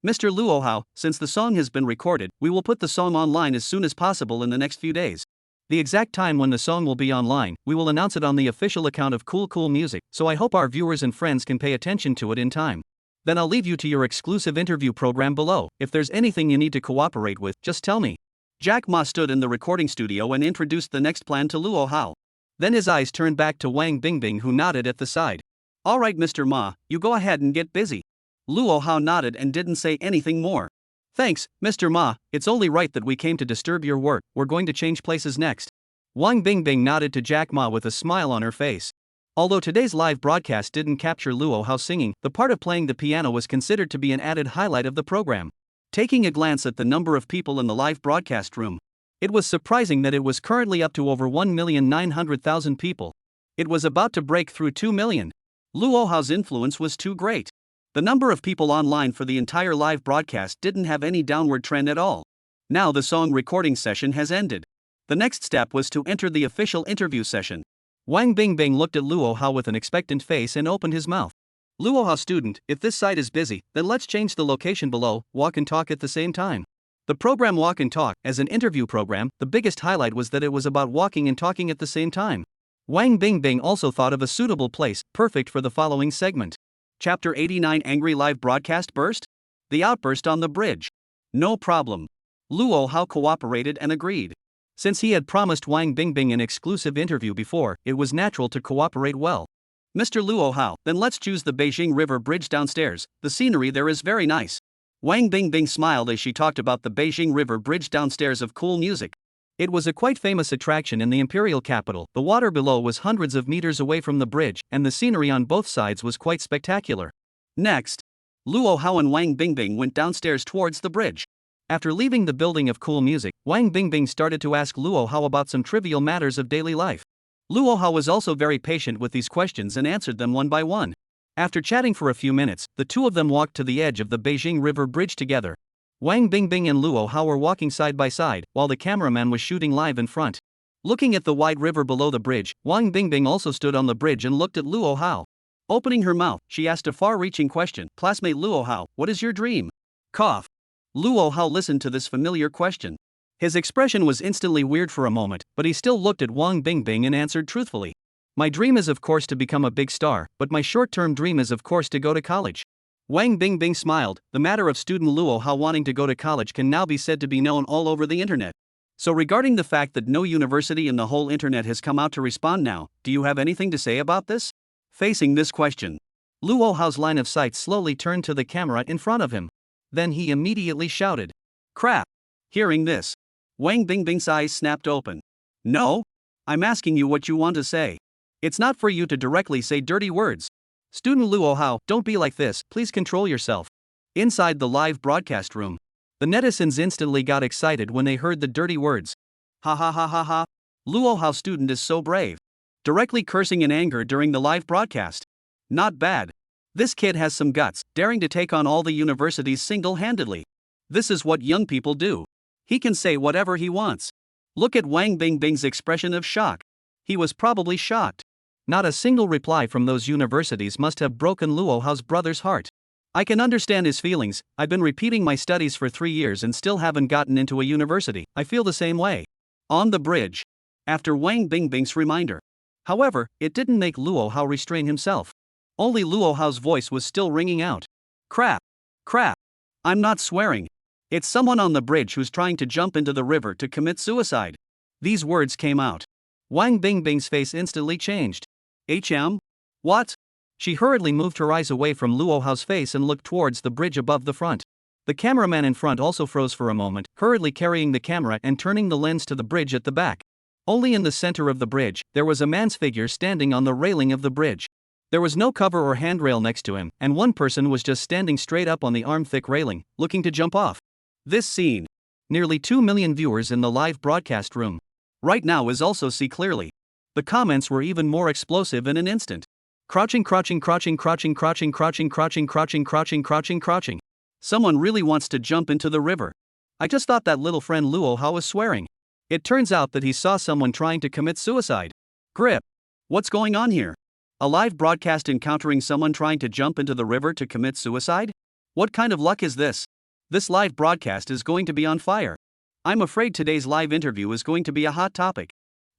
Mr. Luo Hao, since the song has been recorded, we will put the song online as soon as possible in the next few days. The exact time when the song will be online, we will announce it on the official account of Cool Music, so I hope our viewers and friends can pay attention to it in time. Then I'll leave you to your exclusive interview program below. If there's anything you need to cooperate with, just tell me. Jack Ma stood in the recording studio and introduced the next plan to Luo Hao. Then his eyes turned back to Wang Bingbing, who nodded at the side. Alright Mr. Ma, you go ahead and get busy. Luo Hao nodded and didn't say anything more. Thanks, Mr. Ma, it's only right that we came to disturb your work. We're going to change places next. Wang Bingbing nodded to Jack Ma with a smile on her face. Although today's live broadcast didn't capture Luo Hao singing, the part of playing the piano was considered to be an added highlight of the program. Taking a glance at the number of people in the live broadcast room, it was surprising that it was currently up to over 1,900,000 people. It was about to break through 2 million. Luo Hao's influence was too great. The number of people online for the entire live broadcast didn't have any downward trend at all. Now the song recording session has ended. The next step was to enter the official interview session. Wang Bingbing looked at Luo Hao with an expectant face and opened his mouth. Luo Hao student, if this site is busy, then let's change the location below, walk and talk at the same time. The program Walk and Talk, as an interview program, the biggest highlight was that it was about walking and talking at the same time. Wang Bingbing also thought of a suitable place, perfect for the following segment. Chapter 89 Angry Live Broadcast Burst? The Outburst on the Bridge. No problem. Luo Hao cooperated and agreed. Since he had promised Wang Bingbing an exclusive interview before, it was natural to cooperate well. Mr. Luo Hao, then let's choose the Beijing River Bridge downstairs. The scenery there is very nice. Wang Bingbing smiled as she talked about the Beijing River Bridge downstairs of Cool Music. It was a quite famous attraction in the imperial capital. The water below was hundreds of meters away from the bridge, and the scenery on both sides was quite spectacular. Next, Luo Hao and Wang Bingbing went downstairs towards the bridge. After leaving the building of Cool Music, Wang Bingbing started to ask Luo Hao about some trivial matters of daily life. Luo Hao was also very patient with these questions and answered them one by one. After chatting for a few minutes, the two of them walked to the edge of the Beijing River Bridge together. Wang Bingbing and Luo Hao were walking side by side, while the cameraman was shooting live in front. Looking at the wide river below the bridge, Wang Bingbing also stood on the bridge and looked at Luo Hao. Opening her mouth, she asked a far-reaching question. Classmate Luo Hao, what is your dream? Cough. Luo Hao listened to this familiar question. His expression was instantly weird for a moment, but he still looked at Wang Bingbing and answered truthfully. My dream is of course to become a big star, but my short-term dream is of course to go to college. Wang Bingbing smiled. The matter of student Luo Hao wanting to go to college can now be said to be known all over the internet. So regarding the fact that no university in the whole internet has come out to respond now, do you have anything to say about this? Facing this question, Luo Hao's line of sight slowly turned to the camera in front of him. Then he immediately shouted, "Crap!" Hearing this, Wang Bingbing's eyes snapped open. No? I'm asking you what you want to say. It's not for you to directly say dirty words. Student Luo Hao, don't be like this, please control yourself. Inside the live broadcast room, the netizens instantly got excited when they heard the dirty words. Ha ha ha ha ha. Luo Hao student is so brave. Directly cursing in anger during the live broadcast. Not bad. This kid has some guts, daring to take on all the universities single-handedly. This is what young people do. He can say whatever he wants. Look at Wang Bingbing's expression of shock. He was probably shocked. Not a single reply from those universities must have broken Luo Hao's brother's heart. I can understand his feelings. I've been repeating my studies for 3 years and still haven't gotten into a university. I feel the same way. On the bridge. After Wang Bingbing's reminder. However, it didn't make Luo Hao restrain himself. Only Luo Hao's voice was still ringing out. Crap. Crap. I'm not swearing. It's someone on the bridge who's trying to jump into the river to commit suicide. These words came out. Wang Bingbing's face instantly changed. What? She hurriedly moved her eyes away from Luo Hao's face and looked towards the bridge above the front. The cameraman in front also froze for a moment, hurriedly carrying the camera and turning the lens to the bridge at the back. Only in the center of the bridge, there was a man's figure standing on the railing of the bridge. There was no cover or handrail next to him, and one person was just standing straight up on the arm-thick railing, looking to jump off. This scene. Nearly 2 million viewers in the live broadcast room. Right now is also see clearly. The comments were even more explosive in an instant. Crouching, crouching, crouching, crouching, crouching, crouching, crouching, crouching, crouching, crouching, crouching. Someone really wants to jump into the river. I just thought that little friend Luo Hao was swearing. It turns out that he saw someone trying to commit suicide. Grip. What's going on here? A live broadcast encountering someone trying to jump into the river to commit suicide? What kind of luck is this? This live broadcast is going to be on fire. I'm afraid today's live interview is going to be a hot topic.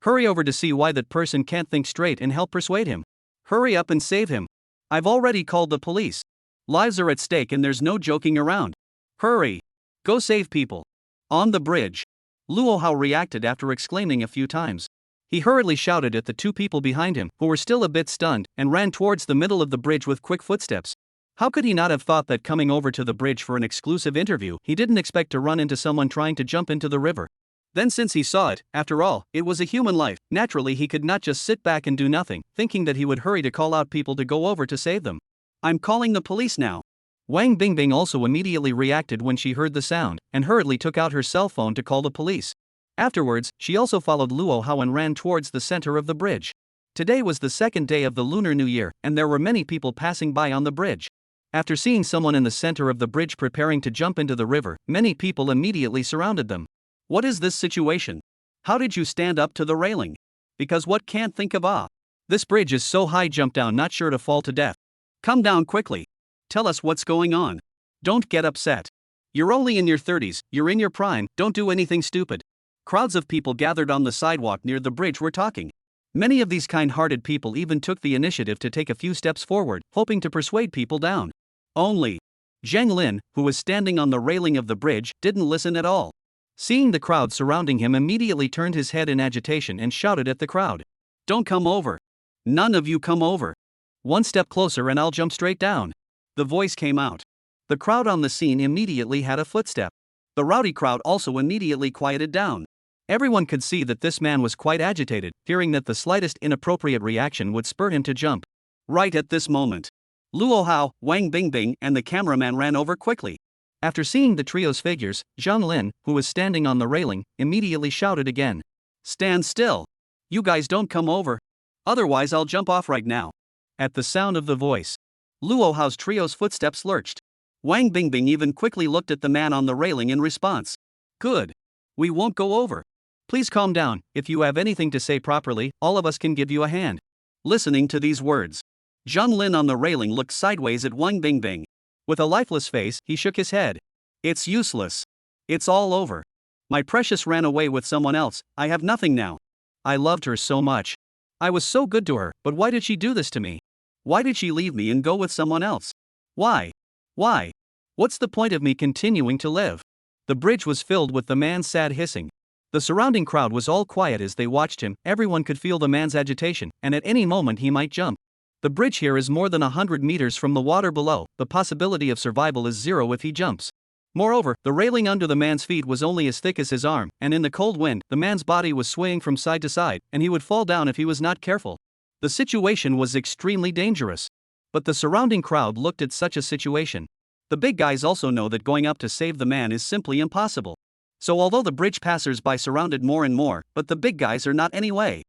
Hurry over to see why that person can't think straight and help persuade him. Hurry up and save him. I've already called the police. Lives are at stake and there's no joking around. Hurry. Go save people. On the bridge. Luo Hao reacted after exclaiming a few times. He hurriedly shouted at the two people behind him, who were still a bit stunned, and ran towards the middle of the bridge with quick footsteps. How could he not have thought that coming over to the bridge for an exclusive interview, he didn't expect to run into someone trying to jump into the river? Then since he saw it, after all, it was a human life, naturally he could not just sit back and do nothing, thinking that he would hurry to call out people to go over to save them. I'm calling the police now. Wang Bingbing also immediately reacted when she heard the sound, and hurriedly took out her cell phone to call the police. Afterwards, she also followed Luo Hao and ran towards the center of the bridge. Today was the second day of the Lunar New Year, and there were many people passing by on the bridge. After seeing someone in the center of the bridge preparing to jump into the river, many people immediately surrounded them. What is this situation? How did you stand up to the railing? Because what can't think of This bridge is so high, jump down, not sure to fall to death. Come down quickly. Tell us what's going on. Don't get upset. You're only in your 30s, you're in your prime, don't do anything stupid. Crowds of people gathered on the sidewalk near the bridge were talking. Many of these kind-hearted people even took the initiative to take a few steps forward, hoping to persuade people down. Only Zhang Lin, who was standing on the railing of the bridge, didn't listen at all. Seeing the crowd surrounding him, immediately turned his head in agitation and shouted at the crowd. Don't come over. None of you come over. One step closer and I'll jump straight down. The voice came out. The crowd on the scene immediately had a footstep. The rowdy crowd also immediately quieted down. Everyone could see that this man was quite agitated, fearing that the slightest inappropriate reaction would spur him to jump. Right at this moment, Luo Hao, Wang Bingbing, and the cameraman ran over quickly. After seeing the trio's figures, Zhang Lin, who was standing on the railing, immediately shouted again. Stand still. You guys don't come over. Otherwise I'll jump off right now. At the sound of the voice, Luo Hao's trio's footsteps lurched. Wang Bingbing even quickly looked at the man on the railing in response. Good. We won't go over. Please calm down. If you have anything to say properly, all of us can give you a hand. Listening to these words, Zhang Lin on the railing looked sideways at Wang Bingbing. With a lifeless face, he shook his head. It's useless. It's all over. My precious ran away with someone else. I have nothing now. I loved her so much. I was so good to her, but why did she do this to me? Why did she leave me and go with someone else? Why? Why? What's the point of me continuing to live? The bridge was filled with the man's sad hissing. The surrounding crowd was all quiet as they watched him. Everyone could feel the man's agitation, and at any moment he might jump. The bridge here is more than 100 meters from the water below. The possibility of survival is zero if he jumps. Moreover, the railing under the man's feet was only as thick as his arm, and in the cold wind, the man's body was swaying from side to side, and he would fall down if he was not careful. The situation was extremely dangerous. But the surrounding crowd looked at such a situation. The big guys also know that going up to save the man is simply impossible. So although the bridge passers-by surrounded more and more, but the big guys are not anyway.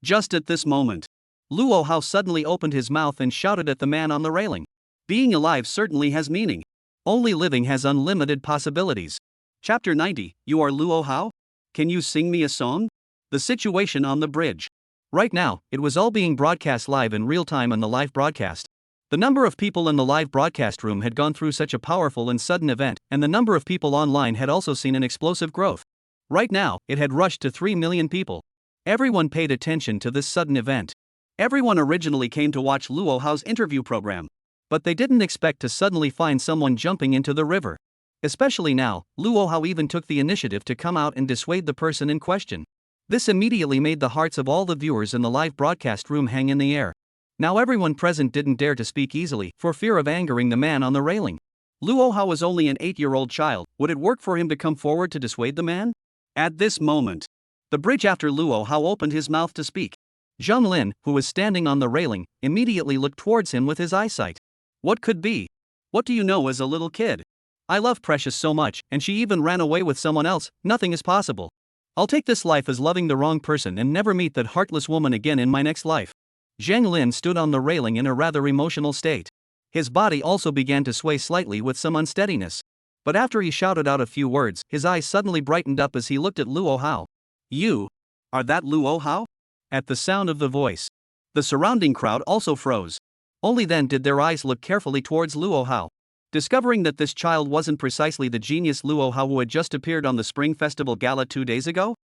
Just at this moment, Luo Hao suddenly opened his mouth and shouted at the man on the railing. Being alive certainly has meaning. Only living has unlimited possibilities. Chapter 90, You are Luo Hao? Can you sing me a song? The situation on the bridge. Right now, it was all being broadcast live in real time on the live broadcast. The number of people in the live broadcast room had gone through such a powerful and sudden event, and the number of people online had also seen an explosive growth. Right now, it had rushed to 3 million people. Everyone paid attention to this sudden event. Everyone originally came to watch Luo Hao's interview program. But they didn't expect to suddenly find someone jumping into the river. Especially now, Luo Hao even took the initiative to come out and dissuade the person in question. This immediately made the hearts of all the viewers in the live broadcast room hang in the air. Now everyone present didn't dare to speak easily, for fear of angering the man on the railing. Luo Hao was only an 8-year-old child. Would it work for him to come forward to dissuade the man? At this moment, the bridge after Luo Hao opened his mouth to speak. Zhang Lin, who was standing on the railing, immediately looked towards him with his eyesight. What could be? What do you know as a little kid? I love Precious so much, and she even ran away with someone else. Nothing is possible. I'll take this life as loving the wrong person and never meet that heartless woman again in my next life. Zhang Lin stood on the railing in a rather emotional state. His body also began to sway slightly with some unsteadiness. But after he shouted out a few words, his eyes suddenly brightened up as he looked at Luo Hao. You? Are that Luo Hao? At the sound of the voice, the surrounding crowd also froze. Only then did their eyes look carefully towards Luo Hao. Discovering that this child wasn't precisely the genius Luo Hao who had just appeared on the Spring Festival Gala 2 days ago?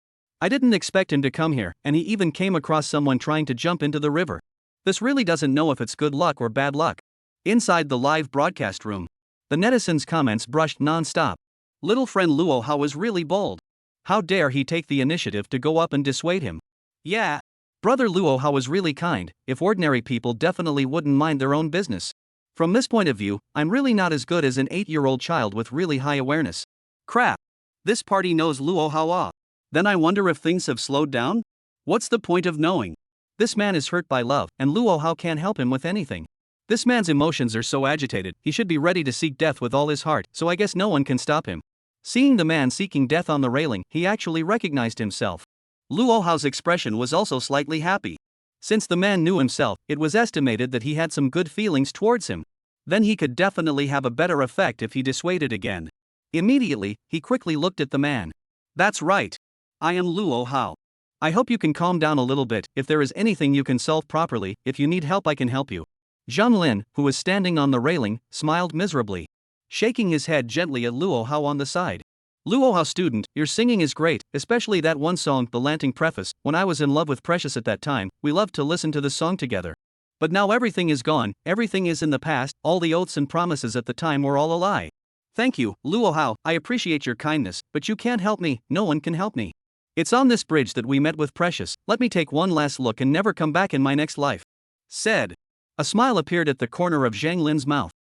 I didn't expect him to come here, and he even came across someone trying to jump into the river. This really doesn't know if it's good luck or bad luck. Inside the live broadcast room, the netizens' comments brushed non-stop. Little friend Luo Hao was really bold. How dare he take the initiative to go up and dissuade him? Yeah. Brother Luo Hao was really kind. If ordinary people definitely wouldn't mind their own business. From this point of view, I'm really not as good as an 8-year-old child with really high awareness. Crap. This party knows Luo Hao. Then I wonder if things have slowed down? What's the point of knowing? This man is hurt by love, and Luo Hao can't help him with anything. This man's emotions are so agitated, he should be ready to seek death with all his heart, so I guess no one can stop him. Seeing the man seeking death on the railing, he actually recognized himself. Luo Hao's expression was also slightly happy. Since the man knew himself, it was estimated that he had some good feelings towards him. Then he could definitely have a better effect if he dissuaded again. Immediately, he quickly looked at the man. That's right. I am Luo Hao. I hope you can calm down a little bit. If there is anything you can solve properly, if you need help I can help you. Zhang Lin, who was standing on the railing, smiled miserably, shaking his head gently at Luo Hao on the side. Luo Hao student, your singing is great, especially that one song, the Lanting Preface. When I was in love with Precious at that time, we loved to listen to the song together. But now everything is gone, everything is in the past, all the oaths and promises at the time were all a lie. Thank you, Luo Hao, I appreciate your kindness, but you can't help me, no one can help me. It's on this bridge that we met with Precious, let me take one last look and never come back in my next life. Said. A smile appeared at the corner of Zhang Lin's mouth.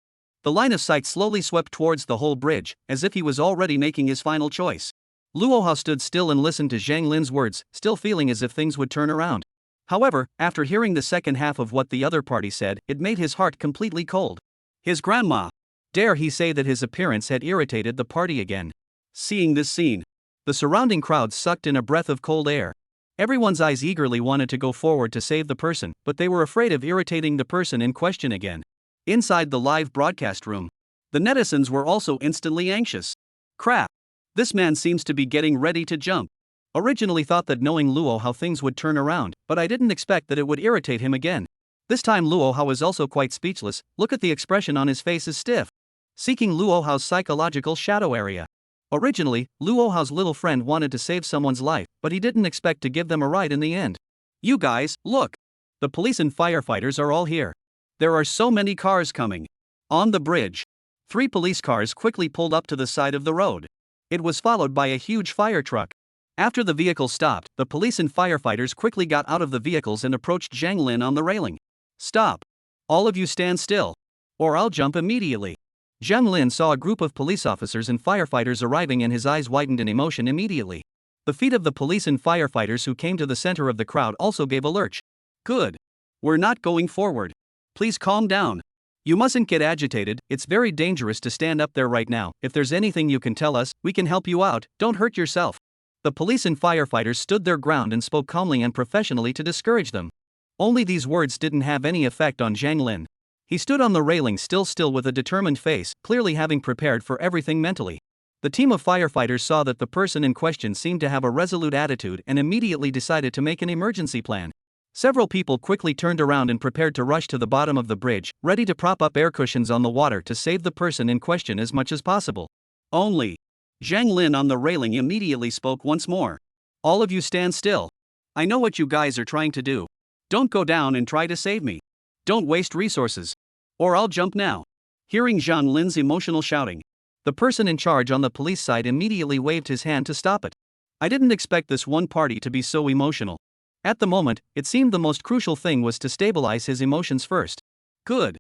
The line of sight slowly swept towards the whole bridge, as if he was already making his final choice. Luo Hao stood still and listened to Zhang Lin's words, still feeling as if things would turn around. However, after hearing the second half of what the other party said, it made his heart completely cold. His grandma. Dare he say that his appearance had irritated the party again? Seeing this scene, the surrounding crowd sucked in a breath of cold air. Everyone's eyes eagerly wanted to go forward to save the person, but they were afraid of irritating the person in question again. Inside the live broadcast room, the netizens were also instantly anxious. Crap. This man seems to be getting ready to jump. Originally thought that knowing Luo Hao things would turn around, but I didn't expect that it would irritate him again. This time Luo Hao is also quite speechless, look at the expression on his face is stiff. Seeking Luo Hao's psychological shadow area. Originally, Luo Hao's little friend wanted to save someone's life, but he didn't expect to give them a ride in the end. You guys, look! The police and firefighters are all here. There are so many cars coming. On the bridge, 3 police cars quickly pulled up to the side of the road. It was followed by a huge fire truck. After the vehicle stopped, the police and firefighters quickly got out of the vehicles and approached Zhang Lin on the railing. Stop! All of you stand still, or I'll jump immediately. Zhang Lin saw a group of police officers and firefighters arriving and his eyes widened in emotion immediately. The feet of the police and firefighters who came to the center of the crowd also gave a lurch. Good. We're not going forward. Please calm down. You mustn't get agitated, it's very dangerous to stand up there right now. If there's anything you can tell us, we can help you out, don't hurt yourself. The police and firefighters stood their ground and spoke calmly and professionally to discourage them. Only these words didn't have any effect on Zhang Lin. He stood on the railing still with a determined face, clearly having prepared for everything mentally. The team of firefighters saw that the person in question seemed to have a resolute attitude and immediately decided to make an emergency plan. Several people quickly turned around and prepared to rush to the bottom of the bridge, ready to prop up air cushions on the water to save the person in question as much as possible. Only. Zhang Lin on the railing immediately spoke once more. All of you stand still. I know what you guys are trying to do. Don't go down and try to save me. Don't waste resources. Or I'll jump now. Hearing Zhang Lin's emotional shouting, the person in charge on the police side immediately waved his hand to stop it. I didn't expect this one party to be so emotional. At the moment, it seemed the most crucial thing was to stabilize his emotions first. Good.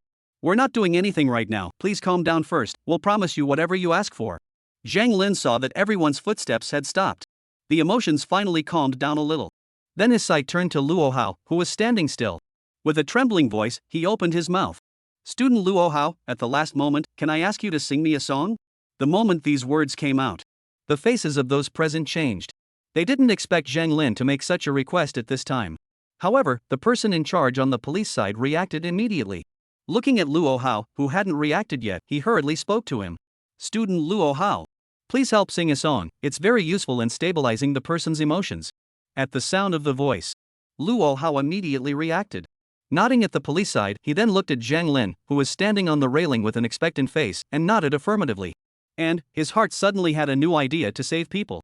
We're not doing anything right now, please calm down first, we'll promise you whatever you ask for. Zhang Lin saw that everyone's footsteps had stopped. The emotions finally calmed down a little. Then his sight turned to Luo Hao, who was standing still. With a trembling voice, he opened his mouth. Student Luo Hao, at the last moment, can I ask you to sing me a song? The moment these words came out, the faces of those present changed. They didn't expect Zhang Lin to make such a request at this time. However, the person in charge on the police side reacted immediately. Looking at Luo Hao, who hadn't reacted yet, he hurriedly spoke to him. Student Luo Hao, please help sing a song, it's very useful in stabilizing the person's emotions. At the sound of the voice, Luo Hao immediately reacted. Nodding at the police side, he then looked at Zhang Lin, who was standing on the railing with an expectant face, and nodded affirmatively. And, his heart suddenly had a new idea to save people.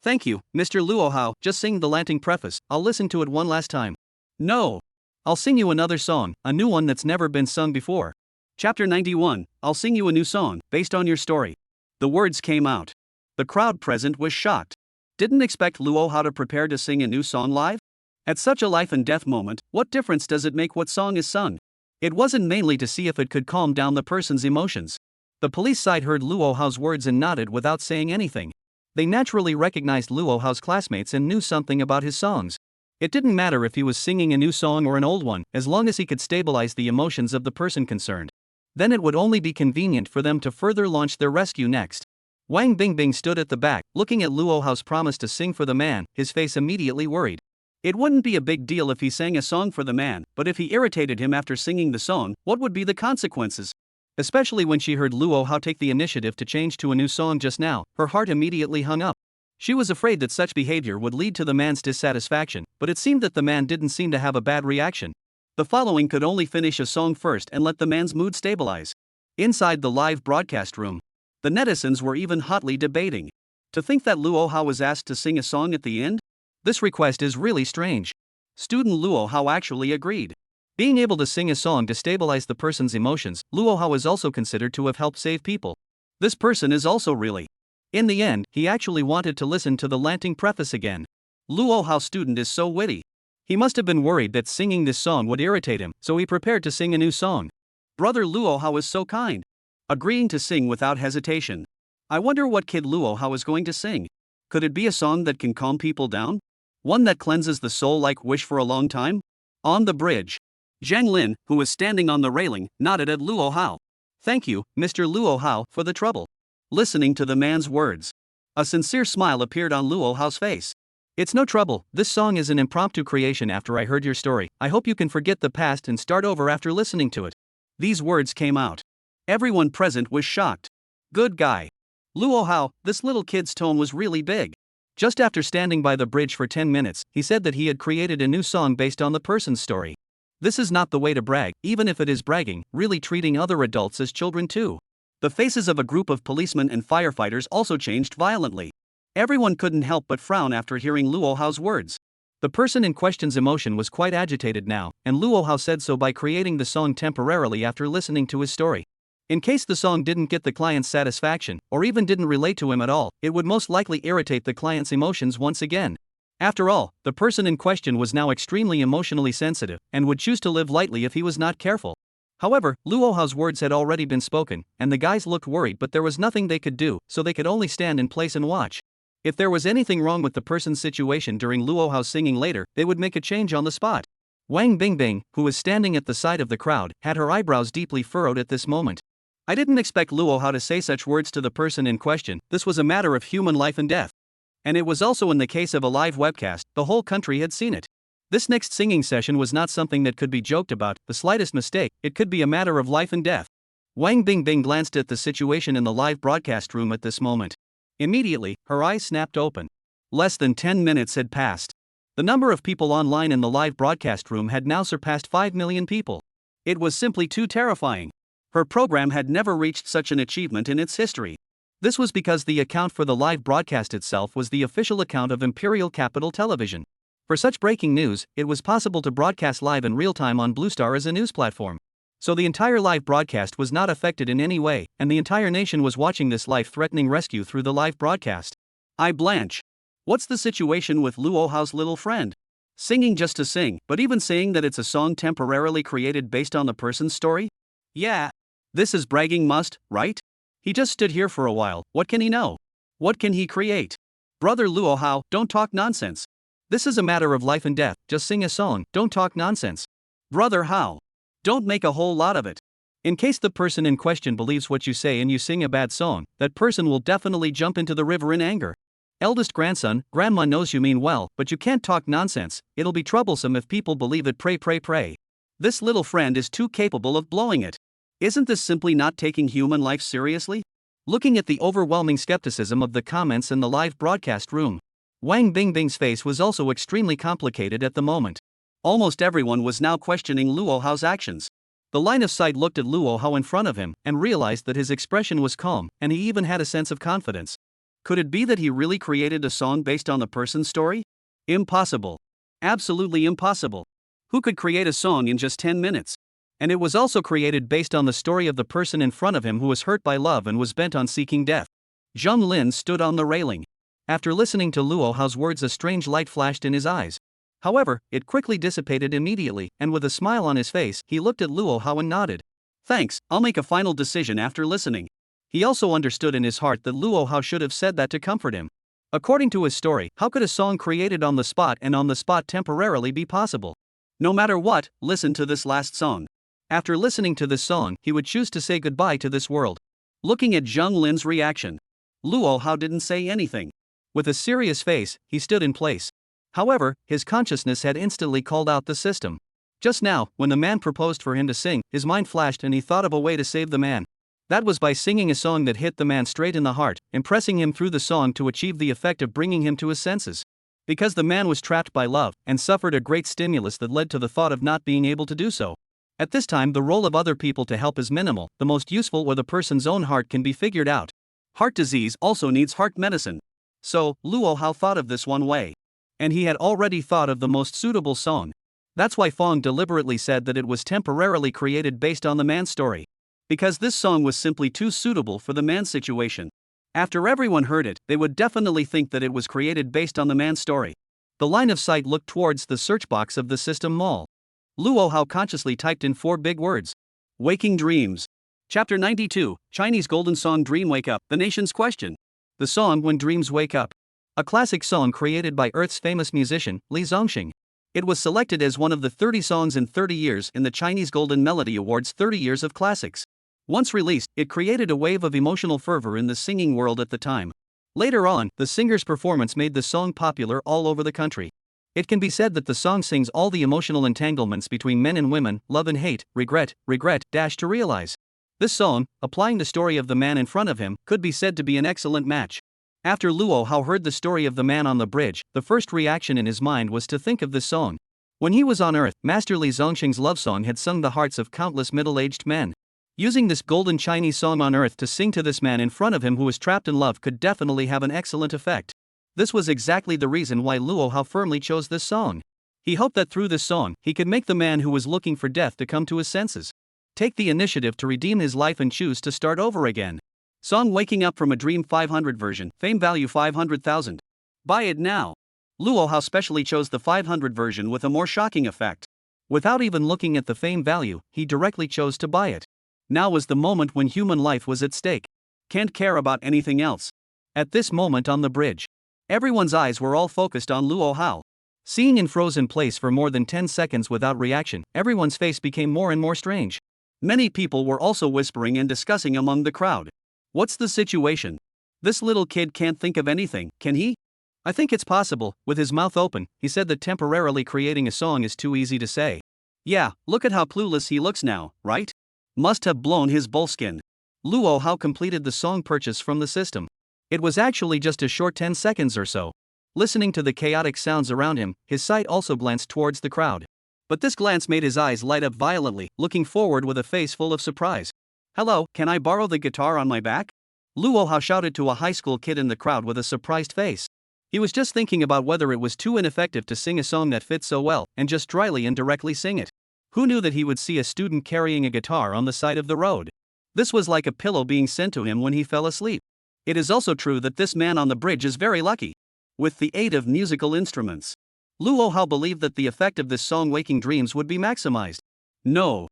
Thank you, Mr. Luo Hao, just sing the Lanting preface, I'll listen to it one last time. No. I'll sing you another song, a new one that's never been sung before. Chapter 91, I'll sing you a new song, based on your story. The words came out. The crowd present was shocked. Didn't expect Luo Hao to prepare to sing a new song live? At such a life and death moment, what difference does it make what song is sung? It wasn't mainly to see if it could calm down the person's emotions. The police side heard Luo Hao's words and nodded without saying anything. They naturally recognized Luo Hao's classmates and knew something about his songs. It didn't matter if he was singing a new song or an old one, as long as he could stabilize the emotions of the person concerned. Then it would only be convenient for them to further launch their rescue next. Wang Bingbing stood at the back, looking at Luo Hao's promise to sing for the man, his face immediately worried. It wouldn't be a big deal if he sang a song for the man, but if he irritated him after singing the song, what would be the consequences? Especially when she heard Luo Hao take the initiative to change to a new song just now, her heart immediately hung up. She was afraid that such behavior would lead to the man's dissatisfaction, but it seemed that the man didn't seem to have a bad reaction. The following could only finish a song first and let the man's mood stabilize. Inside the live broadcast room, the netizens were even hotly debating. To think that Luo Hao was asked to sing a song at the end? This request is really strange. Student Luo Hao actually agreed. Being able to sing a song to stabilize the person's emotions, Luo Hao is also considered to have helped save people. This person is also really. In the end, he actually wanted to listen to the Lanting preface again. Luo Hao student is so witty. He must have been worried that singing this song would irritate him, so he prepared to sing a new song. Brother Luo Hao is so kind. Agreeing to sing without hesitation. I wonder what kid Luo Hao is going to sing. Could it be a song that can calm people down? One that cleanses the soul like Wish for a Long Time? On the bridge, Zhang Lin, who was standing on the railing, nodded at Luo Hao. Thank you, Mr. Luo Hao, for the trouble. Listening to the man's words, a sincere smile appeared on Luo Hao's face. It's no trouble, this song is an impromptu creation after I heard your story. I hope you can forget the past and start over after listening to it. These words came out. Everyone present was shocked. Good guy. Luo Hao, this little kid's tone was really big. Just after standing by the bridge for 10 minutes, he said that he had created a new song based on the person's story. This is not the way to brag, even if it is bragging, really treating other adults as children too. The faces of a group of policemen and firefighters also changed violently. Everyone couldn't help but frown after hearing Luo Hao's words. The person in question's emotion was quite agitated now, and Luo Hao said so by creating the song temporarily after listening to his story. In case the song didn't get the client's satisfaction, or even didn't relate to him at all, it would most likely irritate the client's emotions once again. After all, the person in question was now extremely emotionally sensitive, and would choose to live lightly if he was not careful. However, Luo Hao's words had already been spoken, and the guys looked worried, but there was nothing they could do, so they could only stand in place and watch. If there was anything wrong with the person's situation during Luo Hao's singing later, they would make a change on the spot. Wang Bingbing, who was standing at the side of the crowd, had her eyebrows deeply furrowed at this moment. I didn't expect Luo Hao to say such words to the person in question. This was a matter of human life and death. And it was also in the case of a live webcast, the whole country had seen it. This next singing session was not something that could be joked about, the slightest mistake, it could be a matter of life and death. Wang Bingbing glanced at the situation in the live broadcast room at this moment. Immediately, her eyes snapped open. Less than 10 minutes had passed. The number of people online in the live broadcast room had now surpassed 5 million people. It was simply too terrifying. Her program had never reached such an achievement in its history. This was because the account for the live broadcast itself was the official account of Imperial Capital Television. For such breaking news, it was possible to broadcast live in real time on Bluestar as a news platform. So the entire live broadcast was not affected in any way, and the entire nation was watching this life-threatening rescue through the live broadcast. I blanch. What's the situation with Luo Hao's little friend? Singing just to sing, but even saying that it's a song temporarily created based on the person's story? Yeah. This is bragging must, right? He just stood here for a while, what can he know? What can he create? Brother Luo Hao, don't talk nonsense. This is a matter of life and death, just sing a song, don't talk nonsense. Brother Hao. Don't make a whole lot of it. In case the person in question believes what you say and you sing a bad song, that person will definitely jump into the river in anger. Eldest grandson, grandma knows you mean well, but you can't talk nonsense, it'll be troublesome if people believe it. Pray. This little friend is too capable of blowing it. Isn't this simply not taking human life seriously? Looking at the overwhelming skepticism of the comments in the live broadcast room, Wang Bingbing's face was also extremely complicated at the moment. Almost everyone was now questioning Luo Hao's actions. The line of sight looked at Luo Hao in front of him and realized that his expression was calm, and he even had a sense of confidence. Could it be that he really created a song based on the person's story? Impossible. Absolutely impossible. Who could create a song in just 10 minutes? And it was also created based on the story of the person in front of him who was hurt by love and was bent on seeking death. Zheng Lin stood on the railing. After listening to Luo Hao's words, a strange light flashed in his eyes. However, it quickly dissipated immediately, and with a smile on his face, he looked at Luo Hao and nodded. Thanks, I'll make a final decision after listening. He also understood in his heart that Luo Hao should have said that to comfort him. According to his story, how could a song created on the spot and on the spot temporarily be possible? No matter what, listen to this last song. After listening to this song, he would choose to say goodbye to this world. Looking at Zheng Lin's reaction, Luo Hao didn't say anything. With a serious face, he stood in place. However, his consciousness had instantly called out the system. Just now, when the man proposed for him to sing, his mind flashed and he thought of a way to save the man. That was by singing a song that hit the man straight in the heart, impressing him through the song to achieve the effect of bringing him to his senses. Because the man was trapped by love and suffered a great stimulus that led to the thought of not being able to do so. At this time, the role of other people to help is minimal, the most useful or the person's own heart can be figured out. Heart disease also needs heart medicine. So, Luo Hao thought of this one way. And he had already thought of the most suitable song. That's why Fong deliberately said that it was temporarily created based on the man's story. Because this song was simply too suitable for the man's situation. After everyone heard it, they would definitely think that it was created based on the man's story. The line of sight looked towards the search box of the system mall. Luo Hao consciously typed in 4 big words. Waking Dreams. Chapter 92, Chinese Golden Song Dream Wake Up, the nation's question. The song When Dreams Wake Up. A classic song created by Earth's famous musician, Li Zongxing. It was selected as one of the 30 songs in 30 years in the Chinese Golden Melody Awards 30 Years of Classics. Once released, it created a wave of emotional fervor in the singing world at the time. Later on, the singer's performance made the song popular all over the country. It can be said that the song sings all the emotional entanglements between men and women, love and hate, regret, to realize. This song, applying the story of the man in front of him, could be said to be an excellent match. After Luo Hao heard the story of the man on the bridge, the first reaction in his mind was to think of this song. When he was on Earth, Master Li Zongxing's love song had sung the hearts of countless middle-aged men. Using this golden Chinese song on Earth to sing to this man in front of him who was trapped in love could definitely have an excellent effect. This was exactly the reason why Luo Hao firmly chose this song. He hoped that through this song, he could make the man who was looking for death to come to his senses. Take the initiative to redeem his life and choose to start over again. Song Waking Up from a Dream 500 version, fame value 500,000. Buy it now. Luo Hao specially chose the 500 version with a more shocking effect. Without even looking at the fame value, he directly chose to buy it. Now was the moment when human life was at stake. Can't care about anything else. At this moment on the bridge, everyone's eyes were all focused on Luo Hao. Seeing in frozen place for more than 10 seconds without reaction, everyone's face became more and more strange. Many people were also whispering and discussing among the crowd. What's the situation? This little kid can't think of anything, can he? I think it's possible. With his mouth open, he said that temporarily creating a song is too easy to say. Yeah, look at how clueless he looks now, right? Must have blown his bullskin. Luo Hao completed the song purchase from the system. It was actually just a short 10 seconds or so. Listening to the chaotic sounds around him, his sight also glanced towards the crowd. But this glance made his eyes light up violently, looking forward with a face full of surprise. Hello, can I borrow the guitar on my back? Luo Hao shouted to a high school kid in the crowd with a surprised face. He was just thinking about whether it was too ineffective to sing a song that fits so well, and just dryly and directly sing it. Who knew that he would see a student carrying a guitar on the side of the road? This was like a pillow being sent to him when he fell asleep. It is also true that this man on the bridge is very lucky. With the aid of musical instruments, Luo Hao believed that the effect of this song Waking Dreams would be maximized. No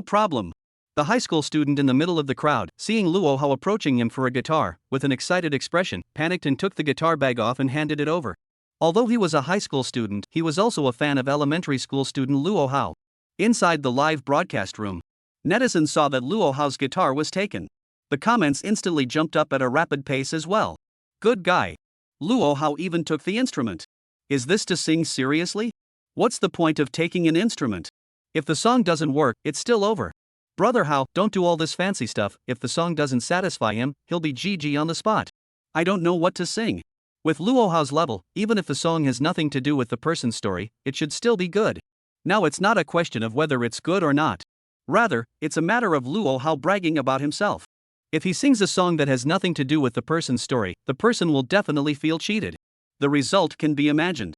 problem. The high school student in the middle of the crowd, seeing Luo Hao approaching him for a guitar, with an excited expression, panicked and took the guitar bag off and handed it over. Although he was a high school student, he was also a fan of elementary school student Luo Hao. Inside the live broadcast room, netizens saw that Luo Hao's guitar was taken. The comments instantly jumped up at a rapid pace as well. Good guy. Luo Hao even took the instrument. Is this to sing seriously? What's the point of taking an instrument? If the song doesn't work, it's still over. Brother Hao, don't do all this fancy stuff. If the song doesn't satisfy him, he'll be GG on the spot. I don't know what to sing. With Luo Hao's level, even if the song has nothing to do with the person's story, it should still be good. Now it's not a question of whether it's good or not. Rather, it's a matter of Luo Hao bragging about himself. If he sings a song that has nothing to do with the person's story, the person will definitely feel cheated. The result can be imagined.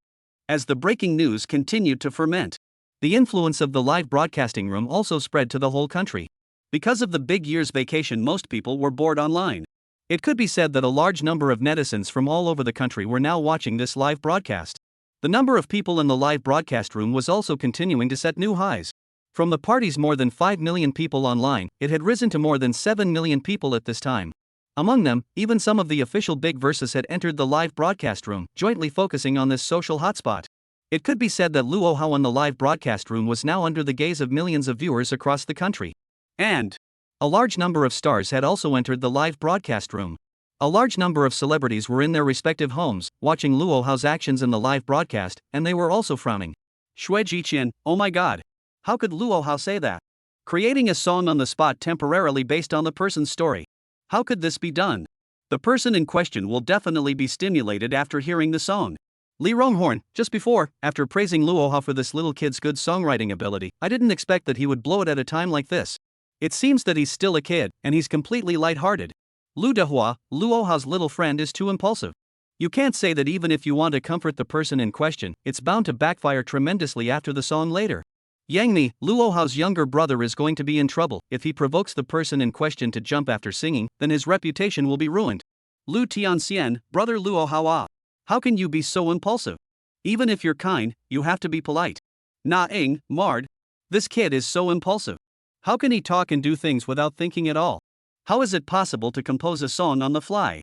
As the breaking news continued to ferment, the influence of the live broadcasting room also spread to the whole country. Because of the big year's vacation, most people were bored online. It could be said that a large number of netizens from all over the country were now watching this live broadcast. The number of people in the live broadcast room was also continuing to set new highs. From the party's more than 5 million people online, it had risen to more than 7 million people at this time. Among them, even some of the official big verses had entered the live broadcast room, jointly focusing on this social hotspot. It could be said that Luo Hao in the live broadcast room was now under the gaze of millions of viewers across the country. And a large number of stars had also entered the live broadcast room. A large number of celebrities were in their respective homes, watching Luo Hao's actions in the live broadcast, and they were also frowning. Shui Jiqian, oh my god. How could Luo Hao say that? Creating a song on the spot temporarily based on the person's story. How could this be done? The person in question will definitely be stimulated after hearing the song. Li Ronghorn, just before, after praising Luo Hao for this little kid's good songwriting ability, I didn't expect that he would blow it at a time like this. It seems that he's still a kid, and he's completely lighthearted. Lu Dehua, Luo Hao's little friend, is too impulsive. You can't say that even if you want to comfort the person in question, it's bound to backfire tremendously after the song later. Yang Mi, Luo Hao's younger brother, is going to be in trouble. If he provokes the person in question to jump after singing, then his reputation will be ruined. Lu Tianxian, brother Luo Hao. How can you be so impulsive? Even if you're kind, you have to be polite. Na Ing, Mard. This kid is so impulsive. How can he talk and do things without thinking at all? How is it possible to compose a song on the fly?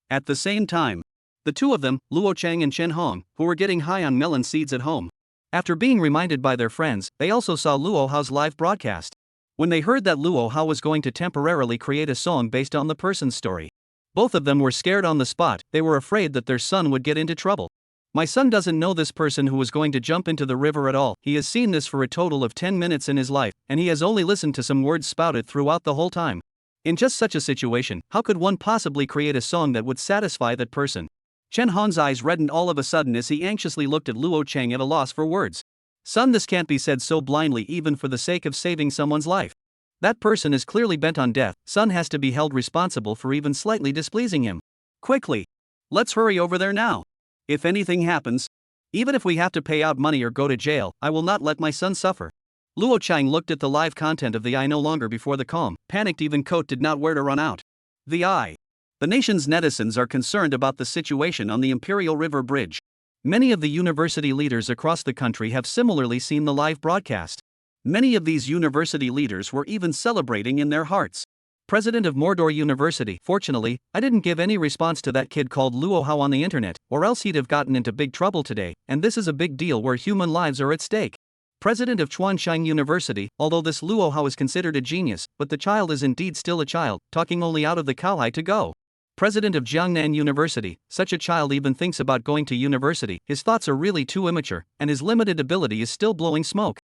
At the same time, the two of them, Luo Chang and Chen Hong, who were getting high on melon seeds at home. After being reminded by their friends, they also saw Luo Hao's live broadcast. When they heard that Luo Hao was going to temporarily create a song based on the person's story, both of them were scared on the spot. They were afraid that their son would get into trouble. My son doesn't know this person who was going to jump into the river at all. He has seen this for a total of 10 minutes in his life, and he has only listened to some words spouted throughout the whole time. In just such a situation, how could one possibly create a song that would satisfy that person? Chen Hong's eyes reddened all of a sudden as he anxiously looked at Luo Chang at a loss for words. Son, this can't be said so blindly even for the sake of saving someone's life. That person is clearly bent on death. Son has to be held responsible for even slightly displeasing him. Quickly. Let's hurry over there now. If anything happens, even if we have to pay out money or go to jail, I will not let my son suffer. Luo Chang looked at the live content of the eye no longer before the calm, panicked even coat did not wear to run out. The eye. The nation's netizens are concerned about the situation on the Imperial River Bridge. Many of the university leaders across the country have similarly seen the live broadcast. Many of these university leaders were even celebrating in their hearts. President of Mordor University, fortunately, I didn't give any response to that kid called Luo Hao on the internet, or else he'd have gotten into big trouble today, and this is a big deal where human lives are at stake. President of Chuanshan University, although this Luo Hao is considered a genius, but the child is indeed still a child, talking only out of the cowhide to go. President of Jiangnan University, such a child even thinks about going to university, his thoughts are really too immature, and his limited ability is still blowing smoke.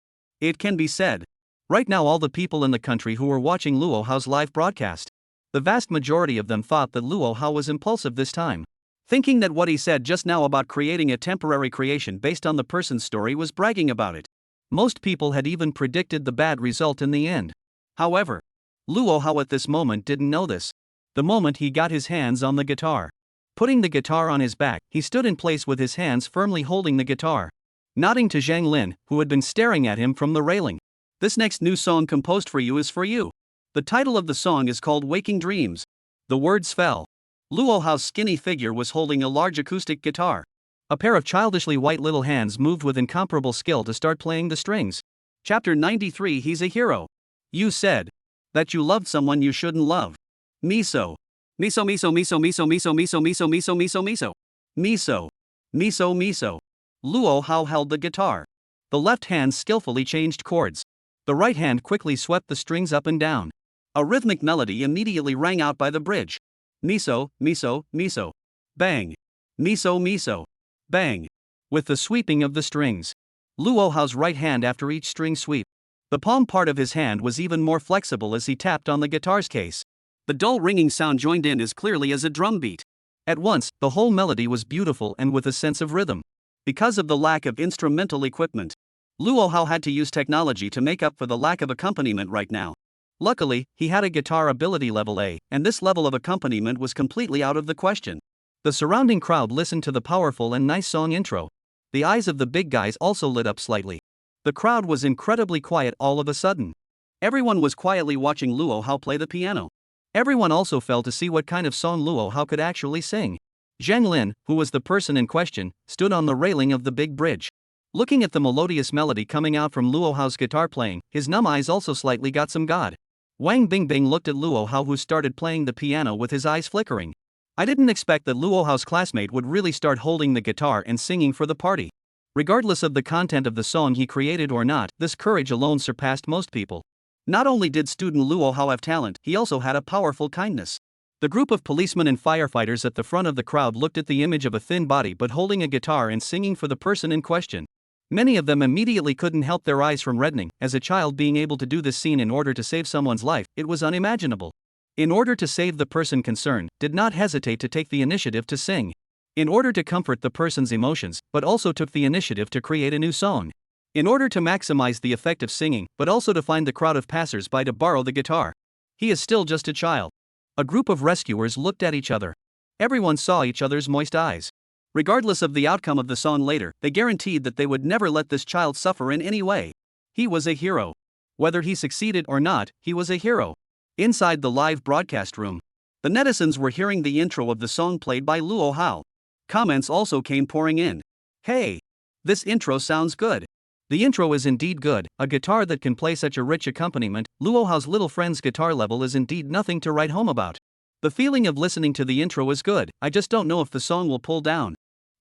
It can be said. Right now all the people in the country who were watching Luo Hao's live broadcast, the vast majority of them thought that Luo Hao was impulsive this time. Thinking that what he said just now about creating a temporary creation based on the person's story was bragging about it. Most people had even predicted the bad result in the end. However, Luo Hao at this moment didn't know this. The moment he got his hands on the guitar, putting the guitar on his back, he stood in place with his hands firmly holding the guitar, nodding to Zhang Lin, who had been staring at him from the railing. This next new song composed for you is for you. The title of the song is called Waking Dreams. The words fell. Luo Hao's skinny figure was holding a large acoustic guitar. A pair of childishly white little hands moved with incomparable skill to start playing the strings. Chapter 93. He's a hero. You said That you loved someone you shouldn't love. Miso. Miso miso miso miso miso miso miso miso miso miso. Miso. Miso miso. Luo Hao held the guitar. The left hand skillfully changed chords. The right hand quickly swept the strings up and down. A rhythmic melody immediately rang out by the bridge. Miso, miso, miso. Bang. Miso, miso. Bang. With the sweeping of the strings. Luo Hao's right hand after each string sweep. The palm part of his hand was even more flexible as he tapped on the guitar's case. The dull ringing sound joined in as clearly as a drum beat. At once, the whole melody was beautiful and with a sense of rhythm. Because of the lack of instrumental equipment, Luo Hao had to use technology to make up for the lack of accompaniment right now. Luckily, he had a guitar ability level A, and this level of accompaniment was completely out of the question. The surrounding crowd listened to the powerful and nice song intro. The eyes of the big guys also lit up slightly. The crowd was incredibly quiet all of a sudden. Everyone was quietly watching Luo Hao play the piano. Everyone also fell to see what kind of song Luo Hao could actually sing. Zhang Lin, who was the person in question, stood on the railing of the big bridge. Looking at the melodious melody coming out from Luo Hao's guitar playing, his numb eyes also slightly got some god. Wang Bingbing looked at Luo Hao, who started playing the piano with his eyes flickering. I didn't expect that Luo Hao's classmate would really start holding the guitar and singing for the party. Regardless of the content of the song he created or not, this courage alone surpassed most people. Not only did student Luo Hao have talent, he also had a powerful kindness. The group of policemen and firefighters at the front of the crowd looked at the image of a thin body but holding a guitar and singing for the person in question. Many of them immediately couldn't help their eyes from reddening. As a child being able to do this scene in order to save someone's life, it was unimaginable. In order to save the person concerned, did not hesitate to take the initiative to sing. In order to comfort the person's emotions, but also took the initiative to create a new song. In order to maximize the effect of singing, but also to find the crowd of passers-by to borrow the guitar. He is still just a child. A group of rescuers looked at each other. Everyone saw each other's moist eyes. Regardless of the outcome of the song later, they guaranteed that they would never let this child suffer in any way. He was a hero. Whether he succeeded or not, he was a hero. Inside the live broadcast room, the netizens were hearing the intro of the song played by Luo Hao. Comments also came pouring in. Hey! This intro sounds good. The intro is indeed good. A guitar that can play such a rich accompaniment, Luo Hao's little friend's guitar level is indeed nothing to write home about. The feeling of listening to the intro is good, I just don't know if the song will pull down.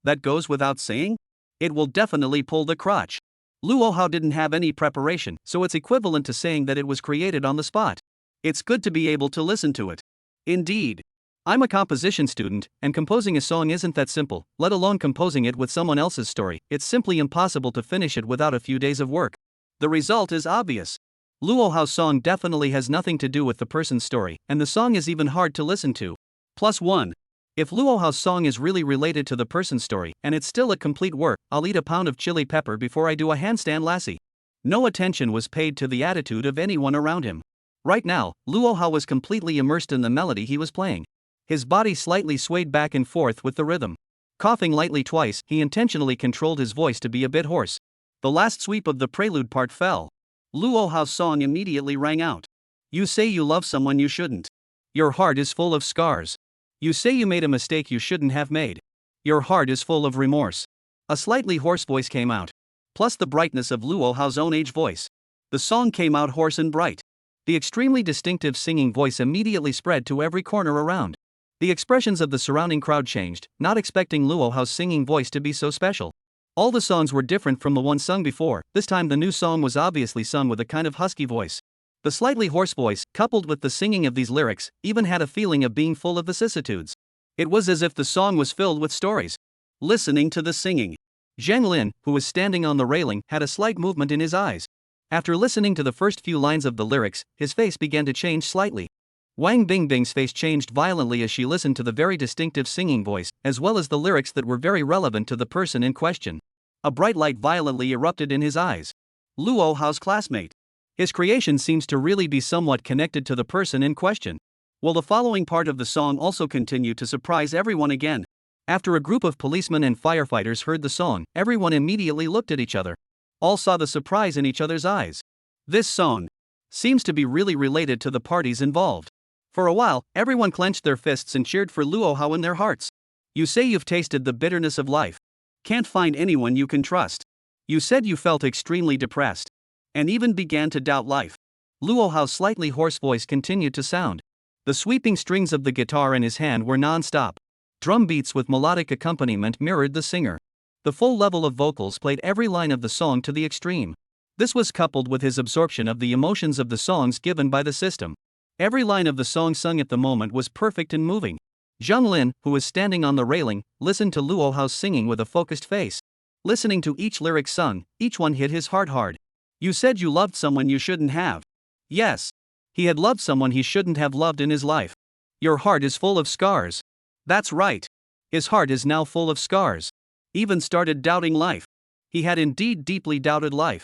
That goes without saying? It will definitely pull the crotch. Luo Hao didn't have any preparation, so it's equivalent to saying that it was created on the spot. It's good to be able to listen to it. Indeed. I'm a composition student, and composing a song isn't that simple, let alone composing it with someone else's story. It's simply impossible to finish it without a few days of work. The result is obvious. Luo Hao's song definitely has nothing to do with the person's story, and the song is even hard to listen to. +1. If Luo Hao's song is really related to the person's story, and it's still a complete work, I'll eat a pound of chili pepper before I do a handstand lassie. No attention was paid to the attitude of anyone around him. Right now, Luo Hao was completely immersed in the melody he was playing. His body slightly swayed back and forth with the rhythm. Coughing lightly twice, he intentionally controlled his voice to be a bit hoarse. The last sweep of the prelude part fell. Luo Hao's song immediately rang out. You say you love someone you shouldn't. Your heart is full of scars. You say you made a mistake you shouldn't have made. Your heart is full of remorse. A slightly hoarse voice came out. Plus the brightness of Luo Hao's own age voice. The song came out hoarse and bright. The extremely distinctive singing voice immediately spread to every corner around. The expressions of the surrounding crowd changed, not expecting Luo Hao's singing voice to be so special. All the songs were different from the one sung before. This time the new song was obviously sung with a kind of husky voice. The slightly hoarse voice, coupled with the singing of these lyrics, even had a feeling of being full of vicissitudes. It was as if the song was filled with stories. Listening to the singing, Zhang Lin, who was standing on the railing, had a slight movement in his eyes. After listening to the first few lines of the lyrics, his face began to change slightly. Wang Bingbing's face changed violently as she listened to the very distinctive singing voice, as well as the lyrics that were very relevant to the person in question. A bright light violently erupted in his eyes. Luo Hao's classmate. His creation seems to really be somewhat connected to the person in question. Well, the following part of the song also continued to surprise everyone again. After a group of policemen and firefighters heard the song, everyone immediately looked at each other. All saw the surprise in each other's eyes. This song seems to be really related to the parties involved. For a while, everyone clenched their fists and cheered for Luo Hao in their hearts. You say you've tasted the bitterness of life. Can't find anyone you can trust. You said you felt extremely depressed. And even began to doubt life. Luo Hao's slightly hoarse voice continued to sound. The sweeping strings of the guitar in his hand were non-stop. Drum beats with melodic accompaniment mirrored the singer. The full level of vocals played every line of the song to the extreme. This was coupled with his absorption of the emotions of the songs given by the system. Every line of the song sung at the moment was perfect and moving. Zhang Lin, who was standing on the railing, listened to Luo Hao's singing with a focused face. Listening to each lyric sung, each one hit his heart hard. You said you loved someone you shouldn't have. Yes. He had loved someone he shouldn't have loved in his life. Your heart is full of scars. That's right. His heart is now full of scars. Even started doubting life. He had indeed deeply doubted life.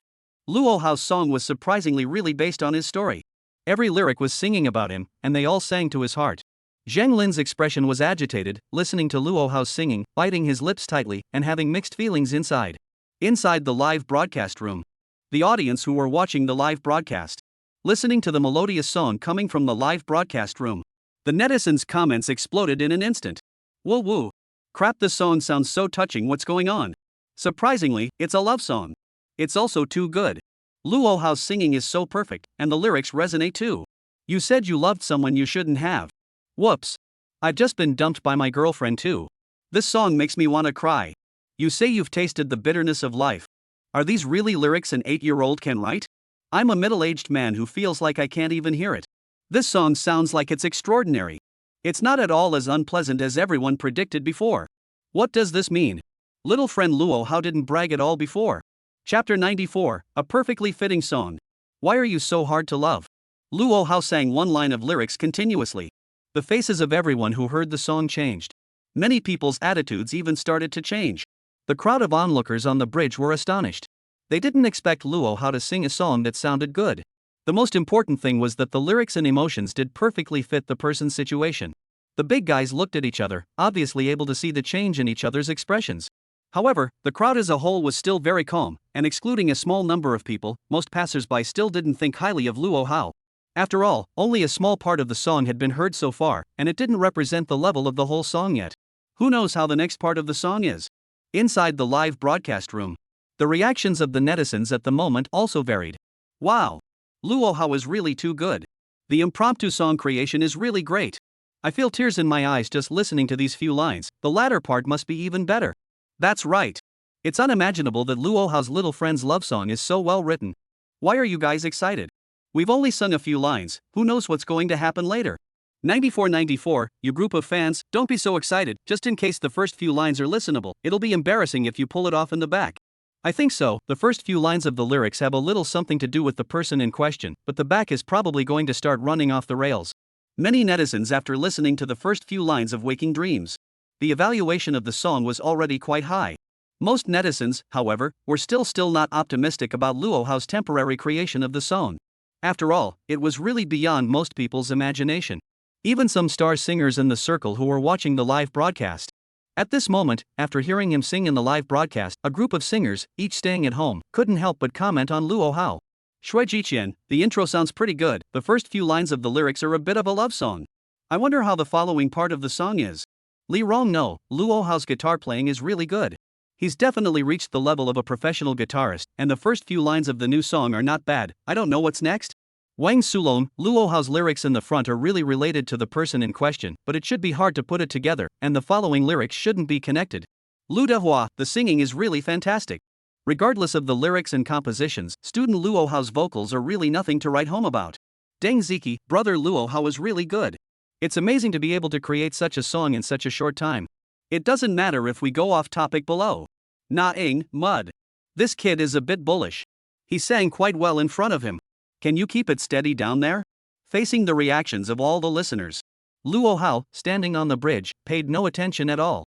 Luo Hao's song was surprisingly really based on his story. Every lyric was singing about him, and they all sang to his heart. Zhang Lin's expression was agitated, listening to Luo Hao's singing, biting his lips tightly, and having mixed feelings inside. Inside the live broadcast room. The audience who were watching the live broadcast. Listening to the melodious song coming from the live broadcast room. The netizens' comments exploded in an instant. Whoa woo. Crap, this song sounds so touching, what's going on? Surprisingly, it's a love song. It's also too good. Luo Hao's singing is so perfect, and the lyrics resonate too. You said you loved someone you shouldn't have. Whoops. I've just been dumped by my girlfriend too. This song makes me wanna cry. You say you've tasted the bitterness of life. Are these really lyrics an 8-year-old can write? I'm a middle-aged man who feels like I can't even hear it. This song sounds like it's extraordinary. It's not at all as unpleasant as everyone predicted before. What does this mean? Little friend Luo Hao didn't brag at all before. Chapter 94, a perfectly fitting song. Why are you so hard to love? Luo Hao sang one line of lyrics continuously. The faces of everyone who heard the song changed. Many people's attitudes even started to change. The crowd of onlookers on the bridge were astonished. They didn't expect Luo Hao to sing a song that sounded good. The most important thing was that the lyrics and emotions did perfectly fit the person's situation. The big guys looked at each other, obviously able to see the change in each other's expressions. However, the crowd as a whole was still very calm, and excluding a small number of people, most passers-by still didn't think highly of Luo Hao. After all, only a small part of the song had been heard so far, and it didn't represent the level of the whole song yet. Who knows how the next part of the song is? Inside the live broadcast room. The reactions of the netizens at the moment also varied. Wow! Luo Hao is really too good. The impromptu song creation is really great. I feel tears in my eyes just listening to these few lines, the latter part must be even better. That's right. It's unimaginable that Luo Hao's little friend's love song is so well written. Why are you guys excited? We've only sung a few lines, who knows what's going to happen later? 94, you group of fans, don't be so excited, just in case the first few lines are listenable, it'll be embarrassing if you pull it off in the back. I think so, the first few lines of the lyrics have a little something to do with the person in question, but the back is probably going to start running off the rails. Many netizens after listening to the first few lines of Waking Dreams. The evaluation of the song was already quite high. Most netizens, however, were still not optimistic about Luo Hao's temporary creation of the song. After all, it was really beyond most people's imagination. Even some star singers in the circle who were watching the live broadcast. At this moment, after hearing him sing in the live broadcast, a group of singers, each staying at home, couldn't help but comment on Luo Hao. Shui Jiqian, the intro sounds pretty good, the first few lines of the lyrics are a bit of a love song. I wonder how the following part of the song is. Li Rong no, Luo Hao's guitar playing is really good. He's definitely reached the level of a professional guitarist, and the first few lines of the new song are not bad. I don't know what's next. Wang Sulong, Luo Hao's lyrics in the front are really related to the person in question, but it should be hard to put it together, and the following lyrics shouldn't be connected. Lu Dehua, the singing is really fantastic. Regardless of the lyrics and compositions, student Luo Hao's vocals are really nothing to write home about. Deng Ziki, brother Luo Hao is really good. It's amazing to be able to create such a song in such a short time. It doesn't matter if we go off topic below. Na-ing, mud. This kid is a bit bullish. He sang quite well in front of him. Can you keep it steady down there? Facing the reactions of all the listeners. Luo Hao, standing on the bridge, paid no attention at all.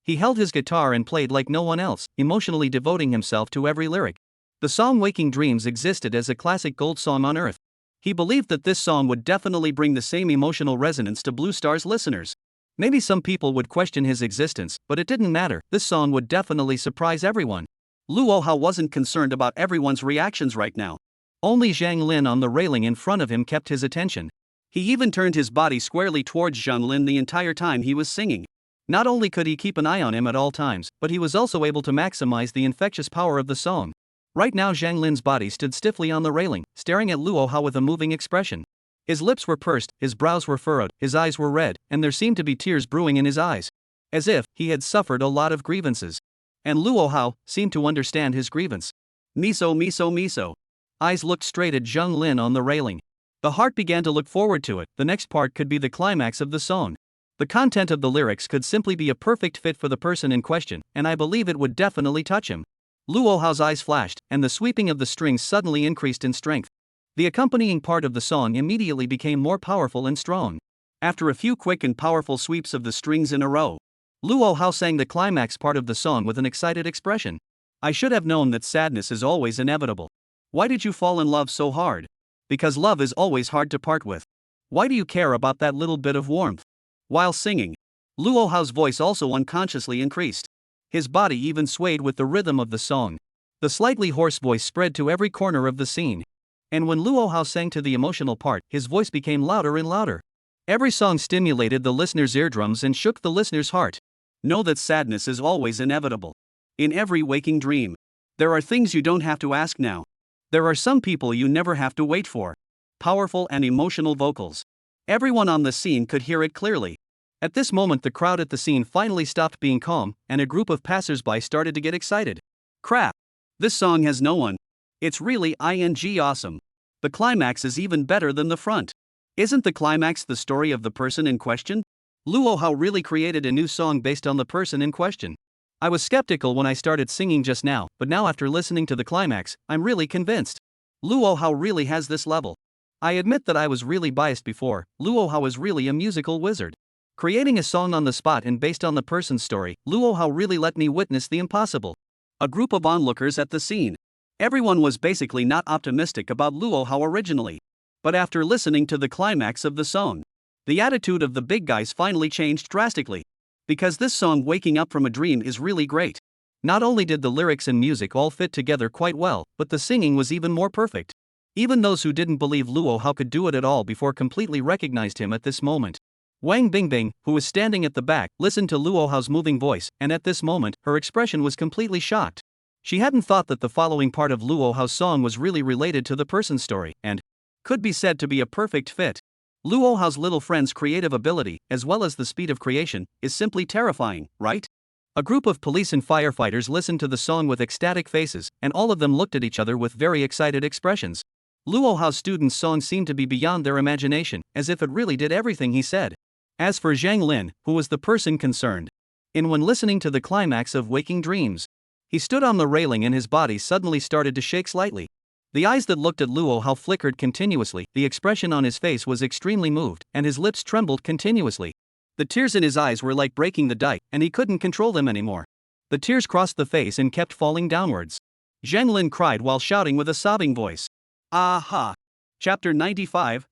He held his guitar and played like no one else, emotionally devoting himself to every lyric. The song Waking Dreams existed as a classic gold song on Earth. He believed that this song would definitely bring the same emotional resonance to Blue Star's listeners. Maybe some people would question his existence, but it didn't matter, this song would definitely surprise everyone. Luo Hao wasn't concerned about everyone's reactions right now. Only Zhang Lin on the railing in front of him kept his attention. He even turned his body squarely towards Zhang Lin the entire time he was singing. Not only could he keep an eye on him at all times, but he was also able to maximize the infectious power of the song. Right now Zhang Lin's body stood stiffly on the railing, staring at Luo Hao with a moving expression. His lips were pursed, his brows were furrowed, his eyes were red, and there seemed to be tears brewing in his eyes. As if he had suffered a lot of grievances. And Luo Hao seemed to understand his grievance. Miso miso miso. Eyes looked straight at Zhang Lin on the railing. The heart began to look forward to it. The next part could be the climax of the song. The content of the lyrics could simply be a perfect fit for the person in question, and I believe it would definitely touch him. Luo Hao's eyes flashed, and the sweeping of the strings suddenly increased in strength. The accompanying part of the song immediately became more powerful and strong. After a few quick and powerful sweeps of the strings in a row, Luo Hao sang the climax part of the song with an excited expression. I should have known that sadness is always inevitable. Why did you fall in love so hard? Because love is always hard to part with. Why do you care about that little bit of warmth? While singing, Luo Hao's voice also unconsciously increased. His body even swayed with the rhythm of the song. The slightly hoarse voice spread to every corner of the scene. And when Luo Hao sang to the emotional part, his voice became louder and louder. Every song stimulated the listener's eardrums and shook the listener's heart. Know that sadness is always inevitable. In every waking dream, there are things you don't have to ask now. There are some people you never have to wait for. Powerful and emotional vocals. Everyone on the scene could hear it clearly. At this moment the crowd at the scene finally stopped being calm, and a group of passers-by started to get excited. Crap! This song has no one. It's really awesome. The climax is even better than the front. Isn't the climax the story of the person in question? Luo Hao really created a new song based on the person in question. I was skeptical when I started singing just now, but now after listening to the climax, I'm really convinced. Luo Hao really has this level. I admit that I was really biased before. Luo Hao is really a musical wizard. Creating a song on the spot and based on the person's story, Luo Hao really let me witness the impossible. A group of onlookers at the scene. Everyone was basically not optimistic about Luo Hao originally. But after listening to the climax of the song, the attitude of the big guys finally changed drastically. Because this song Waking Up From a Dream is really great. Not only did the lyrics and music all fit together quite well, but the singing was even more perfect. Even those who didn't believe Luo Hao could do it at all before completely recognized him at this moment. Wang Bingbing, who was standing at the back, listened to Luo Hao's moving voice, and at this moment, her expression was completely shocked. She hadn't thought that the following part of Luo Hao's song was really related to the person's story, and could be said to be a perfect fit. Luo Hao's little friend's creative ability, as well as the speed of creation, is simply terrifying, right? A group of police and firefighters listened to the song with ecstatic faces, and all of them looked at each other with very excited expressions. Luo Hao's student's song seemed to be beyond their imagination, as if it really did everything he said. As for Zhang Lin, who was the person concerned, when listening to the climax of Waking Dreams, he stood on the railing and his body suddenly started to shake slightly. The eyes that looked at Luo Hao flickered continuously, the expression on his face was extremely moved, and his lips trembled continuously. The tears in his eyes were like breaking the dike, and he couldn't control them anymore. The tears crossed the face and kept falling downwards. Zhang Lin cried while shouting with a sobbing voice. Aha! Chapter 95,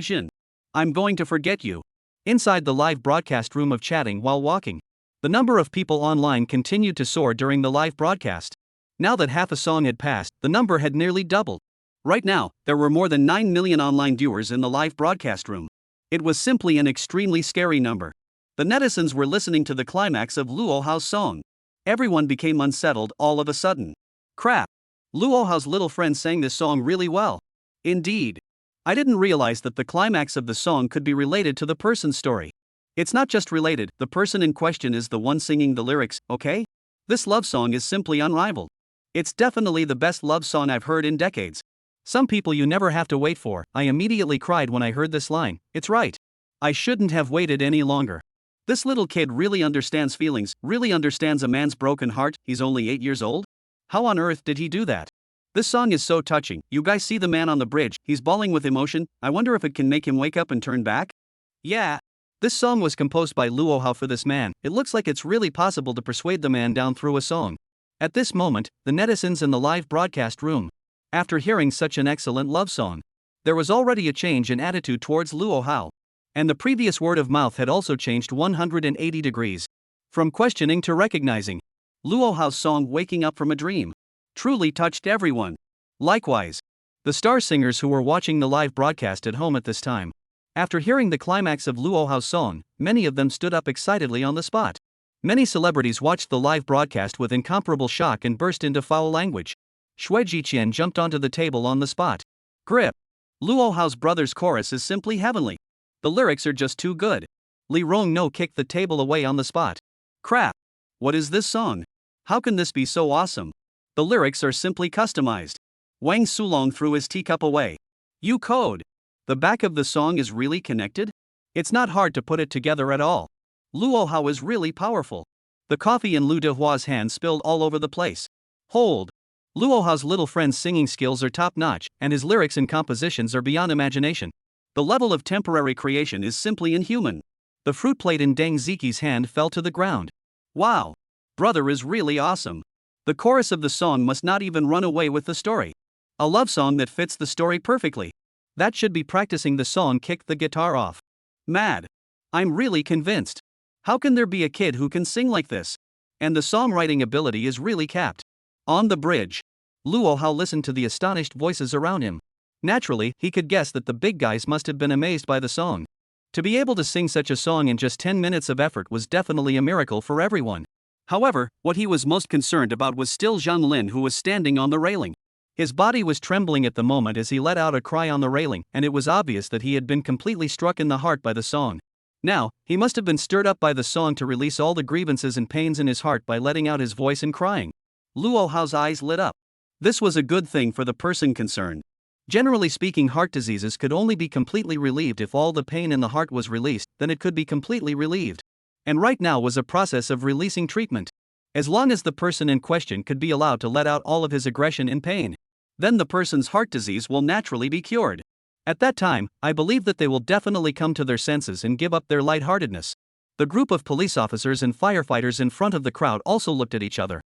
Jin. I'm going to forget you. Inside the live broadcast room of chatting while walking, the number of people online continued to soar during the live broadcast. Now that half a song had passed, the number had nearly doubled. Right now, there were more than 9 million online viewers in the live broadcast room. It was simply an extremely scary number. The netizens were listening to the climax of Luo Hao's song. Everyone became unsettled all of a sudden. Crap! Luo Hao's little friend sang this song really well. Indeed. I didn't realize that the climax of the song could be related to the person's story. It's not just related, the person in question is the one singing the lyrics, okay? This love song is simply unrivaled. It's definitely the best love song I've heard in decades. Some people you never have to wait for. I immediately cried when I heard this line. It's right. I shouldn't have waited any longer. This little kid really understands feelings, really understands a man's broken heart. He's only 8 years old? How on earth did he do that? This song is so touching. You guys see the man on the bridge, he's bawling with emotion. I wonder if it can make him wake up and turn back? Yeah. This song was composed by Luo Hao for this man. It looks like it's really possible to persuade the man down through a song. At this moment, the netizens in the live broadcast room, after hearing such an excellent love song, there was already a change in attitude towards Luo Hao. And the previous word of mouth had also changed 180 degrees. From questioning to recognizing. Luo Hao's song Waking Up From a Dream truly touched everyone. Likewise, the star singers who were watching the live broadcast at home at this time, after hearing the climax of Luo Hao's song, many of them stood up excitedly on the spot. Many celebrities watched the live broadcast with incomparable shock and burst into foul language. Shui Jiqian jumped onto the table on the spot. Grip. Luo Hao's brother's chorus is simply heavenly. The lyrics are just too good. Li Rongno kicked the table away on the spot. Crap. What is this song? How can this be so awesome? The lyrics are simply customized. Wang Sulong threw his teacup away. You code. The back of the song is really connected? It's not hard to put it together at all. Luo Hao is really powerful. The coffee in Lu Dehua's hand spilled all over the place. Hold. Luo Hao's little friend's singing skills are top-notch, and his lyrics and compositions are beyond imagination. The level of temporary creation is simply inhuman. The fruit plate in Deng Ziqi's hand fell to the ground. Wow. Brother is really awesome. The chorus of the song must not even run away with the story. A love song that fits the story perfectly. That should be practicing the song kicked the guitar off. Mad. I'm really convinced. How can there be a kid who can sing like this? And the songwriting ability is really capped. On the bridge. Luo Hao listened to the astonished voices around him. Naturally, he could guess that the big guys must have been amazed by the song. To be able to sing such a song in just 10 minutes of effort was definitely a miracle for everyone. However, what he was most concerned about was still Zhang Lin, who was standing on the railing. His body was trembling at the moment as he let out a cry on the railing, and it was obvious that he had been completely struck in the heart by the song. Now, he must have been stirred up by the song to release all the grievances and pains in his heart by letting out his voice and crying. Luo Hao's eyes lit up. This was a good thing for the person concerned. Generally speaking, heart diseases could only be completely relieved if all the pain in the heart was released, then it could be completely relieved. And right now was a process of releasing treatment. As long as the person in question could be allowed to let out all of his aggression and pain, then the person's heart disease will naturally be cured. At that time, I believe that they will definitely come to their senses and give up their lightheartedness. The group of police officers and firefighters in front of the crowd also looked at each other.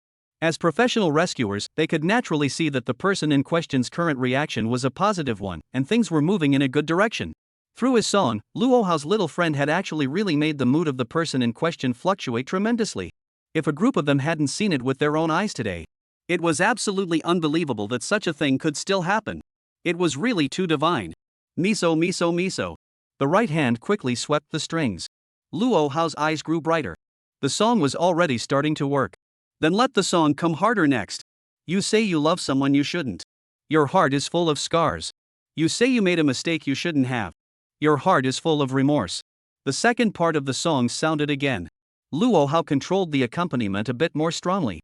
As professional rescuers, they could naturally see that the person in question's current reaction was a positive one, and things were moving in a good direction. Through his song, Luo Hao's little friend had actually really made the mood of the person in question fluctuate tremendously. If a group of them hadn't seen it with their own eyes today, it was absolutely unbelievable that such a thing could still happen. It was really too divine. Miso miso miso. The right hand quickly swept the strings. Luo Hao's eyes grew brighter. The song was already starting to work. Then let the song come harder next. You say you love someone you shouldn't. Your heart is full of scars. You say you made a mistake you shouldn't have. Your heart is full of remorse. The second part of the song sounded again. Luo Hao controlled the accompaniment a bit more strongly.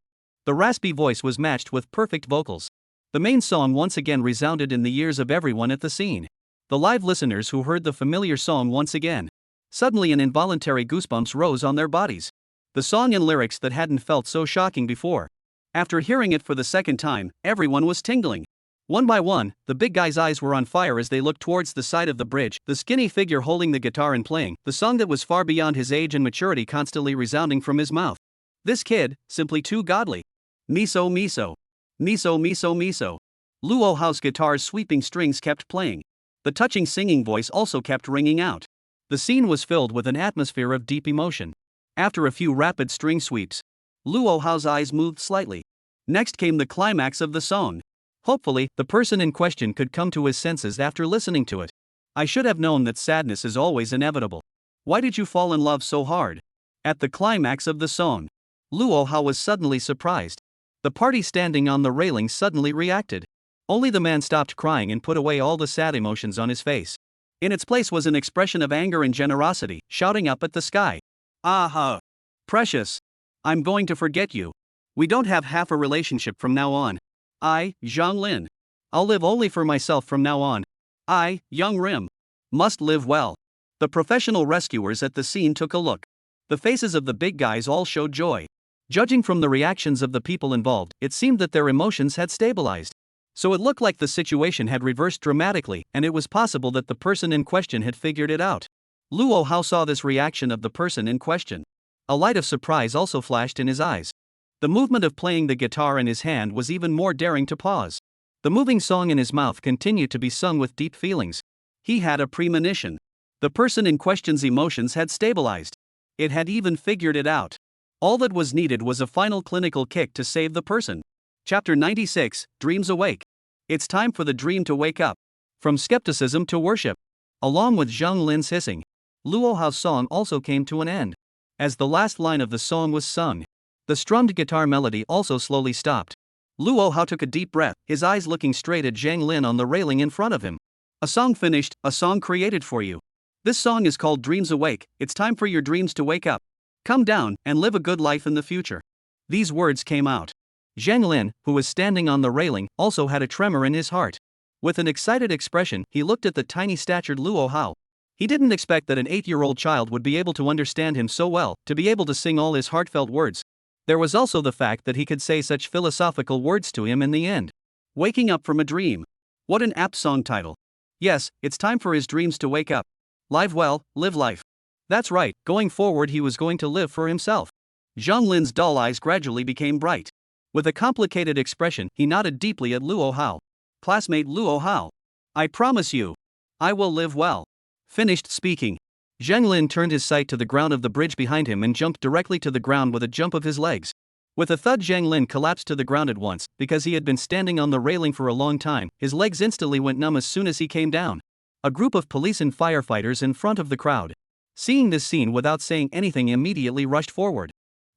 The raspy voice was matched with perfect vocals. The main song once again resounded in the ears of everyone at the scene. The live listeners who heard the familiar song once again. Suddenly an involuntary goosebumps rose on their bodies. The song and lyrics that hadn't felt so shocking before. After hearing it for the second time, everyone was tingling. One by one, the big guy's eyes were on fire as they looked towards the side of the bridge, the skinny figure holding the guitar and playing, the song that was far beyond his age and maturity constantly resounding from his mouth. This kid, simply too godly. Miso miso. Miso miso miso. Luo Hao's guitar's sweeping strings kept playing. The touching singing voice also kept ringing out. The scene was filled with an atmosphere of deep emotion. After a few rapid string sweeps, Luo Hao's eyes moved slightly. Next came the climax of the song. Hopefully, the person in question could come to his senses after listening to it. I should have known that sadness is always inevitable. Why did you fall in love so hard? At the climax of the song, Luo Hao was suddenly surprised. The party standing on the railing suddenly reacted. Only the man stopped crying and put away all the sad emotions on his face. In its place was an expression of anger and generosity, shouting up at the sky. Aha! Precious! I'm going to forget you. We don't have half a relationship from now on. I, Zhang Lin. I'll live only for myself from now on. I, Young Rim. Must live well. The professional rescuers at the scene took a look. The faces of the big guys all showed joy. Judging from the reactions of the people involved, it seemed that their emotions had stabilized. So it looked like the situation had reversed dramatically, and it was possible that the person in question had figured it out. Luo Hao saw this reaction of the person in question. A light of surprise also flashed in his eyes. The movement of playing the guitar in his hand was even more daring to pause. The moving song in his mouth continued to be sung with deep feelings. He had a premonition. The person in question's emotions had stabilized. It had even figured it out. All that was needed was a final clinical kick to save the person. Chapter 96, Dreams Awake. It's time for the dream to wake up. From skepticism to worship. Along with Zhang Lin's hissing, Luo Hao's song also came to an end. As the last line of the song was sung, the strummed guitar melody also slowly stopped. Luo Hao took a deep breath, his eyes looking straight at Zhang Lin on the railing in front of him. A song finished, a song created for you. This song is called Dreams Awake. It's time for your dreams to wake up. Come down and live a good life in the future. These words came out. Zhang Lin, who was standing on the railing, also had a tremor in his heart. With an excited expression, he looked at the tiny-statured Luo Hao. He didn't expect that an 8-year-old child would be able to understand him so well, to be able to sing all his heartfelt words. There was also the fact that he could say such philosophical words to him in the end. Waking up from a dream. What an apt song title. Yes, it's time for his dreams to wake up. Live well, live life. That's right, going forward he was going to live for himself. Zhang Lin's dull eyes gradually became bright. With a complicated expression, he nodded deeply at Luo Hao. Classmate Luo Hao. I promise you. I will live well. Finished speaking. Zhang Lin turned his sight to the ground of the bridge behind him and jumped directly to the ground with a jump of his legs. With a thud, Zhang Lin collapsed to the ground at once, because he had been standing on the railing for a long time. His legs instantly went numb as soon as he came down. A group of police and firefighters in front of the crowd, seeing this scene without saying anything, immediately rushed forward.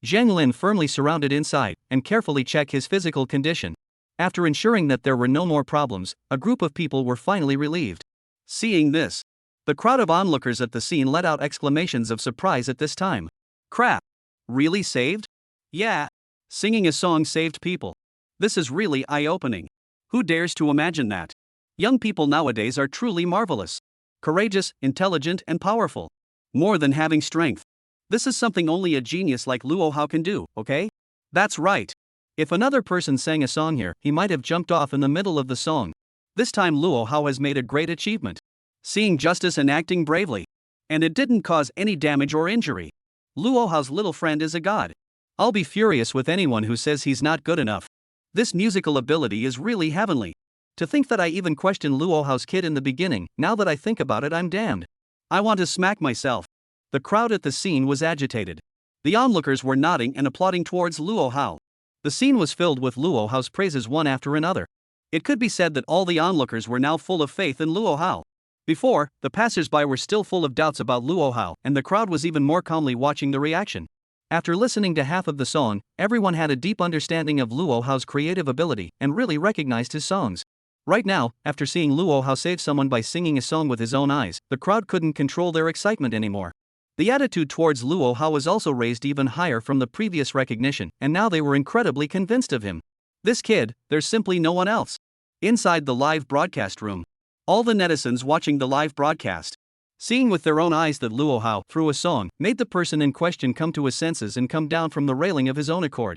Zhang Lin firmly surrounded inside and carefully checked his physical condition. After ensuring that there were no more problems, a group of people were finally relieved. Seeing this, the crowd of onlookers at the scene let out exclamations of surprise at this time. Crap! Really saved? Yeah. Singing a song saved people. This is really eye-opening. Who dares to imagine that? Young people nowadays are truly marvelous. Courageous, intelligent, and powerful. More than having strength. This is something only a genius like Luo Hao can do, okay? That's right. If another person sang a song here, he might have jumped off in the middle of the song. This time Luo Hao has made a great achievement. Seeing justice and acting bravely. And it didn't cause any damage or injury. Luo Hao's little friend is a god. I'll be furious with anyone who says he's not good enough. This musical ability is really heavenly. To think that I even questioned Luo Hao's kid in the beginning, now that I think about it, I'm damned. I want to smack myself. The crowd at the scene was agitated. The onlookers were nodding and applauding towards Luo Hao. The scene was filled with Luo Hao's praises one after another. It could be said that all the onlookers were now full of faith in Luo Hao. Before, the passers-by were still full of doubts about Luo Hao, and the crowd was even more calmly watching the reaction. After listening to half of the song, everyone had a deep understanding of Luo Hao's creative ability and really recognized his songs. Right now, after seeing Luo Hao save someone by singing a song with his own eyes, the crowd couldn't control their excitement anymore. The attitude towards Luo Hao was also raised even higher from the previous recognition, and now they were incredibly convinced of him. This kid, there's simply no one else. Inside the live broadcast room, all the netizens watching the live broadcast, seeing with their own eyes that Luo Hao, through a song, made the person in question come to his senses and come down from the railing of his own accord.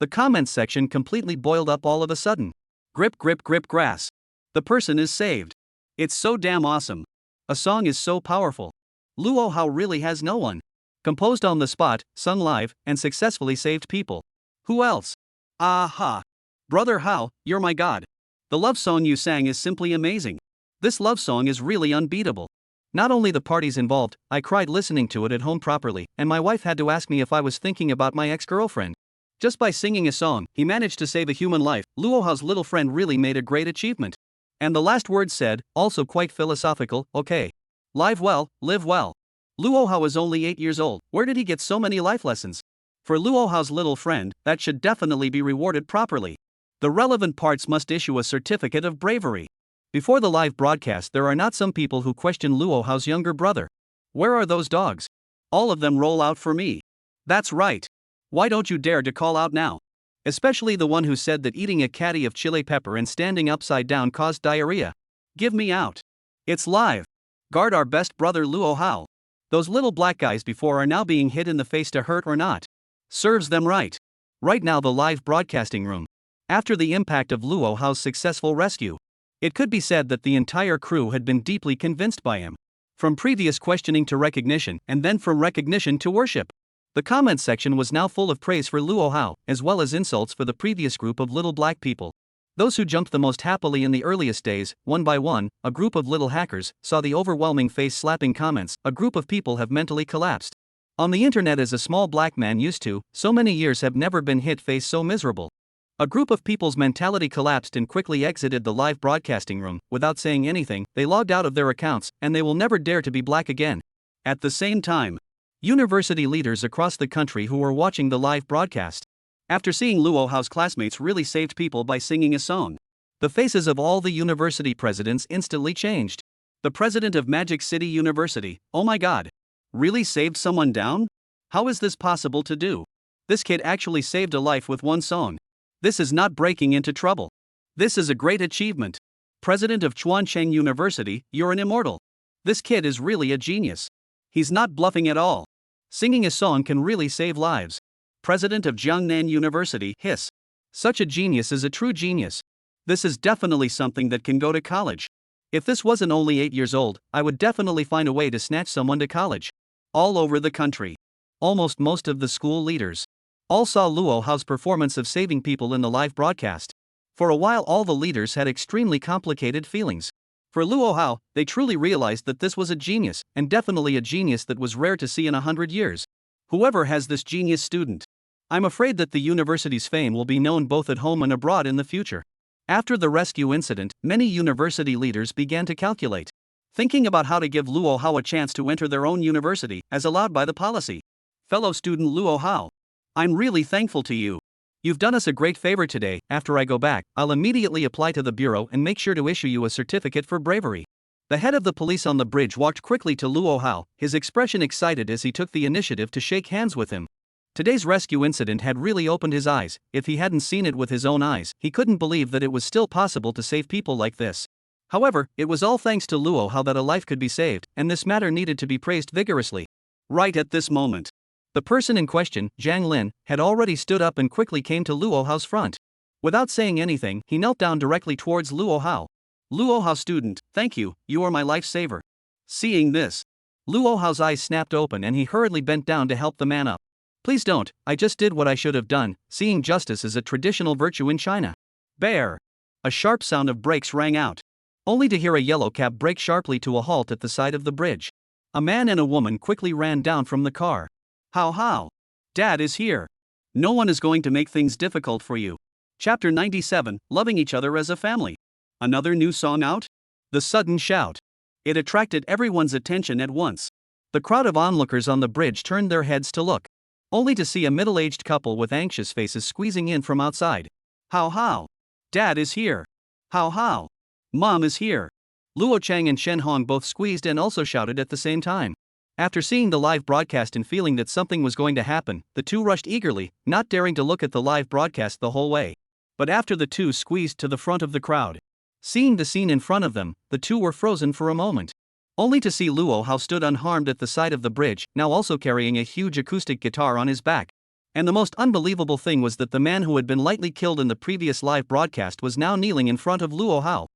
The comments section completely boiled up all of a sudden. Grip, grip, grip, grass. The person is saved. It's so damn awesome. A song is so powerful. Luo Hao really has no one. Composed on the spot, sung live, and successfully saved people. Who else? Aha! Brother Hao, you're my god. The love song you sang is simply amazing. This love song is really unbeatable. Not only the parties involved, I cried listening to it at home properly, and my wife had to ask me if I was thinking about my ex-girlfriend. Just by singing a song, he managed to save a human life. Luo Hao's little friend really made a great achievement. And the last word said, also quite philosophical, okay. Live well, live well. Luo Hao is only 8 years old. Where did he get so many life lessons? For Luo Hao's little friend, that should definitely be rewarded properly. The relevant parts must issue a certificate of bravery. Before the live broadcast, there are not some people who question Luo Hao's younger brother. Where are those dogs? All of them roll out for me. That's right. Why don't you dare to call out now? Especially the one who said that eating a caddy of chili pepper and standing upside down caused diarrhea. Give me out. It's live. Guard our best brother Luo Hao. Those little black guys before are now being hit in the face to hurt or not. Serves them right. Right now the live broadcasting room. After the impact of Luo Hao's successful rescue, it could be said that the entire crew had been deeply convinced by him. From previous questioning to recognition, and then from recognition to worship. The comment section was now full of praise for Luo Hao, as well as insults for the previous group of little black people. Those who jumped the most happily in the earliest days, one by one, a group of little hackers, saw the overwhelming face-slapping comments. A group of people have mentally collapsed. On the internet as a small black man used to, so many years have never been hit face so miserable. A group of people's mentality collapsed and quickly exited the live broadcasting room. Without saying anything, they logged out of their accounts, and they will never dare to be black again. At the same time, university leaders across the country who were watching the live broadcast After seeing Luo Hao's classmates really saved people by singing a song, the faces of all the university presidents instantly changed. The president of Magic City University, oh my god. Really saved someone down? How is this possible to do? This kid actually saved a life with one song. This is not breaking into trouble. This is a great achievement. President of Chuancheng University, you're an immortal. This kid is really a genius. He's not bluffing at all. Singing a song can really save lives. President of Jiangnan University, hiss. Such a genius is a true genius. This is definitely something that can go to college. If this wasn't only 8 years old, I would definitely find a way to snatch someone to college. All over the country. Almost most of the school leaders all saw Luo Hao's performance of saving people in the live broadcast. For a while all the leaders had extremely complicated feelings. For Luo Hao, they truly realized that this was a genius, and definitely a genius that was rare to see in 100 years. Whoever has this genius student, I'm afraid that the university's fame will be known both at home and abroad in the future. After the rescue incident, many university leaders began to calculate, thinking about how to give Luo Hao a chance to enter their own university, as allowed by the policy. Fellow student Luo Hao, I'm really thankful to you. You've done us a great favor today. After I go back, I'll immediately apply to the bureau and make sure to issue you a certificate for bravery. The head of the police on the bridge walked quickly to Luo Hao, his expression excited as he took the initiative to shake hands with him. Today's rescue incident had really opened his eyes. If he hadn't seen it with his own eyes, he couldn't believe that it was still possible to save people like this. However, it was all thanks to Luo Hao that a life could be saved, and this matter needed to be praised vigorously. Right at this moment, the person in question, Zhang Lin, had already stood up and quickly came to Luo Hao's front. Without saying anything, he knelt down directly towards Luo Hao. Luo Hao student, thank you, you are my lifesaver. Seeing this, Luo Hao's eyes snapped open and he hurriedly bent down to help the man up. Please don't, I just did what I should have done. Seeing justice is a traditional virtue in China. Bear. A sharp sound of brakes rang out, only to hear a yellow cab brake sharply to a halt at the side of the bridge. A man and a woman quickly ran down from the car. How? Dad is here. No one is going to make things difficult for you. Chapter 97, Loving Each Other as a Family. Another new song out? The sudden shout. It attracted everyone's attention at once. The crowd of onlookers on the bridge turned their heads to look, only to see a middle-aged couple with anxious faces squeezing in from outside. How? Dad is here. How? Mom is here. Luo Chang and Shen Hong both squeezed and also shouted at the same time. After seeing the live broadcast and feeling that something was going to happen, the two rushed eagerly, not daring to look at the live broadcast the whole way. But after the two squeezed to the front of the crowd, seeing the scene in front of them, the two were frozen for a moment, only to see Luo Hao stood unharmed at the side of the bridge, now also carrying a huge acoustic guitar on his back. And the most unbelievable thing was that the man who had been lightly killed in the previous live broadcast was now kneeling in front of Luo Hao.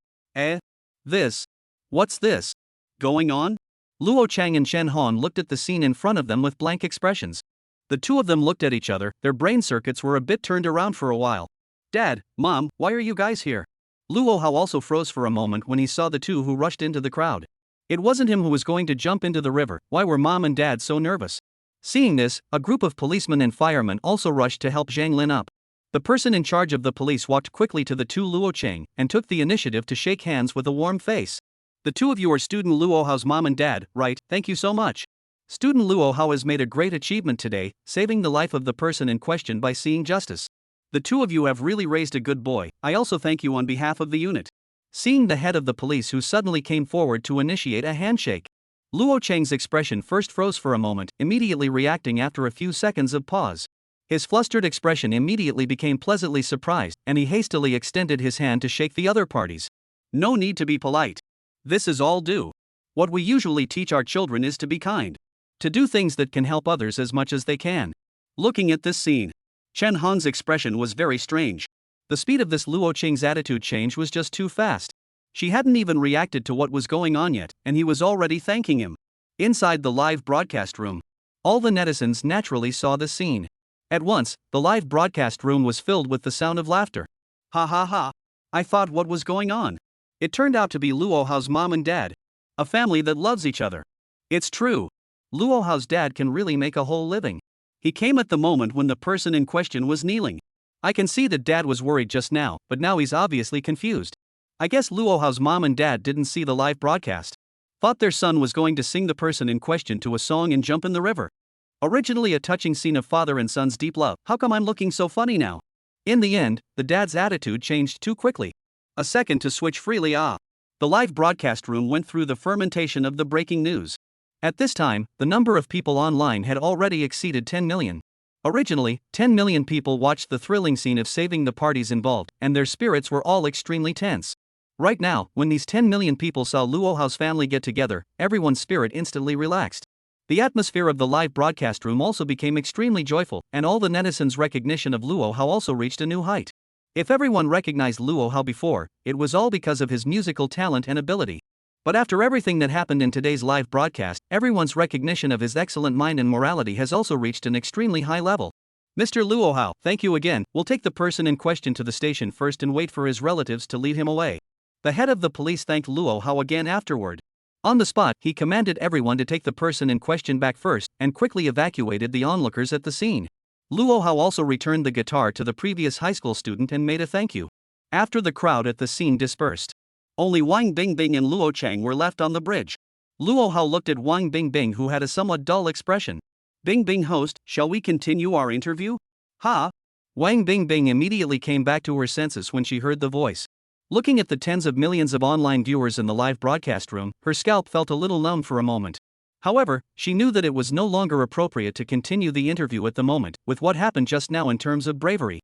What's this going on? Luo Chang and Shen Hong looked at the scene in front of them with blank expressions. The two of them looked at each other, their brain circuits were a bit turned around for a while. Dad, Mom, why are you guys here? Luo Hao also froze for a moment when he saw the two who rushed into the crowd. It wasn't him who was going to jump into the river. Why were Mom and Dad so nervous? Seeing this, a group of policemen and firemen also rushed to help Zhang Lin up. The person in charge of the police walked quickly to the two Luo Chang and took the initiative to shake hands with a warm face. The two of you are student Luo Hao's mom and dad, right? Thank you so much. Student Luo Hao has made a great achievement today, saving the life of the person in question by seeing justice. The two of you have really raised a good boy. I also thank you on behalf of the unit. Seeing the head of the police who suddenly came forward to initiate a handshake, Luo Chang's expression first froze for a moment, immediately reacting after a few seconds of pause. His flustered expression immediately became pleasantly surprised, and he hastily extended his hand to shake the other parties. No need to be polite. This is all due. What we usually teach our children is to be kind, to do things that can help others as much as they can. Looking at this scene, Chen Hong's expression was very strange. The speed of this Luo Chang's attitude change was just too fast. She hadn't even reacted to what was going on yet, and he was already thanking him. Inside the live broadcast room, all the netizens naturally saw the scene. At once, the live broadcast room was filled with the sound of laughter. Ha. I thought what was going on. It turned out to be Luo Hao's mom and dad. A family that loves each other. It's true. Luo Hao's dad can really make a whole living. He came at the moment when the person in question was kneeling. I can see that dad was worried just now, but now he's obviously confused. I guess Luo Hao's mom and dad didn't see the live broadcast. Thought their son was going to sing the person in question to a song and jump in the river. Originally a touching scene of father and son's deep love. How come I'm looking so funny now? In the end, the dad's attitude changed too quickly. A second to switch freely. The live broadcast room went through the fermentation of the breaking news. At this time, the number of people online had already exceeded 10 million. Originally, 10 million people watched the thrilling scene of saving the parties involved, and their spirits were all extremely tense. Right now, when these 10 million people saw Luo Hao's family get together, everyone's spirit instantly relaxed. The atmosphere of the live broadcast room also became extremely joyful, and all the netizens' recognition of Luo Hao also reached a new height. If everyone recognized Luo Hao before, it was all because of his musical talent and ability. But after everything that happened in today's live broadcast, everyone's recognition of his excellent mind and morality has also reached an extremely high level. Mr. Luo Hao, thank you again. We'll take the person in question to the station first and wait for his relatives to lead him away. The head of the police thanked Luo Hao again afterward. On the spot, he commanded everyone to take the person in question back first, and quickly evacuated the onlookers at the scene. Luo Hao also returned the guitar to the previous high school student and made a thank you. After the crowd at the scene dispersed, only Wang Bingbing and Luo Chang were left on the bridge. Luo Hao looked at Wang Bingbing, who had a somewhat dull expression. Bingbing host, shall we continue our interview? Ha! Wang Bingbing immediately came back to her senses when she heard the voice. Looking at the tens of millions of online viewers in the live broadcast room, her scalp felt a little numb for a moment. However, she knew that it was no longer appropriate to continue the interview at the moment, with what happened just now in terms of bravery.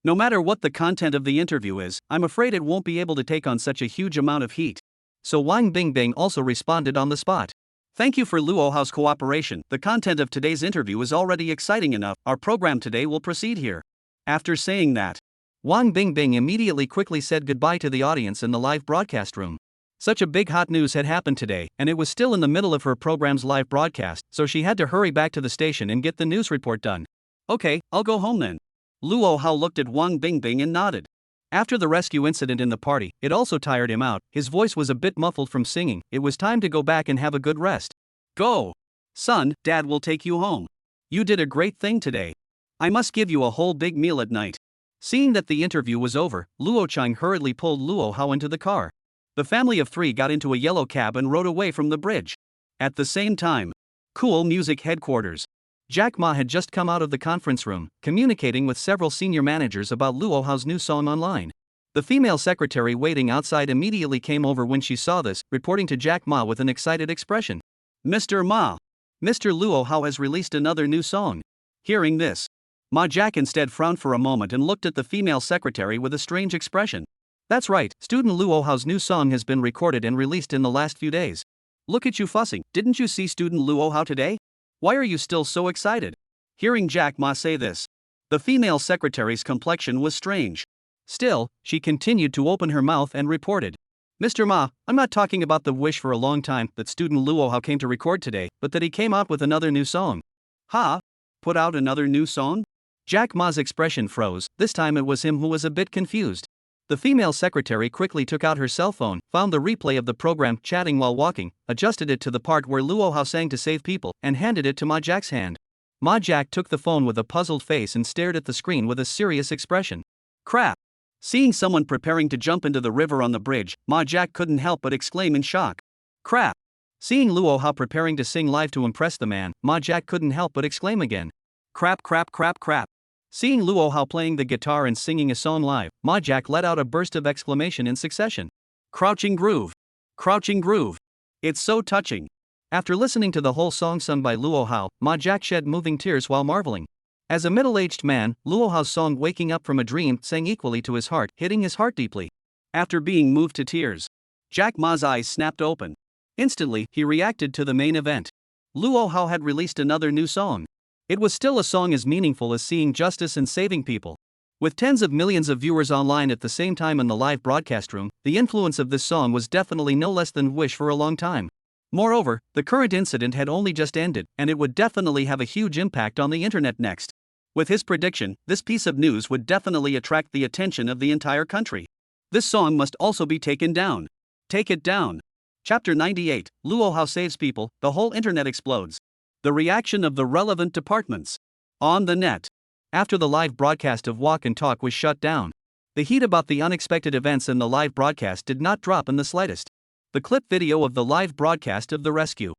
No matter what the content of the interview is, I'm afraid it won't be able to take on such a huge amount of heat. So Wang Bingbing also responded on the spot. Thank you for Luo Hao's cooperation. The content of today's interview is already exciting enough. Our program today will proceed here. After saying that, Wang Bingbing immediately quickly said goodbye to the audience in the live broadcast room. Such a big hot news had happened today, and it was still in the middle of her program's live broadcast, so she had to hurry back to the station and get the news report done. Okay, I'll go home then. Luo Hao looked at Wang Bingbing and nodded. After the rescue incident in the party, it also tired him out. His voice was a bit muffled from singing. It was time to go back and have a good rest. Go! Son, Dad will take you home. You did a great thing today. I must give you a whole big meal at night. Seeing that the interview was over, Luo Chang hurriedly pulled Luo Hao into the car. The family of three got into a yellow cab and rode away from the bridge. At the same time, Cool Music headquarters. Jack Ma had just come out of the conference room, communicating with several senior managers about Luo Hao's new song online. The female secretary waiting outside immediately came over when she saw this, reporting to Jack Ma with an excited expression. Mr. Ma! Mr. Luo Hao has released another new song. Hearing this, Ma Jack instead frowned for a moment and looked at the female secretary with a strange expression. That's right, student Luo Hao's new song has been recorded and released in the last few days. Look at you fussing, didn't you see student Luo Hao today? Why are you still so excited? Hearing Jack Ma say this, the female secretary's complexion was strange. Still, she continued to open her mouth and reported. Mr. Ma, I'm not talking about the wish for a long time that student Luo Hao came to record today, but that he came out with another new song. Ha? Put out another new song? Jack Ma's expression froze. This time it was him who was a bit confused. The female secretary quickly took out her cell phone, found the replay of the program chatting while walking, adjusted it to the part where Luo Hao sang to save people, and handed it to Ma Jack's hand. Ma Jack took the phone with a puzzled face and stared at the screen with a serious expression. Crap! Seeing someone preparing to jump into the river on the bridge, Ma Jack couldn't help but exclaim in shock. Crap! Seeing Luo Hao preparing to sing live to impress the man, Ma Jack couldn't help but exclaim again. Crap, crap, crap, crap. Seeing Luo Hao playing the guitar and singing a song live, Ma Jack let out a burst of exclamation in succession. Crouching groove! Crouching groove! It's so touching! After listening to the whole song sung by Luo Hao, Ma Jack shed moving tears while marveling. As a middle-aged man, Luo Hao's song Waking Up From a Dream sang equally to his heart, hitting his heart deeply. After being moved to tears, Jack Ma's eyes snapped open. Instantly, he reacted to the main event. Luo Hao had released another new song. It was still a song as meaningful as seeing justice and saving people. With tens of millions of viewers online at the same time in the live broadcast room, the influence of this song was definitely no less than wish for a long time. Moreover, the current incident had only just ended, and it would definitely have a huge impact on the internet next. With his prediction, this piece of news would definitely attract the attention of the entire country. This song must also be taken down. Take it down. Chapter 98, Luo Hao saves people, the whole internet explodes. The reaction of the relevant departments. On the net. After the live broadcast of Walk and Talk was shut down, the heat about the unexpected events in the live broadcast did not drop in the slightest. The clip video of the live broadcast of the rescue.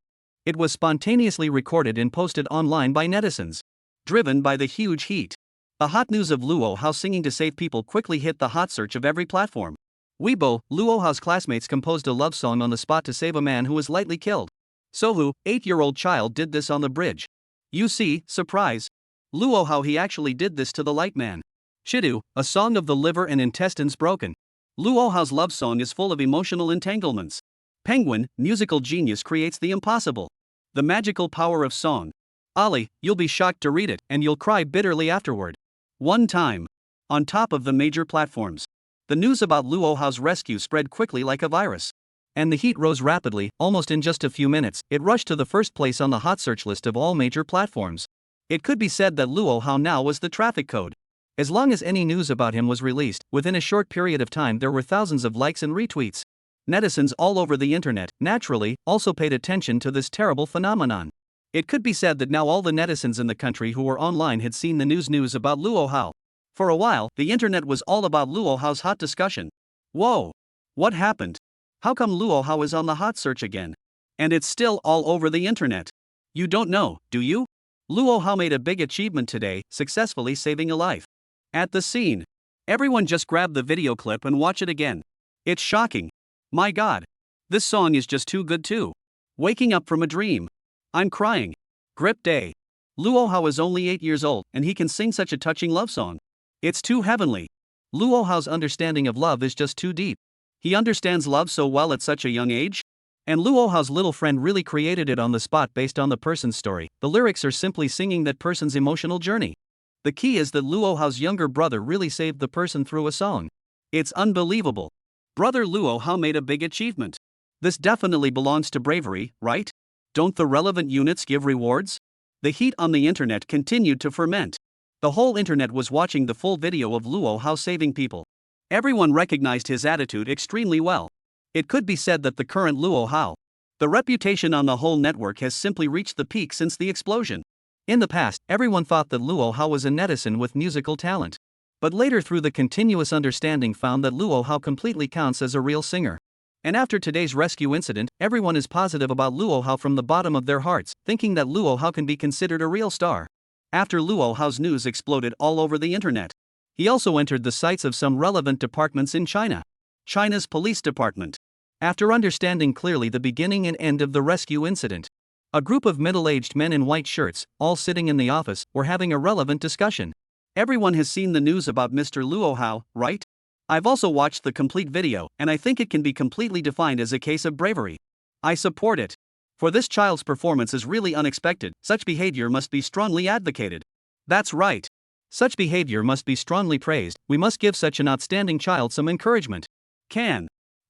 It was spontaneously recorded and posted online by netizens. Driven by the huge heat. The hot news of Luo Hao singing to save people quickly hit the hot search of every platform. Weibo, Luo Hao's classmates composed a love song on the spot to save a man who was lightly killed. Sohu, 8-year-old child, did this on the bridge. You see, surprise. Luo Hao, he actually did this to the light man. Shidu, a song of the liver and intestines broken. Luo Hao's love song is full of emotional entanglements. Penguin, musical genius, creates the impossible. The magical power of song. Ali, you'll be shocked to read it, and you'll cry bitterly afterward. One time. On top of the major platforms. The news about Luo Hao's rescue spread quickly like a virus. And the heat rose rapidly, almost in just a few minutes, it rushed to the first place on the hot search list of all major platforms. It could be said that Luo Hao now was the traffic code. As long as any news about him was released, within a short period of time there were thousands of likes and retweets. Netizens all over the internet, naturally, also paid attention to this terrible phenomenon. It could be said that now all the netizens in the country who were online had seen the news about Luo Hao. For a while, the internet was all about Luo Hao's hot discussion. Whoa! What happened? How come Luo Hao is on the hot search again? And it's still all over the internet. You don't know, do you? Luo Hao made a big achievement today, successfully saving a life. At the scene. Everyone just grab the video clip and watch it again. It's shocking. My god. This song is just too good too. Waking up from a dream. I'm crying. Grip day. Luo Hao is only 8 years old, and he can sing such a touching love song. It's too heavenly. Luo Hao's understanding of love is just too deep. He understands love so well at such a young age. And Luo Hao's little friend really created it on the spot based on the person's story. The lyrics are simply singing that person's emotional journey. The key is that Luo Hao's younger brother really saved the person through a song. It's unbelievable. Brother Luo Hao made a big achievement. This definitely belongs to bravery, right? Don't the relevant units give rewards? The heat on the internet continued to ferment. The whole internet was watching the full video of Luo Hao saving people. Everyone recognized his attitude extremely well. It could be said that the current Luo Hao, the reputation on the whole network has simply reached the peak since the explosion. In the past, everyone thought that Luo Hao was a netizen with musical talent. But later, through the continuous understanding, found that Luo Hao completely counts as a real singer. And after today's rescue incident, everyone is positive about Luo Hao from the bottom of their hearts, thinking that Luo Hao can be considered a real star. After Luo Hao's news exploded all over the internet, he also entered the sights of some relevant departments in China. China's police department. After understanding clearly the beginning and end of the rescue incident, a group of middle-aged men in white shirts, all sitting in the office, were having a relevant discussion. Everyone has seen the news about Mr. Luo Hao, right? I've also watched the complete video, and I think it can be completely defined as a case of bravery. I support it. For this child's performance is really unexpected. Such behavior must be strongly advocated. That's right. Such behavior must be strongly praised. We must give such an outstanding child some encouragement.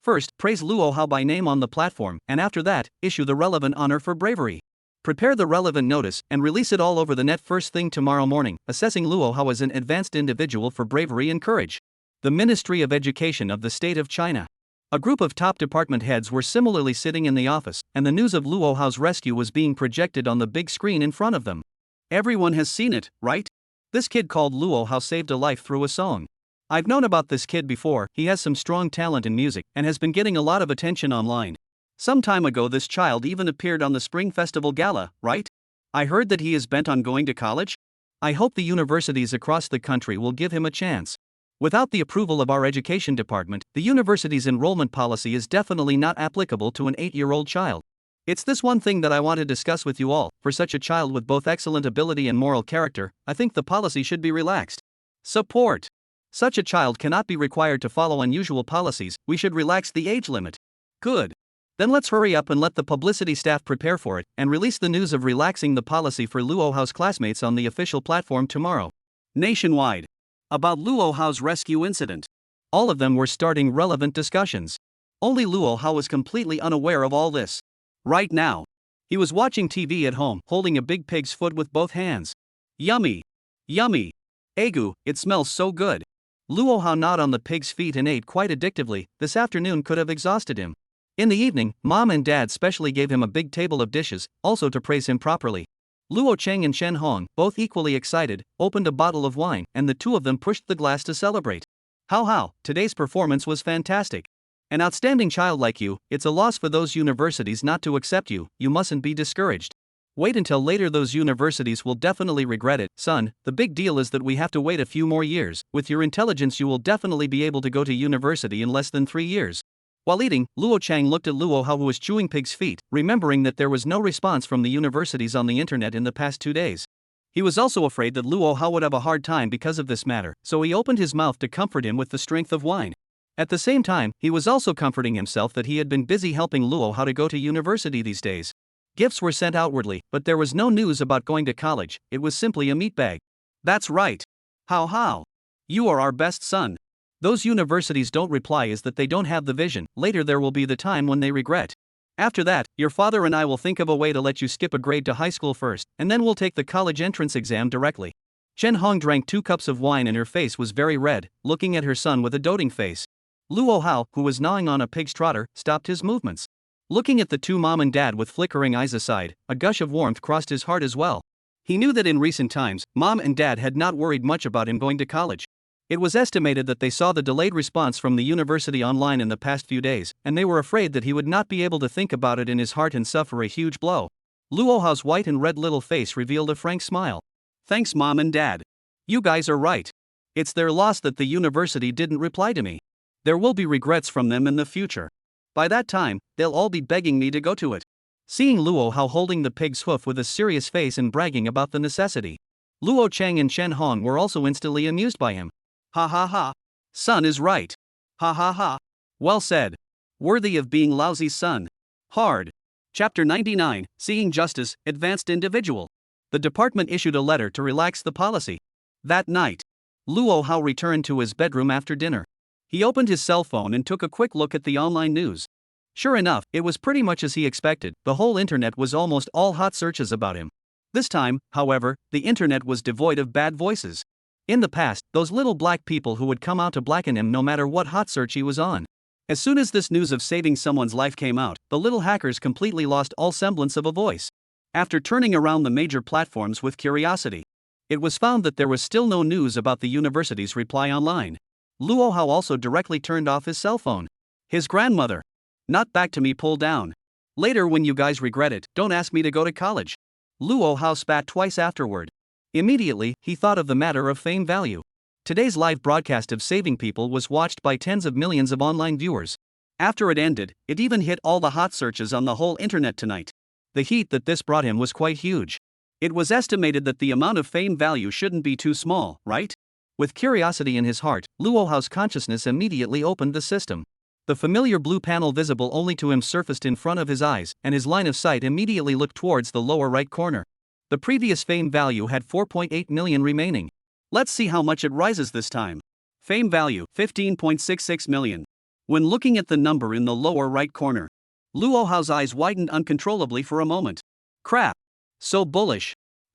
First, praise Luo Hao by name on the platform, and after that, issue the relevant honor for bravery. Prepare the relevant notice and release it all over the net first thing tomorrow morning, assessing Luo Hao as an advanced individual for bravery and courage. The Ministry of Education of the State of China. A group of top department heads were similarly sitting in the office, and the news of Luo Hao's rescue was being projected on the big screen in front of them. Everyone has seen it, right? This kid called Luo Hao saved a life through a song. I've known about this kid before. He has some strong talent in music and has been getting a lot of attention online. Some time ago this child even appeared on the Spring Festival Gala, right? I heard that he is bent on going to college. I hope the universities across the country will give him a chance. Without the approval of our education department, the university's enrollment policy is definitely not applicable to an 8-year-old child. It's this one thing that I want to discuss with you all. For such a child with both excellent ability and moral character, I think the policy should be relaxed. Support. Such a child cannot be required to follow unusual policies. We should relax the age limit. Good. Then let's hurry up and let the publicity staff prepare for it, and release the news of relaxing the policy for Luo Hao's classmates on the official platform tomorrow. Nationwide. About Luo Hao's rescue incident. All of them were starting relevant discussions. Only Luo Hao was completely unaware of all this. Right now. He was watching TV at home, holding a big pig's foot with both hands. Yummy. Yummy. Erhu, it smells so good. Luo Hao gnawed on the pig's feet and ate quite addictively. This afternoon could have exhausted him. In the evening, Mom and Dad specially gave him a big table of dishes, also to praise him properly. Luo Cheng and Shen Hong, both equally excited, opened a bottle of wine, and the two of them pushed the glass to celebrate. How, today's performance was fantastic. An outstanding child like you, it's a loss for those universities not to accept you, you mustn't be discouraged. Wait until later, those universities will definitely regret it, son. The big deal is that we have to wait a few more years. With your intelligence, you will definitely be able to go to university in less than 3 years. While eating, Luo Chang looked at Luo Hao, who was chewing pig's feet, remembering that there was no response from the universities on the internet in the past 2 days. He was also afraid that Luo Hao would have a hard time because of this matter, so he opened his mouth to comfort him with the strength of wine. At the same time, he was also comforting himself that he had been busy helping Luo Hao to go to university these days. Gifts were sent outwardly, but there was no news about going to college. It was simply a meat bag. That's right. How? You are our best son. Those universities don't reply is that they don't have the vision. Later there will be the time when they regret. After that, your father and I will think of a way to let you skip a grade to high school first, and then we'll take the college entrance exam directly. Chen Hong drank 2 cups of wine and her face was very red, looking at her son with a doting face. Luo Hao, who was gnawing on a pig's trotter, stopped his movements. Looking at the two mom and dad with flickering eyes aside, a gush of warmth crossed his heart as well. He knew that in recent times, mom and dad had not worried much about him going to college. It was estimated that they saw the delayed response from the university online in the past few days, and they were afraid that he would not be able to think about it in his heart and suffer a huge blow. Luo Hao's white and red little face revealed a frank smile. Thanks, mom and dad. You guys are right. It's their loss that the university didn't reply to me. There will be regrets from them in the future. By that time, they'll all be begging me to go to it. Seeing Luo Hao holding the pig's hoof with a serious face and bragging about the necessity, Luo Chang and Chen Hong were also instantly amused by him. Ha ha ha. Son is right. Ha ha ha. Well said. Worthy of being Laozi's son. Hard. Chapter 99, Seeing Justice, Advanced Individual. The department issued a letter to relax the policy. That night, Luo Hao returned to his bedroom after dinner. He opened his cell phone and took a quick look at the online news. Sure enough, it was pretty much as he expected. The whole internet was almost all hot searches about him. This time, however, the internet was devoid of bad voices. In the past, those little black people who would come out to blacken him no matter what hot search he was on. As soon as this news of saving someone's life came out, the little hackers completely lost all semblance of a voice. After turning around the major platforms with curiosity, it was found that there was still no news about the university's reply online. Luo Hao also directly turned off his cell phone. His grandmother. Not back to me, pull down. Later when you guys regret it, don't ask me to go to college. Luo Hao spat twice afterward. Immediately, he thought of the matter of fame value. Today's live broadcast of saving people was watched by tens of millions of online viewers. After it ended, it even hit all the hot searches on the whole internet tonight. The heat that this brought him was quite huge. It was estimated that the amount of fame value shouldn't be too small, right? With curiosity in his heart, Luo Hao's consciousness immediately opened the system. The familiar blue panel visible only to him surfaced in front of his eyes, and his line of sight immediately looked towards the lower right corner. The previous fame value had 4.8 million remaining. Let's see how much it rises this time. Fame value, 15.66 million. When looking at the number in the lower right corner, Luo Hao's eyes widened uncontrollably for a moment. Crap! So bullish.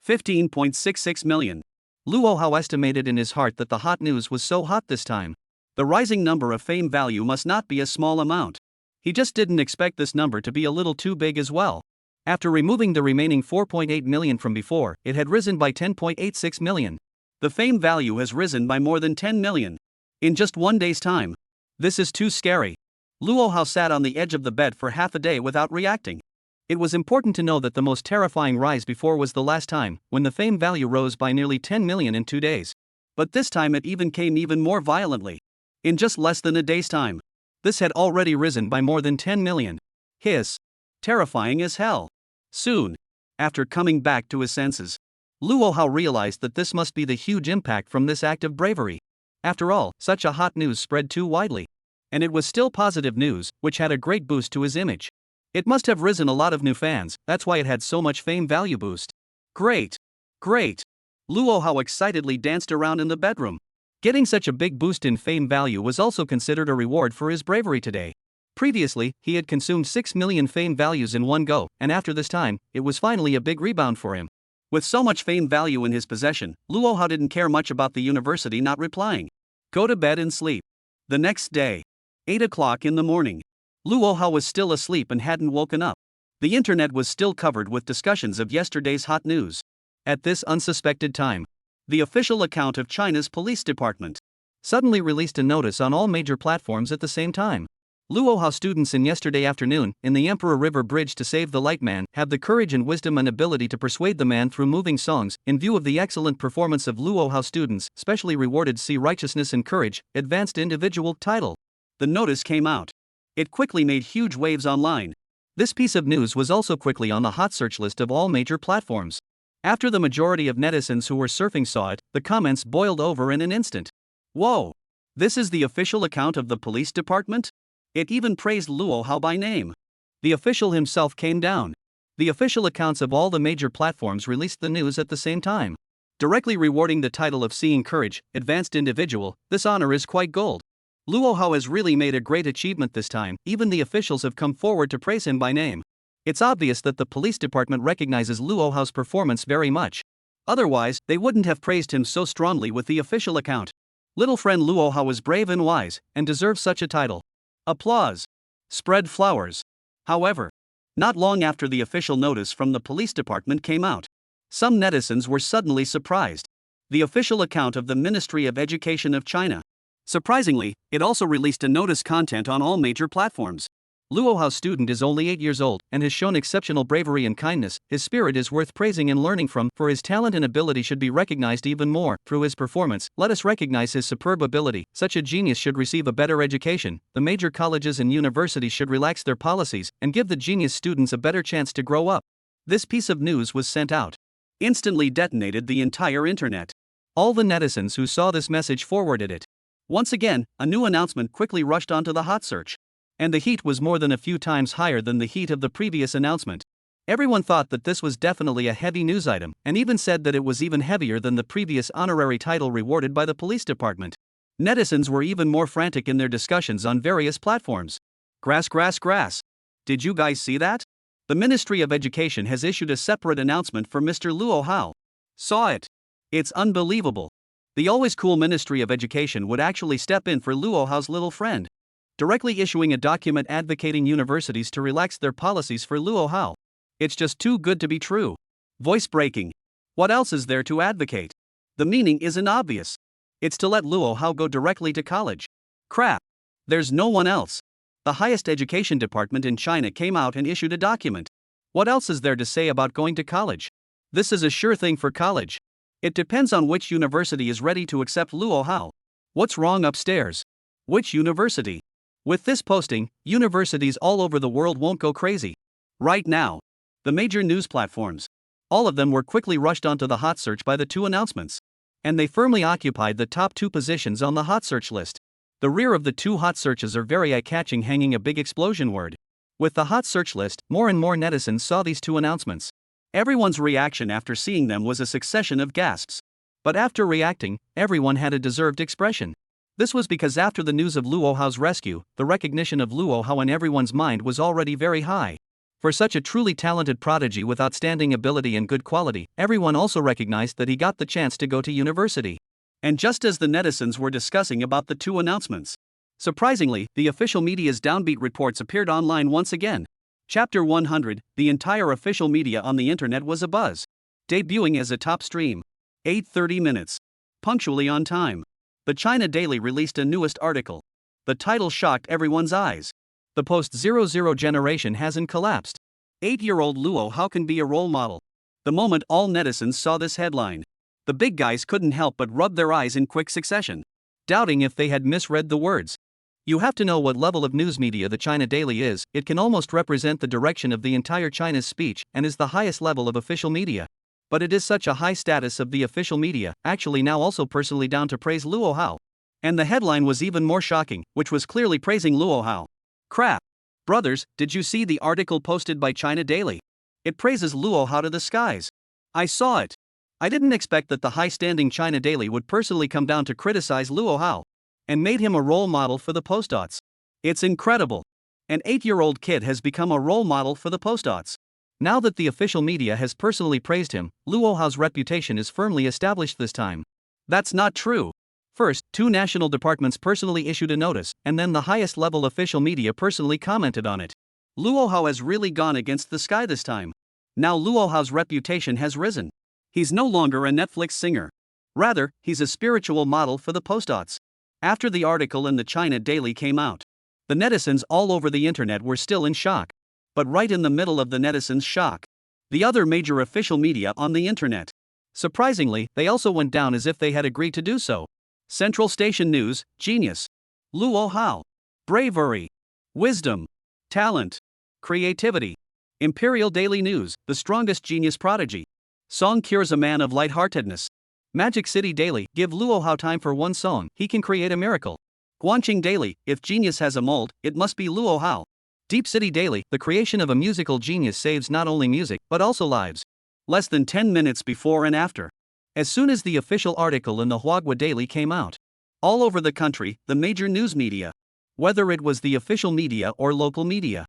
15.66 million. Luo Hao estimated in his heart that the hot news was so hot this time. The rising number of fame value must not be a small amount. He just didn't expect this number to be a little too big as well. After removing the remaining 4.8 million from before, it had risen by 10.86 million. The fame value has risen by more than 10 million. In just 1 day's time. This is too scary. Luo Hao sat on the edge of the bed for half a day without reacting. It was important to know that the most terrifying rise before was the last time, when the fame value rose by nearly 10 million in 2 days. But this time it even came even more violently. In just less than a day's time. This had already risen by more than 10 million. Hiss. Terrifying as hell. Soon, after coming back to his senses, Luo Hao realized that this must be the huge impact from this act of bravery. After all, such a hot news spread too widely. And it was still positive news, which had a great boost to his image. It must have risen a lot of new fans, that's why it had so much fame value boost. Great! Great! Luo Hao excitedly danced around in the bedroom. Getting such a big boost in fame value was also considered a reward for his bravery today. Previously, he had consumed 6 million fame values in one go, and after this time, it was finally a big rebound for him. With so much fame value in his possession, Luo Hao didn't care much about the university not replying. Go to bed and sleep. The next day, 8 o'clock in the morning. Luo Hao was still asleep and hadn't woken up. The internet was still covered with discussions of yesterday's hot news. At this unsuspected time, the official account of China's police department suddenly released a notice on all major platforms at the same time. Luohao students in yesterday afternoon, in the Emperor River Bridge to save the light man, have the courage and wisdom and ability to persuade the man through moving songs. In view of the excellent performance of Luohao students, specially rewarded see Righteousness and Courage, Advanced Individual title. The notice came out. It quickly made huge waves online. This piece of news was also quickly on the hot search list of all major platforms. After the majority of netizens who were surfing saw it, the comments boiled over in an instant. Whoa! This is the official account of the police department? It even praised Luohao by name. The official himself came down. The official accounts of all the major platforms released the news at the same time. Directly rewarding the title of Seeing Courage, Advanced Individual, this honor is quite gold. Luohao has really made a great achievement this time. Even the officials have come forward to praise him by name. It's obvious that the police department recognizes Luohao's performance very much. Otherwise, they wouldn't have praised him so strongly with the official account. Little friend Luohao was brave and wise, and deserves such a title. Applause. Spread flowers. However, not long after the official notice from the police department came out, some netizens were suddenly surprised. The official account of the Ministry of Education of China. Surprisingly, it also released a notice content on all major platforms. Luohao's student is only 8 years old and has shown exceptional bravery and kindness. His spirit is worth praising and learning from, for his talent and ability should be recognized even more. Through his performance, let us recognize his superb ability. Such a genius should receive a better education. The major colleges and universities should relax their policies and give the genius students a better chance to grow up. This piece of news was sent out. Instantly detonated the entire internet. All the netizens who saw this message forwarded it. Once again, a new announcement quickly rushed onto the hot search. And the heat was more than a few times higher than the heat of the previous announcement. Everyone thought that this was definitely a heavy news item, and even said that it was even heavier than the previous honorary title rewarded by the police department. Netizens were even more frantic in their discussions on various platforms. Grass. Did you guys see that? The Ministry of Education has issued a separate announcement for Mr. Luohao. Saw it. It's unbelievable. The always cool Ministry of Education would actually step in for Luohao's little friend, directly issuing a document advocating universities to relax their policies for Luohao. It's just too good to be true. Voice breaking. What else is there to advocate? The meaning isn't obvious. It's to let Luohao go directly to college. Crap. There's no one else. The highest education department in China came out and issued a document. What else is there to say about going to college? This is a sure thing for college. It depends on which university is ready to accept Luohao. What's wrong upstairs? Which university? With this posting, universities all over the world won't go crazy. Right now, the major news platforms, all of them were quickly rushed onto the hot search by the two announcements. And they firmly occupied the top 2 positions on the hot search list. The rear of the 2 hot searches are very eye-catching, hanging a big explosion word. With the hot search list, more and more netizens saw these 2 announcements. Everyone's reaction after seeing them was a succession of gasps. But after reacting, everyone had a deserved expression. This was because after the news of Luohao's rescue, the recognition of Luohao in everyone's mind was already very high. For such a truly talented prodigy with outstanding ability and good quality, everyone also recognized that he got the chance to go to university. And just as the netizens were discussing about the 2 announcements, surprisingly, the official media's downbeat reports appeared online once again. Chapter 100, the entire official media on the internet was abuzz. Debuting as a top stream. 8:30 minutes. Punctually on time. The China Daily released a newest article. The title shocked everyone's eyes. The post-00 generation hasn't collapsed. 8-year-old Luohao can be a role model. The moment all netizens saw this headline, the big guys couldn't help but rub their eyes in quick succession, doubting if they had misread the words. You have to know what level of news media the China Daily is. It can almost represent the direction of the entire China's speech and is the highest level of official media. But it is such a high status of the official media, actually now also personally down to praise Luohao. And the headline was even more shocking, which was clearly praising Luohao. Crap. Brothers, did you see the article posted by China Daily? It praises Luohao to the skies. I saw it. I didn't expect that the high-standing China Daily would personally come down to criticize Luohao, and made him a role model for the postdocs. It's incredible. An 8-year-old kid has become a role model for the postdocs. Now that the official media has personally praised him, Luohao's reputation is firmly established this time. That's not true. First, 2 national departments personally issued a notice, and then the highest level official media personally commented on it. Luohao has really gone against the sky this time. Now Luohao's reputation has risen. He's no longer a Netflix singer. Rather, he's a spiritual model for the postdocs. After the article in the China Daily came out, The netizens all over the internet were still in shock. But right in the middle of the netizens' shock, the other major official media on the internet. Surprisingly, they also went down as if they had agreed to do so. Central Station News, genius. Luo Hao. Bravery. Wisdom. Talent. Creativity. Imperial Daily News, the strongest genius prodigy. Song cures a man of lightheartedness. Magic City Daily, give Luo Hao time for one song, he can create a miracle. Guangqing Daily, if genius has a mold, it must be Luo Hao. Deep City Daily, the creation of a musical genius saves not only music, but also lives. Less than 10 minutes before and after. As soon as the official article in the Huaguo Daily came out, all over the country, the major news media, whether it was the official media or local media,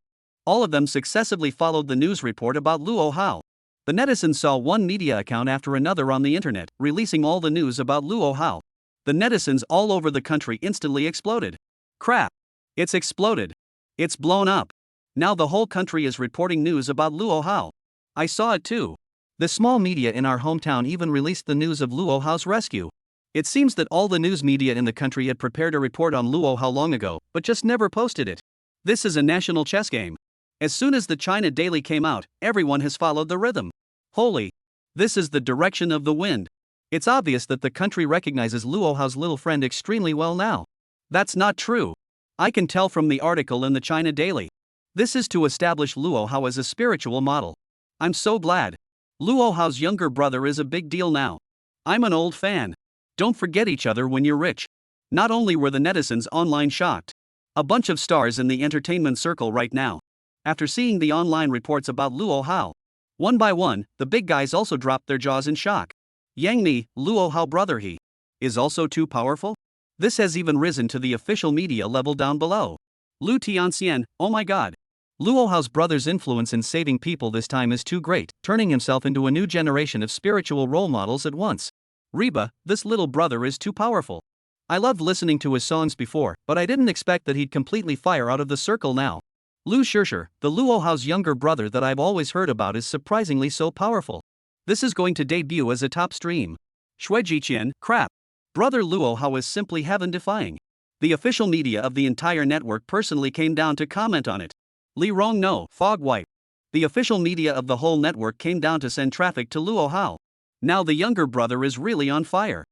all of them successively followed the news report about Luo Hao. The netizens saw one media account after another on the internet, releasing all the news about Luo Hao. The netizens all over the country instantly exploded. Crap! It's exploded. It's blown up. Now the whole country is reporting news about Luo Hao. I saw it too. The small media in our hometown even released the news of Luo Hao's rescue. It seems that all the news media in the country had prepared a report on Luo Hao long ago, but just never posted it. This is a national chess game. As soon as the China Daily came out, everyone has followed the rhythm. Holy! This is the direction of the wind. It's obvious that the country recognizes Luo Hao's little friend extremely well now. That's not true. I can tell from the article in the China Daily. This is to establish Luo Hao as a spiritual model. I'm so glad. Luo Hao's younger brother is a big deal now. I'm an old fan. Don't forget each other when you're rich. Not only were the netizens online shocked, a bunch of stars in the entertainment circle right now, after seeing the online reports about Luo Hao, one by one, the big guys also dropped their jaws in shock. Yang Mi, Luo Hao brother he, is also too powerful? This has even risen to the official media level down below. Lu Tianxian, oh my god. Luo Hao's brother's influence in saving people this time is too great, turning himself into a new generation of spiritual role models at once. Reba, this little brother is too powerful. I loved listening to his songs before, but I didn't expect that he'd completely fire out of the circle now. Lu Shishir, the Luo Hao's younger brother that I've always heard about, is surprisingly so powerful. This is going to debut as a top stream. Shui Jiqian, crap. Brother Luo Hao is simply heaven-defying. The official media of the entire network personally came down to comment on it. Li Rong no, fog wipe. The official media of the whole network came down to send traffic to Luo Hao. Now the younger brother is really on fire.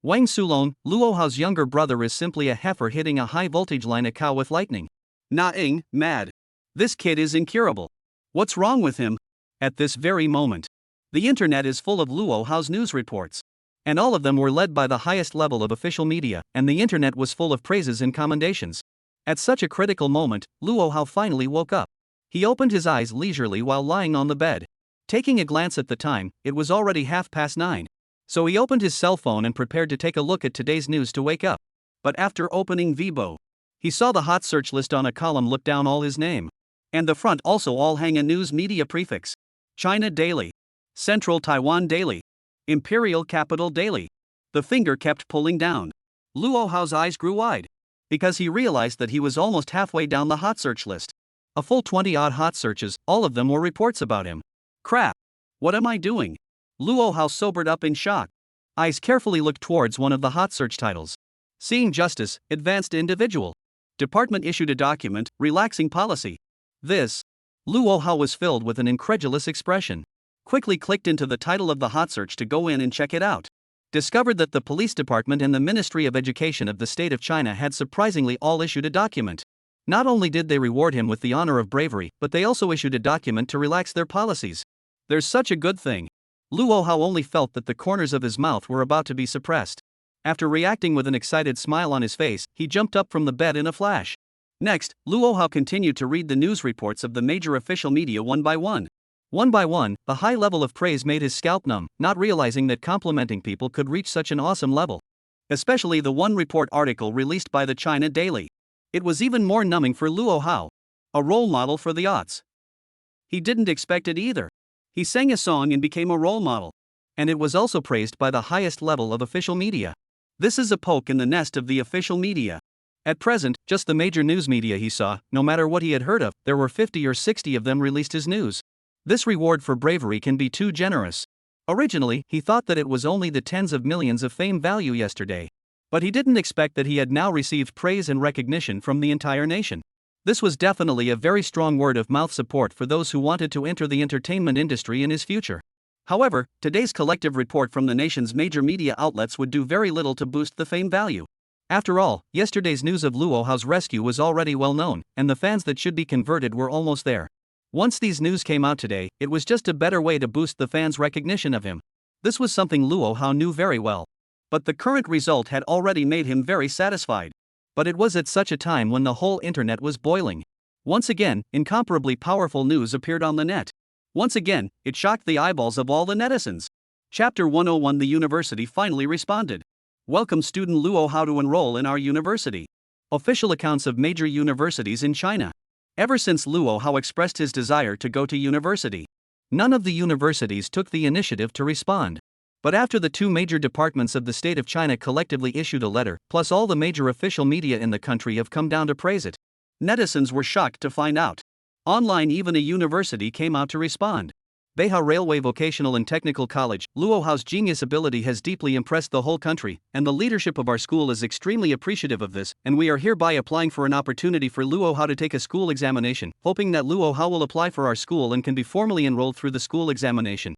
Wang Sulong, Luo Hao's younger brother, is simply a heifer hitting a high-voltage line a cow with lightning. Na Ing, mad. This kid is incurable. What's wrong with him? At this very moment, the internet is full of Luo Hao's news reports. And all of them were led by the highest level of official media, and the internet was full of praises and commendations. At such a critical moment, Luo Hao finally woke up. He opened his eyes leisurely while lying on the bed. Taking a glance at the time, it was already 9:30. So he opened his cell phone and prepared to take a look at today's news to wake up. But after opening Weibo, he saw the hot search list on a column look down all his name. And the front also all hang a news media prefix. China Daily. Central Taiwan Daily. Imperial Capital Daily. The finger kept pulling down. Luo Hao's eyes grew wide, because he realized that he was almost halfway down the hot search list. A full 20-odd hot searches, all of them were reports about him. Crap! What am I doing? Luo Hao sobered up in shock. Eyes carefully looked towards one of the hot search titles. Seeing Justice, Advanced Individual. Department issued a document, relaxing policy. This. Luo Hao was filled with an incredulous expression. Quickly clicked into the title of the hot search to go in and check it out. Discovered that the police department and the Ministry of Education of the state of China had surprisingly all issued a document. Not only did they reward him with the honor of bravery, but they also issued a document to relax their policies. There's such a good thing. Luo Hao only felt that the corners of his mouth were about to be suppressed. After reacting with an excited smile on his face, he jumped up from the bed in a flash. Next, Luo Hao continued to read the news reports of the major official media one by one. One by one, the high level of praise made his scalp numb, not realizing that complimenting people could reach such an awesome level. Especially the one report article released by the China Daily. It was even more numbing for Luo Hao. A role model for the aughts. He didn't expect it either. He sang a song and became a role model. And it was also praised by the highest level of official media. This is a poke in the nest of the official media. At present, just the major news media he saw, no matter what he had heard of, there were 50 or 60 of them released his news. This reward for bravery can be too generous. Originally, he thought that it was only the tens of millions of fame value yesterday. But he didn't expect that he had now received praise and recognition from the entire nation. This was definitely a very strong word of mouth support for those who wanted to enter the entertainment industry in his future. However, today's collective report from the nation's major media outlets would do very little to boost the fame value. After all, yesterday's news of Luo Hao's rescue was already well known, and the fans that should be converted were almost there. Once these news came out today, it was just a better way to boost the fans' recognition of him. This was something Luo Hao knew very well. But the current result had already made him very satisfied. But it was at such a time when the whole internet was boiling. Once again, incomparably powerful news appeared on the net. Once again, it shocked the eyeballs of all the netizens. Chapter 101. The university finally responded. Welcome student Luo Hao to enroll in our university. Official accounts of major universities in China. Ever since Luo Hao expressed his desire to go to university, none of the universities took the initiative to respond. But after the two major departments of the state of China collectively issued a letter, plus all the major official media in the country have come down to praise it, netizens were shocked to find out. Online, even a university came out to respond. Beihai Railway Vocational and Technical College. Luo Hao's genius ability has deeply impressed the whole country, and the leadership of our school is extremely appreciative of this, and we are hereby applying for an opportunity for Luo Hao to take a school examination, hoping that Luo Hao will apply for our school and can be formally enrolled through the school examination.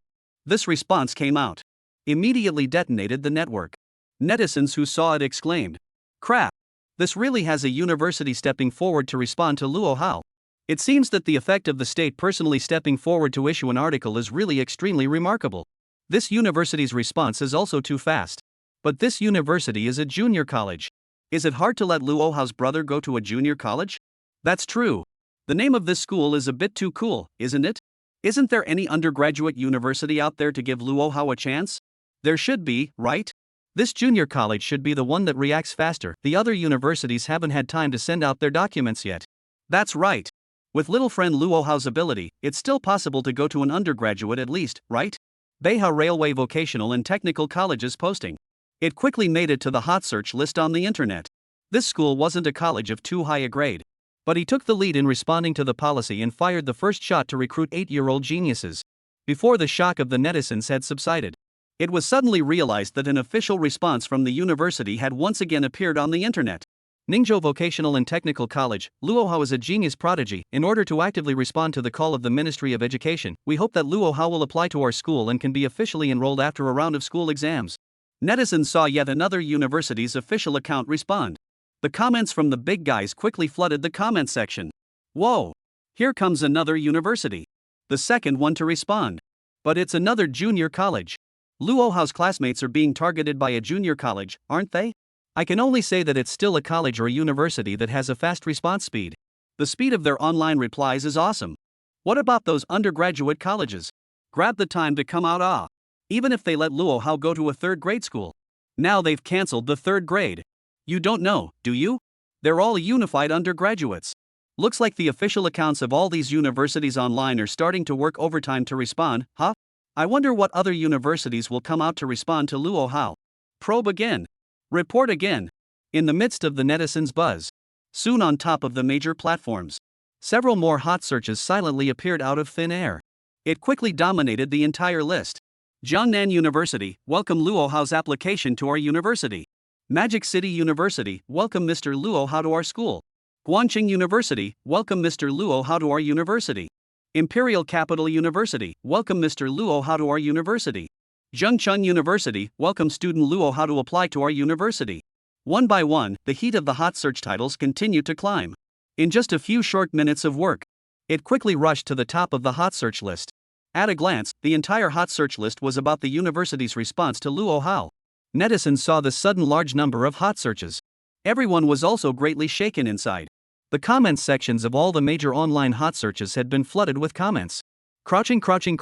This response came out. Immediately detonated the network. Netizens who saw it exclaimed, "Crap! This really has a university stepping forward to respond to Luo Hao." It seems that the effect of the state personally stepping forward to issue an article is really extremely remarkable. This university's response is also too fast. But this university is a junior college. Is it hard to let Luo Hao's brother go to a junior college? That's true. The name of this school is a bit too cool, isn't it? Isn't there any undergraduate university out there to give Luo Hao a chance? There should be, right? This junior college should be the one that reacts faster. The other universities haven't had time to send out their documents yet. That's right. With little friend Luo Hao's ability, it's still possible to go to an undergraduate at least, right? Beihai Railway Vocational and Technical College's posting. It quickly made it to the hot search list on the internet. This school wasn't a college of too high a grade. But he took the lead in responding to the policy and fired the first shot to recruit 8-year-old geniuses. Before the shock of the netizens had subsided, it was suddenly realized that an official response from the university had once again appeared on the internet. Ningzhou Vocational and Technical College. Luo Hao is a genius prodigy. In order to actively respond to the call of the Ministry of Education, we hope that Luo Hao will apply to our school and can be officially enrolled after a round of school exams. Netizens saw yet another university's official account respond. The comments from the big guys quickly flooded the comment section. Whoa! Here comes another university. The second one to respond. But it's another junior college. Luo Hao's classmates are being targeted by a junior college, aren't they? I can only say that it's still a college or a university that has a fast response speed. The speed of their online replies is awesome. What about those undergraduate colleges? Grab the time to come out. Even if they let Luo Hao go to a third grade school. Now they've cancelled the third grade. You don't know, do you? They're all unified undergraduates. Looks like the official accounts of all these universities online are starting to work overtime to respond, huh? I wonder what other universities will come out to respond to Luo Hao. Probe again. Report again. In the midst of the netizens' buzz. Soon on top of the major platforms. Several more hot searches silently appeared out of thin air. It quickly dominated the entire list. Jiangnan University, welcome Luo Hao's application to our university. Magic City University, welcome Mr. Luo Hao to our school. Guangqing University, welcome Mr. Luo Hao to our university. Imperial Capital University, welcome Mr. Luo Hao to our university. Zhengcheng University, welcome student Luo Hao to apply to our university. One by one, the heat of the hot search titles continued to climb. In just a few short minutes of work, it quickly rushed to the top of the hot search list. At a glance, the entire hot search list was about the university's response to Luo Hao. Netizens saw the sudden large number of hot searches. Everyone was also greatly shaken inside. The comments sections of all the major online hot searches had been flooded with comments. Crouching. 13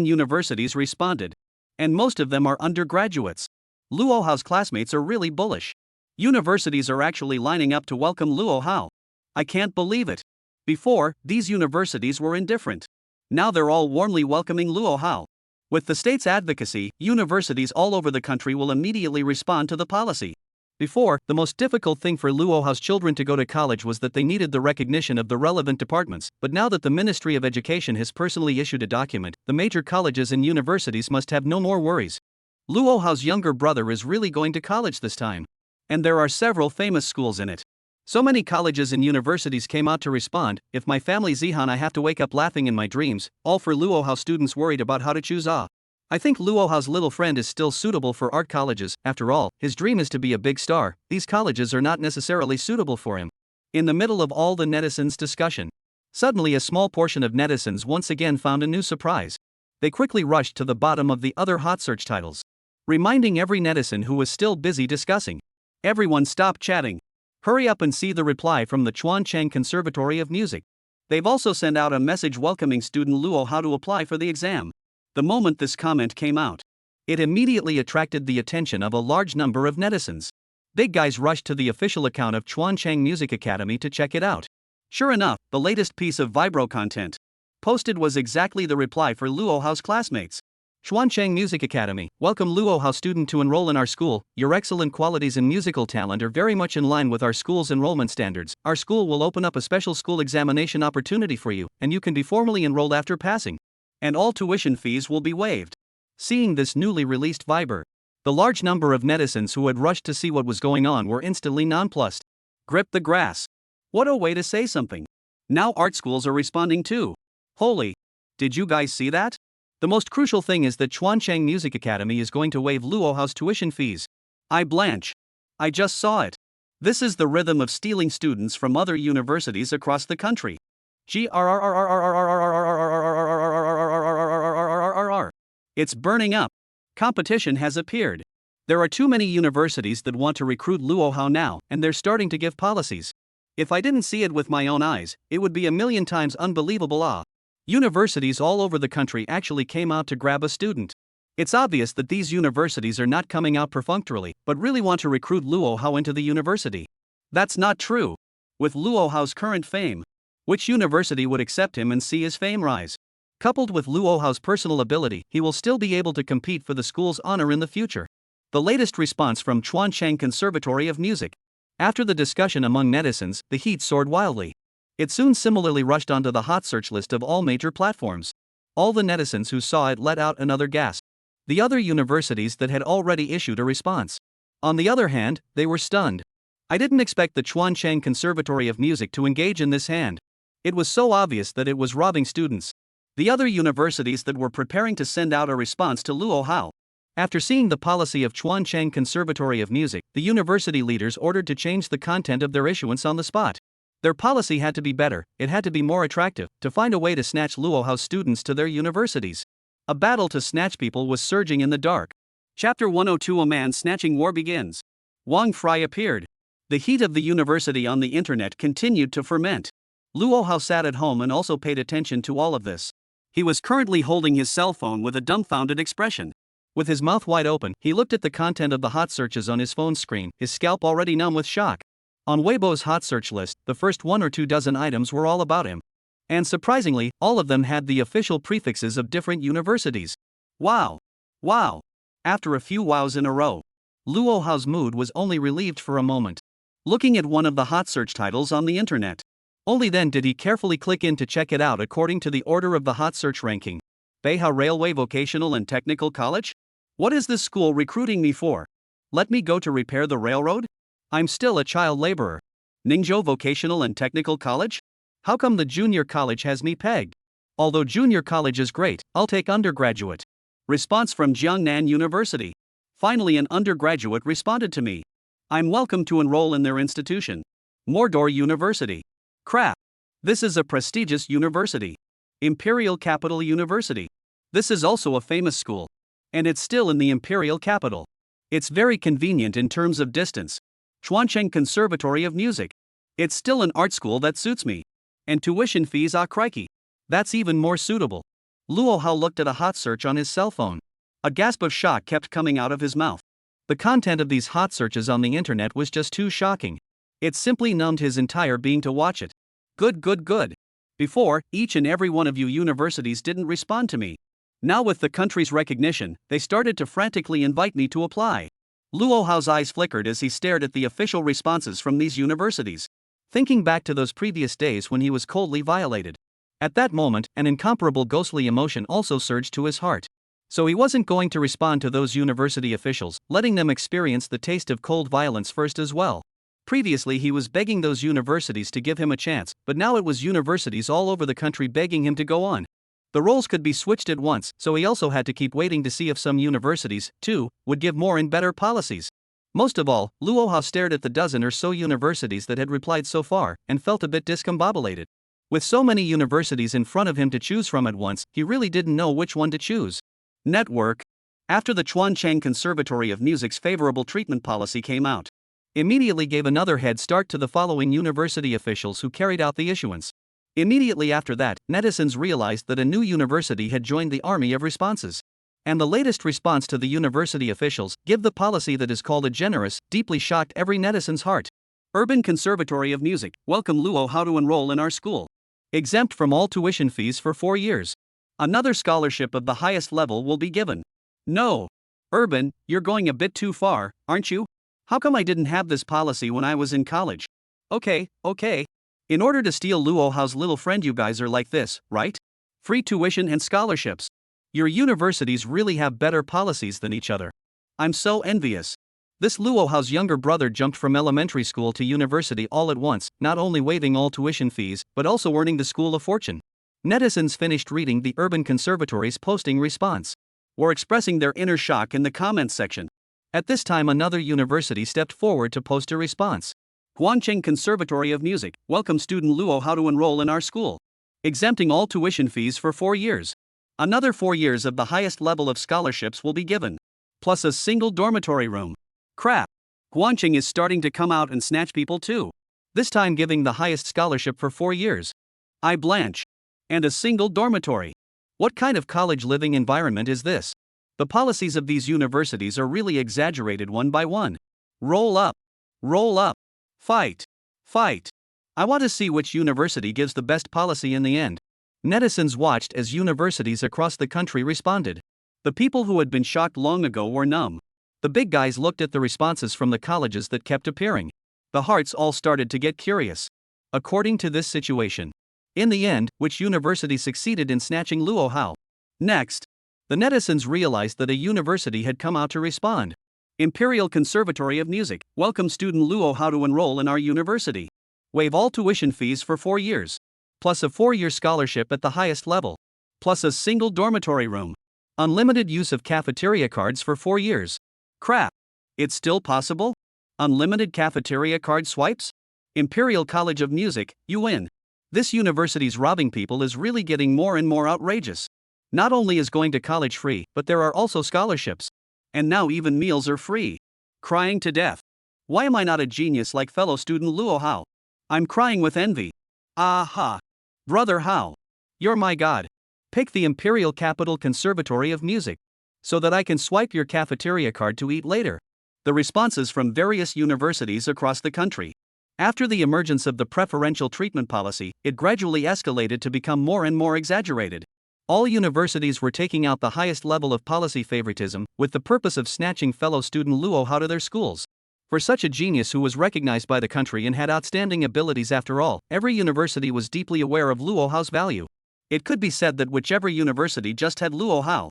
universities responded. And most of them are undergraduates. Luo Hao's classmates are really bullish. Universities are actually lining up to welcome Luo Hao. I can't believe it. Before, these universities were indifferent. Now they're all warmly welcoming Luo Hao. With the state's advocacy, universities all over the country will immediately respond to the policy. Before, the most difficult thing for Luo Hao's children to go to college was that they needed the recognition of the relevant departments, but now that the Ministry of Education has personally issued a document, the major colleges and universities must have no more worries. Luo Hao's younger brother is really going to college this time. And there are several famous schools in it. So many colleges and universities came out to respond. If my family Zihan, I have to wake up laughing in my dreams, all for Luohao students worried about how to choose. I think Luohao's little friend is still suitable for art colleges. After all, his dream is to be a big star. These colleges are not necessarily suitable for him. In the middle of all the netizens' discussion, suddenly a small portion of netizens once again found a new surprise. They quickly rushed to the bottom of the other hot search titles, reminding every netizen who was still busy discussing. Everyone stop chatting. Hurry up and see the reply from the Chuancheng Conservatory of Music. They've also sent out a message welcoming student Luo how to apply for the exam. The moment this comment came out, it immediately attracted the attention of a large number of netizens. Big guys rushed to the official account of Chuancheng Music Academy to check it out. Sure enough, the latest piece of Vibro content posted was exactly the reply for Luohao's classmates. Chuancheng Music Academy, welcome Luohao student to enroll in our school. Your excellent qualities in musical talent are very much in line with our school's enrollment standards. Our school will open up a special school examination opportunity for you, and you can be formally enrolled after passing. And all tuition fees will be waived. Seeing this newly released Viber, the large number of netizens who had rushed to see what was going on were instantly nonplussed. Grip the grass. What a way to say something. Now art schools are responding too. Holy. Did you guys see that? The most crucial thing is that Chuancheng Music Academy is going to waive Luohao's tuition fees. I blanch. I just saw it. This is the rhythm of stealing students from other universities across the country. It's burning up. Competition has appeared. There are too many universities that want to recruit Luohao now, and they're starting to give policies. If I didn't see it with my own eyes, it would be a million times unbelievable. Universities all over the country actually came out to grab a student. It's obvious that these universities are not coming out perfunctorily, but really want to recruit Luohao into the university. That's not true. With Luohao's current fame, which university would accept him and see his fame rise? Coupled with Luohao's personal ability, he will still be able to compete for the school's honor in the future. The latest response from Chuancheng Conservatory of Music. After the discussion among netizens, the heat soared wildly. It soon similarly rushed onto the hot search list of all major platforms. All the netizens who saw it let out another gasp. The other universities that had already issued a response, on the other hand, they were stunned. I didn't expect the Chuancheng Conservatory of Music to engage in this hand. It was so obvious that it was robbing students. The other universities that were preparing to send out a response to Luohao. After seeing the policy of Chuancheng Conservatory of Music, the university leaders ordered to change the content of their issuance on the spot. Their policy had to be better, it had to be more attractive, to find a way to snatch Luohao students to their universities. A battle to snatch people was surging in the dark. Chapter 102 A Man Snatching War begins. Wang Fry appeared. The heat of the university on the internet continued to ferment. Luohao sat at home and also paid attention to all of this. He was currently holding his cell phone with a dumbfounded expression. With his mouth wide open, he looked at the content of the hot searches on his phone screen, his scalp already numb with shock. On Weibo's hot search list, the first 1 or 2 dozen items were all about him. And surprisingly, all of them had the official prefixes of different universities. Wow! Wow! After a few wows in a row, Luohao's mood was only relieved for a moment. Looking at one of the hot search titles on the internet. Only then did he carefully click in to check it out according to the order of the hot search ranking. Beihao Railway Vocational and Technical College? What is this school recruiting me for? Let me go to repair the railroad? I'm still a child laborer. Ningzhou Vocational and Technical College? How come the junior college has me pegged? Although junior college is great, I'll take undergraduate. Response from Jiangnan University. Finally an undergraduate responded to me. I'm welcome to enroll in their institution. Mordor University. Crap. This is a prestigious university. Imperial Capital University. This is also a famous school. And it's still in the imperial capital. It's very convenient in terms of distance. Chuancheng Conservatory of Music. It's still an art school that suits me. And tuition fees, crikey. That's even more suitable. Luohao looked at a hot search on his cell phone. A gasp of shock kept coming out of his mouth. The content of these hot searches on the internet was just too shocking. It simply numbed his entire being to watch it. Good. Before, each and every one of you universities didn't respond to me. Now with the country's recognition, they started to frantically invite me to apply. Luohao's eyes flickered as he stared at the official responses from these universities, thinking back to those previous days when he was coldly violated. At that moment, an incomparable ghostly emotion also surged to his heart. So he wasn't going to respond to those university officials, letting them experience the taste of cold violence first as well. Previously, he was begging those universities to give him a chance, but now it was universities all over the country begging him to go on. The roles could be switched at once, so he also had to keep waiting to see if some universities, too, would give more and better policies. Most of all, Luo Hao stared at the dozen or so universities that had replied so far, and felt a bit discombobulated. With so many universities in front of him to choose from at once, he really didn't know which one to choose. Network. After the Chuancheng Conservatory of Music's favorable treatment policy came out, immediately gave another head start to the following university officials who carried out the issuance. Immediately after that, netizens realized that a new university had joined the army of responses. And the latest response to the university officials, give the policy that is called a generous, deeply shocked every netizen's heart. Urban Conservatory of Music, welcome Luo Hao to enroll in our school. Exempt from all tuition fees for 4 years. Another scholarship of the highest level will be given. No. Urban, you're going a bit too far, aren't you? How come I didn't have this policy when I was in college? Okay. In order to steal Luo Hao's little friend, you guys are like this, right? Free tuition and scholarships. Your universities really have better policies than each other. I'm so envious. This Luo Hao's younger brother jumped from elementary school to university all at once, not only waiving all tuition fees, but also earning the school a fortune. Netizens finished reading the Urban Conservatory's posting response, or expressing their inner shock in the comments section. At this time, another university stepped forward to post a response. Guangcheng Conservatory of Music, welcome student Luo Hao to enroll in our school. Exempting all tuition fees for 4 years. Another 4 years of the highest level of scholarships will be given. Plus a single dormitory room. Crap. Guangcheng is starting to come out and snatch people too. This time giving the highest scholarship for 4 years. I blanch. And a single dormitory. What kind of college living environment is this? The policies of these universities are really exaggerated one by one. Roll up. Roll up. Fight. Fight. I want to see which university gives the best policy in the end. Netizens watched as universities across the country responded. The people who had been shocked long ago were numb. The big guys looked at the responses from the colleges that kept appearing. The hearts all started to get curious. According to this situation, in the end, which university succeeded in snatching Luo Hao? Next, the netizens realized that a university had come out to respond. Imperial Conservatory of Music, welcome student Luo Hao to enroll in our university. Waive all tuition fees for 4 years. Plus a 4-year scholarship at the highest level. Plus a single dormitory room. Unlimited use of cafeteria cards for 4 years. Crap. It's still possible? Unlimited cafeteria card swipes? Imperial College of Music, you win. This university's robbing people is really getting more and more outrageous. Not only is going to college free, but there are also scholarships. And now even meals are free. Crying to death. Why am I not a genius like fellow student Luo Hao? I'm crying with envy. Aha. Brother Hao. You're my god. Pick the Imperial Capital Conservatory of Music. So that I can swipe your cafeteria card to eat later. The responses from various universities across the country. After the emergence of the preferential treatment policy, it gradually escalated to become more and more exaggerated. All universities were taking out the highest level of policy favoritism, with the purpose of snatching fellow student Luo Hao to their schools. For such a genius who was recognized by the country and had outstanding abilities after all, every university was deeply aware of Luo Hao's value. It could be said that whichever university just had Luo Hao.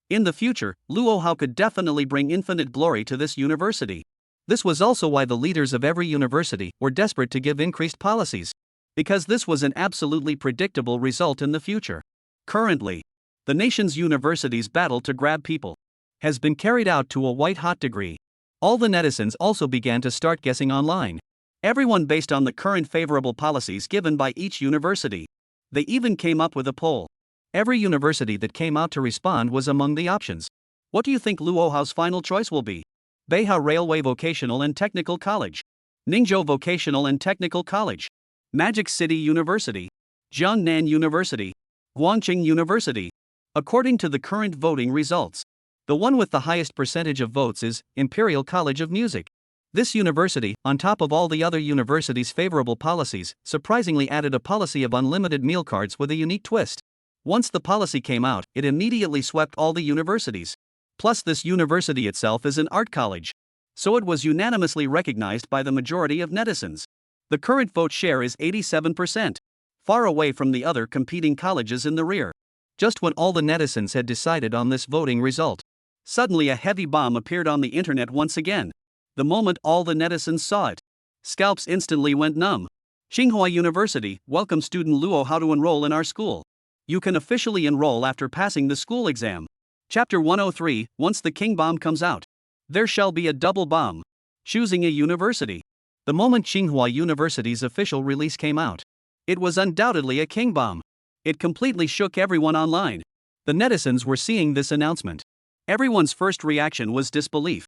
In the future, Luo Hao could definitely bring infinite glory to this university. This was also why the leaders of every university were desperate to give increased policies. Because this was an absolutely predictable result in the future. Currently, the nation's universities' battle to grab people has been carried out to a white-hot degree. All the netizens also began to start guessing online. Everyone based on the current favorable policies given by each university. They even came up with a poll. Every university that came out to respond was among the options. What do you think Luo Hao's final choice will be? Beihai Railway Vocational and Technical College. Ningzhou Vocational and Technical College. Magic City University. Jiangnan University. Guangcheng University. According to the current voting results, the one with the highest percentage of votes is Imperial College of Music. This university, on top of all the other universities' favorable policies, surprisingly added a policy of unlimited meal cards with a unique twist. Once the policy came out, it immediately swept all the universities. Plus, this university itself is an art college. So it was unanimously recognized by the majority of netizens. The current vote share is 87%. Far away from the other competing colleges in the rear. just when all the netizens had decided on this voting result. Suddenly a heavy bomb appeared on the internet once again. The moment all the netizens saw it, scalps instantly went numb. Tsinghua University, welcome student Luo how to enroll in our school. You can officially enroll after passing the school exam. Chapter 103, once the king bomb comes out, there shall be a double bomb. Choosing a university. The moment Tsinghua University's official release came out, it was undoubtedly a king bomb. It completely shook everyone online. The netizens were seeing this announcement. Everyone's first reaction was disbelief.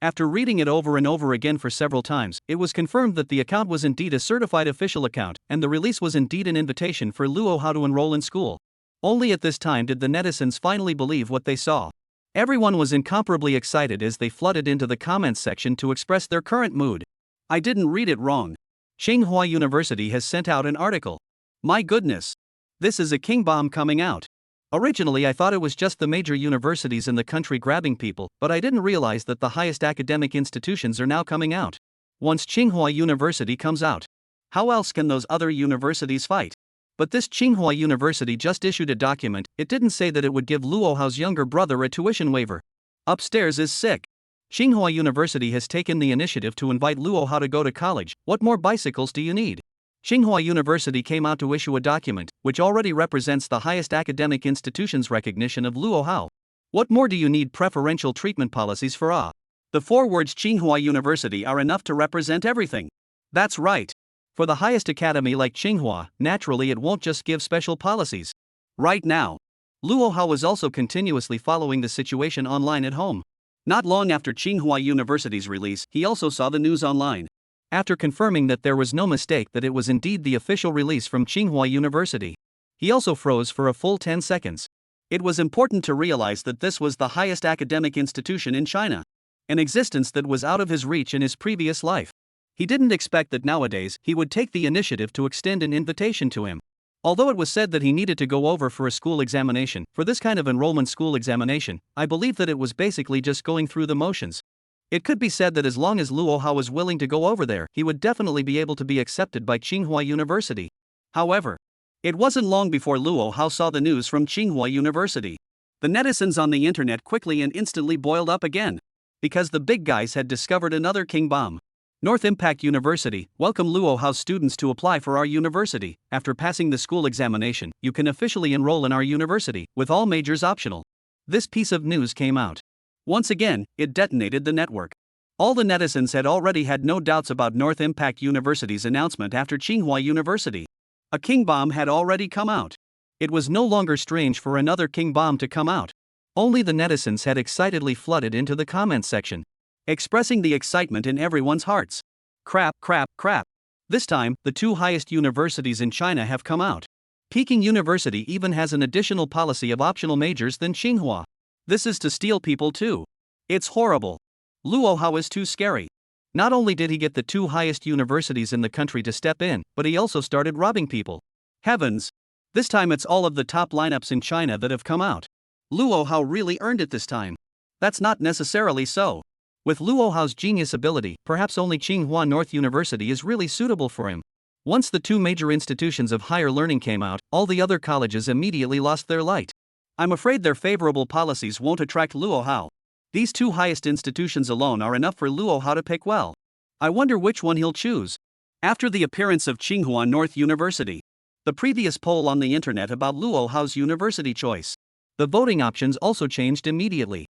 After reading it over and over again for several times, it was confirmed that the account was indeed a certified official account, and the release was indeed an invitation for Luo how to enroll in school. Only at this time did the netizens finally believe what they saw. Everyone was incomparably excited as they flooded into the comments section to express their current mood. I didn't read it wrong. Tsinghua University has sent out an article. My goodness. This is a king bomb coming out. Originally I thought it was just the major universities in the country grabbing people, but I didn't realize that the highest academic institutions are now coming out. Once Tsinghua University comes out, how else can those other universities fight? But this Tsinghua University just issued a document. It didn't say that it would give Luo Hao's younger brother a tuition waiver. Upstairs is sick. Tsinghua University has taken the initiative to invite Luo Hao to go to college. What more bicycles do you need? Tsinghua University came out to issue a document, which already represents the highest academic institution's recognition of Luo Hao. What more do you need? Preferential treatment policies for A. The 4 words Tsinghua University are enough to represent everything. That's right. For the highest academy like Tsinghua, naturally it won't just give special policies. Right now, Luo Hao is also continuously following the situation online at home. Not long after Tsinghua University's release, he also saw the news online. After confirming that there was no mistake that it was indeed the official release from Tsinghua University, he also froze for a full 10 seconds. It was important to realize that this was the highest academic institution in China, an existence that was out of his reach in his previous life. He didn't expect that nowadays he would take the initiative to extend an invitation to him. Although it was said that he needed to go over for a school examination, for this kind of enrollment school examination, I believe that it was basically just going through the motions. It could be said that as long as Luo Hao was willing to go over there, he would definitely be able to be accepted by Tsinghua University. However, it wasn't long before Luo Hao saw the news from Tsinghua University. The netizens on the internet quickly and instantly boiled up again, because the big guys had discovered another king bomb. North Impact University, welcome Luo Hao's students to apply for our university. After passing the school examination, you can officially enroll in our university, with all majors optional. This piece of news came out. Once again, it detonated the network. All the netizens had already had no doubts about North Impact University's announcement after Tsinghua University. A king bomb had already come out. It was no longer strange for another king bomb to come out. Only the netizens had excitedly flooded into the comments section, expressing the excitement in everyone's hearts. Crap. This time, the 2 highest universities in China have come out. Peking University even has an additional policy of optional majors than Tsinghua. This is to steal people too. It's horrible. Luo Hao is too scary. Not only did he get the 2 highest universities in the country to step in, but he also started robbing people. Heavens! This time it's all of the top lineups in China that have come out. Luo Hao really earned it this time. That's not necessarily so. With Luo Hao's genius ability, perhaps only Tsinghua North University is really suitable for him. Once the 2 major institutions of higher learning came out, all the other colleges immediately lost their light. I'm afraid their favorable policies won't attract Luo Hao. These 2 highest institutions alone are enough for Luo Hao to pick well. I wonder which one he'll choose. After the appearance of Tsinghua North University, the previous poll on the internet about Luo Hao's university choice, the voting options also changed immediately.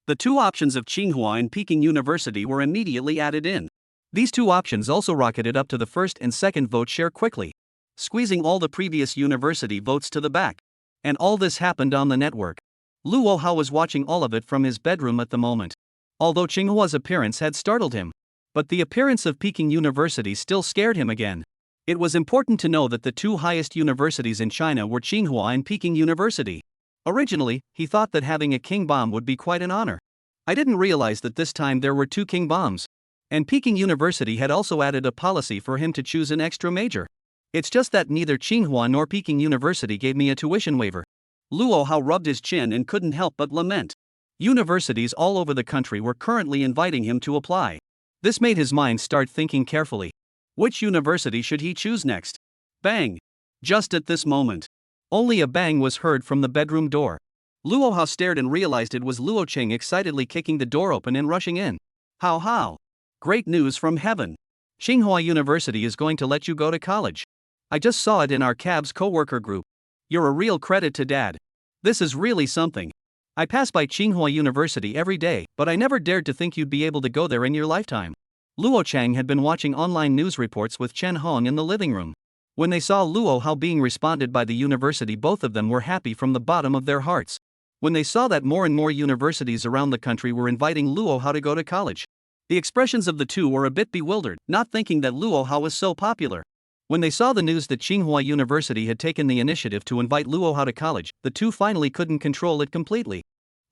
The 2 options of Tsinghua and Peking University were immediately added in. These 2 options also rocketed up to the first and second vote share quickly, squeezing all the previous university votes to the back. And all this happened on the network. Luo Hao was watching all of it from his bedroom at the moment. Although Tsinghua's appearance had startled him, but the appearance of Peking University still scared him again. It was important to know that the 2 highest universities in China were Tsinghua and Peking University. Originally, he thought that having a king bomb would be quite an honor. I didn't realize that this time there were 2 king bombs. And Peking University had also added a policy for him to choose an extra major. It's just that neither Tsinghua nor Peking University gave me a tuition waiver. Luo Hao rubbed his chin and couldn't help but lament. Universities all over the country were currently inviting him to apply. This made his mind start thinking carefully. Which university should he choose next? Bang! Just at this moment, Only a bang was heard from the bedroom door. Luo Hao stared and realized it was Luo Cheng excitedly kicking the door open and rushing in. How? Great news from heaven. Tsinghua University is going to let you go to college. I just saw it in our cab's co-worker group. You're a real credit to Dad. This is really something. I pass by Tsinghua University every day, but I never dared to think you'd be able to go there in your lifetime. Luo Chang had been watching online news reports with Chen Hong in the living room. When they saw Luo Hao being responded by the university, both of them were happy from the bottom of their hearts. When they saw that more and more universities around the country were inviting Luo Hao to go to college, the expressions of the two were a bit bewildered, not thinking that Luo Hao was so popular. When they saw the news that Tsinghua University had taken the initiative to invite Luo Hao to college, the two finally couldn't control it completely.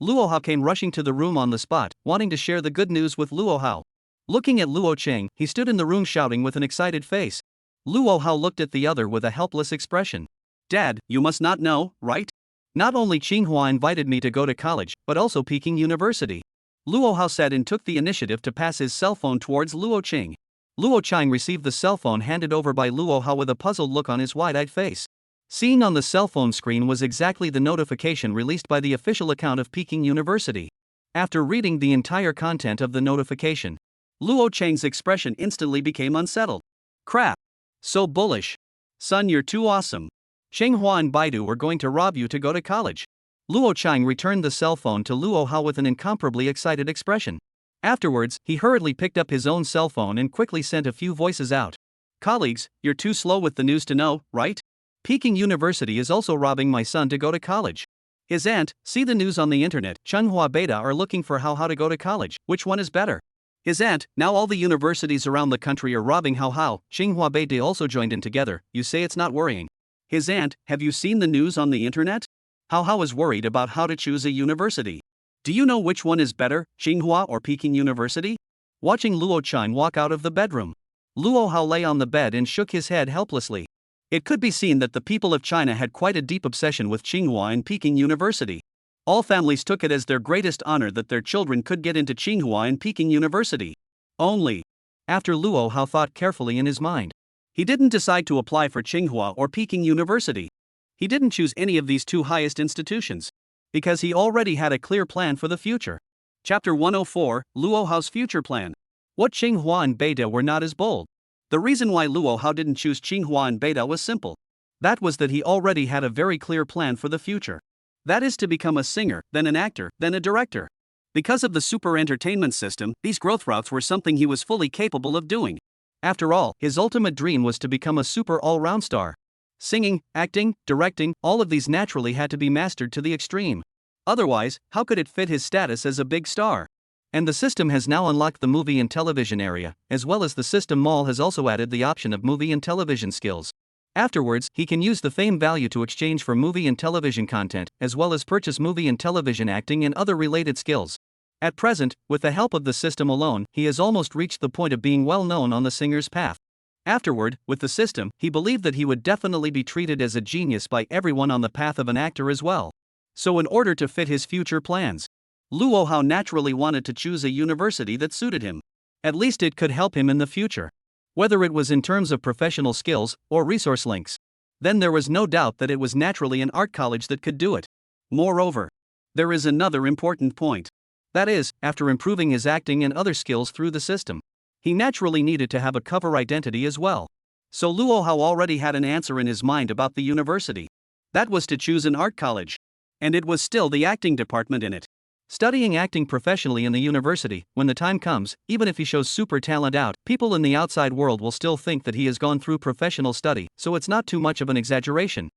Luo Hao came rushing to the room on the spot, wanting to share the good news with Luo Hao. Looking at Luo Cheng, he stood in the room shouting with an excited face. Luo Hao looked at the other with a helpless expression. Dad, you must not know, right? Not only Tsinghua invited me to go to college, but also Peking University. Luo Hao said and took the initiative to pass his cell phone towards Luo Cheng. Luo Cheng received the cell phone handed over by Luo Hao with a puzzled look on his wide-eyed face. Seen on the cell phone screen was exactly the notification released by the official account of Peking University. After reading the entire content of the notification, Luo Cheng's expression instantly became unsettled. Crap. So bullish. Son, you're too awesome. Tsinghua and Baidu are going to rob you to go to college. Luo Cheng returned the cell phone to Luo Hao with an incomparably excited expression. Afterwards, he hurriedly picked up his own cell phone and quickly sent a few voices out. Colleagues, you're too slow with the news to know, right? Peking University is also robbing my son to go to college. His aunt, see the news on the internet, Tsinghua Beta are looking for how to go to college, which one is better? His aunt, now all the universities around the country are robbing how, Tsinghua Beta also joined in together, you say it's not worrying. His aunt, have you seen the news on the internet? How is worried about how to choose a university. Do you know which one is better, Tsinghua or Peking University? Watching Luo Cheng walk out of the bedroom, Luo Hao lay on the bed and shook his head helplessly. It could be seen that the people of China had quite a deep obsession with Tsinghua and Peking University. All families took it as their greatest honor that their children could get into Tsinghua and Peking University. Only, after Luo Hao thought carefully in his mind, he didn't decide to apply for Tsinghua or Peking University. He didn't choose any of these two highest institutions, because he already had a clear plan for the future. Chapter 104, Luo Hao's Future Plan. What Tsinghua and Beta were not as bold. The reason why Luo Hao didn't choose Tsinghua and Beta was simple. That was that he already had a very clear plan for the future. That is to become a singer, then an actor, then a director. Because of the super entertainment system, these growth routes were something he was fully capable of doing. After all, his ultimate dream was to become a super all-round star. Singing, acting, directing, all of these naturally had to be mastered to the extreme. Otherwise, how could it fit his status as a big star? And the system has now unlocked the movie and television area, as well as the system mall has also added the option of movie and television skills. Afterwards, he can use the fame value to exchange for movie and television content, as well as purchase movie and television acting and other related skills. At present, with the help of the system alone, he has almost reached the point of being well known on the singer's path. Afterward, with the system, he believed that he would definitely be treated as a genius by everyone on the path of an actor as well. So in order to fit his future plans, Luo Hao naturally wanted to choose a university that suited him. At least it could help him in the future, whether it was in terms of professional skills or resource links. Then there was no doubt that it was naturally an art college that could do it. Moreover, there is another important point. That is, after improving his acting and other skills through the system, he naturally needed to have a cover identity as well. So Luo Hao already had an answer in his mind about the university. That was to choose an art college. And it was still the acting department in it. Studying acting professionally in the university, when the time comes, even if he shows super talent out, people in the outside world will still think that he has gone through professional study, so it's not too much of an exaggeration.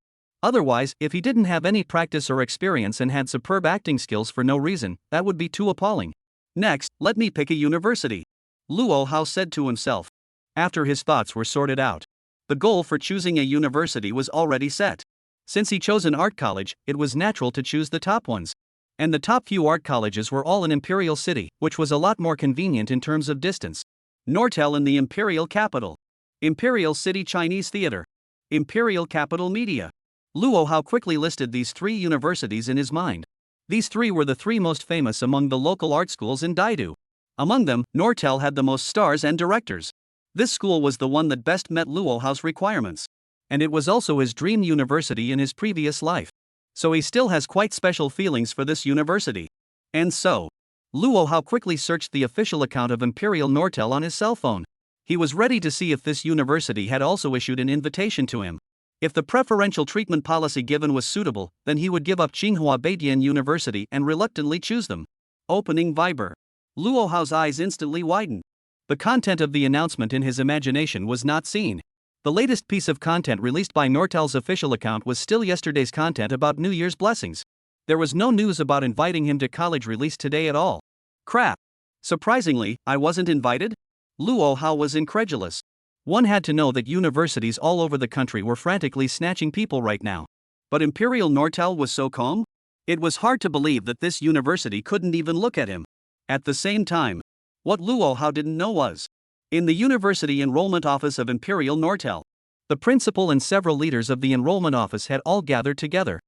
Otherwise, if he didn't have any practice or experience and had superb acting skills for no reason, that would be too appalling. Next, let me pick a university, Luo Hao said to himself. After his thoughts were sorted out, the goal for choosing a university was already set. Since he chose an art college, it was natural to choose the top ones. And the top few art colleges were all in Imperial City, which was a lot more convenient in terms of distance. Nortel in the Imperial Capital. Imperial City Chinese Theater. Imperial Capital Media. Luo Hao quickly listed these three universities in his mind. These three were the three most famous among the local art schools in Daidu. Among them, Nortel had the most stars and directors. This school was the one that best met Luo Hao's requirements. And it was also his dream university in his previous life. So he still has quite special feelings for this university. And so, Luo Hao quickly searched the official account of Imperial Nortel on his cell phone. He was ready to see if this university had also issued an invitation to him. If the preferential treatment policy given was suitable, then he would give up Tsinghua Beitian University and reluctantly choose them. Opening Viber. Luo Hao's eyes instantly widened. The content of the announcement in his imagination was not seen. The latest piece of content released by Nortel's official account was still yesterday's content about New Year's blessings. There was no news about inviting him to college release today at all. Crap. Surprisingly, I wasn't invited? Luo Hao was incredulous. One had to know that universities all over the country were frantically snatching people right now. But Imperial Nortel was so calm? It was hard to believe that this university couldn't even look at him. At the same time, what Luo Hao didn't know was, in the University Enrollment Office of Imperial Nortel, the principal and several leaders of the enrollment office had all gathered together.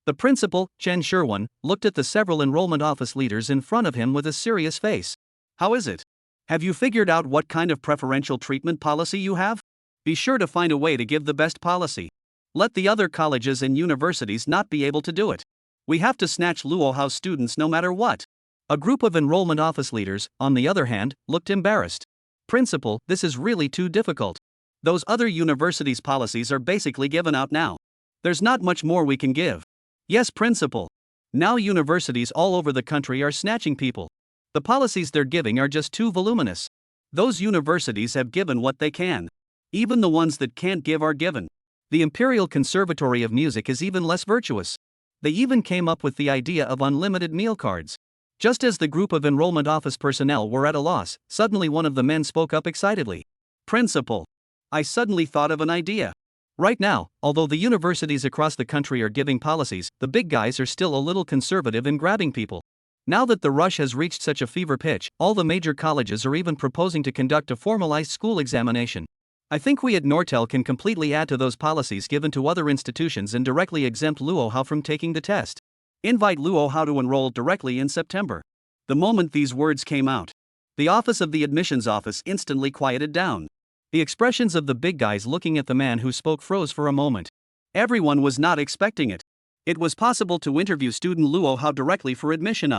The principal, Chen Sherwan, looked at the several enrollment office leaders in front of him with a serious face. How is it? Have you figured out what kind of preferential treatment policy you have? Be sure to find a way to give the best policy. Let the other colleges and universities not be able to do it. We have to snatch Luo Hao's students no matter what. A group of enrollment office leaders, on the other hand, looked embarrassed. Principal, this is really too difficult. Those other universities' policies are basically given out now. There's not much more we can give. Yes, Principal. Now universities all over the country are snatching people. The policies they're giving are just too voluminous. Those universities have given what they can. Even the ones that can't give are given. The Imperial Conservatory of Music is even less virtuous. They even came up with the idea of unlimited meal cards. Just as the group of enrollment office personnel were at a loss, suddenly one of the men spoke up excitedly. Principal, I suddenly thought of an idea. Right now, although the universities across the country are giving policies, the big guys are still a little conservative in grabbing people. Now that the rush has reached such a fever pitch, all the major colleges are even proposing to conduct a formalized school examination. I think we at Nortel can completely add to those policies given to other institutions and directly exempt Luo Hao from taking the test. Invite Luo Hao to enroll directly in September. The moment these words came out, the office of the admissions office instantly quieted down. The expressions of the big guys looking at the man who spoke froze for a moment. Everyone was not expecting it. It was possible to interview student Luo Hao directly for admission.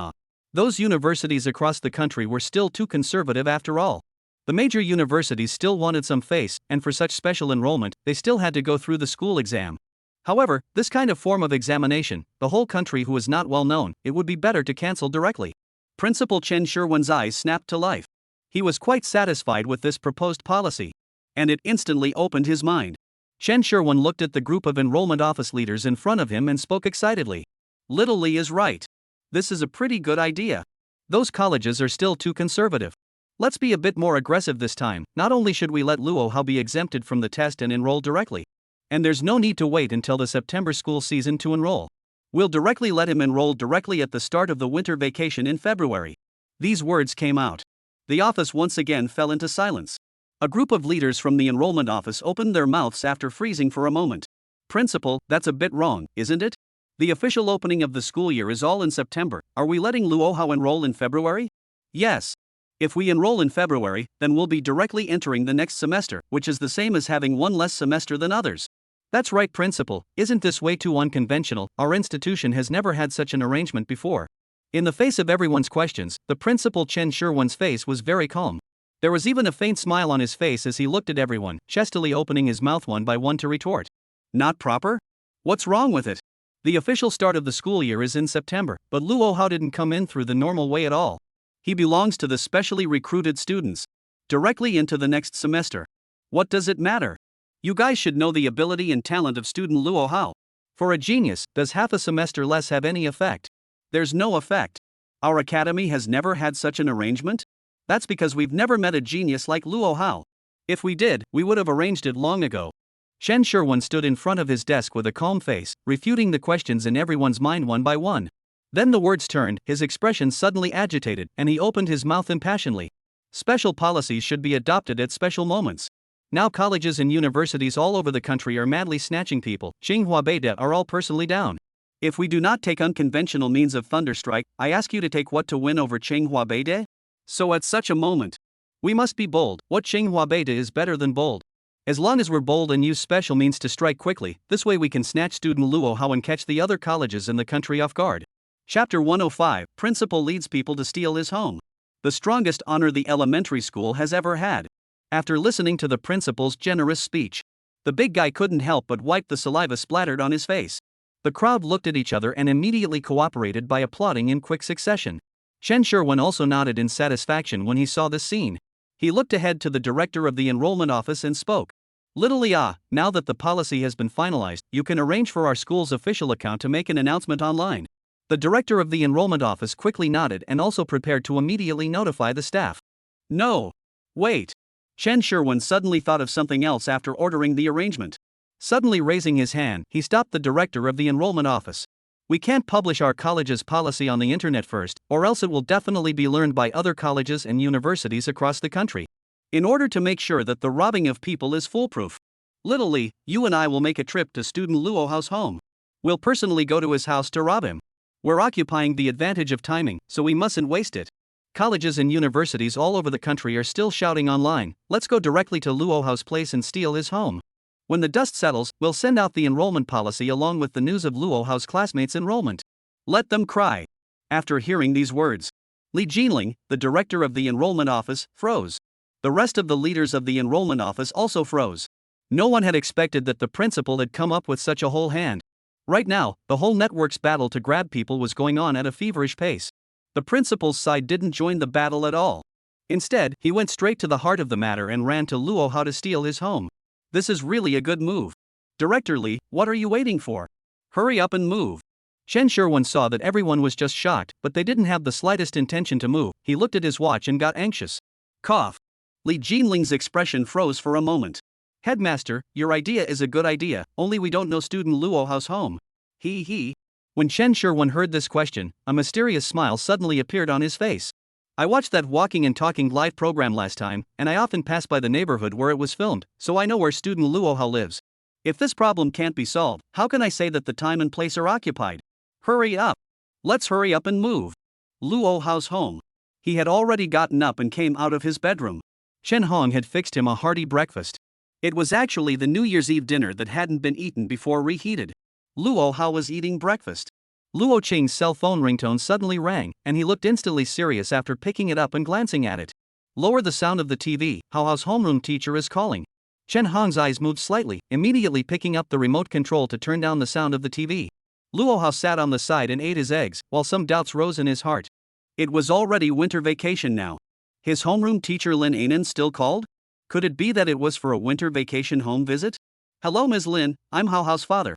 Those universities across the country were still too conservative after all. The major universities still wanted some face, and for such special enrollment, they still had to go through the school exam. However, this kind of form of examination, the whole country who is not well known, it would be better to cancel directly. Principal Chen Sherwan's eyes snapped to life. He was quite satisfied with this proposed policy. And it instantly opened his mind. Chen Sherwan looked at the group of enrollment office leaders in front of him and spoke excitedly. Little Li is right. This is a pretty good idea. Those colleges are still too conservative. Let's be a bit more aggressive this time. Not only should we let Luo Hao be exempted from the test and enroll directly, and there's no need to wait until the September school season to enroll. We'll directly let him enroll directly at the start of the winter vacation in February. These words came out. The office once again fell into silence. A group of leaders from the enrollment office opened their mouths after freezing for a moment. Principal, that's a bit wrong, isn't it? The official opening of the school year is all in September. Are we letting Luo Hao enroll in February? Yes. If we enroll in February, then we'll be directly entering the next semester, which is the same as having one less semester than others. That's right, Principal. Isn't this way too unconventional? Our institution has never had such an arrangement before. In the face of everyone's questions, the Principal Chen Sherwan's face was very calm. There was even a faint smile on his face as he looked at everyone, chestily opening his mouth one by one to retort. Not proper? What's wrong with it? The official start of the school year is in September, but Luo Hao didn't come in through the normal way at all. He belongs to the specially recruited students. Directly into the next semester. What does it matter? You guys should know the ability and talent of student Luo Hao. For a genius, does half a semester less have any effect? There's no effect. Our academy has never had such an arrangement? That's because we've never met a genius like Luo Hao. If we did, we would have arranged it long ago. Chen Sherwan stood in front of his desk with a calm face, refuting the questions in everyone's mind one by one. Then the words turned, his expression suddenly agitated, and he opened his mouth impassionedly. Special policies should be adopted at special moments. Now colleges and universities all over the country are madly snatching people. Tsinghua Beide are all personally down. If we do not take unconventional means of thunderstrike, I ask you to take what to win over Tsinghua Beide? So at such a moment, we must be bold. What Tsinghua Beide is better than bold? As long as we're bold and use special means to strike quickly, this way we can snatch student Luo Hao and catch the other colleges in the country off guard. Chapter 105, Principal leads people to steal his home. The strongest honor the elementary school has ever had. After listening to the principal's generous speech, the big guy couldn't help but wipe the saliva splattered on his face. The crowd looked at each other and immediately cooperated by applauding in quick succession. Chen Sherwin also nodded in satisfaction when he saw this scene. He looked ahead to the director of the enrollment office and spoke. Little Lia, now that the policy has been finalized, you can arrange for our school's official account to make an announcement online. The director of the enrollment office quickly nodded and also prepared to immediately notify the staff. No. Wait. Chen Sherwin suddenly thought of something else after ordering the arrangement. Suddenly raising his hand, he stopped the director of the enrollment office. We can't publish our college's policy on the internet first, or else it will definitely be learned by other colleges and universities across the country. In order to make sure that the robbing of people is foolproof, Little Lee, you and I will make a trip to student Luo Hao's home. We'll personally go to his house to rob him. We're occupying the advantage of timing, so we mustn't waste it. Colleges and universities all over the country are still shouting online, let's go directly to Luo Hao's place and steal his home. When the dust settles, we'll send out the enrollment policy along with the news of Luo Hao's classmates' enrollment. Let them cry. After hearing these words, Li Jinling, the director of the enrollment office, froze. The rest of the leaders of the enrollment office also froze. No one had expected that the principal had come up with such a whole hand. Right now, the whole network's battle to grab people was going on at a feverish pace. The principal's side didn't join the battle at all. Instead, he went straight to the heart of the matter and ran to Luo Hao to steal his home. This is really a good move. Director Li, what are you waiting for? Hurry up and move. Chen Sherwin saw that everyone was just shocked, but they didn't have the slightest intention to move. He looked at his watch and got anxious. Cough. Li Jinling's expression froze for a moment. Headmaster, your idea is a good idea, only we don't know student Luo Hao's home. He. When Chen Sherwin heard this question, a mysterious smile suddenly appeared on his face. I watched that Walking and Talking live program last time, and I often pass by the neighborhood where it was filmed, so I know where student Luo Hao lives. If this problem can't be solved, how can I say that the time and place are occupied? Hurry up. Let's hurry up and move. Luo Hao's home. He had already gotten up and came out of his bedroom. Chen Hong had fixed him a hearty breakfast. It was actually the New Year's Eve dinner that hadn't been eaten before reheated. Luo Hao was eating breakfast. Luo Qing's cell phone ringtone suddenly rang, and he looked instantly serious after picking it up and glancing at it. Lower the sound of the TV, Hao Hao's homeroom teacher is calling. Chen Hong's eyes moved slightly, immediately picking up the remote control to turn down the sound of the TV. Luo Hao sat on the side and ate his eggs, while some doubts rose in his heart. It was already winter vacation now. His homeroom teacher Lin Anan still called? Could it be that it was for a winter vacation home visit? Hello Ms. Lin, I'm Hao Hao's father.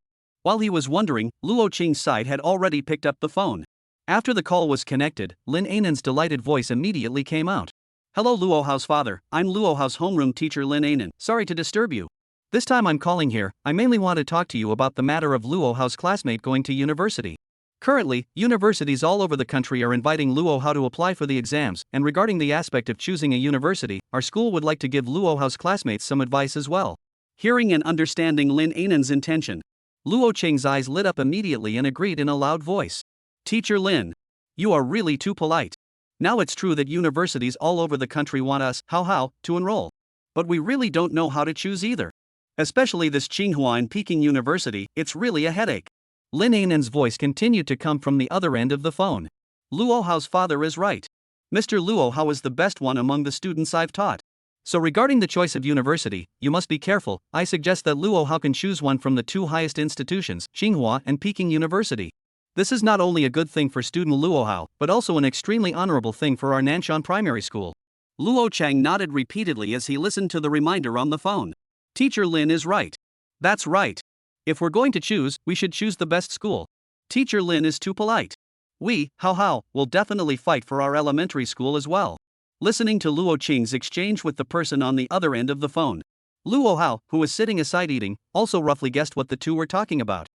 While he was wondering, Luo Qing's side had already picked up the phone. After the call was connected, Lin Anan's delighted voice immediately came out. Hello Luo Hao's father, I'm Luo Hao's homeroom teacher Lin Anan, sorry to disturb you. This time I'm calling here, I mainly want to talk to you about the matter of Luo Hao's classmate going to university. Currently, universities all over the country are inviting Luo Hao to apply for the exams, and regarding the aspect of choosing a university, our school would like to give Luo Hao's classmates some advice as well. Hearing and understanding Lin Anan's intention, Luo Qing's eyes lit up immediately and agreed in a loud voice. Teacher Lin, you are really too polite. Now it's true that universities all over the country want us, Hao, to enroll. But we really don't know how to choose either. Especially this Tsinghua and Peking University, it's really a headache. Lin Anan's voice continued to come from the other end of the phone. Luo Hao's father is right. Mr. Luo Hao is the best one among the students I've taught. So regarding the choice of university, you must be careful. I suggest that Luo Hao can choose one from the two highest institutions, Tsinghua and Peking University. This is not only a good thing for student Luo Hao, but also an extremely honorable thing for our Nanshan primary school. Luo Chang nodded repeatedly as he listened to the reminder on the phone. Teacher Lin is right. That's right. If we're going to choose, we should choose the best school. Teacher Lin is too polite. We, Hao, will definitely fight for our elementary school as well. Listening to Luo Qing's exchange with the person on the other end of the phone, Luo Hao, who was sitting aside eating, also roughly guessed what the two were talking about.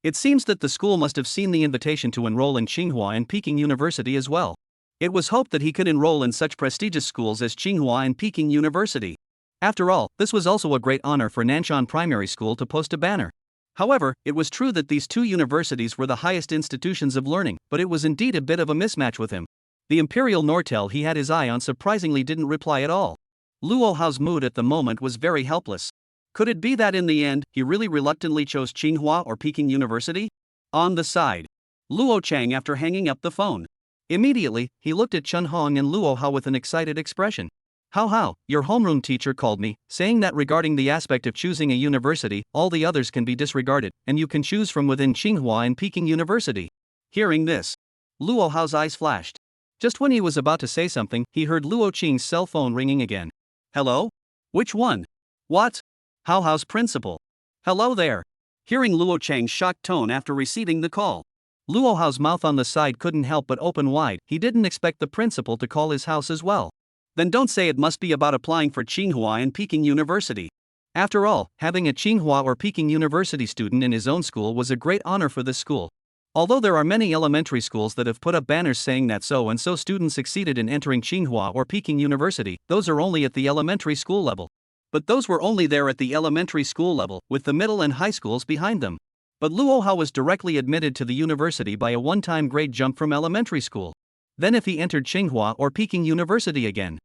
It seems that the school must have seen the invitation to enroll in Tsinghua and Peking University as well. It was hoped that he could enroll in such prestigious schools as Tsinghua and Peking University. After all, this was also a great honor for Nanshan Primary School to post a banner. However, it was true that these two universities were the highest institutions of learning, but it was indeed a bit of a mismatch with him. The Imperial Nortel he had his eye on surprisingly didn't reply at all. Luo Hao's mood at the moment was very helpless. Could it be that in the end, he really reluctantly chose Tsinghua or Peking University? On the side, Luo Chang after hanging up the phone. Immediately, he looked at Chen Hong and Luo Hao with an excited expression. How, your homeroom teacher called me, saying that regarding the aspect of choosing a university, all the others can be disregarded, and you can choose from within Tsinghua and Peking University. Hearing this, Luo Hao's eyes flashed. Just when he was about to say something, he heard Luo Qing's cell phone ringing again. Hello? Which one? What? Hao's principal. Hello there. Hearing Luo Chang's shocked tone after receiving the call, Luo Hao's mouth on the side couldn't help but open wide. He didn't expect the principal to call his house as well. Then don't say it must be about applying for Tsinghua and Peking University. After all, having a Tsinghua or Peking University student in his own school was a great honor for this school. Although there are many elementary schools that have put up banners saying that so-and-so students succeeded in entering Tsinghua or Peking University, those are only at the elementary school level. But those were only there at the elementary school level, with the middle and high schools behind them. But Luo Hao was directly admitted to the university by a one-time grade jump from elementary school. Then if he entered Tsinghua or Peking University again,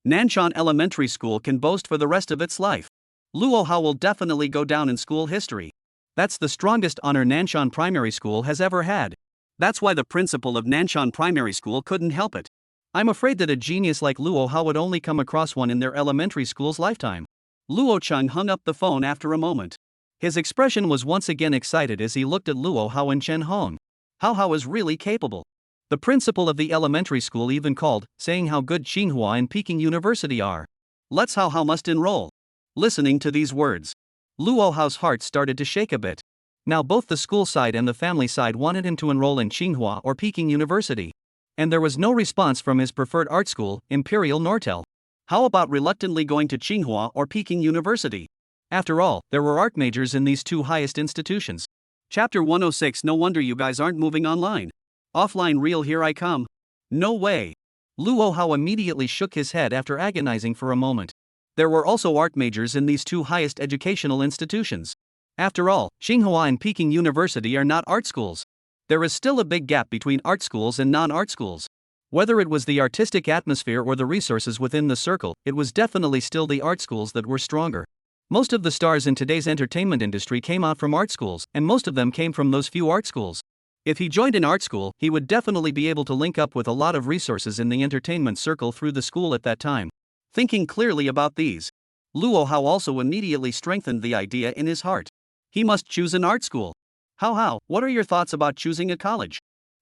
Nanshan Elementary School can boast for the rest of its life. Luo Hao will definitely go down in school history. That's the strongest honor Nanshan Primary School has ever had. That's why the principal of Nanshan Primary School couldn't help it. I'm afraid that a genius like Luo Hao would only come across one in their elementary school's lifetime. Luo Cheng hung up the phone after a moment. His expression was once again excited as he looked at Luo Hao and Chen Hong. Hao is really capable. The principal of the elementary school even called, saying how good Tsinghua and Peking University are. Let's Hao must enroll. Listening to these words, Luo Hao's heart started to shake a bit. Now both the school side and the family side wanted him to enroll in Tsinghua or Peking University. And there was no response from his preferred art school, Imperial Nortel. How about reluctantly going to Tsinghua or Peking University? After all, there were art majors in these two highest institutions. Chapter 106. No wonder you guys aren't moving online. Offline real, here I come. No way. Luo Hao immediately shook his head after agonizing for a moment. There were also art majors in these two highest educational institutions. After all, Tsinghua and Peking University are not art schools. There is still a big gap between art schools and non-art schools. Whether it was the artistic atmosphere or the resources within the circle, it was definitely still the art schools that were stronger. Most of the stars in today's entertainment industry came out from art schools, and most of them came from those few art schools. If he joined an art school, he would definitely be able to link up with a lot of resources in the entertainment circle through the school at that time. Thinking clearly about these, Luo Hao also immediately strengthened the idea in his heart. He must choose an art school. Hao, what are your thoughts about choosing a college?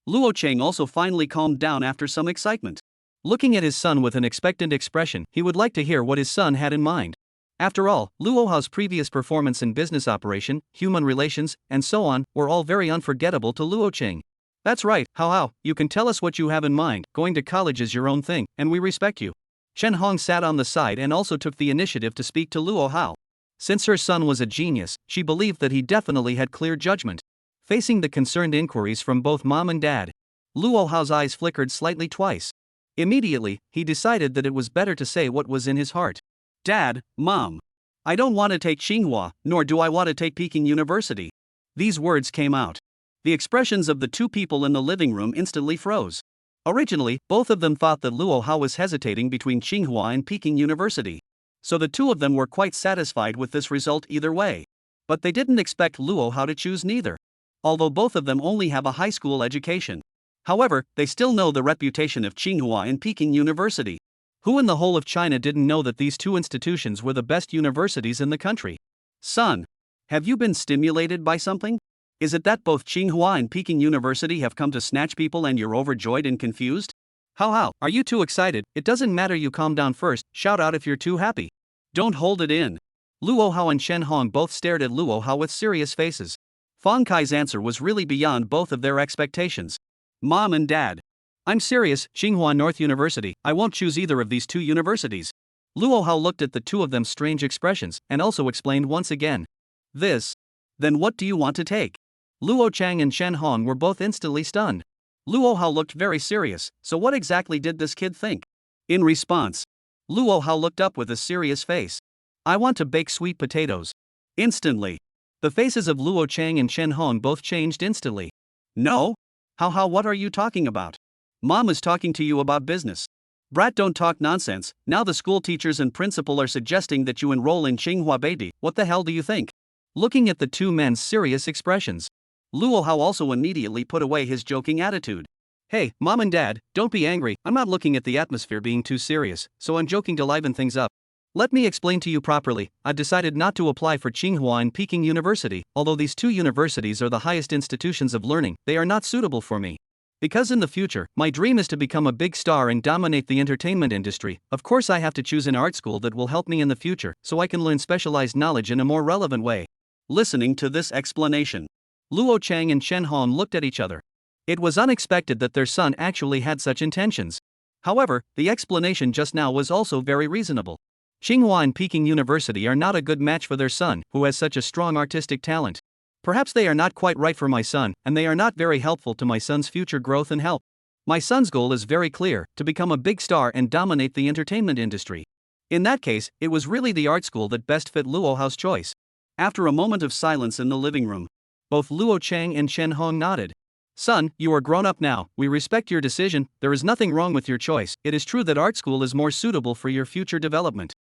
Luo Cheng also finally calmed down after some excitement. Looking at his son with an expectant expression, he would like to hear what his son had in mind. After all, Luo Hao's previous performance in business operation, human relations, and so on, were all very unforgettable to Luo Cheng. That's right, Hao, you can tell us what you have in mind. Going to college is your own thing, and we respect you. Chen Hong sat on the side and also took the initiative to speak to Luo Hao. Since her son was a genius, she believed that he definitely had clear judgment. Facing the concerned inquiries from both mom and dad, Luo Hao's eyes flickered slightly twice. Immediately, he decided that it was better to say what was in his heart. Dad, Mom, I don't want to take Tsinghua, nor do I want to take Peking University. These words came out. The expressions of the two people in the living room instantly froze. Originally, both of them thought that Luo Hao was hesitating between Tsinghua and Peking University. So the two of them were quite satisfied with this result either way. But they didn't expect Luo Hao to choose neither. Although both of them only have a high school education. However, they still know the reputation of Tsinghua and Peking University. Who in the whole of China didn't know that these two institutions were the best universities in the country? Son, have you been stimulated by something? Is it that both Tsinghua and Peking University have come to snatch people and you're overjoyed and confused? Hao, are you too excited? It doesn't matter, you calm down first, shout out if you're too happy. Don't hold it in. Luo Hao and Chen Hong both stared at Luo Hao with serious faces. Fang Kai's answer was really beyond both of their expectations. Mom and Dad, I'm serious, Tsinghua North University, I won't choose either of these two universities. Luo Hao looked at the two of them's strange expressions, and also explained once again. This. Then what do you want to take? Luo Chang and Chen Hong were both instantly stunned. Luo Hao looked very serious, so what exactly did this kid think? In response, Luo Hao looked up with a serious face. I want to bake sweet potatoes. Instantly. The faces of Luo Chang and Chen Hong both changed instantly. No? Hao, what are you talking about? Mom is talking to you about business. Brat, don't talk nonsense. Now the school teachers and principal are suggesting that you enroll in Tsinghua Beidi. What the hell do you think? Looking at the two men's serious expressions, Luo Hao also immediately put away his joking attitude. Hey, mom and dad, don't be angry. I'm not looking at the atmosphere being too serious, so I'm joking to liven things up. Let me explain to you properly. I've decided not to apply for Tsinghua and Peking University. Although these two universities are the highest institutions of learning, they are not suitable for me. Because in the future, my dream is to become a big star and dominate the entertainment industry. Of course, I have to choose an art school that will help me in the future, so I can learn specialized knowledge in a more relevant way. Listening to this explanation, Luo Chang and Chen Hong looked at each other. It was unexpected that their son actually had such intentions. However, the explanation just now was also very reasonable. Tsinghua and Peking University are not a good match for their son, who has such a strong artistic talent. Perhaps they are not quite right for my son, and they are not very helpful to my son's future growth and help. My son's goal is very clear, to become a big star and dominate the entertainment industry. In that case, it was really the art school that best fit Luo Hao's choice. After a moment of silence in the living room, both Luo Chang and Chen Hong nodded. Son, you are grown up now. We respect your decision. There is nothing wrong with your choice. It is true that art school is more suitable for your future development.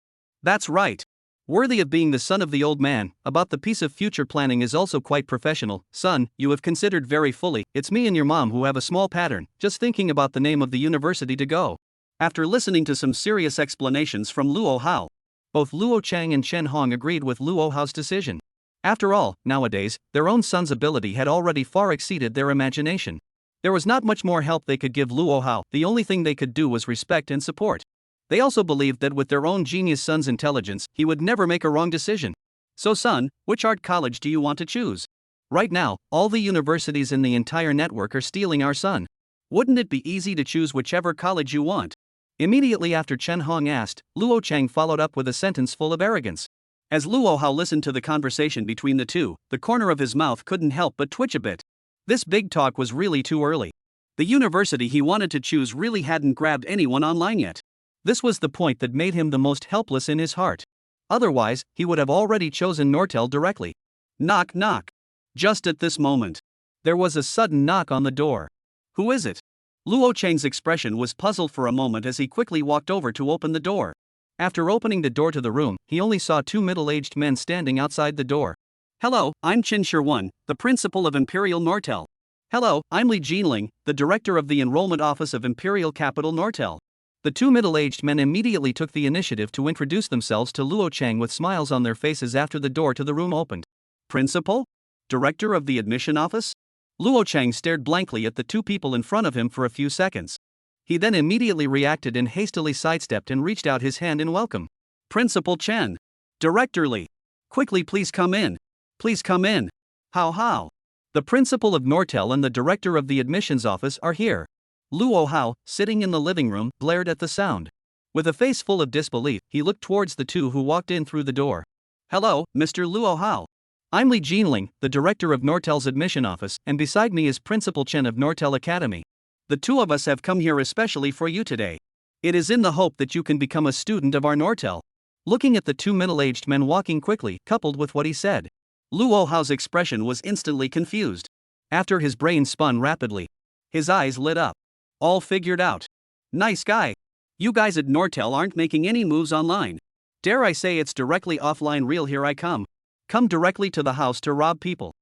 That's right. Worthy of being the son of the old man, about the piece of future planning is also quite professional. Son, you have considered very fully. It's me and your mom who have a small pattern, just thinking about the name of the university to go. After listening to some serious explanations from Luo Hao, both Luo Chang and Chen Hong agreed with Luo Hao's decision. After all, nowadays, their own son's ability had already far exceeded their imagination. There was not much more help they could give Luo Hao. The only thing they could do was respect and support. They also believed that with their own genius son's intelligence, he would never make a wrong decision. So son, which art college do you want to choose? Right now, all the universities in the entire network are stealing our son. Wouldn't it be easy to choose whichever college you want? Immediately after Chen Hong asked, Luo Chang followed up with a sentence full of arrogance. As Luo Hao listened to the conversation between the two, the corner of his mouth couldn't help but twitch a bit. This big talk was really too early. The university he wanted to choose really hadn't grabbed anyone online yet. This was the point that made him the most helpless in his heart. Otherwise, he would have already chosen Nortel directly. Knock knock. Just at this moment, there was a sudden knock on the door. Who is it? Luo Chang's expression was puzzled for a moment as he quickly walked over to open the door. After opening the door to the room, he only saw two middle-aged men standing outside the door. Hello, I'm Qin Shirwan, the principal of Imperial Nortel. Hello, I'm Li Jinling, the director of the enrollment office of Imperial Capital Nortel. The two middle-aged men immediately took the initiative to introduce themselves to Luo Chang with smiles on their faces after the door to the room opened. Principal? Director of the admission office? Luo Chang stared blankly at the two people in front of him for a few seconds. He then immediately reacted and hastily sidestepped and reached out his hand in welcome. Principal Chen. Director Li. Quickly, please come in. Please come in. How? The principal of Nortel and the director of the admissions office are here. Luo Hao, sitting in the living room, glared at the sound. With a face full of disbelief, he looked towards the two who walked in through the door. Hello, Mr. Luo Hao. I'm Li Jinling, the director of Nortel's admission office, and beside me is Principal Chen of Nortel Academy. The two of us have come here especially for you today. It is in the hope that you can become a student of our Nortel. Looking at the two middle-aged men walking quickly, coupled with what he said, Luo Hao's expression was instantly confused. After his brain spun rapidly, his eyes lit up. All figured out. Nice guy. You guys at Nortel aren't making any moves online. Dare I say it's directly offline real, here I come. Come directly to the house to rob people.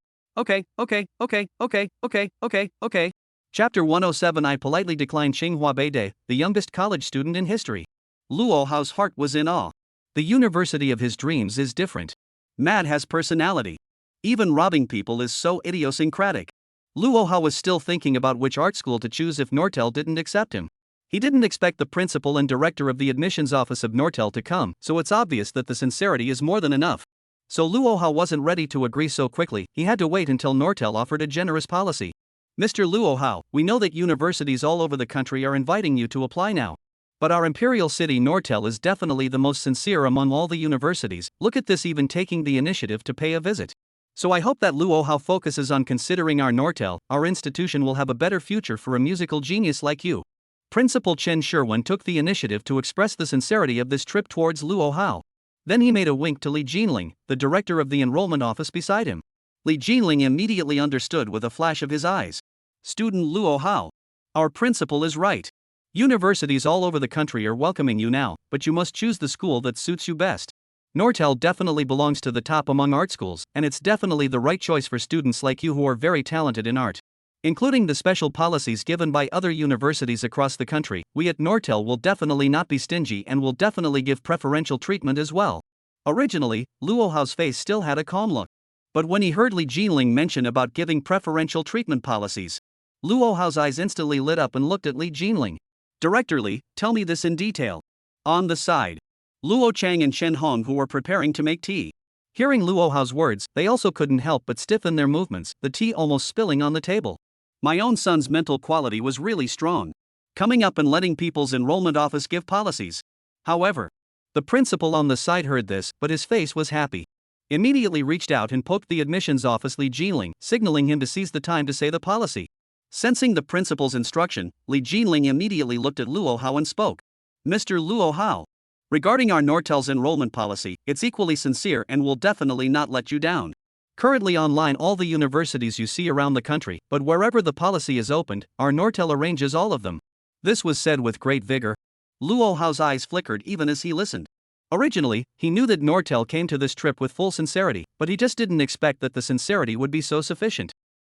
Okay. Chapter 107. I politely declined Tsinghua Beide, the youngest college student in history. Luo Hao's heart was in awe. The university of his dreams is different. Mad has personality. Even robbing people is so idiosyncratic. Luo Hao was still thinking about which art school to choose if Nortel didn't accept him. He didn't expect the principal and director of the admissions office of Nortel to come, so it's obvious that the sincerity is more than enough. So Luo Hao wasn't ready to agree so quickly. He had to wait until Nortel offered a generous policy. Mr. Luo Hao, we know that universities all over the country are inviting you to apply now. But our imperial city Nortel is definitely the most sincere among all the universities. Look at this, even taking the initiative to pay a visit. So I hope that Luo Hao focuses on considering our Nortel. Our institution will have a better future for a musical genius like you. Principal Chen Shirwan took the initiative to express the sincerity of this trip towards Luo Hao. Then he made a wink to Li Jinling, the director of the enrollment office beside him. Li Jinling immediately understood with a flash of his eyes. Student Luo Hao. Our principal is right. Universities all over the country are welcoming you now, but you must choose the school that suits you best. Nortel definitely belongs to the top among art schools, and it's definitely the right choice for students like you who are very talented in art. Including the special policies given by other universities across the country, we at Nortel will definitely not be stingy and will definitely give preferential treatment as well. Originally, Luo Hao's face still had a calm look. But when he heard Li Jinling mention about giving preferential treatment policies, Luo Hao's eyes instantly lit up and looked at Li Jinling. Director Li, tell me this in detail. On the side, Luo Chang and Shen Hong who were preparing to make tea. Hearing Luo Hao's words, they also couldn't help but stiffen their movements, the tea almost spilling on the table. My own son's mental quality was really strong. Coming up and letting people's enrollment office give policies. However, the principal on the side heard this, but his face was happy. Immediately reached out and poked the admissions office Li Jinling, signaling him to seize the time to say the policy. Sensing the principal's instruction, Li Jinling immediately looked at Luo Hao and spoke. Mr. Luo Hao, regarding our Nortel's enrollment policy, it's equally sincere and will definitely not let you down. Currently online all the universities you see around the country, but wherever the policy is opened, our Nortel arranges all of them. This was said with great vigor. Luo Hao's eyes flickered even as he listened. Originally, he knew that Nortel came to this trip with full sincerity, but he just didn't expect that the sincerity would be so sufficient.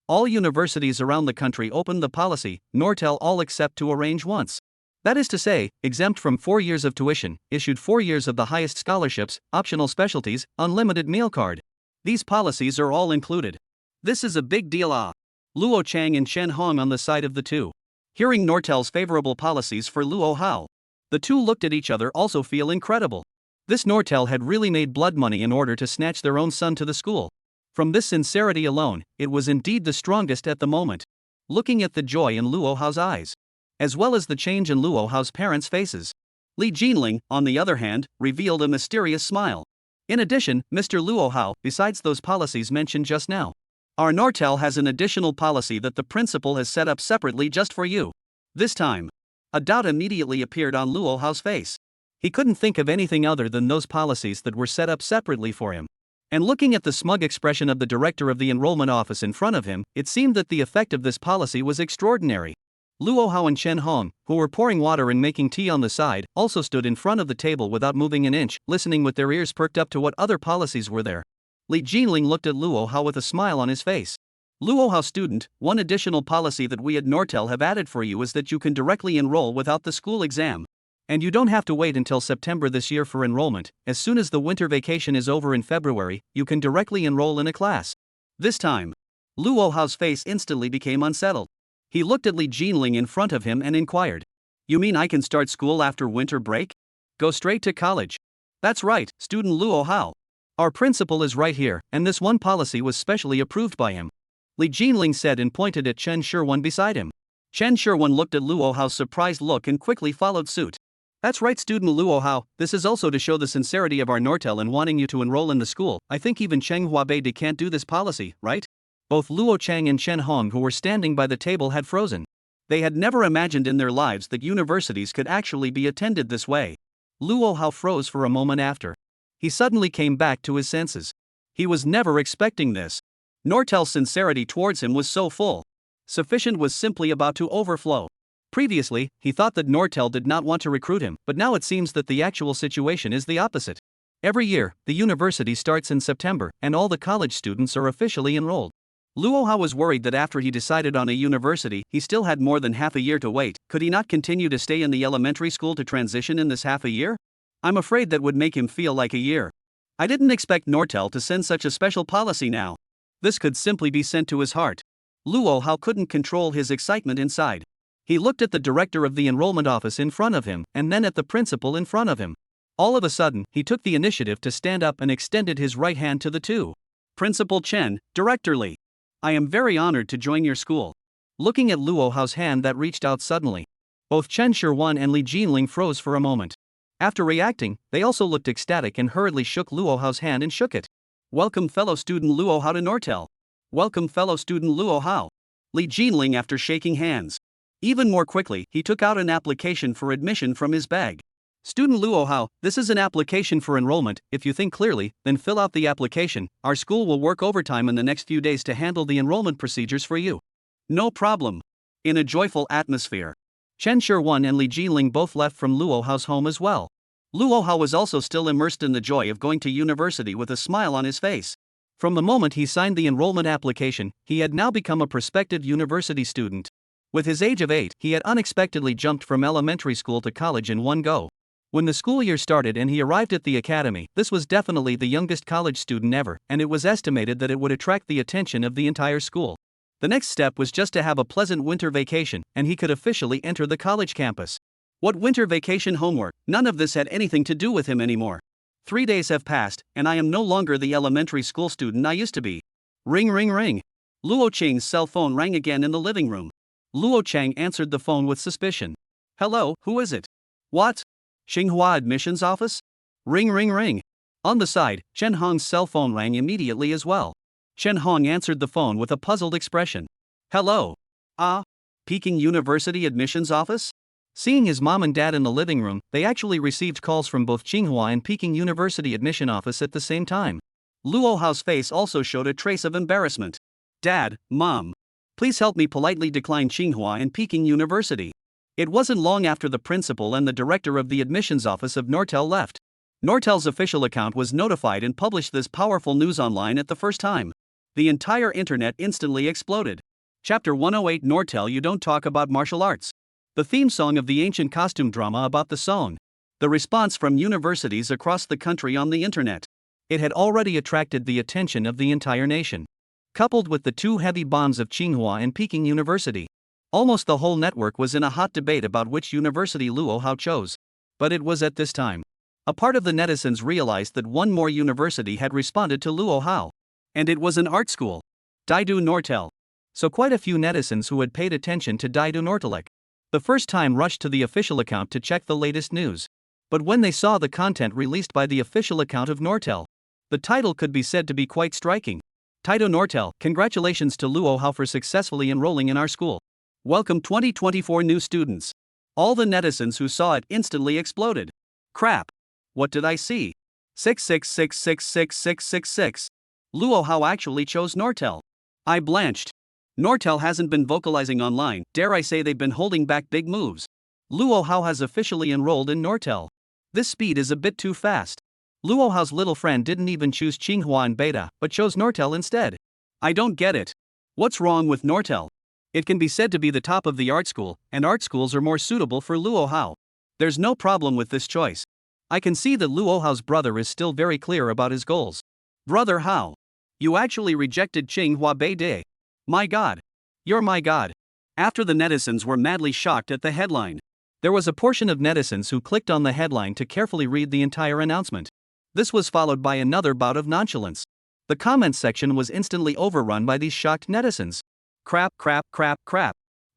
All universities around the country opened the policy, Nortel all except to arrange once. That is to say, exempt from 4 years of tuition, issued 4 years of the highest scholarships, optional specialties, unlimited meal card. These policies are all included. This is a big deal. Luo Chang and Shen Hong on the side of the two. Hearing Nortel's favorable policies for Luo Hao, the two looked at each other also feel incredible. This Nortel had really made blood money in order to snatch their own son to the school. From this sincerity alone, it was indeed the strongest at the moment. Looking at the joy in Luo Hao's eyes, as well as the change in Luo Hao's parents' faces, Li Jinling, on the other hand, revealed a mysterious smile. In addition, Mr. Luo Hao, besides those policies mentioned just now, our Nortel has an additional policy that the principal has set up separately just for you. This time, a doubt immediately appeared on Luo Hao's face. He couldn't think of anything other than those policies that were set up separately for him. And looking at the smug expression of the director of the enrollment office in front of him, it seemed that the effect of this policy was extraordinary. Luo Hao and Shen Hong, who were pouring water and making tea on the side, also stood in front of the table without moving an inch, listening with their ears perked up to what other policies were there. Li Jinling looked at Luo Hao with a smile on his face. Luo Hao student, one additional policy that we at Nortel have added for you is that you can directly enroll without the school exam. And you don't have to wait until September this year for enrollment. As soon as the winter vacation is over in February, you can directly enroll in a class. This time, Luo Hao's face instantly became unsettled. He looked at Li Jinling in front of him and inquired. You mean I can start school after winter break? Go straight to college? That's right, student Luo Hao. Our principal is right here, and this one policy was specially approved by him. Li Jinling said and pointed at Chen Shirwan beside him. Chen Shirwan looked at Luo Hao's surprised look and quickly followed suit. That's right, student Luo Hao, this is also to show the sincerity of our Nortel in wanting you to enroll in the school. I think even Cheng Huabei can't do this policy, right? Both Luo Chang and Shen Hong who were standing by the table had frozen. They had never imagined in their lives that universities could actually be attended this way. Luo Hao froze for a moment after. He suddenly came back to his senses. He was never expecting this. Nortel's sincerity towards him was so full. Sufficient was simply about to overflow. Previously, he thought that Nortel did not want to recruit him, but now it seems that the actual situation is the opposite. Every year, the university starts in September, and all the college students are officially enrolled. Luo Hao was worried that after he decided on a university, he still had more than half a year to wait. Could he not continue to stay in the elementary school to transition in this half a year? I'm afraid that would make him feel like a year. I didn't expect Nortel to send such a special policy now. This could simply be sent to his heart. Luo Hao couldn't control his excitement inside. He looked at the director of the enrollment office in front of him, and then at the principal in front of him. All of a sudden, he took the initiative to stand up and extended his right hand to the two. Principal Chen, Director Li. I am very honored to join your school. Looking at Luo Hao's hand that reached out suddenly, both Chen Shirwan and Li Jinling froze for a moment. After reacting, they also looked ecstatic and hurriedly shook Luo Hao's hand and shook it. Welcome fellow student Luo Hao to Nortel. Welcome fellow student Luo Hao. Li Jinling after shaking hands. Even more quickly, he took out an application for admission from his bag. Student Luo Hao, this is an application for enrollment. If you think clearly, then fill out the application. Our school will work overtime in the next few days to handle the enrollment procedures for you. No problem. In a joyful atmosphere, Chen Shirwan and Li Jiling both left from Luo Hao's home as well. Luo Hao was also still immersed in the joy of going to university with a smile on his face. From the moment he signed the enrollment application, he had now become a prospective university student. With his age of 8, he had unexpectedly jumped from elementary school to college in one go. When the school year started and he arrived at the academy, this was definitely the youngest college student ever, and it was estimated that it would attract the attention of the entire school. The next step was just to have a pleasant winter vacation, and he could officially enter the college campus. What winter vacation homework? None of this had anything to do with him anymore. 3 days have passed, and I am no longer the elementary school student I used to be. Ring ring ring. Luo Cheng's cell phone rang again in the living room. Luo Cheng answered the phone with suspicion. Hello, who is it? What? Xinhua admissions office? Ring ring ring. On the side, Chen Hong's cell phone rang immediately as well. Chen Hong answered the phone with a puzzled expression. Hello. Peking University admissions office? Seeing his mom and dad in the living room, they actually received calls from both Tsinghua and Peking University admission office at the same time. Luo Hao's face also showed a trace of embarrassment. Dad, Mom. Please help me politely decline Tsinghua and Peking University. It wasn't long after the principal and the director of the admissions office of Nortel left. Nortel's official account was notified and published this powerful news online at the first time. The entire internet instantly exploded. Chapter 108 Nortel You Don't Talk About Martial Arts. The theme song of the ancient costume drama about the song. The response from universities across the country on the internet. It had already attracted the attention of the entire nation. Coupled with the two heavy bombs of Tsinghua and Peking University, almost the whole network was in a hot debate about which university Luo Hao chose. But it was at this time. A part of the netizens realized that one more university had responded to Luo Hao. And it was an art school. Daidu Nortel. So quite a few netizens who had paid attention to Daidu Nortelek the first time rushed to the official account to check the latest news. But when they saw the content released by the official account of Nortel, the title could be said to be quite striking. Taito Nortel, congratulations to Luo Hao for successfully enrolling in our school. Welcome 2024 new students. All the netizens who saw it instantly exploded. Crap. What did I see? 666666666. Luo Hao actually chose Nortel. I blanched. Nortel hasn't been vocalizing online, dare I say they've been holding back big moves. Luo Hao has officially enrolled in Nortel. This speed is a bit too fast. Luo Hao's little friend didn't even choose Tsinghua and Beta, but chose Nortel instead. I don't get it. What's wrong with Nortel? It can be said to be the top of the art school, and art schools are more suitable for Luo Hao. There's no problem with this choice. I can see that Luo Hao's brother is still very clear about his goals. Brother Hao. You actually rejected Tsinghua Beide. My God. You're my God. After the netizens were madly shocked at the headline. There was a portion of netizens who clicked on the headline to carefully read the entire announcement. This was followed by another bout of nonchalance. The comments section was instantly overrun by these shocked netizens. Crap.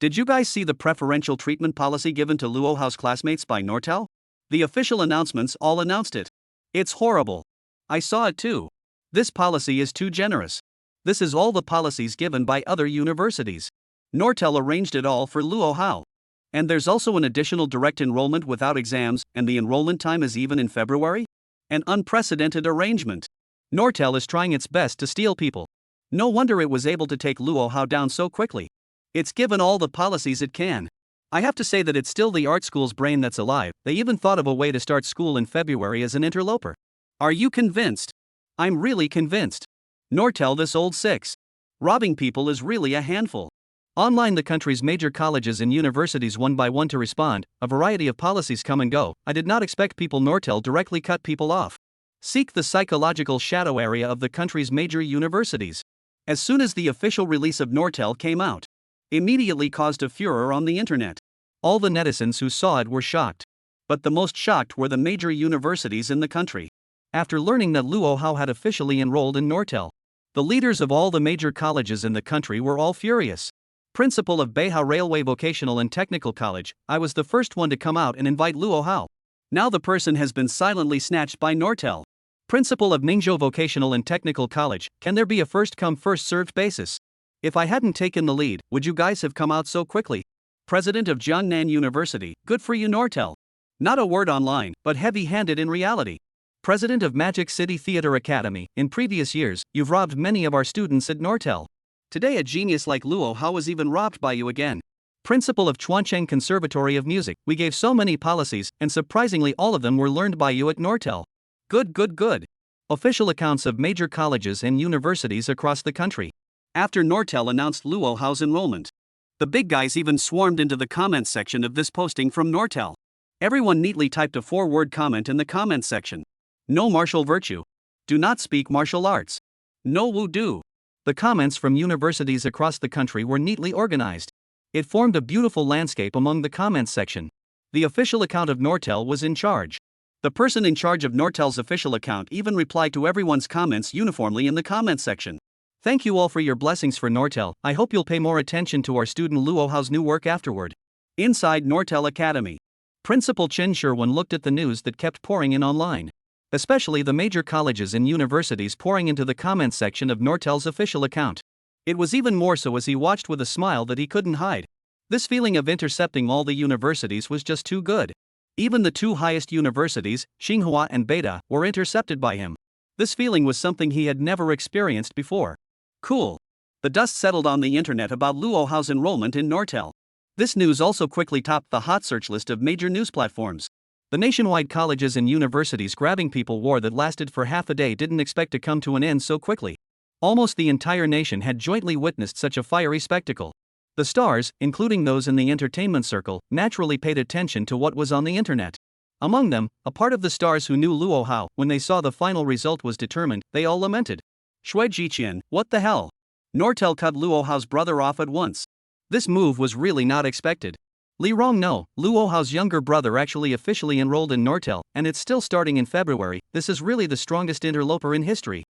Did you guys see the preferential treatment policy given to Luo Hao's classmates by Nortel? The official announcements all announced it. It's horrible. I saw it too. This policy is too generous. This is all the policies given by other universities. Nortel arranged it all for Luo Hao. And there's also an additional direct enrollment without exams, and the enrollment time is even in February? An unprecedented arrangement. Nortel is trying its best to steal people. No wonder it was able to take Luo Hao down so quickly. It's given all the policies it can. I have to say that it's still the art school's brain that's alive. They even thought of a way to start school in February as an interloper. Are you convinced? I'm really convinced. Nortel this old six. Robbing people is really a handful. Online the country's major colleges and universities one by one to respond, a variety of policies come and go. I did not expect people Nortel directly cut people off. Seek the psychological shadow area of the country's major universities. As soon as the official release of Nortel came out, immediately caused a furor on the internet. All the netizens who saw it were shocked. But the most shocked were the major universities in the country. After learning that Luo Hao had officially enrolled in Nortel, the leaders of all the major colleges in the country were all furious. Principal of Beihao Railway Vocational and Technical College, I was the first one to come out and invite Luo Hao. Now the person has been silently snatched by Nortel. Principal of Ningzhou Vocational and Technical College, can there be a first-come first-served basis? If I hadn't taken the lead, would you guys have come out so quickly? President of Jiangnan University, good for you Nortel. Not a word online, but heavy-handed in reality. President of Magic City Theater Academy, in previous years, you've robbed many of our students at Nortel. Today a genius like Luo Hao was even robbed by you again. Principal of Chuancheng Conservatory of Music, we gave so many policies, and surprisingly all of them were learned by you at Nortel. Good. Official accounts of major colleges and universities across the country. After Nortel announced Luo Hao's enrollment, the big guys even swarmed into the comments section of this posting from Nortel. Everyone neatly typed a 4-word comment in the comments section. No martial virtue. Do not speak martial arts. No woo-do. The comments from universities across the country were neatly organized. It formed a beautiful landscape among the comments section. The official account of Nortel was in charge. The person in charge of Nortel's official account even replied to everyone's comments uniformly in the comments section. Thank you all for your blessings for Nortel. I hope you'll pay more attention to our student Luo Hao's new work afterward. Inside Nortel Academy. Principal Chen Sherwin looked at the news that kept pouring in online. Especially the major colleges and universities pouring into the comments section of Nortel's official account. It was even more so as he watched with a smile that he couldn't hide. This feeling of intercepting all the universities was just too good. Even the 2 highest universities, Tsinghua and Beida, were intercepted by him. This feeling was something he had never experienced before. Cool. The dust settled on the internet about Luo Hao's enrollment in Nortel. This news also quickly topped the hot search list of major news platforms. The nationwide colleges and universities grabbing people war that lasted for half a day didn't expect to come to an end so quickly. Almost the entire nation had jointly witnessed such a fiery spectacle. The stars, including those in the entertainment circle, naturally paid attention to what was on the internet. Among them, a part of the stars who knew Luo Hao, when they saw the final result was determined, they all lamented. Shui Jiqian, what the hell? Nortel cut Luo Hao's brother off at once. This move was really not expected. Li Rong no, Luo Hao's younger brother actually officially enrolled in Nortel, and it's still starting in February. This is really the strongest interloper in history.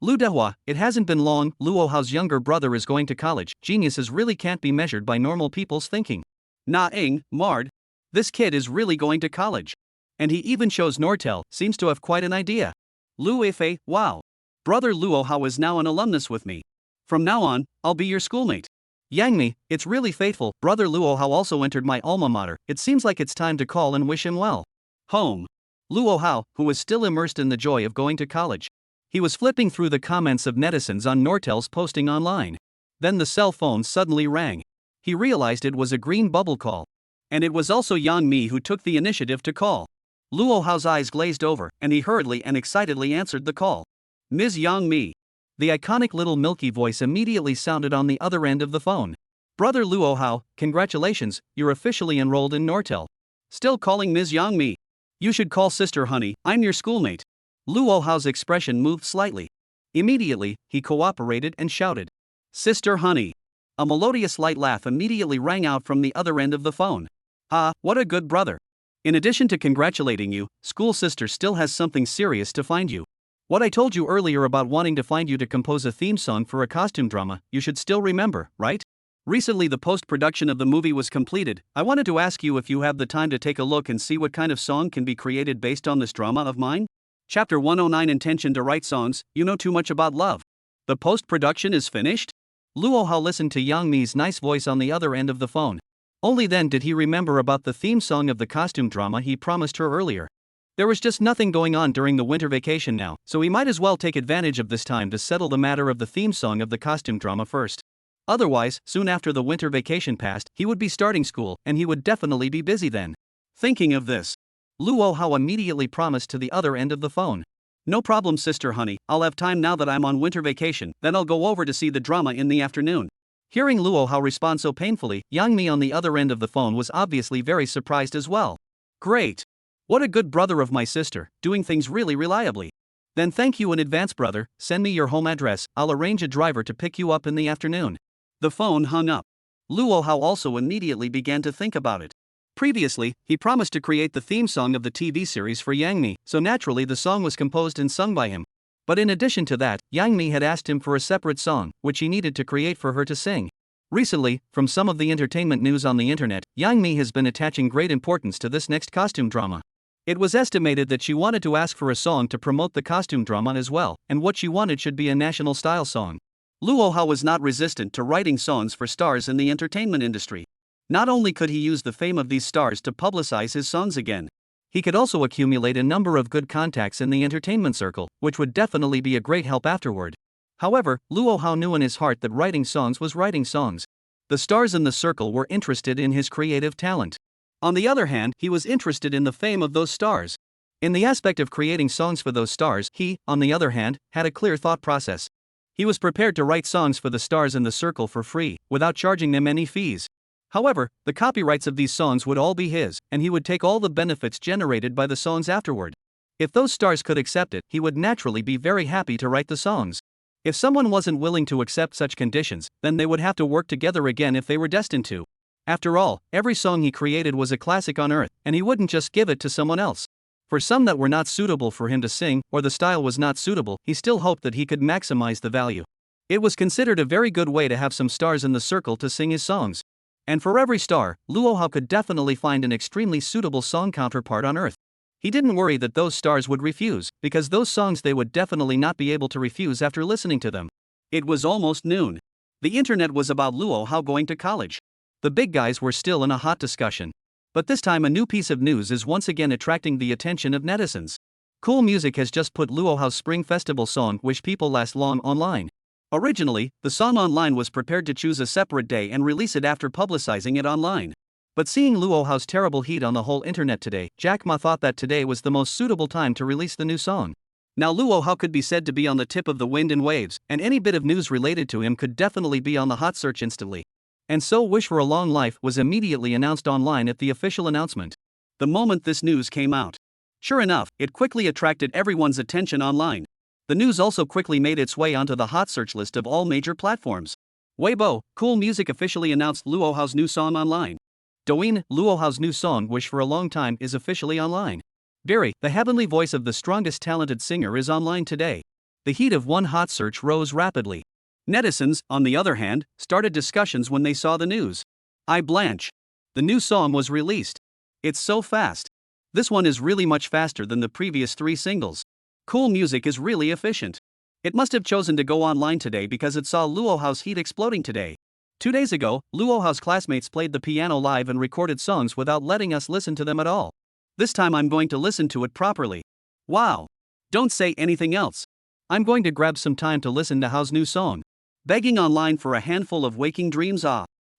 Lu Dehua, it hasn't been long, Luo Hao's younger brother is going to college. Geniuses really can't be measured by normal people's thinking. Na-ing, Mard. This kid is really going to college. And he even shows Nortel, seems to have quite an idea. Lu Weifei, wow. Brother Luo Hao is now an alumnus with me. From now on, I'll be your schoolmate. Yang Mi, it's really fateful, brother Luo Hao also entered my alma mater, it seems like it's time to call and wish him well. Home. Luo Hao, who was still immersed in the joy of going to college. He was flipping through the comments of netizens on Nortel's posting online. Then the cell phone suddenly rang. He realized it was a green bubble call. And it was also Yang Mi who took the initiative to call. Luo Hao's eyes glazed over, and he hurriedly and excitedly answered the call. Ms. Yang Mi. The iconic little milky voice immediately sounded on the other end of the phone. Brother Luo Hao, congratulations, you're officially enrolled in Nortel. Still calling Ms. Yang Mi. You should call sister honey, I'm your schoolmate. Luo Hao's expression moved slightly. Immediately, he cooperated and shouted. Sister honey. A melodious light laugh immediately rang out from the other end of the phone. Ah, what a good brother. In addition to congratulating you, school sister still has something serious to find you. What I told you earlier about wanting to find you to compose a theme song for a costume drama, you should still remember, right? Recently the post-production of the movie was completed. I wanted to ask you if you have the time to take a look and see what kind of song can be created based on this drama of mine? Chapter 109 Intention to write songs, you know too much about love. The post-production is finished? Luo Hao listened to Yang Mi's nice voice on the other end of the phone. Only then did he remember about the theme song of the costume drama he promised her earlier. There was just nothing going on during the winter vacation now, so he might as well take advantage of this time to settle the matter of the theme song of the costume drama first. Otherwise, soon after the winter vacation passed, he would be starting school, and he would definitely be busy then. Thinking of this, Luo Hao immediately promised to the other end of the phone. No problem sister honey, I'll have time now that I'm on winter vacation, then I'll go over to see the drama in the afternoon. Hearing Luo Hao respond so painfully, Yang Mi on the other end of the phone was obviously very surprised as well. Great. What a good brother of my sister, doing things really reliably. Then thank you in advance brother, send me your home address, I'll arrange a driver to pick you up in the afternoon. The phone hung up. Luo Hao also immediately began to think about it. Previously, he promised to create the theme song of the TV series for Yang Mi, so naturally the song was composed and sung by him. But in addition to that, Yang Mi had asked him for a separate song, which he needed to create for her to sing. Recently, from some of the entertainment news on the internet, Yang Mi has been attaching great importance to this next costume drama. It was estimated that she wanted to ask for a song to promote the costume drama as well, and what she wanted should be a national style song. Luo Hao was not resistant to writing songs for stars in the entertainment industry. Not only could he use the fame of these stars to publicize his songs again, he could also accumulate a number of good contacts in the entertainment circle, which would definitely be a great help afterward. However, Luo Hao knew in his heart that writing songs was writing songs. The stars in the circle were interested in his creative talent. On the other hand, he was interested in the fame of those stars. In the aspect of creating songs for those stars, he, on the other hand, had a clear thought process. He was prepared to write songs for the stars in the circle for free, without charging them any fees. However, the copyrights of these songs would all be his, and he would take all the benefits generated by the songs afterward. If those stars could accept it, he would naturally be very happy to write the songs. If someone wasn't willing to accept such conditions, then they would have to work together again if they were destined to. After all, every song he created was a classic on Earth, and he wouldn't just give it to someone else. For some that were not suitable for him to sing, or the style was not suitable, he still hoped that he could maximize the value. It was considered a very good way to have some stars in the circle to sing his songs. And for every star, Luo Hao could definitely find an extremely suitable song counterpart on Earth. He didn't worry that those stars would refuse, because those songs they would definitely not be able to refuse after listening to them. It was almost noon. The internet was about Luo Hao going to college. The big guys were still in a hot discussion. But this time a new piece of news is once again attracting the attention of netizens. Cool Music has just put Luo Hao's Spring Festival song Wish People Last Long online. Originally, the song online was prepared to choose a separate day and release it after publicizing it online. But seeing Luo Hao's terrible heat on the whole internet today, Jack Ma thought that today was the most suitable time to release the new song. Now Luo Hao could be said to be on the tip of the wind and waves, and any bit of news related to him could definitely be on the hot search instantly. And so Wish for a Long Life was immediately announced online at the official announcement. The moment this news came out. Sure enough, it quickly attracted everyone's attention online. The news also quickly made its way onto the hot search list of all major platforms. Weibo, Cool Music officially announced Luo Hao's new song online. Douyin, Luo Hao's new song Wish for a Long Time is officially online. Biri, the heavenly voice of the strongest talented singer, is online today. The heat of one hot search rose rapidly. Netizens, on the other hand, started discussions when they saw the news. I blanch. The new song was released. It's so fast. This one is really much faster than the previous 3 singles. Cool Music is really efficient. It must have chosen to go online today because it saw Luo Hao's heat exploding today. 2 days ago, Luo Hao's classmates played the piano live and recorded songs without letting us listen to them at all. This time I'm going to listen to it properly. Wow. Don't say anything else. I'm going to grab some time to listen to Hao's new song. Begging online for a handful of waking dreams.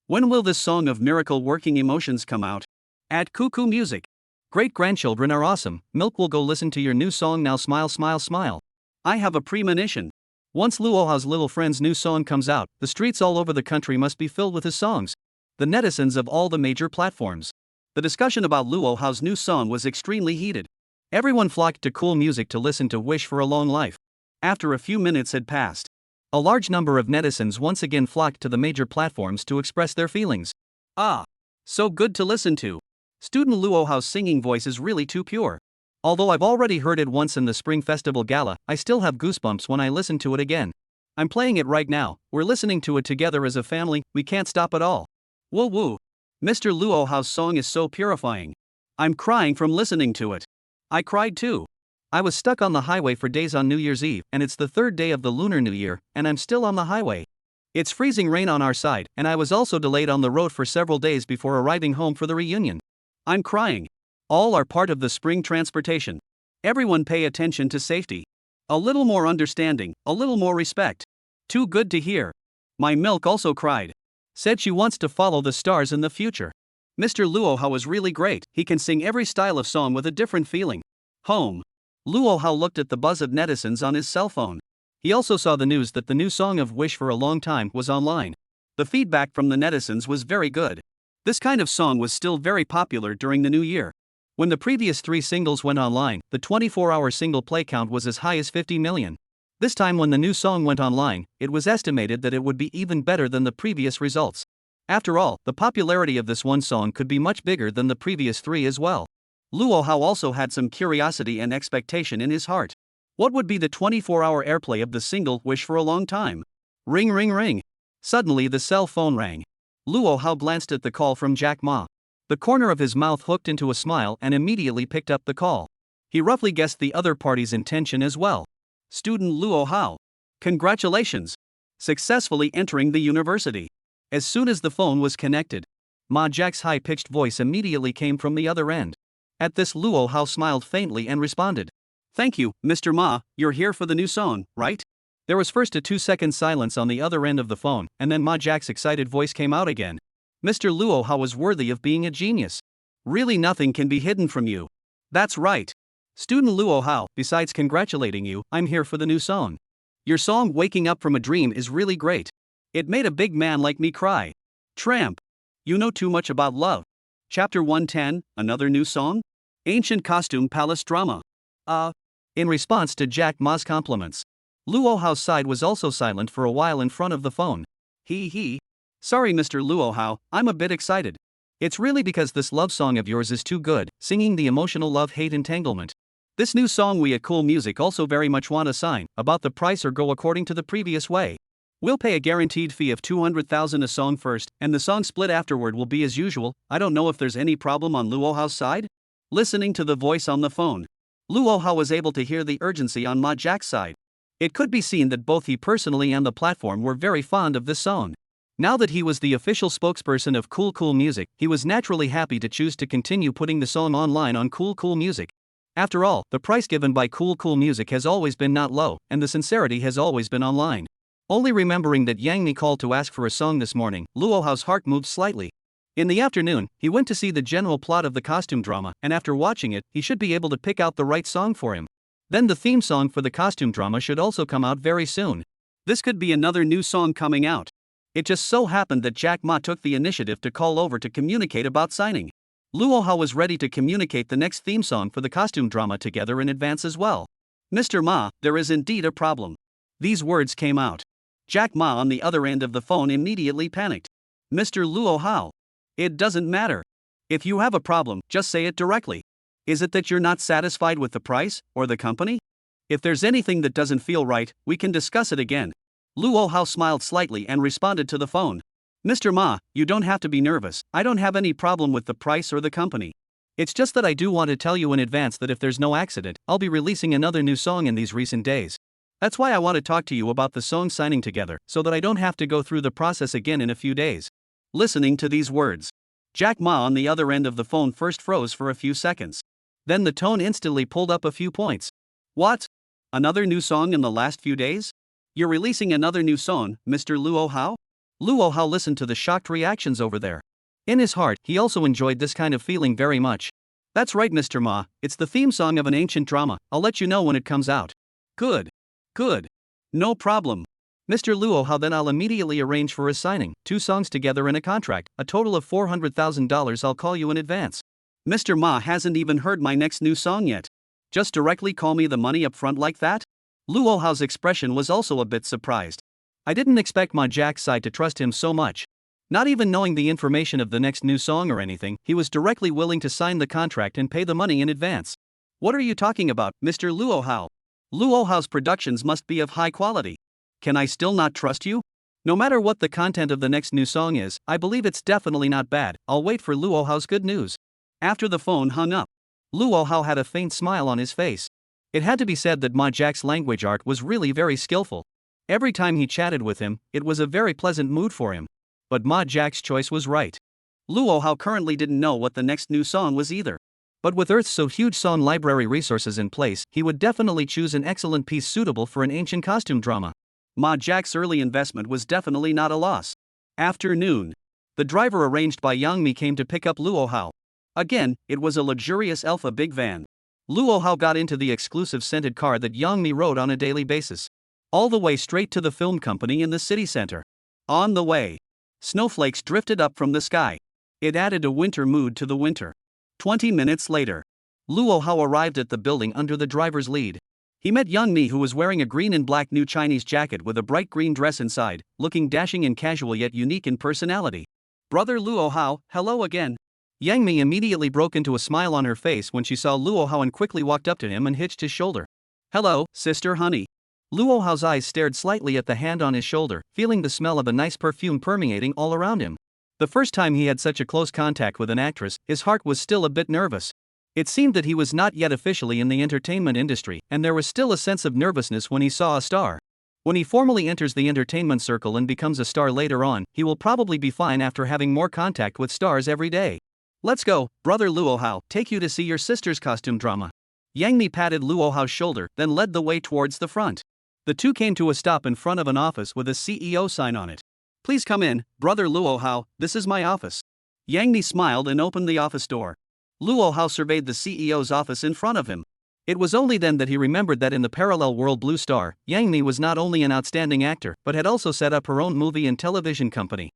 When will this song of miracle working emotions come out? At Cuckoo Music. Great grandchildren are awesome. Milk will go listen to your new song now. Smile, smile, smile. I have a premonition. Once Luo Hao's little friend's new song comes out, the streets all over the country must be filled with his songs. The netizens of all the major platforms. The discussion about Luo Hao's new song was extremely heated. Everyone flocked to Cool Music to listen to Wish for a Long Life. After a few minutes had passed, a large number of netizens once again flocked to the major platforms to express their feelings. So good to listen to. Student Luo Hao's singing voice is really too pure. Although I've already heard it once in the Spring Festival Gala, I still have goosebumps when I listen to it again. I'm playing it right now, we're listening to it together as a family, we can't stop at all. Woo woo. Mr. Luo Hao's song is so purifying. I'm crying from listening to it. I cried too. I was stuck on the highway for days on New Year's Eve, and it's the 3rd day of the Lunar New Year, and I'm still on the highway. It's freezing rain on our side, and I was also delayed on the road for several days before arriving home for the reunion. I'm crying. All are part of the spring transportation. Everyone pay attention to safety. A little more understanding, a little more respect. Too good to hear. My milk also cried. Said she wants to follow the stars in the future. Mr. Luo Hao is really great, he can sing every style of song with a different feeling. Home. Luo Hao looked at the buzz of netizens on his cell phone. He also saw the news that the new song of Wish for a Long Time was online. The feedback from the netizens was very good. This kind of song was still very popular during the new year. When the previous 3 singles went online, the 24-hour single play count was as high as 50 million. This time when the new song went online, it was estimated that it would be even better than the previous results. After all, the popularity of this one song could be much bigger than the previous 3 as well. Luo Hao also had some curiosity and expectation in his heart. What would be the 24-hour airplay of the single Wish for a Long Time? Ring ring ring. Suddenly the cell phone rang. Luo Hao glanced at the call from Jack Ma. The corner of his mouth hooked into a smile and immediately picked up the call. He roughly guessed the other party's intention as well. Student Luo Hao. Congratulations! Successfully entering the university. As soon as the phone was connected, Ma Jack's high-pitched voice immediately came from the other end. At this, Luo Hao smiled faintly and responded. Thank you, Mr. Ma, you're here for the new song, right? There was first a 2-second silence on the other end of the phone, and then Ma Jack's excited voice came out again. Mr. Luo Hao was worthy of being a genius. Really nothing can be hidden from you. That's right. Student Luo Hao, besides congratulating you, I'm here for the new song. Your song Waking Up From a Dream is really great. It made a big man like me cry. Tramp. You know too much about love. Chapter 110, another new song? Ancient Costume Palace Drama. In response to Jack Ma's compliments, Luo Hao's side was also silent for a while in front of the phone. Sorry Mr. Luo Hao, I'm a bit excited. It's really because this love song of yours is too good, singing the emotional love-hate entanglement. This new song we at Cool Music also very much want to sign, about the price or go according to the previous way. We'll pay a guaranteed fee of 200,000 a song first, and the song split afterward will be as usual. I don't know if there's any problem on Luo Hao's side? Listening to the voice on the phone, Luo Hao was able to hear the urgency on Ma Jack's side. It could be seen that both he personally and the platform were very fond of this song. Now that he was the official spokesperson of Cool Music, he was naturally happy to choose to continue putting the song online on Cool Music. After all, the price given by Cool Music has always been not low, and the sincerity has always been online. Only remembering that Yang Mi called to ask for a song this morning, Luo Hao's heart moved slightly. In the afternoon, he went to see the general plot of the costume drama, and after watching it, he should be able to pick out the right song for him. Then the theme song for the costume drama should also come out very soon. This could be another new song coming out. It just so happened that Jack Ma took the initiative to call over to communicate about signing. Luo Hao was ready to communicate the next theme song for the costume drama together in advance as well. Mr. Ma, there is indeed a problem. These words came out. Jack Ma on the other end of the phone immediately panicked. Mr. Luo Hao. It doesn't matter. If you have a problem, just say it directly. Is it that you're not satisfied with the price, or the company? If there's anything that doesn't feel right, we can discuss it again. Luo Hao smiled slightly and responded to the phone. Mr. Ma, you don't have to be nervous. I don't have any problem with the price or the company. It's just that I do want to tell you in advance that if there's no accident, I'll be releasing another new song in these recent days. That's why I want to talk to you about the song signing together, so that I don't have to go through the process again in a few days. Listening to these words, Jack Ma on the other end of the phone first froze for a few seconds. Then the tone instantly pulled up a few points. What? Another new song in the last few days? You're releasing another new song, Mr. Luo Hao? Luo Hao listened to the shocked reactions over there. In his heart, he also enjoyed this kind of feeling very much. That's right, Mr. Ma, it's the theme song of an ancient drama. I'll let you know when it comes out. Good. No problem. Mr. Luo Hao, then I'll immediately arrange for his signing, 2 songs together in a contract, a total of $400,000. I'll call you in advance. Mr. Ma hasn't even heard my next new song yet. Just directly call me the money up front like that? Luo Hao's expression was also a bit surprised. I didn't expect Ma Jack's side to trust him so much. Not even knowing the information of the next new song or anything, he was directly willing to sign the contract and pay the money in advance. What are you talking about, Mr. Luo Hao? Luo Hao's productions must be of high quality. Can I still not trust you? No matter what the content of the next new song is, I believe it's definitely not bad. I'll wait for Luo Hao's good news. After the phone hung up, Luo Hao had a faint smile on his face. It had to be said that Ma Jack's language art was really very skillful. Every time he chatted with him, it was a very pleasant mood for him. But Ma Jack's choice was right. Luo Hao currently didn't know what the next new song was either. But with Earth's so huge song library resources in place, he would definitely choose an excellent piece suitable for an ancient costume drama. Ma Jack's early investment was definitely not a loss. Afternoon. The driver arranged by Yang Mi came to pick up Luo Hao. Again, it was a luxurious Alpha big van. Luo Hao got into the exclusive scented car that Yang Mi rode on a daily basis. All the way straight to the film company in the city center. On the way, snowflakes drifted up from the sky. It added a winter mood to the winter. 20 minutes later, Luo Hao arrived at the building under the driver's lead. He met Yang Mi, who was wearing a green and black new Chinese jacket with a bright green dress inside, looking dashing and casual yet unique in personality. Brother Luo Hao, hello again. Yang Mi immediately broke into a smile on her face when she saw Luo Hao and quickly walked up to him and hitched his shoulder. Hello, sister honey. Luo Hao's eyes stared slightly at the hand on his shoulder, feeling the smell of a nice perfume permeating all around him. The first time he had such a close contact with an actress, his heart was still a bit nervous. It seemed that he was not yet officially in the entertainment industry, and there was still a sense of nervousness when he saw a star. When he formally enters the entertainment circle and becomes a star later on, he will probably be fine after having more contact with stars every day. Let's go, brother Luo Hao, take you to see your sister's costume drama. Yang Mi patted Luo Hao's shoulder, then led the way towards the front. The two came to a stop in front of an office with a CEO sign on it. "Please come in, Brother Luo Hao, this is my office." Yang Mi smiled and opened the office door. Luo Hao surveyed the CEO's office in front of him. It was only then that he remembered that in the parallel world Blue Star, Yang Mi was not only an outstanding actor but had also set up her own movie and television company,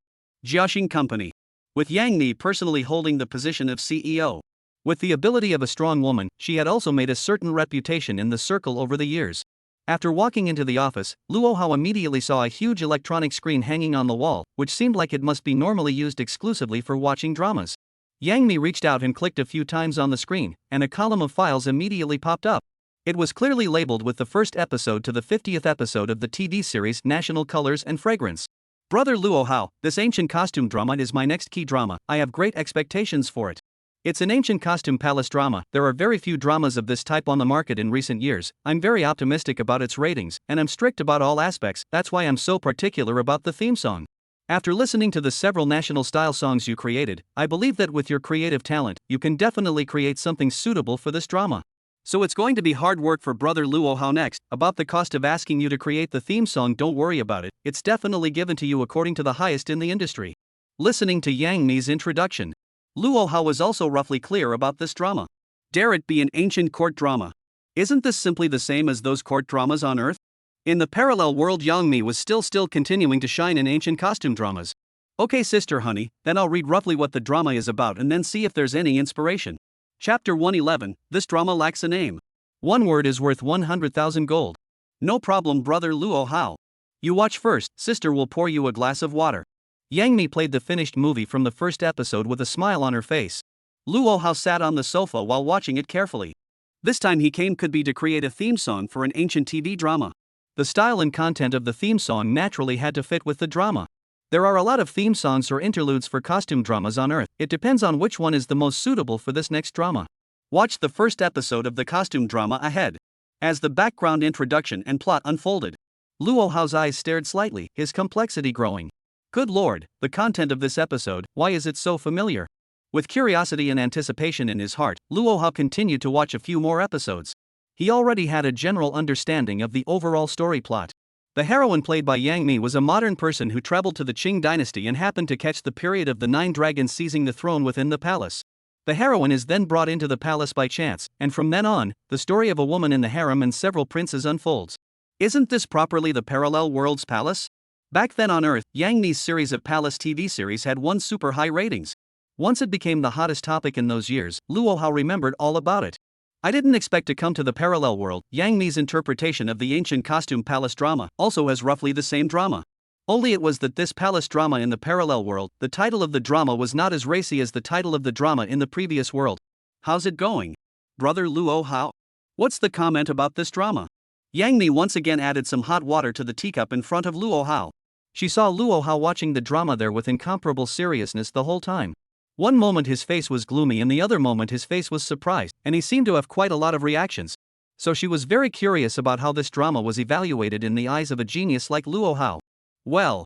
Jiaxing Company, with Yang Mi personally holding the position of CEO. With the ability of a strong woman, she had also made a certain reputation in the circle over the years. After walking into the office, Luo Hao immediately saw a huge electronic screen hanging on the wall, which seemed like it must be normally used exclusively for watching dramas. Yang Mi reached out and clicked a few times on the screen, and a column of files immediately popped up. It was clearly labeled with the first episode to the 50th episode of the TV series National Colors and Fragrance. "Brother Luo Hao, this ancient costume drama is my next key drama. I have great expectations for it. It's an ancient costume palace drama. There are very few dramas of this type on the market in recent years. I'm very optimistic about its ratings, and I'm strict about all aspects. That's why I'm so particular about the theme song. After listening to the several national style songs you created, I believe that with your creative talent, you can definitely create something suitable for this drama. So it's going to be hard work for Brother Luo Hao next. About the cost of asking you to create the theme song, don't worry about it. It's definitely given to you according to the highest in the industry." Listening to Yang Mi's introduction, Luo Hao was also roughly clear about this drama. Dare it be an ancient court drama? Isn't this simply the same as those court dramas on Earth? In the parallel world, Yang Mi was still continuing to shine in ancient costume dramas. "Okay sister honey, then I'll read roughly what the drama is about and then see if there's any inspiration." Chapter 111, This Drama Lacks a Name. One word is worth 100,000 gold. "No problem, Brother Luo Hao. You watch first, sister will pour you a glass of water." Yang Mi played the finished movie from the first episode with a smile on her face. Luo Hao sat on the sofa while watching it carefully. This time he came could be to create a theme song for an ancient TV drama. The style and content of the theme song naturally had to fit with the drama. There are a lot of theme songs or interludes for costume dramas on Earth. It depends on which one is the most suitable for this next drama. Watch the first episode of the costume drama ahead. As the background introduction and plot unfolded, Luo Hao's eyes stared slightly, his complexity growing. Good lord, the content of this episode, why is it so familiar? With curiosity and anticipation in his heart, Luo Hao continued to watch a few more episodes. He already had a general understanding of the overall story plot. The heroine played by Yang Mi was a modern person who traveled to the Qing dynasty and happened to catch the period of the 9 dragons seizing the throne within the palace. The heroine is then brought into the palace by chance, and from then on, the story of a woman in the harem and several princes unfolds. Isn't this properly the parallel world's palace? Back then on Earth, Yang Mi's series of Palace TV series had won super high ratings. Once it became the hottest topic in those years, Luo Hao remembered all about it. I didn't expect to come to the parallel world. Yang Mi's interpretation of the ancient costume palace drama also has roughly the same drama. Only it was that this palace drama in the parallel world, the title of the drama was not as racy as the title of the drama in the previous world. How's it going, Brother Luo Hao? What's the comment about this drama? Yang Mi once again added some hot water to the teacup in front of Luo Hao. She saw Luo Hao watching the drama there with incomparable seriousness the whole time. One moment his face was gloomy and the other moment his face was surprised, and he seemed to have quite a lot of reactions. So she was very curious about how this drama was evaluated in the eyes of a genius like Luo Hao. Well,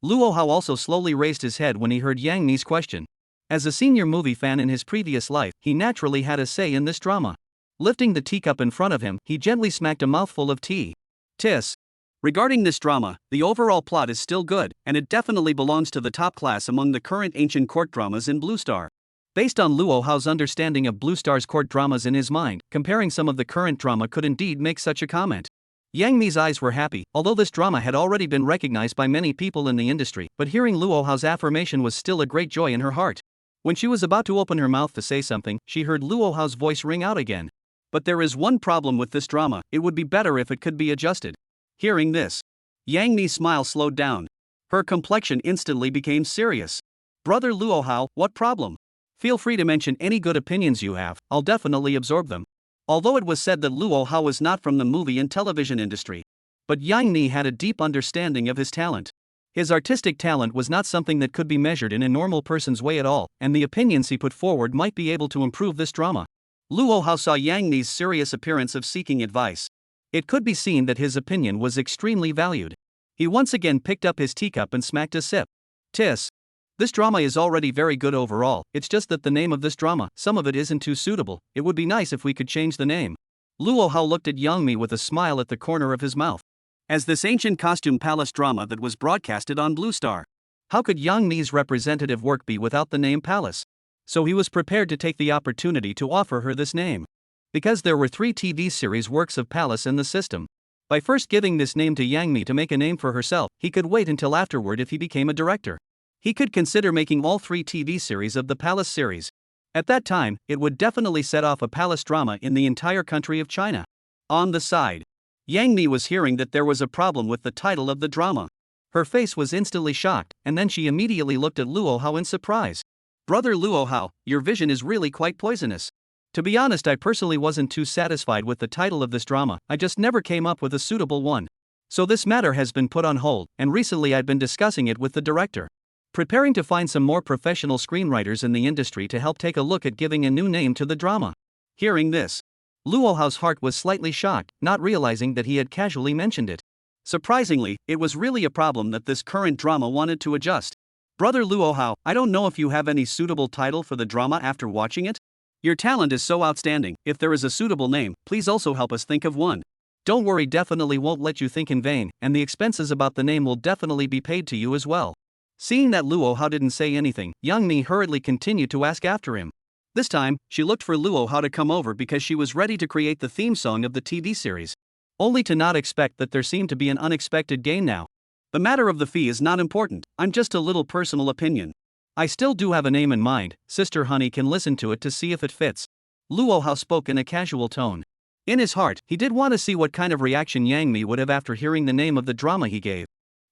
Luo Hao also slowly raised his head when he heard Yang Mi's question. As a senior movie fan in his previous life, he naturally had a say in this drama. Lifting the teacup in front of him, he gently smacked a mouthful of tea. "Tis. Regarding this drama, the overall plot is still good, and it definitely belongs to the top class among the current ancient court dramas in Blue Star." Based on Luo Hao's understanding of Blue Star's court dramas in his mind, comparing some of the current drama could indeed make such a comment. Yang Mi's eyes were happy, although this drama had already been recognized by many people in the industry, but hearing Luo Hao's affirmation was still a great joy in her heart. When she was about to open her mouth to say something, she heard Luo Hao's voice ring out again. "But there is one problem with this drama, it would be better if it could be adjusted." Hearing this, Yang Mi's smile slowed down. Her complexion instantly became serious. "Brother Luo Hao, what problem? Feel free to mention any good opinions you have, I'll definitely absorb them." Although it was said that Luo Hao was not from the movie and television industry, but Yang Mi had a deep understanding of his talent. His artistic talent was not something that could be measured in a normal person's way at all, and the opinions he put forward might be able to improve this drama. Luo Hao saw Yang Mi's serious appearance of seeking advice. It could be seen that his opinion was extremely valued. He once again picked up his teacup and smacked a sip. "Tis. This drama is already very good overall, it's just that the name of this drama, some of it isn't too suitable. It would be nice if we could change the name." Luo Hao looked at Yang Mi with a smile at the corner of his mouth. as this ancient costume palace drama that was broadcasted on Blue Star. How could Yang Mi's representative work be without the name Palace? So he was prepared to take the opportunity to offer her this name. Because there were 3 TV series works of Palace in the system. By first giving this name to Yang Mi to make a name for herself, he could wait until afterward if he became a director. He could consider making all 3 TV series of the Palace series. At that time, it would definitely set off a palace drama in the entire country of China. On the side, Yang Mi was hearing that there was a problem with the title of the drama. Her face was instantly shocked, and then she immediately looked at Luo Hao in surprise. Brother Luo Hao, your vision is really quite poisonous. To be honest, I personally wasn't too satisfied with the title of this drama, I just never came up with a suitable one. So this matter has been put on hold, and recently I'd been discussing it with the director. Preparing to find some more professional screenwriters in the industry to help take a look at giving a new name to the drama. Hearing this, Luo Hao's heart was slightly shocked, not realizing that he had casually mentioned it. Surprisingly, it was really a problem that this current drama wanted to adjust. Brother Luo Hao, I don't know if you have any suitable title for the drama after watching it? Your talent is so outstanding, if there is a suitable name, please also help us think of one. Don't worry, definitely won't let you think in vain, and the expenses about the name will definitely be paid to you as well. Seeing that Luo Hao didn't say anything, Yang Mi hurriedly continued to ask after him. This time, she looked for Luo Hao to come over because she was ready to create the theme song of the TV series. Only to not expect that there seemed to be an unexpected gain now. The matter of the fee is not important, I'm just a little personal opinion. I still do have a name in mind, Sister Honey can listen to it to see if it fits. Luo Hao spoke in a casual tone. In his heart, he did want to see what kind of reaction Yang Mi would have after hearing the name of the drama he gave.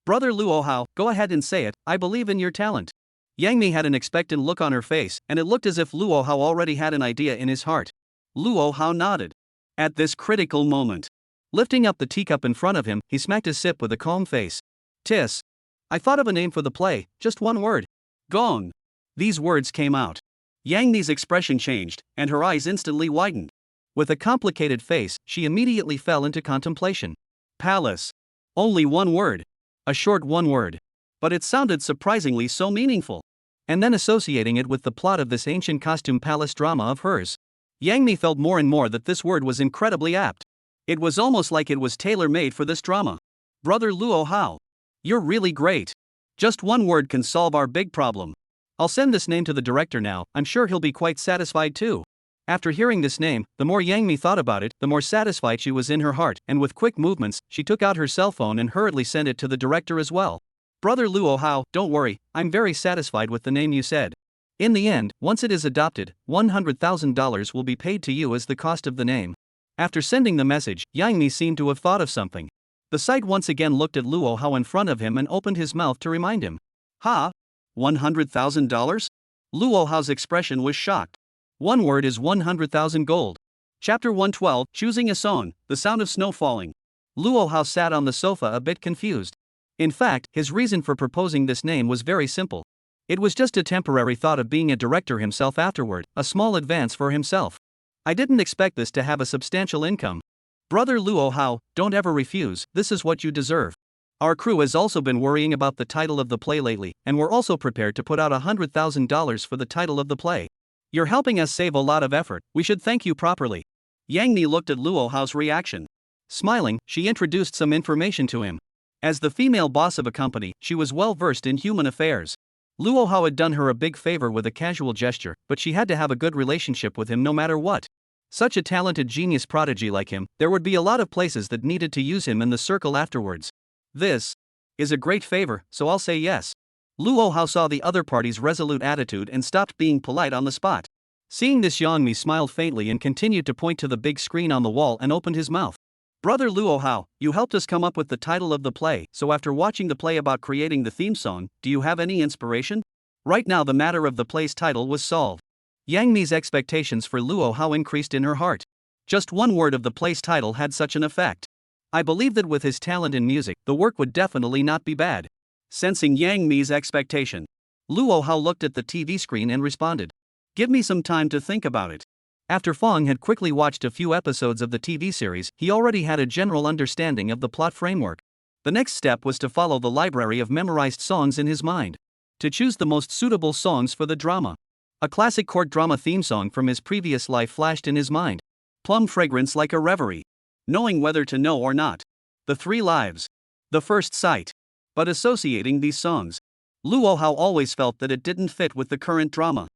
Brother Luo Hao, go ahead and say it, I believe in your talent. Yang Mi had an expectant look on her face, and it looked as if Luo Hao already had an idea in his heart. Luo Hao nodded. At this critical moment, lifting up the teacup in front of him, he smacked his sip with a calm face. Tis. I thought of a name for the play, just one word. Gong. These words came out. Yang Mi's expression changed, and her eyes instantly widened. With a complicated face, she immediately fell into contemplation. Palace. Only one word. A short one word. But it sounded surprisingly so meaningful. And then associating it with the plot of this ancient costume palace drama of hers. Yang Mi felt more and more that this word was incredibly apt. It was almost like it was tailor-made for this drama. Brother Luo Hao. You're really great. Just one word can solve our big problem. I'll send this name to the director now, I'm sure he'll be quite satisfied too. After hearing this name, the more Yang Mi thought about it, the more satisfied she was in her heart, and with quick movements, she took out her cell phone and hurriedly sent it to the director as well. Brother Luo Hao, don't worry, I'm very satisfied with the name you said. In the end, once it is adopted, $100,000 will be paid to you as the cost of the name. After sending the message, Yang Mi seemed to have thought of something. The sight once again looked at Luo Hao in front of him and opened his mouth to remind him. Ha? $100,000? Luo Hao's expression was shocked. One word is 100,000 gold. Chapter 112, Choosing a Song, The Sound of Snow Falling. Luo Hao sat on the sofa a bit confused. In fact, his reason for proposing this name was very simple. It was just a temporary thought of being a director himself afterward, a small advance for himself. I didn't expect this to have a substantial income. Brother Luo Hao, don't ever refuse, this is what you deserve. Our crew has also been worrying about the title of the play lately, and we're also prepared to put out $100,000 for the title of the play. You're helping us save a lot of effort, we should thank you properly. Yang Mi looked at Luo Hao's reaction. Smiling, she introduced some information to him. As the female boss of a company, she was well versed in human affairs. Luo Hao had done her a big favor with a casual gesture, but she had to have a good relationship with him no matter what. Such a talented genius prodigy like him, there would be a lot of places that needed to use him in the circle afterwards. This is a great favor, so I'll say yes. Luo Hao saw the other party's resolute attitude and stopped being polite on the spot. Seeing this, Yang Mi smiled faintly and continued to point to the big screen on the wall and opened his mouth. Brother Luo Hao, you helped us come up with the title of the play, so after watching the play about creating the theme song, do you have any inspiration? Right now the matter of the play's title was solved. Yang Mi's expectations for Luo Hao increased in her heart. Just one word of the play's title had such an effect. I believe that with his talent in music, the work would definitely not be bad. Sensing Yang Mi's expectation, Luo Hao looked at the TV screen and responded. Give me some time to think about it. After Fong had quickly watched a few episodes of the TV series, he already had a general understanding of the plot framework. The next step was to follow the library of memorized songs in his mind. To choose the most suitable songs for the drama. A classic court drama theme song from his previous life flashed in his mind. Plum fragrance like a reverie. Knowing whether to know or not. The Three Lives. The First Sight. But associating these songs, Luo Hao always felt that it didn't fit with the current drama.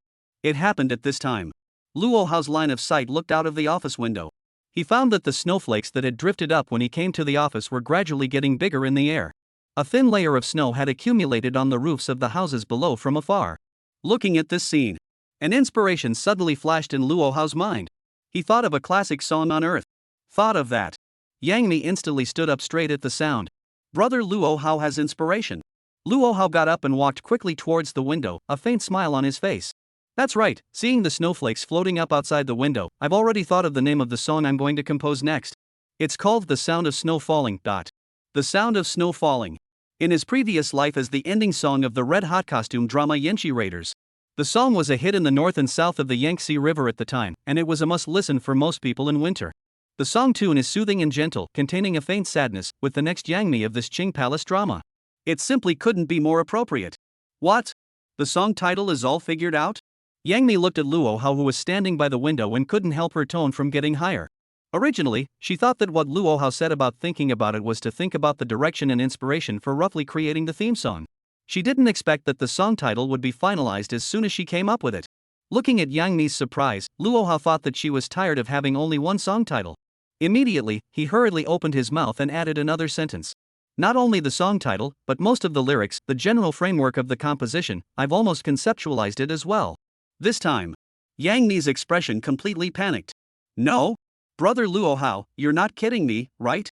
It happened at this time. Luo Hao's line of sight looked out of the office window. He found that the snowflakes that had drifted up when he came to the office were gradually getting bigger in the air. A thin layer of snow had accumulated on the roofs of the houses below from afar. Looking at this scene, an inspiration suddenly flashed in Luo Hao's mind. He thought of a classic song on Earth. Thought of that. Yang Mi instantly stood up straight at the sound. Brother Luo Hao has inspiration. Luo Hao got up and walked quickly towards the window, a faint smile on his face. That's right, seeing the snowflakes floating up outside the window, I've already thought of the name of the song I'm going to compose next. It's called The Sound of Snow Falling. The Sound of Snow Falling. In his previous life as the ending song of the red-hot costume drama Yanxi Raiders. The song was a hit in the north and south of the Yangtze River at the time, and it was a must-listen for most people in winter. The song tune is soothing and gentle, containing a faint sadness, with the next Yang Mi of this Qing Palace drama. It simply couldn't be more appropriate. What? The song title is all figured out? Yang Mi looked at Luo Hao, who was standing by the window, and couldn't help her tone from getting higher. Originally, she thought that what Luo Hao said about thinking about it was to think about the direction and inspiration for roughly creating the theme song. She didn't expect that the song title would be finalized as soon as she came up with it. Looking at Yang Mi's surprise, Luo Hao thought that she was tired of having only one song title. Immediately, he hurriedly opened his mouth and added another sentence. Not only the song title, but most of the lyrics, the general framework of the composition, I've almost conceptualized it as well. This time, Yang Mi's expression completely panicked. No? Brother Luo Hao, you're not kidding me, right?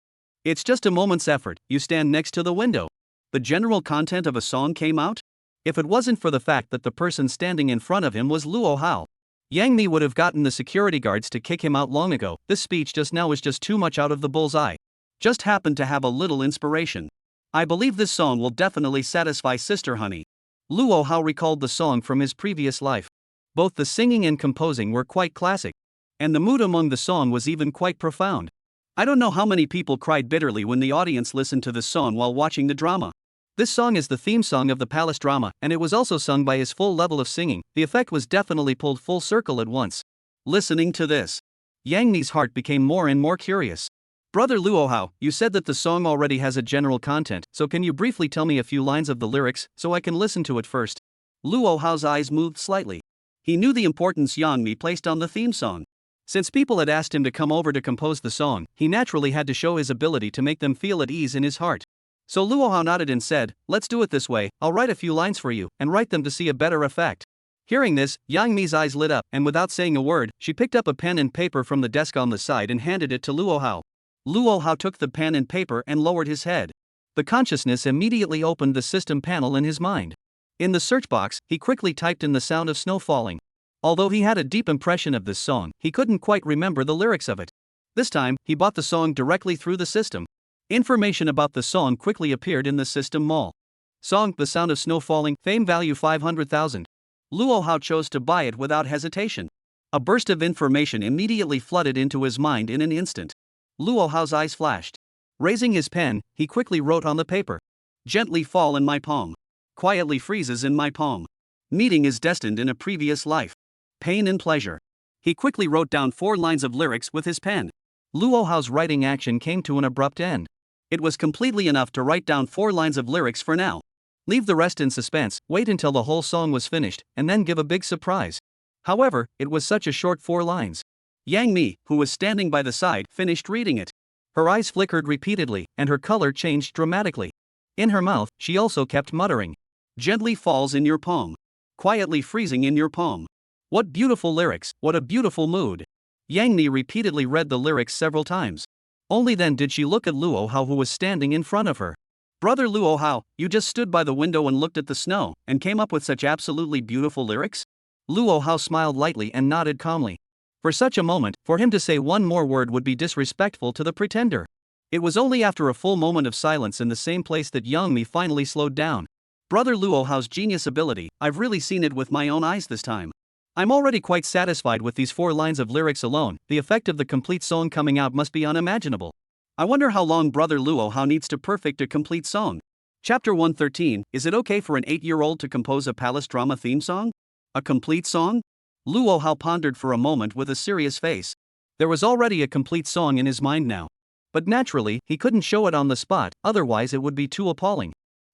It's just a moment's effort, you stand next to the window. The general content of a song came out? If it wasn't for the fact that the person standing in front of him was Luo Hao, Yang Mi would have gotten the security guards to kick him out long ago. This speech just now was just too much out of the bull's eye. Just happened to have a little inspiration. I believe this song will definitely satisfy Sister Honey. Luo Hao recalled the song from his previous life. Both the singing and composing were quite classic. And the mood among the song was even quite profound. I don't know how many people cried bitterly when the audience listened to this song while watching the drama. This song is the theme song of the palace drama, and it was also sung by his full level of singing. The effect was definitely pulled full circle at once. Listening to this, Yang Mi's heart became more and more curious. Brother Luo Hao, you said that the song already has a general content, so can you briefly tell me a few lines of the lyrics, so I can listen to it first? Luo Hao's eyes moved slightly. He knew the importance Yang Mi placed on the theme song. Since people had asked him to come over to compose the song, he naturally had to show his ability to make them feel at ease in his heart. So Luo Hao nodded and said, let's do it this way, I'll write a few lines for you, and write them to see a better effect. Hearing this, Yang Mi's eyes lit up, and without saying a word, she picked up a pen and paper from the desk on the side and handed it to Luo Hao. Luo Hao took the pen and paper and lowered his head. The consciousness immediately opened the system panel in his mind. In the search box, he quickly typed in The Sound of Snow Falling. Although he had a deep impression of this song, he couldn't quite remember the lyrics of it. This time, he bought the song directly through the system. Information about the song quickly appeared in the system mall. Song, The Sound of Snow Falling, fame value 500,000. Luo Hao chose to buy it without hesitation. A burst of information immediately flooded into his mind in an instant. Luo Hao's eyes flashed. Raising his pen, he quickly wrote on the paper. Gently fall in my palm. Quietly freezes in my palm. Meeting is destined in a previous life. Pain and pleasure. He quickly wrote down 4 lines of lyrics with his pen. Luo Hao's writing action came to an abrupt end. It was completely enough to write down 4 lines of lyrics for now. Leave the rest in suspense, wait until the whole song was finished, and then give a big surprise. However, it was such a short 4 lines. Yang Mi, who was standing by the side, finished reading it. Her eyes flickered repeatedly, and her color changed dramatically. In her mouth, she also kept muttering. Gently falls in your palm. Quietly freezing in your palm. What beautiful lyrics, what a beautiful mood. Yang Mi repeatedly read the lyrics several times. Only then did she look at Luo Hao, who was standing in front of her. Brother Luo Hao, you just stood by the window and looked at the snow, and came up with such absolutely beautiful lyrics? Luo Hao smiled lightly and nodded calmly. For such a moment, for him to say one more word would be disrespectful to the pretender. It was only after a full moment of silence in the same place that Yang Mi finally slowed down. Brother Luo Hao's genius ability, I've really seen it with my own eyes this time. I'm already quite satisfied with these 4 lines of lyrics alone. The effect of the complete song coming out must be unimaginable. I wonder how long Brother Luo Hao needs to perfect a complete song. Chapter 113, is it okay for an 8-year-old to compose a palace drama theme song? A complete song? Luo Hao pondered for a moment with a serious face. There was already a complete song in his mind now. But naturally, he couldn't show it on the spot, otherwise it would be too appalling.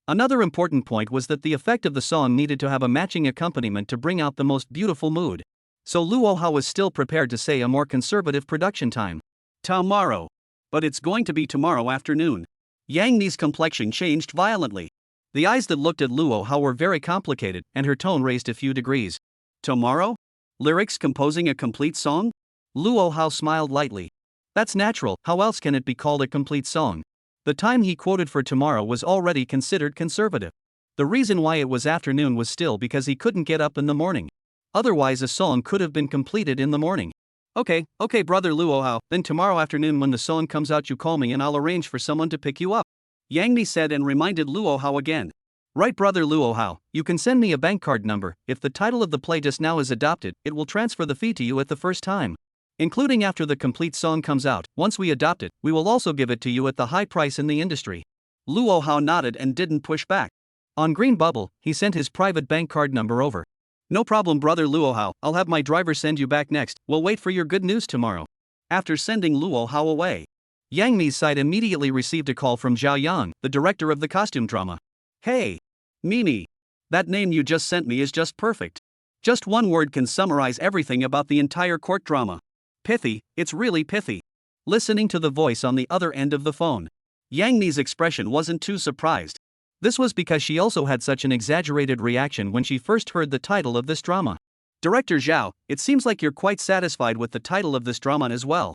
Another important point was that the effect of the song needed to have a matching accompaniment to bring out the most beautiful mood. So Luo Hao was still prepared to say a more conservative production time. Tomorrow. But it's going to be tomorrow afternoon. Yang Ni's complexion changed violently. The eyes that looked at Luo Hao were very complicated, and her tone raised a few degrees. Tomorrow? Lyrics composing a complete song? Luo Hao smiled lightly. That's natural, how else can it be called a complete song? The time he quoted for tomorrow was already considered conservative. The reason why it was afternoon was still because he couldn't get up in the morning. Otherwise a song could have been completed in the morning. Okay, brother Luo Hao, then tomorrow afternoon when the song comes out you call me and I'll arrange for someone to pick you up. Yang Ni said and reminded Luo Hao again. Right brother Luo Hao, you can send me a bank card number. If the title of the play just now is adopted, it will transfer the fee to you at the first time. Including after the complete song comes out. Once we adopt it, we will also give it to you at the high price in the industry. Luo Hao nodded and didn't push back. On Green Bubble, he sent his private bank card number over. No problem brother Luo Hao, I'll have my driver send you back next, we'll wait for your good news tomorrow. After sending Luo Hao away, Yang Mi's side immediately received a call from Zhao Yang, the director of the costume drama. Hey, Mimi. That name you just sent me is just perfect. Just one word can summarize everything about the entire court drama. Pithy, it's really pithy. Listening to the voice on the other end of the phone, Yang Ni's expression wasn't too surprised. This was because she also had such an exaggerated reaction when she first heard the title of this drama. Director Zhao, it seems like you're quite satisfied with the title of this drama as well.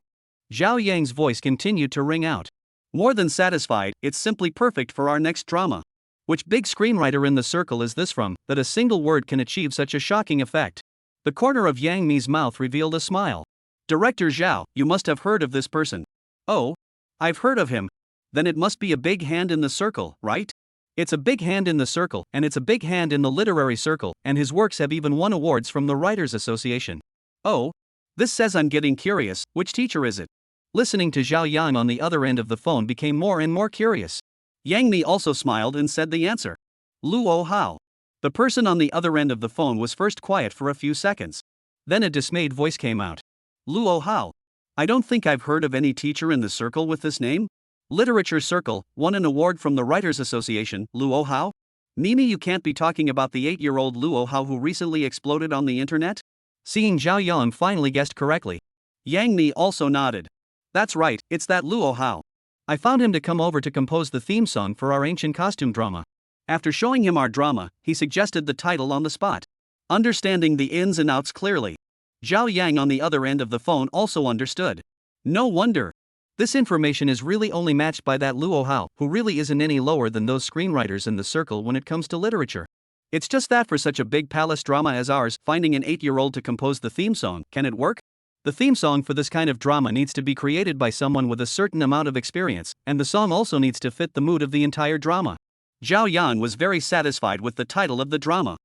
Zhao Yang's voice continued to ring out. More than satisfied, it's simply perfect for our next drama. Which big screenwriter in the circle is this from, that a single word can achieve such a shocking effect? The corner of Yang Mi's mouth revealed a smile. Director Zhao, you must have heard of this person. Oh? I've heard of him. Then it must be a big hand in the circle, right? It's a big hand in the circle, and it's a big hand in the literary circle, and his works have even won awards from the Writers Association. Oh? This says I'm getting curious, which teacher is it? Listening to Zhao Yang on the other end of the phone became more and more curious. Yang Mi also smiled and said the answer. Luo Hao. The person on the other end of the phone was first quiet for a few seconds. Then a dismayed voice came out. Luo Hao. I don't think I've heard of any teacher in the circle with this name. Literature Circle, won an award from the Writers Association, Luo Hao? Mimi, you can't be talking about the 8-year-old Luo Hao who recently exploded on the internet? Seeing Zhao Yang finally guessed correctly, Yang Mi also nodded. That's right, it's that Luo Hao. I found him to come over to compose the theme song for our ancient costume drama. After showing him our drama, he suggested the title on the spot. Understanding the ins and outs clearly, Zhao Yang on the other end of the phone also understood. No wonder. This information is really only matched by that Luo Hao, who really isn't any lower than those screenwriters in the circle when it comes to literature. It's just that for such a big palace drama as ours, finding an 8-year-old to compose the theme song, can it work? The theme song for this kind of drama needs to be created by someone with a certain amount of experience, and the song also needs to fit the mood of the entire drama. Zhao Yan was very satisfied with the title of the drama.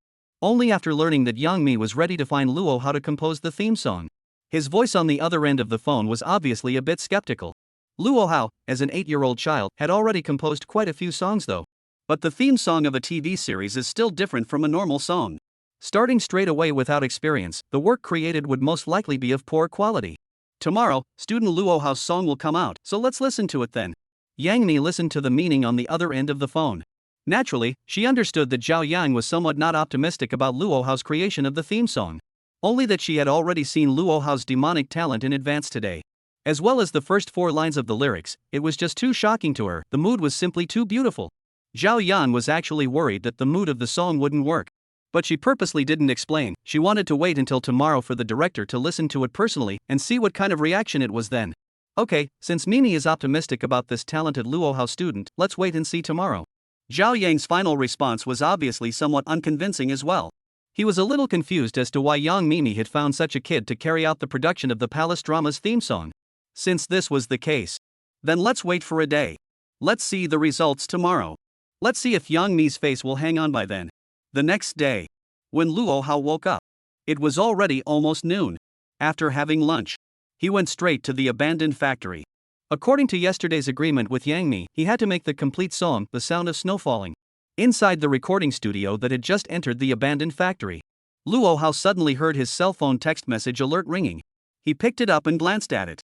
Only after learning that Yang Mi was ready to find Luo Hao to compose the theme song. His voice on the other end of the phone was obviously a bit skeptical. Luo Hao, as an 8-year-old child, had already composed quite a few songs though. But the theme song of a TV series is still different from a normal song. Starting straight away without experience, the work created would most likely be of poor quality. Tomorrow, student Luo Hao's song will come out, so let's listen to it then. Yang Mi listened to the meaning on the other end of the phone. Naturally, she understood that Zhao Yang was somewhat not optimistic about Luo Hao's creation of the theme song. Only that she had already seen Luo Hao's demonic talent in advance today. As well as the first 4 lines of the lyrics, it was just too shocking to her, the mood was simply too beautiful. Zhao Yan was actually worried that the mood of the song wouldn't work. But she purposely didn't explain, she wanted to wait until tomorrow for the director to listen to it personally and see what kind of reaction it was then. Okay, since Mimi is optimistic about this talented Luo Hao student, let's wait and see tomorrow. Zhao Yang's final response was obviously somewhat unconvincing as well. He was a little confused as to why young Mimi had found such a kid to carry out the production of the palace drama's theme song. Since this was the case, then let's wait for a day. Let's see the results tomorrow. Let's see if Yang Mi's face will hang on by then. The next day, when Luo Hao woke up, it was already almost noon. After having lunch, he went straight to the abandoned factory. According to yesterday's agreement with Yang Mi, he had to make the complete song, The Sound of Snow Falling, inside the recording studio that had just entered the abandoned factory. Luo Hao suddenly heard his cell phone text message alert ringing. He picked it up and glanced at it.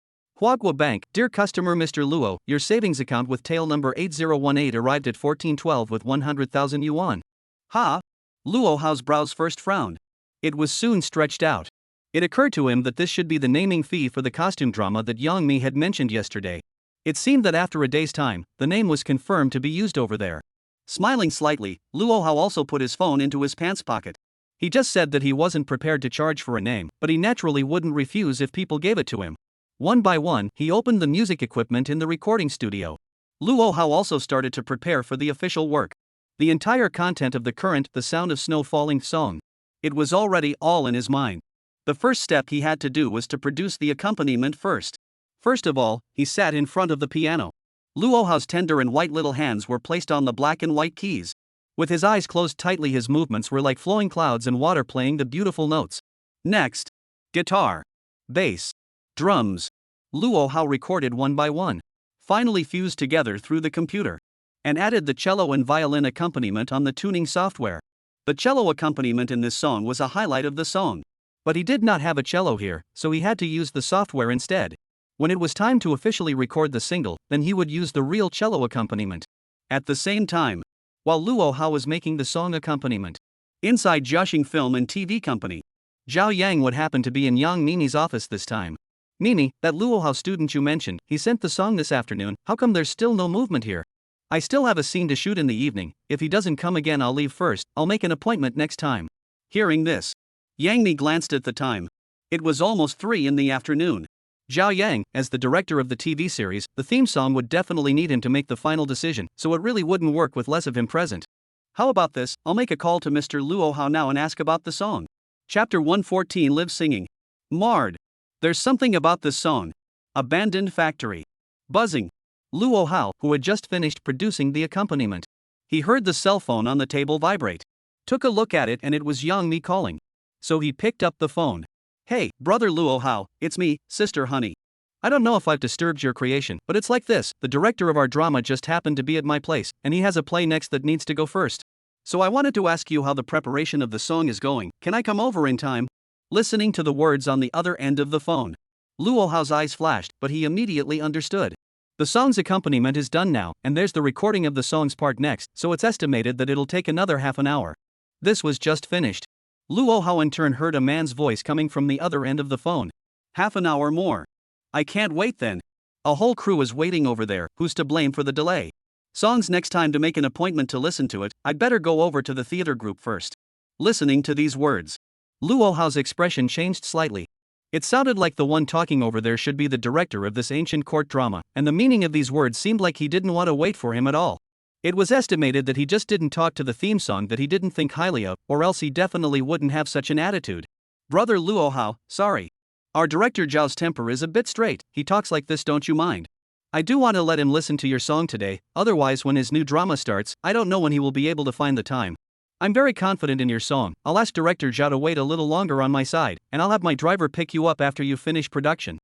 Huagua Bank, dear customer Mr. Luo, your savings account with tail number 8018 arrived at 1412 with 100,000 yuan. Ha! Luo Hao's brows first frowned. It was soon stretched out. It occurred to him that this should be the naming fee for the costume drama that Yang Mi had mentioned yesterday. It seemed that after a day's time, the name was confirmed to be used over there. Smiling slightly, Luo Hao also put his phone into his pants pocket. He just said that he wasn't prepared to charge for a name, but he naturally wouldn't refuse if people gave it to him. One by one, he opened the music equipment in the recording studio. Luo Hao also started to prepare for the official work. The entire content of the current The Sound of Snow Falling song. It was already all in his mind. The first step he had to do was to produce the accompaniment first. First of all, he sat in front of the piano. Luo Hao's tender and white little hands were placed on the black and white keys. With his eyes closed tightly, his movements were like flowing clouds and water playing the beautiful notes. Next, guitar, bass, drums. Luo Hao recorded one by one, finally fused together through the computer, and added the cello and violin accompaniment on the tuning software. The cello accompaniment in this song was a highlight of the song. But he did not have a cello here, so he had to use the software instead. When it was time to officially record the single, then he would use the real cello accompaniment. At the same time, while Luo Hao was making the song accompaniment, inside Jiaxing Film and TV Company, Zhao Yang would happen to be in Yang Mimi's office this time. Mimi, that Luo Hao student you mentioned, he sent the song this afternoon, how come there's still no movement here? I still have a scene to shoot in the evening, if he doesn't come again I'll leave first, I'll make an appointment next time. Hearing this, Yang Mi glanced at the time. It was almost 3 in the afternoon. Zhao Yang, as the director of the TV series, the theme song would definitely need him to make the final decision, so it really wouldn't work with less of him present. How about this, I'll make a call to Mr. Luo Hao now and ask about the song. Chapter 114 Live Singing. Marred. There's something about this song. Abandoned factory. Buzzing. Luo Hao, who had just finished producing the accompaniment. He heard the cell phone on the table vibrate. Took a look at it and it was Yang Mi calling. So he picked up the phone. Hey, brother Luo Hao, it's me, sister honey. I don't know if I've disturbed your creation, but it's like this, the director of our drama just happened to be at my place, and he has a play next that needs to go first. So I wanted to ask you how the preparation of the song is going, can I come over in time? Listening to the words on the other end of the phone, Luo Hao's eyes flashed, but he immediately understood. The song's accompaniment is done now, and there's the recording of the song's part next, so it's estimated that it'll take another half an hour. This was just finished. Luo Hao in turn heard a man's voice coming from the other end of the phone. Half an hour more. I can't wait then. A whole crew is waiting over there, who's to blame for the delay? Song's next time to make an appointment to listen to it, I'd better go over to the theater group first. Listening to these words, Luo Hao's expression changed slightly. It sounded like the one talking over there should be the director of this ancient court drama, and the meaning of these words seemed like he didn't want to wait for him at all. It was estimated that he just didn't talk to the theme song that he didn't think highly of, or else he definitely wouldn't have such an attitude. Brother Luo Hao, sorry. Our director Zhao's temper is a bit straight, he talks like this, don't you mind? I do want to let him listen to your song today, otherwise when his new drama starts, I don't know when he will be able to find the time. I'm very confident in your song, I'll ask director Zhao to wait a little longer on my side, and I'll have my driver pick you up after you finish production.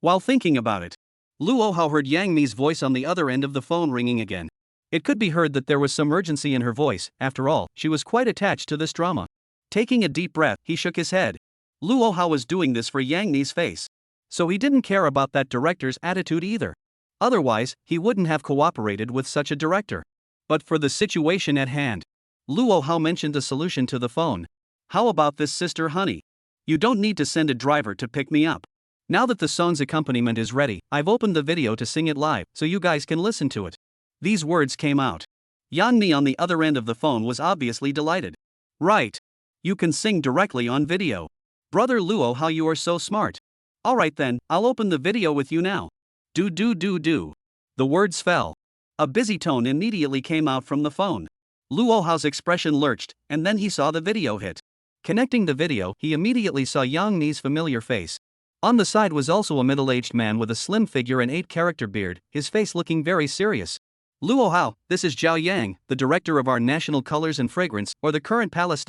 While thinking about it, Luo Hao heard Yang Mi's voice on the other end of the phone ringing again. It could be heard that there was some urgency in her voice, after all, she was quite attached to this drama. Taking a deep breath, he shook his head. Luo Hao was doing this for Yang Mi's face. So he didn't care about that director's attitude either. Otherwise, he wouldn't have cooperated with such a director. But for the situation at hand, Luo Hao mentioned a solution to the phone. How about this, sister honey? You don't need to send a driver to pick me up. Now that the song's accompaniment is ready, I've opened the video to sing it live, so you guys can listen to it. These words came out. Yang Mi on the other end of the phone was obviously delighted. Right. You can sing directly on video. Brother Luo Hao, you are so smart. Alright then, I'll open the video with you now. Do. The words fell. A busy tone immediately came out from the phone. Luo Hao's expression lurched, and then he saw the video hit. Connecting the video, he immediately saw Yang Mi's familiar face. On the side was also a middle-aged man with a slim figure and 8-character beard, his face looking very serious. Luo Hao, this is Zhao Yang, the director of our National Colors and Fragrance, or the current Palace.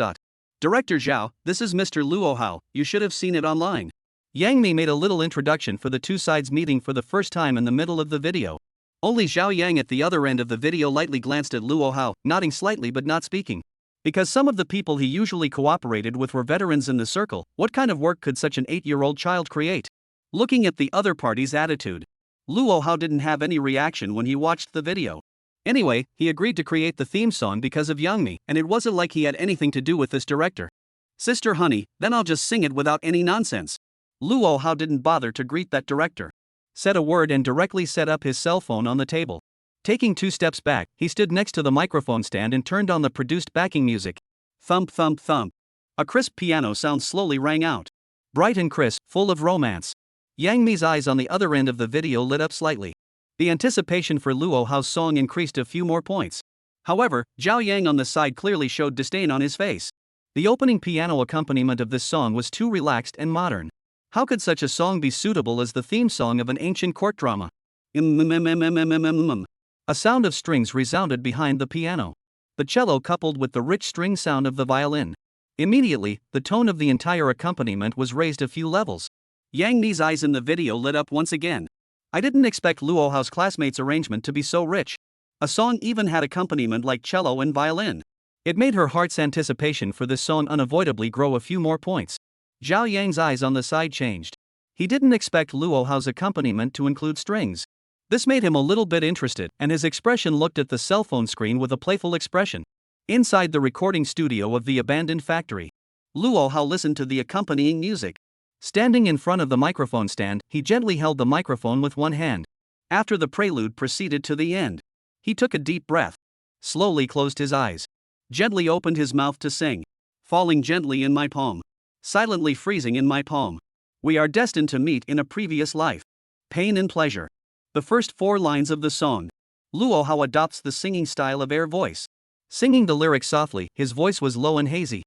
Director Zhao, this is Mr. Luo Hao, you should have seen it online. Yang Mi made a little introduction for the two sides meeting for the first time in the middle of the video. Only Zhao Yang at the other end of the video lightly glanced at Luo Hao, nodding slightly but not speaking. Because some of the people he usually cooperated with were veterans in the circle, what kind of work could such an 8-year-old child create? Looking at the other party's attitude, Luo Hao didn't have any reaction when he watched the video. Anyway, he agreed to create the theme song because of Youngmi, and it wasn't like he had anything to do with this director. Sister honey, then I'll just sing it without any nonsense. Luo Hao didn't bother to greet that director. Said a word and directly set up his cell phone on the table. Taking 2 steps back, he stood next to the microphone stand and turned on the produced backing music. Thump thump thump. A crisp piano sound slowly rang out. Bright and crisp, full of romance. Yang Mi's eyes on the other end of the video lit up slightly. The anticipation for Luo Hao's song increased a few more points. However, Zhao Yang on the side clearly showed disdain on his face. The opening piano accompaniment of this song was too relaxed and modern. How could such a song be suitable as the theme song of an ancient court drama? A sound of strings resounded behind the piano. The cello coupled with the rich string sound of the violin. Immediately, the tone of the entire accompaniment was raised a few levels. Yang Mi's eyes in the video lit up once again. I didn't expect Luo Hao's classmates' arrangement to be so rich. A song even had accompaniment like cello and violin. It made her heart's anticipation for this song unavoidably grow a few more points. Zhao Yang's eyes on the side changed. He didn't expect Luo Hao's accompaniment to include strings. This made him a little bit interested, and his expression looked at the cell phone screen with a playful expression. Inside the recording studio of the abandoned factory, Luo Hao listened to the accompanying music. Standing in front of the microphone stand, he gently held the microphone with one hand. After the prelude proceeded to the end, he took a deep breath, slowly closed his eyes, gently opened his mouth to sing. Falling gently in my palm, silently freezing in my palm. We are destined to meet in a previous life. Pain and pleasure. The first 4 lines of the song. Luo Hao adopts the singing style of air voice. Singing the lyrics softly, his voice was low and hazy.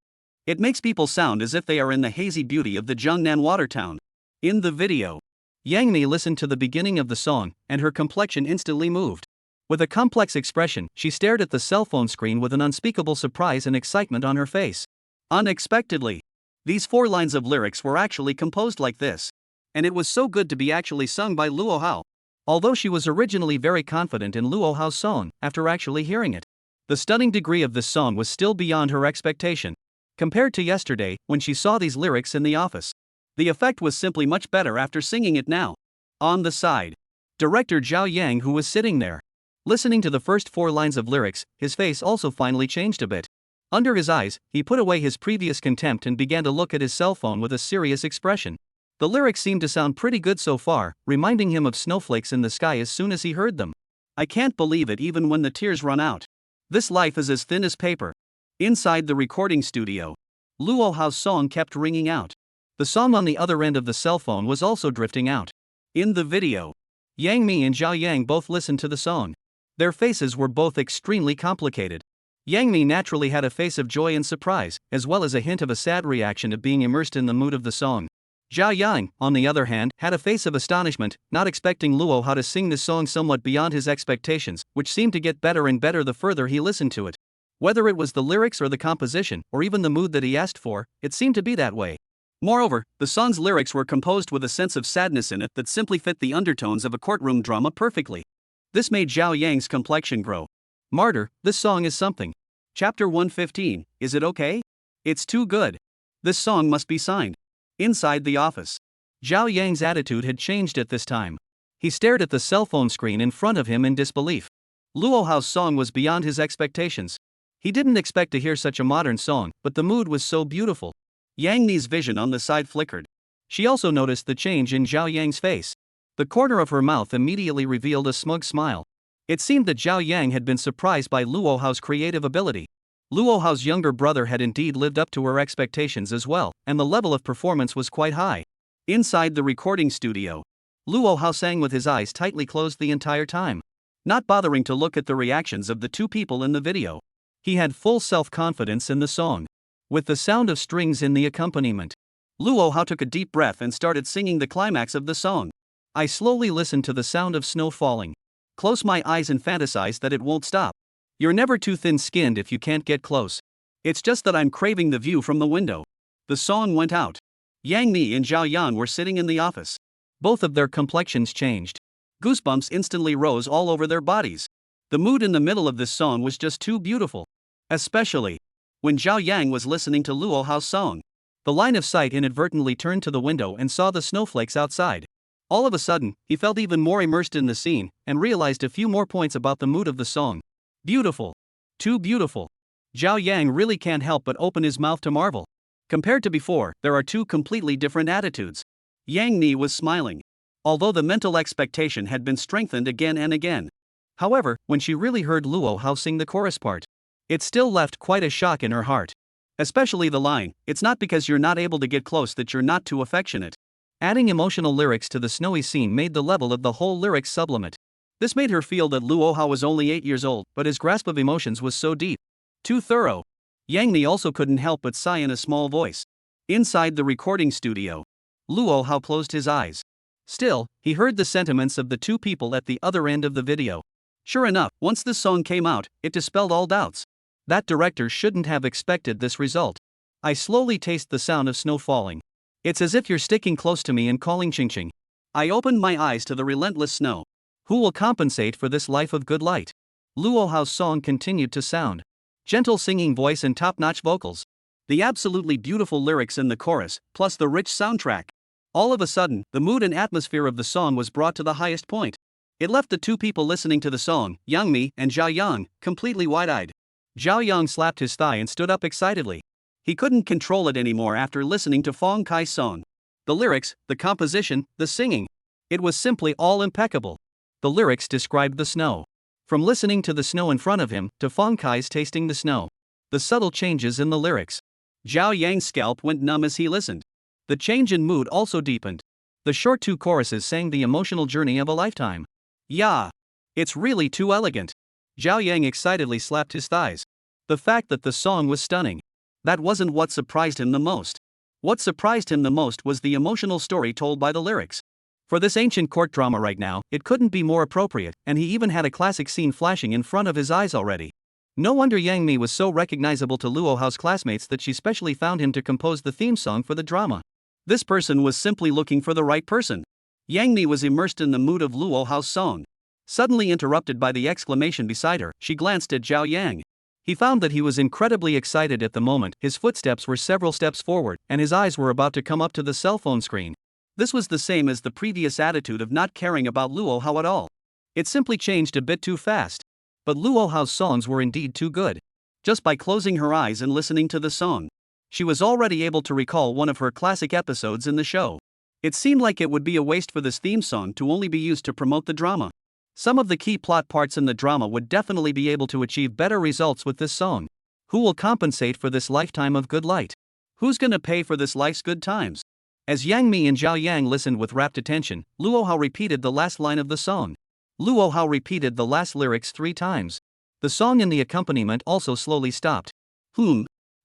It makes people sound as if they are in the hazy beauty of the Jiangnan water town. In the video, Yang Mi listened to the beginning of the song, and her complexion instantly moved. With a complex expression, she stared at the cell phone screen with an unspeakable surprise and excitement on her face. Unexpectedly, these 4 lines of lyrics were actually composed like this. And it was so good to be actually sung by Luo Hao. Although she was originally very confident in Luo Hao's song, after actually hearing it, the stunning degree of this song was still beyond her expectation. Compared to yesterday, when she saw these lyrics in the office, the effect was simply much better after singing it now. On the side, director Zhao Yang, who was sitting there, listening to the first 4 lines of lyrics, his face also finally changed a bit. Under his eyes, he put away his previous contempt and began to look at his cell phone with a serious expression. The lyrics seemed to sound pretty good so far, reminding him of snowflakes in the sky as soon as he heard them. I can't believe it even when the tears run out. This life is as thin as paper. Inside the recording studio, Luo Hao's song kept ringing out. The song on the other end of the cell phone was also drifting out. In the video, Yang Mi and Zhao Yang both listened to the song. Their faces were both extremely complicated. Yang Mi naturally had a face of joy and surprise, as well as a hint of a sad reaction of being immersed in the mood of the song. Zhao Yang, on the other hand, had a face of astonishment, not expecting Luo Hao to sing this song somewhat beyond his expectations, which seemed to get better and better the further he listened to it. Whether it was the lyrics or the composition, or even the mood that he asked for, it seemed to be that way. Moreover, the song's lyrics were composed with a sense of sadness in it that simply fit the undertones of a courtroom drama perfectly. This made Zhao Yang's complexion grow. Martyr, this song is something. Chapter 115, is it okay? It's too good. This song must be signed. Inside the office, Zhao Yang's attitude had changed at this time. He stared at the cell phone screen in front of him in disbelief. Luo Hao's song was beyond his expectations. He didn't expect to hear such a modern song, but the mood was so beautiful. Yang Mi's vision on the side flickered. She also noticed the change in Zhao Yang's face. The corner of her mouth immediately revealed a smug smile. It seemed that Zhao Yang had been surprised by Luo Hao's creative ability. Luo Hao's younger brother had indeed lived up to her expectations as well, and the level of performance was quite high. Inside the recording studio, Luo Hao sang with his eyes tightly closed the entire time, not bothering to look at the reactions of the 2 people in the video. He had full self-confidence in the song. With the sound of strings in the accompaniment, Luo Hao took a deep breath and started singing the climax of the song. I slowly listened to the sound of snow falling. Close my eyes and fantasize that it won't stop. You're never too thin-skinned if you can't get close. It's just that I'm craving the view from the window. The song went out. Yang Mi and Zhao Yan were sitting in the office. Both of their complexions changed. Goosebumps instantly rose all over their bodies. The mood in the middle of this song was just too beautiful. Especially when Zhao Yang was listening to Luo Hao's song. The line of sight inadvertently turned to the window and saw the snowflakes outside. All of a sudden, he felt even more immersed in the scene and realized a few more points about the mood of the song. Beautiful. Too beautiful. Zhao Yang really can't help but open his mouth to marvel. Compared to before, there are two completely different attitudes. Yang Ni was smiling, although the mental expectation had been strengthened again and again. However, when she really heard Luo Hao sing the chorus part, it still left quite a shock in her heart. Especially the line, "It's not because you're not able to get close that you're not too affectionate." Adding emotional lyrics to the snowy scene made the level of the whole lyrics sublimate. This made her feel that Luo Hao was only 8 years old, but his grasp of emotions was so deep. Too thorough. Yang Ni also couldn't help but sigh in a small voice. Inside the recording studio, Luo Hao closed his eyes. Still, he heard the sentiments of the two people at the other end of the video. Sure enough, once this song came out, it dispelled all doubts. That director shouldn't have expected this result. I slowly taste the sound of snow falling. It's as if you're sticking close to me and calling ching ching. I opened my eyes to the relentless snow. Who will compensate for this life of good light? Luo Hao's song continued to sound. Gentle singing voice and top-notch vocals. The absolutely beautiful lyrics in the chorus, plus the rich soundtrack. All of a sudden, the mood and atmosphere of the song was brought to the highest point. It left the two people listening to the song, Yang Mi and Zhao Yang, completely wide-eyed. Zhao Yang slapped his thigh and stood up excitedly. He couldn't control it anymore after listening to Fong Kai's song. The lyrics, the composition, the singing. It was simply all impeccable. The lyrics described the snow. From listening to the snow in front of him, to Fong Kai's tasting the snow. The subtle changes in the lyrics. Zhao Yang's scalp went numb as he listened. The change in mood also deepened. The short two choruses sang the emotional journey of a lifetime. Yeah. It's really too elegant. Zhao Yang excitedly slapped his thighs. The fact that the song was stunning. That wasn't what surprised him the most. What surprised him the most was the emotional story told by the lyrics. For this ancient court drama right now, it couldn't be more appropriate, and he even had a classic scene flashing in front of his eyes already. No wonder Yang Mi was so recognizable to Luo Hao's classmates that she specially found him to compose the theme song for the drama. This person was simply looking for the right person. Yang Mi was immersed in the mood of Luo Hao's song. Suddenly interrupted by the exclamation beside her, she glanced at Zhao Yang. He found that he was incredibly excited at the moment. His footsteps were several steps forward, and his eyes were about to come up to the cell phone screen. This was the same as the previous attitude of not caring about Luo Hao at all. It simply changed a bit too fast. But Luo Hao's songs were indeed too good. Just by closing her eyes and listening to the song, she was already able to recall one of her classic episodes in the show. It seemed like it would be a waste for this theme song to only be used to promote the drama. Some of the key plot parts in the drama would definitely be able to achieve better results with this song. Who will compensate for this lifetime of good light? Who's gonna pay for this life's good times? As Yang Mi and Zhao Yang listened with rapt attention, Luo Hao repeated the last line of the song. Luo Hao repeated the last lyrics 3 times. The song and the accompaniment also slowly stopped.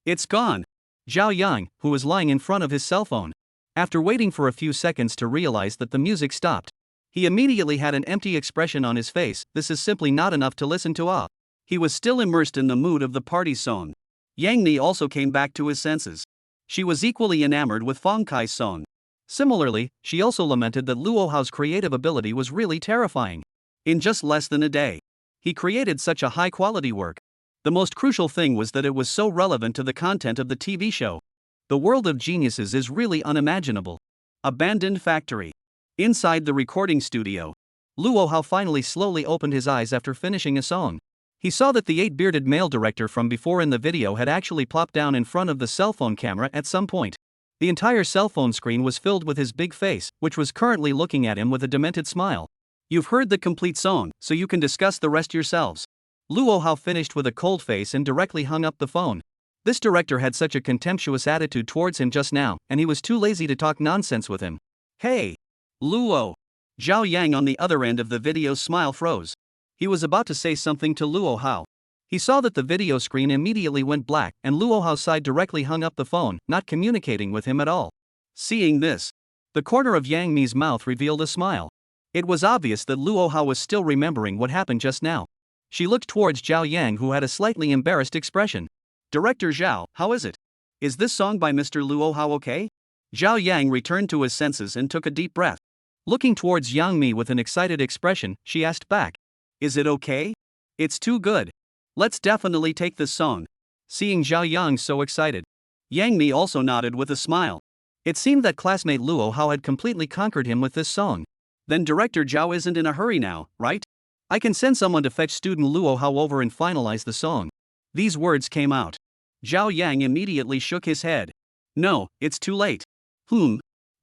It's gone. Zhao Yang, who was lying in front of his cell phone, after waiting for a few seconds to realize that the music stopped, he immediately had an empty expression on his face. This is simply not enough to listen to. He was still immersed in the mood of the party song. Yang Ni also came back to his senses. She was equally enamored with Fong Kai's song. Similarly, she also lamented that Luo Hao's creative ability was really terrifying. In just less than a day, he created such a high-quality work. The most crucial thing was that it was so relevant to the content of the TV show. The world of geniuses is really unimaginable. Abandoned factory. Inside the recording studio, Luo Hao finally slowly opened his eyes after finishing a song. He saw that the 8-bearded male director from before in the video had actually plopped down in front of the cell phone camera at some point. The entire cell phone screen was filled with his big face, which was currently looking at him with a demented smile. You've heard the complete song, so you can discuss the rest yourselves. Luo Hao finished with a cold face and directly hung up the phone. This director had such a contemptuous attitude towards him just now, and he was too lazy to talk nonsense with him. Hey! Luo! Zhao Yang on the other end of the video's smile froze. He was about to say something to Luo Hao. He saw that the video screen immediately went black, and Luo Hao's side directly hung up the phone, not communicating with him at all. Seeing this, the corner of Yang Mi's mouth revealed a smile. It was obvious that Luo Hao was still remembering what happened just now. She looked towards Zhao Yang, who had a slightly embarrassed expression. Director Zhao, how is it? Is this song by Mr. Luo Hao okay? Zhao Yang returned to his senses and took a deep breath. Looking towards Yang Mi with an excited expression, she asked back. Is it okay? It's too good. Let's definitely take this song. Seeing Zhao Yang so excited, Yang Mi also nodded with a smile. It seemed that classmate Luo Hao had completely conquered him with this song. Then Director Zhao isn't in a hurry now, right? I can send someone to fetch student Luo Hao over and finalize the song. These words came out. Zhao Yang immediately shook his head. No, it's too late.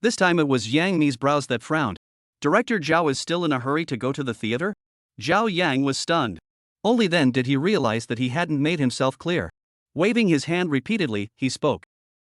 This time it was Yang Mi's brows that frowned. Director Zhao is still in a hurry to go to the theater? Zhao Yang was stunned. Only then did he realize that he hadn't made himself clear. Waving his hand repeatedly, he spoke.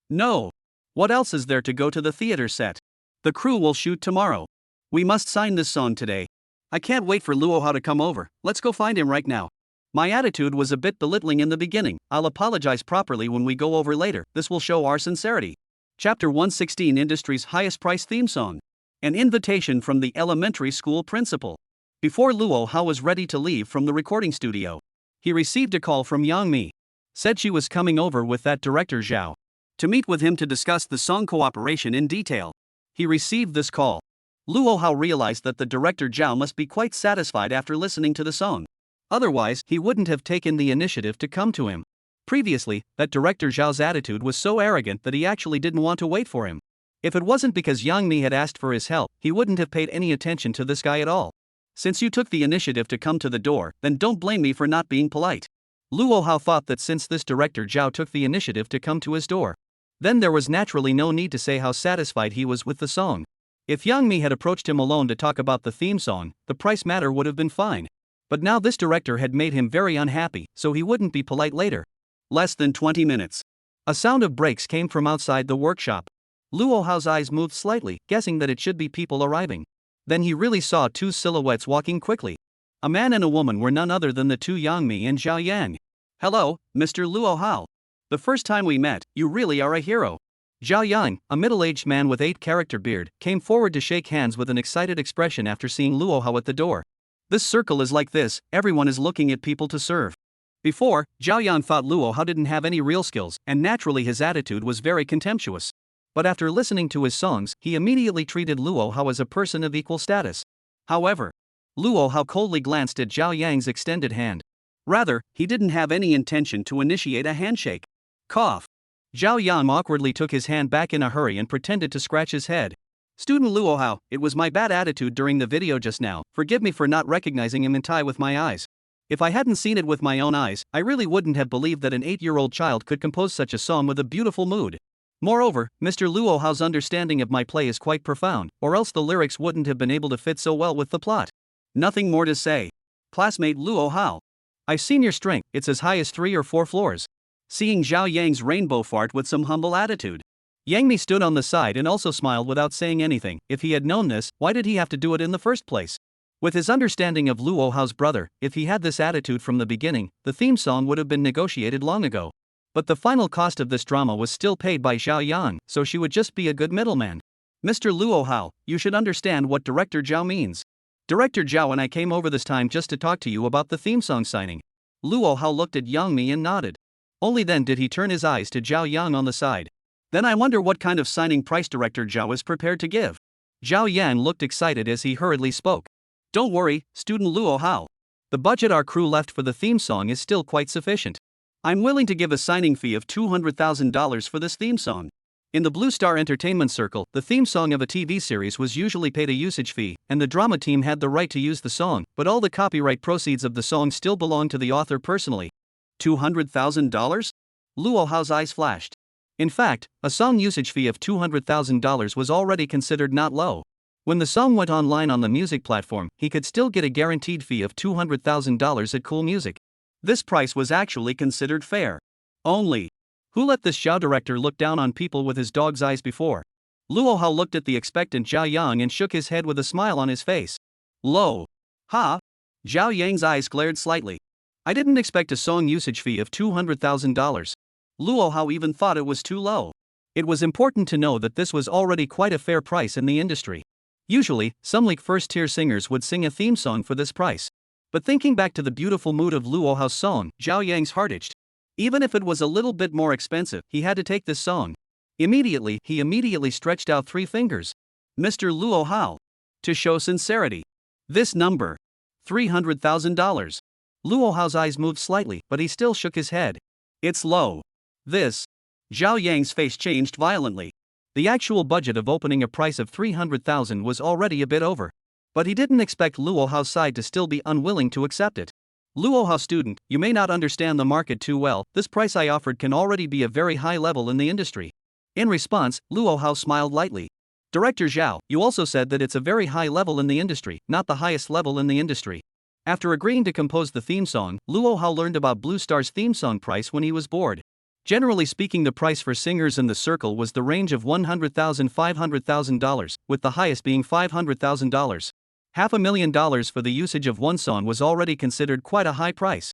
No. What else is there to go to the theater set? The crew will shoot tomorrow. We must sign this song today. I can't wait for Luo Hao to come over. Let's go find him right now. My attitude was a bit belittling in the beginning. I'll apologize properly when we go over later. This will show our sincerity. Chapter 116, Industry's Highest Price Theme Song. An invitation from the elementary school principal. Before Luo Hao was ready to leave from the recording studio, he received a call from Yang Mi. Said she was coming over with that director Zhao to meet with him to discuss the song cooperation in detail. He received this call. Luo Hao realized that the director Zhao must be quite satisfied after listening to the song. Otherwise, he wouldn't have taken the initiative to come to him. Previously, that director Zhao's attitude was so arrogant that he actually didn't want to wait for him. If it wasn't because Yang Mi had asked for his help, he wouldn't have paid any attention to this guy at all. Since you took the initiative to come to the door, then don't blame me for not being polite. Luo Hao thought that since this director Zhao took the initiative to come to his door, then there was naturally no need to say how satisfied he was with the song. If Yang Mi had approached him alone to talk about the theme song, the price matter would have been fine. But now this director had made him very unhappy, so he wouldn't be polite later. Less than 20 minutes. A sound of brakes came from outside the workshop. Luo Hao's eyes moved slightly, guessing that it should be people arriving. Then he really saw two silhouettes walking quickly. A man and a woman were none other than the two Yang Mi and Zhao Yang. Hello, Mr. Luo Hao. The first time we met, you really are a hero. Zhao Yang, a middle-aged man with 8-character beard, came forward to shake hands with an excited expression after seeing Luo Hao at the door. This circle is like this, everyone is looking at people to serve. Before, Zhao Yang thought Luo Hao didn't have any real skills, and naturally his attitude was very contemptuous. But after listening to his songs, he immediately treated Luo Hao as a person of equal status. However, Luo Hao coldly glanced at Zhao Yang's extended hand. Rather, he didn't have any intention to initiate a handshake. Cough. Zhao Yang awkwardly took his hand back in a hurry and pretended to scratch his head. Student Luo Hao, it was my bad attitude during the video just now, forgive me for not recognizing him in tie with my eyes. If I hadn't seen it with my own eyes, I really wouldn't have believed that an 8-year-old child could compose such a song with a beautiful mood. Moreover, Mr. Luo Hao's understanding of my play is quite profound, or else the lyrics wouldn't have been able to fit so well with the plot. Nothing more to say. Classmate Luo Hao. I've seen your strength, it's as high as 3 or 4 floors. Seeing Zhao Yang's rainbow fart with some humble attitude, Yang Mi stood on the side and also smiled without saying anything. If he had known this, why did he have to do it in the first place? With his understanding of Luo Hao's brother, if he had this attitude from the beginning, the theme song would have been negotiated long ago. But the final cost of this drama was still paid by Zhao Yang, so she would just be a good middleman. Mr. Luo Hao, you should understand what Director Zhao means. Director Zhao and I came over this time just to talk to you about the theme song signing. Luo Hao looked at Yang Mi and nodded. Only then did he turn his eyes to Zhao Yang on the side. Then I wonder what kind of signing price Director Zhao is prepared to give. Zhao Yang looked excited as he hurriedly spoke. Don't worry, student Luo Hao. The budget our crew left for the theme song is still quite sufficient. I'm willing to give a signing fee of $200,000 for this theme song. In the Blue Star Entertainment Circle, the theme song of a TV series was usually paid a usage fee, and the drama team had the right to use the song, but all the copyright proceeds of the song still belonged to the author personally. $200,000? Luo Hao's eyes flashed. In fact, a song usage fee of $200,000 was already considered not low. When the song went online on the music platform, he could still get a guaranteed fee of $200,000 at Cool Music. This price was actually considered fair. Only. Who let this Zhao director look down on people with his dog's eyes before? Luo Hao looked at the expectant Zhao Yang and shook his head with a smile on his face. Low. Ha? Zhao Yang's eyes glared slightly. I didn't expect a song usage fee of $200,000. Luo Hao even thought it was too low. It was important to know that this was already quite a fair price in the industry. Usually, some like first-tier singers would sing a theme song for this price. But thinking back to the beautiful mood of Luo Hao's song, Zhao Yang's heart itched. Even if it was a little bit more expensive, he had to take this song. He immediately stretched out 3 fingers. Mr. Luo Hao. To show sincerity. This number. $300,000. Luo Hao's eyes moved slightly, but he still shook his head. It's low. This. Zhao Yang's face changed violently. The actual budget of opening a price of $300,000 was already a bit over. But he didn't expect Luo Hao's side to still be unwilling to accept it. Luo Hao student, you may not understand the market too well, this price I offered can already be a very high level in the industry. In response, Luo Hao smiled lightly. Director Zhao, you also said that it's a very high level in the industry, not the highest level in the industry. After agreeing to compose the theme song, Luo Hao learned about Blue Star's theme song price when he was bored. Generally speaking, the price for singers in the circle was the range of $100,000 to $500,000, with the highest being $500,000. $500,000 for the usage of one song was already considered quite a high price.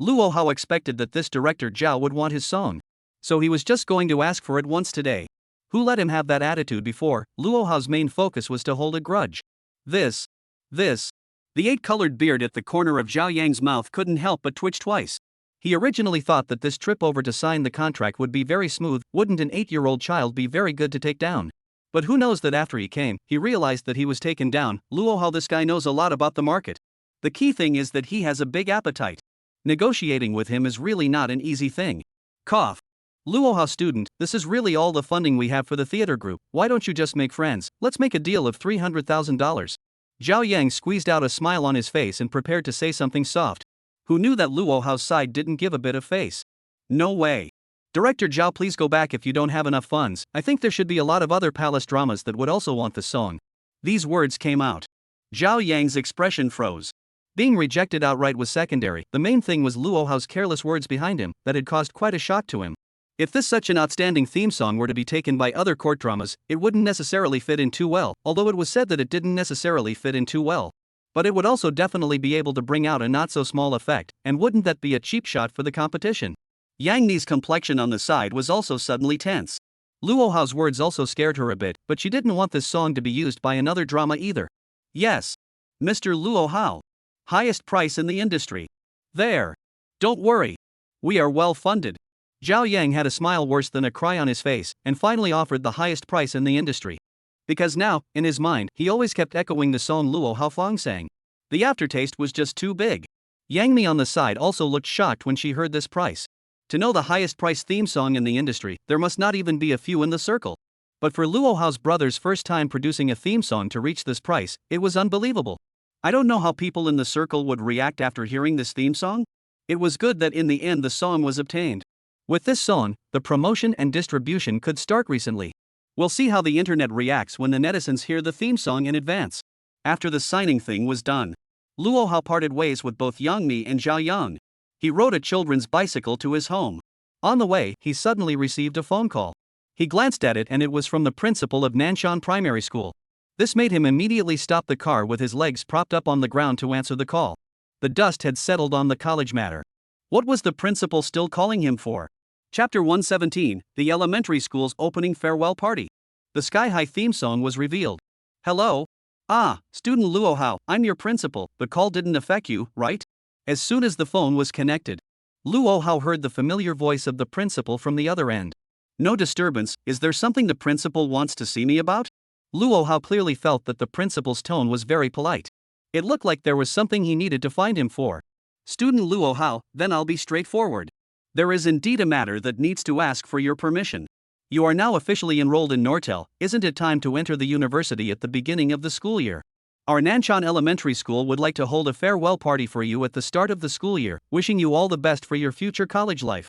Luo Hao expected that this director Zhao would want his song. So he was just going to ask for it once today. Who let him have that attitude before? Luo Hao's main focus was to hold a grudge. This. The 8-colored beard at the corner of Zhao Yang's mouth couldn't help but twitch twice. He originally thought that this trip over to sign the contract would be very smooth. Wouldn't an 8-year-old child be very good to take down? But who knows that after he came, he realized that he was taken down. Luo Hao, this guy knows a lot about the market. The key thing is that he has a big appetite. Negotiating with him is really not an easy thing. Cough. Luo Hao student, this is really all the funding we have for the theater group. Why don't you just make friends? Let's make a deal of $300,000. Zhao Yang squeezed out a smile on his face and prepared to say something soft. Who knew that Luo Hao's side didn't give a bit of face? No way. Director Zhao, please go back if you don't have enough funds. I think there should be a lot of other palace dramas that would also want the song. These words came out. Zhao Yang's expression froze. Being rejected outright was secondary. The main thing was Luo Hao's careless words behind him that had caused quite a shock to him. If this such an outstanding theme song were to be taken by other court dramas, it wouldn't necessarily fit in too well, although it was said that it didn't necessarily fit in too well. But it would also definitely be able to bring out a not so small effect, and wouldn't that be a cheap shot for the competition? Yang Ni's complexion on the side was also suddenly tense. Luo Hao's words also scared her a bit, but she didn't want this song to be used by another drama either. Yes. Mr. Luo Hao. Highest price in the industry. There. Don't worry. We are well funded. Zhao Yang had a smile worse than a cry on his face, and finally offered the highest price in the industry. Because now, in his mind, he always kept echoing the song Luo Hao Fong sang. The aftertaste was just too big. Yang Mi on the side also looked shocked when she heard this price. To know the highest price theme song in the industry, there must not even be a few in the circle. But for Luo Hao's brother's first time producing a theme song to reach this price, it was unbelievable. I don't know how people in the circle would react after hearing this theme song. It was good that in the end the song was obtained. With this song, the promotion and distribution could start recently. We'll see how the internet reacts when the netizens hear the theme song in advance. After the signing thing was done, Luo Hao parted ways with both Yang Mi and Zhao Yang. He rode a children's bicycle to his home. On the way, he suddenly received a phone call. He glanced at it and it was from the principal of Nanshan Primary School. This made him immediately stop the car with his legs propped up on the ground to answer the call. The dust had settled on the college matter. What was the principal still calling him for? Chapter 117, The Elementary School's Opening Farewell Party. The Sky High theme song was revealed. Hello? Ah, student Luo Hao, I'm your principal. The call didn't affect you, right? As soon as the phone was connected, Luo Hao heard the familiar voice of the principal from the other end. No disturbance, is there something the principal wants to see me about? Luo Hao clearly felt that the principal's tone was very polite. It looked like there was something he needed to find him for. Student Luo Hao, then I'll be straightforward. There is indeed a matter that needs to ask for your permission. You are now officially enrolled in Nortel, isn't it time to enter the university at the beginning of the school year? Our Nanshan Elementary School would like to hold a farewell party for you at the start of the school year, wishing you all the best for your future college life.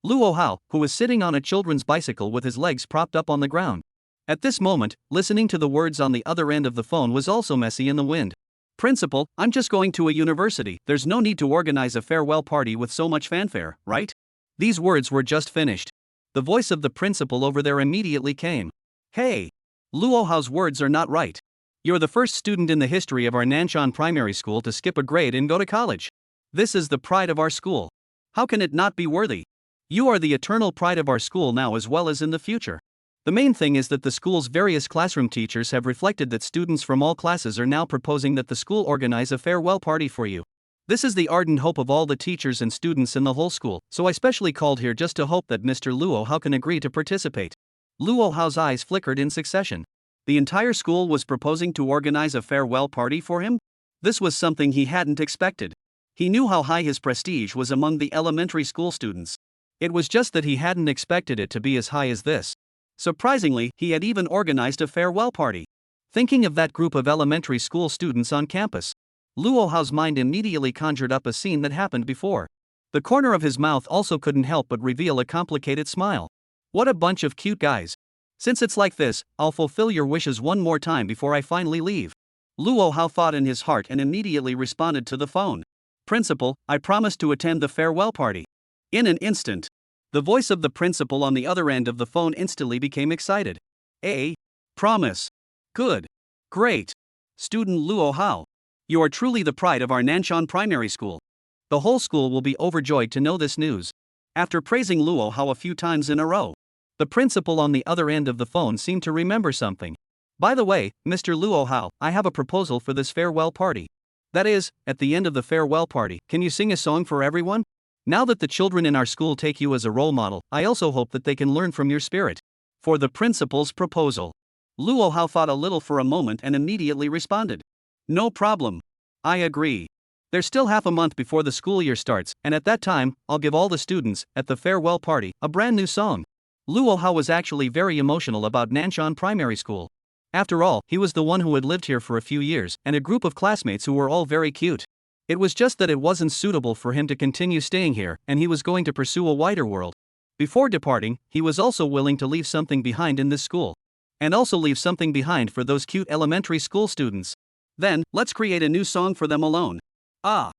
Luo Hao, who was sitting on a children's bicycle with his legs propped up on the ground. At this moment, listening to the words on the other end of the phone was also messy in the wind. Principal, I'm just going to a university, there's no need to organize a farewell party with so much fanfare, right? These words were just finished. The voice of the principal over there immediately came. Hey! Luo Hao's words are not right. You're the first student in the history of our Nanshan Primary School to skip a grade and go to college. This is the pride of our school. How can it not be worthy? You are the eternal pride of our school now as well as in the future. The main thing is that the school's various classroom teachers have reflected that students from all classes are now proposing that the school organize a farewell party for you. This is the ardent hope of all the teachers and students in the whole school, so I specially called here just to hope that Mr. Luo Hao can agree to participate. Luo Hao's eyes flickered in succession. The entire school was proposing to organize a farewell party for him? This was something he hadn't expected. He knew how high his prestige was among the elementary school students. It was just that he hadn't expected it to be as high as this. Surprisingly, he had even organized a farewell party. Thinking of that group of elementary school students on campus, Luo Hao's mind immediately conjured up a scene that happened before. The corner of his mouth also couldn't help but reveal a complicated smile. What a bunch of cute guys. Since it's like this, I'll fulfill your wishes one more time before I finally leave. Luo Hao thought in his heart and immediately responded to the phone. Principal, I promise to attend the farewell party. In an instant, the voice of the principal on the other end of the phone instantly became excited. Promise. Good. Great. Student Luo Hao. You are truly the pride of our Nanshan primary school. The whole school will be overjoyed to know this news. After praising Luo Hao a few times in a row, the principal on the other end of the phone seemed to remember something. By the way, Mr. Luo Hao, I have a proposal for this farewell party. That is, at the end of the farewell party, can you sing a song for everyone? Now that the children in our school take you as a role model, I also hope that they can learn from your spirit. For the principal's proposal. Luo Hao thought a little for a moment and immediately responded. No problem. I agree. There's still half a month before the school year starts, and at that time, I'll give all the students, at the farewell party, a brand new song. Luo Hao was actually very emotional about Nanshan Primary School. After all, he was the one who had lived here for a few years, and a group of classmates who were all very cute. It was just that it wasn't suitable for him to continue staying here, and he was going to pursue a wider world. Before departing, he was also willing to leave something behind in this school. And also leave something behind for those cute elementary school students. Then, let's create a new song for them alone. Mr.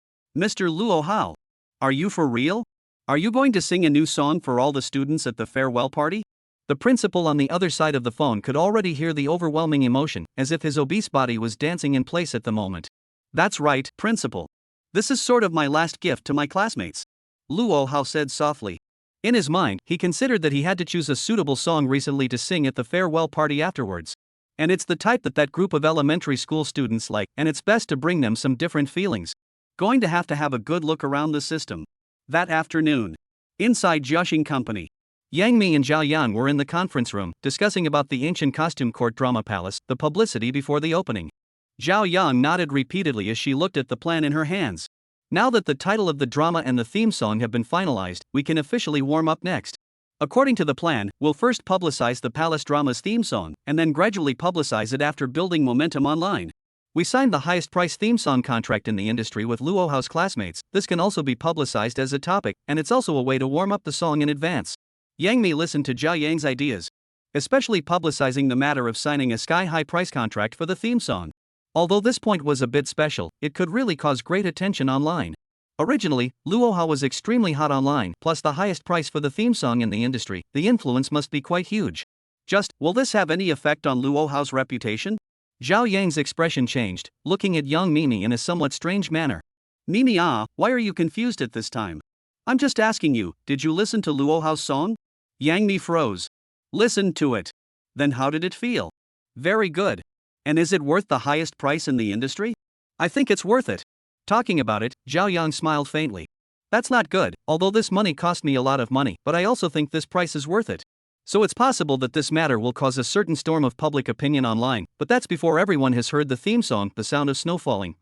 Luo Hao. Are you for real? Are you going to sing a new song for all the students at the farewell party? The principal on the other side of the phone could already hear the overwhelming emotion, as if his obese body was dancing in place at the moment. That's right, principal. This is sort of my last gift to my classmates. Luo Hao said softly. In his mind, he considered that he had to choose a suitable song recently to sing at the farewell party afterwards. And it's the type that group of elementary school students like, and it's best to bring them some different feelings. Going to have a good look around the system. That afternoon, inside Jiaxing Company, Yang Mi and Zhao Yang were in the conference room, discussing about the ancient costume court drama palace, the publicity before the opening. Zhao Yang nodded repeatedly as she looked at the plan in her hands. Now that the title of the drama and the theme song have been finalized, we can officially warm up next. According to the plan, we'll first publicize the palace drama's theme song, and then gradually publicize it after building momentum online. We signed the highest price theme song contract in the industry with Luo Hao's classmates. This can also be publicized as a topic, and it's also a way to warm up the song in advance. Yang Mi listened to Zhao Yang's ideas, especially publicizing the matter of signing a sky-high price contract for the theme song. Although this point was a bit special, it could really cause great attention online. Originally, Luo Hao was extremely hot online, plus the highest price for the theme song in the industry. The influence must be quite huge. Will this have any effect on Luo Hao's reputation? Zhao Yang's expression changed, looking at young Mimi in a somewhat strange manner. Mimi, why are you confused at this time? I'm just asking you, did you listen to Luo Hao's song? Yang Mi froze. Listened to it. Then how did it feel? Very good. And is it worth the highest price in the industry? I think it's worth it. Talking about it, Zhao Yang smiled faintly. That's not good, although this money cost me a lot of money, but I also think this price is worth it. So it's possible that this matter will cause a certain storm of public opinion online, but that's before everyone has heard the theme song, The Sound of Snow Falling.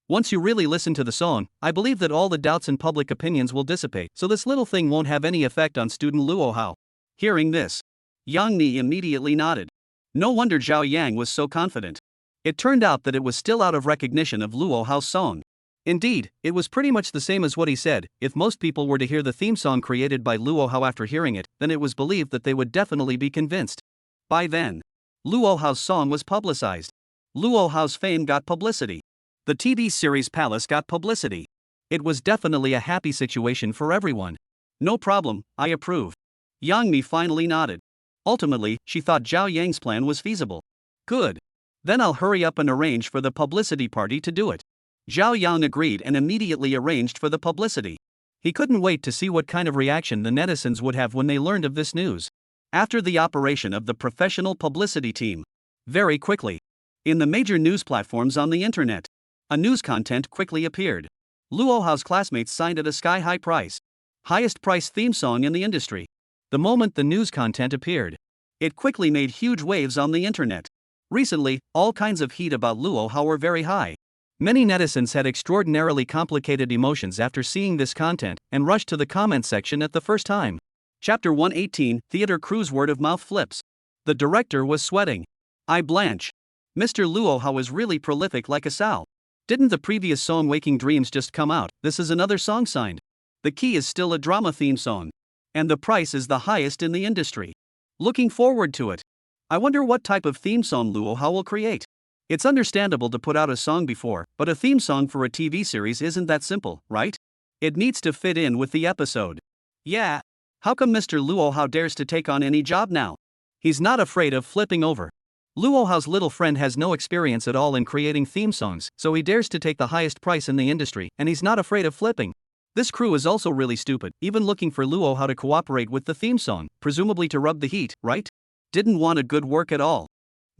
Once you really listen to the song, I believe that all the doubts and public opinions will dissipate, so this little thing won't have any effect on student Luo Hao. Hearing this, Yang Mi immediately nodded. No wonder Zhao Yang was so confident. It turned out that it was still out of recognition of Luo Hao's song. Indeed, it was pretty much the same as what he said. If most people were to hear the theme song created by Luo Hao after hearing it, then it was believed that they would definitely be convinced. By then, Luo Hao's song was publicized. Luo Hao's fame got publicity. The TV series Palace got publicity. It was definitely a happy situation for everyone. No problem, I approve. Yang Mi finally nodded. Ultimately, she thought Zhao Yang's plan was feasible. Good. Then I'll hurry up and arrange for the publicity party to do it. Zhao Yang agreed and immediately arranged for the publicity. He couldn't wait to see what kind of reaction the netizens would have when they learned of this news. After the operation of the professional publicity team, very quickly, in the major news platforms on the internet, a news content quickly appeared. Luo Hao's classmates signed at a sky-high price. Highest price theme song in the industry. The moment the news content appeared, it quickly made huge waves on the internet. Recently, all kinds of heat about Luo Hao were very high. Many netizens had extraordinarily complicated emotions after seeing this content and rushed to the comment section at the first time. Chapter 118, Theater Crew's word of mouth flips. The director was sweating. I blanch. Mr. Luo Hao is really prolific like a sow. Didn't the previous song Waking Dreams just come out? This is another song signed. The key is still a drama theme song. And the price is the highest in the industry. Looking forward to it. I wonder what type of theme song Luo Hao will create. It's understandable to put out a song before, but a theme song for a TV series isn't that simple, right? It needs to fit in with the episode. Yeah. How come Mr. Luo Hao dares to take on any job now? He's not afraid of flipping over. Luo Hao's little friend has no experience at all in creating theme songs, so he dares to take the highest price in the industry, and he's not afraid of flipping. This crew is also really stupid, even looking for Luo Hao to cooperate with the theme song, presumably to rub the heat, right? Didn't want a good work at all.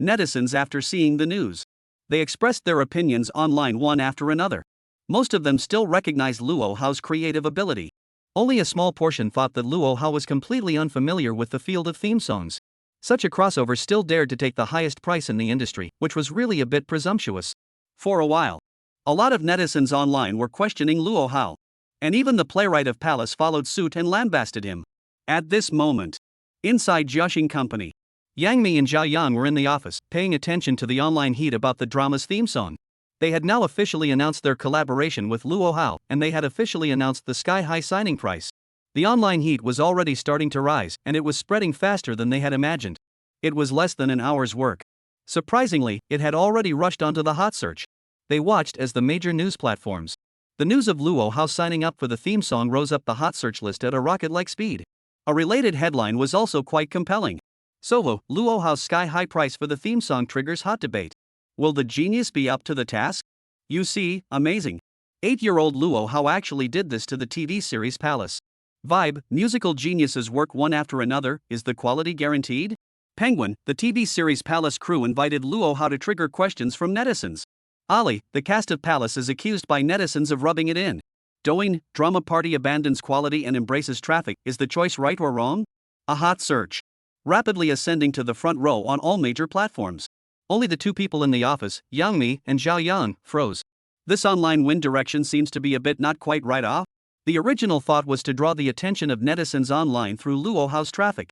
Netizens after seeing the news. They expressed their opinions online one after another. Most of them still recognized Luo Hao's creative ability. Only a small portion thought that Luo Hao was completely unfamiliar with the field of theme songs. Such a crossover still dared to take the highest price in the industry, which was really a bit presumptuous. For a while, a lot of netizens online were questioning Luo Hao. And even the playwright of Palace followed suit and lambasted him. At this moment, inside Jiaxing Company, Yang Mi and Zhao Yang were in the office, paying attention to the online heat about the drama's theme song. They had now officially announced their collaboration with Luo Hao, and they had officially announced the sky-high signing price. The online heat was already starting to rise, and it was spreading faster than they had imagined. It was less than an hour's work. Surprisingly, it had already rushed onto the hot search. They watched as the major news platforms. The news of Luo Hao signing up for the theme song rose up the hot search list at a rocket-like speed. A related headline was also quite compelling. Soho, Luo Hao's sky-high price for the theme song triggers hot debate. Will the genius be up to the task? You see, amazing. 8-year-old Luo Hao actually did this to the TV series Palace. Vibe, musical geniuses work one after another, is the quality guaranteed? Penguin, the TV series Palace crew invited Luo Hao to trigger questions from netizens. Ali, the cast of Palace is accused by netizens of rubbing it in. Douyin, drama party abandons quality and embraces traffic, is the choice right or wrong? A hot search. Rapidly ascending to the front row on all major platforms. Only the two people in the office, Yang Mi and Zhao Yang, froze. This online wind direction seems to be a bit not quite right off. The original thought was to draw the attention of netizens online through Luo Hao's traffic.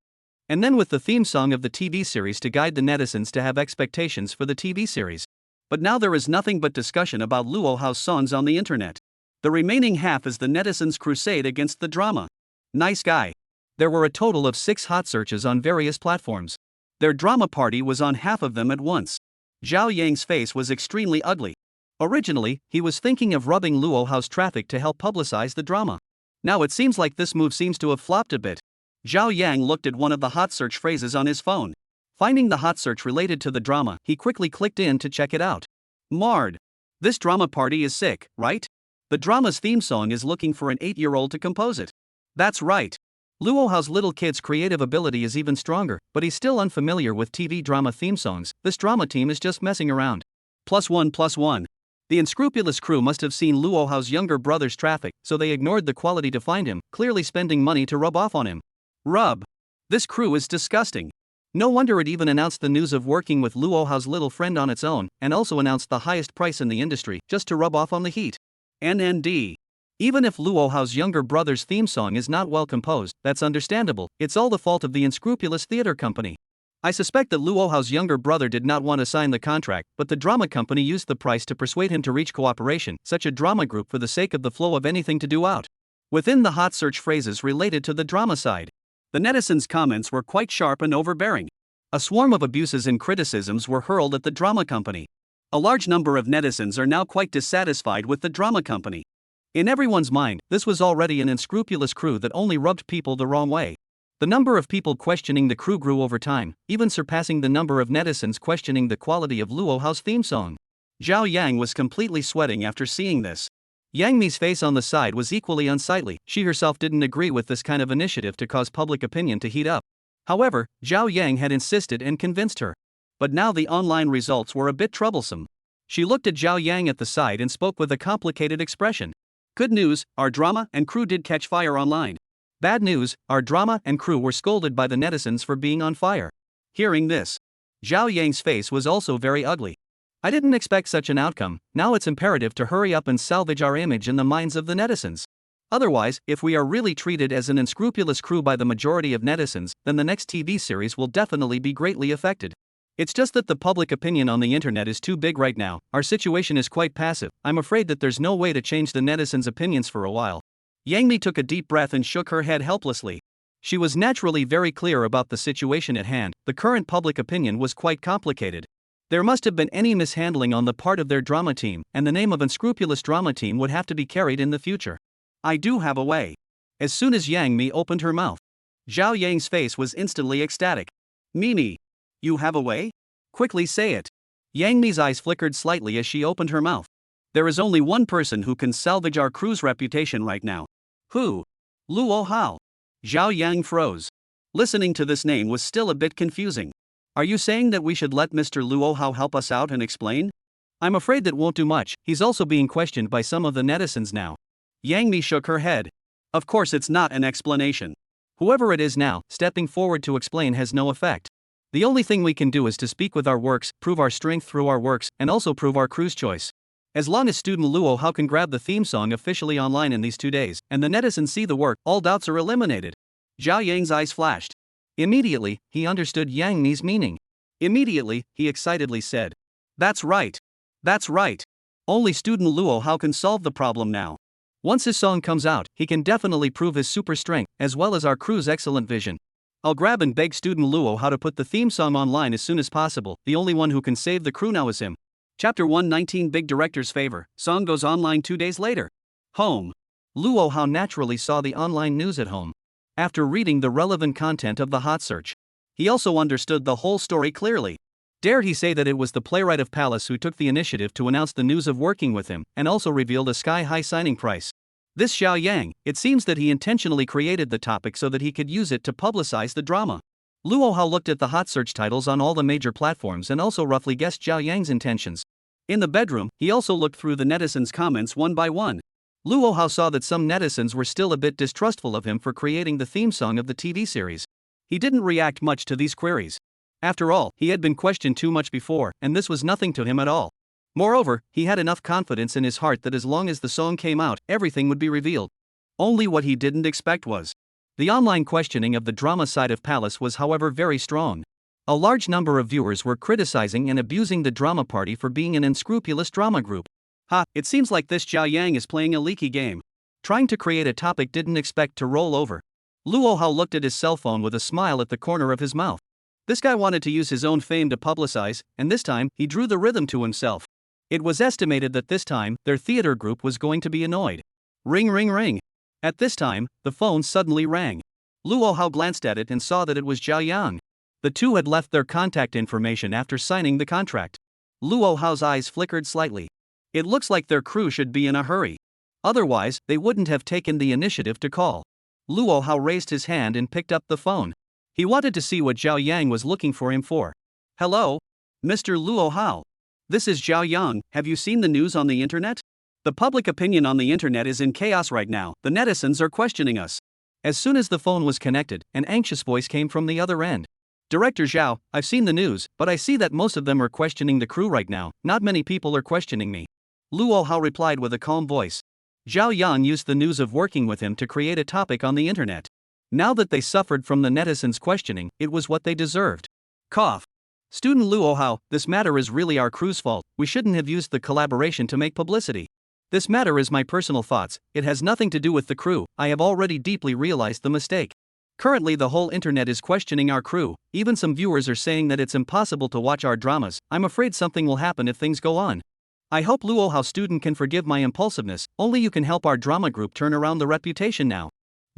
And then with the theme song of the TV series to guide the netizens to have expectations for the TV series. But now there is nothing but discussion about Luo Hao's songs on the internet. The remaining half is the netizens' crusade against the drama. Nice guy. There were a total of 6 hot searches on various platforms. Their drama party was on half of them at once. Zhao Yang's face was extremely ugly. Originally, he was thinking of rubbing Luo Hao's traffic to help publicize the drama. Now it seems like this move seems to have flopped a bit. Zhao Yang looked at one of the hot search phrases on his phone. Finding the hot search related to the drama, he quickly clicked in to check it out. Marred. This drama party is sick, right? The drama's theme song is looking for an 8-year-old to compose it. That's right. Luo Hao's little kid's creative ability is even stronger, but he's still unfamiliar with TV drama theme songs. This drama team is just messing around. +1+1. The unscrupulous crew must have seen Luo Hao's younger brother's traffic, so they ignored the quality to find him, clearly spending money to rub off on him. Rub. This crew is disgusting. No wonder it even announced the news of working with Luo Hao's little friend on its own, and also announced the highest price in the industry, just to rub off on the heat. NND. Even if Luo Hao's younger brother's theme song is not well composed, that's understandable, it's all the fault of the unscrupulous theater company. I suspect that Luo Hao's younger brother did not want to sign the contract, but the drama company used the price to persuade him to reach cooperation, such a drama group for the sake of the flow of anything to do out. Within the hot search phrases related to the drama side, the netizens' comments were quite sharp and overbearing. A swarm of abuses and criticisms were hurled at the drama company. A large number of netizens are now quite dissatisfied with the drama company. In everyone's mind, this was already an unscrupulous crew that only rubbed people the wrong way. The number of people questioning the crew grew over time, even surpassing the number of netizens questioning the quality of Luo Hao's theme song. Zhao Yang was completely sweating after seeing this. Yang Mi's face on the side was equally unsightly. She herself didn't agree with this kind of initiative to cause public opinion to heat up. However, Zhao Yang had insisted and convinced her. But now the online results were a bit troublesome. She looked at Zhao Yang at the side and spoke with a complicated expression. Good news, our drama and crew did catch fire online. Bad news, our drama and crew were scolded by the netizens for being on fire. Hearing this, Zhao Yang's face was also very ugly. I didn't expect such an outcome. Now it's imperative to hurry up and salvage our image in the minds of the netizens. Otherwise, if we are really treated as an unscrupulous crew by the majority of netizens, then the next TV series will definitely be greatly affected. It's just that the public opinion on the internet is too big right now. Our situation is quite passive. I'm afraid that there's no way to change the netizens' opinions for a while. Yang Mi took a deep breath and shook her head helplessly. She was naturally very clear about the situation at hand. The current public opinion was quite complicated. There must have been any mishandling on the part of their drama team, and the name of unscrupulous drama team would have to be carried in the future. I do have a way. As soon as Yang Mi opened her mouth, Zhao Yang's face was instantly ecstatic. Mimi, you have a way? Quickly say it. Yang Mi's eyes flickered slightly as she opened her mouth. There is only one person who can salvage our crew's reputation right now. Who? Luo Hao. Zhao Yang froze. Listening to this name was still a bit confusing. Are you saying that we should let Mr. Luo Hao help us out and explain? I'm afraid that won't do much. He's also being questioned by some of the netizens now. Yang Mi shook her head. Of course it's not an explanation. Whoever it is now, stepping forward to explain has no effect. The only thing we can do is to speak with our works, prove our strength through our works, and also prove our crew's choice. As long as student Luo Hao can grab the theme song officially online in these 2 days, and the netizens see the work, all doubts are eliminated. Zhao Yang's eyes flashed. Immediately, he understood Yang Mi's meaning. Immediately, he excitedly said, "That's right. That's right. Only student Luo Hao can solve the problem now. Once his song comes out, he can definitely prove his super strength, as well as our crew's excellent vision. I'll grab and beg student Luo Hao to put the theme song online as soon as possible. The only one who can save the crew now is him." Chapter 119 Big Director's Favor. Song goes online 2 days later. Home. Luo Hao naturally saw the online news at home. After reading the relevant content of the hot search, he also understood the whole story clearly. Dare he say that it was the playwright of Palace who took the initiative to announce the news of working with him, and also revealed a sky-high signing price. This Xiao Yang, it seems that he intentionally created the topic so that he could use it to publicize the drama. Luo Hao looked at the hot search titles on all the major platforms and also roughly guessed Xiao Yang's intentions. In the bedroom, he also looked through the netizens' comments one by one. Luo Hao saw that some netizens were still a bit distrustful of him for creating the theme song of the TV series. He didn't react much to these queries. After all, he had been questioned too much before, and this was nothing to him at all. Moreover, he had enough confidence in his heart that as long as the song came out, everything would be revealed. Only what he didn't expect was the online questioning of the drama side of Palace was, however, very strong. A large number of viewers were criticizing and abusing the drama party for being an unscrupulous drama group. It seems like this Zhao Yang is playing a leaky game. Trying to create a topic didn't expect to roll over. Luo Hao looked at his cell phone with a smile at the corner of his mouth. This guy wanted to use his own fame to publicize, and this time, he drew the rhythm to himself. It was estimated that this time, their theater group was going to be annoyed. Ring ring ring. At this time, the phone suddenly rang. Luo Hao glanced at it and saw that it was Zhao Yang. The two had left their contact information after signing the contract. Luo Hao's eyes flickered slightly. It looks like their crew should be in a hurry. Otherwise, they wouldn't have taken the initiative to call. Luo Hao raised his hand and picked up the phone. He wanted to see what Zhao Yang was looking for him for. "Hello? Mr. Luo Hao. This is Zhao Yang. Have you seen the news on the internet? The public opinion on the internet is in chaos right now. The netizens are questioning us." As soon as the phone was connected, an anxious voice came from the other end. "Director Zhao, I've seen the news, but I see that most of them are questioning the crew right now. Not many people are questioning me." Luo Hao replied with a calm voice. Zhao Yang used the news of working with him to create a topic on the internet. Now that they suffered from the netizens' questioning, it was what they deserved. Cough. "Student Luo Hao, this matter is really our crew's fault. We shouldn't have used the collaboration to make publicity. This matter is my personal thoughts. It has nothing to do with the crew. I have already deeply realized the mistake. Currently the whole internet is questioning our crew. Even some viewers are saying that it's impossible to watch our dramas. I'm afraid something will happen if things go on. I hope Luo Hao student can forgive my impulsiveness. Only you can help our drama group turn around the reputation now."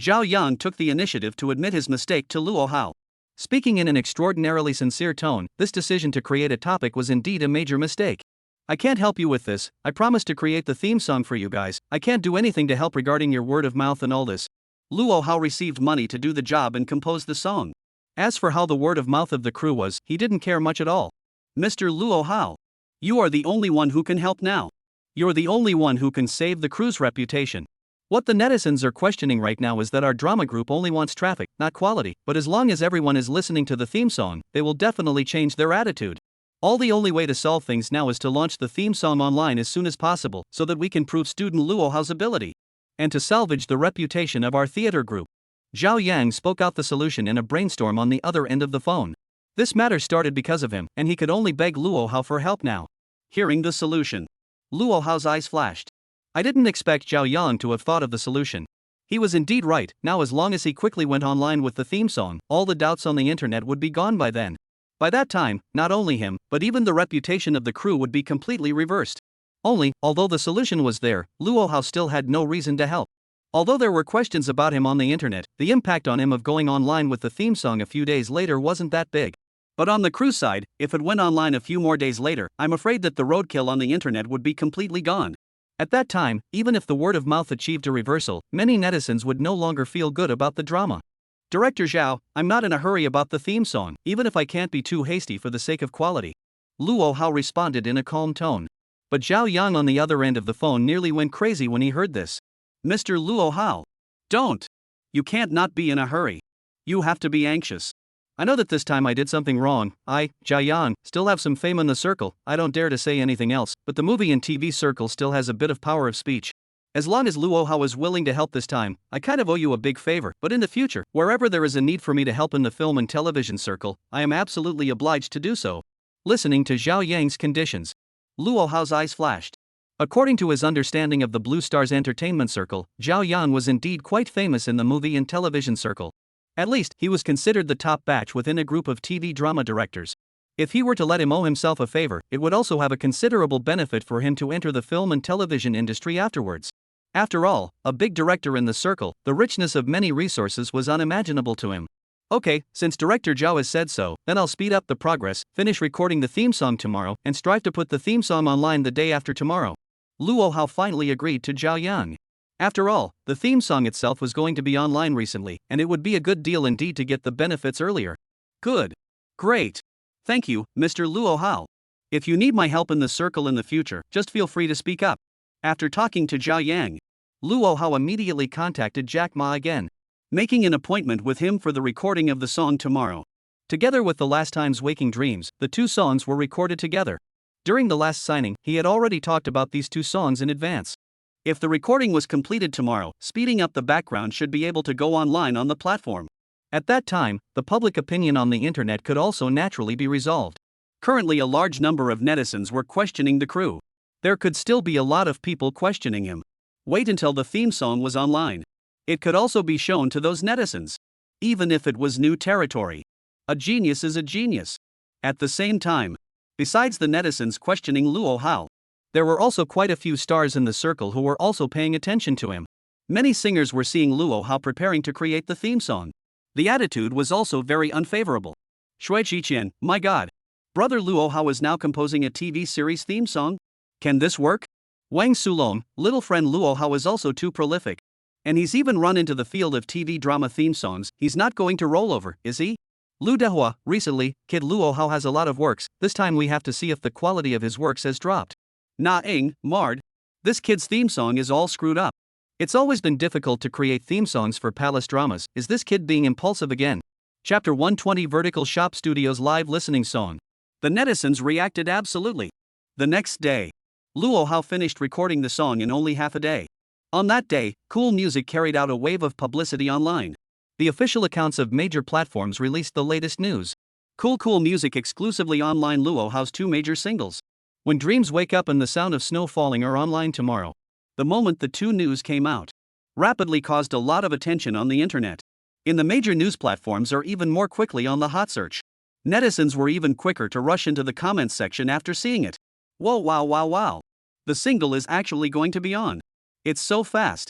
Zhao Yang took the initiative to admit his mistake to Luo Hao. Speaking in an extraordinarily sincere tone, this decision to create a topic was indeed a major mistake. "I can't help you with this. I promised to create the theme song for you guys. I can't do anything to help regarding your word of mouth and all this." Luo Hao received money to do the job and compose the song. As for how the word of mouth of the crew was, he didn't care much at all. "Mr. Luo Hao, you are the only one who can help now. You're the only one who can save the crew's reputation. What the netizens are questioning right now is that our drama group only wants traffic, not quality, but as long as everyone is listening to the theme song, they will definitely change their attitude. The only way to solve things now is to launch the theme song online as soon as possible so that we can prove student Luo Hao's ability. And to salvage the reputation of our theater group." Zhao Yang spoke out the solution in a brainstorm on the other end of the phone. This matter started because of him, and he could only beg Luo Hao for help now. Hearing the solution, Luo Hao's eyes flashed. I didn't expect Zhao Yang to have thought of the solution. He was indeed right. Now, as long as he quickly went online with the theme song, all the doubts on the internet would be gone by then. By that time, not only him, but even the reputation of the crew would be completely reversed. Although the solution was there, Luo Hao still had no reason to help. Although there were questions about him on the internet, the impact on him of going online with the theme song a few days later wasn't that big. But on the crew side, if it went online a few more days later, I'm afraid that the roadkill on the internet would be completely gone. At that time, even if the word of mouth achieved a reversal, many netizens would no longer feel good about the drama. Director Zhao, I'm not in a hurry about the theme song, even if I can't be too hasty for the sake of quality. Luo Hao responded in a calm tone. But Zhao Yang on the other end of the phone nearly went crazy when he heard this. Mr. Luo Hao. Don't. You can't not be in a hurry. You have to be anxious. I know that this time I did something wrong. Zhao Yang, still have some fame in the circle. I don't dare to say anything else, but the movie and TV circle still has a bit of power of speech. As long as Luo Hao is willing to help this time, I kind of owe you a big favor, but in the future, wherever there is a need for me to help in the film and television circle, I am absolutely obliged to do so. Listening to Zhao Yang's conditions, Luo Hao's eyes flashed. According to his understanding of the Blue Stars Entertainment Circle, Zhao Yang was indeed quite famous in the movie and television circle. At least, he was considered the top batch within a group of TV drama directors. If he were to let him owe himself a favor, it would also have a considerable benefit for him to enter the film and television industry afterwards. After all, a big director in the circle, the richness of many resources was unimaginable to him. Okay, since Director Zhao has said so, then I'll speed up the progress, finish recording the theme song tomorrow, and strive to put the theme song online the day after tomorrow. Luo Hao finally agreed to Zhao Yang. After all, the theme song itself was going to be online recently, and it would be a good deal indeed to get the benefits earlier. Good. Great. Thank you, Mr. Luo Hao. If you need my help in the circle in the future, just feel free to speak up. After talking to Zhao Yang, Luo Hao immediately contacted Jack Ma again, making an appointment with him for the recording of the song tomorrow. Together with The Last Time's Waking Dreams, the two songs were recorded together. During the last signing, he had already talked about these two songs in advance. If the recording was completed tomorrow, speeding up the background should be able to go online on the platform. At that time, the public opinion on the internet could also naturally be resolved. Currently, a large number of netizens were questioning the crew. There could still be a lot of people questioning him. Wait until the theme song was online. It could also be shown to those netizens. Even if it was new territory. A genius is a genius. At the same time, besides the netizens questioning Luo Hao, there were also quite a few stars in the circle who were also paying attention to him. Many singers were seeing Luo Hao preparing to create the theme song. The attitude was also very unfavorable. Shui Qiqian, my god. Brother Luo Hao is now composing a TV series theme song? Can this work? Wang Sulong, little friend Luo Hao is also too prolific. And he's even run into the field of TV drama theme songs. He's not going to roll over, is he? Lu Dehua, recently, kid Luo Hao has a lot of works. This time we have to see if the quality of his works has dropped. Na-ing, Mard. This kid's theme song is all screwed up. It's always been difficult to create theme songs for palace dramas. Is this kid being impulsive again? Chapter 120 Vertical Shop Studios live listening song. The netizens reacted absolutely. The next day, Luo Hao finished recording the song in only half a day. On that day, Cool Music carried out a wave of publicity online. The official accounts of major platforms released the latest news. Cool Music exclusively online Luo Hao's two major singles. When Dreams Wake Up and The Sound of Snow Falling are online tomorrow. The moment the two news came out, rapidly caused a lot of attention on the internet. In the major news platforms or even more quickly on the hot search. Netizens were even quicker to rush into the comments section after seeing it. Whoa, wow. The single is actually going to be on. It's so fast.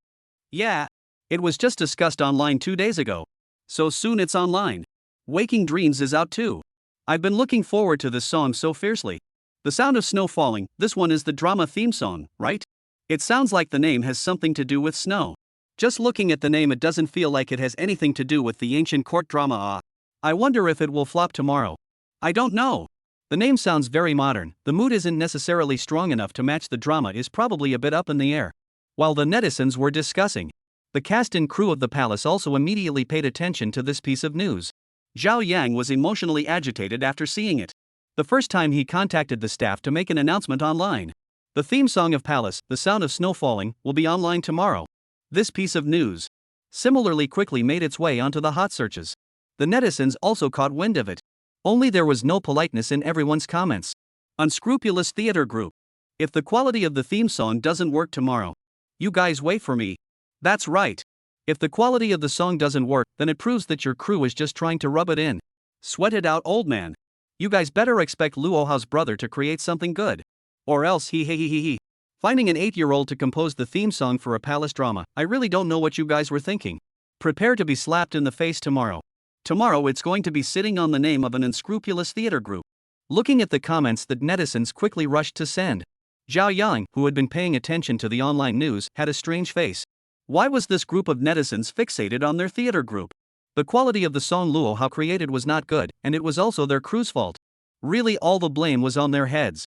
Yeah. It was just discussed online 2 days ago. So soon it's online. Waking Dreams is out too. I've been looking forward to this song so fiercely. The Sound of Snow Falling, this one is the drama theme song, right? It sounds like the name has something to do with snow. Just looking at the name, it doesn't feel like it has anything to do with the ancient court drama. I wonder if it will flop tomorrow. I don't know. The name sounds very modern, the mood isn't necessarily strong enough to match the drama is probably a bit up in the air. While the netizens were discussing, the cast and crew of the palace also immediately paid attention to this piece of news. Zhao Yang was emotionally agitated after seeing it. The first time he contacted the staff to make an announcement online. The theme song of Palace, The Sound of Snow Falling, will be online tomorrow. This piece of news similarly quickly made its way onto the hot searches. The netizens also caught wind of it. Only there was no politeness in everyone's comments. Unscrupulous theater group. If the quality of the theme song doesn't work tomorrow, you guys wait for me. That's right. If the quality of the song doesn't work, then it proves that your crew is just trying to rub it in. Sweat it out, old man. You guys better expect Luo Hao's brother to create something good. Or else he. Finding an 8-year-old to compose the theme song for a palace drama, I really don't know what you guys were thinking. Prepare to be slapped in the face tomorrow. Tomorrow it's going to be sitting on the name of an unscrupulous theater group. Looking at the comments that netizens quickly rushed to send. Zhao Yang, who had been paying attention to the online news, had a strange face. Why was this group of netizens fixated on their theater group? The quality of the song Luo Hao created was not good, and it was also their crew's fault. Really, all the blame was on their heads.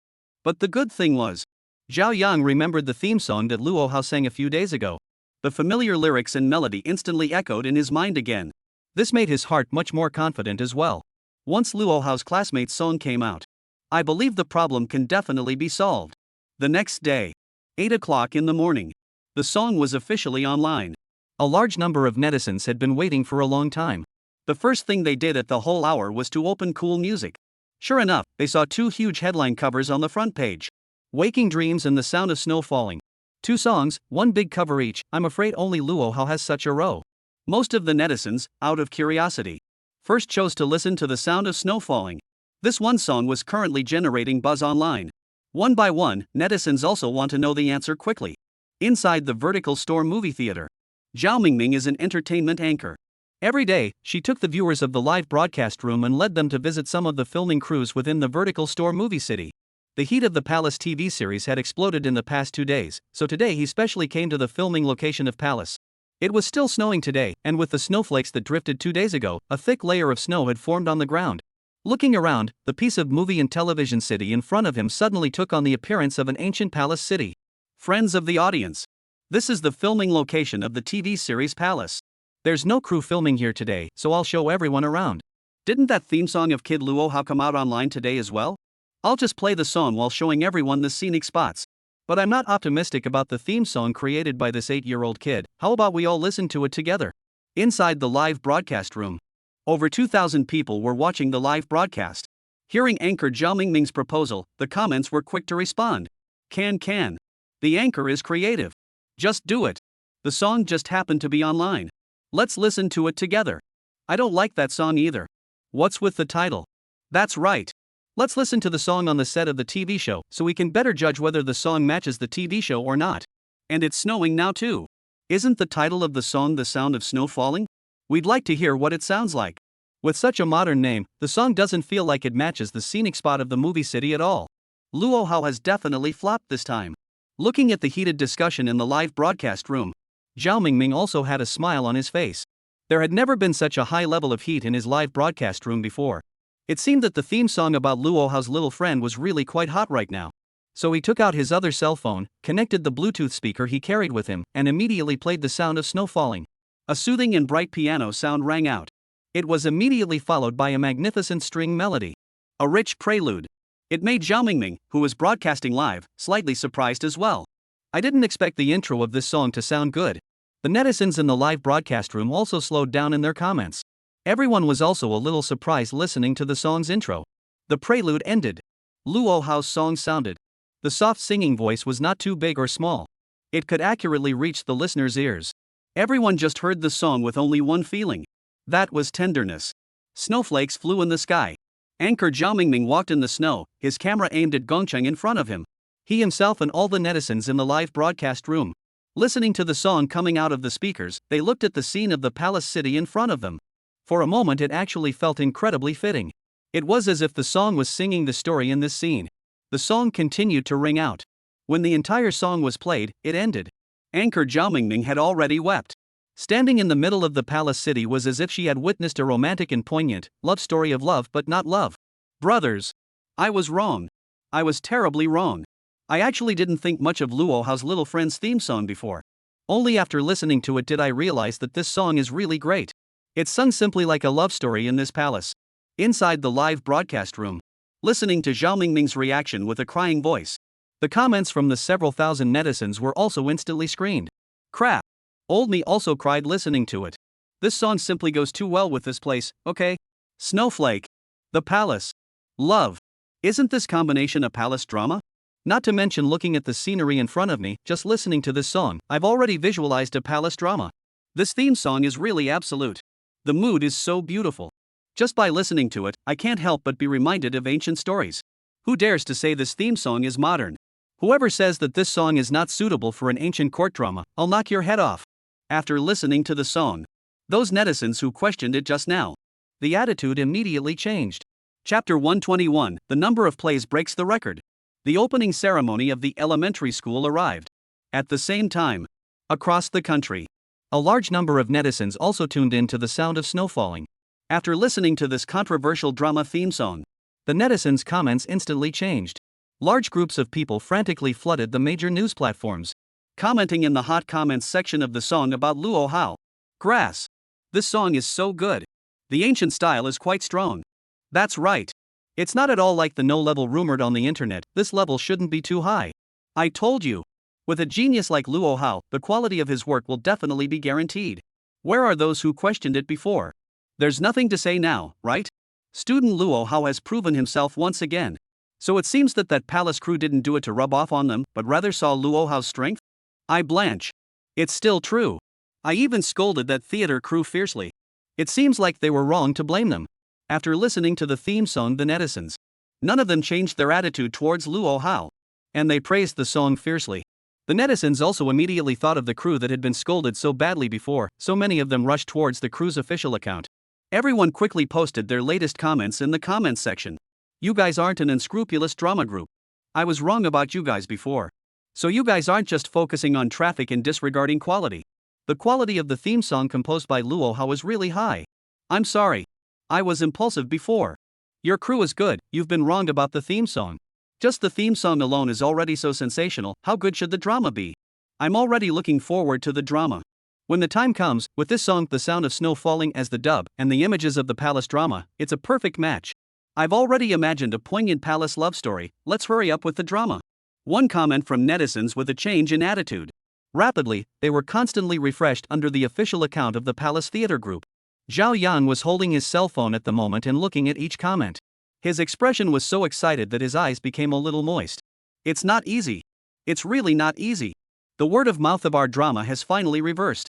But the good thing was, Zhao Yang remembered the theme song that Luo Hao sang a few days ago. The familiar lyrics and melody instantly echoed in his mind again. This made his heart much more confident as well. Once Luo Hao's classmate's song came out, I believe the problem can definitely be solved. The next day, 8 o'clock in the morning, the song was officially online. A large number of netizens had been waiting for a long time. The first thing they did at the whole hour was to open Cool Music. Sure enough, they saw 2 huge headline covers on the front page. Waking Dreams and The Sound of Snow Falling. 2 songs, 1 big cover each. I'm afraid only Luo Hao has such a row. Most of the netizens, out of curiosity, first chose to listen to The Sound of Snow Falling. This one song was currently generating buzz online. One by one, netizens also want to know the answer quickly. Inside the Vertical Store movie theater, Zhao Mingming is an entertainment anchor. Every day, she took the viewers of the live broadcast room and led them to visit some of the filming crews within the Vertical Store movie city. The heat of the Palace TV series had exploded in the past 2 days, so today he specially came to the filming location of Palace. It was still snowing today, and with the snowflakes that drifted 2 days ago, a thick layer of snow had formed on the ground. Looking around, the piece of movie and television city in front of him suddenly took on the appearance of an ancient palace city. Friends of the audience, this is the filming location of the TV series Palace. There's no crew filming here today, so I'll show everyone around. Didn't that theme song of Kid Luo Hao come out online today as well? I'll just play the song while showing everyone the scenic spots. But I'm not optimistic about the theme song created by this 8-year-old kid. How about we all listen to it together? Inside the live broadcast room, over 2,000 people were watching the live broadcast. Hearing anchor Zhao Mingming's proposal, the comments were quick to respond. Can. The anchor is creative. Just do it. The song just happened to be online. Let's listen to it together. I don't like that song either. What's with the title? That's right. Let's listen to the song on the set of the TV show so we can better judge whether the song matches the TV show or not. And it's snowing now too. Isn't the title of the song The Sound of Snow Falling? We'd like to hear what it sounds like. With such a modern name, the song doesn't feel like it matches the scenic spot of the movie city at all. Luo Hao has definitely flopped this time. Looking at the heated discussion in the live broadcast room, Zhao Mingming also had a smile on his face. There had never been such a high level of heat in his live broadcast room before. It seemed that the theme song about Luo Hao's little friend was really quite hot right now. So he took out his other cell phone, connected the Bluetooth speaker he carried with him, and immediately played The Sound of Snow Falling. A soothing and bright piano sound rang out. It was immediately followed by a magnificent string melody. A rich prelude. It made Zhao Mingming, who was broadcasting live, slightly surprised as well. I didn't expect the intro of this song to sound good. The netizens in the live broadcast room also slowed down in their comments. Everyone was also a little surprised listening to the song's intro. The prelude ended. Luo Hao's song sounded. The soft singing voice was not too big or small. It could accurately reach the listener's ears. Everyone just heard the song with only one feeling. That was tenderness. Snowflakes flew in the sky. Anchor Zhao Mingming walked in the snow, his camera aimed at Gongcheng in front of him. He himself and all the netizens in the live broadcast room. Listening to the song coming out of the speakers, they looked at the scene of the palace city in front of them. For a moment it actually felt incredibly fitting. It was as if the song was singing the story in this scene. The song continued to ring out. When the entire song was played, it ended. Anchor Zhao Mingming had already wept. Standing in the middle of the palace city was as if she had witnessed a romantic and poignant love story of love but not love. Brothers, I was wrong. I was terribly wrong. I actually didn't think much of Luo Hao's little friend's theme song before. Only after listening to it did I realize that this song is really great. It's sung simply like a love story in this palace. Inside the live broadcast room, listening to Zhao Mingming's reaction with a crying voice. The comments from the several thousand netizens were also instantly screened. Crap. Old me also cried listening to it. This song simply goes too well with this place, okay? Snowflake. The palace. Love. Isn't this combination a palace drama? Not to mention looking at the scenery in front of me, just listening to this song, I've already visualized a palace drama. This theme song is really absolute. The mood is so beautiful. Just by listening to it, I can't help but be reminded of ancient stories. Who dares to say this theme song is modern? Whoever says that this song is not suitable for an ancient court drama, I'll knock your head off. After listening to the song, those netizens who questioned it just now, the attitude immediately changed. Chapter 121, The number of plays breaks the record. The opening ceremony of the elementary school arrived. At the same time, across the country, a large number of netizens also tuned in to the sound of snow falling. After listening to this controversial drama theme song, the netizens' comments instantly changed. Large groups of people frantically flooded the major news platforms, commenting in the hot comments section of the song about Luo Hao. Grass. This song is so good. The ancient style is quite strong. That's right. It's not at all like the no level rumored on the internet. This level shouldn't be too high. I told you. With a genius like Luo Hao, the quality of his work will definitely be guaranteed. Where are those who questioned it before? There's nothing to say now, right? Student Luo Hao has proven himself once again. So it seems that palace crew didn't do it to rub off on them, but rather saw Luo Hao's strength? I blanch. It's still true. I even scolded that theater crew fiercely. It seems like they were wrong to blame them. After listening to the theme song, the netizens, none of them changed their attitude towards Luo Hao, and they praised the song fiercely. The netizens also immediately thought of the crew that had been scolded so badly before, so many of them rushed towards the crew's official account. Everyone quickly posted their latest comments in the comments section. You guys aren't an unscrupulous drama group. I was wrong about you guys before. So you guys aren't just focusing on traffic and disregarding quality. The quality of the theme song composed by Luo Hao is really high. I'm sorry. I was impulsive before. Your crew is good, you've been wrong about the theme song. Just the theme song alone is already so sensational, how good should the drama be? I'm already looking forward to the drama. When the time comes, with this song, the sound of snow falling as the dub, and the images of the palace drama, it's a perfect match. I've already imagined a poignant palace love story, let's hurry up with the drama. One comment from netizens with a change in attitude. Rapidly, they were constantly refreshed under the official account of the Palace Theater Group. Zhao Yan was holding his cell phone at the moment and looking at each comment. His expression was so excited that his eyes became a little moist. It's not easy. It's really not easy. The word of mouth of our drama has finally reversed.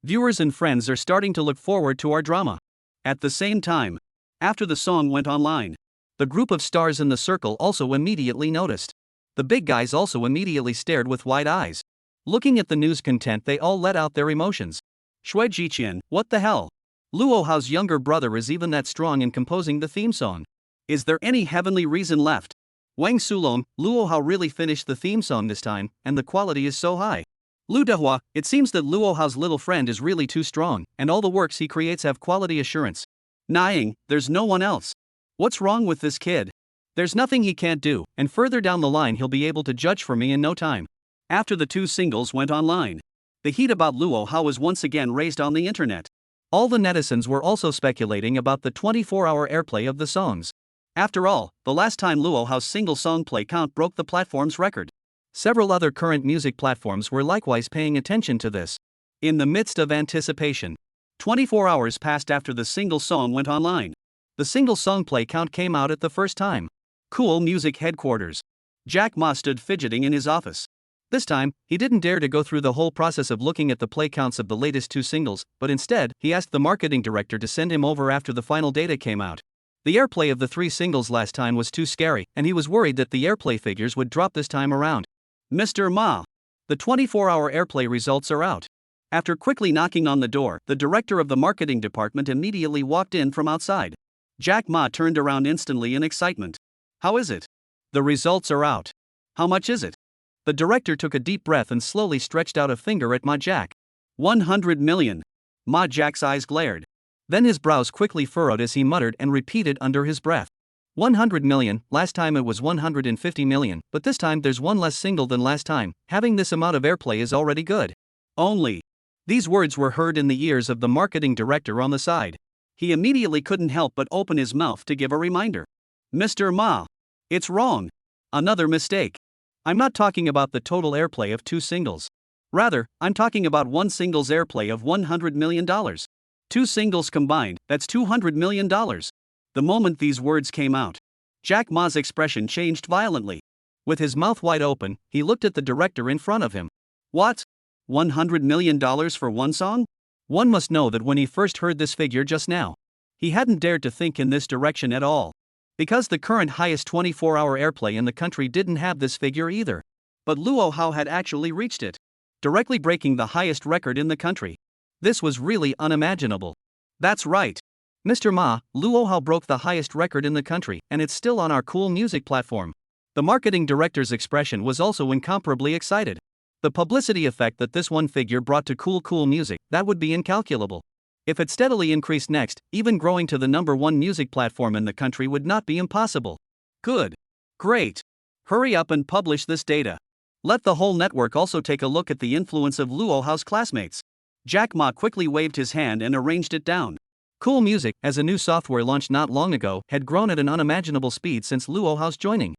Viewers and friends are starting to look forward to our drama. At the same time, after the song went online, the group of stars in the circle also immediately noticed. The big guys also immediately stared with wide eyes. Looking at the news content, they all let out their emotions. Shui Jiqian, what the hell? Luo Hao's younger brother is even that strong in composing the theme song. Is there any heavenly reason left? Wang Sulong, Luo Hao really finished the theme song this time, and the quality is so high. Lu Dehua, it seems that Luo Hao's little friend is really too strong, and all the works he creates have quality assurance. Naing, there's no one else. What's wrong with this kid? There's nothing he can't do, and further down the line he'll be able to judge for me in no time. After the two singles went online, the heat about Luo Hao was once again raised on the internet. All the netizens were also speculating about the 24-hour airplay of the songs. After all, the last time Luo Hao's single song play count broke the platform's record. Several other current music platforms were likewise paying attention to this. In the midst of anticipation, 24 hours passed after the single song went online. The single song play count came out at the first time. Cool Music headquarters. Jack Ma stood fidgeting in his office. This time, he didn't dare to go through the whole process of looking at the play counts of the latest two singles, but instead, he asked the marketing director to send him over after the final data came out. The airplay of the three singles last time was too scary, and he was worried that the airplay figures would drop this time around. Mr. Ma, the 24-hour airplay results are out. After quickly knocking on the door, the director of the marketing department immediately walked in from outside. Jack Ma turned around instantly in excitement. How is it? The results are out. How much is it? The director took a deep breath and slowly stretched out a finger at Ma Jack. 100 million. Ma Jack's eyes glared. Then his brows quickly furrowed as he muttered and repeated under his breath. 100 million, last time it was 150 million, but this time there's one less single than last time. Having this amount of airplay is already good. Only. These words were heard in the ears of the marketing director on the side. He immediately couldn't help but open his mouth to give a reminder. Mr. Ma. It's wrong. Another mistake. I'm not talking about the total airplay of two singles. Rather, I'm talking about one single's airplay of $100 million. Two singles combined, that's $200 million. The moment these words came out, Jack Ma's expression changed violently. With his mouth wide open, he looked at the director in front of him. What? $100 million for one song? One must know that when he first heard this figure just now, he hadn't dared to think in this direction at all. Because the current highest 24-hour airplay in the country didn't have this figure either. But Luo Hao had actually reached it, directly breaking the highest record in the country. This was really unimaginable. That's right. Mr. Ma, Luo Hao broke the highest record in the country, and it's still on our Cool Music platform. The marketing director's expression was also incomparably excited. The publicity effect that this one figure brought to Cool Music, that would be incalculable. If it steadily increased next, even growing to the #1 music platform in the country would not be impossible. Good. Great. Hurry up and publish this data. Let the whole network also take a look at the influence of Luo Hao's classmates. Jack Ma quickly waved his hand and arranged it down. Cool Music, as a new software launched not long ago, had grown at an unimaginable speed since Luo Hao's joining.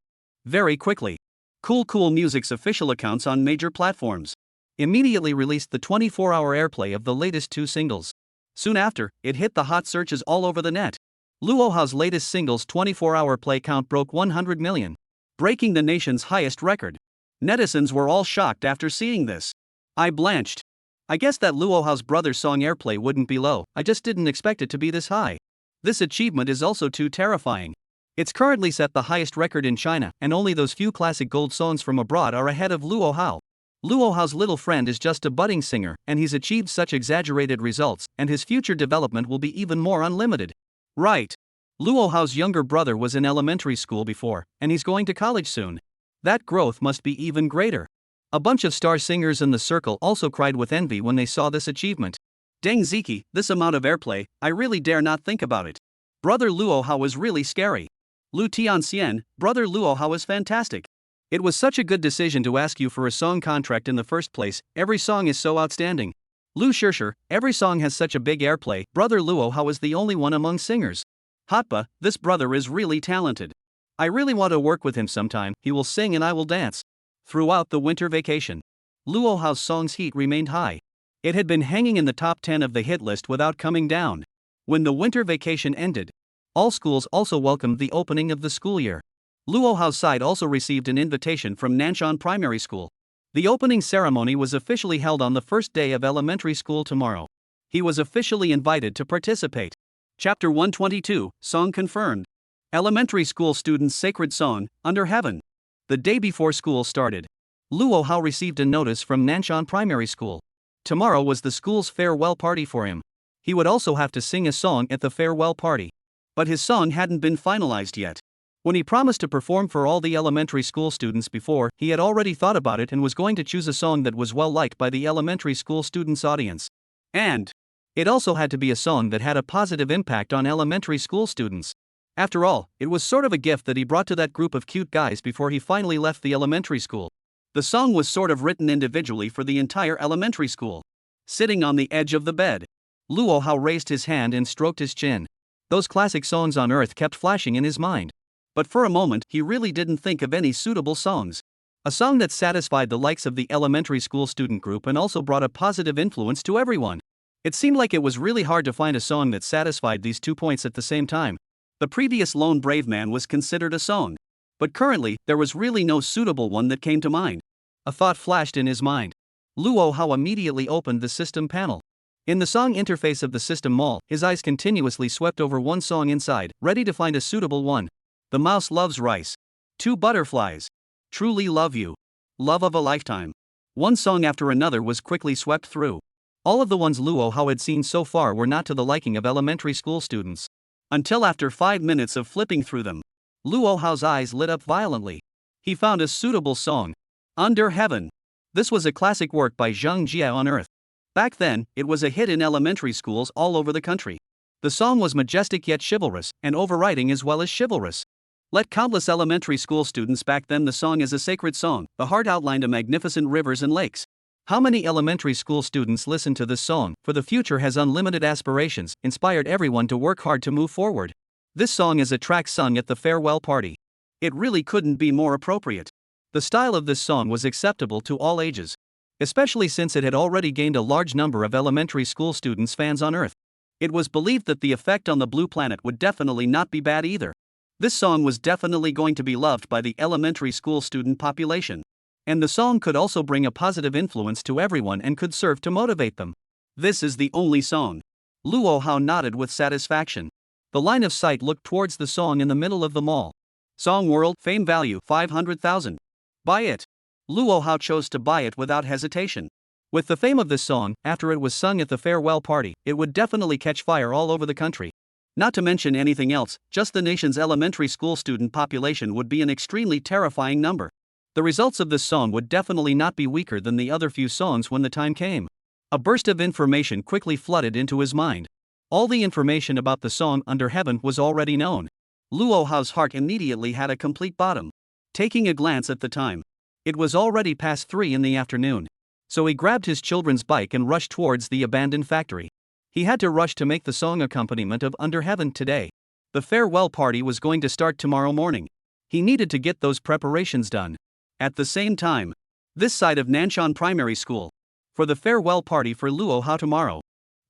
Very quickly, Cool Music's official accounts on major platforms immediately released the 24-hour airplay of the latest 2 singles. Soon after, it hit the hot searches all over the net. Luo Hao's latest single's 24-hour play count broke 100 million, breaking the nation's highest record. Netizens were all shocked after seeing this. I blanched. I guess that Luo Hao's brother's song airplay wouldn't be low, I just didn't expect it to be this high. This achievement is also too terrifying. It's currently set the highest record in China, and only those few classic gold songs from abroad are ahead of Luo Hao. Luo Hao's little friend is just a budding singer, and he's achieved such exaggerated results, and his future development will be even more unlimited. Right. Luo Hao's younger brother was in elementary school before, and he's going to college soon. That growth must be even greater. A bunch of star singers in the circle also cried with envy when they saw this achievement. Deng Ziki, this amount of airplay, I really dare not think about it. Brother Luo Hao was really scary. Lu Tianxian, brother Luo Hao is fantastic. It was such a good decision to ask you for a song contract in the first place, every song is so outstanding. Lu Shishir, every song has such a big airplay, brother Luo Hao is the only one among singers. Hotba, this brother is really talented. I really want to work with him sometime, he will sing and I will dance. Throughout the winter vacation, Luo Hao's song's heat remained high. It had been hanging in the top 10 of the hit list without coming down. When the winter vacation ended, all schools also welcomed the opening of the school year. Luo Hao's side also received an invitation from Nanshan Primary School. The opening ceremony was officially held on the first day of elementary school tomorrow. He was officially invited to participate. Chapter 122, Song Confirmed. Elementary school students' sacred song, Under Heaven. The day before school started, Luo Hao received a notice from Nanshan Primary School. Tomorrow was the school's farewell party for him. He would also have to sing a song at the farewell party. But his song hadn't been finalized yet. When he promised to perform for all the elementary school students before, he had already thought about it and was going to choose a song that was well liked by the elementary school students' audience. And it also had to be a song that had a positive impact on elementary school students. After all, it was sort of a gift that he brought to that group of cute guys before he finally left the elementary school. The song was sort of written individually for the entire elementary school. Sitting on the edge of the bed, Luo Hao raised his hand and stroked his chin. Those classic songs on earth kept flashing in his mind. But for a moment, he really didn't think of any suitable songs. A song that satisfied the likes of the elementary school student group and also brought a positive influence to everyone. It seemed like it was really hard to find a song that satisfied these 2 points at the same time. The previous Lone Brave Man was considered a song. But currently, there was really no suitable one that came to mind. A thought flashed in his mind. Luo Hao immediately opened the system panel. In the song interface of the system mall, his eyes continuously swept over one song inside, ready to find a suitable one. The Mouse Loves Rice. 2 Butterflies. Truly Love You. Love of a Lifetime. One song after another was quickly swept through. All of the ones Luo Hao had seen so far were not to the liking of elementary school students. Until after 5 minutes of flipping through them, Luo Hao's eyes lit up violently. He found a suitable song. Under Heaven. This was a classic work by Zhang Jia on Earth. Back then, it was a hit in elementary schools all over the country. The song was majestic yet chivalrous, and overriding as well as chivalrous. Let countless elementary school students back then the song as a sacred song, the heart outlined a magnificent rivers and lakes. How many elementary school students listened to this song, For the Future Has Unlimited Aspirations, inspired everyone to work hard to move forward. This song is a track sung at the farewell party. It really couldn't be more appropriate. The style of this song was acceptable to all ages, especially since it had already gained a large number of elementary school students fans on Earth. It was believed that the effect on the blue planet would definitely not be bad either. This song was definitely going to be loved by the elementary school student population. And the song could also bring a positive influence to everyone and could serve to motivate them. This is the only song. Luo Hao nodded with satisfaction. The line of sight looked towards the song in the middle of the mall. Song World, fame value 500,000. Buy it. Luo Hao chose to buy it without hesitation. With the fame of this song, after it was sung at the farewell party, it would definitely catch fire all over the country. Not to mention anything else, just the nation's elementary school student population would be an extremely terrifying number. The results of this song would definitely not be weaker than the other few songs when the time came. A burst of information quickly flooded into his mind. All the information about the song Under Heaven was already known. Luo Hao's heart immediately had a complete bottom. Taking a glance at the time, it was already past 3 in the afternoon. So he grabbed his children's bike and rushed towards the abandoned factory. He had to rush to make the song accompaniment of Under Heaven today. The farewell party was going to start tomorrow morning. He needed to get those preparations done. At the same time, this side of Nanshan Primary School, for the farewell party for Luo Hao tomorrow.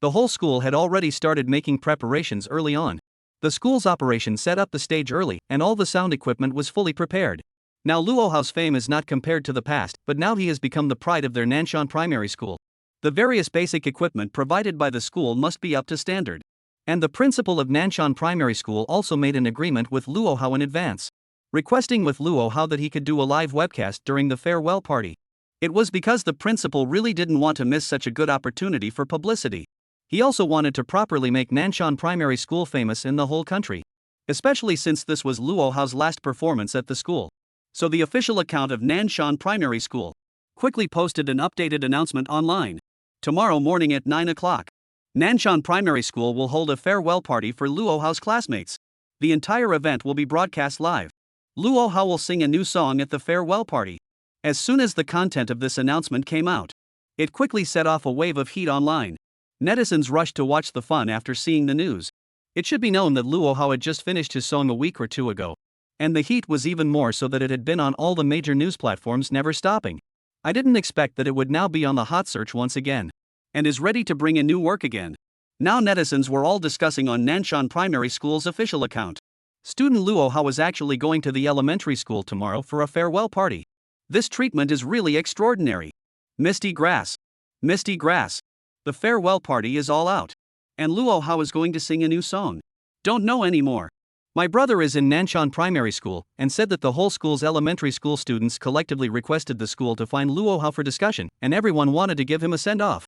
The whole school had already started making preparations early on. The school's operation set up the stage early and all the sound equipment was fully prepared. Now Luo Hao's fame is not compared to the past, but now he has become the pride of their Nanshan Primary School. The various basic equipment provided by the school must be up to standard. And the principal of Nanshan Primary School also made an agreement with Luo Hao in advance, requesting with Luo Hao that he could do a live webcast during the farewell party. It was because the principal really didn't want to miss such a good opportunity for publicity. He also wanted to properly make Nanshan Primary School famous in the whole country, especially since this was Luo Hao's last performance at the school. So the official account of Nanshan Primary School quickly posted an updated announcement online. Tomorrow morning at 9 o'clock, Nanshan Primary School will hold a farewell party for Luo Hao's classmates. The entire event will be broadcast live. Luo Hao will sing a new song at the farewell party. As soon as the content of this announcement came out, it quickly set off a wave of heat online. Netizens rushed to watch the fun after seeing the news. It should be known that Luo Hao had just finished his song a week or two ago. And the heat was even more so that it had been on all the major news platforms, never stopping. I didn't expect that it would now be on the hot search once again. And is ready to bring in new work again. Now netizens were all discussing on Nanshan Primary School's official account. Student Luo Hao was actually going to the elementary school tomorrow for a farewell party. This treatment is really extraordinary. Misty grass. Misty grass. The farewell party is all out. And Luo Hao is going to sing a new song. Don't know anymore. My brother is in Nanshan Primary School and said that the whole school's elementary school students collectively requested the school to find Luo Hao for discussion, and everyone wanted to give him a send-off.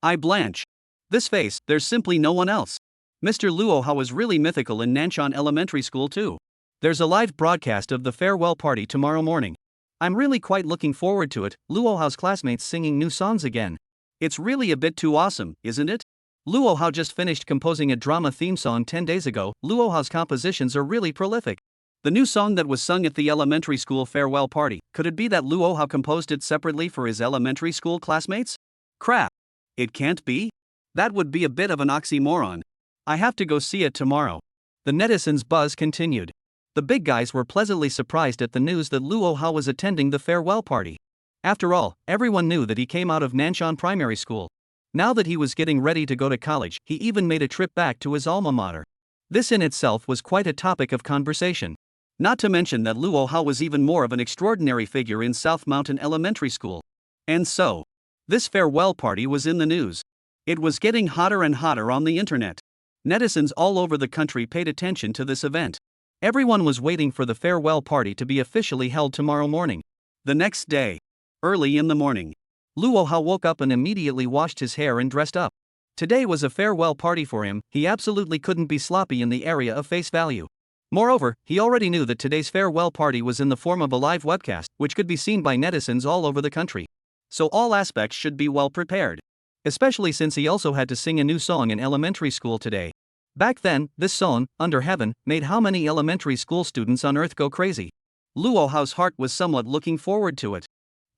I blanch. This face, there's simply no one else. Mr. Luo Hao is really mythical in Nanshan Elementary School too. There's a live broadcast of the farewell party tomorrow morning. I'm really quite looking forward to it, Luo Hao's classmates singing new songs again. It's really a bit too awesome, isn't it? Luo Hao just finished composing a drama theme song 10 days ago. Luo Hao's compositions are really prolific. The new song that was sung at the elementary school farewell party, could it be that Luo Hao composed it separately for his elementary school classmates? Crap. It can't be? That would be a bit of an oxymoron. I have to go see it tomorrow. The netizens' buzz continued. The big guys were pleasantly surprised at the news that Luo Hao was attending the farewell party. After all, everyone knew that he came out of Nanshan Primary School. Now that he was getting ready to go to college, he even made a trip back to his alma mater. This in itself was quite a topic of conversation. Not to mention that Luo Hao was even more of an extraordinary figure in South Mountain Elementary School. And so, this farewell party was in the news. It was getting hotter and hotter on the internet. Netizens all over the country paid attention to this event. Everyone was waiting for the farewell party to be officially held tomorrow morning. The next day, early in the morning, Luo Hao woke up and immediately washed his hair and dressed up. Today was a farewell party for him. He absolutely couldn't be sloppy in the area of face value. Moreover, he already knew that today's farewell party was in the form of a live webcast, which could be seen by netizens all over the country. So all aspects should be well prepared. Especially since he also had to sing a new song in elementary school today. Back then, this song, Under Heaven, made how many elementary school students on Earth go crazy. Luo Hao's heart was somewhat looking forward to it.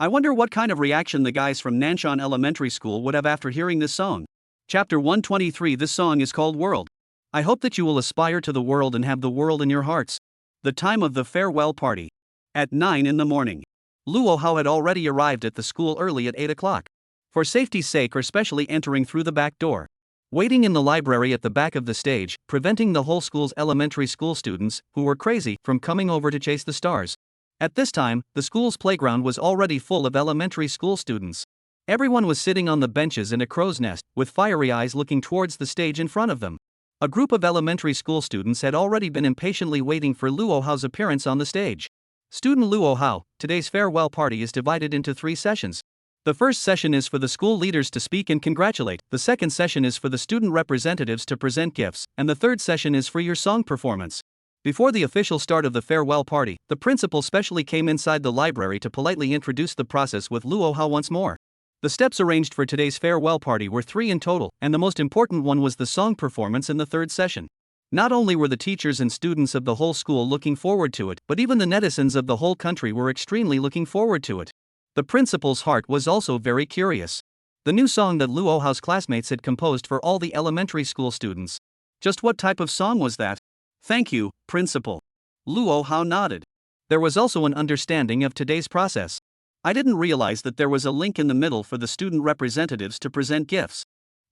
I wonder what kind of reaction the guys from Nanshan Elementary School would have after hearing this song. Chapter 123. This song is called World. I hope that you will aspire to the world and have the world in your hearts. The time of the farewell party. At 9 in the morning. Luo Hao had already arrived at the school early at 8 o'clock. For safety's sake, or especially entering through the back door. waiting in the library at the back of the stage, preventing the whole school's elementary school students, who were crazy, from coming over to chase the stars. At this time, the school's playground was already full of elementary school students. Everyone was sitting on the benches in a crow's nest, with fiery eyes looking towards the stage in front of them. A group of elementary school students had already been impatiently waiting for Luo Hao's appearance on the stage. Student Luo Hao, today's farewell party is divided into 3 sessions. The first session is for the school leaders to speak and congratulate, the second session is for the student representatives to present gifts, and the third session is for your song performance. Before the official start of the farewell party, the principal specially came inside the library to politely introduce the process with Luo Hao once more. The steps arranged for today's farewell party were 3 in total, and the most important one was the song performance in the third session. Not only were the teachers and students of the whole school looking forward to it, but even the netizens of the whole country were extremely looking forward to it. The principal's heart was also very curious. The new song that Luo Hao's classmates had composed for all the elementary school students. Just what type of song was that? Thank you, Principal. Luo Hao nodded. There was also an understanding of today's process. I didn't realize that there was a link in the middle for the student representatives to present gifts.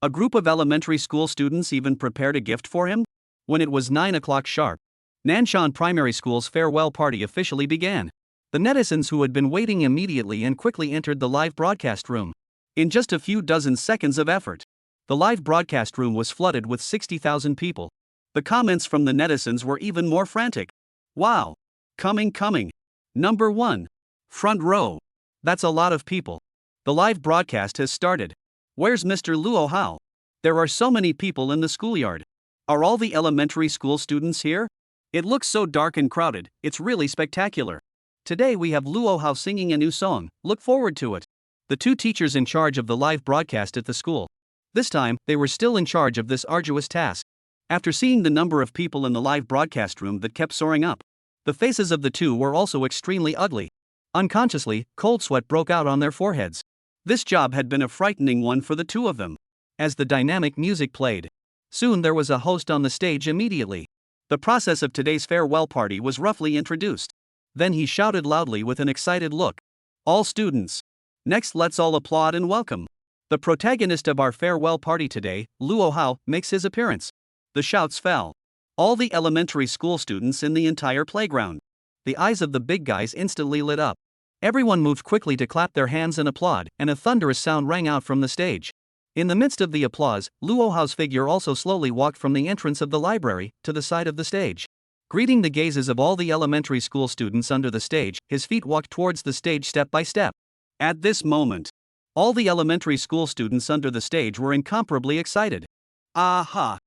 A group of elementary school students even prepared a gift for him? When it was 9 o'clock sharp, Nanshan Primary School's farewell party officially began. The netizens who had been waiting immediately and quickly entered the live broadcast room. In just a few dozen seconds of effort, the live broadcast room was flooded with 60,000 people. The comments from the netizens were even more frantic. Wow! Coming. Number 1. Front row. That's a lot of people. The live broadcast has started. Where's Mr. Luo Hao? There are so many people in the schoolyard. Are all the elementary school students here? It looks so dark and crowded, it's really spectacular. Today we have Luo Hao singing a new song, look forward to it. The 2 teachers in charge of the live broadcast at the school. This time, they were still in charge of this arduous task. After seeing the number of people in the live broadcast room that kept soaring up, the faces of the 2 were also extremely ugly. Unconsciously, cold sweat broke out on their foreheads. This job had been a frightening one for the 2 of them. As the dynamic music played, soon there was a host on the stage immediately. The process of today's farewell party was roughly introduced. Then he shouted loudly with an excited look. All students. Next, let's all applaud and welcome the protagonist of our farewell party today, Luo Hao, makes his appearance. The shouts fell. All the elementary school students in the entire playground. The eyes of the big guys instantly lit up. Everyone moved quickly to clap their hands and applaud, and a thunderous sound rang out from the stage. In the midst of the applause, Luo Hao's figure also slowly walked from the entrance of the library to the side of the stage. Greeting the gazes of all the elementary school students under the stage, his feet walked towards the stage step by step. At this moment, all the elementary school students under the stage were incomparably excited. Aha!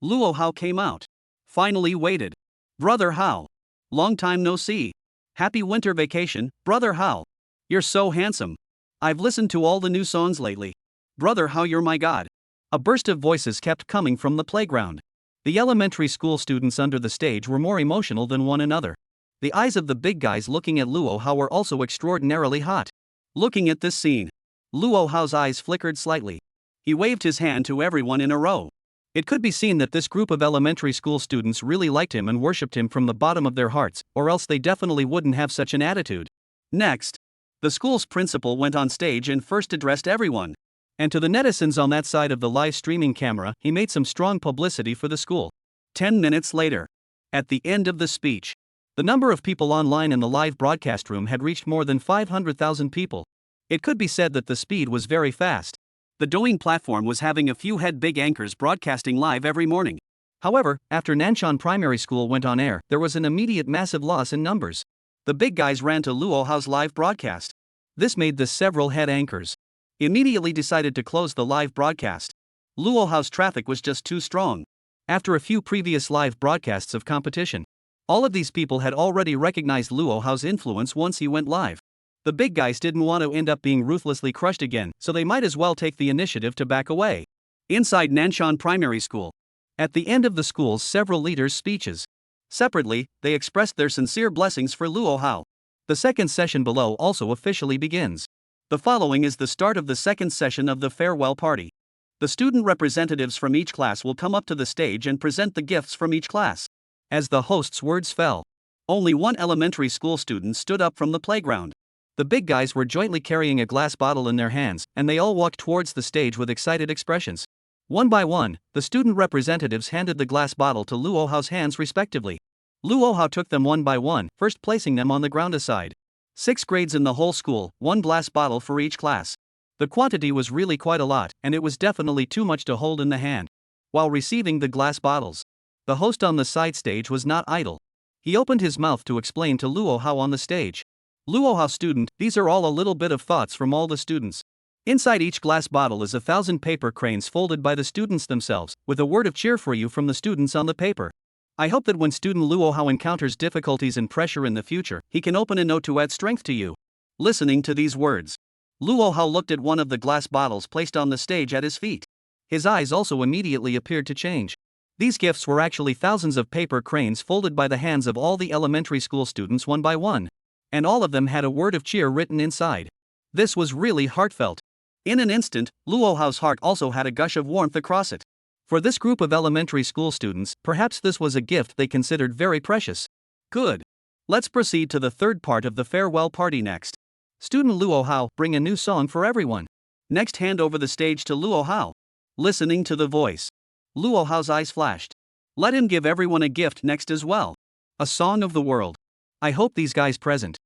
Luo Hao came out. Finally waited. Brother Hao. Long time no see. Happy winter vacation, Brother Hao. You're so handsome. I've listened to all the new songs lately. Brother Hao, you're my god. A burst of voices kept coming from the playground. The elementary school students under the stage were more emotional than one another. The eyes of the big guys looking at Luo Hao were also extraordinarily hot. Looking at this scene, Luo Hao's eyes flickered slightly. He waved his hand to everyone in a row. It could be seen that this group of elementary school students really liked him and worshipped him from the bottom of their hearts, or else they definitely wouldn't have such an attitude. Next, the school's principal went on stage and first addressed everyone. And to the netizens on that side of the live streaming camera, he made some strong publicity for the school. 10 minutes later, at the end of the speech, the number of people online in the live broadcast room had reached more than 500,000 people. It could be said that the speed was very fast. The Douyin platform was having a few big anchors broadcasting live every morning. However, after Nanshan Primary School went on air, there was an immediate massive loss in numbers. The big guys ran to Luo Hao's live broadcast. This made the several head anchors immediately decided to close the live broadcast. Luo Hao's traffic was just too strong. After a few previous live broadcasts of competition, all of these people had already recognized Luo Hao's influence once he went live. The big guys didn't want to end up being ruthlessly crushed again, so they might as well take the initiative to back away. Inside Nanshan Primary School, at the end of the school's several leaders' speeches, separately, they expressed their sincere blessings for Luo Hao. The second session below also officially begins. The following is the start of the second session of the farewell party. The student representatives from each class will come up to the stage and present the gifts from each class. As the host's words fell, only one elementary school student stood up from the playground. The big guys were jointly carrying a glass bottle in their hands, and they all walked towards the stage with excited expressions. One by one, the student representatives handed the glass bottle to Luo Hao's hands respectively. Luo Hao took them one by one, first placing them on the ground aside. 6 grades in the whole school, 1 glass bottle for each class. The quantity was really quite a lot, and it was definitely too much to hold in the hand. While receiving the glass bottles, the host on the side stage was not idle. He opened his mouth to explain to Luo Hao on the stage. Luo Hao student, these are all a little bit of thoughts from all the students. Inside each glass bottle is 1,000 paper cranes folded by the students themselves, with a word of cheer for you from the students on the paper. I hope that when student Luo Hao encounters difficulties and pressure in the future, he can open a note to add strength to you. Listening to these words, Luo Hao looked at one of the glass bottles placed on the stage at his feet. His eyes also immediately appeared to change. These gifts were actually thousands of paper cranes folded by the hands of all the elementary school students one by one. And all of them had a word of cheer written inside. This was really heartfelt. In an instant, Luo Hao's heart also had a gush of warmth across it. For this group of elementary school students, perhaps this was a gift they considered very precious. Good. Let's proceed to the third part of the farewell party next. Student Luo Hao, bring a new song for everyone. Next, hand over the stage to Luo Hao. Listening to the voice, Luo Hao's eyes flashed. Let him give everyone a gift next as well. A song of the world. I hope these guys present,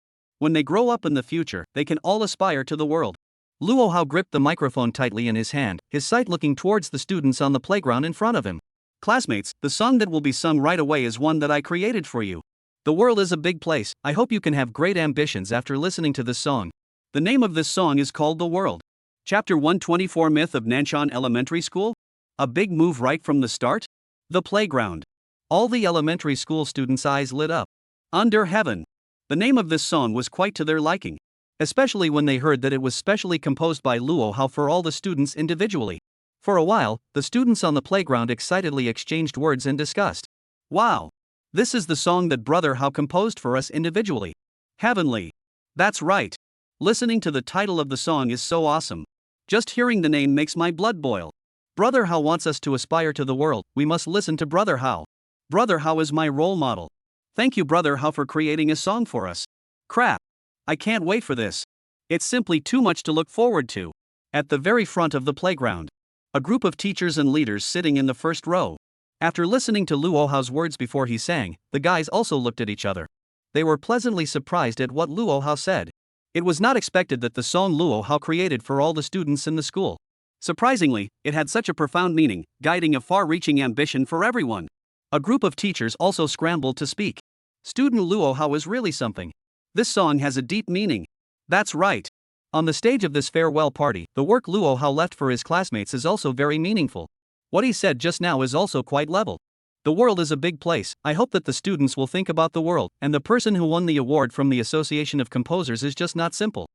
when they grow up in the future, they can all aspire to the world. Luo Hao gripped the microphone tightly in his hand, his sight looking towards the students on the playground in front of him. Classmates, the song that will be sung right away is one that I created for you. The world is a big place, I hope you can have great ambitions after listening to this song. The name of this song is called The World. Chapter 124 Myth of Nanshan Elementary School? A big move right from the start? The playground. All the elementary school students' eyes lit up. Under heaven. The name of this song was quite to their liking, especially when they heard that it was specially composed by Luo Hao for all the students individually. For a while, the students on the playground excitedly exchanged words and discussed. Wow! This is the song that Brother Hao composed for us individually. Heavenly. That's right. Listening to the title of the song is so awesome. Just hearing the name makes my blood boil. Brother Hao wants us to aspire to the world, we must listen to Brother Hao. Brother Hao is my role model. Thank you Brother Hao for creating a song for us. Crap. I can't wait for this. It's simply too much to look forward to. At the very front of the playground, a group of teachers and leaders sitting in the first row. After listening to Luo Hao's words before he sang, the guys also looked at each other. They were pleasantly surprised at what Luo Hao said. It was not expected that the song Luo Hao created for all the students in the school. Surprisingly, it had such a profound meaning, guiding a far-reaching ambition for everyone. A group of teachers also scrambled to speak. Student Luo Hao is really something. This song has a deep meaning. That's right. On the stage of this farewell party, the work Luo Hao left for his classmates is also very meaningful. What he said just now is also quite level. The world is a big place, I hope that the students will think about the world, and the person who won the award from the Association of Composers is just not simple.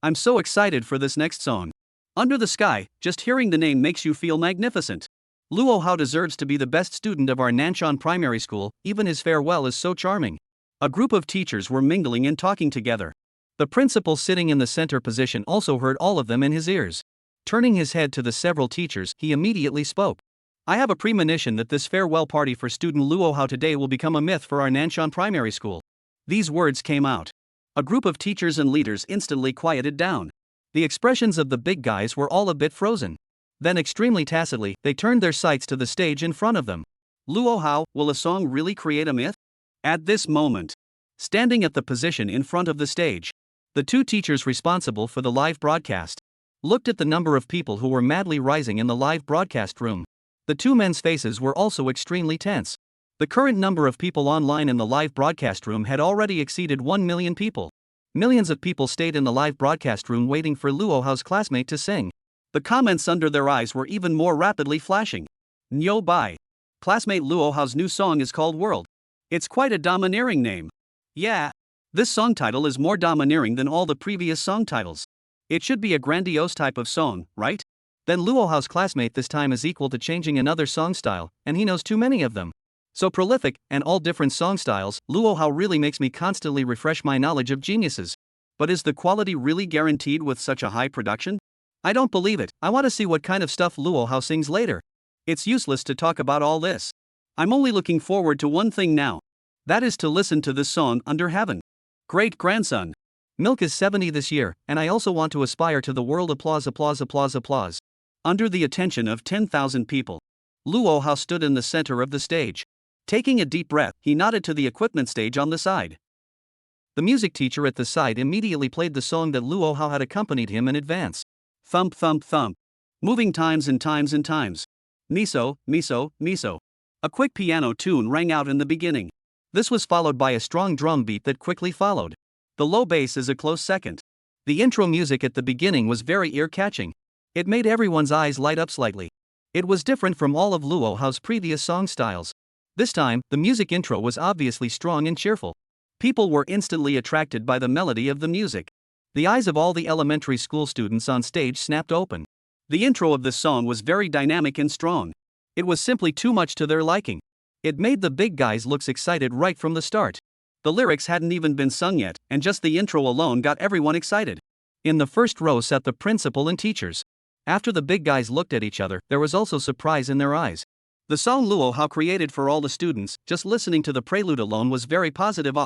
I'm so excited for this next song. Under the Sky, just hearing the name makes you feel magnificent. Luo Hao deserves to be the best student of our Nanshan primary school, even his farewell is so charming. A group of teachers were mingling and talking together. The principal sitting in the center position also heard all of them in his ears. Turning his head to the several teachers, he immediately spoke. I have a premonition that this farewell party for student Luo Hao today will become a myth for our Nanshan primary school. These words came out. A group of teachers and leaders instantly quieted down. The expressions of the big guys were all a bit frozen. Then extremely tacitly, they turned their sights to the stage in front of them. Luo Hao, will a song really create a myth? At this moment, standing at the position in front of the stage, the two teachers responsible for the live broadcast looked at the number of people who were madly rising in the live broadcast room. The two men's faces were also extremely tense. The current number of people online in the live broadcast room had already exceeded 1 million people. Millions of people stayed in the live broadcast room waiting for Luo Hao's classmate to sing. The comments under their eyes were even more rapidly flashing. Nyo bai. Classmate Luo Hao's new song is called World. It's quite a domineering name. Yeah. This song title is more domineering than all the previous song titles. It should be a grandiose type of song, right? Then Luo Hao's classmate this time is equal to changing another song style, and he knows too many of them. So prolific, and all different song styles, Luo Hao really makes me constantly refresh my knowledge of geniuses. But is the quality really guaranteed with such a high production? I don't believe it, I want to see what kind of stuff Luo Hao sings later. It's useless to talk about all this. I'm only looking forward to one thing now. That is to listen to this song Under Heaven. Great grandson. Milk is 70 this year, and I also want to aspire to the world. Applause, applause, applause, applause. Under the attention of 10,000 people, Luo Hao stood in the center of the stage. Taking a deep breath, he nodded to the equipment stage on the side. The music teacher at the side immediately played the song that Luo Hao had accompanied him in advance. Thump thump thump. Moving times and times and times. Miso, miso, miso. A quick piano tune rang out in the beginning. This was followed by a strong drum beat that quickly followed. The low bass is a close second. The intro music at the beginning was very ear-catching. It made everyone's eyes light up slightly. It was different from all of Luo Hao's previous song styles. This time, the music intro was obviously strong and cheerful. People were instantly attracted by the melody of the music. The eyes of all the elementary school students on stage snapped open. The intro of this song was very dynamic and strong. It was simply too much to their liking. It made the big guys look excited right from the start. The lyrics hadn't even been sung yet, and just the intro alone got everyone excited. In the first row sat the principal and teachers. After the big guys looked at each other, there was also surprise in their eyes. The song Luo Hao created for all the students, just listening to the prelude alone was very positive.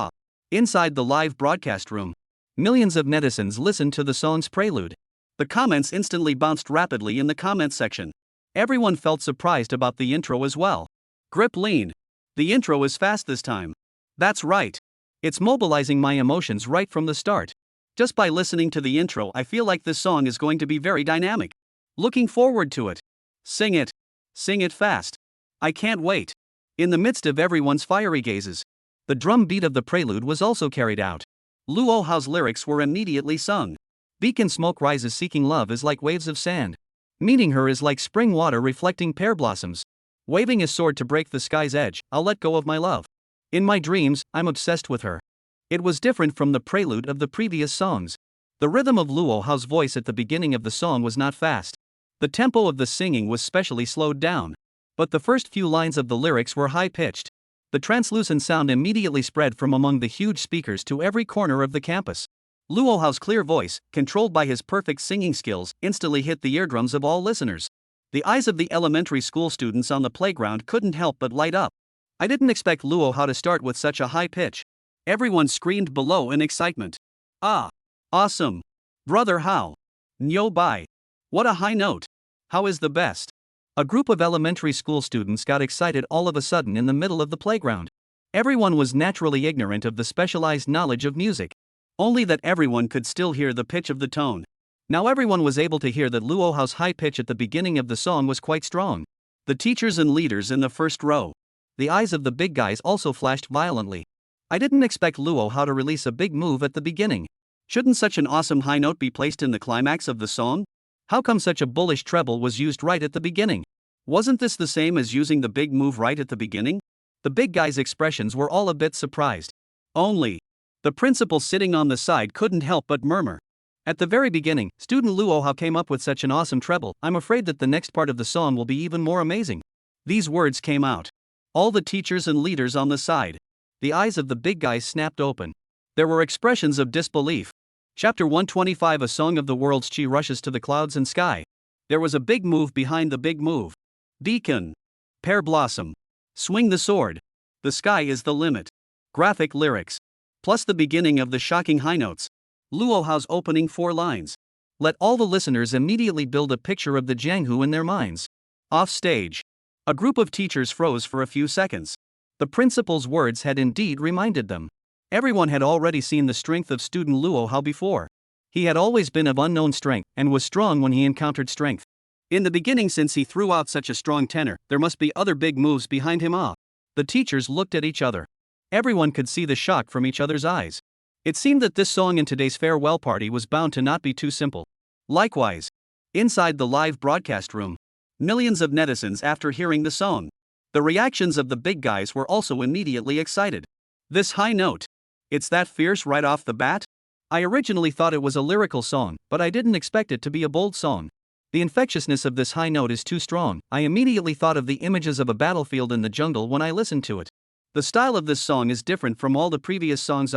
Inside the live broadcast room, millions of netizens listened to the song's prelude. The comments instantly bounced rapidly in the comments section. Everyone felt surprised about the intro as well. Grip lean. The intro is fast this time. That's right. It's mobilizing my emotions right from the start. Just by listening to the intro, I feel like this song is going to be very dynamic. Looking forward to it. Sing it. Sing it fast. I can't wait. In the midst of everyone's fiery gazes, the drum beat of the prelude was also carried out. Luo Hao's lyrics were immediately sung. Beacon smoke rises seeking love is like waves of sand. Meeting her is like spring water reflecting pear blossoms. Waving his sword to break the sky's edge, I'll let go of my love. In my dreams, I'm obsessed with her. It was different from the prelude of the previous songs. The rhythm of Luo Hao's voice at the beginning of the song was not fast. The tempo of the singing was specially slowed down. But the first few lines of the lyrics were high-pitched. The translucent sound immediately spread from among the huge speakers to every corner of the campus. Luo Hao's clear voice, controlled by his perfect singing skills, instantly hit the eardrums of all listeners. The eyes of the elementary school students on the playground couldn't help but light up. I didn't expect Luo Hao to start with such a high pitch. Everyone screamed below in excitement. Ah! Awesome! Brother Hao! Nyo bai! What a high note! How is the best? A group of elementary school students got excited all of a sudden in the middle of the playground. Everyone was naturally ignorant of the specialized knowledge of music. Only that everyone could still hear the pitch of the tone. Now everyone was able to hear that Luo Hao's high pitch at the beginning of the song was quite strong. The teachers and leaders in the first row. The eyes of the big guys also flashed violently. I didn't expect Luo Hao to release a big move at the beginning. Shouldn't such an awesome high note be placed in the climax of the song? How come such a bullish treble was used right at the beginning? Wasn't this the same as using the big move right at the beginning? The big guys' expressions were all a bit surprised. Only the principal sitting on the side couldn't help but murmur. At the very beginning, student Luo Hao came up with such an awesome treble. I'm afraid that the next part of the song will be even more amazing. These words came out. All the teachers and leaders on the side. The eyes of the big guys snapped open. There were expressions of disbelief. Chapter 125 A Song of the World's Chi rushes to the clouds and sky. There was a big move behind the big move. Beacon. Pear blossom. Swing the sword. The sky is the limit. Graphic lyrics. Plus the beginning of the shocking high notes. Luo Hao's opening 4 lines. Let all the listeners immediately build a picture of the Jianghu in their minds. Off stage. A group of teachers froze for a few seconds. The principal's words had indeed reminded them. Everyone had already seen the strength of student Luo Hao before. He had always been of unknown strength and was strong when he encountered strength. In the beginning, since he threw out such a strong tenor, there must be other big moves behind him. The teachers looked at each other. Everyone could see the shock from each other's eyes. It seemed that this song in today's farewell party was bound to not be too simple. Likewise, inside the live broadcast room, millions of netizens after hearing the song. The reactions of the big guys were also immediately excited. This high note. It's that fierce right off the bat? I originally thought it was a lyrical song, but I didn't expect it to be a bold song. The infectiousness of this high note is too strong. I immediately thought of the images of a battlefield in the jungle when I listened to it. The style of this song is different from all the previous songs.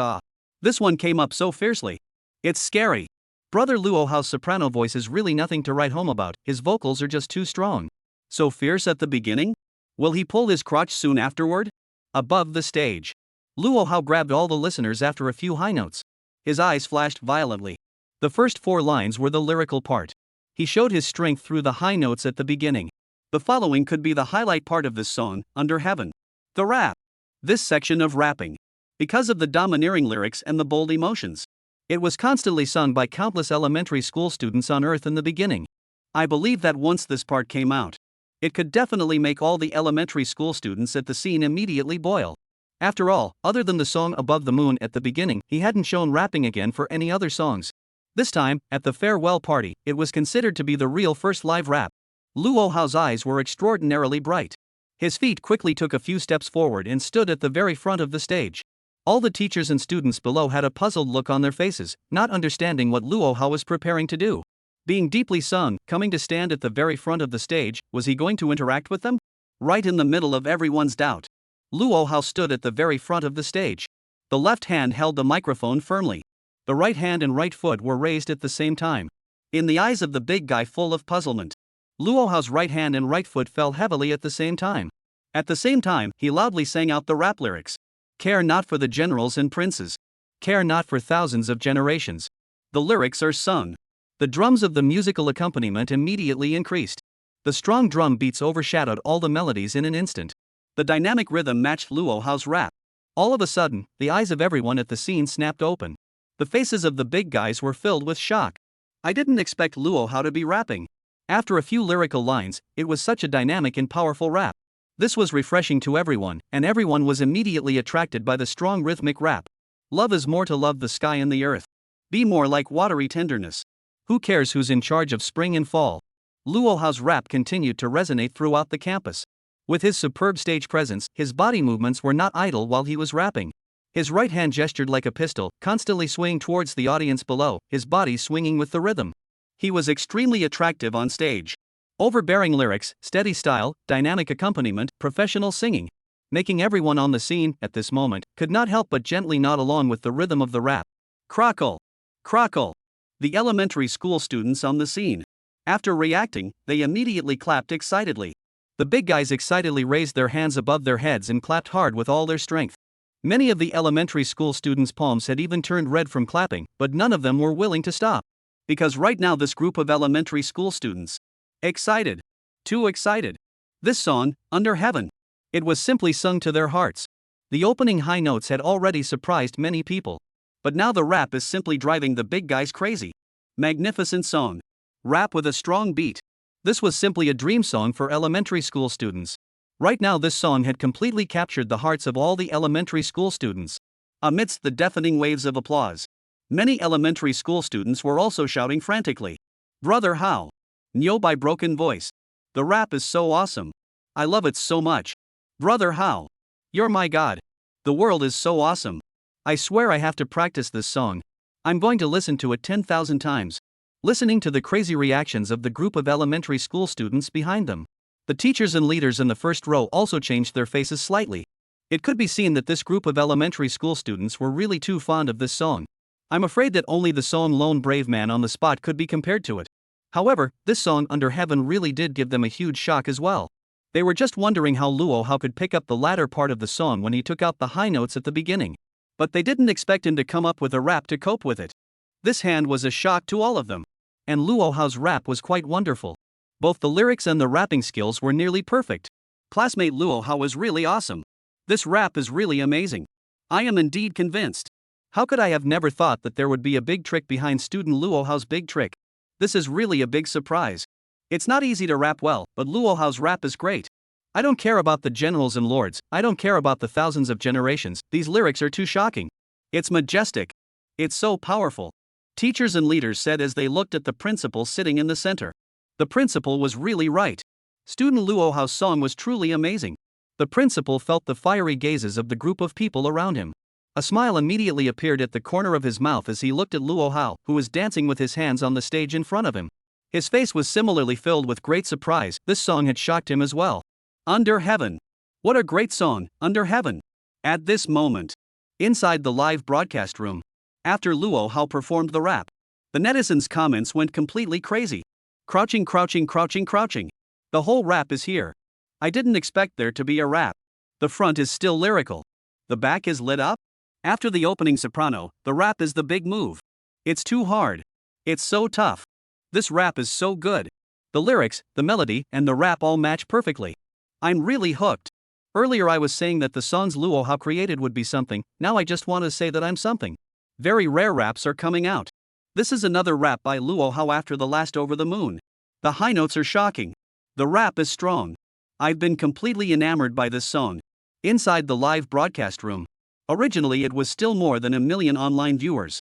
This one came up so fiercely. It's scary. Brother Luo Hao's soprano voice is really nothing to write home about. His vocals are just too strong. So fierce at the beginning? Will he pull his crotch soon afterward? Above the stage, Luo Hao grabbed all the listeners after a few high notes. His eyes flashed violently. The first 4 lines were the lyrical part. He showed his strength through the high notes at the beginning. The following could be the highlight part of this song, Under Heaven. The rap. This section of rapping. Because of the domineering lyrics and the bold emotions. It was constantly sung by countless elementary school students on Earth in the beginning. I believe that once this part came out, it could definitely make all the elementary school students at the scene immediately boil. After all, other than the song Above the Moon at the beginning, he hadn't shown rapping again for any other songs. This time, at the farewell party, it was considered to be the real first live rap. Luo Hao's eyes were extraordinarily bright. His feet quickly took a few steps forward and stood at the very front of the stage. All the teachers and students below had a puzzled look on their faces, not understanding what Luo Hao was preparing to do. Being deeply sung, coming to stand at the very front of the stage, was he going to interact with them? Right in the middle of everyone's doubt, Luo Hao stood at the very front of the stage. The left hand held the microphone firmly. The right hand and right foot were raised at the same time. In the eyes of the big guy full of puzzlement, Luo Hao's right hand and right foot fell heavily at the same time. At the same time, he loudly sang out the rap lyrics. Care not for the generals and princes. Care not for thousands of generations. The lyrics are sung. The drums of the musical accompaniment immediately increased. The strong drum beats overshadowed all the melodies in an instant. The dynamic rhythm matched Luo Hao's rap. All of a sudden, the eyes of everyone at the scene snapped open. The faces of the big guys were filled with shock. I didn't expect Luo Hao to be rapping. After a few lyrical lines, it was such a dynamic and powerful rap. This was refreshing to everyone, and everyone was immediately attracted by the strong rhythmic rap. Love is more to love the sky and the earth. Be more like watery tenderness. Who cares who's in charge of spring and fall? Luo Hao's rap continued to resonate throughout the campus. With his superb stage presence, his body movements were not idle while he was rapping. His right hand gestured like a pistol, constantly swaying towards the audience below, his body swinging with the rhythm. He was extremely attractive on stage. Overbearing lyrics, steady style, dynamic accompaniment, professional singing. Making everyone on the scene, at this moment, could not help but gently nod along with the rhythm of the rap. Crackle! Crackle! The elementary school students on the scene. After reacting, they immediately clapped excitedly. The big guys excitedly raised their hands above their heads and clapped hard with all their strength. Many of the elementary school students' palms had even turned red from clapping, but none of them were willing to stop. Because right now this group of elementary school students, excited. Too excited. This song, Under Heaven. It was simply sung to their hearts. The opening high notes had already surprised many people. But now the rap is simply driving the big guys crazy. Magnificent song. Rap with a strong beat. This was simply a dream song for elementary school students. Right now this song had completely captured the hearts of all the elementary school students. Amidst the deafening waves of applause, many elementary school students were also shouting frantically. Brother Hao. Nyo by broken voice. The rap is so awesome. I love it so much. Brother Hao. You're my god. The world is so awesome. I swear I have to practice this song. I'm going to listen to it 10,000 times. Listening to the crazy reactions of the group of elementary school students behind them. The teachers and leaders in the first row also changed their faces slightly. It could be seen that this group of elementary school students were really too fond of this song. I'm afraid that only the song Lone Brave Man on the Spot could be compared to it. However, this song Under Heaven really did give them a huge shock as well. They were just wondering how Luo Hao could pick up the latter part of the song when he took out the high notes at the beginning. But they didn't expect him to come up with a rap to cope with it. This hand was a shock to all of them. And Luo Hao's rap was quite wonderful. Both the lyrics and the rapping skills were nearly perfect. Classmate Luo Hao was really awesome. This rap is really amazing. I am indeed convinced. How could I have never thought that there would be a big trick behind student Luo Hao's big trick? This is really a big surprise. It's not easy to rap well, but Luo Hao's rap is great. I don't care about the generals and lords, I don't care about the thousands of generations, these lyrics are too shocking. It's majestic. It's so powerful. Teachers and leaders said as they looked at the principal sitting in the center. The principal was really right. Student Luo Hao's song was truly amazing. The principal felt the fiery gazes of the group of people around him. A smile immediately appeared at the corner of his mouth as he looked at Luo Hao, who was dancing with his hands on the stage in front of him. His face was similarly filled with great surprise, this song had shocked him as well. Under Heaven. What a great song, Under Heaven. At this moment, inside the live broadcast room, after Luo Hao performed the rap, the netizens' comments went completely crazy. Crouching, crouching, crouching, crouching. The whole rap is here. I didn't expect there to be a rap. The front is still lyrical. The back is lit up. After the opening soprano, the rap is the big move. It's too hard. It's so tough. This rap is so good. The lyrics, the melody, and the rap all match perfectly. I'm really hooked. Earlier I was saying that the songs Luo Hao created would be something, now I just want to say that I'm something. Very rare raps are coming out. This is another rap by Luo Hao after the last Over the Moon. The high notes are shocking. The rap is strong. I've been completely enamored by this song. Inside the live broadcast room. Originally it was still more than 1 million online viewers.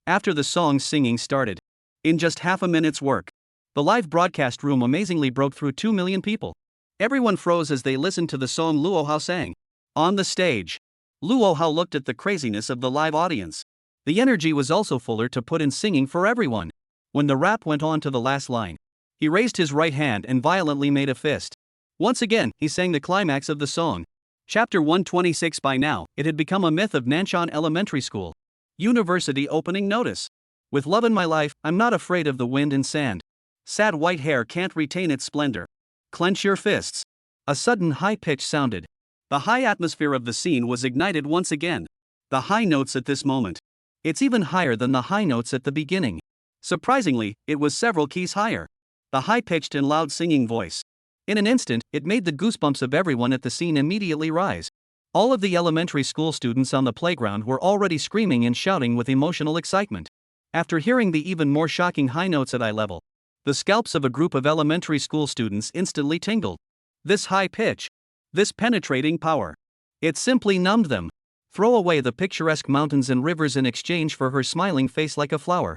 After the song's singing started. In just half a minute's work. The live broadcast room amazingly broke through 2 million people. Everyone froze as they listened to the song Luo Hao sang. On the stage, Luo Hao looked at the craziness of the live audience. The energy was also fuller to put in singing for everyone. When the rap went on to the last line, he raised his right hand and violently made a fist. Once again, he sang the climax of the song. Chapter 126. By now, it had become a myth of Nanshan Elementary School. University opening notice. With love in my life, I'm not afraid of the wind and sand. Sad white hair can't retain its splendor. Clench your fists. A sudden high pitch sounded. The high atmosphere of the scene was ignited once again. The high notes at this moment. It's even higher than the high notes at the beginning. Surprisingly, it was several keys higher. The high-pitched and loud singing voice. In an instant, it made the goosebumps of everyone at the scene immediately rise. All of the elementary school students on the playground were already screaming and shouting with emotional excitement. After hearing the even more shocking high notes at eye level, the scalps of a group of elementary school students instantly tingled. This high pitch. This penetrating power. It simply numbed them. Throw away the picturesque mountains and rivers in exchange for her smiling face like a flower.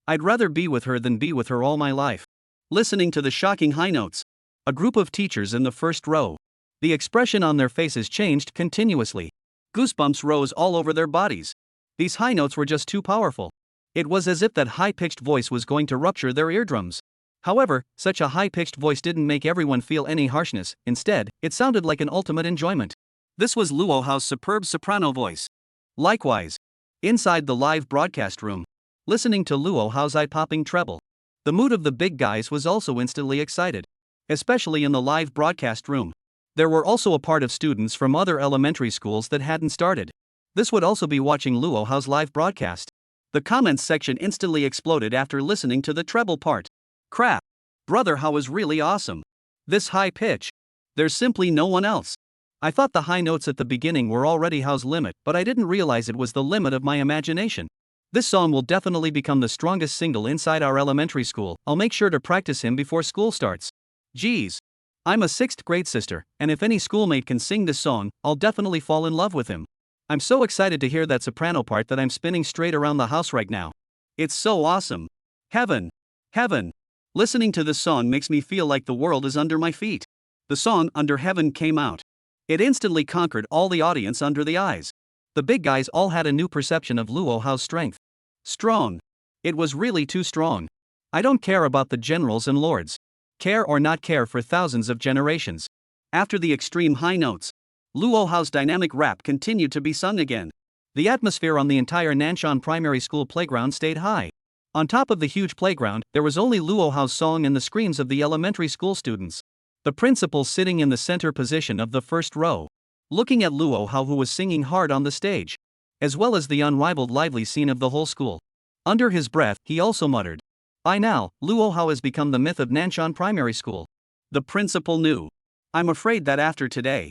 I'd rather be with her than be with her all my life. Listening to the shocking high notes. A group of teachers in the first row. The expression on their faces changed continuously. Goosebumps rose all over their bodies. These high notes were just too powerful. It was as if that high-pitched voice was going to rupture their eardrums. However, such a high-pitched voice didn't make everyone feel any harshness. Instead, it sounded like an ultimate enjoyment. This was Luo Hao's superb soprano voice. Likewise, inside the live broadcast room, listening to Luo Hao's eye-popping treble, the mood of the big guys was also instantly excited. Especially in the live broadcast room. There were also a part of students from other elementary schools that hadn't started. This would also be watching Luo Hao's live broadcast. The comments section instantly exploded after listening to the treble part. Crap! Brother Hao is really awesome. This high pitch. There's simply no one else. I thought the high notes at the beginning were already Hao's limit, but I didn't realize it was the limit of my imagination. This song will definitely become the strongest single inside our elementary school. I'll make sure to practice him before school starts. Geez. I'm a 6th grade sister, and if any schoolmate can sing this song, I'll definitely fall in love with him. I'm so excited to hear that soprano part that I'm spinning straight around the house right now. It's so awesome. Heaven. Heaven. Listening to this song makes me feel like the world is under my feet. The song Under Heaven came out. It instantly conquered all the audience under the eyes. The big guys all had a new perception of Luo Hao's strength. Strong. It was really too strong. I don't care about the generals and lords. Care or not care for thousands of generations. After the extreme high notes, Luo Hao's dynamic rap continued to be sung again. The atmosphere on the entire Nanshan Primary School playground stayed high. On top of the huge playground, there was only Luo Hao's song and the screams of the elementary school students. The principal sitting in the center position of the first row, looking at Luo Hao who was singing hard on the stage, as well as the unrivaled lively scene of the whole school. Under his breath, he also muttered, "By now, Luo Hao has become the myth of Nanshan Primary School." The principal knew. I'm afraid that after today,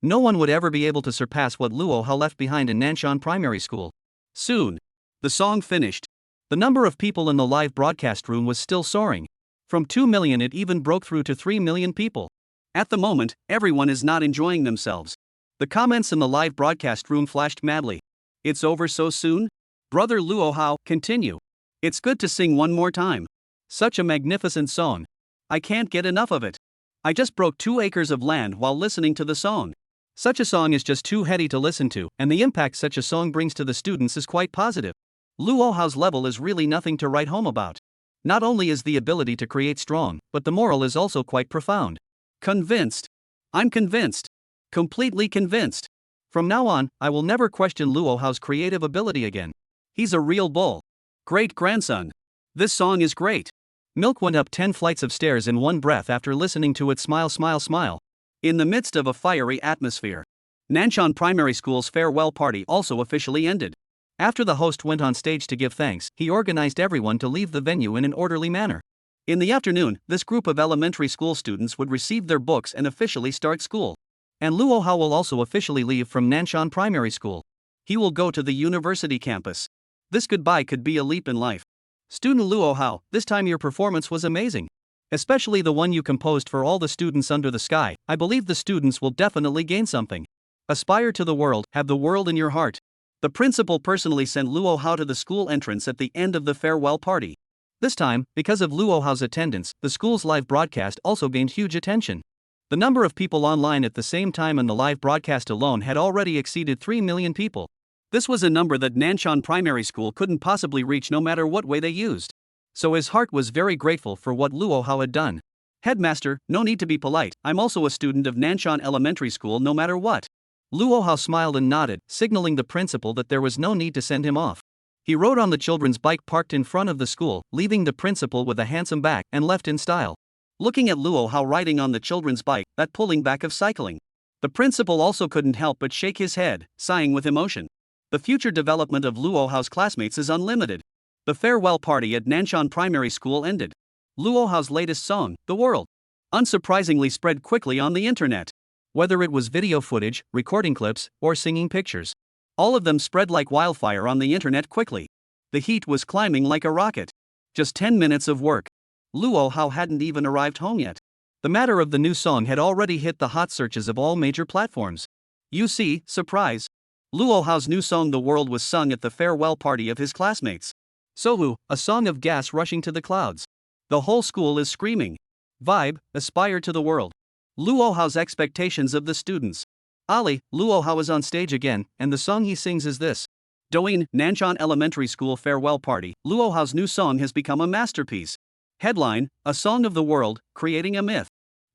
no one would ever be able to surpass what Luo Hao left behind in Nanshan Primary School. Soon, the song finished. The number of people in the live broadcast room was still soaring. From 2 million it even broke through to 3 million people. At the moment, everyone is not enjoying themselves. The comments in the live broadcast room flashed madly. It's over so soon? Brother Luo Hao, continue. It's good to sing one more time. Such a magnificent song. I can't get enough of it. I just broke 2 acres of land while listening to the song. Such a song is just too heady to listen to, and the impact such a song brings to the students is quite positive. Luo Hao's level is really nothing to write home about. Not only is the ability to create strong, but the moral is also quite profound. Convinced. I'm convinced. Completely convinced. From now on, I will never question Luo Hao's creative ability again. He's a real bull. Great grandson. This song is great. Milk went up 10 flights of stairs in one breath after listening to it. Smile, smile, smile. In the midst of a fiery atmosphere, Nanshan Primary School's farewell party also officially ended. After the host went on stage to give thanks, he organized everyone to leave the venue in an orderly manner. In the afternoon, this group of elementary school students would receive their books and officially start school. And Luo Hao will also officially leave from Nanshan Primary School. He will go to the university campus. This goodbye could be a leap in life. Student Luo Hao, this time your performance was amazing. Especially the one you composed for all the students under the sky. I believe the students will definitely gain something. Aspire to the world, have the world in your heart. The principal personally sent Luo Hao to the school entrance at the end of the farewell party. This time, because of Luo Hao's attendance, the school's live broadcast also gained huge attention. The number of people online at the same time in the live broadcast alone had already exceeded 3 million people. This was a number that Nanshan Primary School couldn't possibly reach no matter what way they used. So his heart was very grateful for what Luo Hao had done. Headmaster, no need to be polite, I'm also a student of Nanshan Elementary School no matter what. Luo Hao smiled and nodded, signaling the principal that there was no need to send him off. He rode on the children's bike parked in front of the school, leaving the principal with a handsome back, and left in style. Looking at Luo Hao riding on the children's bike, that pulling back of cycling. The principal also couldn't help but shake his head, sighing with emotion. The future development of Luo Hao's classmates is unlimited. The farewell party at Nanshan Primary School ended. Luo Hao's latest song, The World, unsurprisingly spread quickly on the internet. Whether it was video footage, recording clips, or singing pictures, all of them spread like wildfire on the internet quickly. The heat was climbing like a rocket. Just 10 minutes of work. Luo Hao hadn't even arrived home yet. The matter of the new song had already hit the hot searches of all major platforms. You see, surprise. Luo Hao's new song The World was sung at the farewell party of his classmates. Sohu, a song of gas rushing to the clouds. The whole school is screaming. Vibe, aspire to the world. Luo Hao's expectations of the students. Ali, Luo Hao is on stage again, and the song he sings is this. Douyin, Nanshan Elementary School Farewell Party. Luo Hao's new song has become a masterpiece. Headline, A Song of the World, Creating a Myth.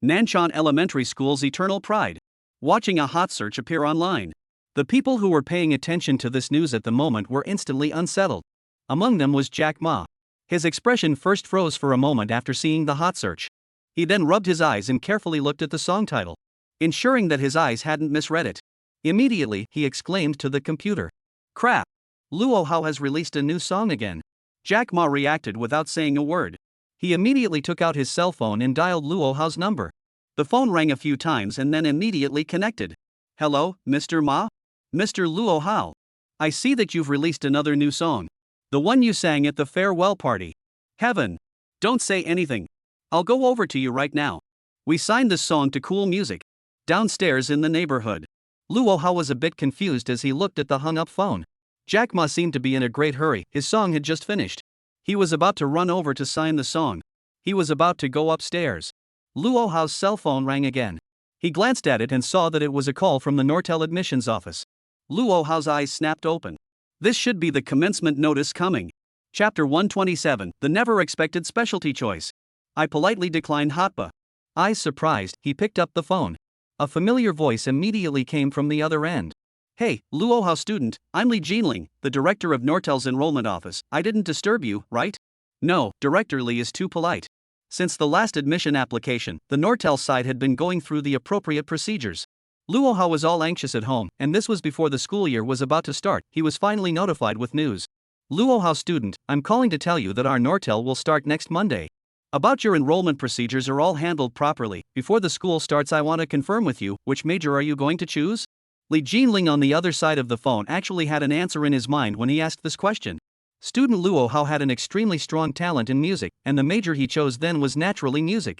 Nanshan Elementary School's eternal pride. Watching a hot search appear online. The people who were paying attention to this news at the moment were instantly unsettled. Among them was Jack Ma. His expression first froze for a moment after seeing the hot search. He then rubbed his eyes and carefully looked at the song title, ensuring that his eyes hadn't misread it. Immediately, he exclaimed to the computer. Crap! Luo Hao has released a new song again. Jack Ma reacted without saying a word. He immediately took out his cell phone and dialed Luo Hao's number. The phone rang a few times and then immediately connected. Hello, Mr. Ma? Mr. Luo Hao. I see that you've released another new song. The one you sang at the farewell party. Heaven! Don't say anything. I'll go over to you right now. We signed this song to Cool Music. Downstairs in the neighborhood. Luo Hao was a bit confused as he looked at the hung-up phone. Jack Ma seemed to be in a great hurry, his song had just finished. He was about to run over to sign the song. He was about to go upstairs. Luo Hao's cell phone rang again. He glanced at it and saw that it was a call from the Nortel admissions office. Luo Hao's eyes snapped open. This should be the commencement notice coming. Chapter 127, The Never Expected Specialty Choice. I politely declined Hatba. Eyes surprised, he picked up the phone. A familiar voice immediately came from the other end. Hey, Luo Hao student, I'm Li Jinling, the director of Nortel's enrollment office. I didn't disturb you, right? No, Director Li is too polite. Since the last admission application, the Nortel side had been going through the appropriate procedures. Luo Hao was all anxious at home, and this was before the school year was about to start. He was finally notified with news. Luo Hao student, I'm calling to tell you that our Nortel will start next Monday. About your enrollment procedures are all handled properly. Before the school starts, I want to confirm with you, which major are you going to choose? Li Jinling on the other side of the phone actually had an answer in his mind when he asked this question. Student Luo Hao had an extremely strong talent in music, and the major he chose then was naturally music.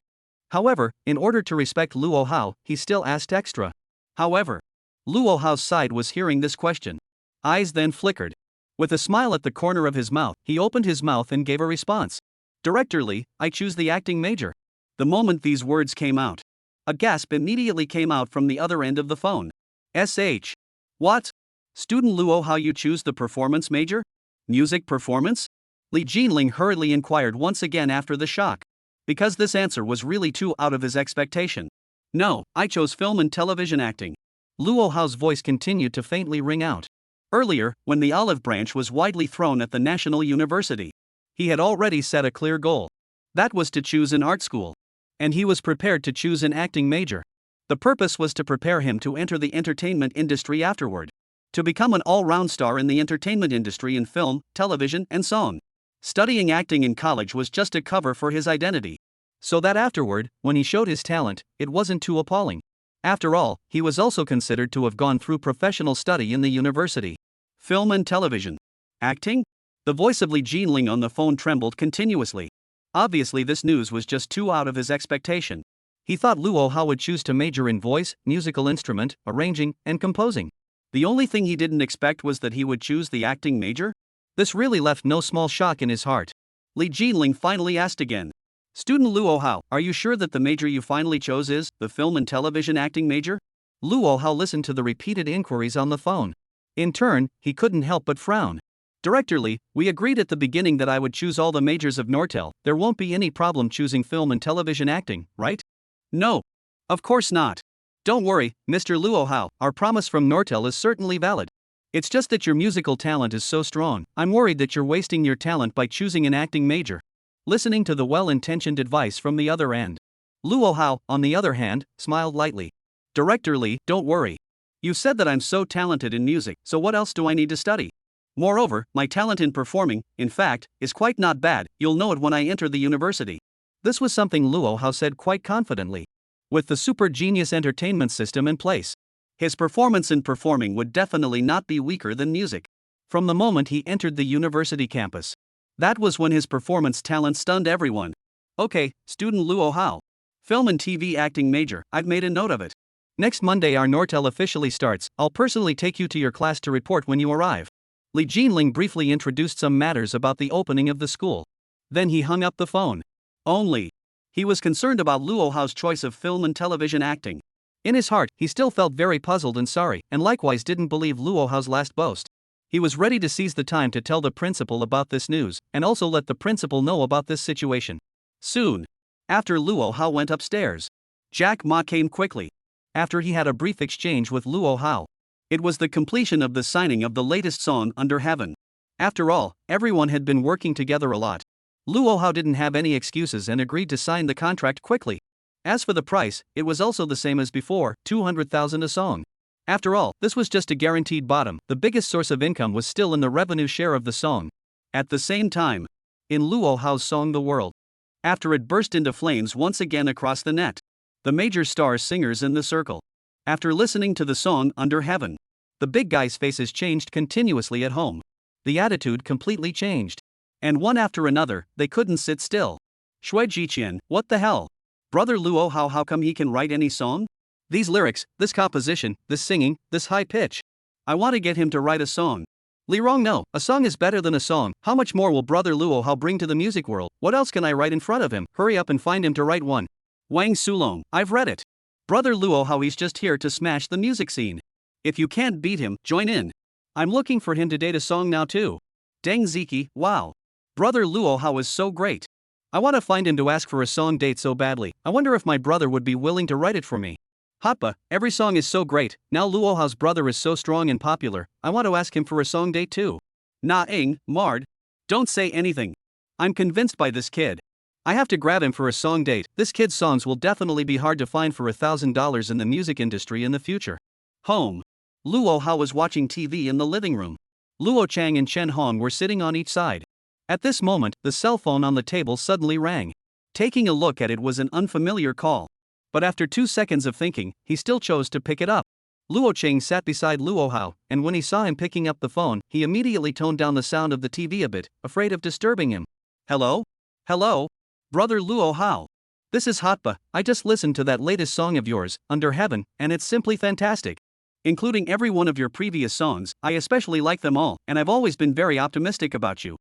However, in order to respect Luo Hao, he still asked extra. However, Luo Hao's side was hearing this question. Eyes then flickered. With a smile at the corner of his mouth, he opened his mouth and gave a response. Director Li, I choose the acting major. The moment these words came out, a gasp immediately came out from the other end of the phone. SH. What? Student Luo Hao, you choose the performance major? Music performance? Li Jinling hurriedly inquired once again after the shock. Because this answer was really too out of his expectation. No, I chose film and television acting. Luo Hao's voice continued to faintly ring out. Earlier, when the olive branch was widely thrown at the National University, he had already set a clear goal. That was to choose an art school. And he was prepared to choose an acting major. The purpose was to prepare him to enter the entertainment industry afterward. To become an all-round star in the entertainment industry in film, television, and song. Studying acting in college was just a cover for his identity. So that afterward, when he showed his talent, it wasn't too appalling. After all, he was also considered to have gone through professional study in the university. Film and television. Acting? The voice of Lee Jinling on the phone trembled continuously. Obviously, this news was just too out of his expectation. He thought Luo Hao would choose to major in voice, musical instrument, arranging, and composing. The only thing he didn't expect was that he would choose the acting major? This really left no small shock in his heart. Lee Jinling finally asked again. Student Luo Hao, are you sure that the major you finally chose is the film and television acting major? Luo Hao listened to the repeated inquiries on the phone. In turn, he couldn't help but frown. Director Lee, we agreed at the beginning that I would choose all the majors of Nortel. There won't be any problem choosing film and television acting, right? No. Of course not. Don't worry, Mr. Luo Hao, our promise from Nortel is certainly valid. It's just that your musical talent is so strong, I'm worried that you're wasting your talent by choosing an acting major. Listening to the well-intentioned advice from the other end. Luo Hao, on the other hand, smiled lightly. Director Lee, don't worry. You said that I'm so talented in music, so what else do I need to study? Moreover, my talent in performing, in fact, is quite not bad, you'll know it when I enter the university. This was something Luo Hao said quite confidently. With the super genius entertainment system in place, his performance in performing would definitely not be weaker than music. From the moment he entered the university campus, that was when his performance talent stunned everyone. Okay, student Luo Hao. Film and TV acting major, I've made a note of it. Next Monday our Nortel officially starts, I'll personally take you to your class to report when you arrive. Lee Jinling briefly introduced some matters about the opening of the school. Then he hung up the phone. He was concerned about Luo Hao's choice of film and television acting. In his heart, he still felt very puzzled and sorry, and likewise didn't believe Luo Hao's last boast. He was ready to seize the time to tell the principal about this news, and also let the principal know about this situation. Soon after Luo Hao went upstairs, Jack Ma came quickly. After he had a brief exchange with Luo Hao, it was the completion of the signing of the latest song Under Heaven. After all, everyone had been working together a lot. Luo Hao didn't have any excuses and agreed to sign the contract quickly. As for the price, it was also the same as before, 200,000 a song. After all, this was just a guaranteed bottom, the biggest source of income was still in the revenue share of the song. At the same time, in Luo Hao's song The World, after it burst into flames once again across the net, the major star singers in the circle. After listening to the song Under Heaven, the big guys' faces changed continuously at home. The attitude completely changed. And one after another, they couldn't sit still. Shui Jiqian, what the hell? Brother Luo Hao, how come he can write any song? These lyrics, this composition, this singing, this high pitch. I want to get him to write a song. Li Rong, no, a song is better than a song. How much more will Brother Luo Hao bring to the music world? What else can I write in front of him? Hurry up and find him to write one. Wang Sulong, I've read it. Brother Luo Hao, he's just here to smash the music scene. If you can't beat him, join in. I'm looking for him to date a song now too. Deng Ziki, wow. Brother Luo Hao is so great. I want to find him to ask for a song date so badly. I wonder if my brother would be willing to write it for me. Hotba, every song is so great. Now Luo Hao's brother is so strong and popular. I want to ask him for a song date too. Na Ing, Mard. Don't say anything. I'm convinced by this kid. I have to grab him for a song date. This kid's songs will definitely be hard to find for $1,000 in the music industry in the future. Home. Luo Hao was watching TV in the living room. Luo Chang and Chen Hong were sitting on each side. At this moment, the cell phone on the table suddenly rang. Taking a look at it was an unfamiliar call. But after 2 seconds of thinking, he still chose to pick it up. Luo Chang sat beside Luo Hao, and when he saw him picking up the phone, he immediately toned down the sound of the TV a bit, afraid of disturbing him. Hello? Hello? Brother Luo Hao. This is Hotba. I just listened to that latest song of yours, Under Heaven, and it's simply fantastic. Including every one of your previous songs, I especially like them all, and I've always been very optimistic about you.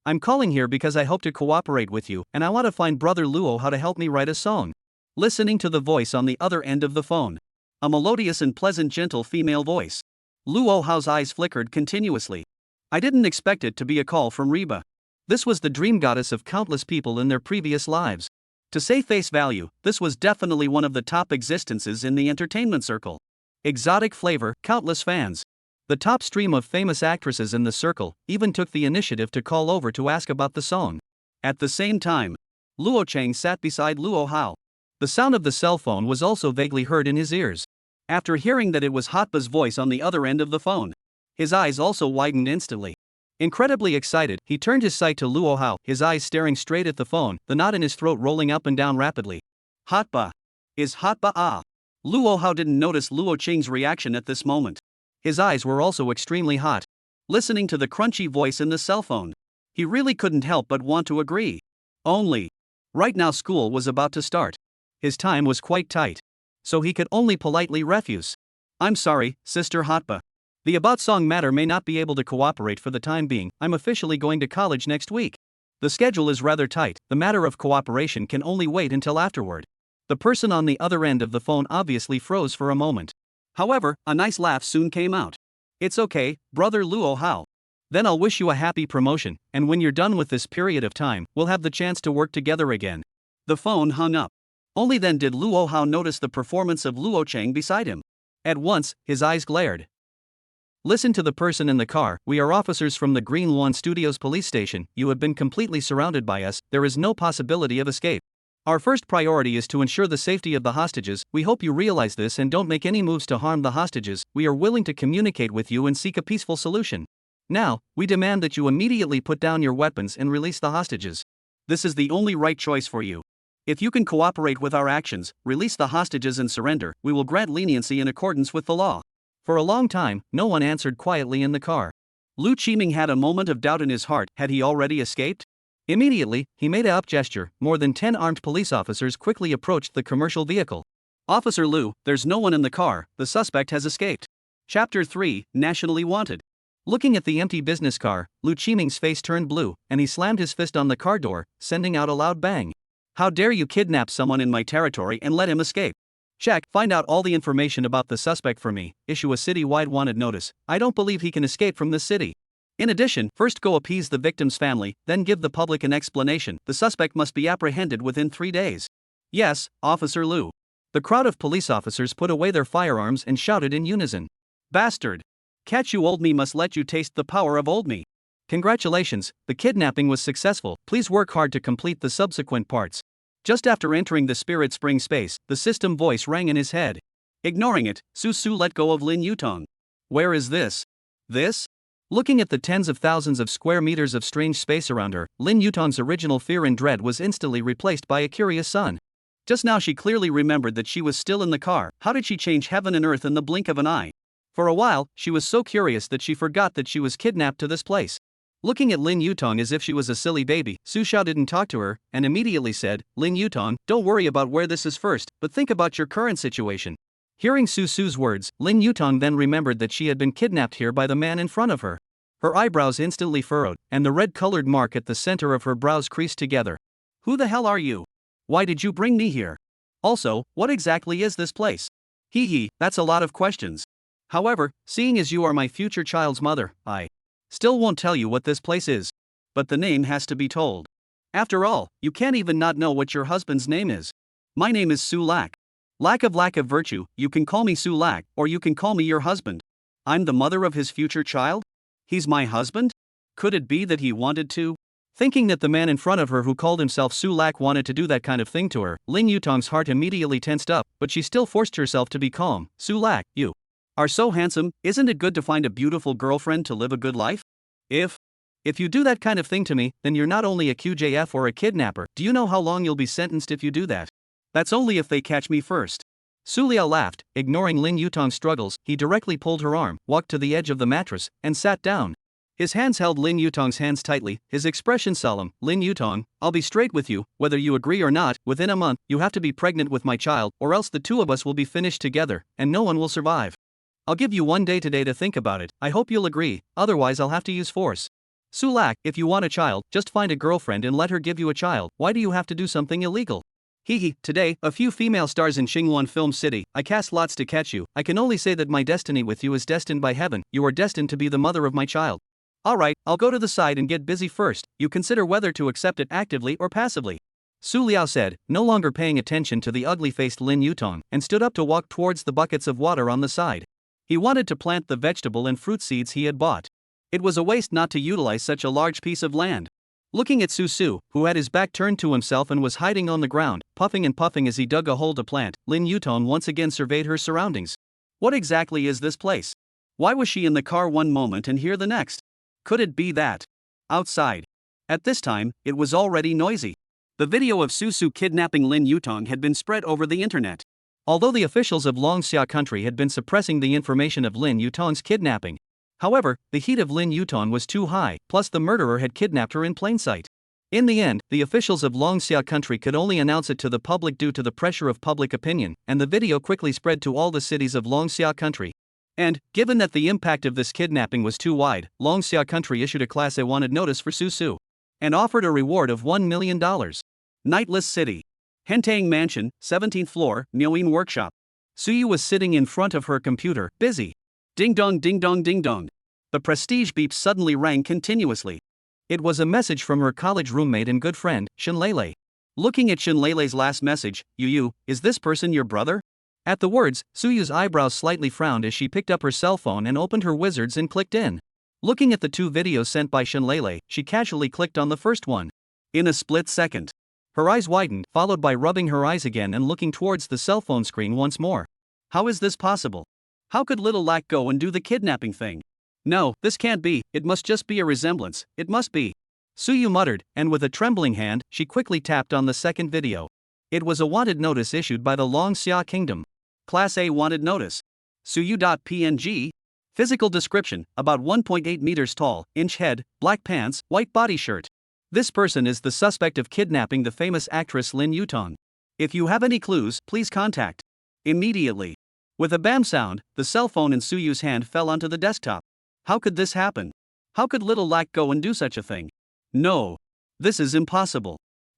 I'm calling here because I hope to cooperate with you, and I want to find Brother Luo Hao to help me write a song. Listening to the voice on the other end of the phone. A melodious and pleasant gentle female voice. Luo Hao's eyes flickered continuously. I didn't expect it to be a call from Reba. This was the dream goddess of countless people in their previous lives. To say face value, this was definitely one of the top existences in the entertainment circle. Exotic flavor, countless fans. The top stream of famous actresses in the circle even took the initiative to call over to ask about the song. At the same time, Luo Chang sat beside Luo Hao. The sound of the cell phone was also vaguely heard in his ears. After hearing that it was Hotba's voice on the other end of the phone, his eyes also widened instantly. Incredibly excited, he turned his sight to Luo Hao, his eyes staring straight at the phone, the knot in his throat rolling up and down rapidly. Hot ba. Is hot ba ah? Luo Hao didn't notice Luo Qing's reaction at this moment. His eyes were also extremely hot. Listening to the crunchy voice in the cell phone, he really couldn't help but want to agree. Only. Right now school was about to start. His time was quite tight. So he could only politely refuse. I'm sorry, Sister Hotba. The about song matter may not be able to cooperate for the time being. I'm officially going to college next week. The schedule is rather tight. The matter of cooperation can only wait until afterward. The person on the other end of the phone obviously froze for a moment. However, a nice laugh soon came out. It's okay, brother Luo Hao. Then I'll wish you a happy promotion, and when you're done with this period of time, we'll have the chance to work together again. The phone hung up. Only then did Luo Hao notice the performance of Luo Cheng beside him. At once, his eyes glared. Listen to the person in the car. We are officers from the Green Lawn Studios police station. You have been completely surrounded by us. There is no possibility of escape. Our first priority is to ensure the safety of the hostages. We hope you realize this and don't make any moves to harm the hostages. We are willing to communicate with you and seek a peaceful solution. Now, we demand that you immediately put down your weapons and release the hostages. This is the only right choice for you. If you can cooperate with our actions, release the hostages and surrender, we will grant leniency in accordance with the law. For a long time, no one answered quietly in the car. Lu Qiming had a moment of doubt in his heart. Had he already escaped? Immediately, he made a up gesture. More than 10 armed police officers quickly approached the commercial vehicle. Officer Lu, there's no one in the car. The suspect has escaped. Chapter 3, Nationally Wanted. Looking at the empty business car, Lu Qiming's face turned blue, and he slammed his fist on the car door, sending out a loud bang. How dare you kidnap someone in my territory and let him escape? Check, find out all the information about the suspect for me, issue a city-wide wanted notice. I don't believe he can escape from this city. In addition, first go appease the victim's family, then give the public an explanation. The suspect must be apprehended within 3 days. Yes, Officer Lu. The crowd of police officers put away their firearms and shouted in unison. Bastard! Catch you old me must let you taste the power of old me. Congratulations, the kidnapping was successful. Please work hard to complete the subsequent parts. Just after entering the Spirit Spring space, the system voice rang in his head. Ignoring it, Su Su let go of Lin Yutong. Where is this? This? Looking at the tens of thousands of square meters of strange space around her, Lin Yutong's original fear and dread was instantly replaced by a curious sun. Just now she clearly remembered that she was still in the car. How did she change heaven and earth in the blink of an eye? For a while, she was so curious that she forgot that she was kidnapped to this place. Looking at Lin Yutong as if she was a silly baby, Su Xiao didn't talk to her, and immediately said, Lin Yutong, don't worry about where this is first, but think about your current situation. Hearing Su Su's words, Lin Yutong then remembered that she had been kidnapped here by the man in front of her. Her eyebrows instantly furrowed, and the red-colored mark at the center of her brows creased together. Who the hell are you? Why did you bring me here? Also, what exactly is this place? Hee, that's a lot of questions. However, seeing as you are my future child's mother, I still won't tell you what this place is. But the name has to be told. After all, you can't even not know what your husband's name is. My name is Su Lack. Lack of virtue, you can call me Su Lack, or you can call me your husband. I'm the mother of his future child? He's my husband? Could it be that he wanted to? Thinking that the man in front of her who called himself Su Lack wanted to do that kind of thing to her, Lin Yutong's heart immediately tensed up, but she still forced herself to be calm. Su Lack, you are so handsome, isn't it good to find a beautiful girlfriend to live a good life? If you do that kind of thing to me, then you're not only a QJF or a kidnapper. Do you know how long you'll be sentenced if you do that? That's only if they catch me first. Su Liao laughed, ignoring Lin Yutong's struggles. He directly pulled her arm, walked to the edge of the mattress, and sat down. His hands held Lin Yutong's hands tightly, his expression solemn. Lin Yutong, I'll be straight with you, whether you agree or not, within a month, you have to be pregnant with my child, or else the two of us will be finished together, and no one will survive. I'll give you one day today to think about it. I hope you'll agree, otherwise I'll have to use force. Su Lack, if you want a child, just find a girlfriend and let her give you a child. Why do you have to do something illegal? Today, a few female stars in Xinghuan Film City, I cast lots to catch you. I can only say that my destiny with you is destined by heaven. You are destined to be the mother of my child. Alright, I'll go to the side and get busy first. You consider whether to accept it actively or passively. Su Liao said, no longer paying attention to the ugly-faced Lin Yutong, and stood up to walk towards the buckets of water on the side. He wanted to plant the vegetable and fruit seeds he had bought. It was a waste not to utilize such a large piece of land. Looking at Su Su, who had his back turned to himself and was hiding on the ground, puffing and puffing as he dug a hole to plant, Lin Yutong once again surveyed her surroundings. What exactly is this place? Why was she in the car one moment and here the next? Could it be that? Outside. At this time, it was already noisy. The video of Su kidnapping Lin Yutong had been spread over the internet. Although the officials of Longxia country had been suppressing the information of Lin Yutong's kidnapping. However, the heat of Lin Yutong was too high, plus the murderer had kidnapped her in plain sight. In the end, the officials of Longxia country could only announce it to the public due to the pressure of public opinion, and the video quickly spread to all the cities of Longxia country. And, given that the impact of this kidnapping was too wide, Longxia country issued a Class A wanted notice for Su and offered a reward of $1 million. Nightless City. Hentang Mansion, 17th floor, Myoin Workshop. Suyu was sitting in front of her computer, busy. Ding dong ding dong ding dong. The prestige beep suddenly rang continuously. It was a message from her college roommate and good friend, Shinlele. Looking at Shinlele's last message, Yu, is this person your brother? At the words, Suyu's eyebrows slightly frowned as she picked up her cell phone and opened her wizards and clicked in. Looking at the two videos sent by Shinlele, she casually clicked on the first one. In a split second. Her eyes widened, followed by rubbing her eyes again and looking towards the cell phone screen once more. How is this possible? How could little Lack go and do the kidnapping thing? No, this can't be, it must just be a resemblance, it must be. Suyu muttered, and with a trembling hand, she quickly tapped on the second video. It was a wanted notice issued by the Longxia Kingdom. Class A wanted notice. Suyu.png. Physical description, about 1.8 meters tall, inch head, black pants, white body shirt. This person is the suspect of kidnapping the famous actress Lin Yutong. If you have any clues, please contact. Immediately. With a bam sound, the cell phone in Suyu's hand fell onto the desktop. How could this happen? How could little Lack go and do such a thing? No. This is impossible.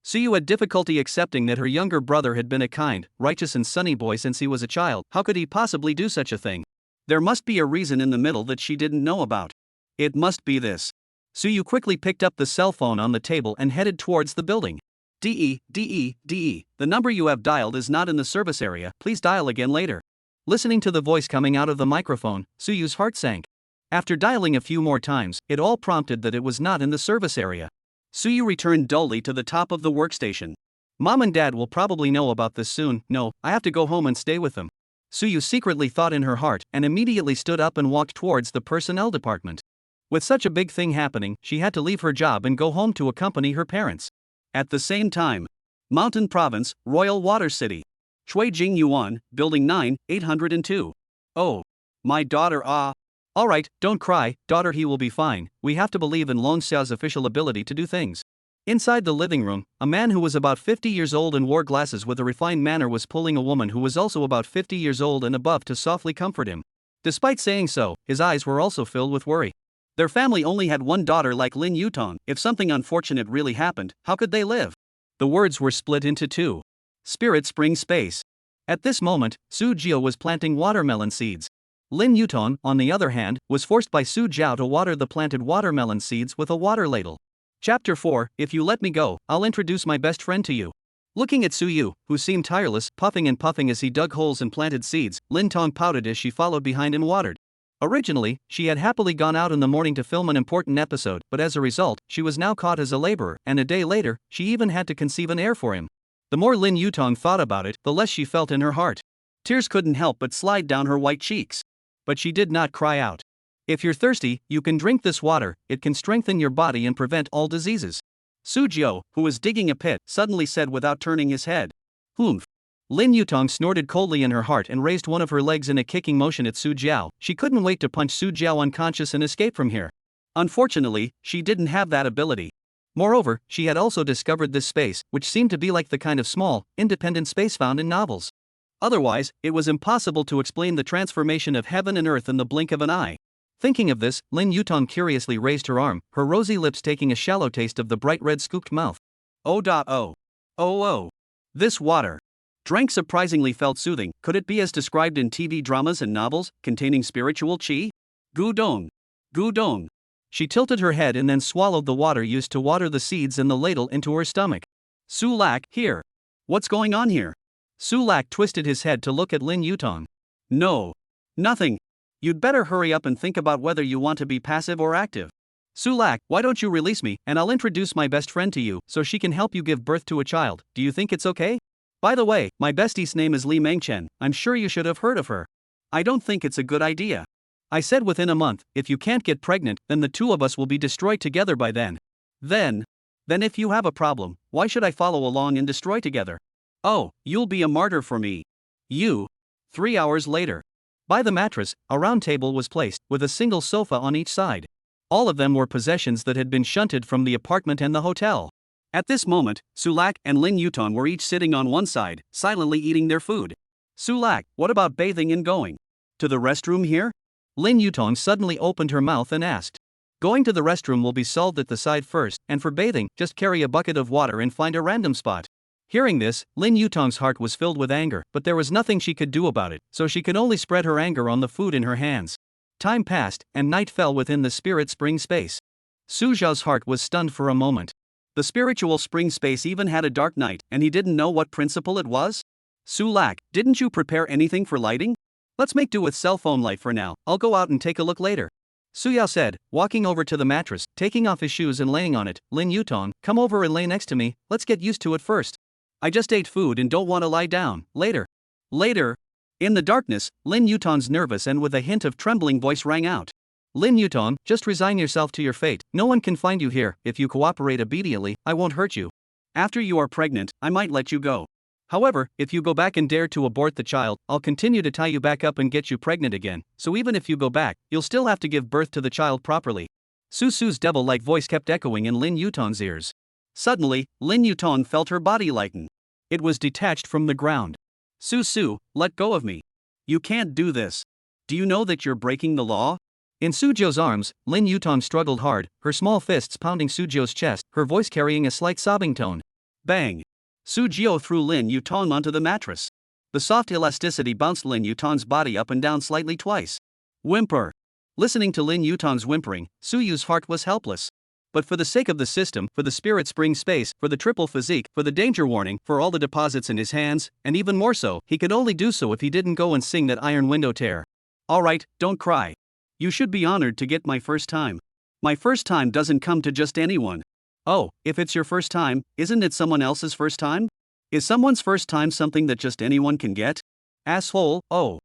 Suyu had difficulty accepting that her younger brother had been a kind, righteous and sunny boy since he was a child. How could he possibly do such a thing? There must be a reason in the middle that she didn't know about. It must be this. Suyu quickly picked up the cell phone on the table and headed towards the building. DE, the number you have dialed is not in the service area, please dial again later. Listening to the voice coming out of the microphone, Suyu's heart sank. After dialing a few more times, it all prompted that it was not in the service area. Suyu returned dully to the top of the workstation. Mom and Dad will probably know about this soon. No, I have to go home and stay with them. Suyu secretly thought in her heart and immediately stood up and walked towards the personnel department. With such a big thing happening, she had to leave her job and go home to accompany her parents. At the same time, Mountain Province, Royal Water City. Chuijing Yuan, Building 9, 802. Oh. My daughter Alright, don't cry, daughter, he will be fine. We have to believe in Longxia's official ability to do things. Inside the living room, a man who was about 50 years old and wore glasses with a refined manner was pulling a woman who was also about 50 years old and above to softly comfort him. Despite saying so, his eyes were also filled with worry. Their family only had one daughter like Lin Yutong. If something unfortunate really happened, how could they live? The words were split into two. Spirit Spring Space. At this moment, Su Jiao was planting watermelon seeds. Lin Yutong, on the other hand, was forced by Su Jiao to water the planted watermelon seeds with a water ladle. Chapter 4, If you let me go, I'll introduce my best friend to you. Looking at Suyu, who seemed tireless, puffing and puffing as he dug holes and planted seeds, Lin Tong pouted as she followed behind and watered. Originally, she had happily gone out in the morning to film an important episode, but as a result, she was now caught as a laborer, and a day later, she even had to conceive an heir for him. The more Lin Yutong thought about it, the less she felt in her heart. Tears couldn't help but slide down her white cheeks. But she did not cry out. If you're thirsty, you can drink this water, it can strengthen your body and prevent all diseases. Su Jiao, who was digging a pit, suddenly said without turning his head. Humph. Lin Yutong snorted coldly in her heart and raised one of her legs in a kicking motion at Su Jiao. She couldn't wait to punch Su Jiao unconscious and escape from here. Unfortunately, she didn't have that ability. Moreover, she had also discovered this space, which seemed to be like the kind of small, independent space found in novels. Otherwise, it was impossible to explain the transformation of heaven and earth in the blink of an eye. Thinking of this, Lin Yutong curiously raised her arm, her rosy lips taking a shallow taste of the bright red scooped mouth. Oh. This water. Drank surprisingly felt soothing. Could it be as described in TV dramas and novels, containing spiritual qi? Gudong. She tilted her head and then swallowed the water used to water the seeds in the ladle into her stomach. Su Lack, here. What's going on here? Su Lack twisted his head to look at Lin Yutong. No. Nothing. You'd better hurry up and think about whether you want to be passive or active. Su Lack, why don't you release me, and I'll introduce my best friend to you, so she can help you give birth to a child. Do you think it's okay? By the way, my bestie's name is Li Mengchen, I'm sure you should have heard of her. I don't think it's a good idea. I said within a month. If you can't get pregnant, then the two of us will be destroyed together by then. Then if you have a problem, why should I follow along and destroy together? Oh, you'll be a martyr for me. You. 3 hours later. By the mattress, a round table was placed, with a single sofa on each side. All of them were possessions that had been shunted from the apartment and the hotel. At this moment, Sulak and Lin Yutong were each sitting on one side, silently eating their food. Sulak, what about bathing and going to the restroom here? Lin Yutong suddenly opened her mouth and asked. Going to the restroom will be solved at the side first, and for bathing, just carry a bucket of water and find a random spot. Hearing this, Lin Yutong's heart was filled with anger, but there was nothing she could do about it, so she could only spread her anger on the food in her hands. Time passed, and night fell within the spirit spring space. Su Zhao's heart was stunned for a moment. The spiritual spring space even had a dark night, and he didn't know what principle it was? Sulak, didn't you prepare anything for lighting? Let's make do with cell phone light for now, I'll go out and take a look later. Su Yao said, walking over to the mattress, taking off his shoes and laying on it. Lin Yutong, come over and lay next to me, let's get used to it first. I just ate food and don't want to lie down, later. Later. In the darkness, Lin Yutong's nervous and with a hint of trembling voice rang out. Lin Yutong, just resign yourself to your fate, no one can find you here. If you cooperate obediently, I won't hurt you. After you are pregnant, I might let you go. However, if you go back and dare to abort the child, I'll continue to tie you back up and get you pregnant again, so even if you go back, you'll still have to give birth to the child properly. Su's devil-like voice kept echoing in Lin Yutong's ears. Suddenly, Lin Yutong felt her body lighten. It was detached from the ground. Su, let go of me. You can't do this. Do you know that you're breaking the law? In Suzhou's arms, Lin Yutong struggled hard, her small fists pounding Suzhou's chest, her voice carrying a slight sobbing tone. Bang! Suzhou threw Lin Yutong onto the mattress. The soft elasticity bounced Lin Yutong's body up and down slightly twice. Whimper! Listening to Lin Yutong's whimpering, Suyu's heart was helpless. But for the sake of the system, for the spirit spring space, for the triple physique, for the danger warning, for all the deposits in his hands, and even more so, he could only do so if he didn't go and sing that iron window tear. Alright, don't cry. You should be honored to get my first time. My first time doesn't come to just anyone. Oh, if it's your first time, isn't it someone else's first time? Is someone's first time something that just anyone can get? Asshole, oh.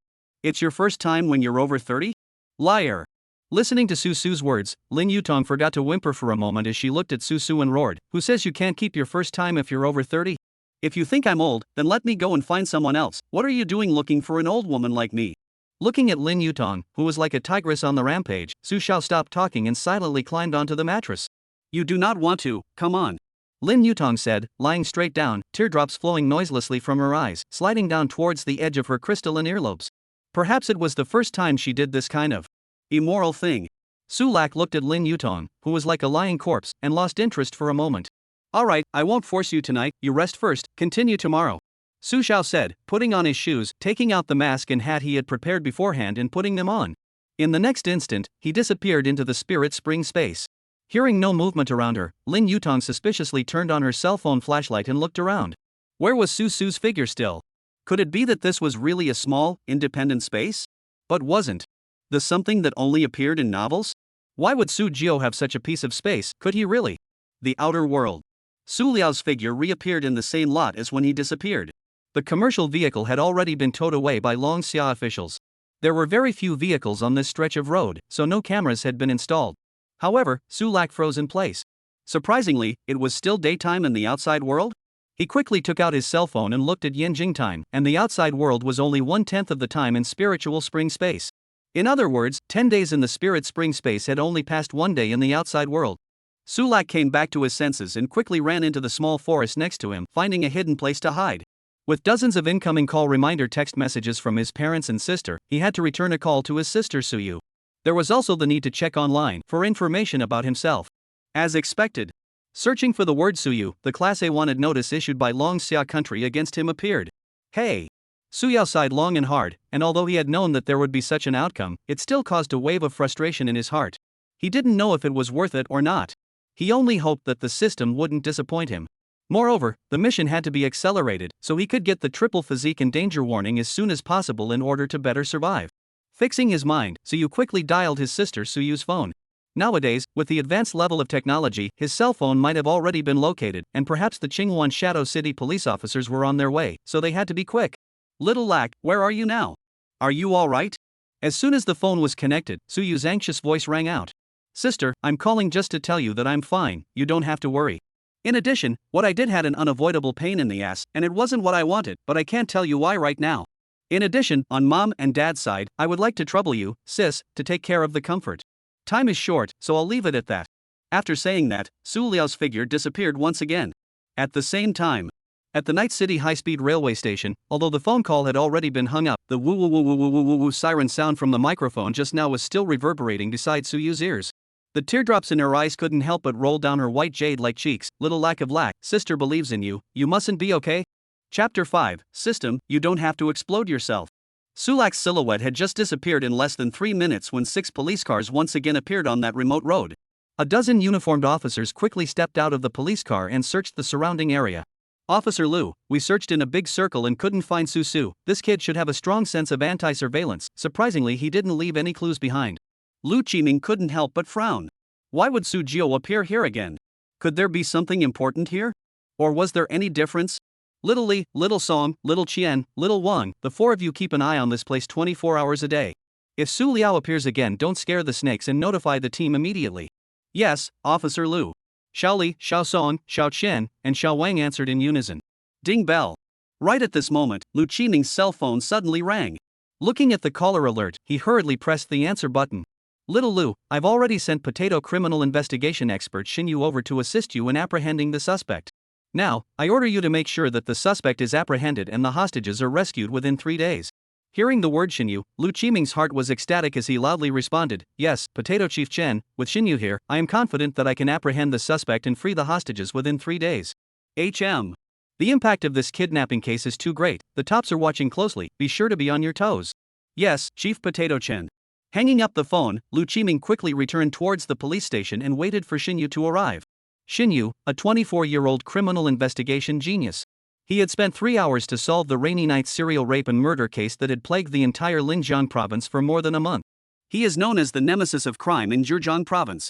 It's your first time when you're over 30? Liar. Listening to Su's words, Lin Yutong forgot to whimper for a moment as she looked at Su and roared, who says you can't keep your first time if you're over 30? If you think I'm old, then let me go and find someone else. What are you doing looking for an old woman like me? Looking at Lin Yutong, who was like a tigress on the rampage, Su Xiao stopped talking and silently climbed onto the mattress. You do not want to, come on. Lin Yutong said, lying straight down, teardrops flowing noiselessly from her eyes, sliding down towards the edge of her crystalline earlobes. Perhaps it was the first time she did this kind of immoral thing. Sulak looked at Lin Yutong, who was like a lying corpse, and lost interest for a moment. Alright, I won't force you tonight, you rest first, continue tomorrow. Su Xiao said, putting on his shoes, taking out the mask and hat he had prepared beforehand and putting them on. In the next instant, he disappeared into the spirit spring space. Hearing no movement around her, Lin Yutong suspiciously turned on her cell phone flashlight and looked around. Where was Su's figure still? Could it be that this was really a small, independent space? But wasn't. The something that only appeared in novels? Why would Su Jiao have such a piece of space, could he really? The outer world. Su Liao's figure reappeared in the same lot as when he disappeared. The commercial vehicle had already been towed away by Longxia officials. There were very few vehicles on this stretch of road, so no cameras had been installed. However, Sulak froze in place. Surprisingly, it was still daytime in the outside world? He quickly took out his cell phone and looked at Yanjing time, and the outside world was only 1/10 of the time in spiritual spring space. In other words, 10 days in the spirit spring space had only passed 1 day in the outside world. Sulak came back to his senses and quickly ran into the small forest next to him, finding a hidden place to hide. With dozens of incoming call reminder text messages from his parents and sister, he had to return a call to his sister Suyu. There was also the need to check online for information about himself. As expected. Searching for the word Suyu, the Class A wanted notice issued by Longxia Country against him appeared. Hey! Suyao sighed long and hard, and although he had known that there would be such an outcome, it still caused a wave of frustration in his heart. He didn't know if it was worth it or not. He only hoped that the system wouldn't disappoint him. Moreover, the mission had to be accelerated, so he could get the triple physique and danger warning as soon as possible in order to better survive. Fixing his mind, Suyu quickly dialed his sister Suyu's phone. Nowadays, with the advanced level of technology, his cell phone might have already been located, and perhaps the Qinghuan Shadow City police officers were on their way, so they had to be quick. Little Lack, where are you now? Are you alright? As soon as the phone was connected, Suyu's anxious voice rang out. Sister, I'm calling just to tell you that I'm fine, you don't have to worry. In addition, what I did had an unavoidable pain in the ass, and it wasn't what I wanted, but I can't tell you why right now. In addition, on mom and dad's side, I would like to trouble you, sis, to take care of the comfort. Time is short, so I'll leave it at that. After saying that, Su Liao's figure disappeared once again. At the same time, at the Night City high-speed railway station, although the phone call had already been hung up, the woo woo woo woo woo woo woo woo siren sound from the microphone just now was still reverberating beside Suyu's ears. The teardrops in her eyes couldn't help but roll down her white jade-like cheeks. Little lack of lack, sister believes in you, you mustn't be okay? Chapter 5, System, you don't have to explode yourself. Sulak's silhouette had just disappeared in less than 3 minutes when 6 police cars once again appeared on that remote road. A dozen uniformed officers quickly stepped out of the police car and searched the surrounding area. Officer Liu, we searched in a big circle and couldn't find Su. This kid should have a strong sense of anti-surveillance. Surprisingly, he didn't leave any clues behind. Lu Qiming couldn't help but frown. Why would Su Jiao appear here again? Could there be something important here? Or was there any difference? Little Li, Little Song, Little Qian, Little Wang, the 4 of you keep an eye on this place 24 hours a day. If Su Liao appears again, don't scare the snakes and notify the team immediately. Yes, Officer Liu. Xiao Li, Xiao Song, Xiao Qian, and Xiao Wang answered in unison. Ding bell. Right at this moment, Lu Qiming's cell phone suddenly rang. Looking at the caller alert, he hurriedly pressed the answer button. Little Lu, I've already sent potato criminal investigation expert Xin Yu over to assist you in apprehending the suspect. Now, I order you to make sure that the suspect is apprehended and the hostages are rescued within 3 days. Hearing the word Xin Yu, Lu Qiming's heart was ecstatic as he loudly responded, Yes, Potato Chief Chen, with Xin Yu here, I am confident that I can apprehend the suspect and free the hostages within 3 days. The impact of this kidnapping case is too great, the tops are watching closely, be sure to be on your toes. Yes, Chief Potato Chen. Hanging up the phone, Lu Qiming quickly returned towards the police station and waited for Xin Yu to arrive. Xin Yu, a 24-year-old criminal investigation genius. He had spent 3 hours to solve the Rainy Night serial rape and murder case that had plagued the entire Linjiang province for more than a month. He is known as the nemesis of crime in Zhejiang province.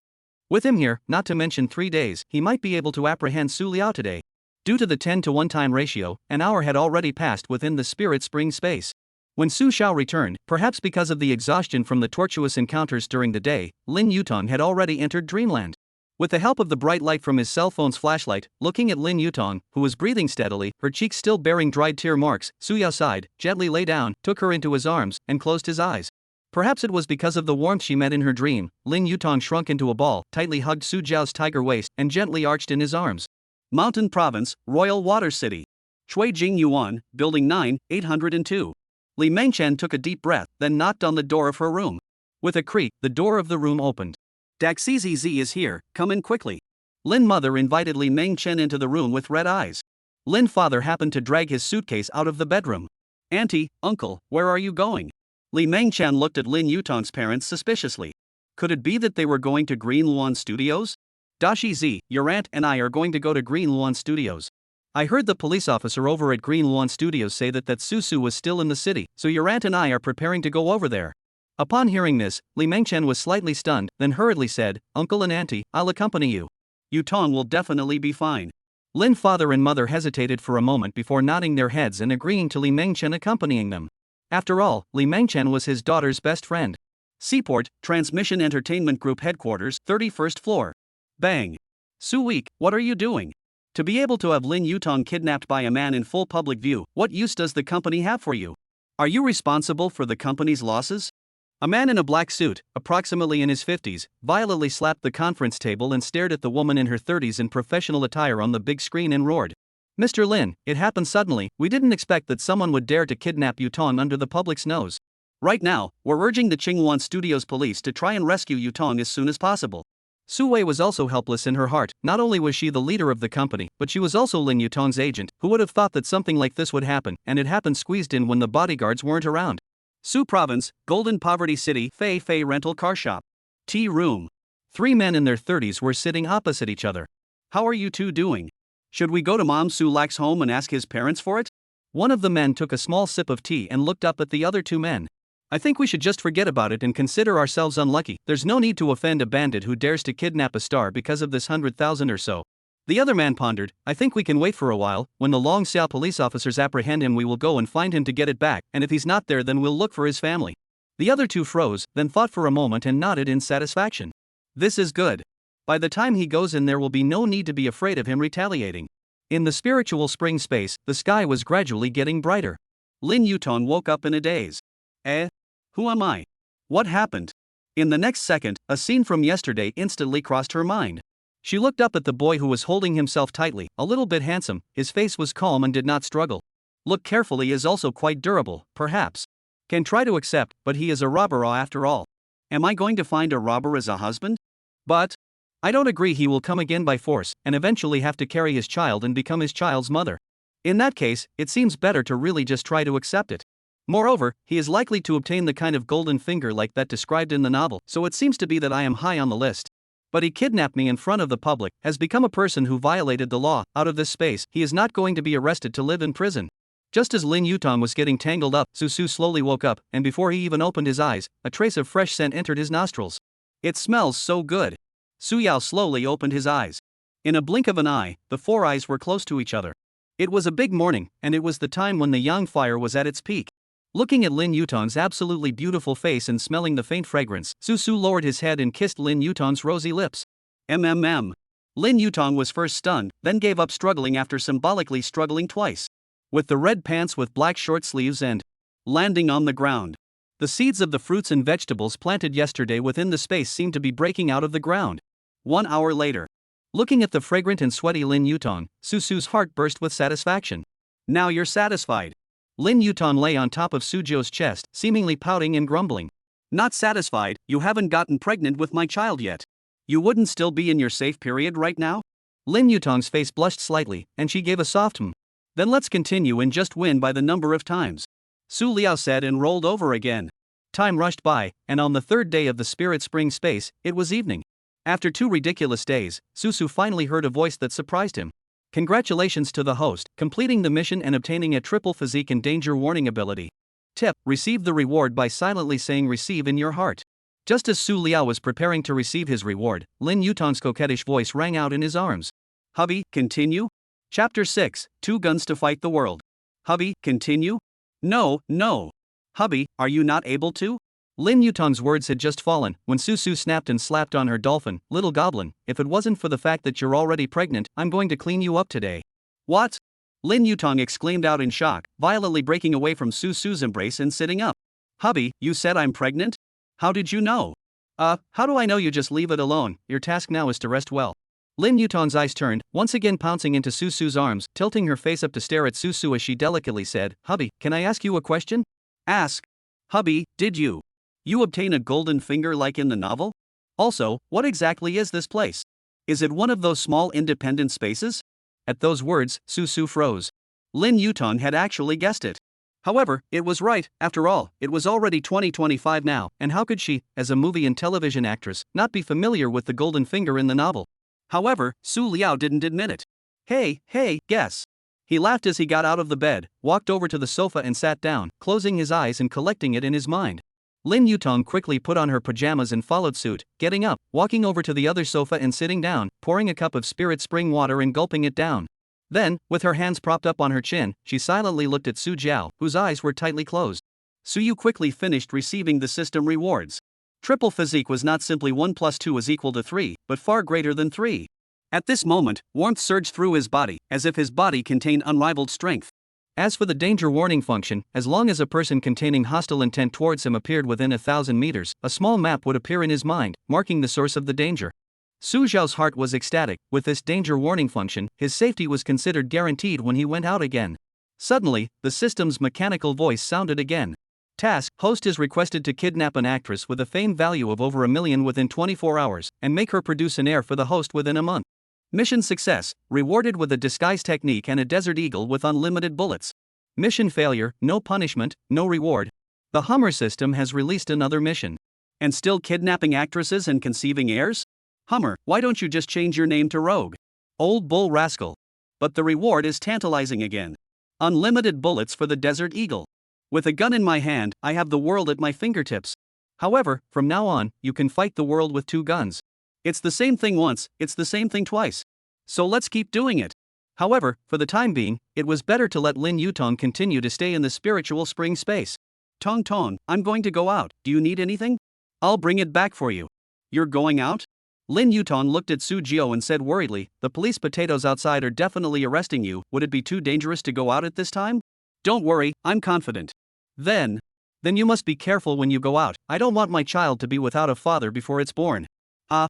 With him here, not to mention 3 days, he might be able to apprehend Su Liao today. Due to the 10-to-1 time ratio, an hour had already passed within the Spirit Spring space. When Su Xiao returned, perhaps because of the exhaustion from the tortuous encounters during the day, Lin Yutong had already entered dreamland. With the help of the bright light from his cell phone's flashlight, looking at Lin Yutong, who was breathing steadily, her cheeks still bearing dried tear marks, Su Yao sighed, gently lay down, took her into his arms, and closed his eyes. Perhaps it was because of the warmth she met in her dream, Lin Yutong shrunk into a ball, tightly hugged Su Jiao's tiger waist, and gently arched in his arms. Mountain Province, Royal Water City. Shui Jing Yuan, Building 9, 802. Li Mengchen took a deep breath, then knocked on the door of her room. With a creak, the door of the room opened. Daxizi is here, come in quickly. Lin mother invited Li Mengchen into the room with red eyes. Lin father happened to drag his suitcase out of the bedroom. Auntie, uncle, where are you going? Li Mengchen looked at Lin Yutong's parents suspiciously. Could it be that they were going to Green Luan Studios? Dashi Z, your aunt and I are going to go to Green Luan Studios. I heard the police officer over at Green Luan Studios say that Susu was still in the city, so your aunt and I are preparing to go over there. Upon hearing this, Li Mengchen was slightly stunned, then hurriedly said, Uncle and Auntie, I'll accompany you. Yutong will definitely be fine. Lin father and mother hesitated for a moment before nodding their heads and agreeing to Li Mengchen accompanying them. After all, Li Mengchen was his daughter's best friend. Seaport, Transmission Entertainment Group Headquarters, 31st floor. Bang. Su Week, what are you doing? To be able to have Lin Yutong kidnapped by a man in full public view, what use does the company have for you? Are you responsible for the company's losses? A man in a black suit, approximately in his 50s, violently slapped the conference table and stared at the woman in her 30s in professional attire on the big screen and roared. Mr. Lin, it happened suddenly, we didn't expect that someone would dare to kidnap Yutong under the public's nose. Right now, we're urging the Qingwan Studios police to try and rescue Yutong as soon as possible. Su Wei was also helpless in her heart. Not only was she the leader of the company, but she was also Lin Yutong's agent. Who would have thought that something like this would happen, and it happened squeezed in when the bodyguards weren't around. Su Province, Golden Poverty City, Fei Fei Rental Car Shop. Tea Room. 3 men in their 30s were sitting opposite each other. How are you two doing? Should we go to Mom Su Lak's home and ask his parents for it? One of the men took a small sip of tea and looked up at the other 2 men. I think we should just forget about it and consider ourselves unlucky. There's no need to offend a bandit who dares to kidnap a star because of this 100,000 or so. The other man pondered, I think we can wait for a while. When the Long Xiao police officers apprehend him, we will go and find him to get it back, and if he's not there, then we'll look for his family. The other two froze, then thought for a moment and nodded in satisfaction. This is good. By the time he goes in, there will be no need to be afraid of him retaliating. In the spiritual spring space, the sky was gradually getting brighter. Lin Yutong woke up in a daze. Who am I? What happened? In the next second, a scene from yesterday instantly crossed her mind. She looked up at the boy who was holding himself tightly, a little bit handsome. His face was calm and did not struggle. Look carefully, is also quite durable, perhaps. Can try to accept, but he is a robber after all. Am I going to find a robber as a husband? But I don't agree. He will come again by force, and eventually have to carry his child and become his child's mother. In that case, it seems better to really just try to accept it. Moreover, he is likely to obtain the kind of golden finger like that described in the novel, so it seems to be that I am high on the list. But he kidnapped me in front of the public, has become a person who violated the law. Out of this space, he is not going to be arrested to live in prison. Just as Lin Yutong was getting tangled up, Su slowly woke up, and before he even opened his eyes, a trace of fresh scent entered his nostrils. It smells so good. Su Yao slowly opened his eyes. In a blink of an eye, the four eyes were close to each other. It was a big morning, and it was the time when the yang fire was at its peak. Looking at Lin Yutong's absolutely beautiful face and smelling the faint fragrance, Su lowered his head and kissed Lin Yutong's rosy lips. Lin Yutong was first stunned, then gave up struggling after symbolically struggling twice. With the red pants with black short sleeves and landing on the ground. The seeds of the fruits and vegetables planted yesterday within the space seemed to be breaking out of the ground. 1 hour later. Looking at the fragrant and sweaty Lin Yutong, Su's heart burst with satisfaction. Now you're satisfied. Lin Yutong lay on top of Suzhou's chest, seemingly pouting and grumbling. Not satisfied, you haven't gotten pregnant with my child yet. You wouldn't still be in your safe period right now? Lin Yutong's face blushed slightly, and she gave a soft Then let's continue and just win by the number of times. Su Liao said and rolled over again. Time rushed by, and on the third day of the Spirit Spring space, it was evening. After 2 ridiculous days, Su finally heard a voice that surprised him. Congratulations to the host, completing the mission and obtaining a triple physique and danger warning ability. Tip, receive the reward by silently saying receive in your heart. Just as Su Liao was preparing to receive his reward, Lin Yutong's coquettish voice rang out in his arms. Hubby, continue? Chapter 6, 2 Guns to Fight the World. Hubby, continue? No. Hubby, are you not able to? Lin Yutong's words had just fallen when Su snapped and slapped on her dolphin. Little goblin, if it wasn't for the fact that you're already pregnant, I'm going to clean you up today. What? Lin Yutong exclaimed out in shock, violently breaking away from Su's embrace and sitting up. Hubby, you said I'm pregnant? How did you know? How do I know? You just leave it alone. Your task now is to rest well. Lin Yutong's eyes turned, once again pouncing into Su's arms, tilting her face up to stare at Su as she delicately said, Hubby, can I ask you a question? Ask. Hubby, did you obtain a golden finger like in the novel? Also, what exactly is this place? Is it one of those small independent spaces? At those words, Su froze. Lin Yutong had actually guessed it. However, it was right. After all, it was already 2025 now, and how could she, as a movie and television actress, not be familiar with the golden finger in the novel? However, Su Liao didn't admit it. Hey, guess. He laughed as he got out of the bed, walked over to the sofa and sat down, closing his eyes and collecting it in his mind. Lin Yutong quickly put on her pajamas and followed suit, getting up, walking over to the other sofa and sitting down, pouring a cup of Spirit Spring water and gulping it down. Then, with her hands propped up on her chin, she silently looked at Su Jiao, whose eyes were tightly closed. Su quickly finished receiving the system rewards. Triple physique was not simply 1 + 2 is equal to 3, but far greater than 3. At this moment, warmth surged through his body, as if his body contained unrivaled strength. As for the danger warning function, as long as a person containing hostile intent towards him appeared within 1,000 meters, a small map would appear in his mind, marking the source of the danger. Su Zhao's heart was ecstatic. With this danger warning function, his safety was considered guaranteed when he went out again. Suddenly, the system's mechanical voice sounded again. Task: host is requested to kidnap an actress with a fame value of over 1 million within 24 hours, and make her produce an heir for the host within a month. Mission success, rewarded with a disguise technique and a Desert Eagle with unlimited bullets. Mission failure, no punishment, no reward. The Hummer system has released another mission. And still kidnapping actresses and conceiving heirs? Hummer, why don't you just change your name to Rogue? Old bull rascal. But the reward is tantalizing again. Unlimited bullets for the Desert Eagle. With a gun in my hand, I have the world at my fingertips. However, from now on, you can fight the world with 2 guns. It's the same thing once, it's the same thing twice. So let's keep doing it. However, for the time being, it was better to let Lin Yutong continue to stay in the spiritual spring space. Tong Tong, I'm going to go out, do you need anything? I'll bring it back for you. You're going out? Lin Yutong looked at Su Jiao and said worriedly, the police potatoes outside are definitely arresting you, would it be too dangerous to go out at this time? Don't worry, I'm confident. Then you must be careful when you go out, I don't want my child to be without a father before it's born.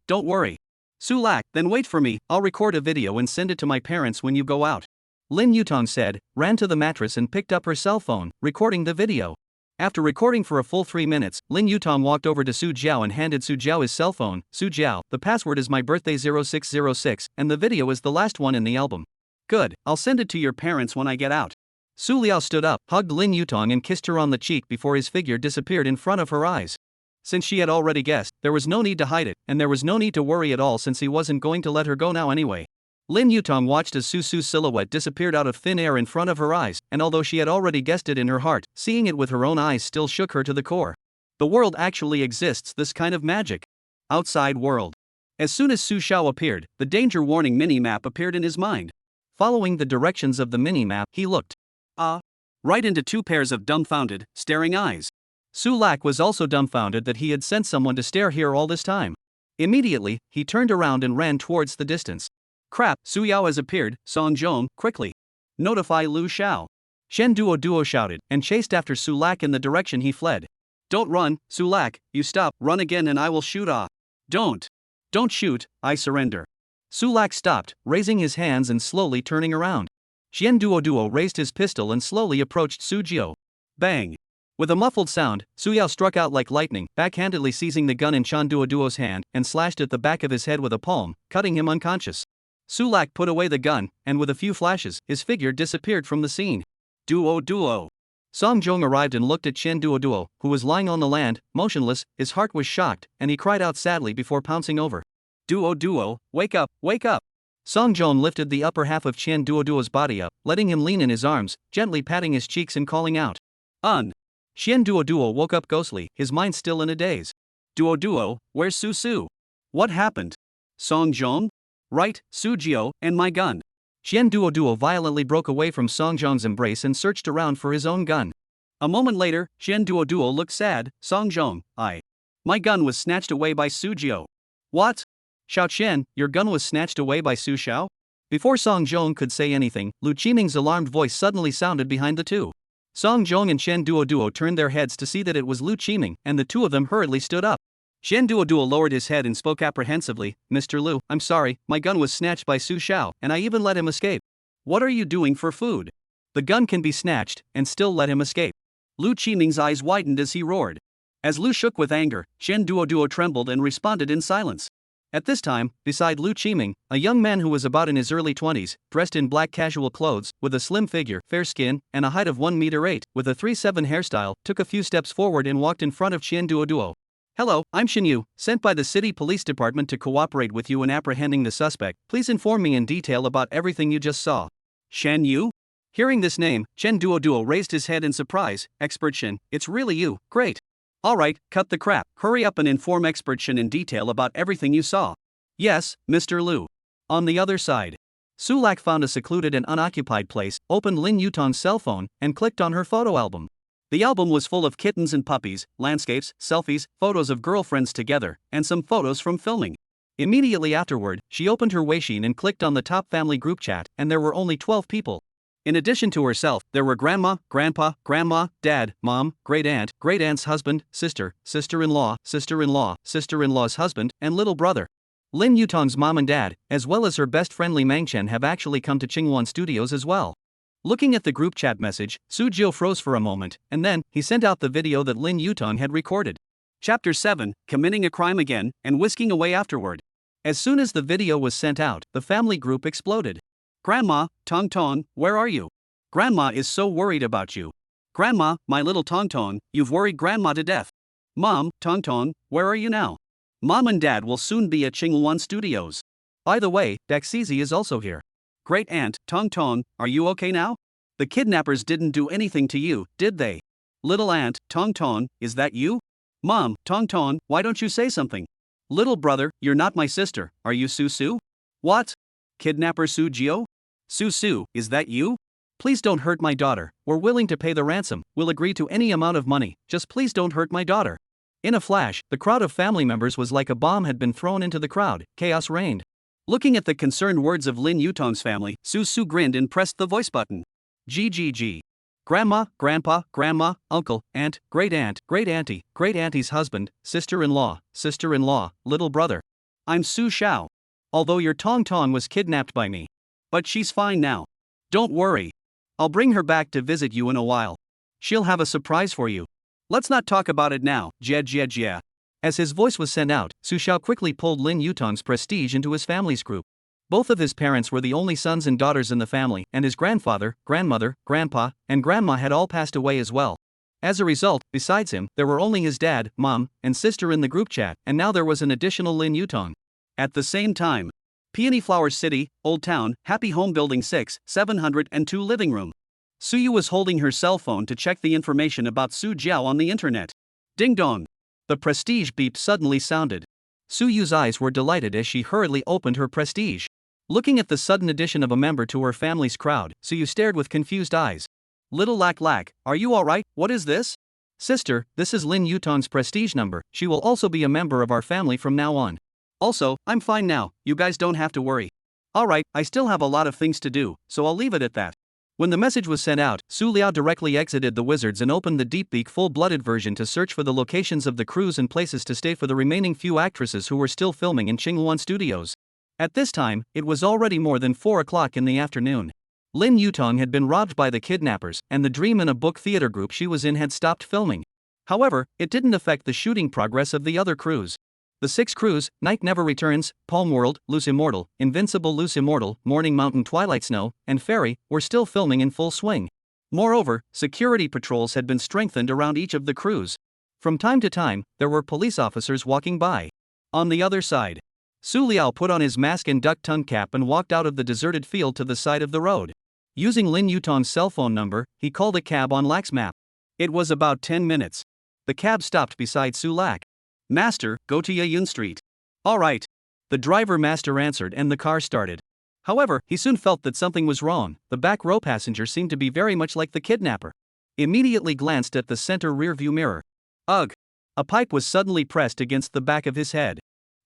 Don't worry. Su Lak, then wait for me, I'll record a video and send it to my parents when you go out. Lin Yutong said, ran to the mattress and picked up her cell phone, recording the video. After recording for a full 3 minutes, Lin Yutong walked over to Su Jiao and handed Su Jiao his cell phone. Su Jiao, the password is my birthday 0606, and the video is the last one in the album. Good, I'll send it to your parents when I get out. Su Liao stood up, hugged Lin Yutong and kissed her on the cheek before his figure disappeared in front of her eyes. Since she had already guessed, there was no need to hide it, and there was no need to worry at all since he wasn't going to let her go now anyway. Lin Yutong watched as Su Su's silhouette disappeared out of thin air in front of her eyes, and although she had already guessed it in her heart, seeing it with her own eyes still shook her to the core. The world actually exists, this kind of magic. Outside world. As soon as Su Xiao appeared, the danger warning mini-map appeared in his mind. Following the directions of the mini-map, he looked right into 2 pairs of dumbfounded, staring eyes. Su Lak was also dumbfounded that he had sent someone to stare here all this time. Immediately, he turned around and ran towards the distance. Crap, Su Yao has appeared, Song Zhong, quickly. Notify Lu Xiao. Shen Duo shouted, and chased after Su Lak in the direction he fled. Don't run, Su Lak, you stop, run again and I will shoot. Don't shoot, I surrender. Su Lak stopped, raising his hands and slowly turning around. Shen Duo raised his pistol and slowly approached Su Jiao. Bang! With a muffled sound, Su Yao struck out like lightning, backhandedly seizing the gun in Shen Duo's hand, and slashed at the back of his head with a palm, cutting him unconscious. Su Lak put away the gun, and with a few flashes, his figure disappeared from the scene. Duo. Song Zhong arrived and looked at Shen Duo, who was lying on the land, motionless. His heart was shocked, and he cried out sadly before pouncing over. Duo, wake up, wake up! Song Zhong lifted the upper half of Shen Duo's body up, letting him lean in his arms, gently patting his cheeks and calling out. Shen Duo woke up ghostly, his mind still in a daze. Duo, where's Su? What happened? Song Zhong? Right, Su Jiao, and my gun. Shen Duo violently broke away from Song Zhong's embrace and searched around for his own gun. A moment later, Shen Duo looked sad. Song Zhong, my gun was snatched away by Su Jiao. What? Xiao Chen, your gun was snatched away by Su Xiao? Before Song Zhong could say anything, Lu Qiming's alarmed voice suddenly sounded behind the two. Song Zhong and Shen Duo turned their heads to see that it was Lu Qiming, and the two of them hurriedly stood up. Shen Duo lowered his head and spoke apprehensively, Mr. Lu, I'm sorry, my gun was snatched by Su Xiao, and I even let him escape. What are you doing for food? The gun can be snatched, and still let him escape. Lu Qiming's eyes widened as he roared. As Lu shook with anger, Shen Duo trembled and responded in silence. At this time, beside Lu Qiming, a young man who was about in his early 20s, dressed in black casual clothes, with a slim figure, fair skin, and a height of 1 meter 8, with a 3'7" hairstyle, took a few steps forward and walked in front of Shen Duo. Hello, I'm Shen Yu, sent by the city police department to cooperate with you in apprehending the suspect. Please inform me in detail about everything you just saw. Shen Yu? Hearing this name, Shen Duo raised his head in surprise. Expert Shen, it's really you, great. Alright, cut the crap, hurry up and inform Expert Shen in detail about everything you saw. Yes, Mr. Lu. On the other side. Su Lak found a secluded and unoccupied place, opened Lin Yutong's cell phone, and clicked on her photo album. The album was full of kittens and puppies, landscapes, selfies, photos of girlfriends together, and some photos from filming. Immediately afterward, she opened her Weixin and clicked on the top family group chat, and there were only 12 people. In addition to herself, there were grandma, grandpa, grandma, dad, mom, great-aunt's husband, sister, sister-in-law, sister-in-law's husband, and little brother. Lin Yutong's mom and dad, as well as her best friend Li Mangchen, have actually come to Qingwan Studios as well. Looking at the group chat message, Su Jiao froze for a moment, and then, he sent out the video that Lin Yutong had recorded. Chapter 7, Committing a Crime Again, and Whisking Away Afterward. As soon as the video was sent out, the family group exploded. Grandma, Tong, where are you? Grandma is so worried about you. Grandma, my little Tong, you've worried Grandma to death. Mom, Tong, where are you now? Mom and Dad will soon be at Qingwan Studios. By the way, Daxizi is also here. Great Aunt, Tong, are you okay now? The kidnappers didn't do anything to you, did they? Little Aunt, Tong, is that you? Mom, Tong, why don't you say something? Little brother, you're not my sister, are you Su? What? Kidnapper Su Jiao? Su, is that you? Please don't hurt my daughter. We're willing to pay the ransom. We'll agree to any amount of money. Just please don't hurt my daughter. In a flash, the crowd of family members was like a bomb had been thrown into the crowd. Chaos reigned. Looking at the concerned words of Lin Yutong's family, Su grinned and pressed the voice button. GGG. Grandma, grandpa, grandma, uncle, aunt, great auntie, great auntie's husband, sister-in-law, little brother. I'm Su Xiao. Although your Tong Tong was kidnapped by me. But she's fine now. Don't worry. I'll bring her back to visit you in a while. She'll have a surprise for you. Let's not talk about it now, jia. As his voice was sent out, Su Xiao quickly pulled Lin Yutong's prestige into his family's group. Both of his parents were the only sons and daughters in the family, and his grandfather, grandmother, grandpa, and grandma had all passed away as well. As a result, besides him, there were only his dad, mom, and sister in the group chat, and now there was an additional Lin Yutong. At the same time, Peony Flower City, Old Town, Happy Home Building 6, 702 living room. Suyu was holding her cell phone to check the information about Su Jiao on the internet. Ding dong. The prestige beep suddenly sounded. Suyu's eyes were delighted as she hurriedly opened her prestige. Looking at the sudden addition of a member to her family's crowd, Suyu stared with confused eyes. Little Lack, are you alright? What is this? Sister, this is Lin Yutong's prestige number. She will also be a member of our family from now on. Also, I'm fine now, you guys don't have to worry. Alright, I still have a lot of things to do, so I'll leave it at that. When the message was sent out, Su Liao directly exited the Wizards and opened the Deepbeak full-blooded version to search for the locations of the crews and places to stay for the remaining few actresses who were still filming in Qinghuan Studios. At this time, it was already more than 4 o'clock in the afternoon. Lin Yutong had been robbed by the kidnappers, and the Dream in a Book theater group she was in had stopped filming. However, it didn't affect the shooting progress of the other crews. The 6 crews, Night Never Returns, Palm World, Loose Immortal, Invincible Loose Immortal, Morning Mountain Twilight Snow, and Fairy, were still filming in full swing. Moreover, security patrols had been strengthened around each of the crews. From time to time, there were police officers walking by. On the other side, Su Liao put on his mask and duck tongue cap and walked out of the deserted field to the side of the road. Using Lin Yutong's cell phone number, he called a cab on Lak's map. It was about 10 minutes. The cab stopped beside Su Lak. Master, go to Yayun Street. Alright. The driver master answered and the car started. However, he soon felt that something was wrong. The back row passenger seemed to be very much like the kidnapper. Immediately glanced at the center rearview mirror. Ugh! A pipe was suddenly pressed against the back of his head.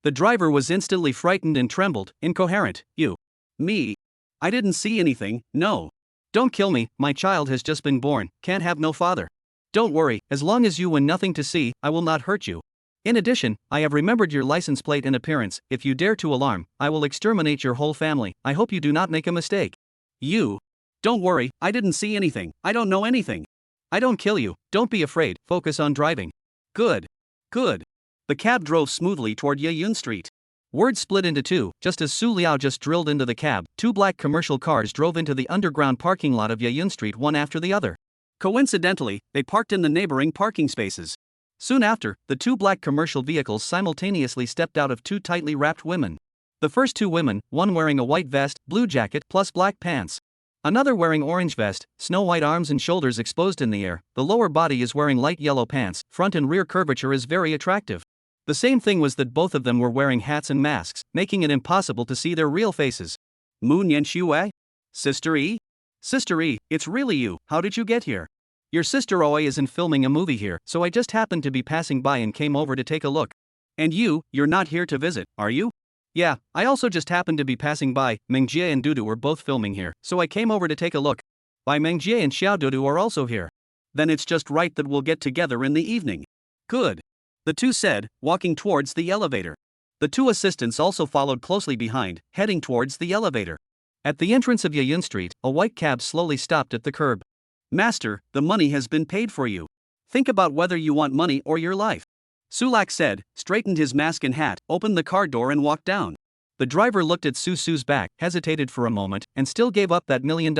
The driver was instantly frightened and trembled, incoherent. You. Me. I didn't see anything, no. Don't kill me, my child has just been born, can't have no father. Don't worry, as long as you win nothing to see, I will not hurt you. In addition, I have remembered your license plate and appearance. If you dare to alarm, I will exterminate your whole family. I hope you do not make a mistake. You. Don't worry, I didn't see anything, I don't know anything. I don't kill you, don't be afraid, focus on driving. Good. Good. The cab drove smoothly toward Yayun Street. Word split into two. Just as Su Liao just drilled into the cab, 2 black commercial cars drove into the underground parking lot of Yayun Street one after the other. Coincidentally, they parked in the neighboring parking spaces. Soon after, the 2 black commercial vehicles simultaneously stepped out of 2 tightly wrapped women. The first 2 women, one wearing a white vest, blue jacket, plus black pants. Another wearing orange vest, snow-white arms and shoulders exposed in the air. The lower body is wearing light yellow pants, front and rear curvature is very attractive. The same thing was that both of them were wearing hats and masks, making it impossible to see their real faces. Mu Nianxue? Sister E? Sister E, it's really you, how did you get here? Your sister Oe isn't filming a movie here, so I just happened to be passing by and came over to take a look. And you're not here to visit, are you? Yeah, I also just happened to be passing by. Mengjie and Dudu were both filming here, so I came over to take a look. Why Mengjie and Xiao Dudu are also here. Then it's just right that we'll get together in the evening. Good. The 2 said, walking towards the elevator. The 2 assistants also followed closely behind, heading towards the elevator. At the entrance of Yayun Street, a white cab slowly stopped at the curb. Master, the money has been paid for you. Think about whether you want money or your life. Sulak said, straightened his mask and hat, opened the car door and walked down. The driver looked at Su's back, hesitated for a moment, and still gave up that $1 million.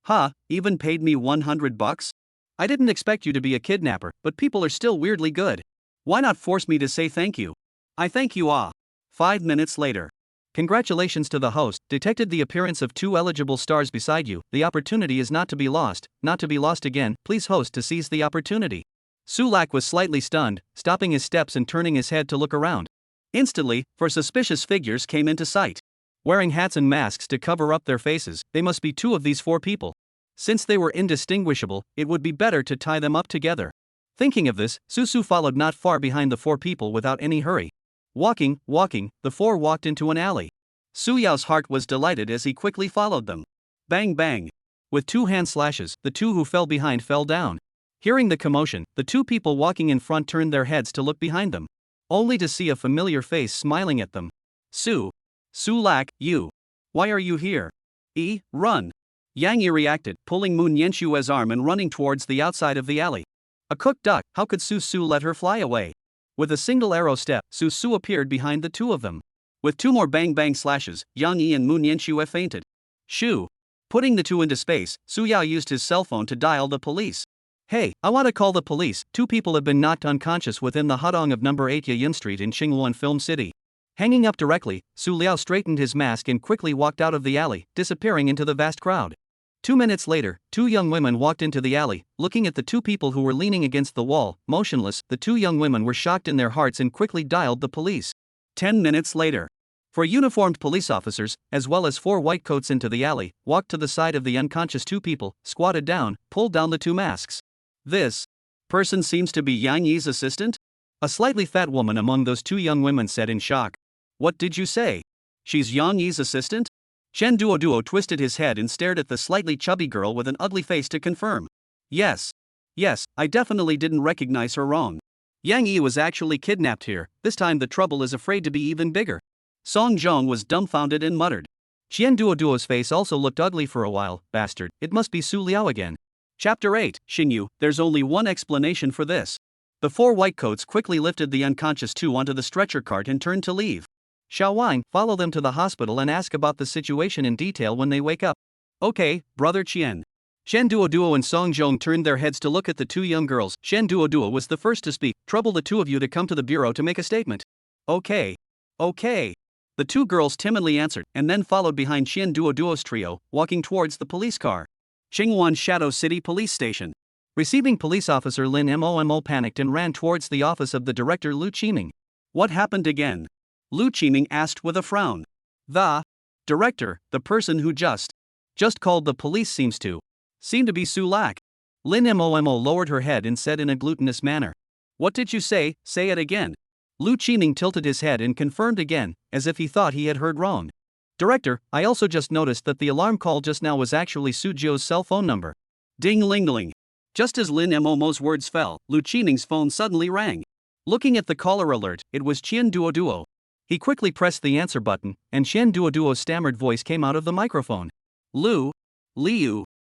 Huh, even paid me $100? I didn't expect you to be a kidnapper, but people are still weirdly good. Why not force me to say thank you? I thank you. 5 minutes later. Congratulations to the host, detected the appearance of 2 eligible stars beside you. The opportunity is not to be lost again. Please host to seize the opportunity. Sulak was slightly stunned, stopping his steps and turning his head to look around. Instantly, 4 suspicious figures came into sight. Wearing hats and masks to cover up their faces, they must be 2 of these 4 people. Since they were indistinguishable, it would be better to tie them up together. Thinking of this, Susu followed not far behind the four people without any hurry. Walking, the four walked into an alley. Su Yao's heart was delighted as he quickly followed them. Bang bang. With two hand slashes, the two who fell behind fell down. Hearing the commotion, the two people walking in front turned their heads to look behind them, only to see a familiar face smiling at them. Su Lak, you. Why are you here? Run. Yang Yi reacted, pulling Moon Yenshue's arm and running towards the outside of the alley. A cooked duck, how could Su let her fly away? With a single arrow step, Su appeared behind the two of them. With two more bang bang slashes, Yang Yi and Moon Yenshue fainted. Shoo. Putting the two into space, Su Yao used his cell phone to dial the police. Hey, I want to call the police. Two people have been knocked unconscious within the hudong of number 8 Yin Street in Qingluan Film City. Hanging up directly, Su Liao straightened his mask and quickly walked out of the alley, disappearing into the vast crowd. 2 minutes later, two young women walked into the alley, looking at the two people who were leaning against the wall, motionless. The two young women were shocked in their hearts and quickly dialed the police. 10 minutes later, 4 uniformed police officers, as well as 4 white coats into the alley, walked to the side of the unconscious two people, squatted down, pulled down the two masks. This person seems to be Yang Yi's assistant? A slightly fat woman among those two young women said in shock. What did you say? She's Yang Yi's assistant? Chen Duo twisted his head and stared at the slightly chubby girl with an ugly face to confirm. Yes, I definitely didn't recognize her wrong. Yang Yi was actually kidnapped here. This time the trouble is afraid to be even bigger. Song Zhong was dumbfounded and muttered. Chen Duo's face also looked ugly for a while. Bastard, it must be Su Liao again. Chapter 8, Xingyu, there's only one explanation for this. The 4 white coats quickly lifted the unconscious two onto the stretcher cart and turned to leave. Xiaowang, follow them to the hospital and ask about the situation in detail when they wake up. Okay, brother Qian. Shen Duo and Song Zhong turned their heads to look at the two young girls. Shen Duo was the first to speak. Trouble the two of you to come to the bureau to make a statement. Okay. The two girls timidly answered, and then followed behind Shen Duo's trio, walking towards the police car. Qingluan Shadow City Police Station. Receiving police officer Lin Mo panicked and ran towards the office of the director Lu Qiming. What happened again? Lu Qiming asked with a frown. The director, the person who just called the police seemed to be Su Lak. Lin Mo lowered her head and said in a glutinous manner. What did you say? Say it again. Lu Qiming tilted his head and confirmed again, as if he thought he had heard wrong. Director, I also just noticed that the alarm call just now was actually Su Jio's cell phone number. Ding-ling-ling. Just as Lin Mo's words fell, Lu Qiming's phone suddenly rang. Looking at the caller alert, it was Qian Duo. He quickly pressed the answer button, and Qian Duo's stammered voice came out of the microphone. Liu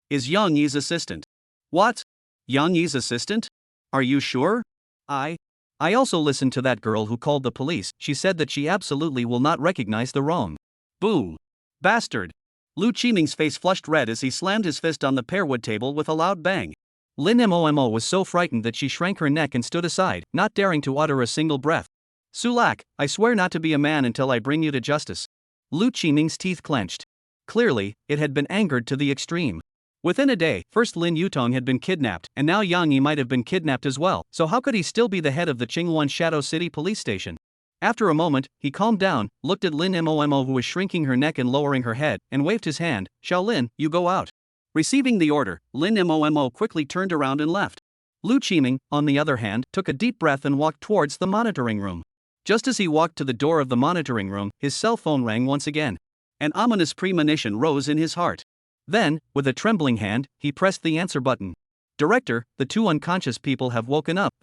is Yang Yi's assistant. What? Yang Yi's assistant? Are you sure? I also listened to that girl who called the police. She said that she absolutely will not recognize the wrong. Boom. Bastard. Lu Qiming's face flushed red as he slammed his fist on the pearwood table with a loud bang. Lin Mo was so frightened that she shrank her neck and stood aside, not daring to utter a single breath. Su Lak, I swear not to be a man until I bring you to justice. Lu Qiming's teeth clenched. Clearly, it had been angered to the extreme. Within a day, first Lin Yutong had been kidnapped, and now Yang Yi might have been kidnapped as well, so how could he still be the head of the Qingluan Shadow City Police Station? After a moment, he calmed down, looked at Lin Mo who was shrinking her neck and lowering her head, and waved his hand. Xiaolin, you go out. Receiving the order, Lin Mo quickly turned around and left. Lu Qiming, on the other hand, took a deep breath and walked towards the monitoring room. Just as he walked to the door of the monitoring room, his cell phone rang once again. An ominous premonition rose in his heart. Then, with a trembling hand, he pressed the answer button. Director, the two unconscious people have woken up.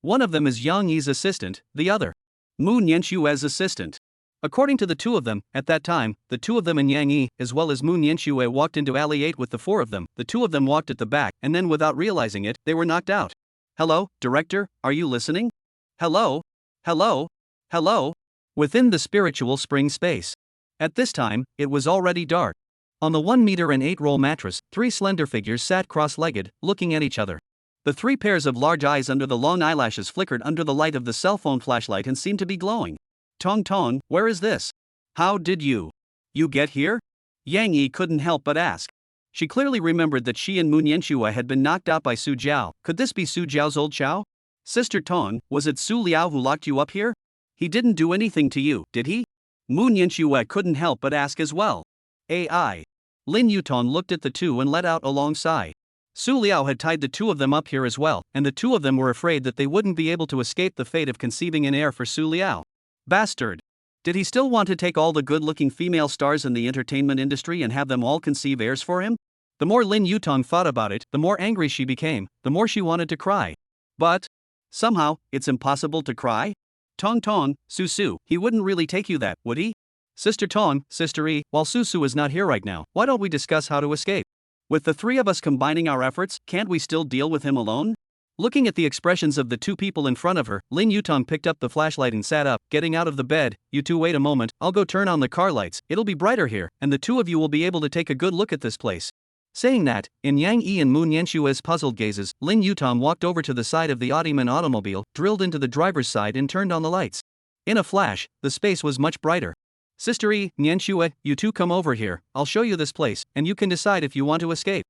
One of them is Yang Yi's assistant, the other, Moon Yenshue's assistant. According to the two of them, at that time, the two of them and Yang Yi, as well as Moon Yenshue, walked into Alley 8 with the 4 of them. The two of them walked at the back, and then without realizing it, they were knocked out. Hello, Director, are you listening? Hello? Within the spiritual spring space. At this time, it was already dark. On the 1 meter and 8 roll mattress, 3 slender figures sat cross-legged, looking at each other. The 3 pairs of large eyes under the long eyelashes flickered under the light of the cell phone flashlight and seemed to be glowing. Tong, where is this? How did you get here? Yang Yi couldn't help but ask. She clearly remembered that she and Moon Yenshue had been knocked out by Su Jiao. Could this be Su Jiao's old Chow? Sister Tong, was it Su Liao who locked you up here? He didn't do anything to you, did he? Moon Yenshue couldn't help but ask as well. AI. Lin Yutong looked at the two and let out a long sigh. Su Liao had tied the two of them up here as well, and the two of them were afraid that they wouldn't be able to escape the fate of conceiving an heir for Su Liao. Bastard! Did he still want to take all the good-looking female stars in the entertainment industry and have them all conceive heirs for him? The more Lin Yutong thought about it, the more angry she became, the more she wanted to cry. But somehow, it's impossible to cry? Tong Tong, Su, he wouldn't really take you that, would he? Sister Tong, Sister E, while Su is not here right now, why don't we discuss how to escape? With the three of us combining our efforts, can't we still deal with him alone? Looking at the expressions of the two people in front of her, Lin Yutong picked up the flashlight and sat up, getting out of the bed. You two wait a moment, I'll go turn on the car lights, it'll be brighter here, and the two of you will be able to take a good look at this place. Saying that, in Yang Yi and Moon Yanshua's puzzled gazes, Lin Yutong walked over to the side of the Audiman automobile, drilled into the driver's side and turned on the lights. In a flash, the space was much brighter. Sister E, Nyanshua, you two come over here, I'll show you this place, and you can decide if you want to escape.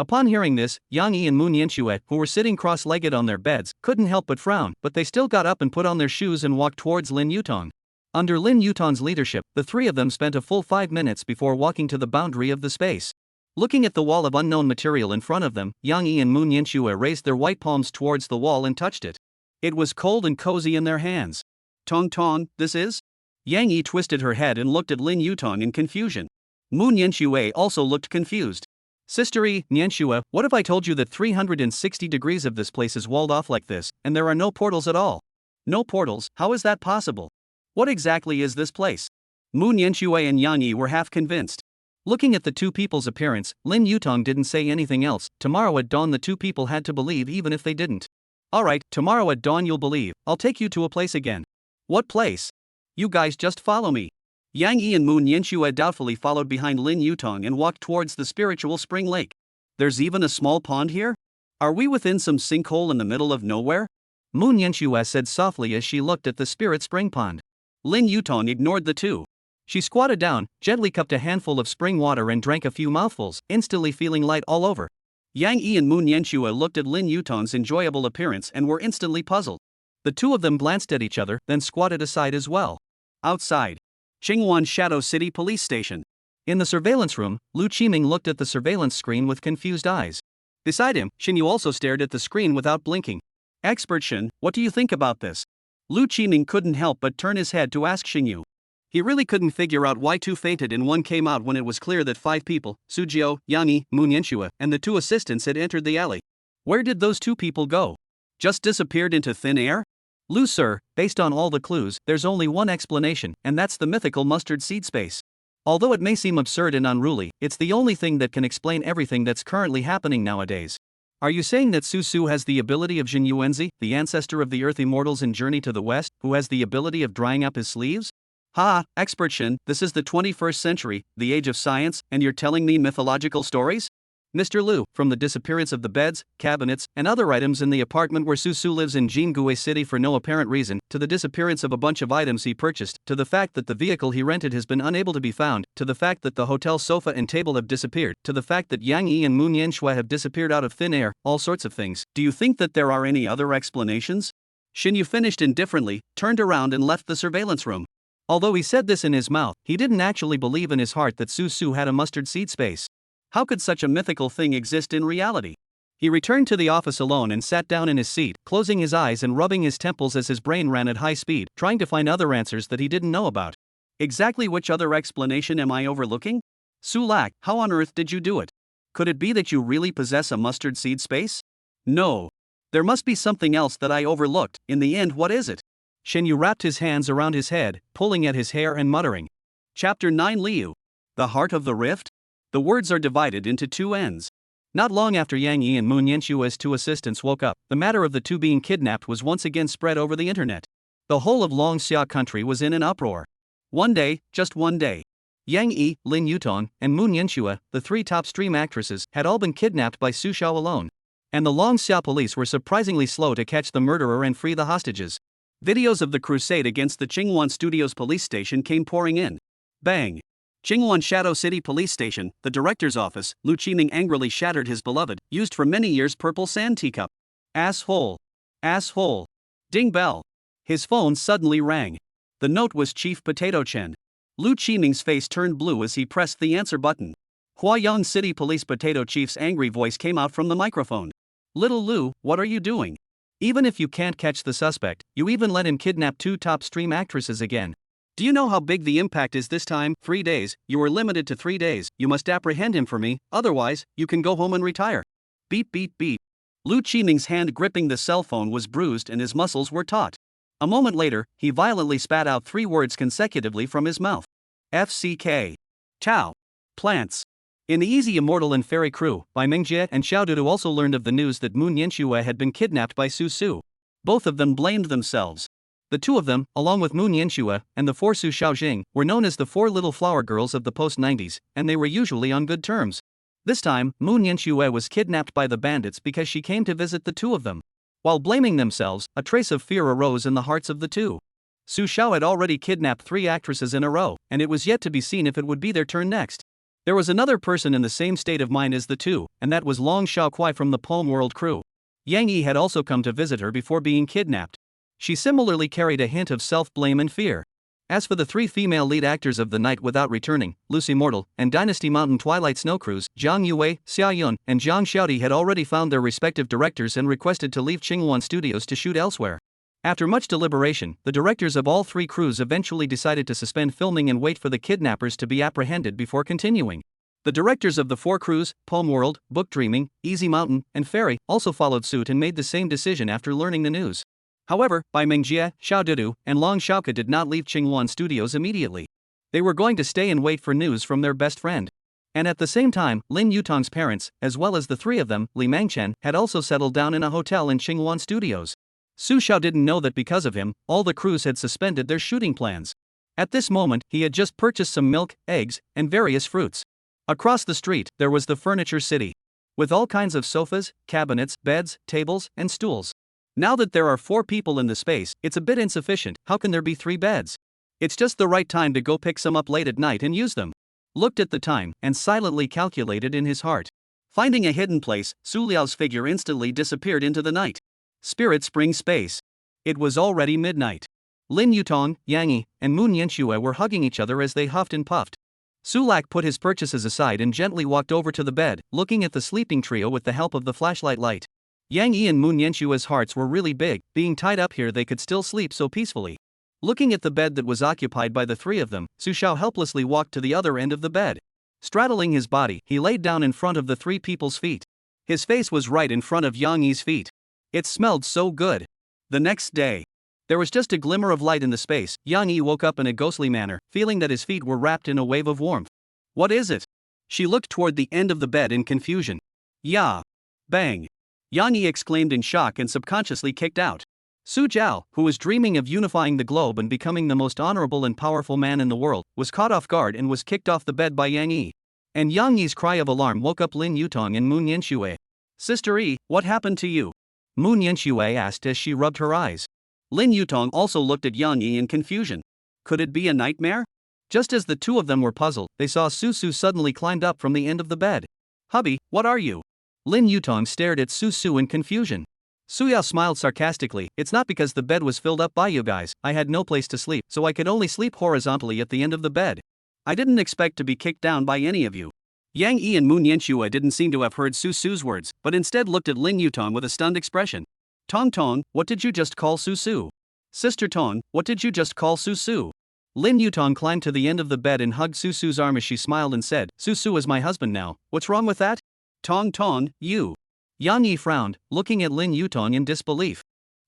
Upon hearing this, Yang Yi and Moon Yanshua, who were sitting cross-legged on their beds, couldn't help but frown, but they still got up and put on their shoes and walked towards Lin Yutong. Under Lin Yutong's leadership, the three of them spent a full 5 minutes before walking to the boundary of the space. Looking at the wall of unknown material in front of them, Yang Yi and Moon Yanshua raised their white palms towards the wall and touched it. It was cold and cozy in their hands. Tong Tong, this is? Yang Yi twisted her head and looked at Lin Yutong in confusion. Moon Yanshua also looked confused. Sister E, Nyanshua, what if I told you that 360 degrees of this place is walled off like this, and there are no portals at all? No portals, how is that possible? What exactly is this place? Moon Yanshua and Yang Yi were half convinced. Looking at the two people's appearance, Lin Yutong didn't say anything else. Tomorrow at dawn the two people had to believe even if they didn't. Alright, tomorrow at dawn you'll believe, I'll take you to a place again. What place? You guys just follow me. Yang Yi and Moon Yanshua doubtfully followed behind Lin Yutong and walked towards the spiritual spring lake. There's even a small pond here? Are we within some sinkhole in the middle of nowhere? Moon Yanshua said softly as she looked at the spirit spring pond. Lin Yutong ignored the two. She squatted down, gently cupped a handful of spring water and drank a few mouthfuls, instantly feeling light all over. Yang Yi and Moon Yanshua looked at Lin Yutong's enjoyable appearance and were instantly puzzled. The two of them glanced at each other, then squatted aside as well. Outside. Qingwan Shadow City Police Station. In the surveillance room, Lu Qiming looked at the surveillance screen with confused eyes. Beside him, Xinyu also stared at the screen without blinking. Expert Xin, what do you think about this? Lu Qiming couldn't help but turn his head to ask Xinyu. He really couldn't figure out why two fainted and one came out when it was clear that 5 people, Sujio, Yang Yi, Moon Yanshua, and the 2 assistants had entered the alley. Where did those 2 people go? Just disappeared into thin air? Lu sir, based on all the clues, there's only one explanation, and that's the mythical mustard seed space. Although it may seem absurd and unruly, it's the only thing that can explain everything that's currently happening nowadays. Are you saying that Su has the ability of Jin Yuanzi, the ancestor of the Earth Immortals in Journey to the West, who has the ability of drying up his sleeves? Ha, Expert Shin, this is the 21st century, the age of science, and you're telling me mythological stories? Mr. Lu, from the disappearance of the beds, cabinets, and other items in the apartment where Su lives in Jingue City for no apparent reason, to the disappearance of a bunch of items he purchased, to the fact that the vehicle he rented has been unable to be found, to the fact that the hotel sofa and table have disappeared, to the fact that Yang Yi and Moon Yanshua have disappeared out of thin air, all sorts of things. Do you think that there are any other explanations? Xinyu finished indifferently, turned around and left the surveillance room. Although he said this in his mouth, he didn't actually believe in his heart that Su had a mustard seed space. How could such a mythical thing exist in reality? He returned to the office alone and sat down in his seat, closing his eyes and rubbing his temples as his brain ran at high speed, trying to find other answers that he didn't know about. Exactly which other explanation am I overlooking? Su Lak, how on earth did you do it? Could it be that you really possess a mustard seed space? No. There must be something else that I overlooked. In the end, what is it? Xinyu wrapped his hands around his head, pulling at his hair and muttering. Chapter 9 Liu. The Heart of the Rift? The words are divided into 2 ends. Not long after Yang Yi and Moon Yanshua's 2 assistants woke up, the matter of the 2 being kidnapped was once again spread over the internet. The whole of Longxia country was in an uproar. One day, just one day, Yang Yi, Lin Yutong, and Moon Yanshua, the 3 top stream actresses, had all been kidnapped by Su Xiao alone. And the Longxia police were surprisingly slow to catch the murderer and free the hostages. Videos of the crusade against the Qingwan Studios police station came pouring in. Bang! Qingwan Shadow City Police Station, the director's office. Lu Qiming angrily shattered his beloved, used for many years purple sand teacup. Asshole! Asshole! Ding bell! His phone suddenly rang. The note was Chief Potato Chen. Lu Qiming's face turned blue as he pressed the answer button. Huayan City Police Potato Chief's angry voice came out from the microphone. Little Lu, what are you doing? Even if you can't catch the suspect, you even let him kidnap 2 top stream actresses again. Do you know how big the impact is this time? 3 days, you are limited to 3 days, you must apprehend him for me, otherwise, you can go home and retire. Beep beep beep. Lu Qiming's hand gripping the cell phone was bruised and his muscles were taut. A moment later, he violently spat out 3 words consecutively from his mouth. FCK. Tao. Plants. In the Easy Immortal and Fairy Crew, by Mingjie and Xiaodudu also learned of the news that Moon Yanxue had been kidnapped by Su Su. Both of them blamed themselves. The 2 of them, along with Moon Yanxue and the 4 Su Xiaojing, were known as the 4 little flower girls of the post-90s, and they were usually on good terms. This time, Moon Yanxue was kidnapped by the bandits because she came to visit the 2 of them. While blaming themselves, a trace of fear arose in the hearts of the 2. Su Xiao had already kidnapped 3 actresses in a row, and it was yet to be seen if it would be their turn next. There was another person in the same state of mind as the 2, and that was Long Xiaokuai from the Poem World crew. Yang Yi had also come to visit her before being kidnapped. She similarly carried a hint of self-blame and fear. As for the 3 female lead actors of The Night Without Returning, Lucy Mortal, and Dynasty Mountain Twilight Snow Cruise, Zhang Yue, Xia Yun, and Zhang Xiaodi had already found their respective directors and requested to leave Qinghuan Studios to shoot elsewhere. After much deliberation, the directors of all 3 crews eventually decided to suspend filming and wait for the kidnappers to be apprehended before continuing. The directors of the 4 crews, Poem World, Book Dreaming, Easy Mountain, and Fairy, also followed suit and made the same decision after learning the news. However, Bai Mingjie, Xiaodudu, and Long Xiaoke did not leave Qinghuan Studios immediately. They were going to stay and wait for news from their best friend. And at the same time, Lin Yutong's parents, as well as the 3 of them, Li Mangchen, had also settled down in a hotel in Qinghuan Studios. Su Xiao didn't know that because of him, all the crews had suspended their shooting plans. At this moment, he had just purchased some milk, eggs, and various fruits. Across the street, there was the furniture city. With all kinds of sofas, cabinets, beds, tables, and stools. Now that there are 4 people in the space, it's a bit insufficient. How can there be 3 beds? It's just the right time to go pick some up late at night and use them. Looked at the time, and silently calculated in his heart. Finding a hidden place, Su Liao's figure instantly disappeared into the night. Spirit Spring Space. It was already midnight. Lin Yutong, Yang Yi, and Moon Yanxue were hugging each other as they huffed and puffed. Su Lak put his purchases aside and gently walked over to the bed, looking at the sleeping trio with the help of the flashlight light. Yang Yi and Moon Yanxue's hearts were really big, being tied up here they could still sleep so peacefully. Looking at the bed that was occupied by the 3 of them, Su Xiao helplessly walked to the other end of the bed. Straddling his body, he laid down in front of the 3 people's feet. His face was right in front of Yang Yi's feet. It smelled so good. The next day, there was just a glimmer of light in the space. Yang Yi woke up in a ghostly manner, feeling that his feet were wrapped in a wave of warmth. What is it? She looked toward the end of the bed in confusion. Ya! Bang! Yang Yi exclaimed in shock and subconsciously kicked out. Su Jiao, who was dreaming of unifying the globe and becoming the most honorable and powerful man in the world, was caught off guard and was kicked off the bed by Yang Yi. And Yang Yi's cry of alarm woke up Lin Yutong and Moon Yanxue. Sister Yi, what happened to you? Moon Yanxue asked as she rubbed her eyes. Lin Yutong also looked at Yang Yi in confusion. Could it be a nightmare? Just as the 2 of them were puzzled, they saw Su Su suddenly climbed up from the end of the bed. Hubby, what are you? Lin Yutong stared at Su Su in confusion. Su Yao smiled sarcastically. It's not because the bed was filled up by you guys, I had no place to sleep, so I could only sleep horizontally at the end of the bed. I didn't expect to be kicked down by any of you. Yang Yi and Moon Yanxue didn't seem to have heard Su Su's words, but instead looked at Lin Yutong with a stunned expression. Tong Tong, what did you just call Su Su? Sister Tong, what did you just call Su Su? Lin Yutong climbed to the end of the bed and hugged Su Su's arm as she smiled and said, Su Su is my husband now, what's wrong with that? Tong Tong, you. Yang Yi frowned, looking at Lin Yutong in disbelief.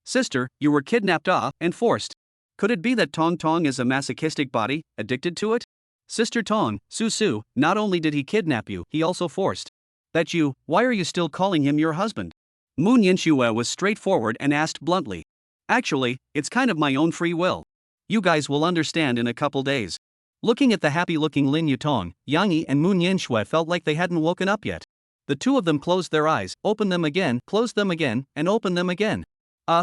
Sister, you were kidnapped and forced. Could it be that Tong Tong is a masochistic body, addicted to it? Sister Tong, Su Su, not only did he kidnap you, he also forced. That you, why are you still calling him your husband? Moon Yanxue was straightforward and asked bluntly. Actually, it's kind of my own free will. You guys will understand in a couple days. Looking at the happy-looking Lin Yutong, Yang Yi and Moon Yanxue felt like they hadn't woken up yet. The 2 of them closed their eyes, opened them again, closed them again, and opened them again.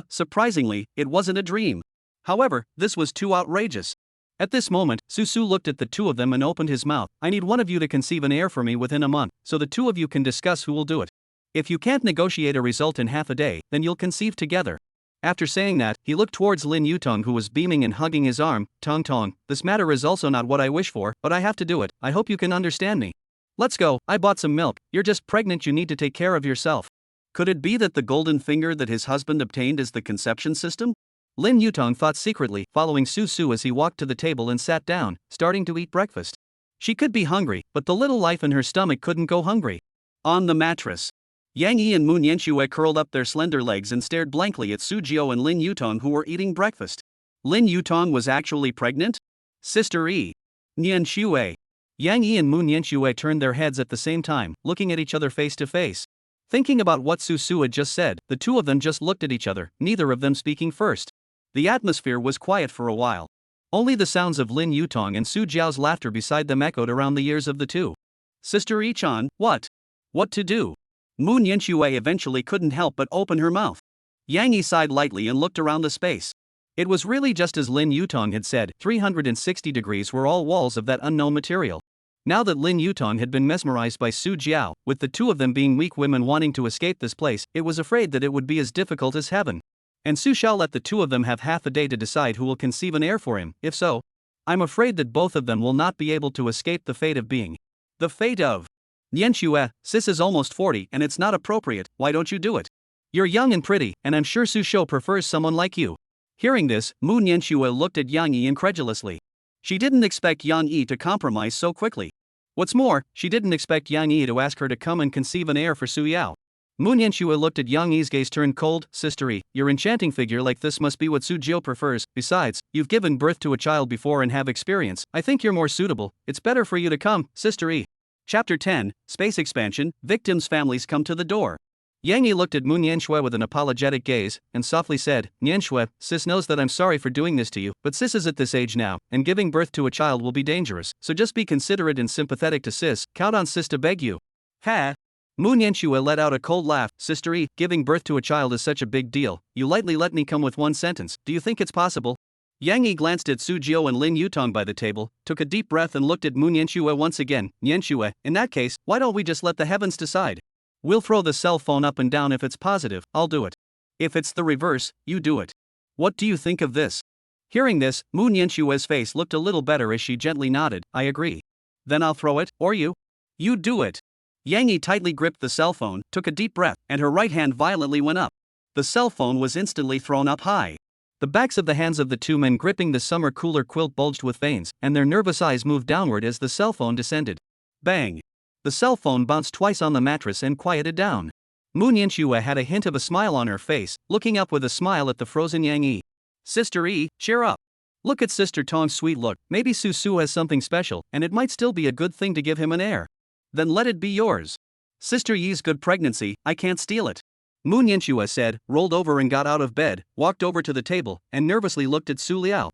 Surprisingly, it wasn't a dream. However, this was too outrageous. At this moment, Su Su looked at the 2 of them and opened his mouth. I need one of you to conceive an heir for me within a month, so the 2 of you can discuss who will do it. If you can't negotiate a result in half a day, then you'll conceive together. After saying that, he looked towards Lin Yutong who was beaming and hugging his arm. Tong Tong, this matter is also not what I wish for, but I have to do it, I hope you can understand me. Let's go, I bought some milk, you're just pregnant, you need to take care of yourself. Could it be that the golden finger that his husband obtained is the conception system? Lin Yutong thought secretly, following Su Su as he walked to the table and sat down, starting to eat breakfast. She could be hungry, but the little life in her stomach couldn't go hungry. On the mattress, Yang Yi and Moon Yanxue curled up their slender legs and stared blankly at Su Jiao and Lin Yutong, who were eating breakfast. Lin Yutong was actually pregnant? Sister E. Nian Xue. Yang Yi and Moon Yanxue turned their heads at the same time, looking at each other face to face. Thinking about what Su Su had just said, the two of them just looked at each other, neither of them speaking first. The atmosphere was quiet for a while. Only the sounds of Lin Yutong and Su Jiao's laughter beside them echoed around the ears of the two. Sister E-chan, what? What to do? Moon Yanxue eventually couldn't help but open her mouth. Yang Yi sighed lightly and looked around the space. It was really just as Lin Yutong had said, 360 degrees were all walls of that unknown material. Now that Lin Yutong had been mesmerized by Su Jiao, with the two of them being weak women wanting to escape this place, it was afraid that it would be as difficult as heaven. And Su shall let the two of them have half a day to decide who will conceive an heir for him. If so, I'm afraid that both of them will not be able to escape the fate of being. The fate of Nianxue, sis is almost 40 and it's not appropriate, why don't you do it? You're young and pretty, and I'm sure Su Shou prefers someone like you. Hearing this, Moon Yanxue looked at Yang Yi incredulously. She didn't expect Yang Yi to compromise so quickly. What's more, she didn't expect Yang Yi to ask her to come and conceive an heir for Su Yao. Moon Yanxue looked at Yang Yi's gaze turned cold. Sister E, your enchanting figure like this must be what Su Jiao prefers. Besides, you've given birth to a child before and have experience. I think you're more suitable. It's better for you to come, Sister E. Chapter 10, Space Expansion, Victims' Families Come to the Door. Yang Yi looked at Moon Yanxue with an apologetic gaze, and softly said, Yanxue, sis knows that I'm sorry for doing this to you, but sis is at this age now, and giving birth to a child will be dangerous, so just be considerate and sympathetic to sis, count on sis to beg you. Ha! Moon Yanxue let out a cold laugh. Sister E, giving birth to a child is such a big deal, you lightly let me come with one sentence, do you think it's possible? Yang Yi glanced at Su Jiao and Lin Yutong by the table, took a deep breath and looked at Moon Yanxue once again. Yanxue, in that case, why don't we just let the heavens decide? We'll throw the cell phone up and down if it's positive, I'll do it. If it's the reverse, you do it. What do you think of this? Hearing this, Moon Yanxue's face looked a little better as she gently nodded. I agree. Then I'll throw it, or you? You do it. Yang Yi tightly gripped the cell phone, took a deep breath, and her right hand violently went up. The cell phone was instantly thrown up high. The backs of the hands of the two men gripping the summer cooler quilt bulged with veins, and their nervous eyes moved downward as the cell phone descended. Bang! The cell phone bounced twice on the mattress and quieted down. Moon Yanxue had a hint of a smile on her face, looking up with a smile at the frozen Yang Yi. Sister E, cheer up. Look at Sister Tong's sweet look, maybe Su Su has something special, and it might still be a good thing to give him an heir. Then let it be yours. Sister Yi's good pregnancy, I can't steal it. Moon Yanxue said, rolled over and got out of bed, walked over to the table, and nervously looked at Su Liao.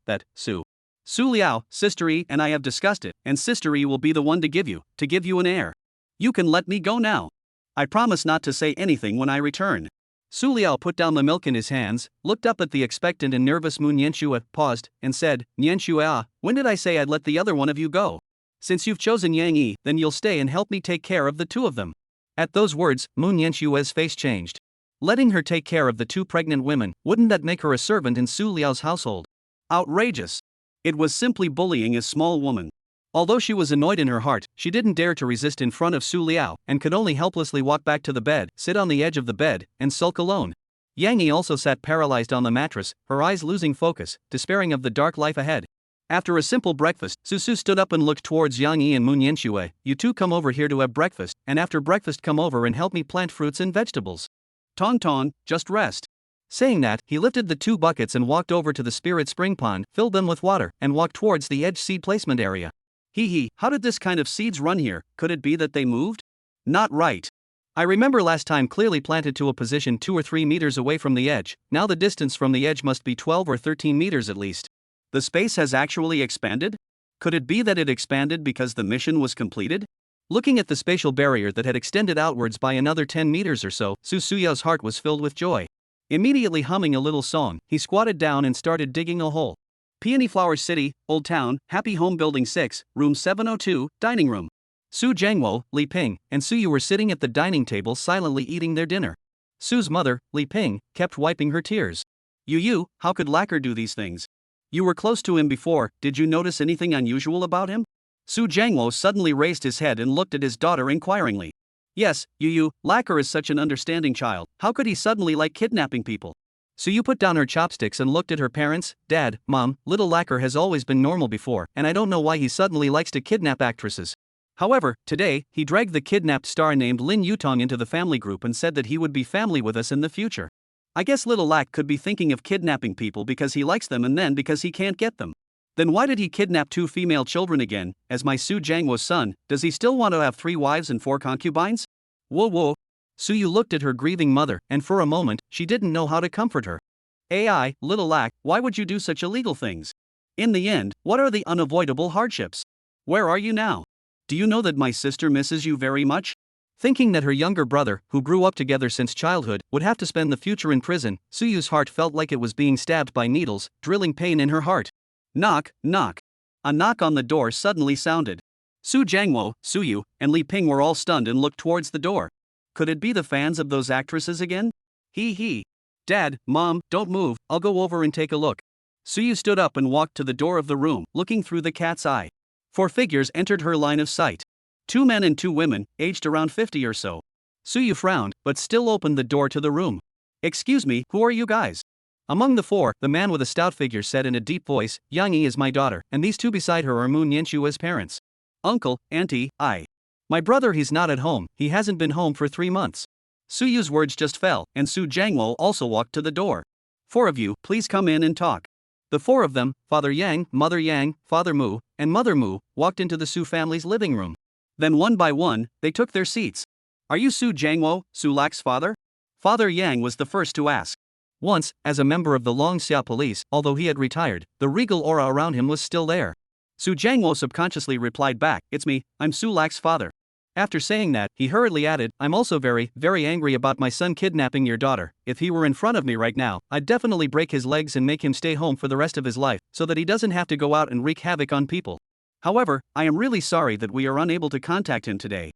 Su Liao, Sister E and I have discussed it, and Sister E will be the one to give you an heir. You can let me go now. I promise not to say anything when I return. Su Liao put down the milk in his hands, looked up at the expectant and nervous Moon Yanxue, paused, and said, Yanxue, when did I say I'd let the other one of you go? Since you've chosen Yang Yi, then you'll stay and help me take care of the two of them. At those words, Moon Yanxue's face changed. Letting her take care of the two pregnant women, wouldn't that make her a servant in Su Liao's household? Outrageous. It was simply bullying a small woman. Although she was annoyed in her heart, she didn't dare to resist in front of Su Liao, and could only helplessly walk back to the bed, sit on the edge of the bed, and sulk alone. Yang Yi also sat paralyzed on the mattress, her eyes losing focus, despairing of the dark life ahead. After a simple breakfast, Su Su stood up and looked towards Yang Yi and Moon Yanxue. You two come over here to have breakfast, and after breakfast come over and help me plant fruits and vegetables. Tong, just rest. Saying that, he lifted the two buckets and walked over to the spirit spring pond, filled them with water, and walked towards the edge seed placement area. How did this kind of seeds run here? Could it be that they moved? Not right. I remember last time clearly planted to a position 2 or 3 meters away from the edge, now the distance from the edge must be 12 or 13 meters at least. The space has actually expanded? Could it be that it expanded because the mission was completed? Looking at the spatial barrier that had extended outwards by another 10 meters or so, Su Suyao's heart was filled with joy. Immediately humming a little song, he squatted down and started digging a hole. Peony Flower City, Old Town, Happy Home Building 6, Room 702, Dining Room. Su Jiangwo, Li Ping, and Su Yu were sitting at the dining table silently eating their dinner. Su's mother, Li Ping, kept wiping her tears. Yu, how could Lacquer do these things? You were close to him before, did you notice anything unusual about him? Su Jiangwo suddenly raised his head and looked at his daughter inquiringly. Yes, Lacquer is such an understanding child, how could he suddenly like kidnapping people? Suyu put down her chopsticks and looked at her parents. Dad, Mom, little Lacquer has always been normal before, and I don't know why he suddenly likes to kidnap actresses. However, today, he dragged the kidnapped star named Lin Yutong into the family group and said that he would be family with us in the future. I guess little Lac could be thinking of kidnapping people because he likes them and then because he can't get them. Then why did he kidnap 2 female children again? As my Su Jiangwo's son, does he still want to have 3 wives and 4 concubines? Whoa. Suyu looked at her grieving mother, and for a moment, she didn't know how to comfort her. Little Lac, why would you do such illegal things? In the end, what are the unavoidable hardships? Where are you now? Do you know that my sister misses you very much? Thinking that her younger brother, who grew up together since childhood, would have to spend the future in prison, Suyu's heart felt like it was being stabbed by needles, drilling pain in her heart. Knock. A knock on the door suddenly sounded. Su Jiangwo, Suyu, and Li Ping were all stunned and looked towards the door. Could it be the fans of those actresses again? He. Dad, Mom, don't move, I'll go over and take a look. Suyu stood up and walked to the door of the room, looking through the cat's eye. 4 figures entered her line of sight. 2 men and 2 women, aged around 50 or so. Suyu frowned, but still opened the door to the room. Excuse me, who are you guys? Among the 4, the man with a stout figure said in a deep voice, Yang Yi is my daughter, and these 2 beside her are Moon Yenshua's parents. Uncle, Auntie, My brother, he's not at home, he hasn't been home for 3 months. Suyu's words just fell, and Su Jiangwo also walked to the door. 4 of you, please come in and talk. The 4 of them, Father Yang, Mother Yang, Father Mu, and Mother Mu, walked into the Su family's living room. Then one by one, they took their seats. Are you Su Jiangwo, Su Lac's father? Father Yang was the first to ask. Once, as a member of the Longxia police, although he had retired, the regal aura around him was still there. Su Jiangwo subconsciously replied back, it's me, I'm Su Lac's father. After saying that, he hurriedly added, I'm also very angry about my son kidnapping your daughter. If he were in front of me right now, I'd definitely break his legs and make him stay home for the rest of his life, so that he doesn't have to go out and wreak havoc on people. However, I am really sorry that we are unable to contact him today.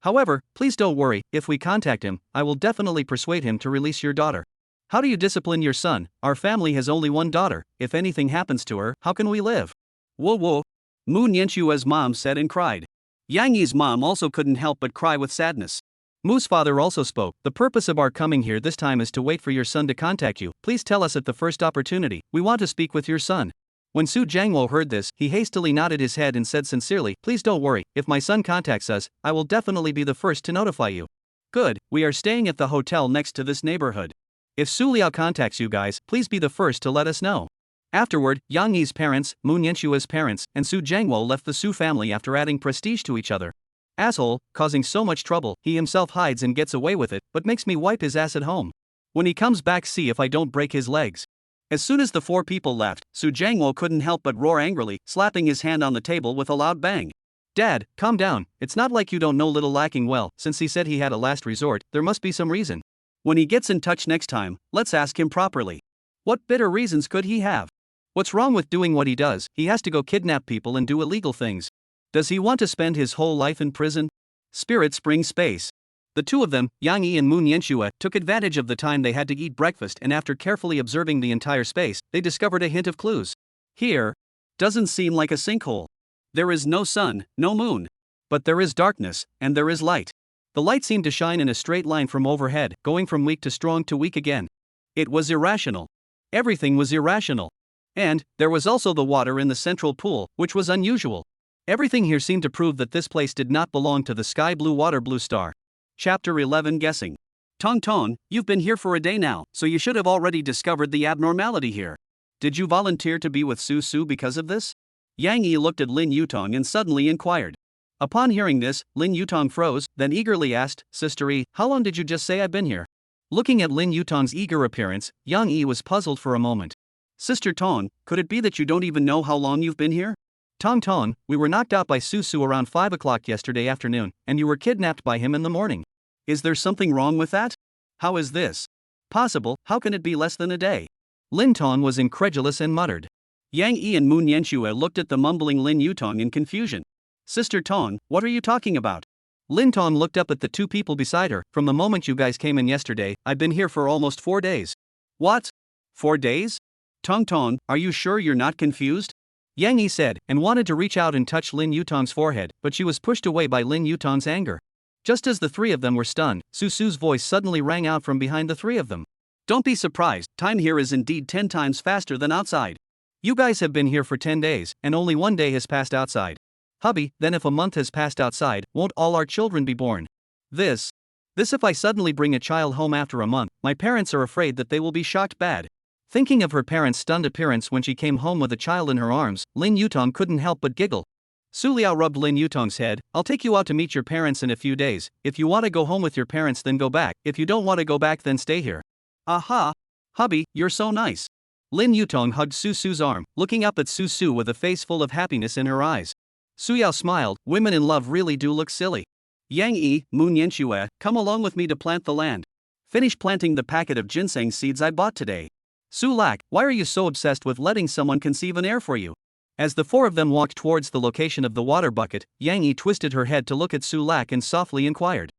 However, please don't worry, if we contact him, I will definitely persuade him to release your daughter. How do you discipline your son? Our family has only 1 daughter, if anything happens to her, how can we live? Whoa. Moon Yenshua's mom said and cried. Yang Yi's mom also couldn't help but cry with sadness. Mu's father also spoke, the purpose of our coming here this time is to wait for your son to contact you, please tell us at the first opportunity, we want to speak with your son. When Su Jiangwo heard this, he hastily nodded his head and said sincerely, please don't worry, if my son contacts us, I will definitely be the first to notify you. Good, we are staying at the hotel next to this neighborhood. If Su Liao contacts you guys, please be the first to let us know. Afterward, Yang Yi's parents, Moon Yenshua's parents, and Su Jiangwo left the Su family after adding prestige to each other. Asshole, causing so much trouble, he himself hides and gets away with it, but makes me wipe his ass at home. When he comes back, see if I don't break his legs. As soon as the 4 people left, Su Jiangwo couldn't help but roar angrily, slapping his hand on the table with a loud bang. Dad, calm down, it's not like you don't know little Lacking well, since he said he had a last resort, there must be some reason. When he gets in touch next time, let's ask him properly. What bitter reasons could he have? What's wrong with doing what he does? He has to go kidnap people and do illegal things. Does he want to spend his whole life in prison? Spirit Spring Space. The 2 of them, Yang Yi and Moon Yenshua, took advantage of the time they had to eat breakfast, and after carefully observing the entire space, they discovered a hint of clues. Here, doesn't seem like a sinkhole. There is no sun, no moon. But there is darkness, and there is light. The light seemed to shine in a straight line from overhead, going from weak to strong to weak again. It was irrational. Everything was irrational. And there was also the water in the central pool, which was unusual. Everything here seemed to prove that this place did not belong to the sky blue water blue star. Chapter 11 Guessing. Tong Tong, you've been here for a day now, so you should have already discovered the abnormality here. Did you volunteer to be with Su Su because of this? Yang Yi looked at Lin Yutong and suddenly inquired. Upon hearing this, Lin Yutong froze, then eagerly asked, Sister Yi, how long did you just say I've been here? Looking at Lin Yutong's eager appearance, Yang Yi was puzzled for a moment. Sister Tong, could it be that you don't even know how long you've been here? Tong Tong, we were knocked out by Su Su around 5 o'clock yesterday afternoon, and you were kidnapped by him in the morning. Is there something wrong with that? How is this possible? How can it be less than a day? Lin Tong was incredulous and muttered. Yang Yi and Moon Yenshua looked at the mumbling Lin Yutong in confusion. Sister Tong, what are you talking about? Lin Tong looked up at the 2 people beside her. From the moment you guys came in yesterday, I've been here for almost 4 days. What? 4 days? Tong Tong, are you sure you're not confused? Yang Yi said, and wanted to reach out and touch Lin Yutong's forehead, but she was pushed away by Lin Yutong's anger. Just as the three of them were stunned, Susu's voice suddenly rang out from behind the three of them. Don't be surprised, time here is indeed 10 times faster than outside. You guys have been here for 10 days, and only 1 day has passed outside. Hubby, then if a month has passed outside, won't all our children be born? This if I suddenly bring a child home after a month, my parents are afraid that they will be shocked bad. Thinking of her parents' stunned appearance when she came home with a child in her arms, Lin Yutong couldn't help but giggle. Su Liao rubbed Lin Yutong's head. I'll take you out to meet your parents in a few days. If you want to go home with your parents, then go back. If you don't want to go back, then stay here. Aha! Hubby, you're so nice. Lin Yutong hugged Susu's arm, looking up at Susu with a face full of happiness in her eyes. Su Yao smiled. Women in love really do look silly. Yang Yi, Moon Yanxue, come along with me to plant the land. Finish planting the packet of ginseng seeds I bought today. Su Lak, why are you so obsessed with letting someone conceive an heir for you? As the four of them walked towards the location of the water bucket, Yang Yi twisted her head to look at Su Lak and softly inquired.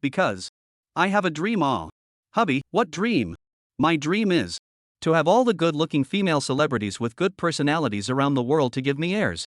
Because I have a dream. Hubby, what dream? My dream is to have all the good-looking female celebrities with good personalities around the world to give me heirs.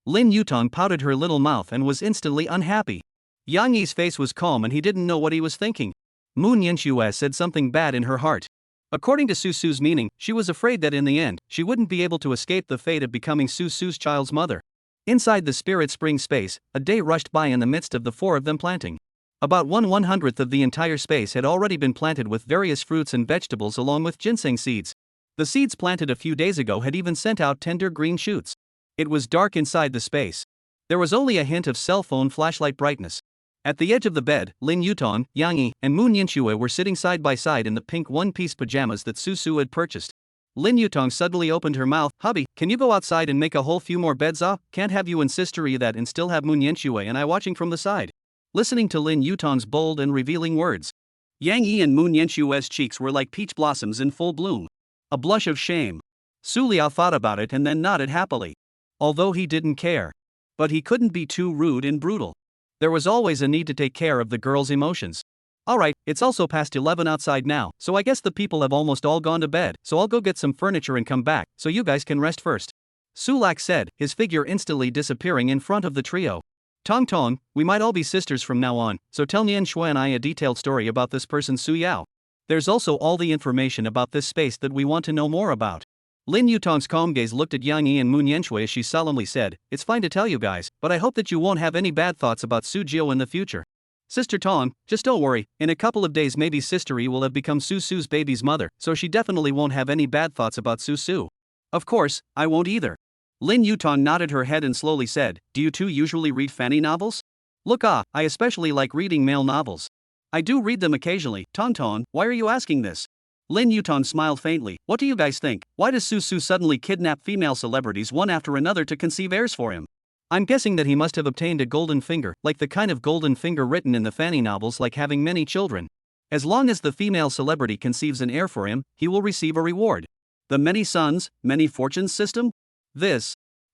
Lin Yutong pouted her little mouth and was instantly unhappy. Yang Yi's face was calm and he didn't know what he was thinking. Moon Yanxue said something bad in her heart. According to Susu's meaning, she was afraid that in the end, she wouldn't be able to escape the fate of becoming Susu's child's mother. Inside the Spirit Spring space, a day rushed by in the midst of the four of them planting. About 1/100th of the entire space had already been planted with various fruits and vegetables along with ginseng seeds. The seeds planted a few days ago had even sent out tender green shoots. It was dark inside the space. There was only a hint of cell phone flashlight brightness. At the edge of the bed, Lin Yutong, Yang Yi, and Moon Yanxue were sitting side by side in the pink one-piece pajamas that Susu had purchased. Lin Yutong suddenly opened her mouth. Hubby, can you go outside and make a whole few more beds? Can't have you and sister that and still have Moon Yanxue and I watching from the side. Listening to Lin Yutong's bold and revealing words, Yang Yi and Moon Yanxue's cheeks were like peach blossoms in full bloom. A blush of shame. Su Liao thought about it and then nodded happily. Although he didn't care. But he couldn't be too rude and brutal. There was always a need to take care of the girl's emotions. Alright, it's also past 11 outside now, so I guess the people have almost all gone to bed, so I'll go get some furniture and come back, so you guys can rest first. Su Lak said, his figure instantly disappearing in front of the trio. Tong Tong, we might all be sisters from now on, so tell Nian Shui and I a detailed story about this person Su Yao. There's also all the information about this space that we want to know more about. Lin Yutong's calm gaze looked at Yang Yi and Moon Yanxue as she solemnly said, it's fine to tell you guys, but I hope that you won't have any bad thoughts about Su Jiao in the future. Sister Tong, just don't worry, in a couple of days maybe Sister Yi will have become Susu's baby's mother, so she definitely won't have any bad thoughts about Susu. Of course, I won't either. Lin Yutong nodded her head and slowly said, do you two usually read fanny novels? Look I especially like reading male novels. I do read them occasionally. Tong Tong, why are you asking this? Lin Yutong smiled faintly. What do you guys think? Why does Susu suddenly kidnap female celebrities one after another to conceive heirs for him? I'm guessing that he must have obtained a golden finger, like the kind of golden finger written in the fanny novels, like having many children. As long as the female celebrity conceives an heir for him, he will receive a reward. The many sons, many fortunes system?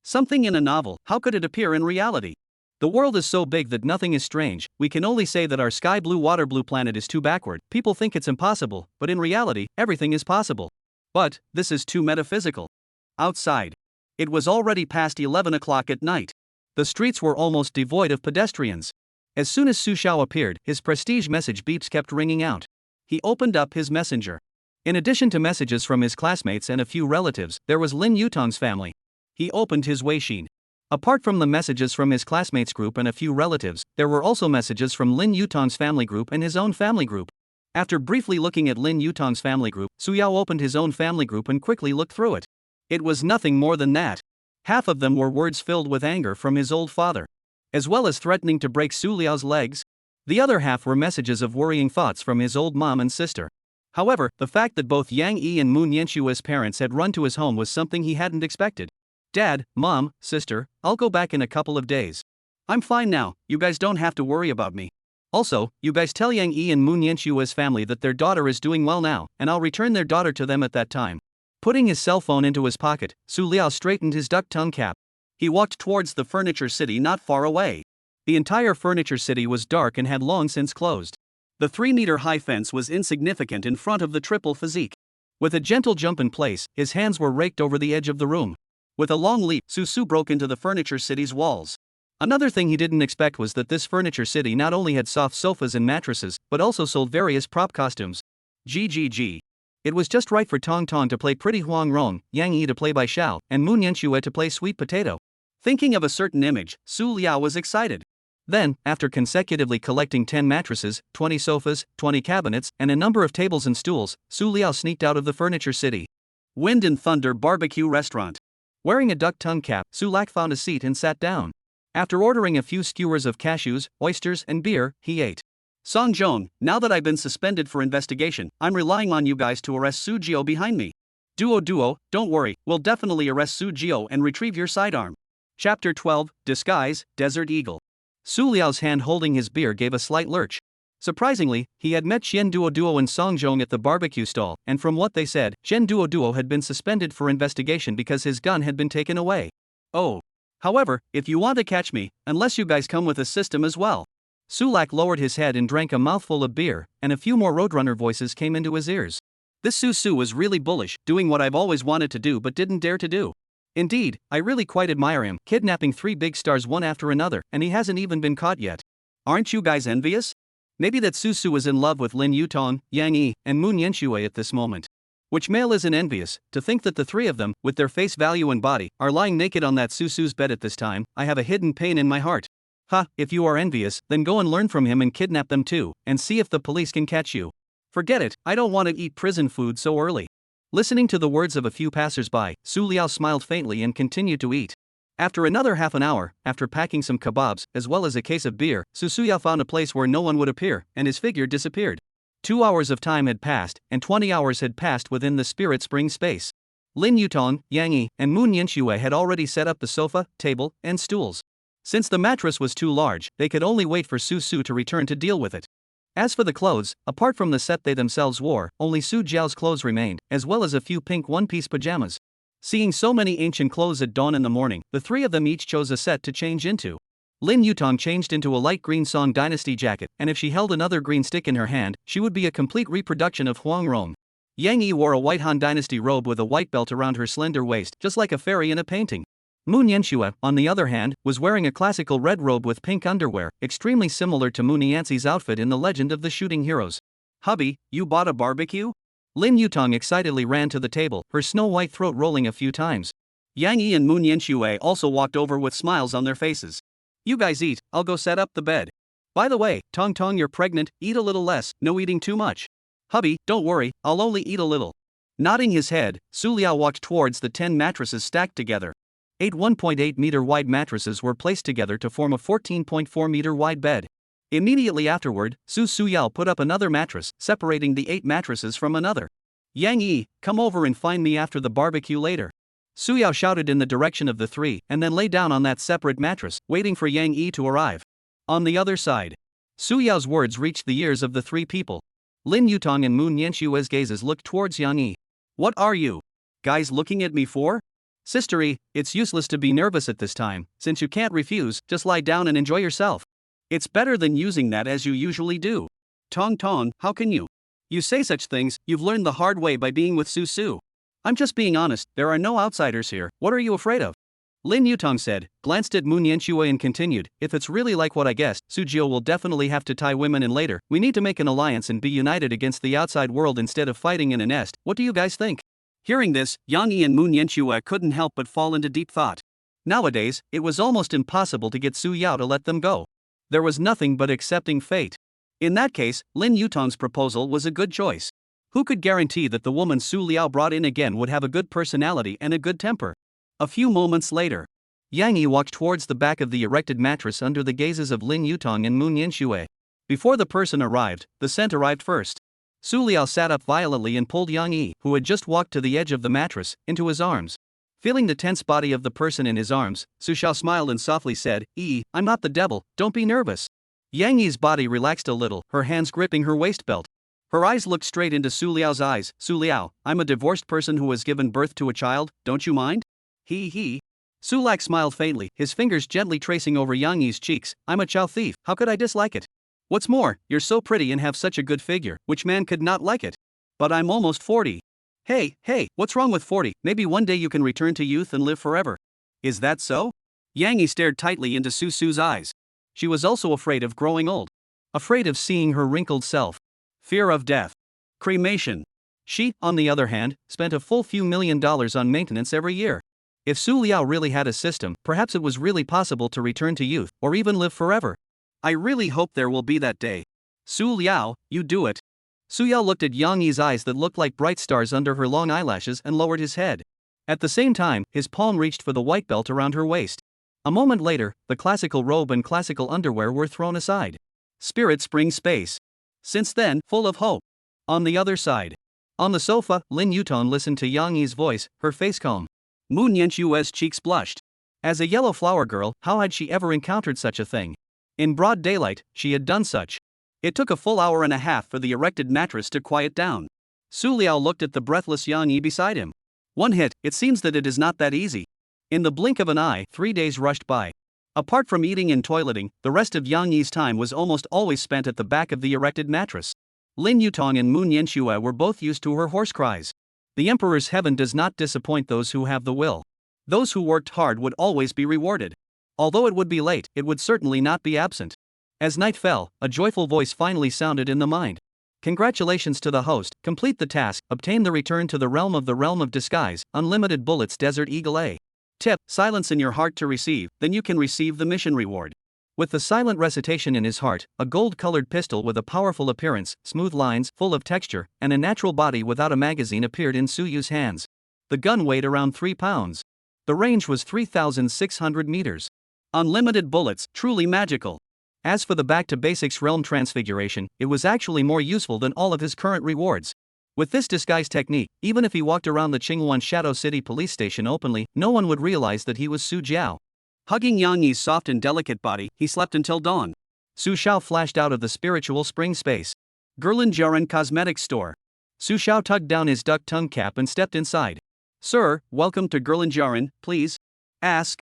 Something in a novel, how could it appear in reality? The world is so big that nothing is strange. We can only say that our sky blue water blue planet is too backward. People think it's impossible, but in reality, everything is possible. But this is too metaphysical. Outside, it was already past 11 o'clock at night. The streets were almost devoid of pedestrians. As soon as Su Xiao appeared, his prestige message beeps kept ringing out. He opened up his messenger. In addition to messages from his classmates and a few relatives, there was Lin Yutong's family. He opened his Weixin. Apart from the messages from his classmates group and a few relatives, there were also messages from Lin Yutong's family group and his own family group. After briefly looking at Lin Yutong's family group, Su Yao opened his own family group and quickly looked through it. It was nothing more than that. Half of them were words filled with anger from his old father, as well as threatening to break Su Liao's legs. The other half were messages of worrying thoughts from his old mom and sister. However, the fact that both Yang Yi and Moon Yanxue's parents had run to his home was something he hadn't expected. Dad, Mom, Sister, I'll go back in a couple of days. I'm fine now, you guys don't have to worry about me. Also, you guys tell Yang Yi and Moon Yanxue's family that their daughter is doing well now, and I'll return their daughter to them at that time. Putting his cell phone into his pocket, Su Liao straightened his duck tongue cap. He walked towards the furniture city not far away. The entire furniture city was dark and had long since closed. The 3-meter-high fence was insignificant in front of the triple physique. With a gentle jump in place, his hands were raked over the edge of the room. With a long leap, Su broke into the furniture city's walls. Another thing he didn't expect was that this furniture city not only had soft sofas and mattresses, but also sold various prop costumes. GGG. It was just right for Tong Tong to play Pretty Huang Rong, Yang Yi to play Bai Xiao, and Moon Yanxue to play Sweet Potato. Thinking of a certain image, Su Liao was excited. Then, after consecutively collecting 10 mattresses, 20 sofas, 20 cabinets, and a number of tables and stools, Su Liao sneaked out of the furniture city. Wind and Thunder Barbecue Restaurant. Wearing a duck tongue cap, Su Lak found a seat and sat down. After ordering a few skewers of cashews, oysters, and beer, he ate. Song Jong, now that I've been suspended for investigation, I'm relying on you guys to arrest Su Jio behind me. Duo, don't worry, we'll definitely arrest Su Jio and retrieve your sidearm. Chapter 12, Disguise, Desert Eagle. Su Liao's hand holding his beer gave a slight lurch. Surprisingly, he had met Xian Duo and Song Jong at the barbecue stall, and from what they said, Xian Duo had been suspended for investigation because his gun had been taken away. Oh. However, if you want to catch me, unless you guys come with a system as well. Su Lak lowered his head and drank a mouthful of beer, and a few more Roadrunner voices came into his ears. This Su was really bullish, doing what I've always wanted to do but didn't dare to do. Indeed, I really quite admire him, kidnapping 3 big stars one after another, and he hasn't even been caught yet. Aren't you guys envious? Maybe that Su was in love with Lin Yutong, Yang Yi, and Moon Yanxue at this moment. Which male isn't envious? To think that the 3 of them, with their face value and body, are lying naked on that Su's bed at this time, I have a hidden pain in my heart. Ha, if you are envious, then go and learn from him and kidnap them too, and see if the police can catch you. Forget it, I don't want to eat prison food so early. Listening to the words of a few passers-by, Su Liao smiled faintly and continued to eat. After another half an hour, after packing some kebabs, as well as a case of beer, Su Yao found a place where no one would appear, and his figure disappeared. 2 hours of time had passed, and 20 hours had passed within the Spirit Spring space. Lin Yutong, Yang Yi, and Moon Yanxue had already set up the sofa, table, and stools. Since the mattress was too large, they could only wait for Su to return to deal with it. As for the clothes, apart from the set they themselves wore, only Su Jiao's clothes remained, as well as a few pink one-piece pajamas. Seeing so many ancient clothes at dawn in the morning, the 3 of them each chose a set to change into. Lin Yutong changed into a light green Song Dynasty jacket, and if she held another green stick in her hand, she would be a complete reproduction of Huang Rong. Yang Yi wore a white Han Dynasty robe with a white belt around her slender waist, just like a fairy in a painting. Moon Yanxue, on the other hand, was wearing a classical red robe with pink underwear, extremely similar to Moon Yanxi's outfit in The Legend of the Shooting Heroes. Hubby, you bought a barbecue? Lin Yutong excitedly ran to the table, her snow-white throat rolling a few times. Yang Yi and Moon Yanxue also walked over with smiles on their faces. You guys eat, I'll go set up the bed. By the way, Tong Tong, you're pregnant, eat a little less, no eating too much. Hubby, don't worry, I'll only eat a little. Nodding his head, Su Liao walked towards the 10 mattresses stacked together. 8 1.8 meter wide mattresses were placed together to form a 14.4 meter wide bed. Immediately afterward, Su Yao put up another mattress, separating the 8 mattresses from another. Yang Yi, come over and find me after the barbecue later. Su Yao shouted in the direction of the 3 and then lay down on that separate mattress, waiting for Yang Yi to arrive. On the other side, Su Yao's words reached the ears of the 3 people. Lin Yutong and Moon Yanxue's gazes looked towards Yang Yi. What are you guys looking at me for? Sistery, it's useless to be nervous at this time, since you can't refuse, just lie down and enjoy yourself. It's better than using that as you usually do. Tong Tong, how can you? You say such things, you've learned the hard way by being with Su. I'm just being honest, there are no outsiders here, what are you afraid of? Lin Yutong said, glanced at Moon Yanxue and continued, if it's really like what I guessed, Su Jiao will definitely have to tie women in later, we need to make an alliance and be united against the outside world instead of fighting in a nest, what do you guys think? Hearing this, Yang Yi and Moon Yanxue couldn't help but fall into deep thought. Nowadays, it was almost impossible to get Su Yao to let them go. There was nothing but accepting fate. In that case, Lin Yutong's proposal was a good choice. Who could guarantee that the woman Su Liao brought in again would have a good personality and a good temper? A few moments later, Yang Yi walked towards the back of the erected mattress under the gazes of Lin Yutong and Moon Yanxue. Before the person arrived, the scent arrived first. Su Liao sat up violently and pulled Yang Yi, who had just walked to the edge of the mattress, into his arms. Feeling the tense body of the person in his arms, Su Xiao smiled and softly said, I'm not the devil, don't be nervous. Yang Yi's body relaxed a little, her hands gripping her waist belt. Her eyes looked straight into Su Liao's eyes. Su Liao, I'm a divorced person who has given birth to a child, don't you mind? Su Lak smiled faintly, his fingers gently tracing over Yang Yi's cheeks. I'm a chow thief, how could I dislike it? What's more, you're so pretty and have such a good figure, which man could not like it? But I'm almost 40. Hey, what's wrong with 40? Maybe one day you can return to youth and live forever. Is that so? Yang Yi stared tightly into Su's eyes. She was also afraid of growing old. Afraid of seeing her wrinkled self. Fear of death. Cremation. She, on the other hand, spent a full few $1,000,000 on maintenance every year. If Su Liao really had a system, perhaps it was really possible to return to youth, or even live forever. I really hope there will be that day. Su Liao, you do it. Su Yao looked at Yang Yi's eyes that looked like bright stars under her long eyelashes and lowered his head. At the same time, his palm reached for the white belt around her waist. A moment later, the classical robe and classical underwear were thrown aside. Spirit Spring Space. Since then, full of hope. On the other side. On the sofa, Lin Yutong listened to Yang Yi's voice, her face calm. Moon Yanchue's cheeks blushed. As a yellow flower girl, how had she ever encountered such a thing? In broad daylight, she had done such. It took a full hour and a half for the erected mattress to quiet down. Su Liao looked at the breathless Yang Yi beside him. One hit, it seems that it is not that easy. In the blink of an eye, 3 days rushed by. Apart from eating and toileting, the rest of Yang Yi's time was almost always spent at the back of the erected mattress. Lin Yutong and Moon Yanxue were both used to her hoarse cries. The Emperor's heaven does not disappoint those who have the will. Those who worked hard would always be rewarded. Although it would be late, it would certainly not be absent. As night fell, a joyful voice finally sounded in the mind. Congratulations to the host, complete the task, obtain the return to the realm of disguise, unlimited bullets Desert Eagle A. Tip, silence in your heart to receive, then you can receive the mission reward. With the silent recitation in his heart, a gold-colored pistol with a powerful appearance, smooth lines, full of texture, and a natural body without a magazine appeared in Su Yu's hands. The gun weighed around 3 pounds. The range was 3,600 meters. Unlimited bullets, truly magical. As for the back-to-basics realm transfiguration, it was actually more useful than all of his current rewards. With this disguise technique, even if he walked around the Qingwan Shadow City police station openly, no one would realize that he was Su Jiao. Hugging Yang Yi's soft and delicate body, he slept until dawn. Su Xiao flashed out of the spiritual spring space. Gerland Cosmetics Store. Su Xiao tugged down his duck tongue cap and stepped inside. Sir, welcome to Gerland, please. Ask.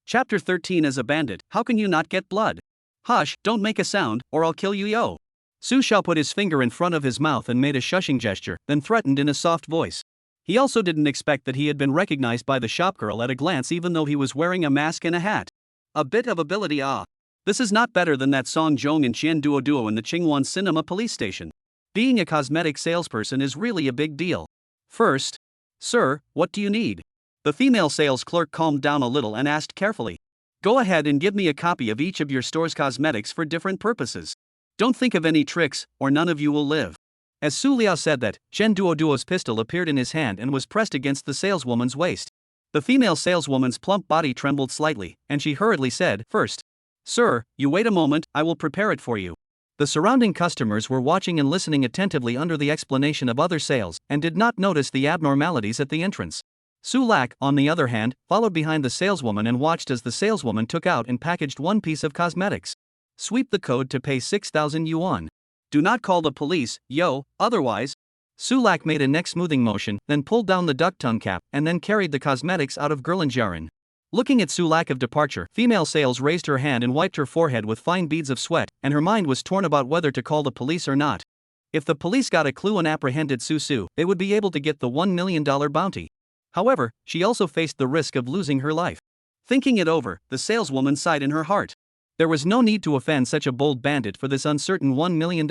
Chapter 13. As a bandit, how can you not get blood? Hush, don't make a sound, or I'll kill you, yo. Su Xiao put his finger in front of his mouth and made a shushing gesture, then threatened in a soft voice. He also didn't expect that he had been recognized by the shopgirl at a glance even though he was wearing a mask and a hat. A bit of ability, ah. This is not better than that Song Zhong and Qian Duo in the Qingwan Cinema police station. Being a cosmetic salesperson is really a big deal. First, sir, what do you need? The female sales clerk calmed down a little and asked carefully. Go ahead and give me a copy of each of your store's cosmetics for different purposes. Don't think of any tricks, or none of you will live. As Su Liao said that, Qian Duo's pistol appeared in his hand and was pressed against the saleswoman's waist. The female saleswoman's plump body trembled slightly, and she hurriedly said, First. Sir, you wait a moment, I will prepare it for you. The surrounding customers were watching and listening attentively under the explanation of other sales, and did not notice the abnormalities at the entrance. Su Lak, on the other hand, followed behind the saleswoman and watched as the saleswoman took out and packaged one piece of cosmetics. Sweep the code to pay 6,000 yuan. Do not call the police, yo, otherwise. Su Lak made a neck smoothing motion, then pulled down the duck tongue cap, and then carried the cosmetics out of Gerland. Looking at Su Lak of departure, female sales raised her hand and wiped her forehead with fine beads of sweat, and her mind was torn about whether to call the police or not. If the police got a clue and apprehended Su, they would be able to get the $1 million bounty. However, she also faced the risk of losing her life. Thinking it over, the saleswoman sighed in her heart. There was no need to offend such a bold bandit for this uncertain $1 million.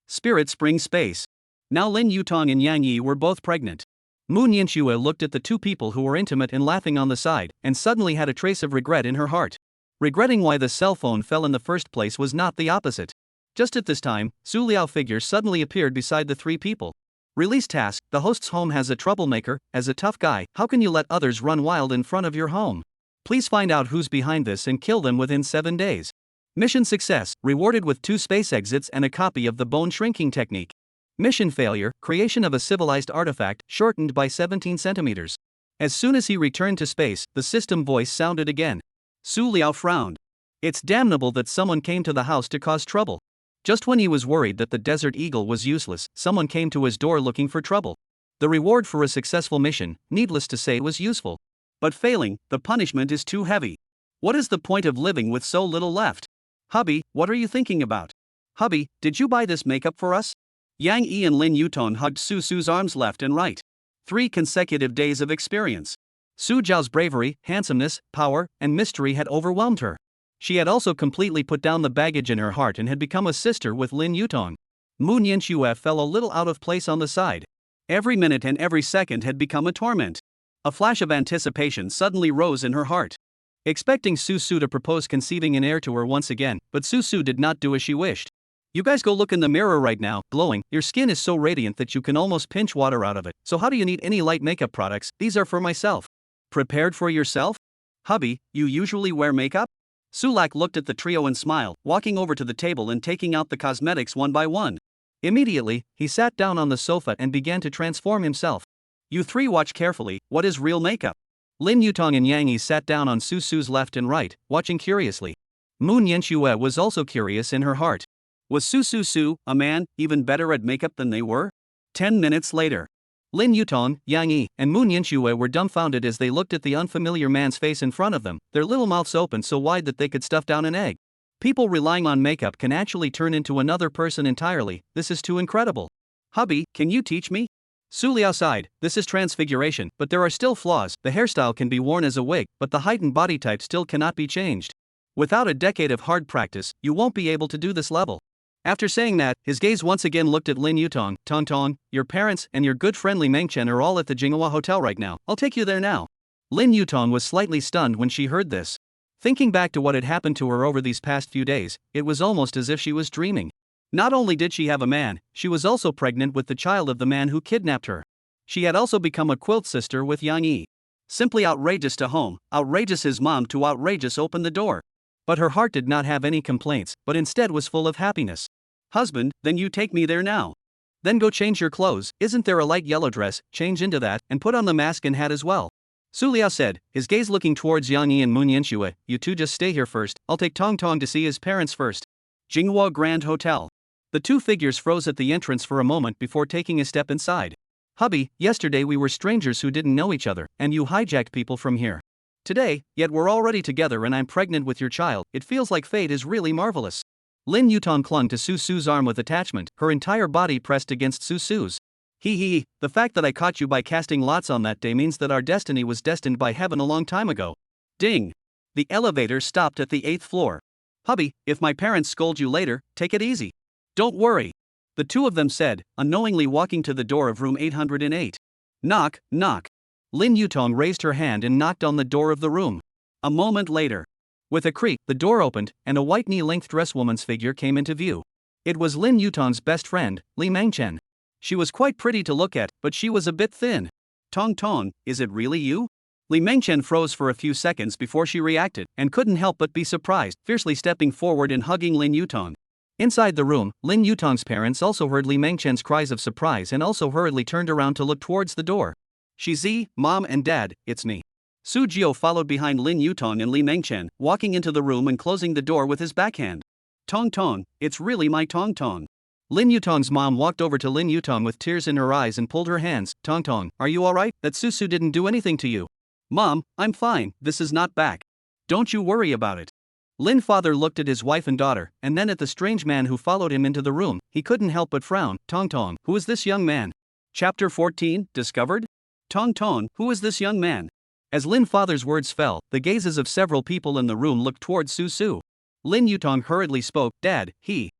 Spirit Spring Space. Now Lin Yutong and Yang Yi were both pregnant. Moon Yanxue looked at the two people who were intimate and laughing on the side, and suddenly had a trace of regret in her heart. Regretting why the cell phone fell in the first place was not the opposite. Just at this time, Su Liao figure suddenly appeared beside the three people. Release task, the host's home has a troublemaker. As a tough guy, how can you let others run wild in front of your home? Please find out who's behind this and kill them within 7 days. Mission success, rewarded with 2 space exits and a copy of the bone shrinking technique. Mission failure, creation of a civilized artifact, shortened by 17 centimeters. As soon as he returned to space, the system voice sounded again. Su Liao frowned. It's damnable that someone came to the house to cause trouble. Just when he was worried that the Desert Eagle was useless, someone came to his door looking for trouble. The reward for a successful mission, needless to say, was useful. But failing, the punishment is too heavy. What is the point of living with so little left? Hubby, what are you thinking about? Hubby, did you buy this makeup for us? Yang Yi and Lin Yutong hugged Su Su's arms left and right. 3 consecutive days of experience. Su Jiao's bravery, handsomeness, power, and mystery had overwhelmed her. She had also completely put down the baggage in her heart and had become a sister with Lin Yutong. Mu Nianxue fell a little out of place on the side. Every minute and every second had become a torment. A flash of anticipation suddenly rose in her heart. Expecting Su Su to propose conceiving an heir to her once again, but Su Su did not do as she wished. You guys go look in the mirror right now, glowing, your skin is so radiant that you can almost pinch water out of it, so how do you need any light makeup products? These are for myself. Prepared for yourself? Hubby, you usually wear makeup? Sulak looked at the trio and smiled, walking over to the table and taking out the cosmetics one by one. Immediately, he sat down on the sofa and began to transform himself. You 3 watch carefully, what is real makeup? Lin Yutong and Yang Yi sat down on Su Su's left and right, watching curiously. Mu Nianxue was also curious in her heart. Was Su, a man, even better at makeup than they were? 10 minutes later. Lin Yutong, Yang Yi, and Mu Nianxue were dumbfounded as they looked at the unfamiliar man's face in front of them, their little mouths open so wide that they could stuff down an egg. People relying on makeup can actually turn into another person entirely, this is too incredible. Hubby, can you teach me? Su Liao sighed, this is transfiguration, but there are still flaws, the hairstyle can be worn as a wig, but the height and body type still cannot be changed. Without a decade of hard practice, you won't be able to do this level. After saying that, his gaze once again looked at Lin Yutong. Tong, your parents and your good friend Li Mengchen are all at the Jinghua Hotel right now, I'll take you there now. Lin Yutong was slightly stunned when she heard this. Thinking back to what had happened to her over these past few days, it was almost as if she was dreaming. Not only did she have a man, she was also pregnant with the child of the man who kidnapped her. She had also become a quilt sister with Yang Yi. Simply outrageous to home, outrageous his mom to outrageous open the door. But her heart did not have any complaints, but instead was full of happiness. Husband, then you take me there now. Then go change your clothes, isn't there a light yellow dress, change into that, and put on the mask and hat as well. Su Liao said, his gaze looking towards Yang Yi and Mu Nianxue, you 2 just stay here first, I'll take Tong to see his parents first. Jinghua Grand Hotel. The 2 figures froze at the entrance for a moment before taking a step inside. Hubby, yesterday we were strangers who didn't know each other, and you hijacked people from here. Today, yet we're already together and I'm pregnant with your child, it feels like fate is really marvelous. Lin Yutong clung to Su Su's arm with attachment, her entire body pressed against Su Su's. The fact that I caught you by casting lots on that day means that our destiny was destined by heaven a long time ago. Ding! The elevator stopped at the 8th floor. Hubby, if my parents scold you later, take it easy. Don't worry. The 2 of them said, unknowingly walking to the door of room 808. Knock, knock. Lin Yutong raised her hand and knocked on the door of the room. A moment later. With a creak, the door opened, and a white knee-length dress woman's figure came into view. It was Lin Yutong's best friend, Li Mengchen. She was quite pretty to look at, but she was a bit thin. Tong, is it really you? Li Mengchen froze for a few seconds before she reacted, and couldn't help but be surprised, fiercely stepping forward and hugging Lin Yutong. Inside the room, Lin Yutong's parents also heard Li Mengchen's cries of surprise and also hurriedly turned around to look towards the door. Shizi, Mom and Dad, it's me. Su Jiao followed behind Lin Yutong and Li Mengchen, walking into the room and closing the door with his backhand. Tong, it's really my Tong. Lin Yutong's mom walked over to Lin Yutong with tears in her eyes and pulled her hands. Tong, are you alright? That Su didn't do anything to you. Mom, I'm fine, this is not back. Don't you worry about it. Lin father looked at his wife and daughter, and then at the strange man who followed him into the room. He couldn't help but frown. Tong, who is this young man? Chapter 14, Discovered? Tong, who is this young man? As Lin father's words fell, the gazes of several people in the room looked towards Su. Lin Yutong hurriedly spoke, Dad, he's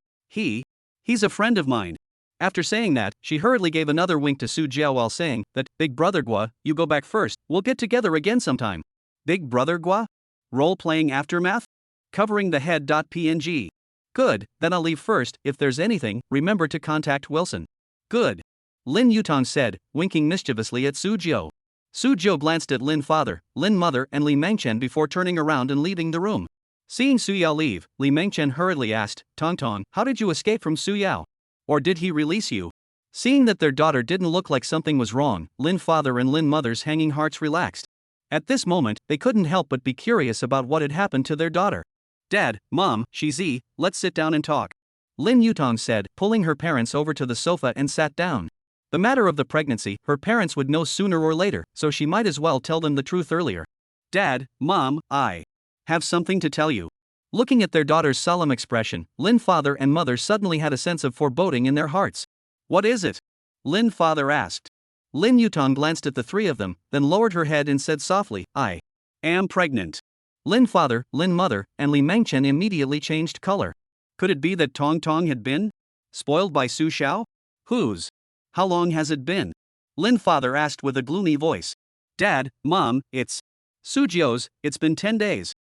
a friend of mine. After saying that, she hurriedly gave another wink to Su Jiao while saying that, Big Brother Gua, you go back first, we'll get together again sometime. Big Brother Gua? Role-playing aftermath? Covering the head.png. Good, then I'll leave first, if there's anything, remember to contact Wilson. Good. Lin Yutong said, winking mischievously at Su Jiao. Su Jiao glanced at Lin father, Lin mother and Li Mengchen before turning around and leaving the room. Seeing Su Yao leave, Li Mengchen hurriedly asked, Tong, how did you escape from Su Yao? Or did he release you? Seeing that their daughter didn't look like something was wrong, Lin father and Lin mother's hanging hearts relaxed. At this moment, they couldn't help but be curious about what had happened to their daughter. Dad, Mom, Shizi, let's sit down and talk. Lin Yutong said, pulling her parents over to the sofa and sat down. The matter of the pregnancy, her parents would know sooner or later, so she might as well tell them the truth earlier. Dad, Mom, I have something to tell you. Looking at their daughter's solemn expression, Lin father and mother suddenly had a sense of foreboding in their hearts. What is it? Lin father asked. Lin Yutong glanced at the three of them, then lowered her head and said softly, I am pregnant. Lin father, Lin mother, and Li Mengchen immediately changed color. Could it be that Tong Tong had been spoiled by Su Xiao? Whose? How long has it been? Lin father asked with a gloomy voice. Dad, Mom, it's Su Jiao's, it's been 10 days.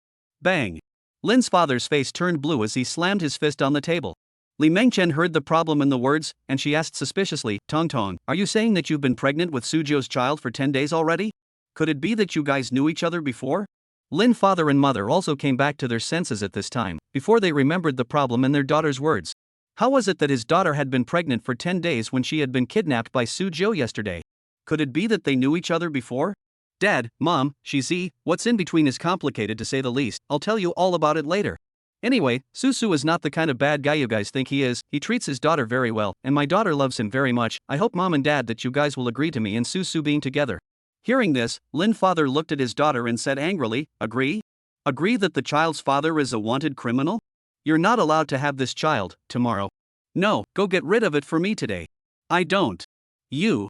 Bang. Lin's father's face turned blue as he slammed his fist on the table. Li Mengchen heard the problem in the words, and she asked suspiciously, Tong Tong, are you saying that you've been pregnant with Su Jiao's child for 10 days already? Could it be that you guys knew each other before? Lin father and mother also came back to their senses at this time, before they remembered the problem in their daughter's words. How was it that his daughter had been pregnant for 10 days when she had been kidnapped by Su Jiao yesterday? Could it be that they knew each other before? Dad, Mom, Shizi, what's in between is complicated to say the least, I'll tell you all about it later. Anyway, Su is not the kind of bad guy you guys think he is, he treats his daughter very well, and my daughter loves him very much. I hope Mom and Dad that you guys will agree to me and Su being together. Hearing this, Lin father looked at his daughter and said angrily, Agree? Agree that the child's father is a wanted criminal? You're not allowed to have this child, tomorrow. No, go get rid of it for me today. I don't. You,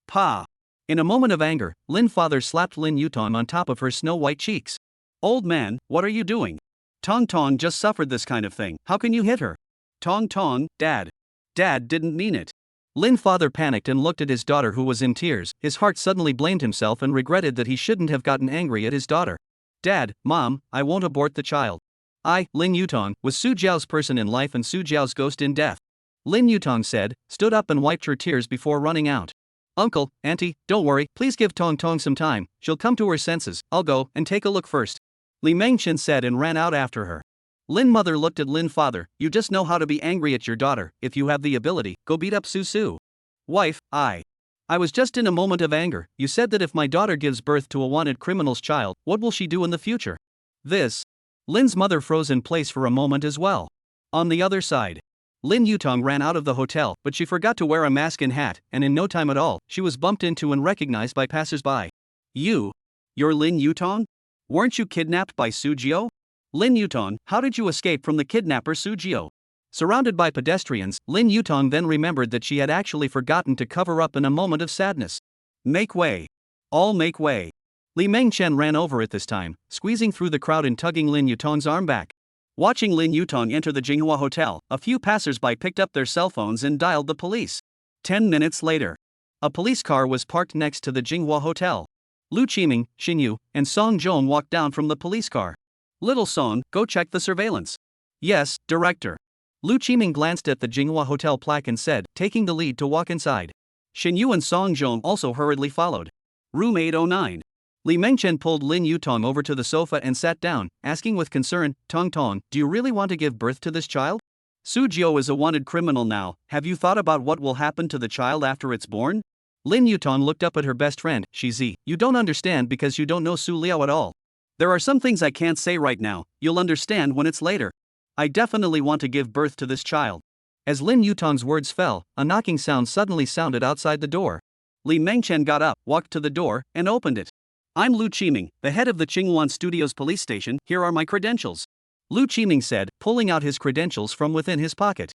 Pa. In a moment of anger, Lin father slapped Lin Yutong on top of her snow-white cheeks. Old man, what are you doing? Tong Tong just suffered this kind of thing, how can you hit her? Tong Tong, Dad. Dad didn't mean it. Lin father panicked and looked at his daughter who was in tears. His heart suddenly blamed himself and regretted that he shouldn't have gotten angry at his daughter. Dad, Mom, I won't abort the child. I, Lin Yutong, was Su Jiao's person in life and Su Jiao's ghost in death. Lin Yutong said, stood up and wiped her tears before running out. Uncle, Auntie, don't worry, please give Tong Tong some time, she'll come to her senses, I'll go and take a look first. Li Mengchen said and ran out after her. Lin mother looked at Lin father, you just know how to be angry at your daughter, if you have the ability, go beat up Su. Wife, I was just in a moment of anger, you said that if my daughter gives birth to a wanted criminal's child, what will she do in the future? This. Lin's mother froze in place for a moment as well. On the other side, Lin Yutong ran out of the hotel, but she forgot to wear a mask and hat, and in no time at all, she was bumped into and recognized by passers-by. You're Lin Yutong? Weren't you kidnapped by Su Jiao? Lin Yutong, how did you escape from the kidnapper Su Jiao? Surrounded by pedestrians, Lin Yutong then remembered that she had actually forgotten to cover up in a moment of sadness. Make way. All make way. Li Mengchen ran over at this time, squeezing through the crowd and tugging Lin Yutong's arm back. Watching Lin Yutong enter the Jinghua Hotel, a few passers-by picked up their cell phones and dialed the police. 10 minutes later, a police car was parked next to the Jinghua Hotel. Lu Qiming, Xinyu, and Song Zhong walked down from the police car. Little Song, go check the surveillance. Yes, Director. Lu Qiming glanced at the Jinghua Hotel plaque and said, taking the lead to walk inside. Xinyu and Song Zhong also hurriedly followed. Room 809. Li Mengchen pulled Lin Yutong over to the sofa and sat down, asking with concern, Tong Tong, do you really want to give birth to this child? Su Jiao is a wanted criminal now, have you thought about what will happen to the child after it's born? Lin Yutong looked up at her best friend, Shizi, you don't understand because you don't know Su Liao at all. There are some things I can't say right now, you'll understand when it's later. I definitely want to give birth to this child. As Lin Yutong's words fell, a knocking sound suddenly sounded outside the door. Li Mengchen got up, walked to the door, and opened it. I'm Lu Qiming, the head of the Qinghuan Studios police station, here are my credentials. Lu Qiming said, pulling out his credentials from within his pocket.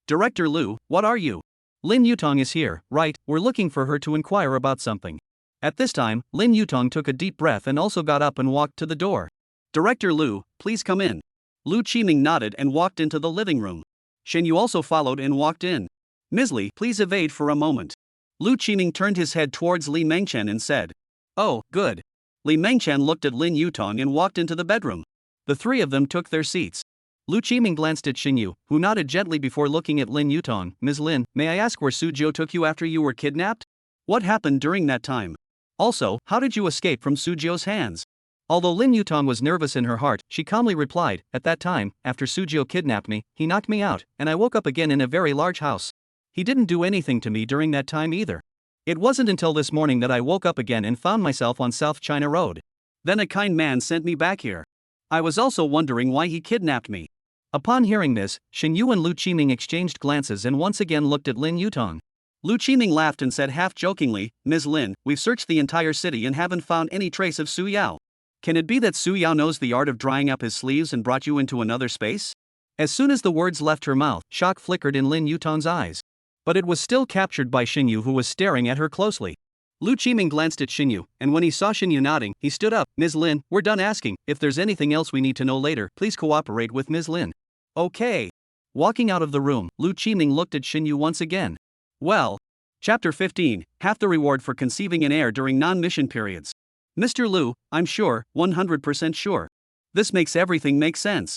Director Lu, what are you? Lin Yutong is here, right, we're looking for her to inquire about something. At this time, Lin Yutong took a deep breath and also got up and walked to the door. Director Lu, please come in. Lu Qiming nodded and walked into the living room. Xinyu also followed and walked in. Ms. Li, please evade for a moment. Lu Qiming turned his head towards Li Mengchen and said, oh, good. Li Mengchen looked at Lin Yutong and walked into the bedroom. The three of them took their seats. Lu Qiming glanced at Xinyu, who nodded gently before looking at Lin Yutong. Ms. Lin, may I ask where Su Jiao took you after you were kidnapped? What happened during that time? Also, how did you escape from Su Jiao's hands? Although Lin Yutong was nervous in her heart, she calmly replied, at that time, after Su Jiao kidnapped me, he knocked me out, and I woke up again in a very large house. He didn't do anything to me during that time either. It wasn't until this morning that I woke up again and found myself on South China Road. Then a kind man sent me back here. I was also wondering why he kidnapped me. Upon hearing this, Xinyu and Lu Qiming exchanged glances and once again looked at Lin Yutong. Lu Qiming laughed and said half-jokingly, Ms. Lin, we've searched the entire city and haven't found any trace of Su Yao. Can it be that Su Yao knows the art of drying up his sleeves and brought you into another space? As soon as the words left her mouth, shock flickered in Lin Yutong's eyes. But it was still captured by Xinyu, who was staring at her closely. Lu Qiming glanced at Xinyu, and when he saw Xinyu nodding, he stood up. Ms. Lin, we're done asking. If there's anything else we need to know later, please cooperate with Ms. Lin. Okay. Walking out of the room, Lu Qiming looked at Xinyu once again. Well. Chapter 15, half the reward for conceiving an heir during non-mission periods. Mr. Lu, I'm sure, 100% sure. This makes everything make sense.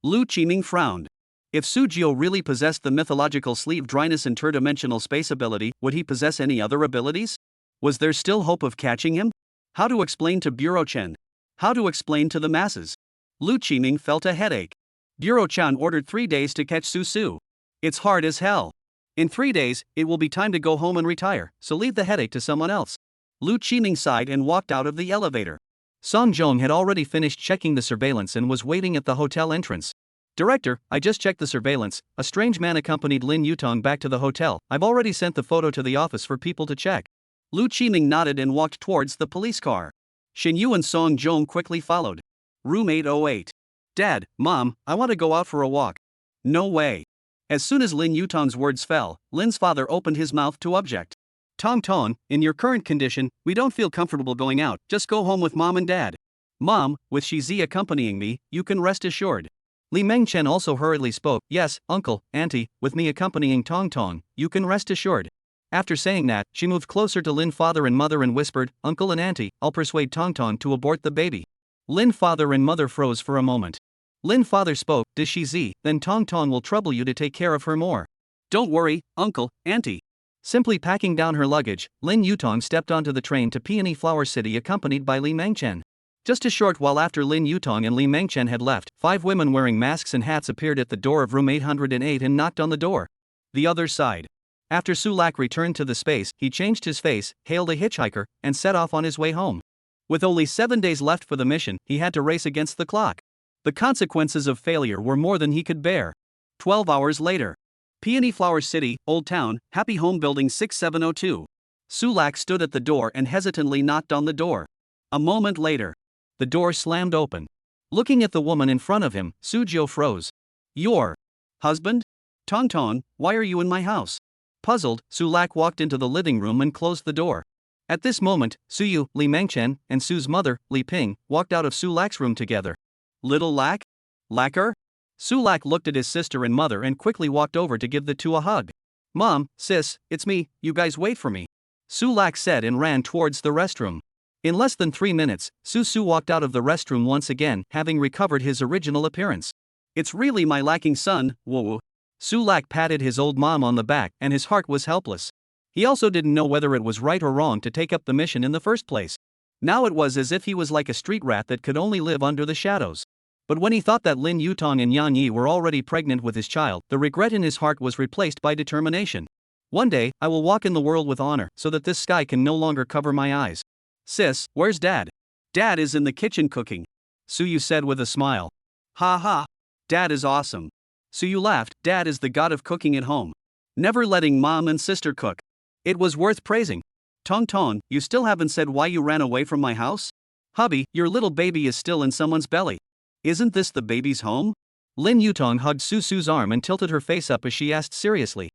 Lu Qiming frowned. If Su Jiu really possessed the mythological sleeve dryness and interdimensional space ability, would he possess any other abilities? Was there still hope of catching him? How to explain to Bureau Chen? How to explain to the masses? Lu Qiming felt a headache. Bureau Chen ordered 3 days to catch Su Su. It's hard as hell. In 3 days, it will be time to go home and retire, so leave the headache to someone else. Lu Qiming sighed and walked out of the elevator. Song Zhong had already finished checking the surveillance and was waiting at the hotel entrance. Director, I just checked the surveillance. A strange man accompanied Lin Yutong back to the hotel. I've already sent the photo to the office for people to check. Lu Qiming nodded and walked towards the police car. Xinyu and Song Zhong quickly followed. Room 808. Dad, Mom, I want to go out for a walk. No way. As soon as Lin Yutong's words fell, Lin's father opened his mouth to object. Tong Tong, in your current condition, we don't feel comfortable going out, just go home with Mom and Dad. Mom, with Shizi accompanying me, you can rest assured. Li Mengchen also hurriedly spoke, yes, uncle, auntie, with me accompanying Tong Tong, you can rest assured. After saying that, she moved closer to Lin father and mother and whispered, Uncle and auntie, I'll persuade Tong Tong to abort the baby. Lin father and mother froze for a moment. Lin father spoke, does she Z, then Tong Tong will trouble you to take care of her more. Don't worry, uncle, auntie. Simply packing down her luggage, Lin Yutong stepped onto the train to Peony Flower City accompanied by Li Mengchen. Just a short while after Lin Yutong and Li Mengchen had left, 5 women wearing masks and hats appeared at the door of room 808 and knocked on the door. The other side. After Su Lak returned to the space, he changed his face, hailed a hitchhiker, and set off on his way home. With only 7 days left for the mission, he had to race against the clock. The consequences of failure were more than he could bear. 12 hours later. Peony Flower City, Old Town, Happy Home Building 6702. Su Lak stood at the door and hesitantly knocked on the door. A moment later. The door slammed open. Looking at the woman in front of him, Su Jiu froze. Your husband? Tong Tong, why are you in my house? Puzzled, Su Lak walked into the living room and closed the door. At this moment, Su Yu, Li Mengchen, and Su's mother, Li Ping, walked out of Su Lak's room together. Little Lak? Lacquer? Su Lak looked at his sister and mother and quickly walked over to give the two a hug. Mom, sis, it's me, you guys wait for me. Su Lak said and ran towards the restroom. In less than 3 minutes, Su walked out of the restroom once again, having recovered his original appearance. It's really my lacking son, woo. Su Lak patted his old mom on the back, and his heart was helpless. He also didn't know whether it was right or wrong to take up the mission in the first place. Now it was as if he was like a street rat that could only live under the shadows. But when he thought that Lin Yutong and Yang Yi were already pregnant with his child, the regret in his heart was replaced by determination. One day, I will walk in the world with honor, so that this sky can no longer cover my eyes. Sis, where's Dad? Dad is in the kitchen cooking. Suyu said with a smile. Ha ha. Dad is awesome. Suyu laughed. Dad is the god of cooking at home. Never letting mom and sister cook. It was worth praising. Tong Tong, you still haven't said why you ran away from my house? Hubby, your little baby is still in someone's belly. Isn't this the baby's home? Lin Yutong hugged Su's arm and tilted her face up as she asked seriously.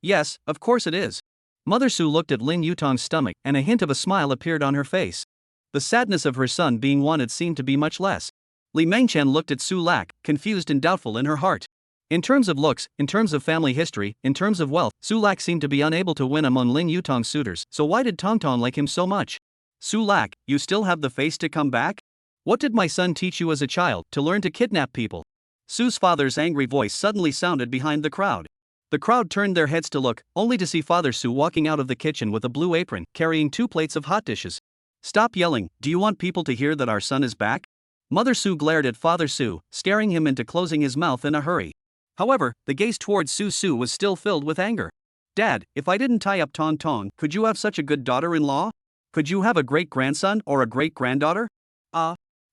Yes, of course it is. Mother Su looked at Lin Yutong's stomach, and a hint of a smile appeared on her face. The sadness of her son being wanted seemed to be much less. Li Mengchen looked at Su Lak, confused and doubtful in her heart. In terms of looks, in terms of family history, in terms of wealth, Su Lak seemed to be unable to win among Lin Yutong's suitors, so why did Tong Tong like him so much? Su Lak, you still have the face to come back? What did my son teach you as a child, to learn to kidnap people? Su's father's angry voice suddenly sounded behind the crowd. The crowd turned their heads to look, only to see Father Su walking out of the kitchen with a blue apron, carrying 2 plates of hot dishes. Stop yelling, do you want people to hear that our son is back? Mother Su glared at Father Su, scaring him into closing his mouth in a hurry. However, the gaze towards Su was still filled with anger. Dad, if I didn't tie up Tong Tong, could you have such a good daughter-in-law? Could you have a great-grandson or a great-granddaughter?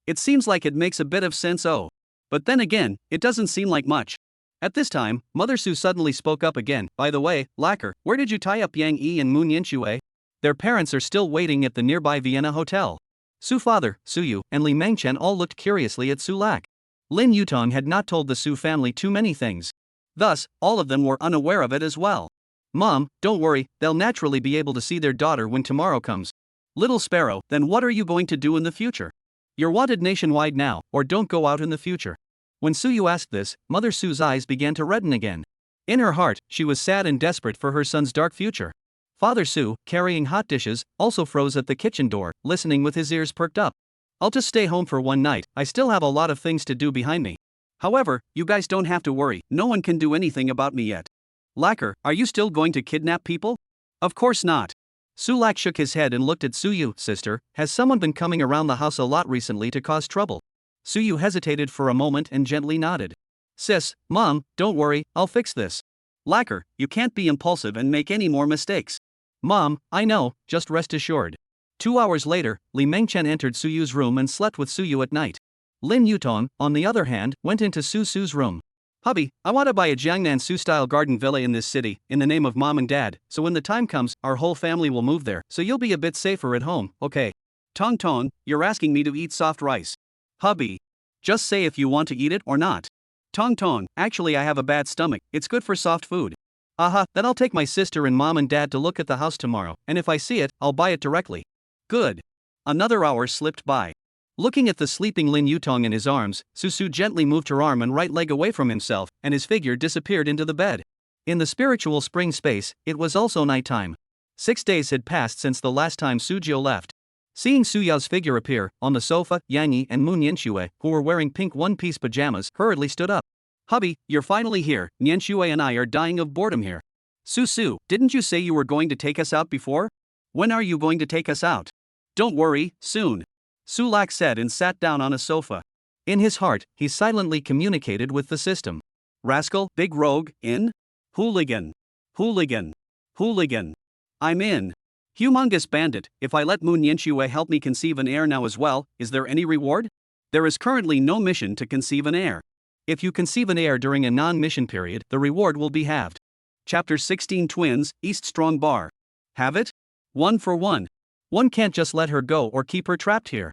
It seems like it makes a bit of sense, oh. But then again, it doesn't seem like much. At this time, Mother Su suddenly spoke up again. By the way, Lacquer, where did you tie up Yang Yi and Moon Yinxue? Their parents are still waiting at the nearby Vienna hotel. Su father, Su Yu, and Li Mengchen all looked curiously at Su Lak. Lin Yutong had not told the Su family too many things. Thus, all of them were unaware of it as well. Mom, don't worry, they'll naturally be able to see their daughter when tomorrow comes. Little sparrow, then what are you going to do in the future? You're wanted nationwide now, or don't go out in the future. When Suyu asked this, Mother Sue's eyes began to redden again. In her heart, she was sad and desperate for her son's dark future. Father Sue, carrying hot dishes, also froze at the kitchen door, listening with his ears perked up. I'll just stay home for one night, I still have a lot of things to do behind me. However, you guys don't have to worry, no one can do anything about me yet. Lacquer, are you still going to kidnap people? Of course not. Sulak shook his head and looked at Suyu. Sister, has someone been coming around the house a lot recently to cause trouble? Suyu hesitated for a moment and gently nodded. Sis, Mom, don't worry, I'll fix this. Lacquer, you can't be impulsive and make any more mistakes. Mom, I know, just rest assured. 2 hours later, Li Mengchen entered Suyu's room and slept with Suyu at night. Lin Yutong, on the other hand, went into Su's room. Hubby, I want to buy a Jiangnan Su-style garden villa in this city, in the name of Mom and Dad, so when the time comes, our whole family will move there, so you'll be a bit safer at home, okay? Tong Tong, you're asking me to eat soft rice. Hubby, just say if you want to eat it or not. Tong Tong, actually I have a bad stomach, it's good for soft food. Aha, then I'll take my sister and Mom and Dad to look at the house tomorrow, and if I see it, I'll buy it directly. Good. Another hour slipped by. Looking at the sleeping Lin Yutong in his arms, Su gently moved her arm and right leg away from himself, and his figure disappeared into the bed. In the spiritual spring space, it was also nighttime. 6 days had passed since the last time Sujio left. Seeing Su Yao's figure appear, on the sofa, Yang Yi and Moon Yanxue, who were wearing pink one-piece pajamas, hurriedly stood up. Hubby, you're finally here, Yanxue and I are dying of boredom here. Su, didn't you say you were going to take us out before? When are you going to take us out? Don't worry, soon. Sulak said and sat down on a sofa. In his heart, he silently communicated with the system. Rascal, big rogue, in? Hooligan. Hooligan. Hooligan. I'm in. Humongous bandit, if I let Moon Yanxue help me conceive an heir now as well, is there any reward? There is currently no mission to conceive an heir. If you conceive an heir during a non-mission period, the reward will be halved. Chapter 16 Twins, East Strong Bar. Have it? 1 for 1. One can't just let her go or keep her trapped here.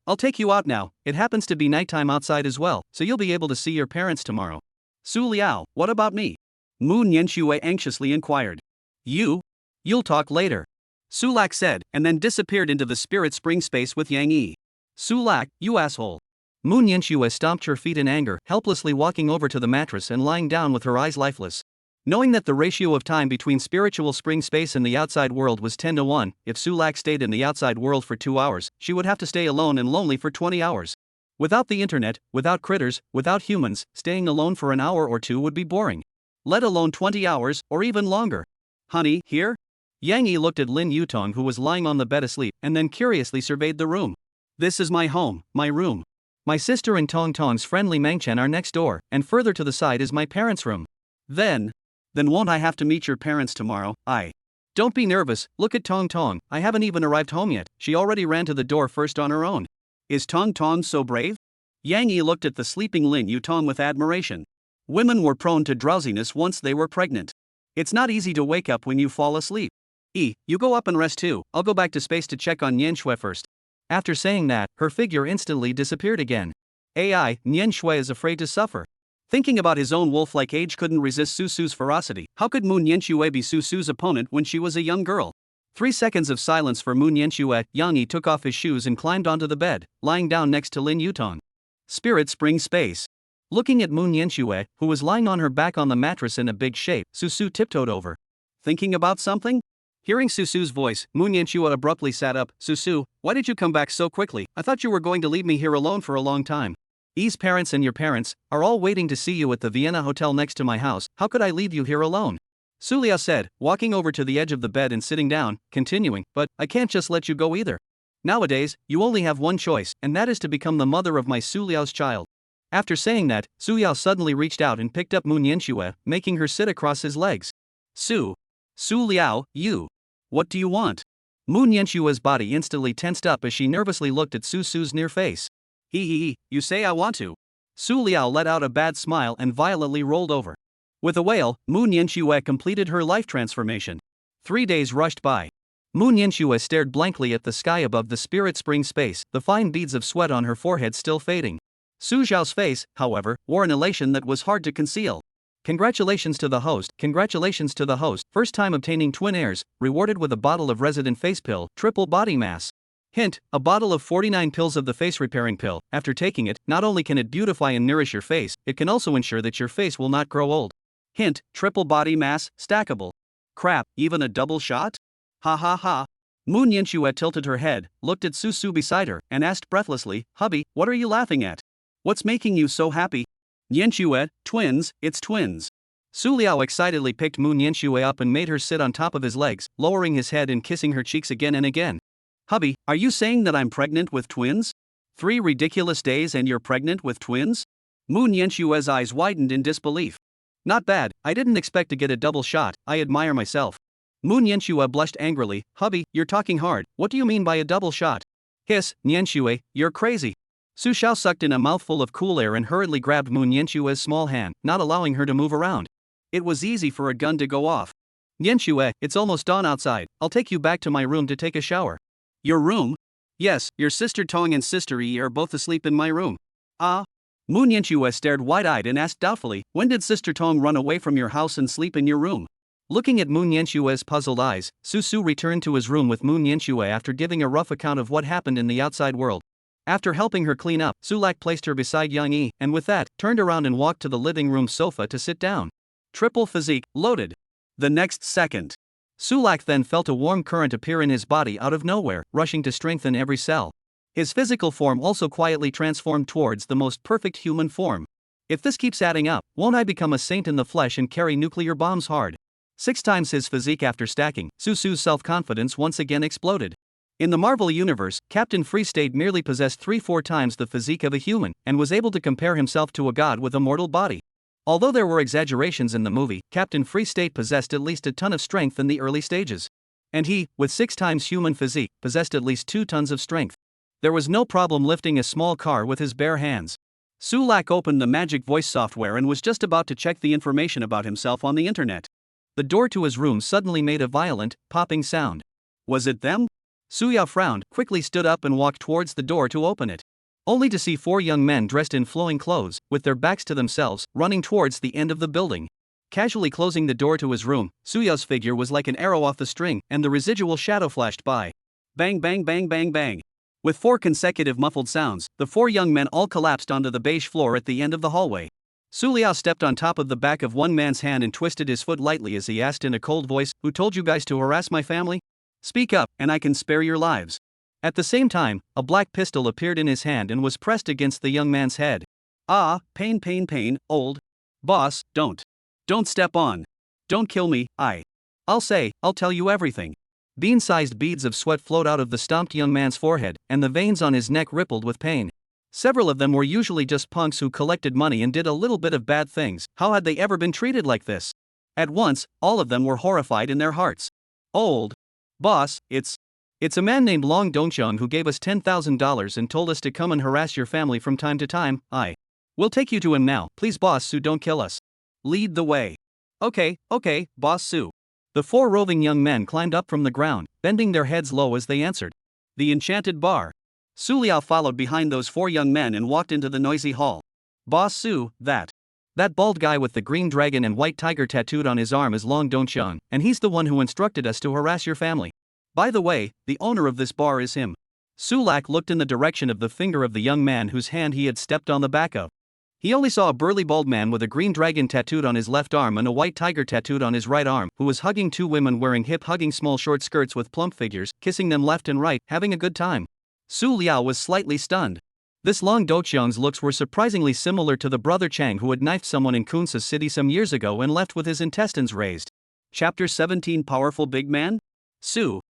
I'll take you out now, it happens to be nighttime outside as well, so you'll be able to see your parents tomorrow. Su Liao, what about me? Moon Yanxue anxiously inquired. You'll talk later. Sulak said, and then disappeared into the spirit spring space with Yang Yi. Sulak, you asshole. Moon Yanxue stomped her feet in anger, helplessly walking over to the mattress and lying down with her eyes lifeless. Knowing that the ratio of time between spiritual spring space and the outside world was 10 to 1, if Sulak stayed in the outside world for 2 hours, she would have to stay alone and lonely for 20 hours. Without the internet, without critters, without humans, staying alone for an hour or two would be boring. Let alone 20 hours, or even longer. Honey, here? Yang Yi looked at Lin Yutong who was lying on the bed asleep, and then curiously surveyed the room. This is my home, my room. My sister and Tong Tong's friend Li Mengchen are next door, and further to the side is my parents' room. Then won't I have to meet your parents tomorrow? Don't be nervous, look at Tong Tong, I haven't even arrived home yet, she already ran to the door first on her own. Is Tong Tong so brave? Yang Yi looked at the sleeping Lin Yutong with admiration. Women were prone to drowsiness once they were pregnant. It's not easy to wake up when you fall asleep. You go up and rest too, I'll go back to space to check on Yanxue first. After saying that, her figure instantly disappeared again. Yanxue is afraid to suffer. Thinking about his own wolf-like age couldn't resist Su's ferocity. How could Moon Yanxue be Su's opponent when she was a young girl? 3 seconds of silence for Moon Yanxue. Yang Yi took off his shoes and climbed onto the bed, lying down next to Lin Yutong. Spirit spring space. Looking at Moon Yanxue, who was lying on her back on the mattress in a big shape, Su tiptoed over. Thinking about something? Hearing Su's voice, Moon Yanxue abruptly sat up. Su, why did you come back so quickly? I thought you were going to leave me here alone for a long time. E's parents and your parents are all waiting to see you at the Vienna hotel next to my house, how could I leave you here alone? Su Liao said, walking over to the edge of the bed and sitting down, continuing, but I can't just let you go either. Nowadays, you only have one choice, and that is to become the mother of my Su Liao's child. After saying that, Su Liao suddenly reached out and picked up Moon Yanxue, making her sit across his legs. Su Liao, you. What do you want? Moon Yanxue's body instantly tensed up as she nervously looked at Su's near face. You say I want to. Su Liao let out a bad smile and violently rolled over. With a wail, Moon Yanxue completed her life transformation. 3 days rushed by. Moon Yanxue stared blankly at the sky above the spirit spring space, the fine beads of sweat on her forehead still fading. Su Zhao's face, however, wore an elation that was hard to conceal. Congratulations to the host, congratulations to the host, first time obtaining twin heirs, rewarded with a bottle of resident face pill, triple body mass. Hint, a bottle of 49 pills of the face repairing pill. After taking it, not only can it beautify and nourish your face, it can also ensure that your face will not grow old. Hint, triple body mass, stackable. Crap, even a double shot? Ha ha ha. Moon Yanxue tilted her head, looked at Su beside her, and asked breathlessly, "Hubby, what are you laughing at? What's making you so happy?" "Yanxue, twins, it's twins." Su Liao excitedly picked Moon Yanxue up and made her sit on top of his legs, lowering his head and kissing her cheeks again and again. "Hubby, are you saying that I'm pregnant with twins? 3 ridiculous days and you're pregnant with twins?" Moon Yanxue's eyes widened in disbelief. Not bad, I didn't expect to get a double shot, I admire myself. Moon Yanxue blushed angrily. Hubby, you're talking hard, what do you mean by a double shot? Hiss, Yanxue, you're crazy. Su Xiao sucked in a mouthful of cool air and hurriedly grabbed Moon Yanxue's small hand, not allowing her to move around. It was easy for a gun to go off. Yanxue, it's almost dawn outside, I'll take you back to my room to take a shower. Your room? Yes, your sister Tong and sister Yi are both asleep in my room. Ah? Moon Yanxue stared wide-eyed and asked doubtfully, "When did sister Tong run away from your house and sleep in your room?" Looking at Moon Yanxue's puzzled eyes, Su returned to his room with Moon Yanxue after giving a rough account of what happened in the outside world. After helping her clean up, Sulak placed her beside Yang Yi, and with that, turned around and walked to the living room sofa to sit down. Triple physique, loaded. The next second, Sulak then felt a warm current appear in his body out of nowhere, rushing to strengthen every cell. His physical form also quietly transformed towards the most perfect human form. If this keeps adding up, won't I become a saint in the flesh and carry nuclear bombs hard? 6 times his physique after stacking, Su's self-confidence once again exploded. In the Marvel Universe, Captain Free State merely possessed 3-4 times the physique of a human, and was able to compare himself to a god with a mortal body. Although there were exaggerations in the movie, Captain Free State possessed at least a ton of strength in the early stages. And he, with 6 times human physique, possessed at least 2 tons of strength. There was no problem lifting a small car with his bare hands. Sulak opened the magic voice software and was just about to check the information about himself on the internet. The door to his room suddenly made a violent, popping sound. Was it them? Suyao frowned, quickly stood up and walked towards the door to open it. Only to see 4 young men dressed in flowing clothes, with their backs to themselves, running towards the end of the building. Casually closing the door to his room, Suyao's figure was like an arrow off the string, and the residual shadow flashed by. Bang bang bang bang bang. With 4 consecutive muffled sounds, the 4 young men all collapsed onto the beige floor at the end of the hallway. Su Liao stepped on top of the back of one man's hand and twisted his foot lightly as he asked in a cold voice, "Who told you guys to harass my family? Speak up, and I can spare your lives." At the same time, a black pistol appeared in his hand and was pressed against the young man's head. "Ah, pain pain pain, old. Boss, don't. Don't step on. Don't kill me, I'll tell you everything." Bean-sized beads of sweat flowed out of the stomped young man's forehead, and the veins on his neck rippled with pain. Several of them were usually just punks who collected money and did a little bit of bad things. How had they ever been treated like this? At once, all of them were horrified in their hearts. "Old boss, it's a man named Long Dongcheng who gave us $10,000 and told us to come and harass your family from time to time. We'll take you to him now, please boss Su, don't kill us. Lead the way." Okay, boss Su." The 4 roving young men climbed up from the ground, bending their heads low as they answered. "The enchanted bar." Su Liao followed behind those 4 young men and walked into the noisy hall. "Boss Su, that bald guy with the green dragon and white tiger tattooed on his arm is Long Dongcheng, and he's the one who instructed us to harass your family. By the way, the owner of this bar is him." Sulak looked in the direction of the finger of the young man whose hand he had stepped on the back of. He only saw a burly bald man with a green dragon tattooed on his left arm and a white tiger tattooed on his right arm, who was hugging 2 women wearing hip-hugging small short skirts with plump figures, kissing them left and right, having a good time. Su Liao was slightly stunned. This Long Dongcheng's looks were surprisingly similar to the brother Chang who had knifed someone in Kunsa City some years ago and left with his intestines raised. Chapter 17 Powerful Big Man? Su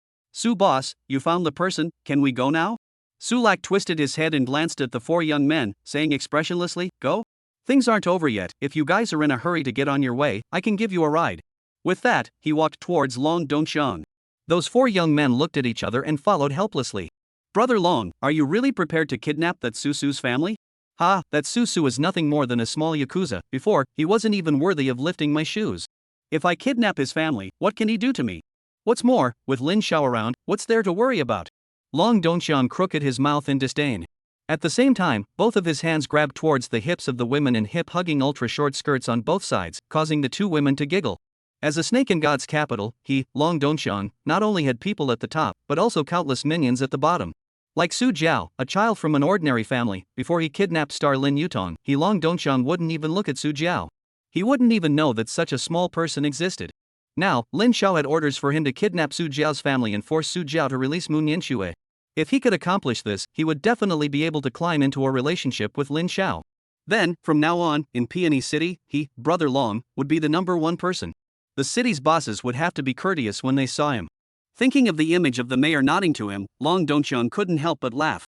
boss, you found the person, can we go now? Sulak twisted his head and glanced at the 4 young men, saying expressionlessly, "Go? Things aren't over yet, if you guys are in a hurry to get on your way, I can give you a ride." With that, he walked towards Long Dongcheng. Those 4 young men looked at each other and followed helplessly. "Brother Long, are you really prepared to kidnap that Susu's family?" That Susu is nothing more than a small yakuza. Before, he wasn't even worthy of lifting my shoes. If I kidnap his family, what can he do to me? What's more, with Lin Xiao around, what's there to worry about? Long Dongcheng crooked his mouth in disdain. At the same time, both of his hands grabbed towards the hips of the women in hip-hugging ultra-short skirts on both sides, causing the two women to giggle. As a snake in God's capital, he, Long Dongxiang, not only had people at the top, but also countless minions at the bottom. Like Su Jiao, a child from an ordinary family, before he kidnapped star Lin Yutong, he Long Dongxiang wouldn't even look at Su Jiao. He wouldn't even know that such a small person existed. Now, Lin Xiao had orders for him to kidnap Su Jiao's family and force Su Jiao to release Moon Yanxue. If he could accomplish this, he would definitely be able to climb into a relationship with Lin Xiao. Then, from now on, in Peony City, he, Brother Long, would be the #1 person. The city's bosses would have to be courteous when they saw him. Thinking of the image of the mayor nodding to him, Long Dongxiang couldn't help but laugh.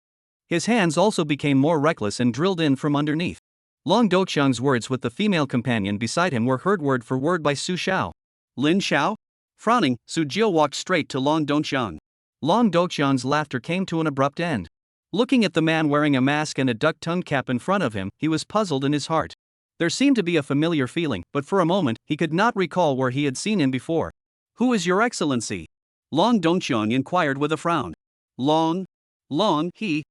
His hands also became more reckless and drilled in from underneath. Long Dongxiang's words with the female companion beside him were heard word for word by Su Xiao. Lin Xiao? Frowning, Su Jiao walked straight to Long Dongxiang. Long Dongxiang's laughter came to an abrupt end. Looking at the man wearing a mask and a duck-tongued cap in front of him, he was puzzled in his heart. There seemed to be a familiar feeling, but for a moment, he could not recall where he had seen him before. "Who is your excellency?" Long Dongxiang inquired with a frown. Long, he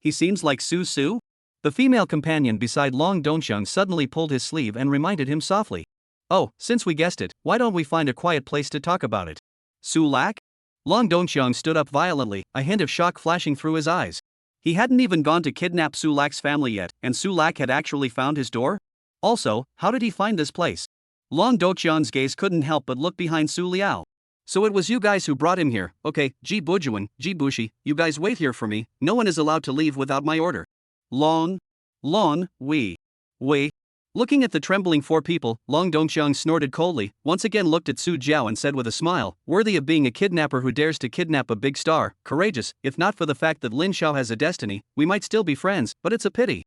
seems like Su. The female companion beside Long Dongxiang suddenly pulled his sleeve and reminded him softly. "Oh, since we guessed it, why don't we find a quiet place to talk about it?" Su Lak? Long Dongxiang stood up violently, a hint of shock flashing through his eyes. He hadn't even gone to kidnap Su Lak's family yet, and Su Lak had actually found his door? Also, how did he find this place? Long Dongxiang's gaze couldn't help but look behind Su Liao. "So it was you guys who brought him here, okay, Ji Bujuan, Ji Bushi, you guys wait here for me, no one is allowed to leave without my order." Long, we. Looking at the trembling four people, Long Dongxiang snorted coldly, once again looked at Su Jiao and said with a smile, "Worthy of being a kidnapper who dares to kidnap a big star, courageous, if not for the fact that Lin Xiao has a destiny, we might still be friends, but it's a pity."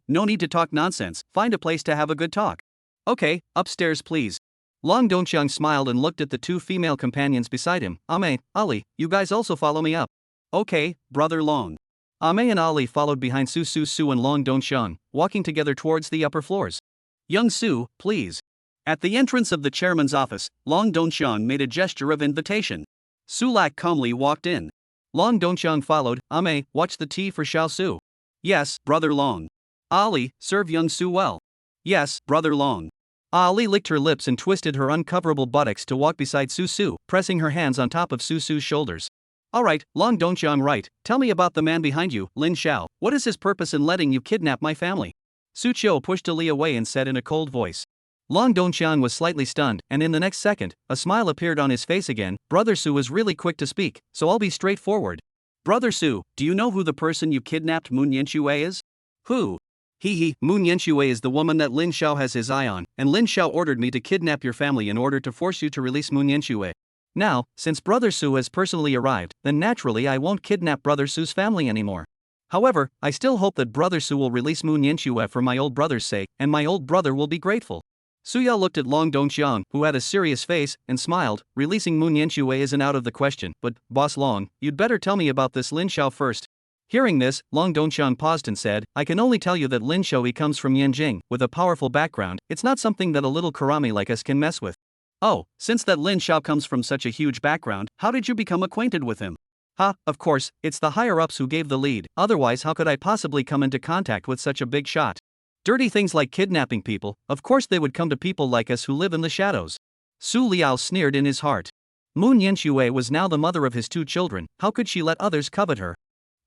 No need to talk nonsense, find a place to have a good talk. "Okay, upstairs please." Long Dongxiang smiled and looked at the two female companions beside him. "Ame, Ali, you guys also follow me up." "Okay, Brother Long." Ame and Ali followed behind Su and Long Dongxiang, walking together towards the upper floors. "Young Su, please." At the entrance of the chairman's office, Long Dongxiang made a gesture of invitation. Su Lak calmly walked in. Long Dongxiang followed. "Ame, watch the tea for Xiao Su." "Yes, Brother Long." "Ali, serve young Su well." "Yes, Brother Long." Ali licked her lips and twisted her uncoverable buttocks to walk beside Su, pressing her hands on top of Su's shoulders. "Alright, Long Dongxiang, right, tell me about the man behind you, Lin Xiao, what is his purpose in letting you kidnap my family?" Su Qiu pushed Ali away and said in a cold voice. Long Dongxiang was slightly stunned, and in the next second, a smile appeared on his face again. "Brother Su is really quick to speak, so I'll be straightforward. Brother Su, do you know who the person you kidnapped Moon Yanxue is?" "Who?" Moon Yanxue is the woman that Lin Xiao has his eye on, and Lin Xiao ordered me to kidnap your family in order to force you to release Moon Yanxue. Now, since Brother Su has personally arrived, then naturally I won't kidnap Brother Su's family anymore. However, I still hope that Brother Su will release Moon Yanxue for my old brother's sake, and my old brother will be grateful." Su Yao looked at Long Dongxiang, who had a serious face, and smiled. "Releasing Moon Yanxue isn't out of the question, but, Boss Long, you'd better tell me about this Lin Xiao first." Hearing this, Long Dongxiang paused and said, "I can only tell you that Lin Xiao comes from Yanjing, with a powerful background. It's not something that a little karami like us can mess with." "Oh, since that Lin Xiao comes from such a huge background, how did you become acquainted with him?" Of course, it's the higher-ups who gave the lead, otherwise how could I possibly come into contact with such a big shot? Dirty things like kidnapping people, of course they would come to people like us who live in the shadows." Su Liao sneered in his heart. Moon Yanxue was now the mother of his two children, how could she let others covet her?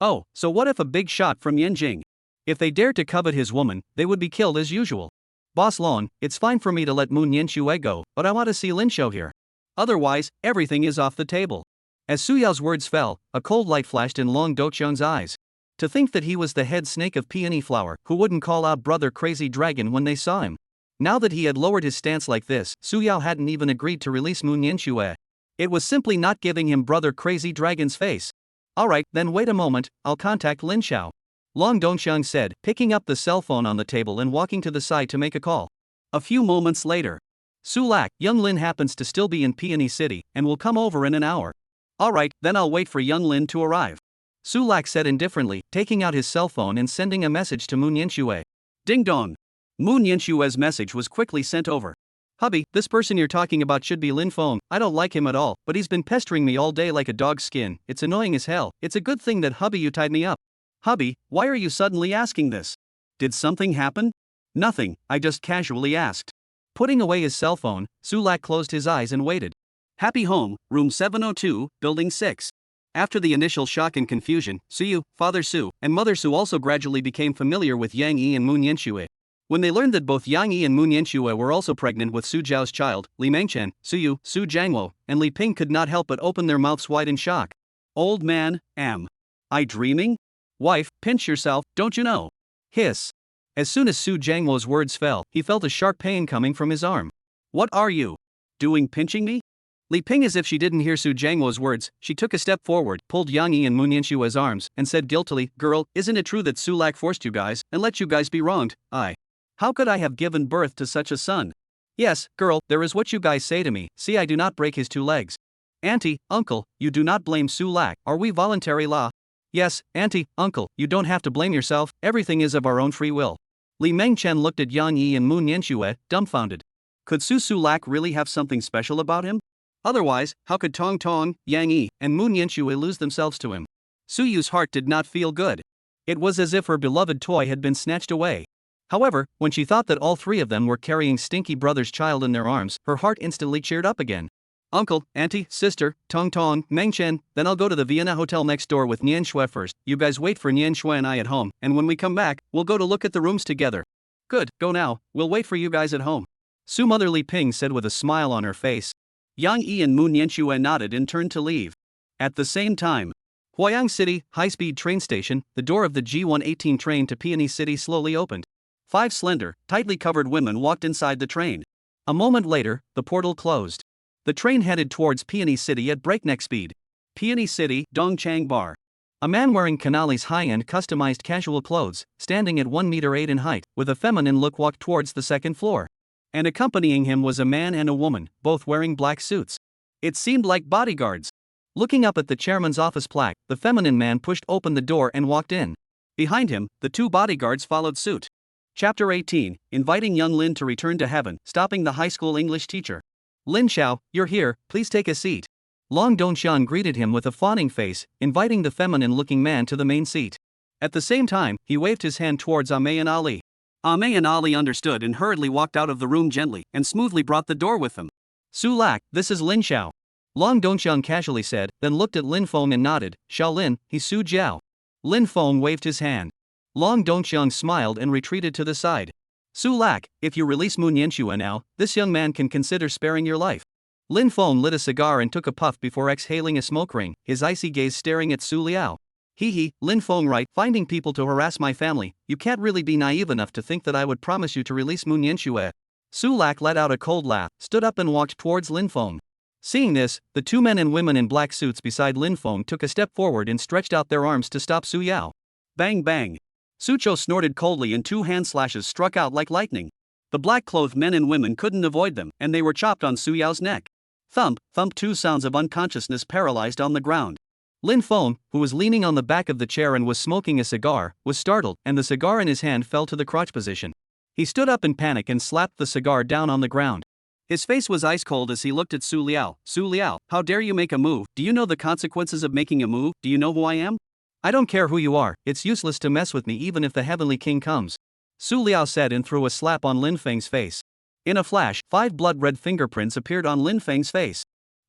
Oh, so what if a big shot from Yanjing? If they dared to covet his woman, they would be killed as usual. "Boss Long, it's fine for me to let Moon Yanxue go, but I want to see Lin Xiao here. Otherwise, everything is off the table." As Su Yao's words fell, a cold light flashed in Long Dongxiang's eyes. To think that he was the head snake of Peony Flower, who wouldn't call out Brother Crazy Dragon when they saw him. Now that he had lowered his stance like this, Su Yao hadn't even agreed to release Moon Yanxue. It was simply not giving him Brother Crazy Dragon's face. "Alright, then wait a moment, I'll contact Lin Xiao," Long Dongxiang said, picking up the cell phone on the table and walking to the side to make a call. A few moments later. "Su Lak, young Lin happens to still be in Peony City, and will come over in an hour." "Alright, then I'll wait for young Lin to arrive," Su Lak said indifferently, taking out his cell phone and sending a message to Moon Yanxue. Ding dong. Moon Yanshue's message was quickly sent over. "Hubby, this person you're talking about should be Lin Feng. I don't like him at all, but he's been pestering me all day like a dog's skin. It's annoying as hell. It's a good thing that hubby you tied me up." Hubby, why are you suddenly asking this? Did something happen? Nothing, I just casually asked. Putting away his cell phone, Sulak closed his eyes and waited. Happy home, room 702, building 6. After the initial shock and confusion, Suyu, Father Su, and Mother Su also gradually became familiar with Yang Yi and Moon Yanxue. When they learned that both Yang Yi and Moon Yanxue were also pregnant with Su Jiao's child, Li Mengchen, Suyu, Su Jiangwo, and Li Ping could not help but open their mouths wide in shock. Old man, am I dreaming? Wife, pinch yourself, don't you know? Hiss. As soon as Su Jiangwo's words fell, he felt a sharp pain coming from his arm. What are you doing, pinching me? Li Ping, as if she didn't hear Su Jiangwo's words, she took a step forward, pulled Yang Yi and Moon Yanxue's arms, and said guiltily, Girl, isn't it true that Sulak forced you guys, and let you guys be wronged? How could I have given birth to such a son? Yes, girl, there is what you guys say to me, see I do not break his 2 legs. Auntie, uncle, you do not blame Sulak, are we voluntary law? Yes, auntie, uncle, you don't have to blame yourself, everything is of our own free will. Li Mengchen looked at Yang Yi and Moon Yanxue, dumbfounded. Could Sulak really have something special about him? Otherwise, how could Tong Tong, Yang Yi, and Moon Yanxue lose themselves to him? Suyu's heart did not feel good. It was as if her beloved toy had been snatched away. However, when she thought that all 3 of them were carrying Stinky Brother's child in their arms, her heart instantly cheered up again. Uncle, auntie, sister, Tong Tong, Mengchen, then I'll go to the Vienna hotel next door with Nianxue first, you guys wait for Nianxue and I at home, and when we come back, we'll go to look at the rooms together. Good, go now, we'll wait for you guys at home. Su Mother Li Ping said with a smile on her face. Yang Yi and Moon Yanxue nodded and turned to leave. At the same time, Huayang City, high-speed train station, the door of the G118 train to Peony City slowly opened. 5 slender, tightly covered women walked inside the train. A moment later, the portal closed. The train headed towards Peony City at breakneck speed. Peony City, Dongchang Bar. A man wearing Canali's high-end customized casual clothes, standing at 1 meter 8 in height, with a feminine look walked towards the 2nd floor. And accompanying him was a man and a woman, both wearing black suits. It seemed like bodyguards. Looking up at the chairman's office plaque, the feminine man pushed open the door and walked in. Behind him, the 2 bodyguards followed suit. Chapter 18, Inviting Young Lin to Return to Heaven, Stopping the High School English Teacher. Lin Xiao, you're here, please take a seat. Long Dongxian greeted him with a fawning face, inviting the feminine-looking man to the main seat. At the same time, he waved his hand towards Amei and Ali. Amei and Ali understood and hurriedly walked out of the room gently and smoothly brought the door with them. Sulak, this is Lin Xiao. Long Dongxian casually said, then looked at Lin Feng and nodded. Xiao Lin, he's Su Jiao. Lin Feng waved his hand. Long Dongxian smiled and retreated to the side. Sulak, if you release Moon Yanxue now, this young man can consider sparing your life. Lin Feng lit a cigar and took a puff before exhaling a smoke ring, his icy gaze staring at Su Liao. Hee, Lin Feng right, finding people to harass my family, you can't really be naive enough to think that I would promise you to release Moon Yanxue. Sulak let out a cold laugh, stood up and walked towards Lin Feng. Seeing this, the 2 men and women in black suits beside Lin Feng took a step forward and stretched out their arms to stop Su Yao. Bang bang. Sucho snorted coldly and 2 hand slashes struck out like lightning. The black-clothed men and women couldn't avoid them, and they were chopped on Su Yao's neck. Thump, thump, 2 sounds of unconsciousness paralyzed on the ground. Lin Feng, who was leaning on the back of the chair and was smoking a cigar, was startled, and the cigar in his hand fell to the crotch position. He stood up in panic and slapped the cigar down on the ground. His face was ice cold as he looked at Su Liao. Su Liao, how dare you make a move? Do you know the consequences of making a move? Do you know who I am? I don't care who you are, it's useless to mess with me even if the Heavenly King comes. Su Liao said and threw a slap on Lin Feng's face. In a flash, 5 blood-red fingerprints appeared on Lin Feng's face.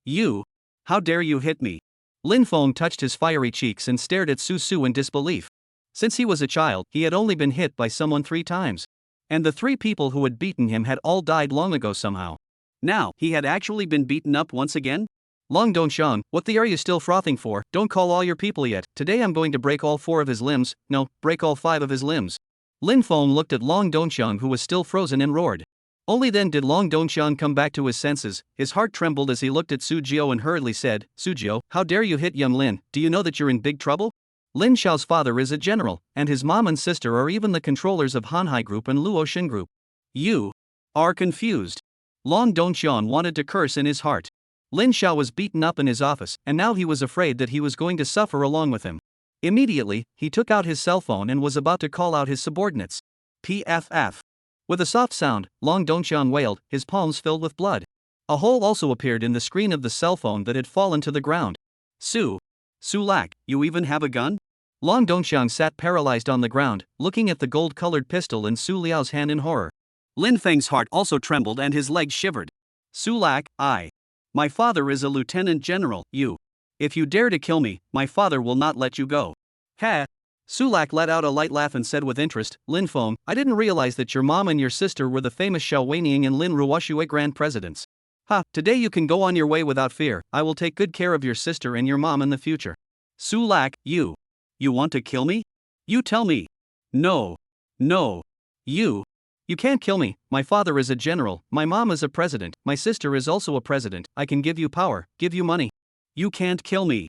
You? How dare you hit me? Lin Feng touched his fiery cheeks and stared at Su Su in disbelief. Since he was a child, he had only been hit by someone 3 times. And the 3 people who had beaten him had all died long ago somehow. Now, he had actually been beaten up once again? Long Dongxian, what the are you still frothing for? Don't call all your people yet. Today I'm going to break all 4 of his limbs, no, break all 5 of his limbs. Lin Feng looked at Long Dongxian who was still frozen and roared. Only then did Long Dongxian come back to his senses. His heart trembled as he looked at Su Jiao and hurriedly said, Su Jiao, how dare you hit young Lin? Do you know that you're in big trouble? Lin Xiao's father is a general, and his mom and sister are even the controllers of Hanhai Group and Luo Xin Group. You are confused. Long Dongxian wanted to curse in his heart. Lin Xiao was beaten up in his office, and now he was afraid that he was going to suffer along with him. Immediately, he took out his cell phone and was about to call out his subordinates. PFF. With a soft sound, Long Dongxian wailed, his palms filled with blood. A hole also appeared in the screen of the cell phone that had fallen to the ground. Sulak, you even have a gun? Long Dongxiang sat paralyzed on the ground, looking at the gold-colored pistol in Su Liao's hand in horror. Lin Feng's heart also trembled and his legs shivered. Su Lak, my father is a lieutenant general, If you dare to kill me, my father will not let you go. Ha! Su Lak let out a light laugh and said with interest, Lin Feng, I didn't realize that your mom and your sister were the famous Xiao Weining and Lin Ruoshui grand presidents. Ha, today you can go on your way without fear. I will take good care of your sister and your mom in the future. Su Lak, you want to kill me? You tell me. No. You can't kill me. My father is a general, my mom is a president, my sister is also a president. I can give you power, give you money. You can't kill me.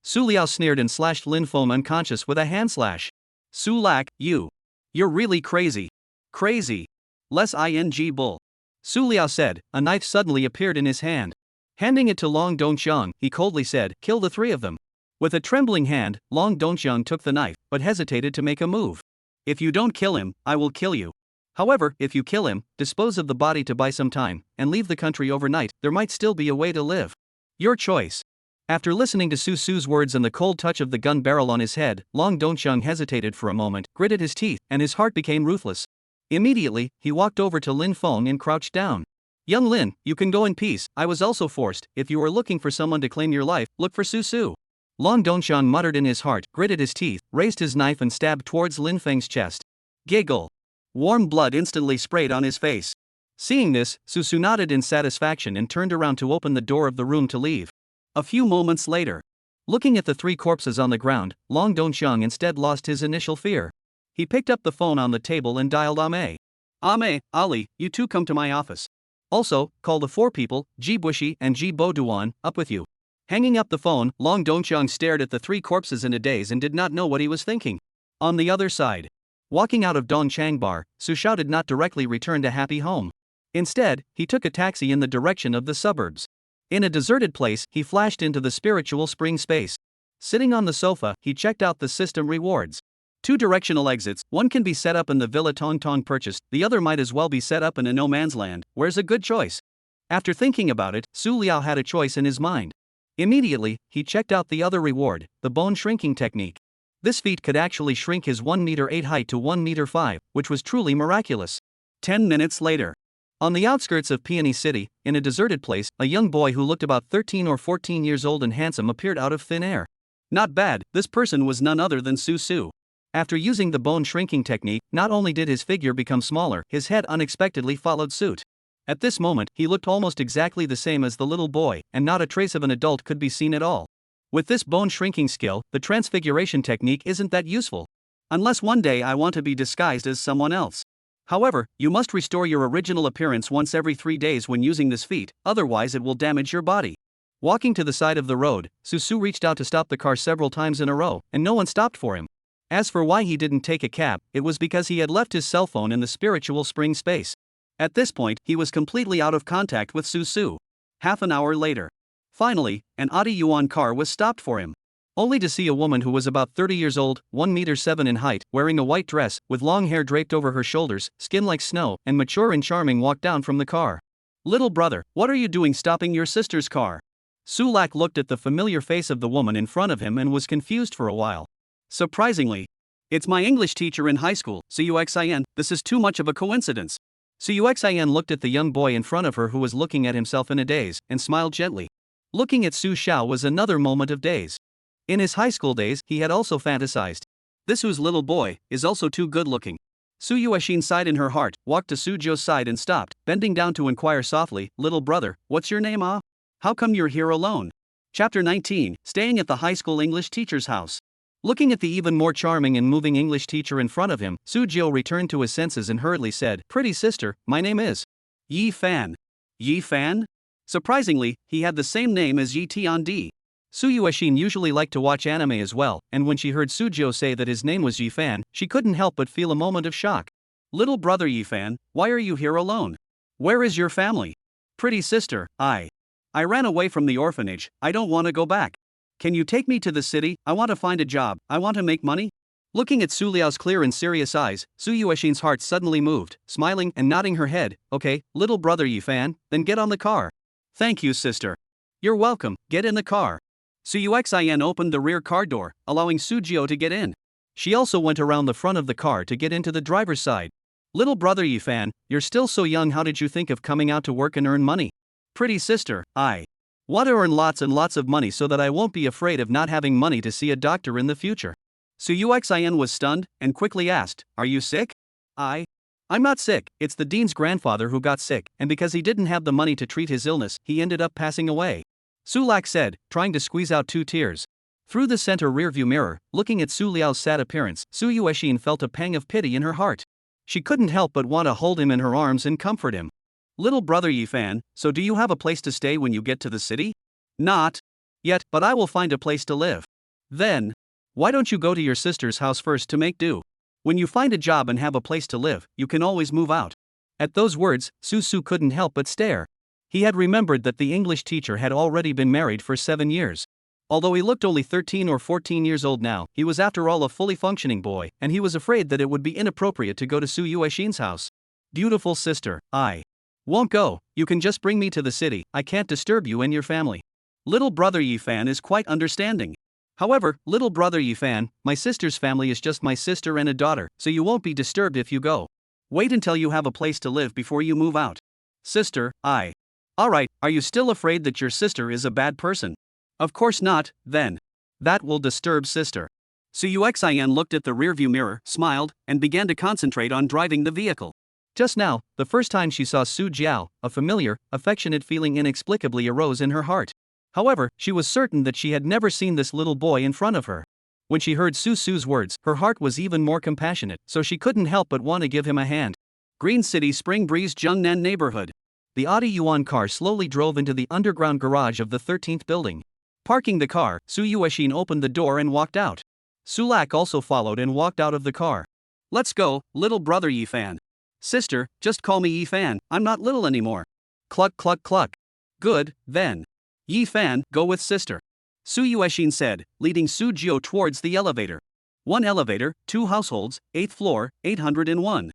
Su Liao sneered and slashed Lin Feng unconscious with a hand slash. Su Lak, you're really crazy. Crazy. Less ing bull. Su Liao said. A knife suddenly appeared in his hand. Handing it to Long Dongxiang, he coldly said, kill the three of them. With a trembling hand, Long Dongxiang took the knife, but hesitated to make a move. If you don't kill him, I will kill you. However, if you kill him, dispose of the body to buy some time, and leave the country overnight, there might still be a way to live. Your choice. After listening to Su Su's words and the cold touch of the gun barrel on his head, Long Dongxiang hesitated for a moment, gritted his teeth, and his heart became ruthless. Immediately, he walked over to Lin Feng and crouched down. Young Lin, you can go in peace. I was also forced. If you are looking for someone to claim your life, look for Su Su. Long Dongxiang muttered in his heart, gritted his teeth, raised his knife and stabbed towards Lin Feng's chest. Giggle. Warm blood instantly sprayed on his face. Seeing this, Su Su nodded in satisfaction and turned around to open the door of the room to leave. A few moments later, looking at the three corpses on the ground, Long Dongxiang instead lost his initial fear. He picked up the phone on the table and dialed Ame. Ame, Ali, you two come to my office. Also, call the four people, Ji Bushi and Ji Boduan, up with you. Hanging up the phone, Long Dongxiang stared at the three corpses in a daze and did not know what he was thinking. On the other side, walking out of Dongchang Bar, Su Xiao did not directly return to happy home. Instead, he took a taxi in the direction of the suburbs. In a deserted place, he flashed into the spiritual spring space. Sitting on the sofa, he checked out the system rewards. 2 directional exits, one can be set up in the Villa Tong Tong purchased, the other might as well be set up in a no man's land. Where's a good choice? After thinking about it, Su Liao had a choice in his mind. Immediately, he checked out the other reward, the bone shrinking technique. This feat could actually shrink his 1 meter 8 height to 1 meter 5, which was truly miraculous. 10 minutes later. On the outskirts of Peony City, in a deserted place, a young boy who looked about 13 or 14 years old and handsome appeared out of thin air. Not bad, this person was none other than Su Su. After using the bone shrinking technique, not only did his figure become smaller, his head unexpectedly followed suit. At this moment, he looked almost exactly the same as the little boy, and not a trace of an adult could be seen at all. With this bone shrinking skill, the transfiguration technique isn't that useful. Unless one day I want to be disguised as someone else. However, you must restore your original appearance once every 3 days when using this feat, otherwise it will damage your body. Walking to the side of the road, Su Su reached out to stop the car several times in a row, and no one stopped for him. As for why he didn't take a cab, it was because he had left his cell phone in the spiritual spring space. At this point, he was completely out of contact with Su Su. Half an hour later. Finally, an Audi Yuan car was stopped for him. Only to see a woman who was about 30 years old, 1 meter 7 in height, wearing a white dress, with long hair draped over her shoulders, skin like snow, and mature and charming walk down from the car. "Little brother, what are you doing stopping your sister's car?" Su Lak looked at the familiar face of the woman in front of him and was confused for a while. Surprisingly, it's my English teacher in high school, Cuxin, this is too much of a coincidence. Cuxin looked at the young boy in front of her who was looking at himself in a daze, and smiled gently. Looking at Su Xiao was another moment of daze. In his high school days, he had also fantasized. This whose little boy is also too good looking. Su Yuexin sighed in her heart, walked to Su Zhou's side and stopped, bending down to inquire softly, "Little brother, what's your name, ah? How come you're here alone?" Chapter 19, Staying at the high school English teacher's house. Looking at the even more charming and moving English teacher in front of him, Su Zhou returned to his senses and hurriedly said, "Pretty sister, my name is Yi Fan." Yi Fan? Surprisingly, he had the same name as Yi Tiandi. Su Yuexin usually liked to watch anime as well, and when she heard Su Zhou say that his name was Yi Fan, she couldn't help but feel a moment of shock. "Little brother Yi Fan, why are you here alone? Where is your family?" "Pretty sister, I ran away from the orphanage, I don't want to go back. Can you take me to the city? I want to find a job, I want to make money." Looking at Su Liao's clear and serious eyes, Su Yuexin's heart suddenly moved, smiling and nodding her head. "Okay, little brother Yi Fan, then get on the car." "Thank you, sister." "You're welcome, get in the car." Suyuxin opened the rear car door, allowing Sujio to get in. She also went around the front of the car to get into the driver's side. Little brother Yifan, you're still so young, how did you think of coming out to work and earn money? Pretty sister, I want to earn lots and lots of money so that I won't be afraid of not having money to see a doctor in the future. Suyuxin was stunned and quickly asked, are you sick? I'm not sick, it's the dean's grandfather who got sick, and because he didn't have the money to treat his illness, he ended up passing away. Sulak said, trying to squeeze out 2 tears. Through the center rearview mirror, looking at Su Liao's sad appearance, Su Yuexin felt a pang of pity in her heart. She couldn't help but want to hold him in her arms and comfort him. Little brother Yifan, so do you have a place to stay when you get to the city? Not yet, but I will find a place to live. Then, why don't you go to your sister's house first to make do? When you find a job and have a place to live, you can always move out. At those words, Su couldn't help but stare. He had remembered that the English teacher had already been married for 7 years. Although he looked only 13 or 14 years old now, he was after all a fully functioning boy, and he was afraid that it would be inappropriate to go to Su Yuexin's house. Beautiful sister, I won't go, you can just bring me to the city, I can't disturb you and your family. Little brother Yifan is quite understanding. However, little brother Yifan, my sister's family is just my sister and a daughter, so you won't be disturbed if you go. Wait until you have a place to live before you move out. Sister, I. Alright, are you still afraid that your sister is a bad person? Of course not, then. That will disturb sister. Suyuexin looked at the rearview mirror, smiled, and began to concentrate on driving the vehicle. Just now, the first time she saw Su Jiao, a familiar, affectionate feeling inexplicably arose in her heart. However, she was certain that she had never seen this little boy in front of her. When she heard Su's words, her heart was even more compassionate, so she couldn't help but want to give him a hand. Green City Spring Breeze Zhengnan neighborhood. The Audi Yuan car slowly drove into the underground garage of the 13th building. Parking the car, Su Yuexin opened the door and walked out. Sulak also followed and walked out of the car. Let's go, little brother Yifan. Sister, just call me Yifan, I'm not little anymore. Cluck cluck cluck. Good, then. Yifan, go with sister. Su Yuexin said, leading Su Jiao towards the elevator. 1 elevator, 2 households, 8th floor, 801.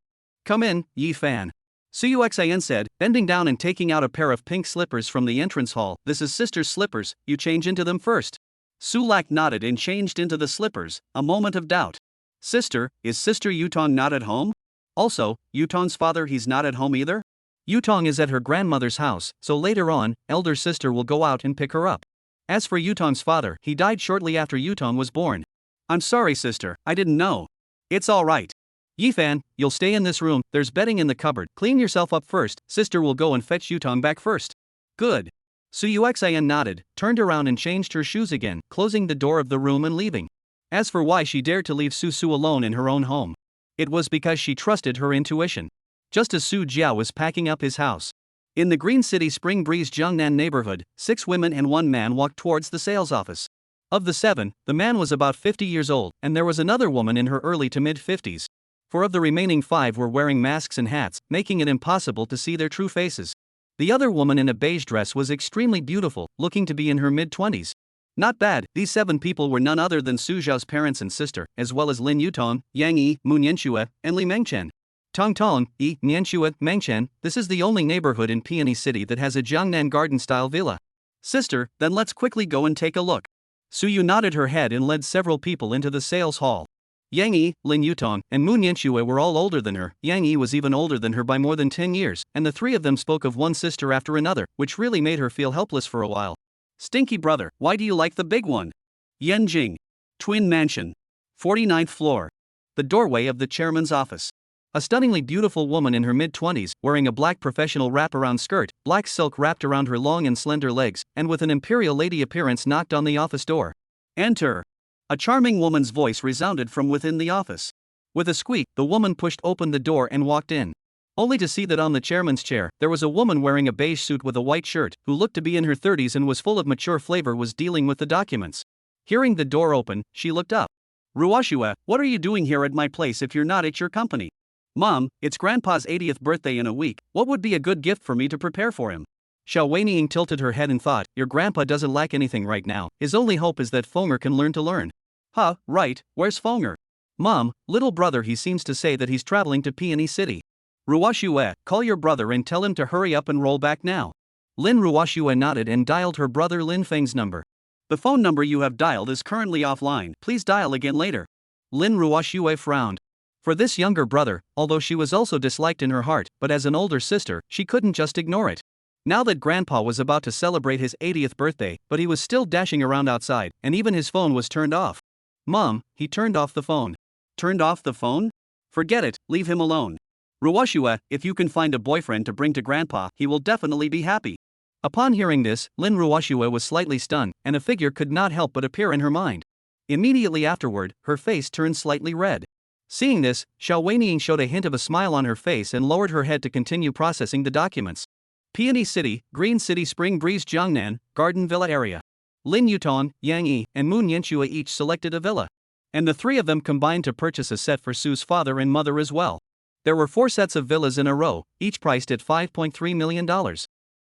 Come in, Yifan. Su Yuexin said, bending down and taking out a pair of pink slippers from the entrance hall. This is sister's slippers, you change into them first. Sulak nodded and changed into the slippers, a moment of doubt. Sister, is Sister Yutong not at home? Also, Yutong's father, he's not at home either? Yutong is at her grandmother's house, so later on, elder sister will go out and pick her up. As for Yutong's father, he died shortly after Yutong was born. I'm sorry sister, I didn't know. It's alright. Yifan, you'll stay in this room, there's bedding in the cupboard, clean yourself up first, sister will go and fetch Yutong back first. Good. Su Yuexin nodded, turned around and changed her shoes again, closing the door of the room and leaving. As for why she dared to leave Su alone in her own home, it was because she trusted her intuition. Just as Su Jiao was packing up his house. In the Green City Spring Breeze Zhengnan neighborhood, 6 women and 1 man walked towards the sales office. Of the 7, the man was about 50 years old, and there was another woman in her early to mid-50s. 4 of the remaining 5 were wearing masks and hats, making it impossible to see their true faces. The other woman in a beige dress was extremely beautiful, looking to be in her mid-20s. Not bad, these 7 people were none other than Su Zhao's parents and sister, as well as Lin Yutong, Yang Yi, Mu Nianxue, and Li Mengchen. Tong Tong, Yi, Nianxue, Mengchen, this is the only neighborhood in Peony City that has a Jiangnan garden-style villa. Sister, then let's quickly go and take a look. Su Yu nodded her head and led several people into the sales hall. Yang Yi, Lin Yutong, and Mu Nianxue were all older than her. Yang Yi was even older than her by more than 10 years, and the 3 of them spoke of one sister after another, which really made her feel helpless for a while. Stinky brother, why do you like the big one? Yanjing. Twin Mansion. 49th floor. The doorway of the chairman's office. A stunningly beautiful woman in her mid-20s, wearing a black professional wraparound skirt, black silk wrapped around her long and slender legs, and with an imperial lady appearance knocked on the office door. Enter. A charming woman's voice resounded from within the office. With a squeak, the woman pushed open the door and walked in. Only to see that on the chairman's chair, there was a woman wearing a beige suit with a white shirt, who looked to be in her 30s and was full of mature flavor, was dealing with the documents. Hearing the door open, she looked up. Ruoshua, what are you doing here at my place if you're not at your company? Mom, it's Grandpa's 80th birthday in a week, what would be a good gift for me to prepare for him? Xiao Weining tilted her head and thought, your grandpa doesn't lack anything right now, his only hope is that Fonger can learn to learn. Huh, right, where's Fonger? Mom, little brother, he seems to say that he's traveling to Peony City. Ruoshua, call your brother and tell him to hurry up and roll back now. Lin Ruoshua nodded and dialed her brother Lin Feng's number. The phone number you have dialed is currently offline. Please dial again later. Lin Ruoxue frowned. For this younger brother, although she was also disliked in her heart, but as an older sister, she couldn't just ignore it. Now that Grandpa was about to celebrate his 80th birthday, but he was still dashing around outside, and even his phone was turned off. Mom, he turned off the phone. Turned off the phone? Forget it, leave him alone. Ruoxue, if you can find a boyfriend to bring to Grandpa, he will definitely be happy. Upon hearing this, Lin Ruoxue was slightly stunned, and a figure could not help but appear in her mind. Immediately afterward, her face turned slightly red. Seeing this, Xiao Weining showed a hint of a smile on her face and lowered her head to continue processing the documents. Peony City, Green City Spring Breeze Jiangnan, Garden Villa area. Lin Yuton, Yang Yi, and Moon Yanxue each selected a villa. And the three of them combined to purchase a set for Su's father and mother as well. There were 4 sets of villas in a row, each priced at $5.3 million.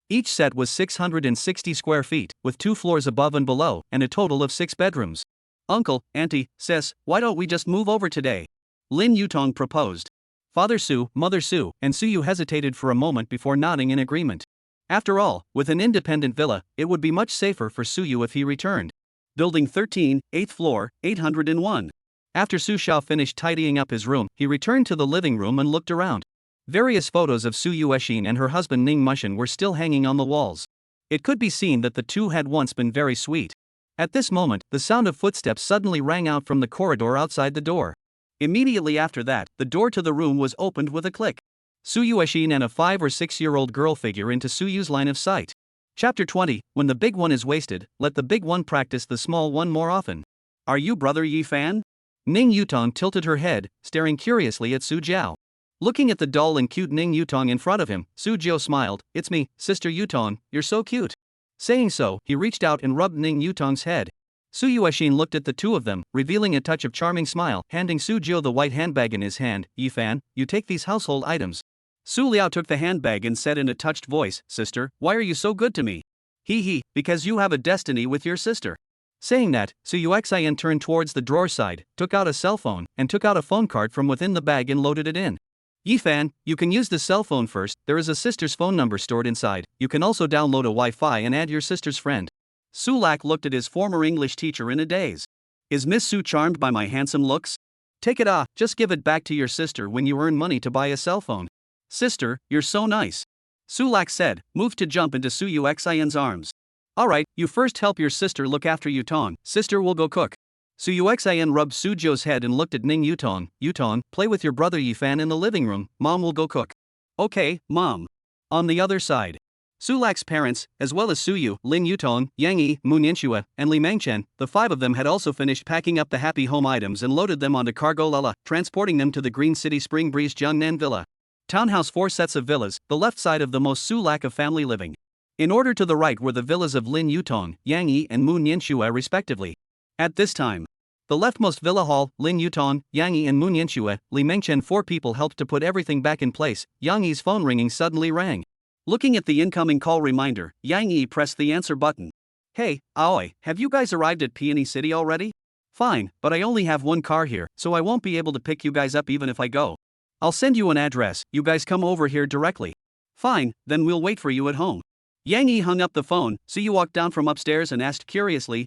Each set was 660 square feet, with 2 floors above and below, and a total of 6 bedrooms. Uncle, Auntie, Sis, why don't we just move over today? Lin Yutong proposed. Father Su, Mother Su, and Su Yu hesitated for a moment before nodding in agreement. After all, with an independent villa, it would be much safer for Su Yu if he returned. Building 13, 8th floor, 801. After Su Xiao finished tidying up his room, he returned to the living room and looked around. Various photos of Su Yuexin and her husband Ning Mushin were still hanging on the walls. It could be seen that the two had once been very sweet. At this moment, the sound of footsteps suddenly rang out from the corridor outside the door. Immediately after that, the door to the room was opened with a click. Su Yuexin and a 5 or 6-year-old girl figure into Su Yu's line of sight. Chapter 20, When the big one is wasted, let the big one practice the small one more often. Are you Brother Yi Fan? Ning Yutong tilted her head, staring curiously at Su Jiao. Looking at the dull and cute Ning Yutong in front of him, Su Jiao smiled. It's me, Sister Yutong, you're so cute. Saying so, he reached out and rubbed Ning Yutong's head. Su Yuexin looked at the two of them, revealing a touch of charming smile, handing Su Jiao the white handbag in his hand. Yi Fan, you take these household items. Su Liao took the handbag and said in a touched voice, Sister, why are you so good to me? He, because you have a destiny with your sister. Saying that, Su Yuexin turned towards the drawer side, took out a cell phone, and took out a phone card from within the bag and loaded it in. Yi Fan, you can use the cell phone first, there is a sister's phone number stored inside. You can also download a Wi-Fi and add your sister's friend. Su Lak looked at his former English teacher in a daze. Is Miss Su charmed by my handsome looks? Take it just give it back to your sister when you earn money to buy a cell phone. Sister, you're so nice. Su Lak said, moved to jump into Su Yuexin's arms. Alright, you first help your sister look after Yutong, sister will go cook. Su Yuexin rubbed Su Jiao's head and looked at Ning Yutong. Yutong, play with your brother Yi Fan in the living room, mom will go cook. Okay, mom. On the other side. Su Lak's parents, as well as Su Yu, Lin Yutong, Yang Yi, Moon Yanxue, and Li Mangchen, the 5 of them had also finished packing up the happy home items and loaded them onto cargo Lala, transporting them to the Green City Spring Breeze Jiangnan Villa. Townhouse 4 sets of villas, the left side of the most Su Lak of family living. In order to the right were the villas of Lin Yutong, Yang Yi, and Moon Yanxue respectively. At this time, the leftmost villa hall, Lin Yutong, Yang Yi, and Moon Yanxue, Li Mengchen 4 people helped to put everything back in place. Yang Yi's phone ringing suddenly rang. Looking at the incoming call reminder, Yang Yi pressed the answer button. Hey, Aoi, have you guys arrived at Peony City already? Fine, but I only have 1 car here, so I won't be able to pick you guys up even if I go. I'll send you an address, you guys come over here directly. Fine, then we'll wait for you at home. Yang Yi hung up the phone, Su Yu walked down from upstairs and asked curiously,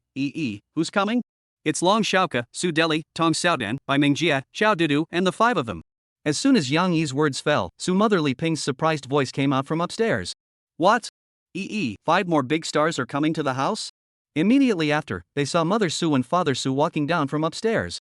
who's coming? It's Long Xiaoke, Su Deli, Tong Xiaodan, Bai Mingjia, Xiao Dudu, and the 5 of them. As soon as Yang Yi's words fell, Su Motherly Ping's surprised voice came out from upstairs. What? 5 more big stars are coming to the house? Immediately after, they saw Mother Su and Father Su walking down from upstairs.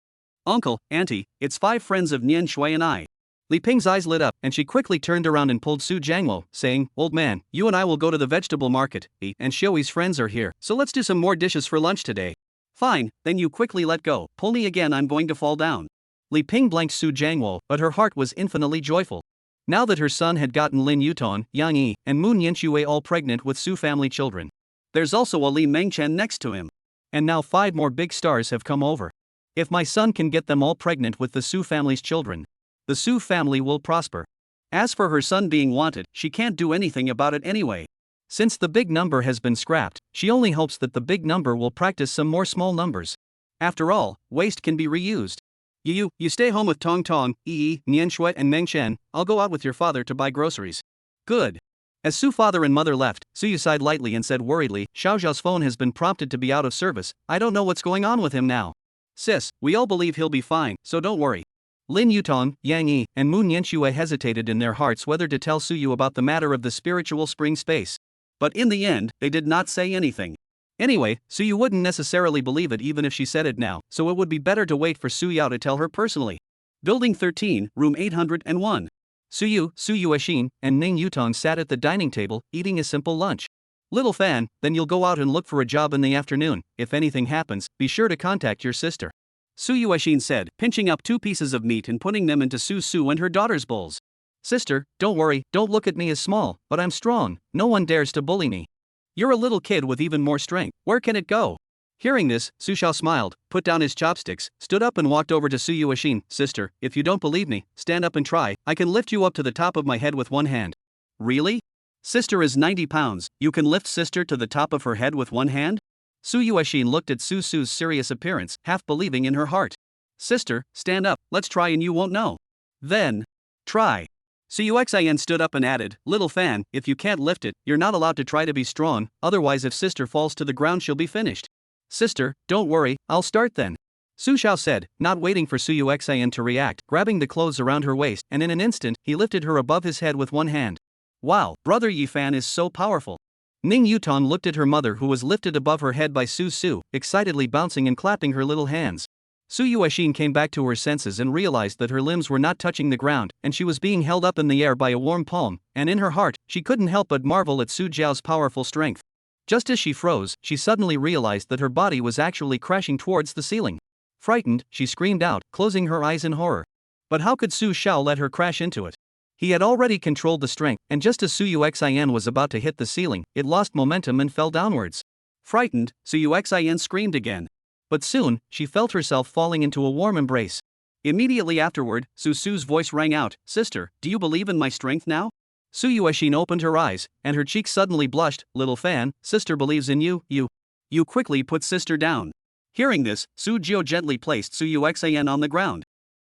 Uncle, Auntie, it's 5 friends of Nian Shui and I. Li Ping's eyes lit up, and she quickly turned around and pulled Su Jiangwo, saying, Old man, you and I will go to the vegetable market, and Xiui's friends are here, so let's do some more dishes for lunch today. Fine, then you quickly let go, pull me again I'm going to fall down. Li Ping blanked Su Jiangwo, but her heart was infinitely joyful. Now that her son had gotten Lin Yutong, Yang Yi, and Moon Yanxue all pregnant with Su family children. There's also a Li Mengchen next to him. And now 5 more big stars have come over. If my son can get them all pregnant with the Su family's children, the Su family will prosper. As for her son being wanted, she can't do anything about it anyway. Since the big number has been scrapped, she only hopes that the big number will practice some more small numbers. After all, waste can be reused. You stay home with Tong Tong, Nian Shui, and Meng Chen. I'll go out with your father to buy groceries. Good. As Su's father and mother left, Suyu sighed lightly and said worriedly, Xiao Zhao's phone has been prompted to be out of service. I don't know what's going on with him now. Sis, we all believe he'll be fine, so don't worry. Lin Yutong, Yang Yi, and Moon Yanxue hesitated in their hearts whether to tell Suyu about the matter of the spiritual spring space. But in the end, they did not say anything. Anyway, Suyu wouldn't necessarily believe it even if she said it now, so it would be better to wait for Su Yao to tell her personally. Building 13, room 801. Suyu, Su Yuexin, and Ning Yutong sat at the dining table, eating a simple lunch. Little fan, then you'll go out and look for a job in the afternoon. If anything happens, be sure to contact your sister. Su Yuexin said, pinching up 2 pieces of meat and putting them into Su and her daughter's bowls. Sister, don't worry, don't look at me as small, but I'm strong, no one dares to bully me. You're a little kid with even more strength, where can it go? Hearing this, Su Xiao smiled, put down his chopsticks, stood up and walked over to Su Yuexin. Sister, if you don't believe me, stand up and try. I can lift you up to the top of my head with one hand. Really? Sister is 90 pounds, you can lift sister to the top of her head with one hand? Su Yuexin looked at Su's serious appearance, half believing in her heart. Sister, stand up, let's try and you won't know. Then, try. Su Yuexin stood up and added, little fan, if you can't lift it, you're not allowed to try to be strong, otherwise if sister falls to the ground she'll be finished. Sister, don't worry, I'll start then. Su Xiao said, not waiting for Su Yuexin to react, grabbing the clothes around her waist, and in an instant, he lifted her above his head with one hand. Wow, brother Yi Fan is so powerful. Ning Yutong looked at her mother who was lifted above her head by Su, excitedly bouncing and clapping her little hands. Su Yuexin came back to her senses and realized that her limbs were not touching the ground, and she was being held up in the air by a warm palm, and in her heart, she couldn't help but marvel at Su Jiao's powerful strength. Just as she froze, she suddenly realized that her body was actually crashing towards the ceiling. Frightened, she screamed out, closing her eyes in horror. But how could Su Xiao let her crash into it? He had already controlled the strength, and just as Su Yuexin was about to hit the ceiling, it lost momentum and fell downwards. Frightened, Su Yuexin screamed again. But soon, she felt herself falling into a warm embrace. Immediately afterward, Su's voice rang out, Sister, do you believe in my strength now? Su Yuexin opened her eyes, and her cheeks suddenly blushed. Little fan, sister believes in you. You quickly put sister down. Hearing this, Su Jiao gently placed Su Yuexin on the ground.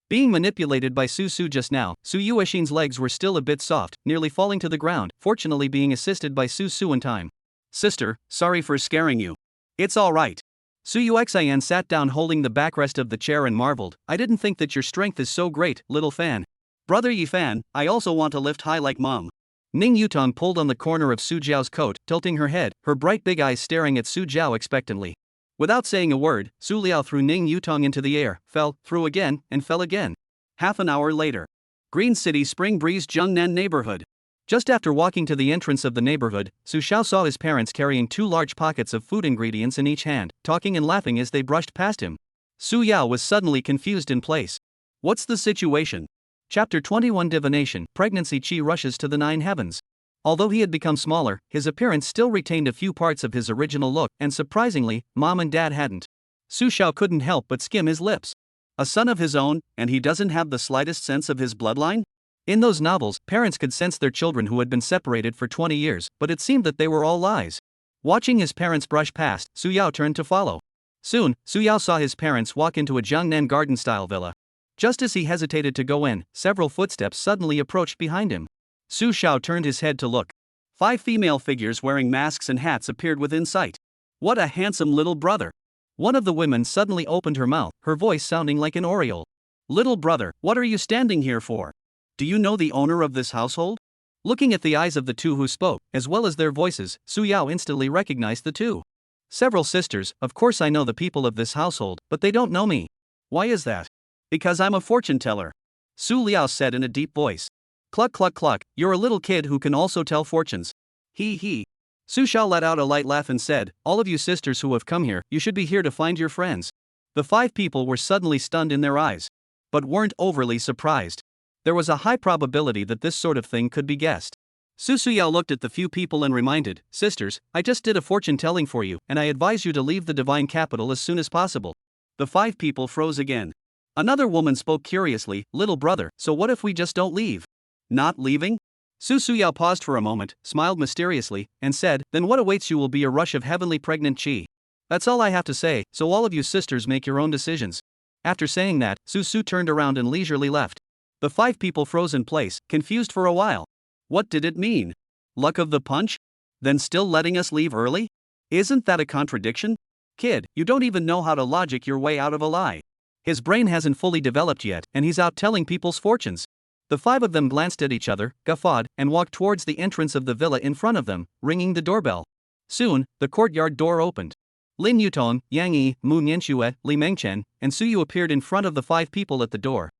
Being manipulated by Su just now, Su Yuexin's legs were still a bit soft, nearly falling to the ground, fortunately being assisted by Su in time. Sister, sorry for scaring you. It's alright. Su Yuexin sat down holding the backrest of the chair and marveled, I didn't think that your strength is so great, little fan. Brother Yi Fan, I also want to lift high like mom. Ning Yutong pulled on the corner of Su Jiao's coat, tilting her head, her bright big eyes staring at Su Jiao expectantly. Without saying a word, Su Liao threw Ning Yutong into the air, fell, threw again, and fell again. Half an hour later. Green City Spring Breeze Zhengnan neighborhood. Just after walking to the entrance of the neighborhood, Su Xiao saw his parents carrying 2 large pockets of food ingredients in each hand, talking and laughing as they brushed past him. Su Yao was suddenly confused in place. What's the situation? Chapter 21 Divination, Pregnancy Qi rushes to the 9 heavens. Although he had become smaller, his appearance still retained a few parts of his original look, and surprisingly, mom and dad hadn't. Su Xiao couldn't help but skim his lips. A son of his own, and he doesn't have the slightest sense of his bloodline? In those novels, parents could sense their children who had been separated for 20 years, but it seemed that they were all lies. Watching his parents brush past, Su Yao turned to follow. Soon, Su Yao saw his parents walk into a Jiangnan garden-style villa. Just as he hesitated to go in, several footsteps suddenly approached behind him. Su Xiao turned his head to look. 5 female figures wearing masks and hats appeared within sight. What a handsome little brother. One of the women suddenly opened her mouth, her voice sounding like an oriole. Little brother, what are you standing here for? Do you know the owner of this household? Looking at the eyes of the 2 who spoke, as well as their voices, Su Yao instantly recognized the 2. Several sisters, of course I know the people of this household, but they don't know me. Why is that? Because I'm a fortune teller. Su Liao said in a deep voice. Cluck cluck cluck, you're a little kid who can also tell fortunes. He. Su Xiao let out a light laugh and said, all of you sisters who have come here, you should be here to find your friends. The 5 people were suddenly stunned in their eyes. But weren't overly surprised. There was a high probability that this sort of thing could be guessed. Su Yao looked at the few people and reminded, sisters, I just did a fortune telling for you, and I advise you to leave the divine capital as soon as possible. The 5 people froze again. Another woman spoke curiously, little brother, so what if we just don't leave? Not leaving? Su Yao paused for a moment, smiled mysteriously, and said, then what awaits you will be a rush of heavenly pregnant qi. That's all I have to say, so all of you sisters make your own decisions. After saying that, Su turned around and leisurely left. The 5 people froze in place, confused for a while. What did it mean? Luck of the punch? Then still letting us leave early? Isn't that a contradiction? Kid, you don't even know how to logic your way out of a lie. His brain hasn't fully developed yet, and he's out telling people's fortunes. The five of them glanced at each other, guffawed, and walked towards the entrance of the villa in front of them, ringing the doorbell. Soon, the courtyard door opened. Lin Yutong, Yang Yi, Mu Nianxue, Li Mengchen, and Suyu appeared in front of the five people at the door.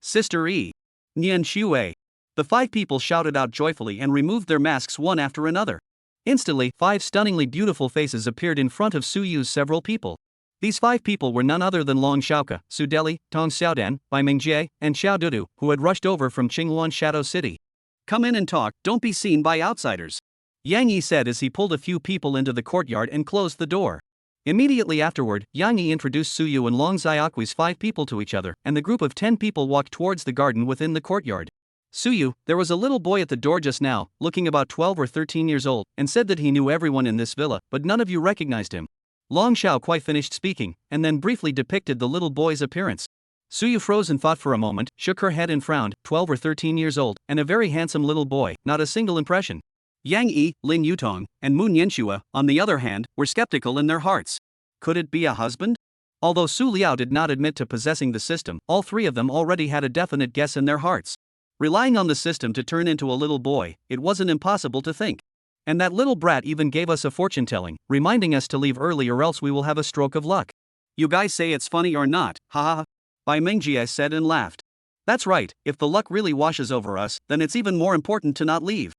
Sister E. Nianxue. The five people shouted out joyfully and removed their masks one after another. Instantly, five stunningly beautiful faces appeared in front of Suyu's several people. These five people were none other than Long Xiaoke, Su Deli, Tong Xiaodan, Bai Mingjie, and Xiao Dudu, who had rushed over from Qingluan Shadow City. Come in and talk, don't be seen by outsiders, Yang Yi said as he pulled a few people into the courtyard and closed the door. Immediately afterward, Yang Yi introduced Suyu and Long Xiaoque's five people to each other, and the group of 10 people walked towards the garden within the courtyard. Suyu, there was a little boy at the door just now, looking about 12 or 13 years old, and said that he knew everyone in this villa, but none of you recognized him. Long Xiaoqui finished speaking, and then briefly depicted the little boy's appearance. Suyu froze and thought for a moment, shook her head and frowned, 12 or 13 years old, and a very handsome little boy, not a single impression. Yang Yi, Lin Yutong, and Mu Nianxue, on the other hand, were skeptical in their hearts. Could it be a husband? Although Su Liao did not admit to possessing the system, all three of them already had a definite guess in their hearts. Relying on the system to turn into a little boy, it wasn't impossible to think. And that little brat even gave us a fortune-telling, reminding us to leave early or else we will have a stroke of luck. You guys say it's funny or not, haha. Bai Mingjie said and laughed. That's right, if the luck really washes over us, then it's even more important to not leave.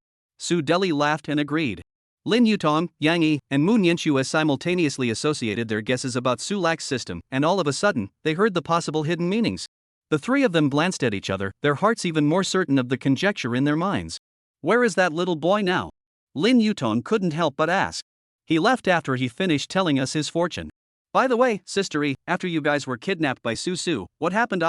Su Deli laughed and agreed. Lin Yutong, Yang Yi, and Mu Nianxue simultaneously associated their guesses about Su Lak's system, and all of a sudden, they heard the possible hidden meanings. The three of them glanced at each other, their hearts even more certain of the conjecture in their minds. Where is that little boy now? Lin Yutong couldn't help but ask. He left after he finished telling us his fortune. By the way, Sister E, after you guys were kidnapped by Su, what happened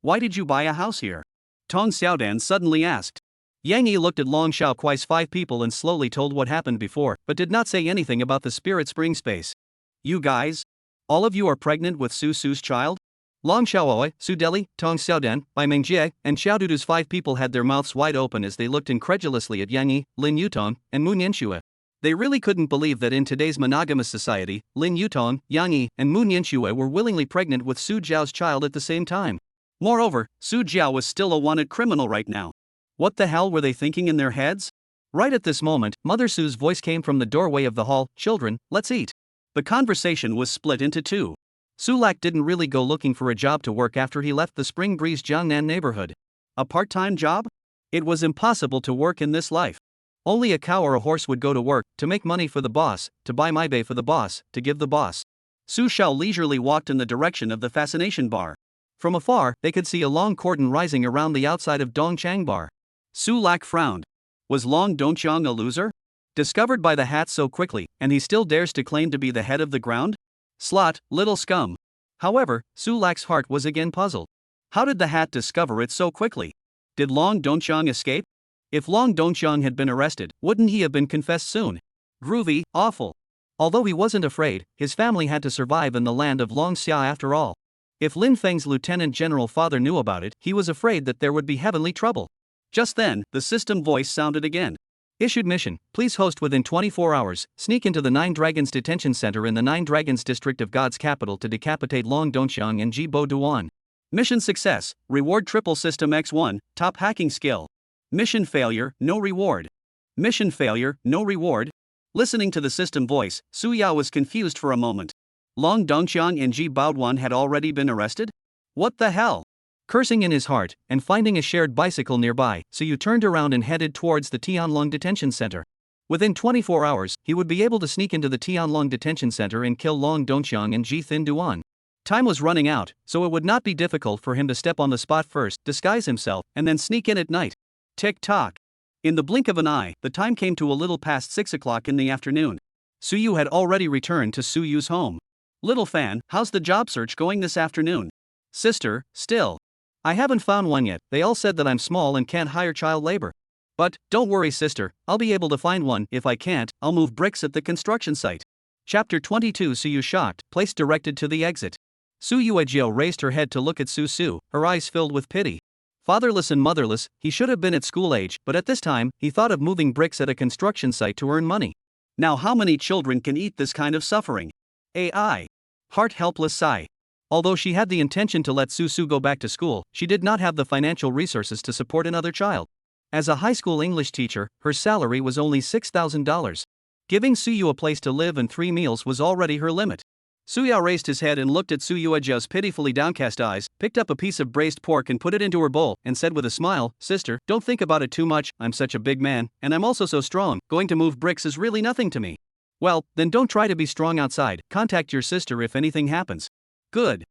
Why did you buy a house here? Tong Xiaodan suddenly asked. Yang Yi looked at Long Xiaoquai's five people and slowly told what happened before, but did not say anything about the spirit spring space. You guys? All of you are pregnant with Su's child? Long Xiaooi, Su Deli, Tong Xiaodan, Bai Mingjie, and Xiao Dudu's five people had their mouths wide open as they looked incredulously at Yang Yi, Lin Yutong, and Mu Nianxue. They really couldn't believe that in today's monogamous society, Lin Yutong, Yang Yi, and Mu Nianxue were willingly pregnant with Su Jiao's child at the same time. Moreover, Su Jiao was still a wanted criminal right now. What the hell were they thinking in their heads? Right at this moment, Mother Su's voice came from the doorway of the hall. Children, let's eat. The conversation was split into two. Su Lak didn't really go looking for a job to work after he left the Spring Breeze Jiangnan neighborhood. A part-time job? It was impossible to work in this life. Only a cow or a horse would go to work, to make money for the boss, to buy maibei for the boss, to give the boss. Su Xiao leisurely walked in the direction of the Fascination Bar. From afar, they could see a long cordon rising around the outside of Dongchang Bar. Su Lak frowned. Was Long Dongqiang a loser? Discovered by the hat so quickly, and he still dares to claim to be the head of the ground? Slot, little scum. However, Su Lak's heart was again puzzled. How did the hat discover it so quickly? Did Long Dongqiang escape? If Long Dongqiang had been arrested, wouldn't he have been confessed soon? Groovy, awful. Although he wasn't afraid, his family had to survive in the land of Long Xia after all. If Lin Feng's lieutenant general father knew about it, he was afraid that there would be heavenly trouble. Just then, the system voice sounded again. Issued mission, please host within 24 hours, sneak into the Nine Dragons Detention Center in the Nine Dragons district of God's capital to decapitate Long Dongqiang and Jibo Duan. Mission success, reward triple system X1, top hacking skill. Mission failure, no reward. Mission failure, no reward. Listening to the system voice, Su Yao was confused for a moment. Long Dongqiang and Ji Baoduan had already been arrested? What the hell? Cursing in his heart, and finding a shared bicycle nearby, Suyu turned around and headed towards the Tianlong Detention Center. Within 24 hours, he would be able to sneak into the Tianlong Detention Center and kill Long Dongqiang and Ji Thin Duan. Time was running out, so it would not be difficult for him to step on the spot first, disguise himself, and then sneak in at night. Tick-tock. In the blink of an eye, the time came to a little past 6 o'clock in the afternoon. Suyu had already returned to Suyu's home. Little fan, how's the job search going this afternoon? Sister, still. I haven't found one yet, they all said that I'm small and can't hire child labor. But, don't worry sister, I'll be able to find one. If I can't, I'll move bricks at the construction site. Chapter 22. Suyu shocked, place directed to the exit. Su Yuejiao raised her head to look at Su, her eyes filled with pity. Fatherless and motherless, he should have been at school age, but at this time, he thought of moving bricks at a construction site to earn money. Now how many children can eat this kind of suffering? AI. Heart helpless sigh. Although she had the intention to let Su go back to school, she did not have the financial resources to support another child. As a high school English teacher, her salary was only $6,000. Giving Suyu a place to live and 3 meals was already her limit. Suya raised his head and looked at Suyuajia's pitifully downcast eyes, picked up a piece of braised pork and put it into her bowl, and said with a smile, "Sister, don't think about it too much, I'm such a big man, and I'm also so strong, going to move bricks is really nothing to me." "Well, then don't try to be strong outside, contact your sister if anything happens." "Good."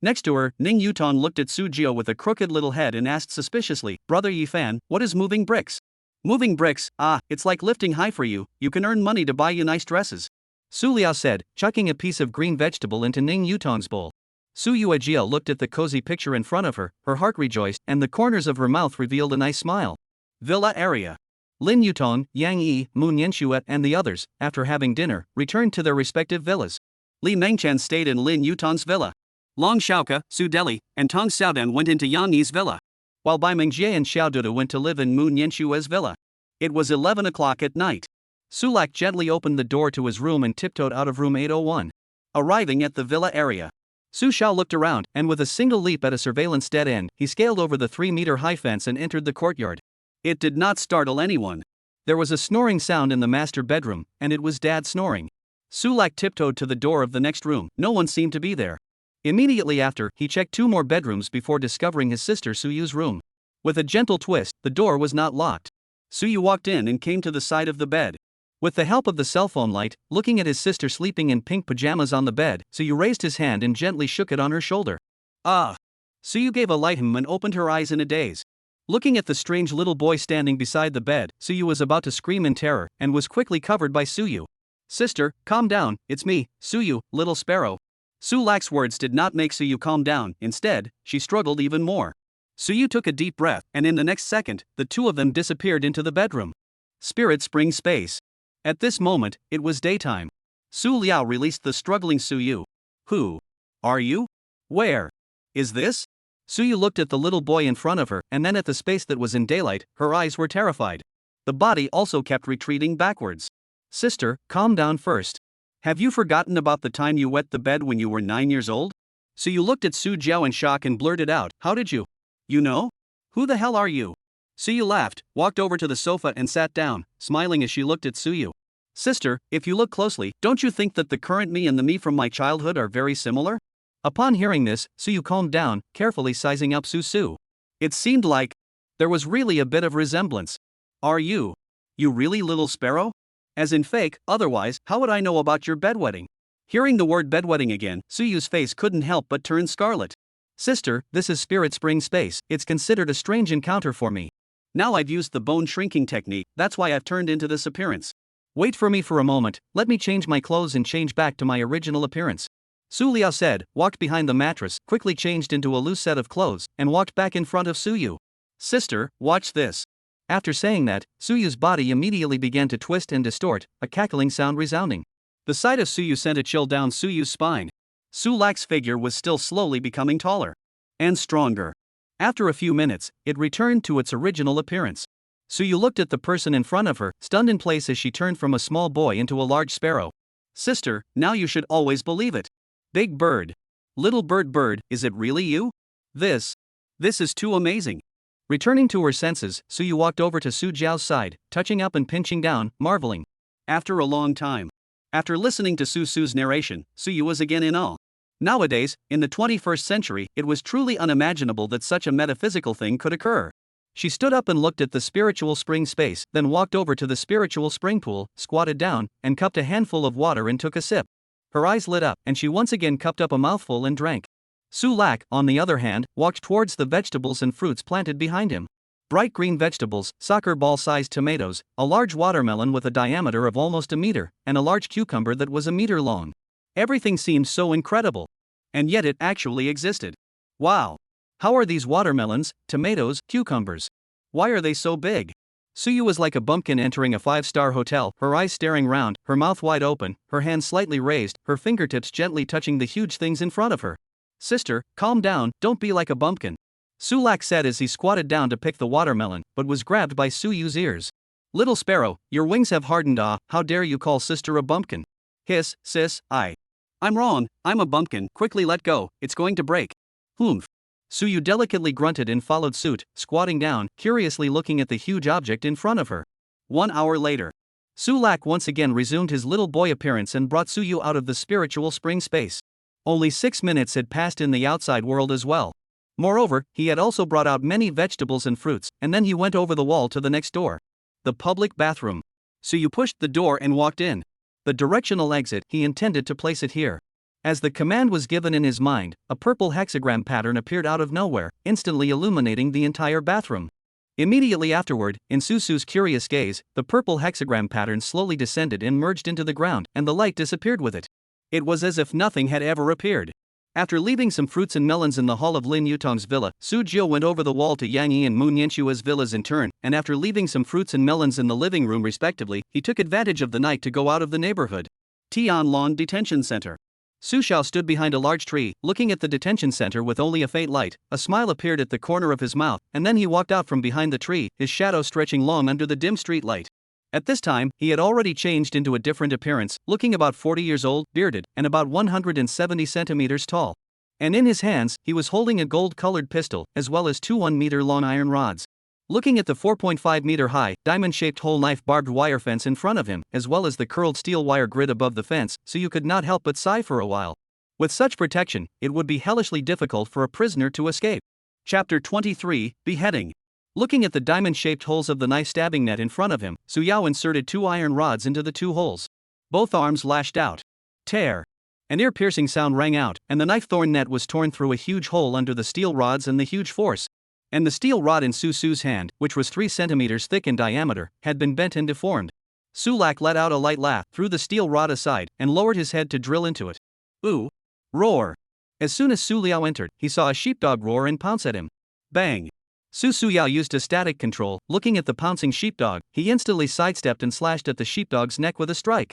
Next to her, Ning Yuton looked at Sujio with a crooked little head and asked suspiciously, "Brother Yifan, what is moving bricks?" "Moving bricks, it's like lifting high for you, you can earn money to buy you nice dresses," Su Liao said, chucking a piece of green vegetable into Ning Yutong's bowl. Su Yuajia looked at the cozy picture in front of her, her heart rejoiced, and the corners of her mouth revealed a nice smile. Villa area. Lin Yutong, Yang Yi, Moon Yenshuet, and the others, after having dinner, returned to their respective villas. Li Mengchen stayed in Lin Yutong's villa. Long Xiaoke, Su Deli, and Tong Xiaodan went into Yang Yi's villa, while Bai Mengjie and Xiao Dudu went to live in Moon Yenshue's villa. It was 11 o'clock at night. Sulak gently opened the door to his room and tiptoed out of room 801. Arriving at the villa area, Su Xiao looked around, and with a single leap at a surveillance dead end, he scaled over the 3-meter-high fence and entered the courtyard. It did not startle anyone. There was a snoring sound in the master bedroom, and it was Dad snoring. Sulak tiptoed to the door of the next room, no one seemed to be there. Immediately after, he checked 2 more bedrooms before discovering his sister Suyu's room. With a gentle twist, the door was not locked. Suyu walked in and came to the side of the bed. With the help of the cell phone light, looking at his sister sleeping in pink pajamas on the bed, Suyu raised his hand and gently shook it on her shoulder. "Ah!" Suyu gave a light hum and opened her eyes in a daze. Looking at the strange little boy standing beside the bed, Suyu was about to scream in terror, and was quickly covered by Suyu. "Sister, calm down, it's me, Suyu, little sparrow." Sulak's words did not make Suyu calm down, instead, she struggled even more. Suyu took a deep breath, and in the next second, the two of them disappeared into the bedroom. Spirit Spring Space. At this moment, it was daytime. Su Liao released the struggling Suyu. "Who are you? Where is this?" Suyu looked at the little boy in front of her, and then at the space that was in daylight, her eyes were terrified. The body also kept retreating backwards. "Sister, calm down first. Have you forgotten about the time you wet the bed when you were 9 years old?" Suyu looked at Su Jiao in shock and blurted out, "How did you? You know? Who the hell are you?" Suyu laughed, walked over to the sofa and sat down, smiling as she looked at Suyu. "Sister, if you look closely, don't you think that the current me and the me from my childhood are very similar?" Upon hearing this, Suyu calmed down, carefully sizing up Su. It seemed like there was really a bit of resemblance. "Are you really little sparrow? As in fake, otherwise, how would I know about your bedwetting?" Hearing the word bedwetting again, Suyu's face couldn't help but turn scarlet. "Sister, this is Spirit Spring Space, it's considered a strange encounter for me. Now I've used the bone shrinking technique, that's why I've turned into this appearance." "Wait for me for a moment, let me change my clothes and change back to my original appearance." Su Liao said, walked behind the mattress, quickly changed into a loose set of clothes, and walked back in front of Suyu. "Sister, watch this." After saying that, Suyu's body immediately began to twist and distort, a cackling sound resounding. The sight of Suyu sent a chill down Suyu's spine. Sulak's figure was still slowly becoming taller and stronger. After a few minutes, it returned to its original appearance. Suyu looked at the person in front of her, stunned in place as she turned from a small boy into a large sparrow. "Sister, now you should always believe it. Big bird. Little bird, is it really you? This is too amazing." Returning to her senses, Suyu walked over to Su Jiao's side, touching up and pinching down, marveling. After a long time, after listening to Su's narration, Suyu was again in awe. Nowadays, in the 21st century, it was truly unimaginable that such a metaphysical thing could occur. She stood up and looked at the spiritual spring space, then walked over to the spiritual spring pool, squatted down, and cupped a handful of water and took a sip. Her eyes lit up, and she once again cupped up a mouthful and drank. Sulak, on the other hand, walked towards the vegetables and fruits planted behind him. Bright green vegetables, soccer ball-sized tomatoes, a large watermelon with a diameter of almost a meter, and a large cucumber that was a meter long. Everything seemed so incredible. And yet it actually existed. Wow! How are these watermelons, tomatoes, cucumbers? Why are they so big? Suyu was like a bumpkin entering a 5-star hotel, her eyes staring round, her mouth wide open, her hands slightly raised, her fingertips gently touching the huge things in front of her. "Sister, calm down, don't be like a bumpkin." Sulak said as he squatted down to pick the watermelon, but was grabbed by Suyu's ears. Little sparrow, your wings have hardened. Ah, how dare you call sister a bumpkin? Hiss, sis, I'm wrong, I'm a bumpkin. Quickly let go, it's going to break. Humph. Suyu delicately grunted and followed suit, squatting down, curiously looking at the huge object in front of her. 1 hour later. Sulak once again resumed his little boy appearance and brought Suyu out of the spiritual spring space. Only 6 minutes had passed in the outside world as well. Moreover, he had also brought out many vegetables and fruits, and then he went over the wall to the next door. The public bathroom. Suyu pushed the door and walked in. The directional exit, he intended to place it here. As the command was given in his mind, a purple hexagram pattern appeared out of nowhere, instantly illuminating the entire bathroom. Immediately afterward, in Susu's curious gaze, the purple hexagram pattern slowly descended and merged into the ground, and the light disappeared with it. It was as if nothing had ever appeared. After leaving some fruits and melons in the hall of Lin Yutong's villa, Su Jiu went over the wall to Yang Yi and Moon Yenshua's villas in turn, and after leaving some fruits and melons in the living room respectively, he took advantage of the night to go out of the neighborhood. Tianlong Detention Center. Su Xiao stood behind a large tree, looking at the detention center with only a faint light. A smile appeared at the corner of his mouth, and then he walked out from behind the tree, his shadow stretching long under the dim street light. At this time, he had already changed into a different appearance, looking about 40 years old, bearded, and about 170 centimeters tall. And in his hands, he was holding a gold-colored pistol, as well as 2 1-meter-long iron rods. Looking at the 4.5-meter-high, diamond-shaped whole knife barbed wire fence in front of him, as well as the curled steel wire grid above the fence, so you could not help but sigh for a while. With such protection, it would be hellishly difficult for a prisoner to escape. Chapter 23, Beheading. Looking at the diamond-shaped holes of the knife stabbing net in front of him, Su Yao inserted 2 iron rods into the 2 holes. Both arms lashed out. Tear. An ear-piercing sound rang out, and the knife thorn net was torn through a huge hole under the steel rods and the huge force. And the steel rod in Su's hand, which was 3 centimeters thick in diameter, had been bent and deformed. Sulak let out a light laugh, threw the steel rod aside, and lowered his head to drill into it. Ooh! Roar! As soon as Su Liao entered, he saw a sheepdog roar and pounce at him. Bang! Su Yao used a static control. Looking at the pouncing sheepdog, he instantly sidestepped and slashed at the sheepdog's neck with a strike.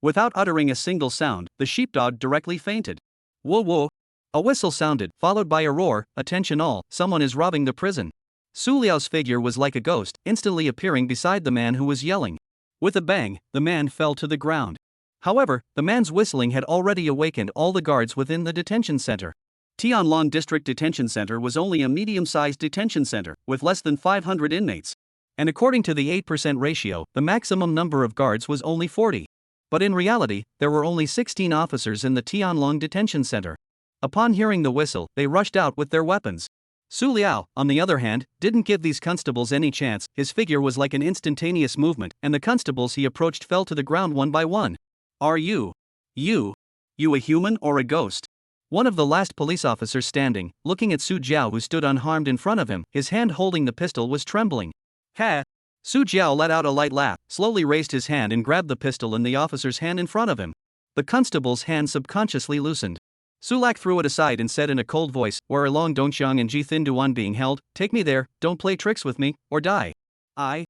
Without uttering a single sound, the sheepdog directly fainted. Whoa whoa! A whistle sounded, followed by a roar. Attention all, someone is robbing the prison. Su Liao's figure was like a ghost, instantly appearing beside the man who was yelling. With a bang, the man fell to the ground. However, the man's whistling had already awakened all the guards within the detention center. Tianlong District Detention Center was only a medium-sized detention center, with less than 500 inmates. And according to the 8% ratio, the maximum number of guards was only 40. But in reality, there were only 16 officers in the Tianlong Detention Center. Upon hearing the whistle, they rushed out with their weapons. Su Liao, on the other hand, didn't give these constables any chance. His figure was like an instantaneous movement, and the constables he approached fell to the ground one by one. Are you a human or a ghost? One of the last police officers standing, looking at Su Jiao who stood unharmed in front of him, his hand holding the pistol was trembling. Ha! Su Jiao let out a light laugh, slowly raised his hand and grabbed the pistol in the officer's hand in front of him. The constable's hand subconsciously loosened. Sulak threw it aside and said in a cold voice, "Where are Long Dongxiang and Ji Thinduan being held? Take me there, don't play tricks with me, or die." I.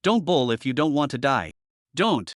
Don't bull if you don't want to die. Don't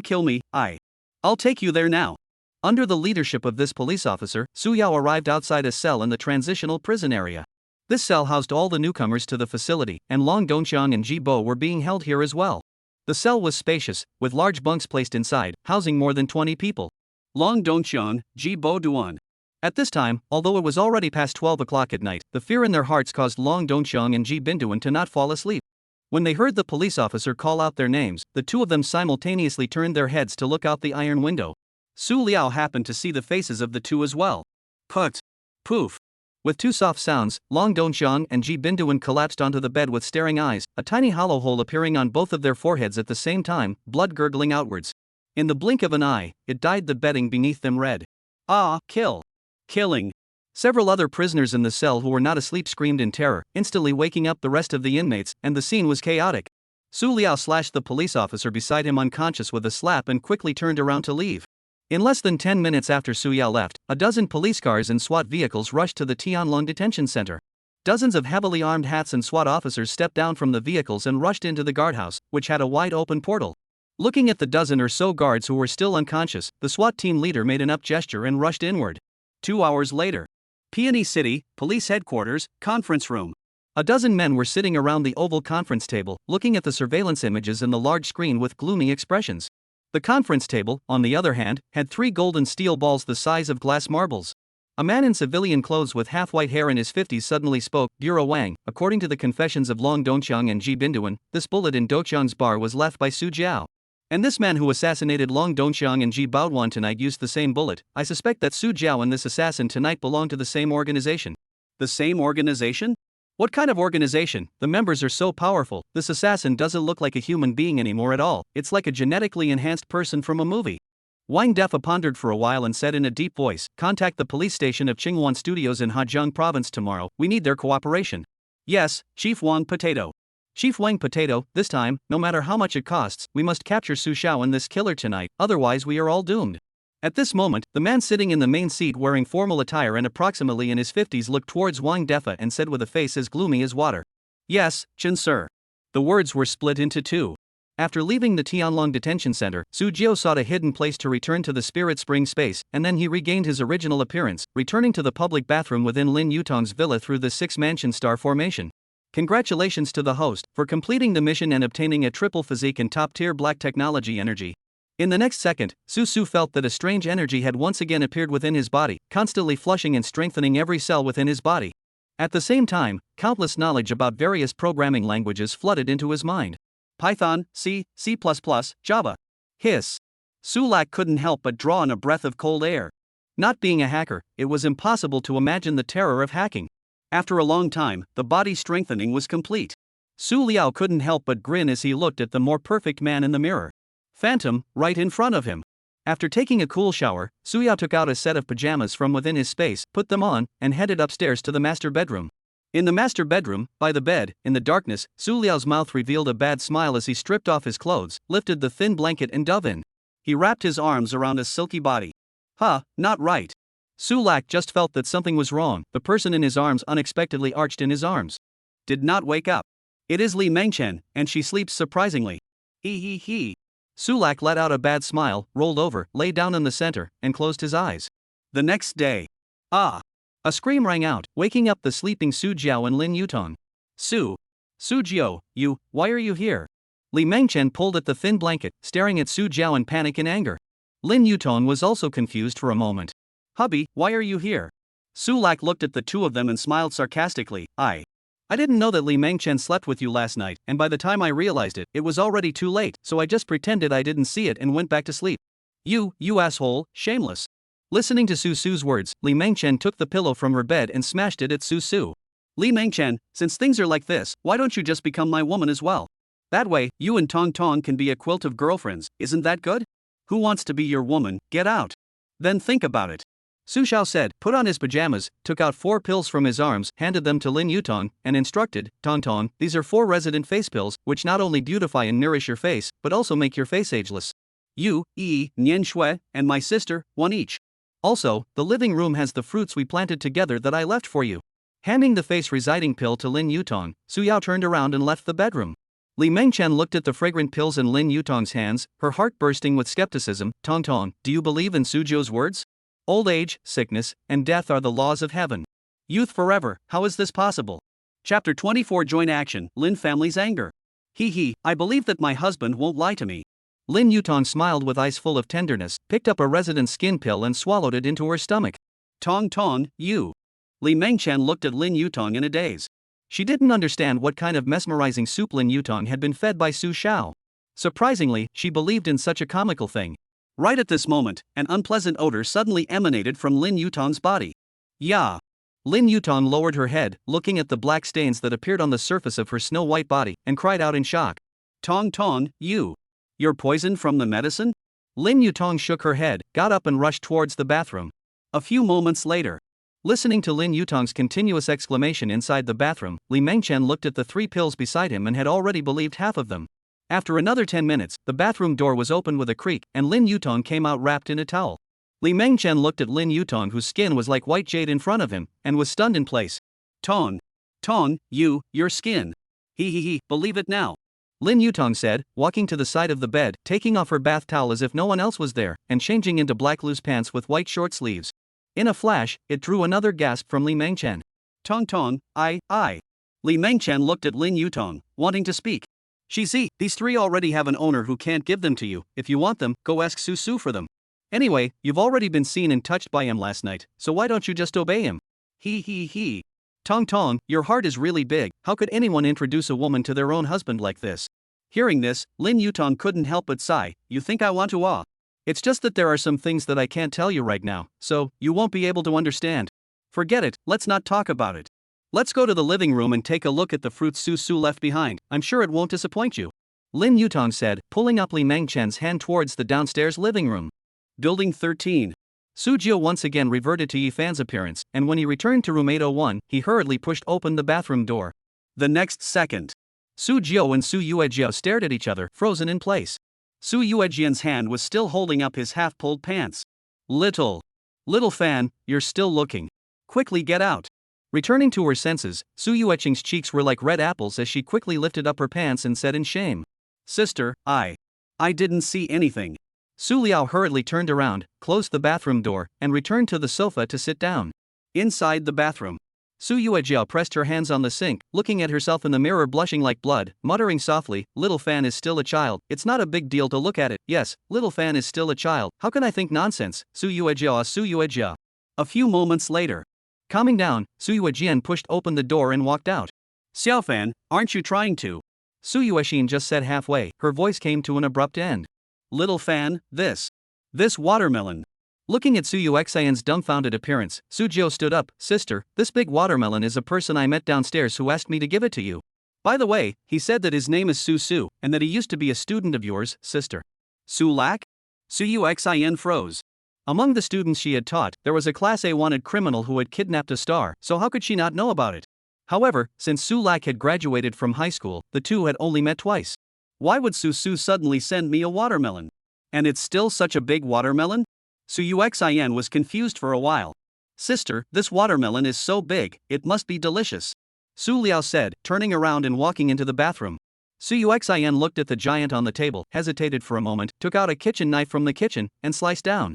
kill me, I'll take you there now. Under the leadership of this police officer, Su Yao arrived outside a cell in the transitional prison area. This cell housed all the newcomers to the facility, and Long Dongxiang and Ji Bo were being held here as well. The cell was spacious, with large bunks placed inside, housing more than 20 people. Long Dongxiang, Ji Bo Duan. At this time, although it was already past 12 o'clock at night, the fear in their hearts caused Long Dongxiang and Ji Binduan to not fall asleep. When they heard the police officer call out their names, the two of them simultaneously turned their heads to look out the iron window. Su Liao happened to see the faces of the two as well. Put! Poof! With 2 soft sounds, Long Dongxiang and Ji Binduan collapsed onto the bed with staring eyes, a tiny hollow hole appearing on both of their foreheads at the same time, blood gurgling outwards. In the blink of an eye, it dyed the bedding beneath them red. Ah, Killing! Several other prisoners in the cell who were not asleep screamed in terror, instantly waking up the rest of the inmates, and the scene was chaotic. Su Liao slashed the police officer beside him unconscious with a slap and quickly turned around to leave. In less than 10 minutes after Su Yao left, a dozen police cars and SWAT vehicles rushed to the Tianlong Detention Center. Dozens of heavily armed hats and SWAT officers stepped down from the vehicles and rushed into the guardhouse, which had a wide open portal. Looking at the dozen or so guards who were still unconscious, the SWAT team leader made an up gesture and rushed inward. 2 hours later. Peony City, Police Headquarters, Conference Room. A dozen men were sitting around the oval conference table, looking at the surveillance images in the large screen with gloomy expressions. The conference table, on the other hand, had 3 golden steel balls the size of glass marbles. A man in civilian clothes with half-white hair in his 50s suddenly spoke. Bureau Wang, according to the confessions of Long Dongqiang and Ji Binduan, this bullet in Doqiang's bar was left by Su Jiao. And this man who assassinated Long Dongqiang and Ji Baoduan tonight used the same bullet. I suspect that Su Jiao and this assassin tonight belong to the same organization. The same organization? What kind of organization? The members are so powerful, this assassin doesn't look like a human being anymore at all, it's like a genetically enhanced person from a movie. Wang Defa pondered for a while and said in a deep voice, contact the police station of Qinghuan Studios in Haijiang Province tomorrow, we need their cooperation. Yes, Chief Wang Potato. Chief Wang Potato, this time, no matter how much it costs, we must capture Su Xiao and this killer tonight, otherwise we are all doomed. At this moment, the man sitting in the main seat wearing formal attire and approximately in his 50s looked towards Wang Defa and said with a face as gloomy as water. Yes, Chen Sir. The words were split into 2. After leaving the Tianlong detention center, Su Jiao sought a hidden place to return to the Spirit Spring space, and then he regained his original appearance, returning to the public bathroom within Lin Yutong's villa through the 6-mansion star formation. Congratulations to the host for completing the mission and obtaining a triple physique and top-tier black technology energy. In the next second, Su Su felt that a strange energy had once again appeared within his body, constantly flushing and strengthening every cell within his body. At the same time, countless knowledge about various programming languages flooded into his mind. Python, C, C++, Java. Hiss. Sulak couldn't help but draw in a breath of cold air. Not being a hacker, it was impossible to imagine the terror of hacking. After a long time, the body strengthening was complete. Su Liao couldn't help but grin as he looked at the more perfect man in the mirror. Phantom, right in front of him. After taking a cool shower, Su Liao took out a set of pajamas from within his space, put them on, and headed upstairs to the master bedroom. In the master bedroom, by the bed, in the darkness, Su Liao's mouth revealed a bad smile as he stripped off his clothes, lifted the thin blanket and dove in. He wrapped his arms around a silky body. Not right. Sulak just felt that something was wrong. The person in his arms unexpectedly arched in his arms. Did not wake up. It is Li Mengchen, and she sleeps surprisingly. He. Sulak let out a bad smile, rolled over, lay down in the center, and closed his eyes. The next day. A scream rang out, waking up the sleeping Su Jiao and Lin Yutong. Su Jiao, why are you here? Li Mengchen pulled at the thin blanket, staring at Su Jiao in panic and anger. Lin Yutong was also confused for a moment. Hubby, why are you here? Sulak looked at the two of them and smiled sarcastically. I didn't know that Li Mengchen slept with you last night, and by the time I realized it, it was already too late, so I just pretended I didn't see it and went back to sleep. You asshole, shameless. Listening to Su Su's words, Li Mengchen took the pillow from her bed and smashed it at Su Su. Li Mengchen, since things are like this, why don't you just become my woman as well? That way, you and Tong Tong can be a quilt of girlfriends, isn't that good? Who wants to be your woman? Get out. Then think about it. Su Xiao said, put on his pajamas, took out 4 pills from his arms, handed them to Lin Yutong, and instructed, Tong Tong, these are 4 resident face pills, which not only beautify and nourish your face, but also make your face ageless. You, Nian Shui, and my sister, 1 each. Also, the living room has the fruits we planted together that I left for you. Handing the face residing pill to Lin Yutong, Su Yao turned around and left the bedroom. Li Mengchen looked at the fragrant pills in Lin Yutong's hands, her heart bursting with skepticism. Tong Tong, do you believe in Su Jiao's words? Old age, sickness, and death are the laws of heaven. Youth forever, how is this possible? Chapter 24 Joint Action, Lin Family's Anger. I believe that my husband won't lie to me. Lin Yutong smiled with eyes full of tenderness, picked up a resident skin pill and swallowed it into her stomach. Tong Tong, you. Li Mengchen looked at Lin Yutong in a daze. She didn't understand what kind of mesmerizing soup Lin Yutong had been fed by Su Xiao. Surprisingly, she believed in such a comical thing. Right at this moment, an unpleasant odor suddenly emanated from Lin Yutong's body. Yeah. Lin Yutong lowered her head, looking at the black stains that appeared on the surface of her snow-white body, and cried out in shock. Tong Tong, you're poisoned from the medicine? Lin Yutong shook her head, got up and rushed towards the bathroom. A few moments later, listening to Lin Yutong's continuous exclamation inside the bathroom, Li Mengchen looked at the 3 pills beside him and had already believed half of them. After another 10 minutes, the bathroom door was opened with a creak, and Lin Yutong came out wrapped in a towel. Li Mengchen looked at Lin Yutong, whose skin was like white jade in front of him, and was stunned in place. Tong, your skin. Believe it now. Lin Yutong said, walking to the side of the bed, taking off her bath towel as if no one else was there, and changing into black loose pants with white short sleeves. In a flash, it drew another gasp from Li Mengchen. Tong Tong, I. Li Mengchen looked at Lin Yutong, wanting to speak. See, these three already have an owner who can't give them to you. If you want them, go ask Su Su for them. Anyway, you've already been seen and touched by him last night, so why don't you just obey him? He. Tong Tong, your heart is really big. How could anyone introduce a woman to their own husband like this? Hearing this, Lin Yutong couldn't help but sigh. You think I want to? It's just that there are some things that I can't tell you right now, so you won't be able to understand. Forget it, let's not talk about it. Let's go to the living room and take a look at the fruits Su Su left behind. I'm sure it won't disappoint you. Lin Yutong said, pulling up Li Mengchen's hand towards the downstairs living room. Building 13. Su Jio once again reverted to Yifan's appearance, and when he returned to room 801, he hurriedly pushed open the bathroom door. The next second, Su Jio and Su Yuejio stared at each other, frozen in place. Su Yuejian's hand was still holding up his half-pulled pants. Little fan, you're still looking. Quickly get out. Returning to her senses, Su Yueqing's cheeks were like red apples as she quickly lifted up her pants and said in shame. Sister, I didn't see anything. Su Liao hurriedly turned around, closed the bathroom door, and returned to the sofa to sit down. Inside the bathroom, Su Yuejiao pressed her hands on the sink, looking at herself in the mirror blushing like blood, muttering softly, little fan is still a child, it's not a big deal to look at it, yes, little fan is still a child, how can I think nonsense, Su Yuejiao. A few moments later. Calming down, Su Yuejian pushed open the door and walked out. Xiaofan, aren't you trying to? Su Yuexin just said halfway, her voice came to an abrupt end. Little fan, this watermelon. Looking at Su Yuexian's dumbfounded appearance, Su Jio stood up. Sister, this big watermelon is a person I met downstairs who asked me to give it to you. By the way, he said that his name is Su Su, and that he used to be a student of yours, sister. Su Lak? Su Yuexian froze. Among the students she had taught, there was a Class A wanted criminal who had kidnapped a star, so how could she not know about it? However, since Su Lak had graduated from high school, the two had only met twice. Why would Su Su suddenly send me a watermelon? And it's still such a big watermelon? Su Yuexian was confused for a while. Sister, this watermelon is so big, it must be delicious. Su Liao said, turning around and walking into the bathroom. Su Yuexian looked at the giant on the table, hesitated for a moment, took out a kitchen knife from the kitchen, and sliced down.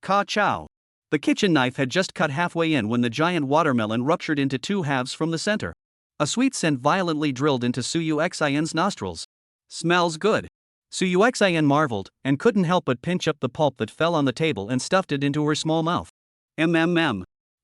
Ka chow. The kitchen knife had just cut halfway in when the giant watermelon ruptured into two halves from the center. A sweet scent violently drilled into Su Yuexian's nostrils. Smells good. Su Yuexian marveled, and couldn't help but pinch up the pulp that fell on the table and stuffed it into her small mouth.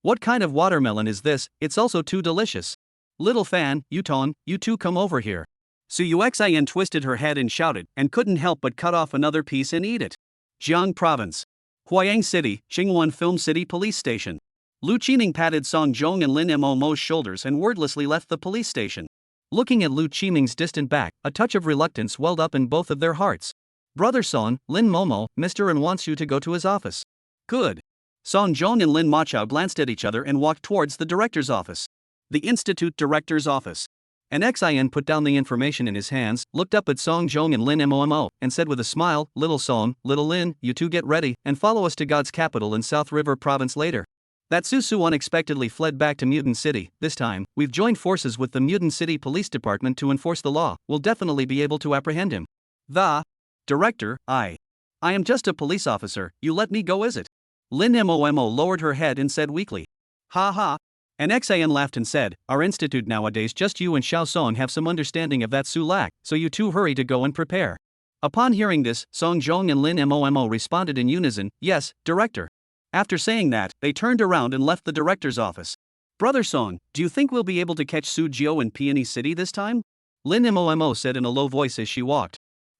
What kind of watermelon is this? It's also too delicious. Little fan, Yuton, you two come over here. Su Yuexian twisted her head and shouted, and couldn't help but cut off another piece and eat it. Jiang Province. Huayang City, Xingwan Film City Police Station. Lu Qining patted Song Zhong and Lin Mo's shoulders and wordlessly left the police station. Looking at Lu Qiming's distant back, a touch of reluctance welled up in both of their hearts. Brother Song, Lin Momo, Mr. N wants you to go to his office. Good. Song Zhong and Lin Machao glanced at each other and walked towards the director's office. The institute director's office. An Xin put down the information in his hands, looked up at Song Zhong and Lin Mo, and said with a smile, Little Song, Little Lin, you two get ready, and follow us to God's capital in South River Province later. That Su Su unexpectedly fled back to Mutant City. This time, we've joined forces with the Mutant City Police Department to enforce the law. We'll definitely be able to apprehend him. The director, I am just a police officer, you let me go, is it? Lin Mo lowered her head and said weakly. Ha ha. An Xin laughed and said, our institute nowadays just you and Xiao Song have some understanding of that Su Lak, so you two hurry to go and prepare. Upon hearing this, Song Zhong and Lin Mo responded in unison, yes, director. After saying that, they turned around and left the director's office. Brother Song, do you think we'll be able to catch Su Jio in Peony City this time? Lin Mo said in a low voice as she walked.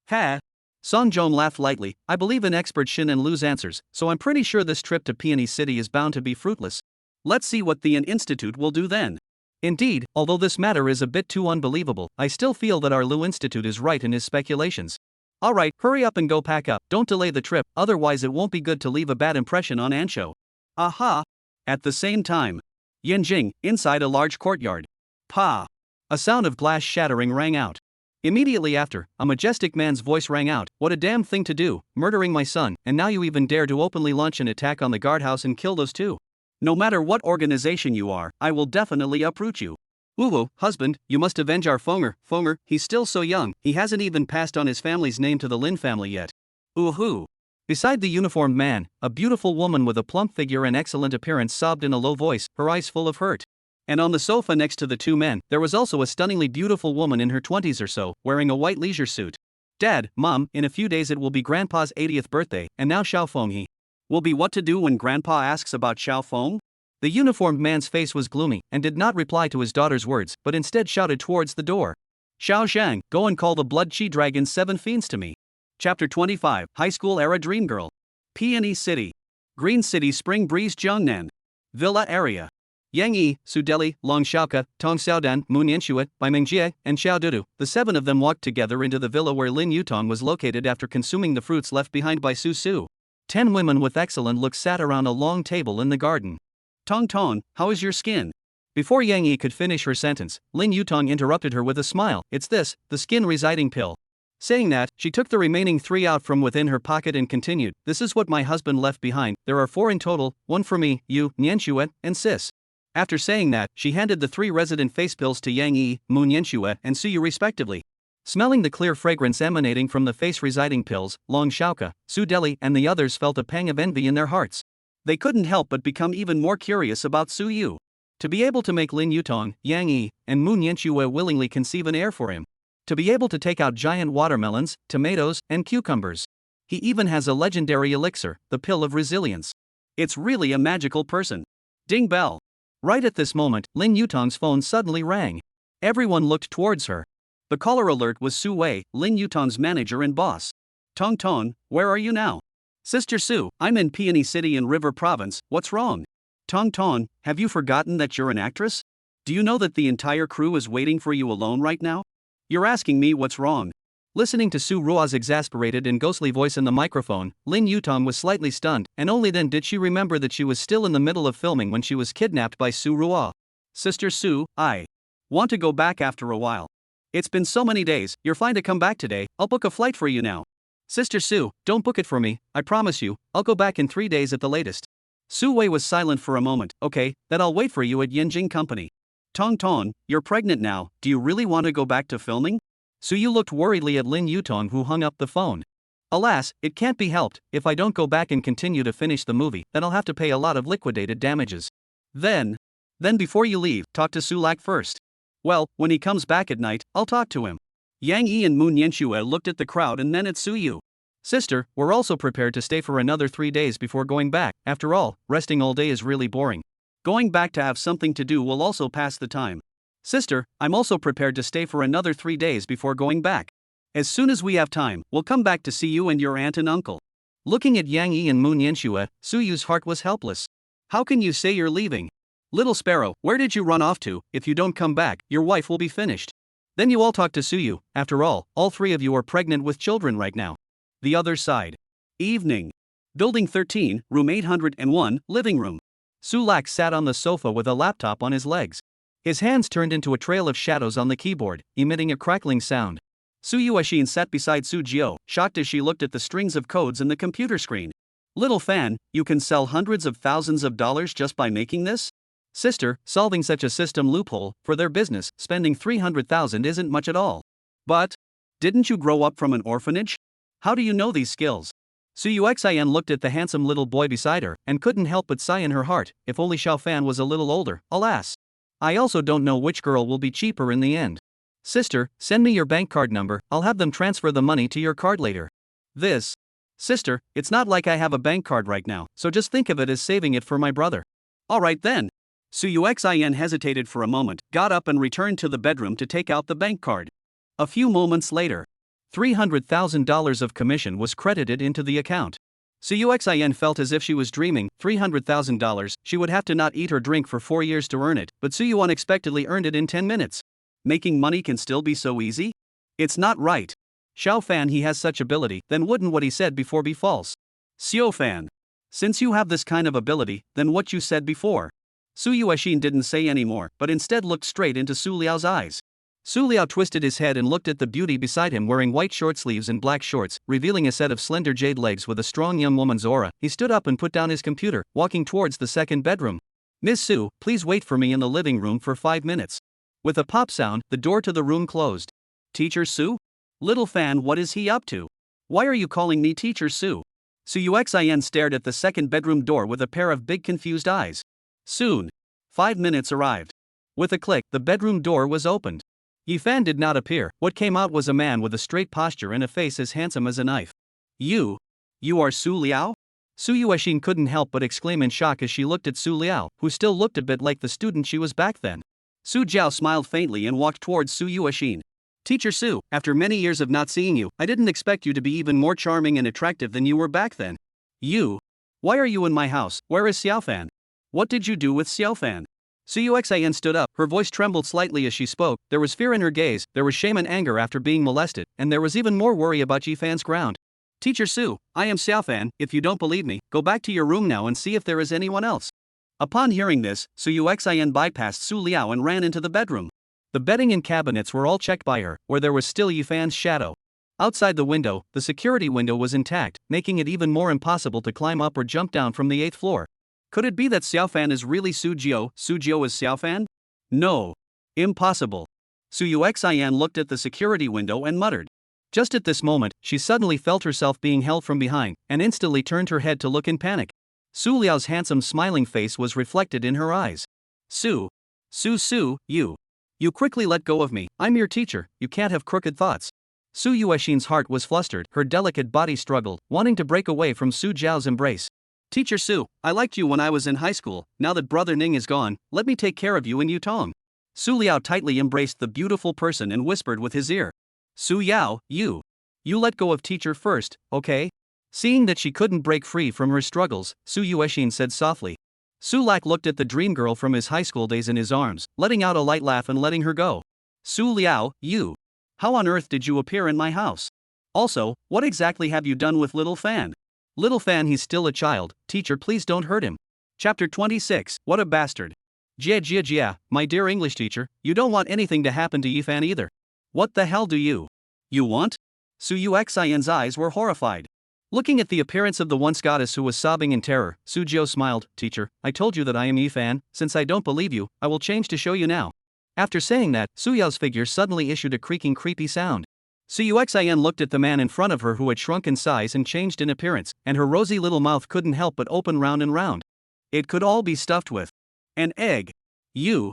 Ha! Song Zhong laughed lightly, I believe in expert Shin and Lu's answers, so I'm pretty sure this trip to Peony City is bound to be fruitless. Let's see what the Institute will do then. Indeed, although this matter is a bit too unbelievable, I still feel that our Lu Institute is right in his speculations. Alright, hurry up and go pack up, don't delay the trip, otherwise it won't be good to leave a bad impression on Ansho. Aha! At the same time, Yanjing, inside a large courtyard. Pa! A sound of glass shattering rang out. Immediately after, a majestic man's voice rang out, what a damn thing to do, murdering my son, and now you even dare to openly launch an attack on the guardhouse and kill those two. No matter what organization you are, I will definitely uproot you. Uwu, husband, you must avenge our Fonger, he's still so young, he hasn't even passed on his family's name to the Lin family yet. Uhu. Beside the uniformed man, a beautiful woman with a plump figure and excellent appearance sobbed in a low voice, her eyes full of hurt. And on the sofa next to the two men, there was also a stunningly beautiful woman in her 20s or so, wearing a white leisure suit. Dad, Mom, in a few days it will be Grandpa's 80th birthday, and now Xiaofeng he will be what to do when Grandpa asks about Xiaofeng? The uniformed man's face was gloomy, and did not reply to his daughter's words, but instead shouted towards the door. Xiao Zhang, go and call the Blood Chi Dragon's 7 fiends to me. Chapter 25, High School Era Dream Girl. Peony City. Green City Spring Breeze Jiangnan. Villa Area. Yang Yi, Su Deli, Long Xiaoke, Tong Xiaodan, Moon Yanxue, Bai Mingjie, and Xiao Dudu, the 7 of them walked together into the villa where Lin Yutong was located after consuming the fruits left behind by Su Su. 10 women with excellent looks sat around a long table in the garden. Tong Tong, how is your skin? Before Yang Yi could finish her sentence, Lin Yutong interrupted her with a smile. It's this, the skin residing pill. Saying that, she took the remaining 3 out from within her pocket and continued, this is what my husband left behind, there are 4 in total, 1 for me, you, Nianxue, and Sis. After saying that, she handed the 3 resident face pills to Yang Yi, Moon Yanxue, and Suyu respectively. Smelling the clear fragrance emanating from the face residing pills, Long Xiaoke, Su Deli, and the others felt a pang of envy in their hearts. They couldn't help but become even more curious about Su Yu. To be able to make Lin Yutong, Yang Yi, and Moon Yanxue willingly conceive an heir for him. To be able to take out giant watermelons, tomatoes, and cucumbers. He even has a legendary elixir, the Pill of Resilience. It's really a magical person. Ding bell. Right at this moment, Lin Yutong's phone suddenly rang. Everyone looked towards her. The caller alert was Su Wei, Lin Yutong's manager and boss. Tong Tong, where are you now? Sister Su, I'm in Peony City in River Province, what's wrong? Tong Tong, have you forgotten that you're an actress? Do you know that the entire crew is waiting for you alone right now? You're asking me what's wrong. Listening to Su Rua's exasperated and ghostly voice in the microphone, Lin Yutong was slightly stunned, and only then did she remember that she was still in the middle of filming when she was kidnapped by Su Rua. Sister Su, I want to go back after a while. It's been so many days, you're fine to come back today, I'll book a flight for you now. Sister Su, don't book it for me, I promise you, I'll go back in 3 days at the latest. Su Wei was silent for a moment. Okay, then I'll wait for you at Yanjing Company. Tong Tong, you're pregnant now, do you really want to go back to filming? Su Yu looked worriedly at Lin Yutong, who hung up the phone. Alas, it can't be helped, if I don't go back and continue to finish the movie, then I'll have to pay a lot of liquidated damages. Then before you leave, talk to Su Lak first. Well, when he comes back at night, I'll talk to him. Yang Yi and Moon Yanxue looked at the crowd and then at Su Yu. Sister, we're also prepared to stay for another 3 days before going back, after all, resting all day is really boring. Going back to have something to do will also pass the time. Sister, I'm also prepared to stay for another 3 days before going back. As soon as we have time, we'll come back to see you and your aunt and uncle. Looking at Yang Yi and Moon Yanxue, Su Yu's heart was helpless. How can you say you're leaving? Little sparrow, where did you run off to? If you don't come back, your wife will be finished. Then you all talk to Su Yu, after all 3 of you are pregnant with children right now. The other side. Evening. Building 13, room 801, living room. Su Lak sat on the sofa with a laptop on his legs. His hands turned into a trail of shadows on the keyboard, emitting a crackling sound. Su Yuexin sat beside Su Jiao, shocked as she looked at the strings of codes in the computer screen. Little fan, you can sell hundreds of thousands of dollars just by making this? Sister, solving such a system loophole, for their business, spending 300,000 isn't much at all. But didn't you grow up from an orphanage? How do you know these skills? Su Yuxian looked at the handsome little boy beside her, and couldn't help but sigh in her heart, if only Xiao Fan was a little older, alas. I also don't know which girl will be cheaper in the end. Sister, send me your bank card number, I'll have them transfer the money to your card later. This. Sister, it's not like I have a bank card right now, so just think of it as saving it for my brother. Alright then. Su Yuxian hesitated for a moment, got up and returned to the bedroom to take out the bank card. A few moments later, $300,000 of commission was credited into the account. Su Yuxian felt as if she was dreaming. $300,000, she would have to not eat or drink for 4 years to earn it, but Su Yu unexpectedly earned it in 10 minutes. Making money can still be so easy? It's not right. Xiao Fan, he has such ability, then wouldn't what he said before be false? Xiao Fan. Since you have this kind of ability, then what you said before? Su Yuexin didn't say any more, but instead looked straight into Su Liao's eyes. Su Liao twisted his head and looked at the beauty beside him wearing white short sleeves and black shorts, revealing a set of slender jade legs with a strong young woman's aura. He stood up and put down his computer, walking towards the second bedroom. Miss Su, please wait for me in the living room for 5 minutes. With a pop sound, the door to the room closed. Teacher Su? Little fan, what is he up to? Why are you calling me Teacher Su? Su Yuxin stared at the second bedroom door with a pair of big confused eyes. Soon. 5 minutes arrived. With a click, the bedroom door was opened. Yifan did not appear. What came out was a man with a straight posture and a face as handsome as a knife. You are Su Liao? Su Yuexin couldn't help but exclaim in shock as she looked at Su Liao, who still looked a bit like the student she was back then. Su Jiao smiled faintly and walked towards Su Yuexin. Teacher Su, after many years of not seeing you, I didn't expect you to be even more charming and attractive than you were back then. Why are you in my house? Where is Xiaofan? What did you do with Xiaofan? Su Yuexin stood up, her voice trembled slightly as she spoke. There was fear in her gaze, there was shame and anger after being molested, and there was even more worry about Yifan's ground. Teacher Su, I am Xiaofan. If you don't believe me, go back to your room now and see if there is anyone else. Upon hearing this, Su Yuexin bypassed Su Liao and ran into the bedroom. The bedding and cabinets were all checked by her, where there was still Yifan's shadow. Outside the window, the security window was intact, making it even more impossible to climb up or jump down from the 8th floor. Could it be that Xiaofan is really Su Jiao? Su Jiao is Xiaofan? No. Impossible. Su Yuexin looked at the security window and muttered. Just at this moment, she suddenly felt herself being held from behind, and instantly turned her head to look in panic. Su Liao's handsome smiling face was reflected in her eyes. Su, you quickly let go of me. I'm your teacher, you can't have crooked thoughts. Su Yuexin's heart was flustered, her delicate body struggled, wanting to break away from Su Jiao's embrace. Teacher Su, I liked you when I was in high school. Now that Brother Ning is gone, let me take care of you in Yutong. Su Liao tightly embraced the beautiful person and whispered with his ear. Su Yao, you let go of teacher first, okay? Seeing that she couldn't break free from her struggles, Su Yuexin said softly. Su Lak looked at the dream girl from his high school days in his arms, letting out a light laugh and letting her go. Su Liao, how on earth did you appear in my house? Also, what exactly have you done with little Fan? Little Fan, he's still a child. Teacher, please don't hurt him. Chapter 26, What a Bastard. Jia, my dear English teacher, you don't want anything to happen to Yifan either. What the hell do you want? Su Yuexin's eyes were horrified. Looking at the appearance of the once goddess who was sobbing in terror, Su Jiao smiled. Teacher, I told you that I am Yifan. Since I don't believe you, I will change to show you now. After saying that, Su Yao's figure suddenly issued a creaking creepy sound. Su Yuexin looked at the man in front of her who had shrunk in size and changed in appearance, and her rosy little mouth couldn't help but open round and round. It could all be stuffed with an egg. You.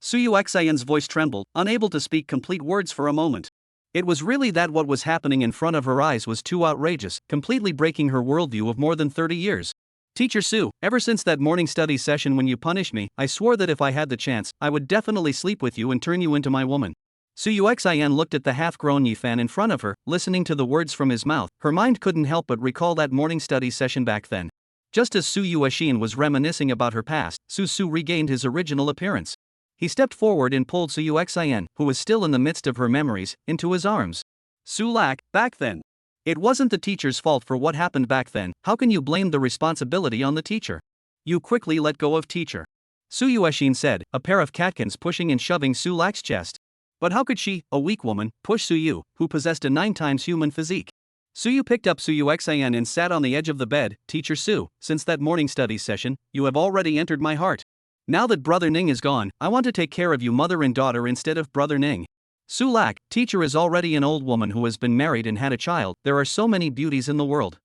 Su Yuexin's voice trembled, unable to speak complete words for a moment. It was really that what was happening in front of her eyes was too outrageous, completely breaking her worldview of more than 30 years. Teacher Su, ever since that morning study session when you punished me, I swore that if I had the chance, I would definitely sleep with you and turn you into my woman. Su Yuexin looked at the half-grown Yifan in front of her, listening to the words from his mouth. Her mind couldn't help but recall that morning study session back then. Just as Su Yuexin was reminiscing about her past, Su regained his original appearance. He stepped forward and pulled Su Yuexin, who was still in the midst of her memories, into his arms. Su Lak, back then. It wasn't the teacher's fault for what happened back then. How can you blame the responsibility on the teacher? You quickly let go of teacher. Su Yuexin said, a pair of catkins pushing and shoving Su Lak's chest. But how could she, a weak woman, push Su Yu, who possessed a 9 times human physique? Su Yu picked up Su Yuexin and sat on the edge of the bed. Teacher Su, since that morning study session, you have already entered my heart. Now that Brother Ning is gone, I want to take care of you mother and daughter instead of Brother Ning. Su Lak, teacher is already an old woman who has been married and had a child. There are so many beauties in the world.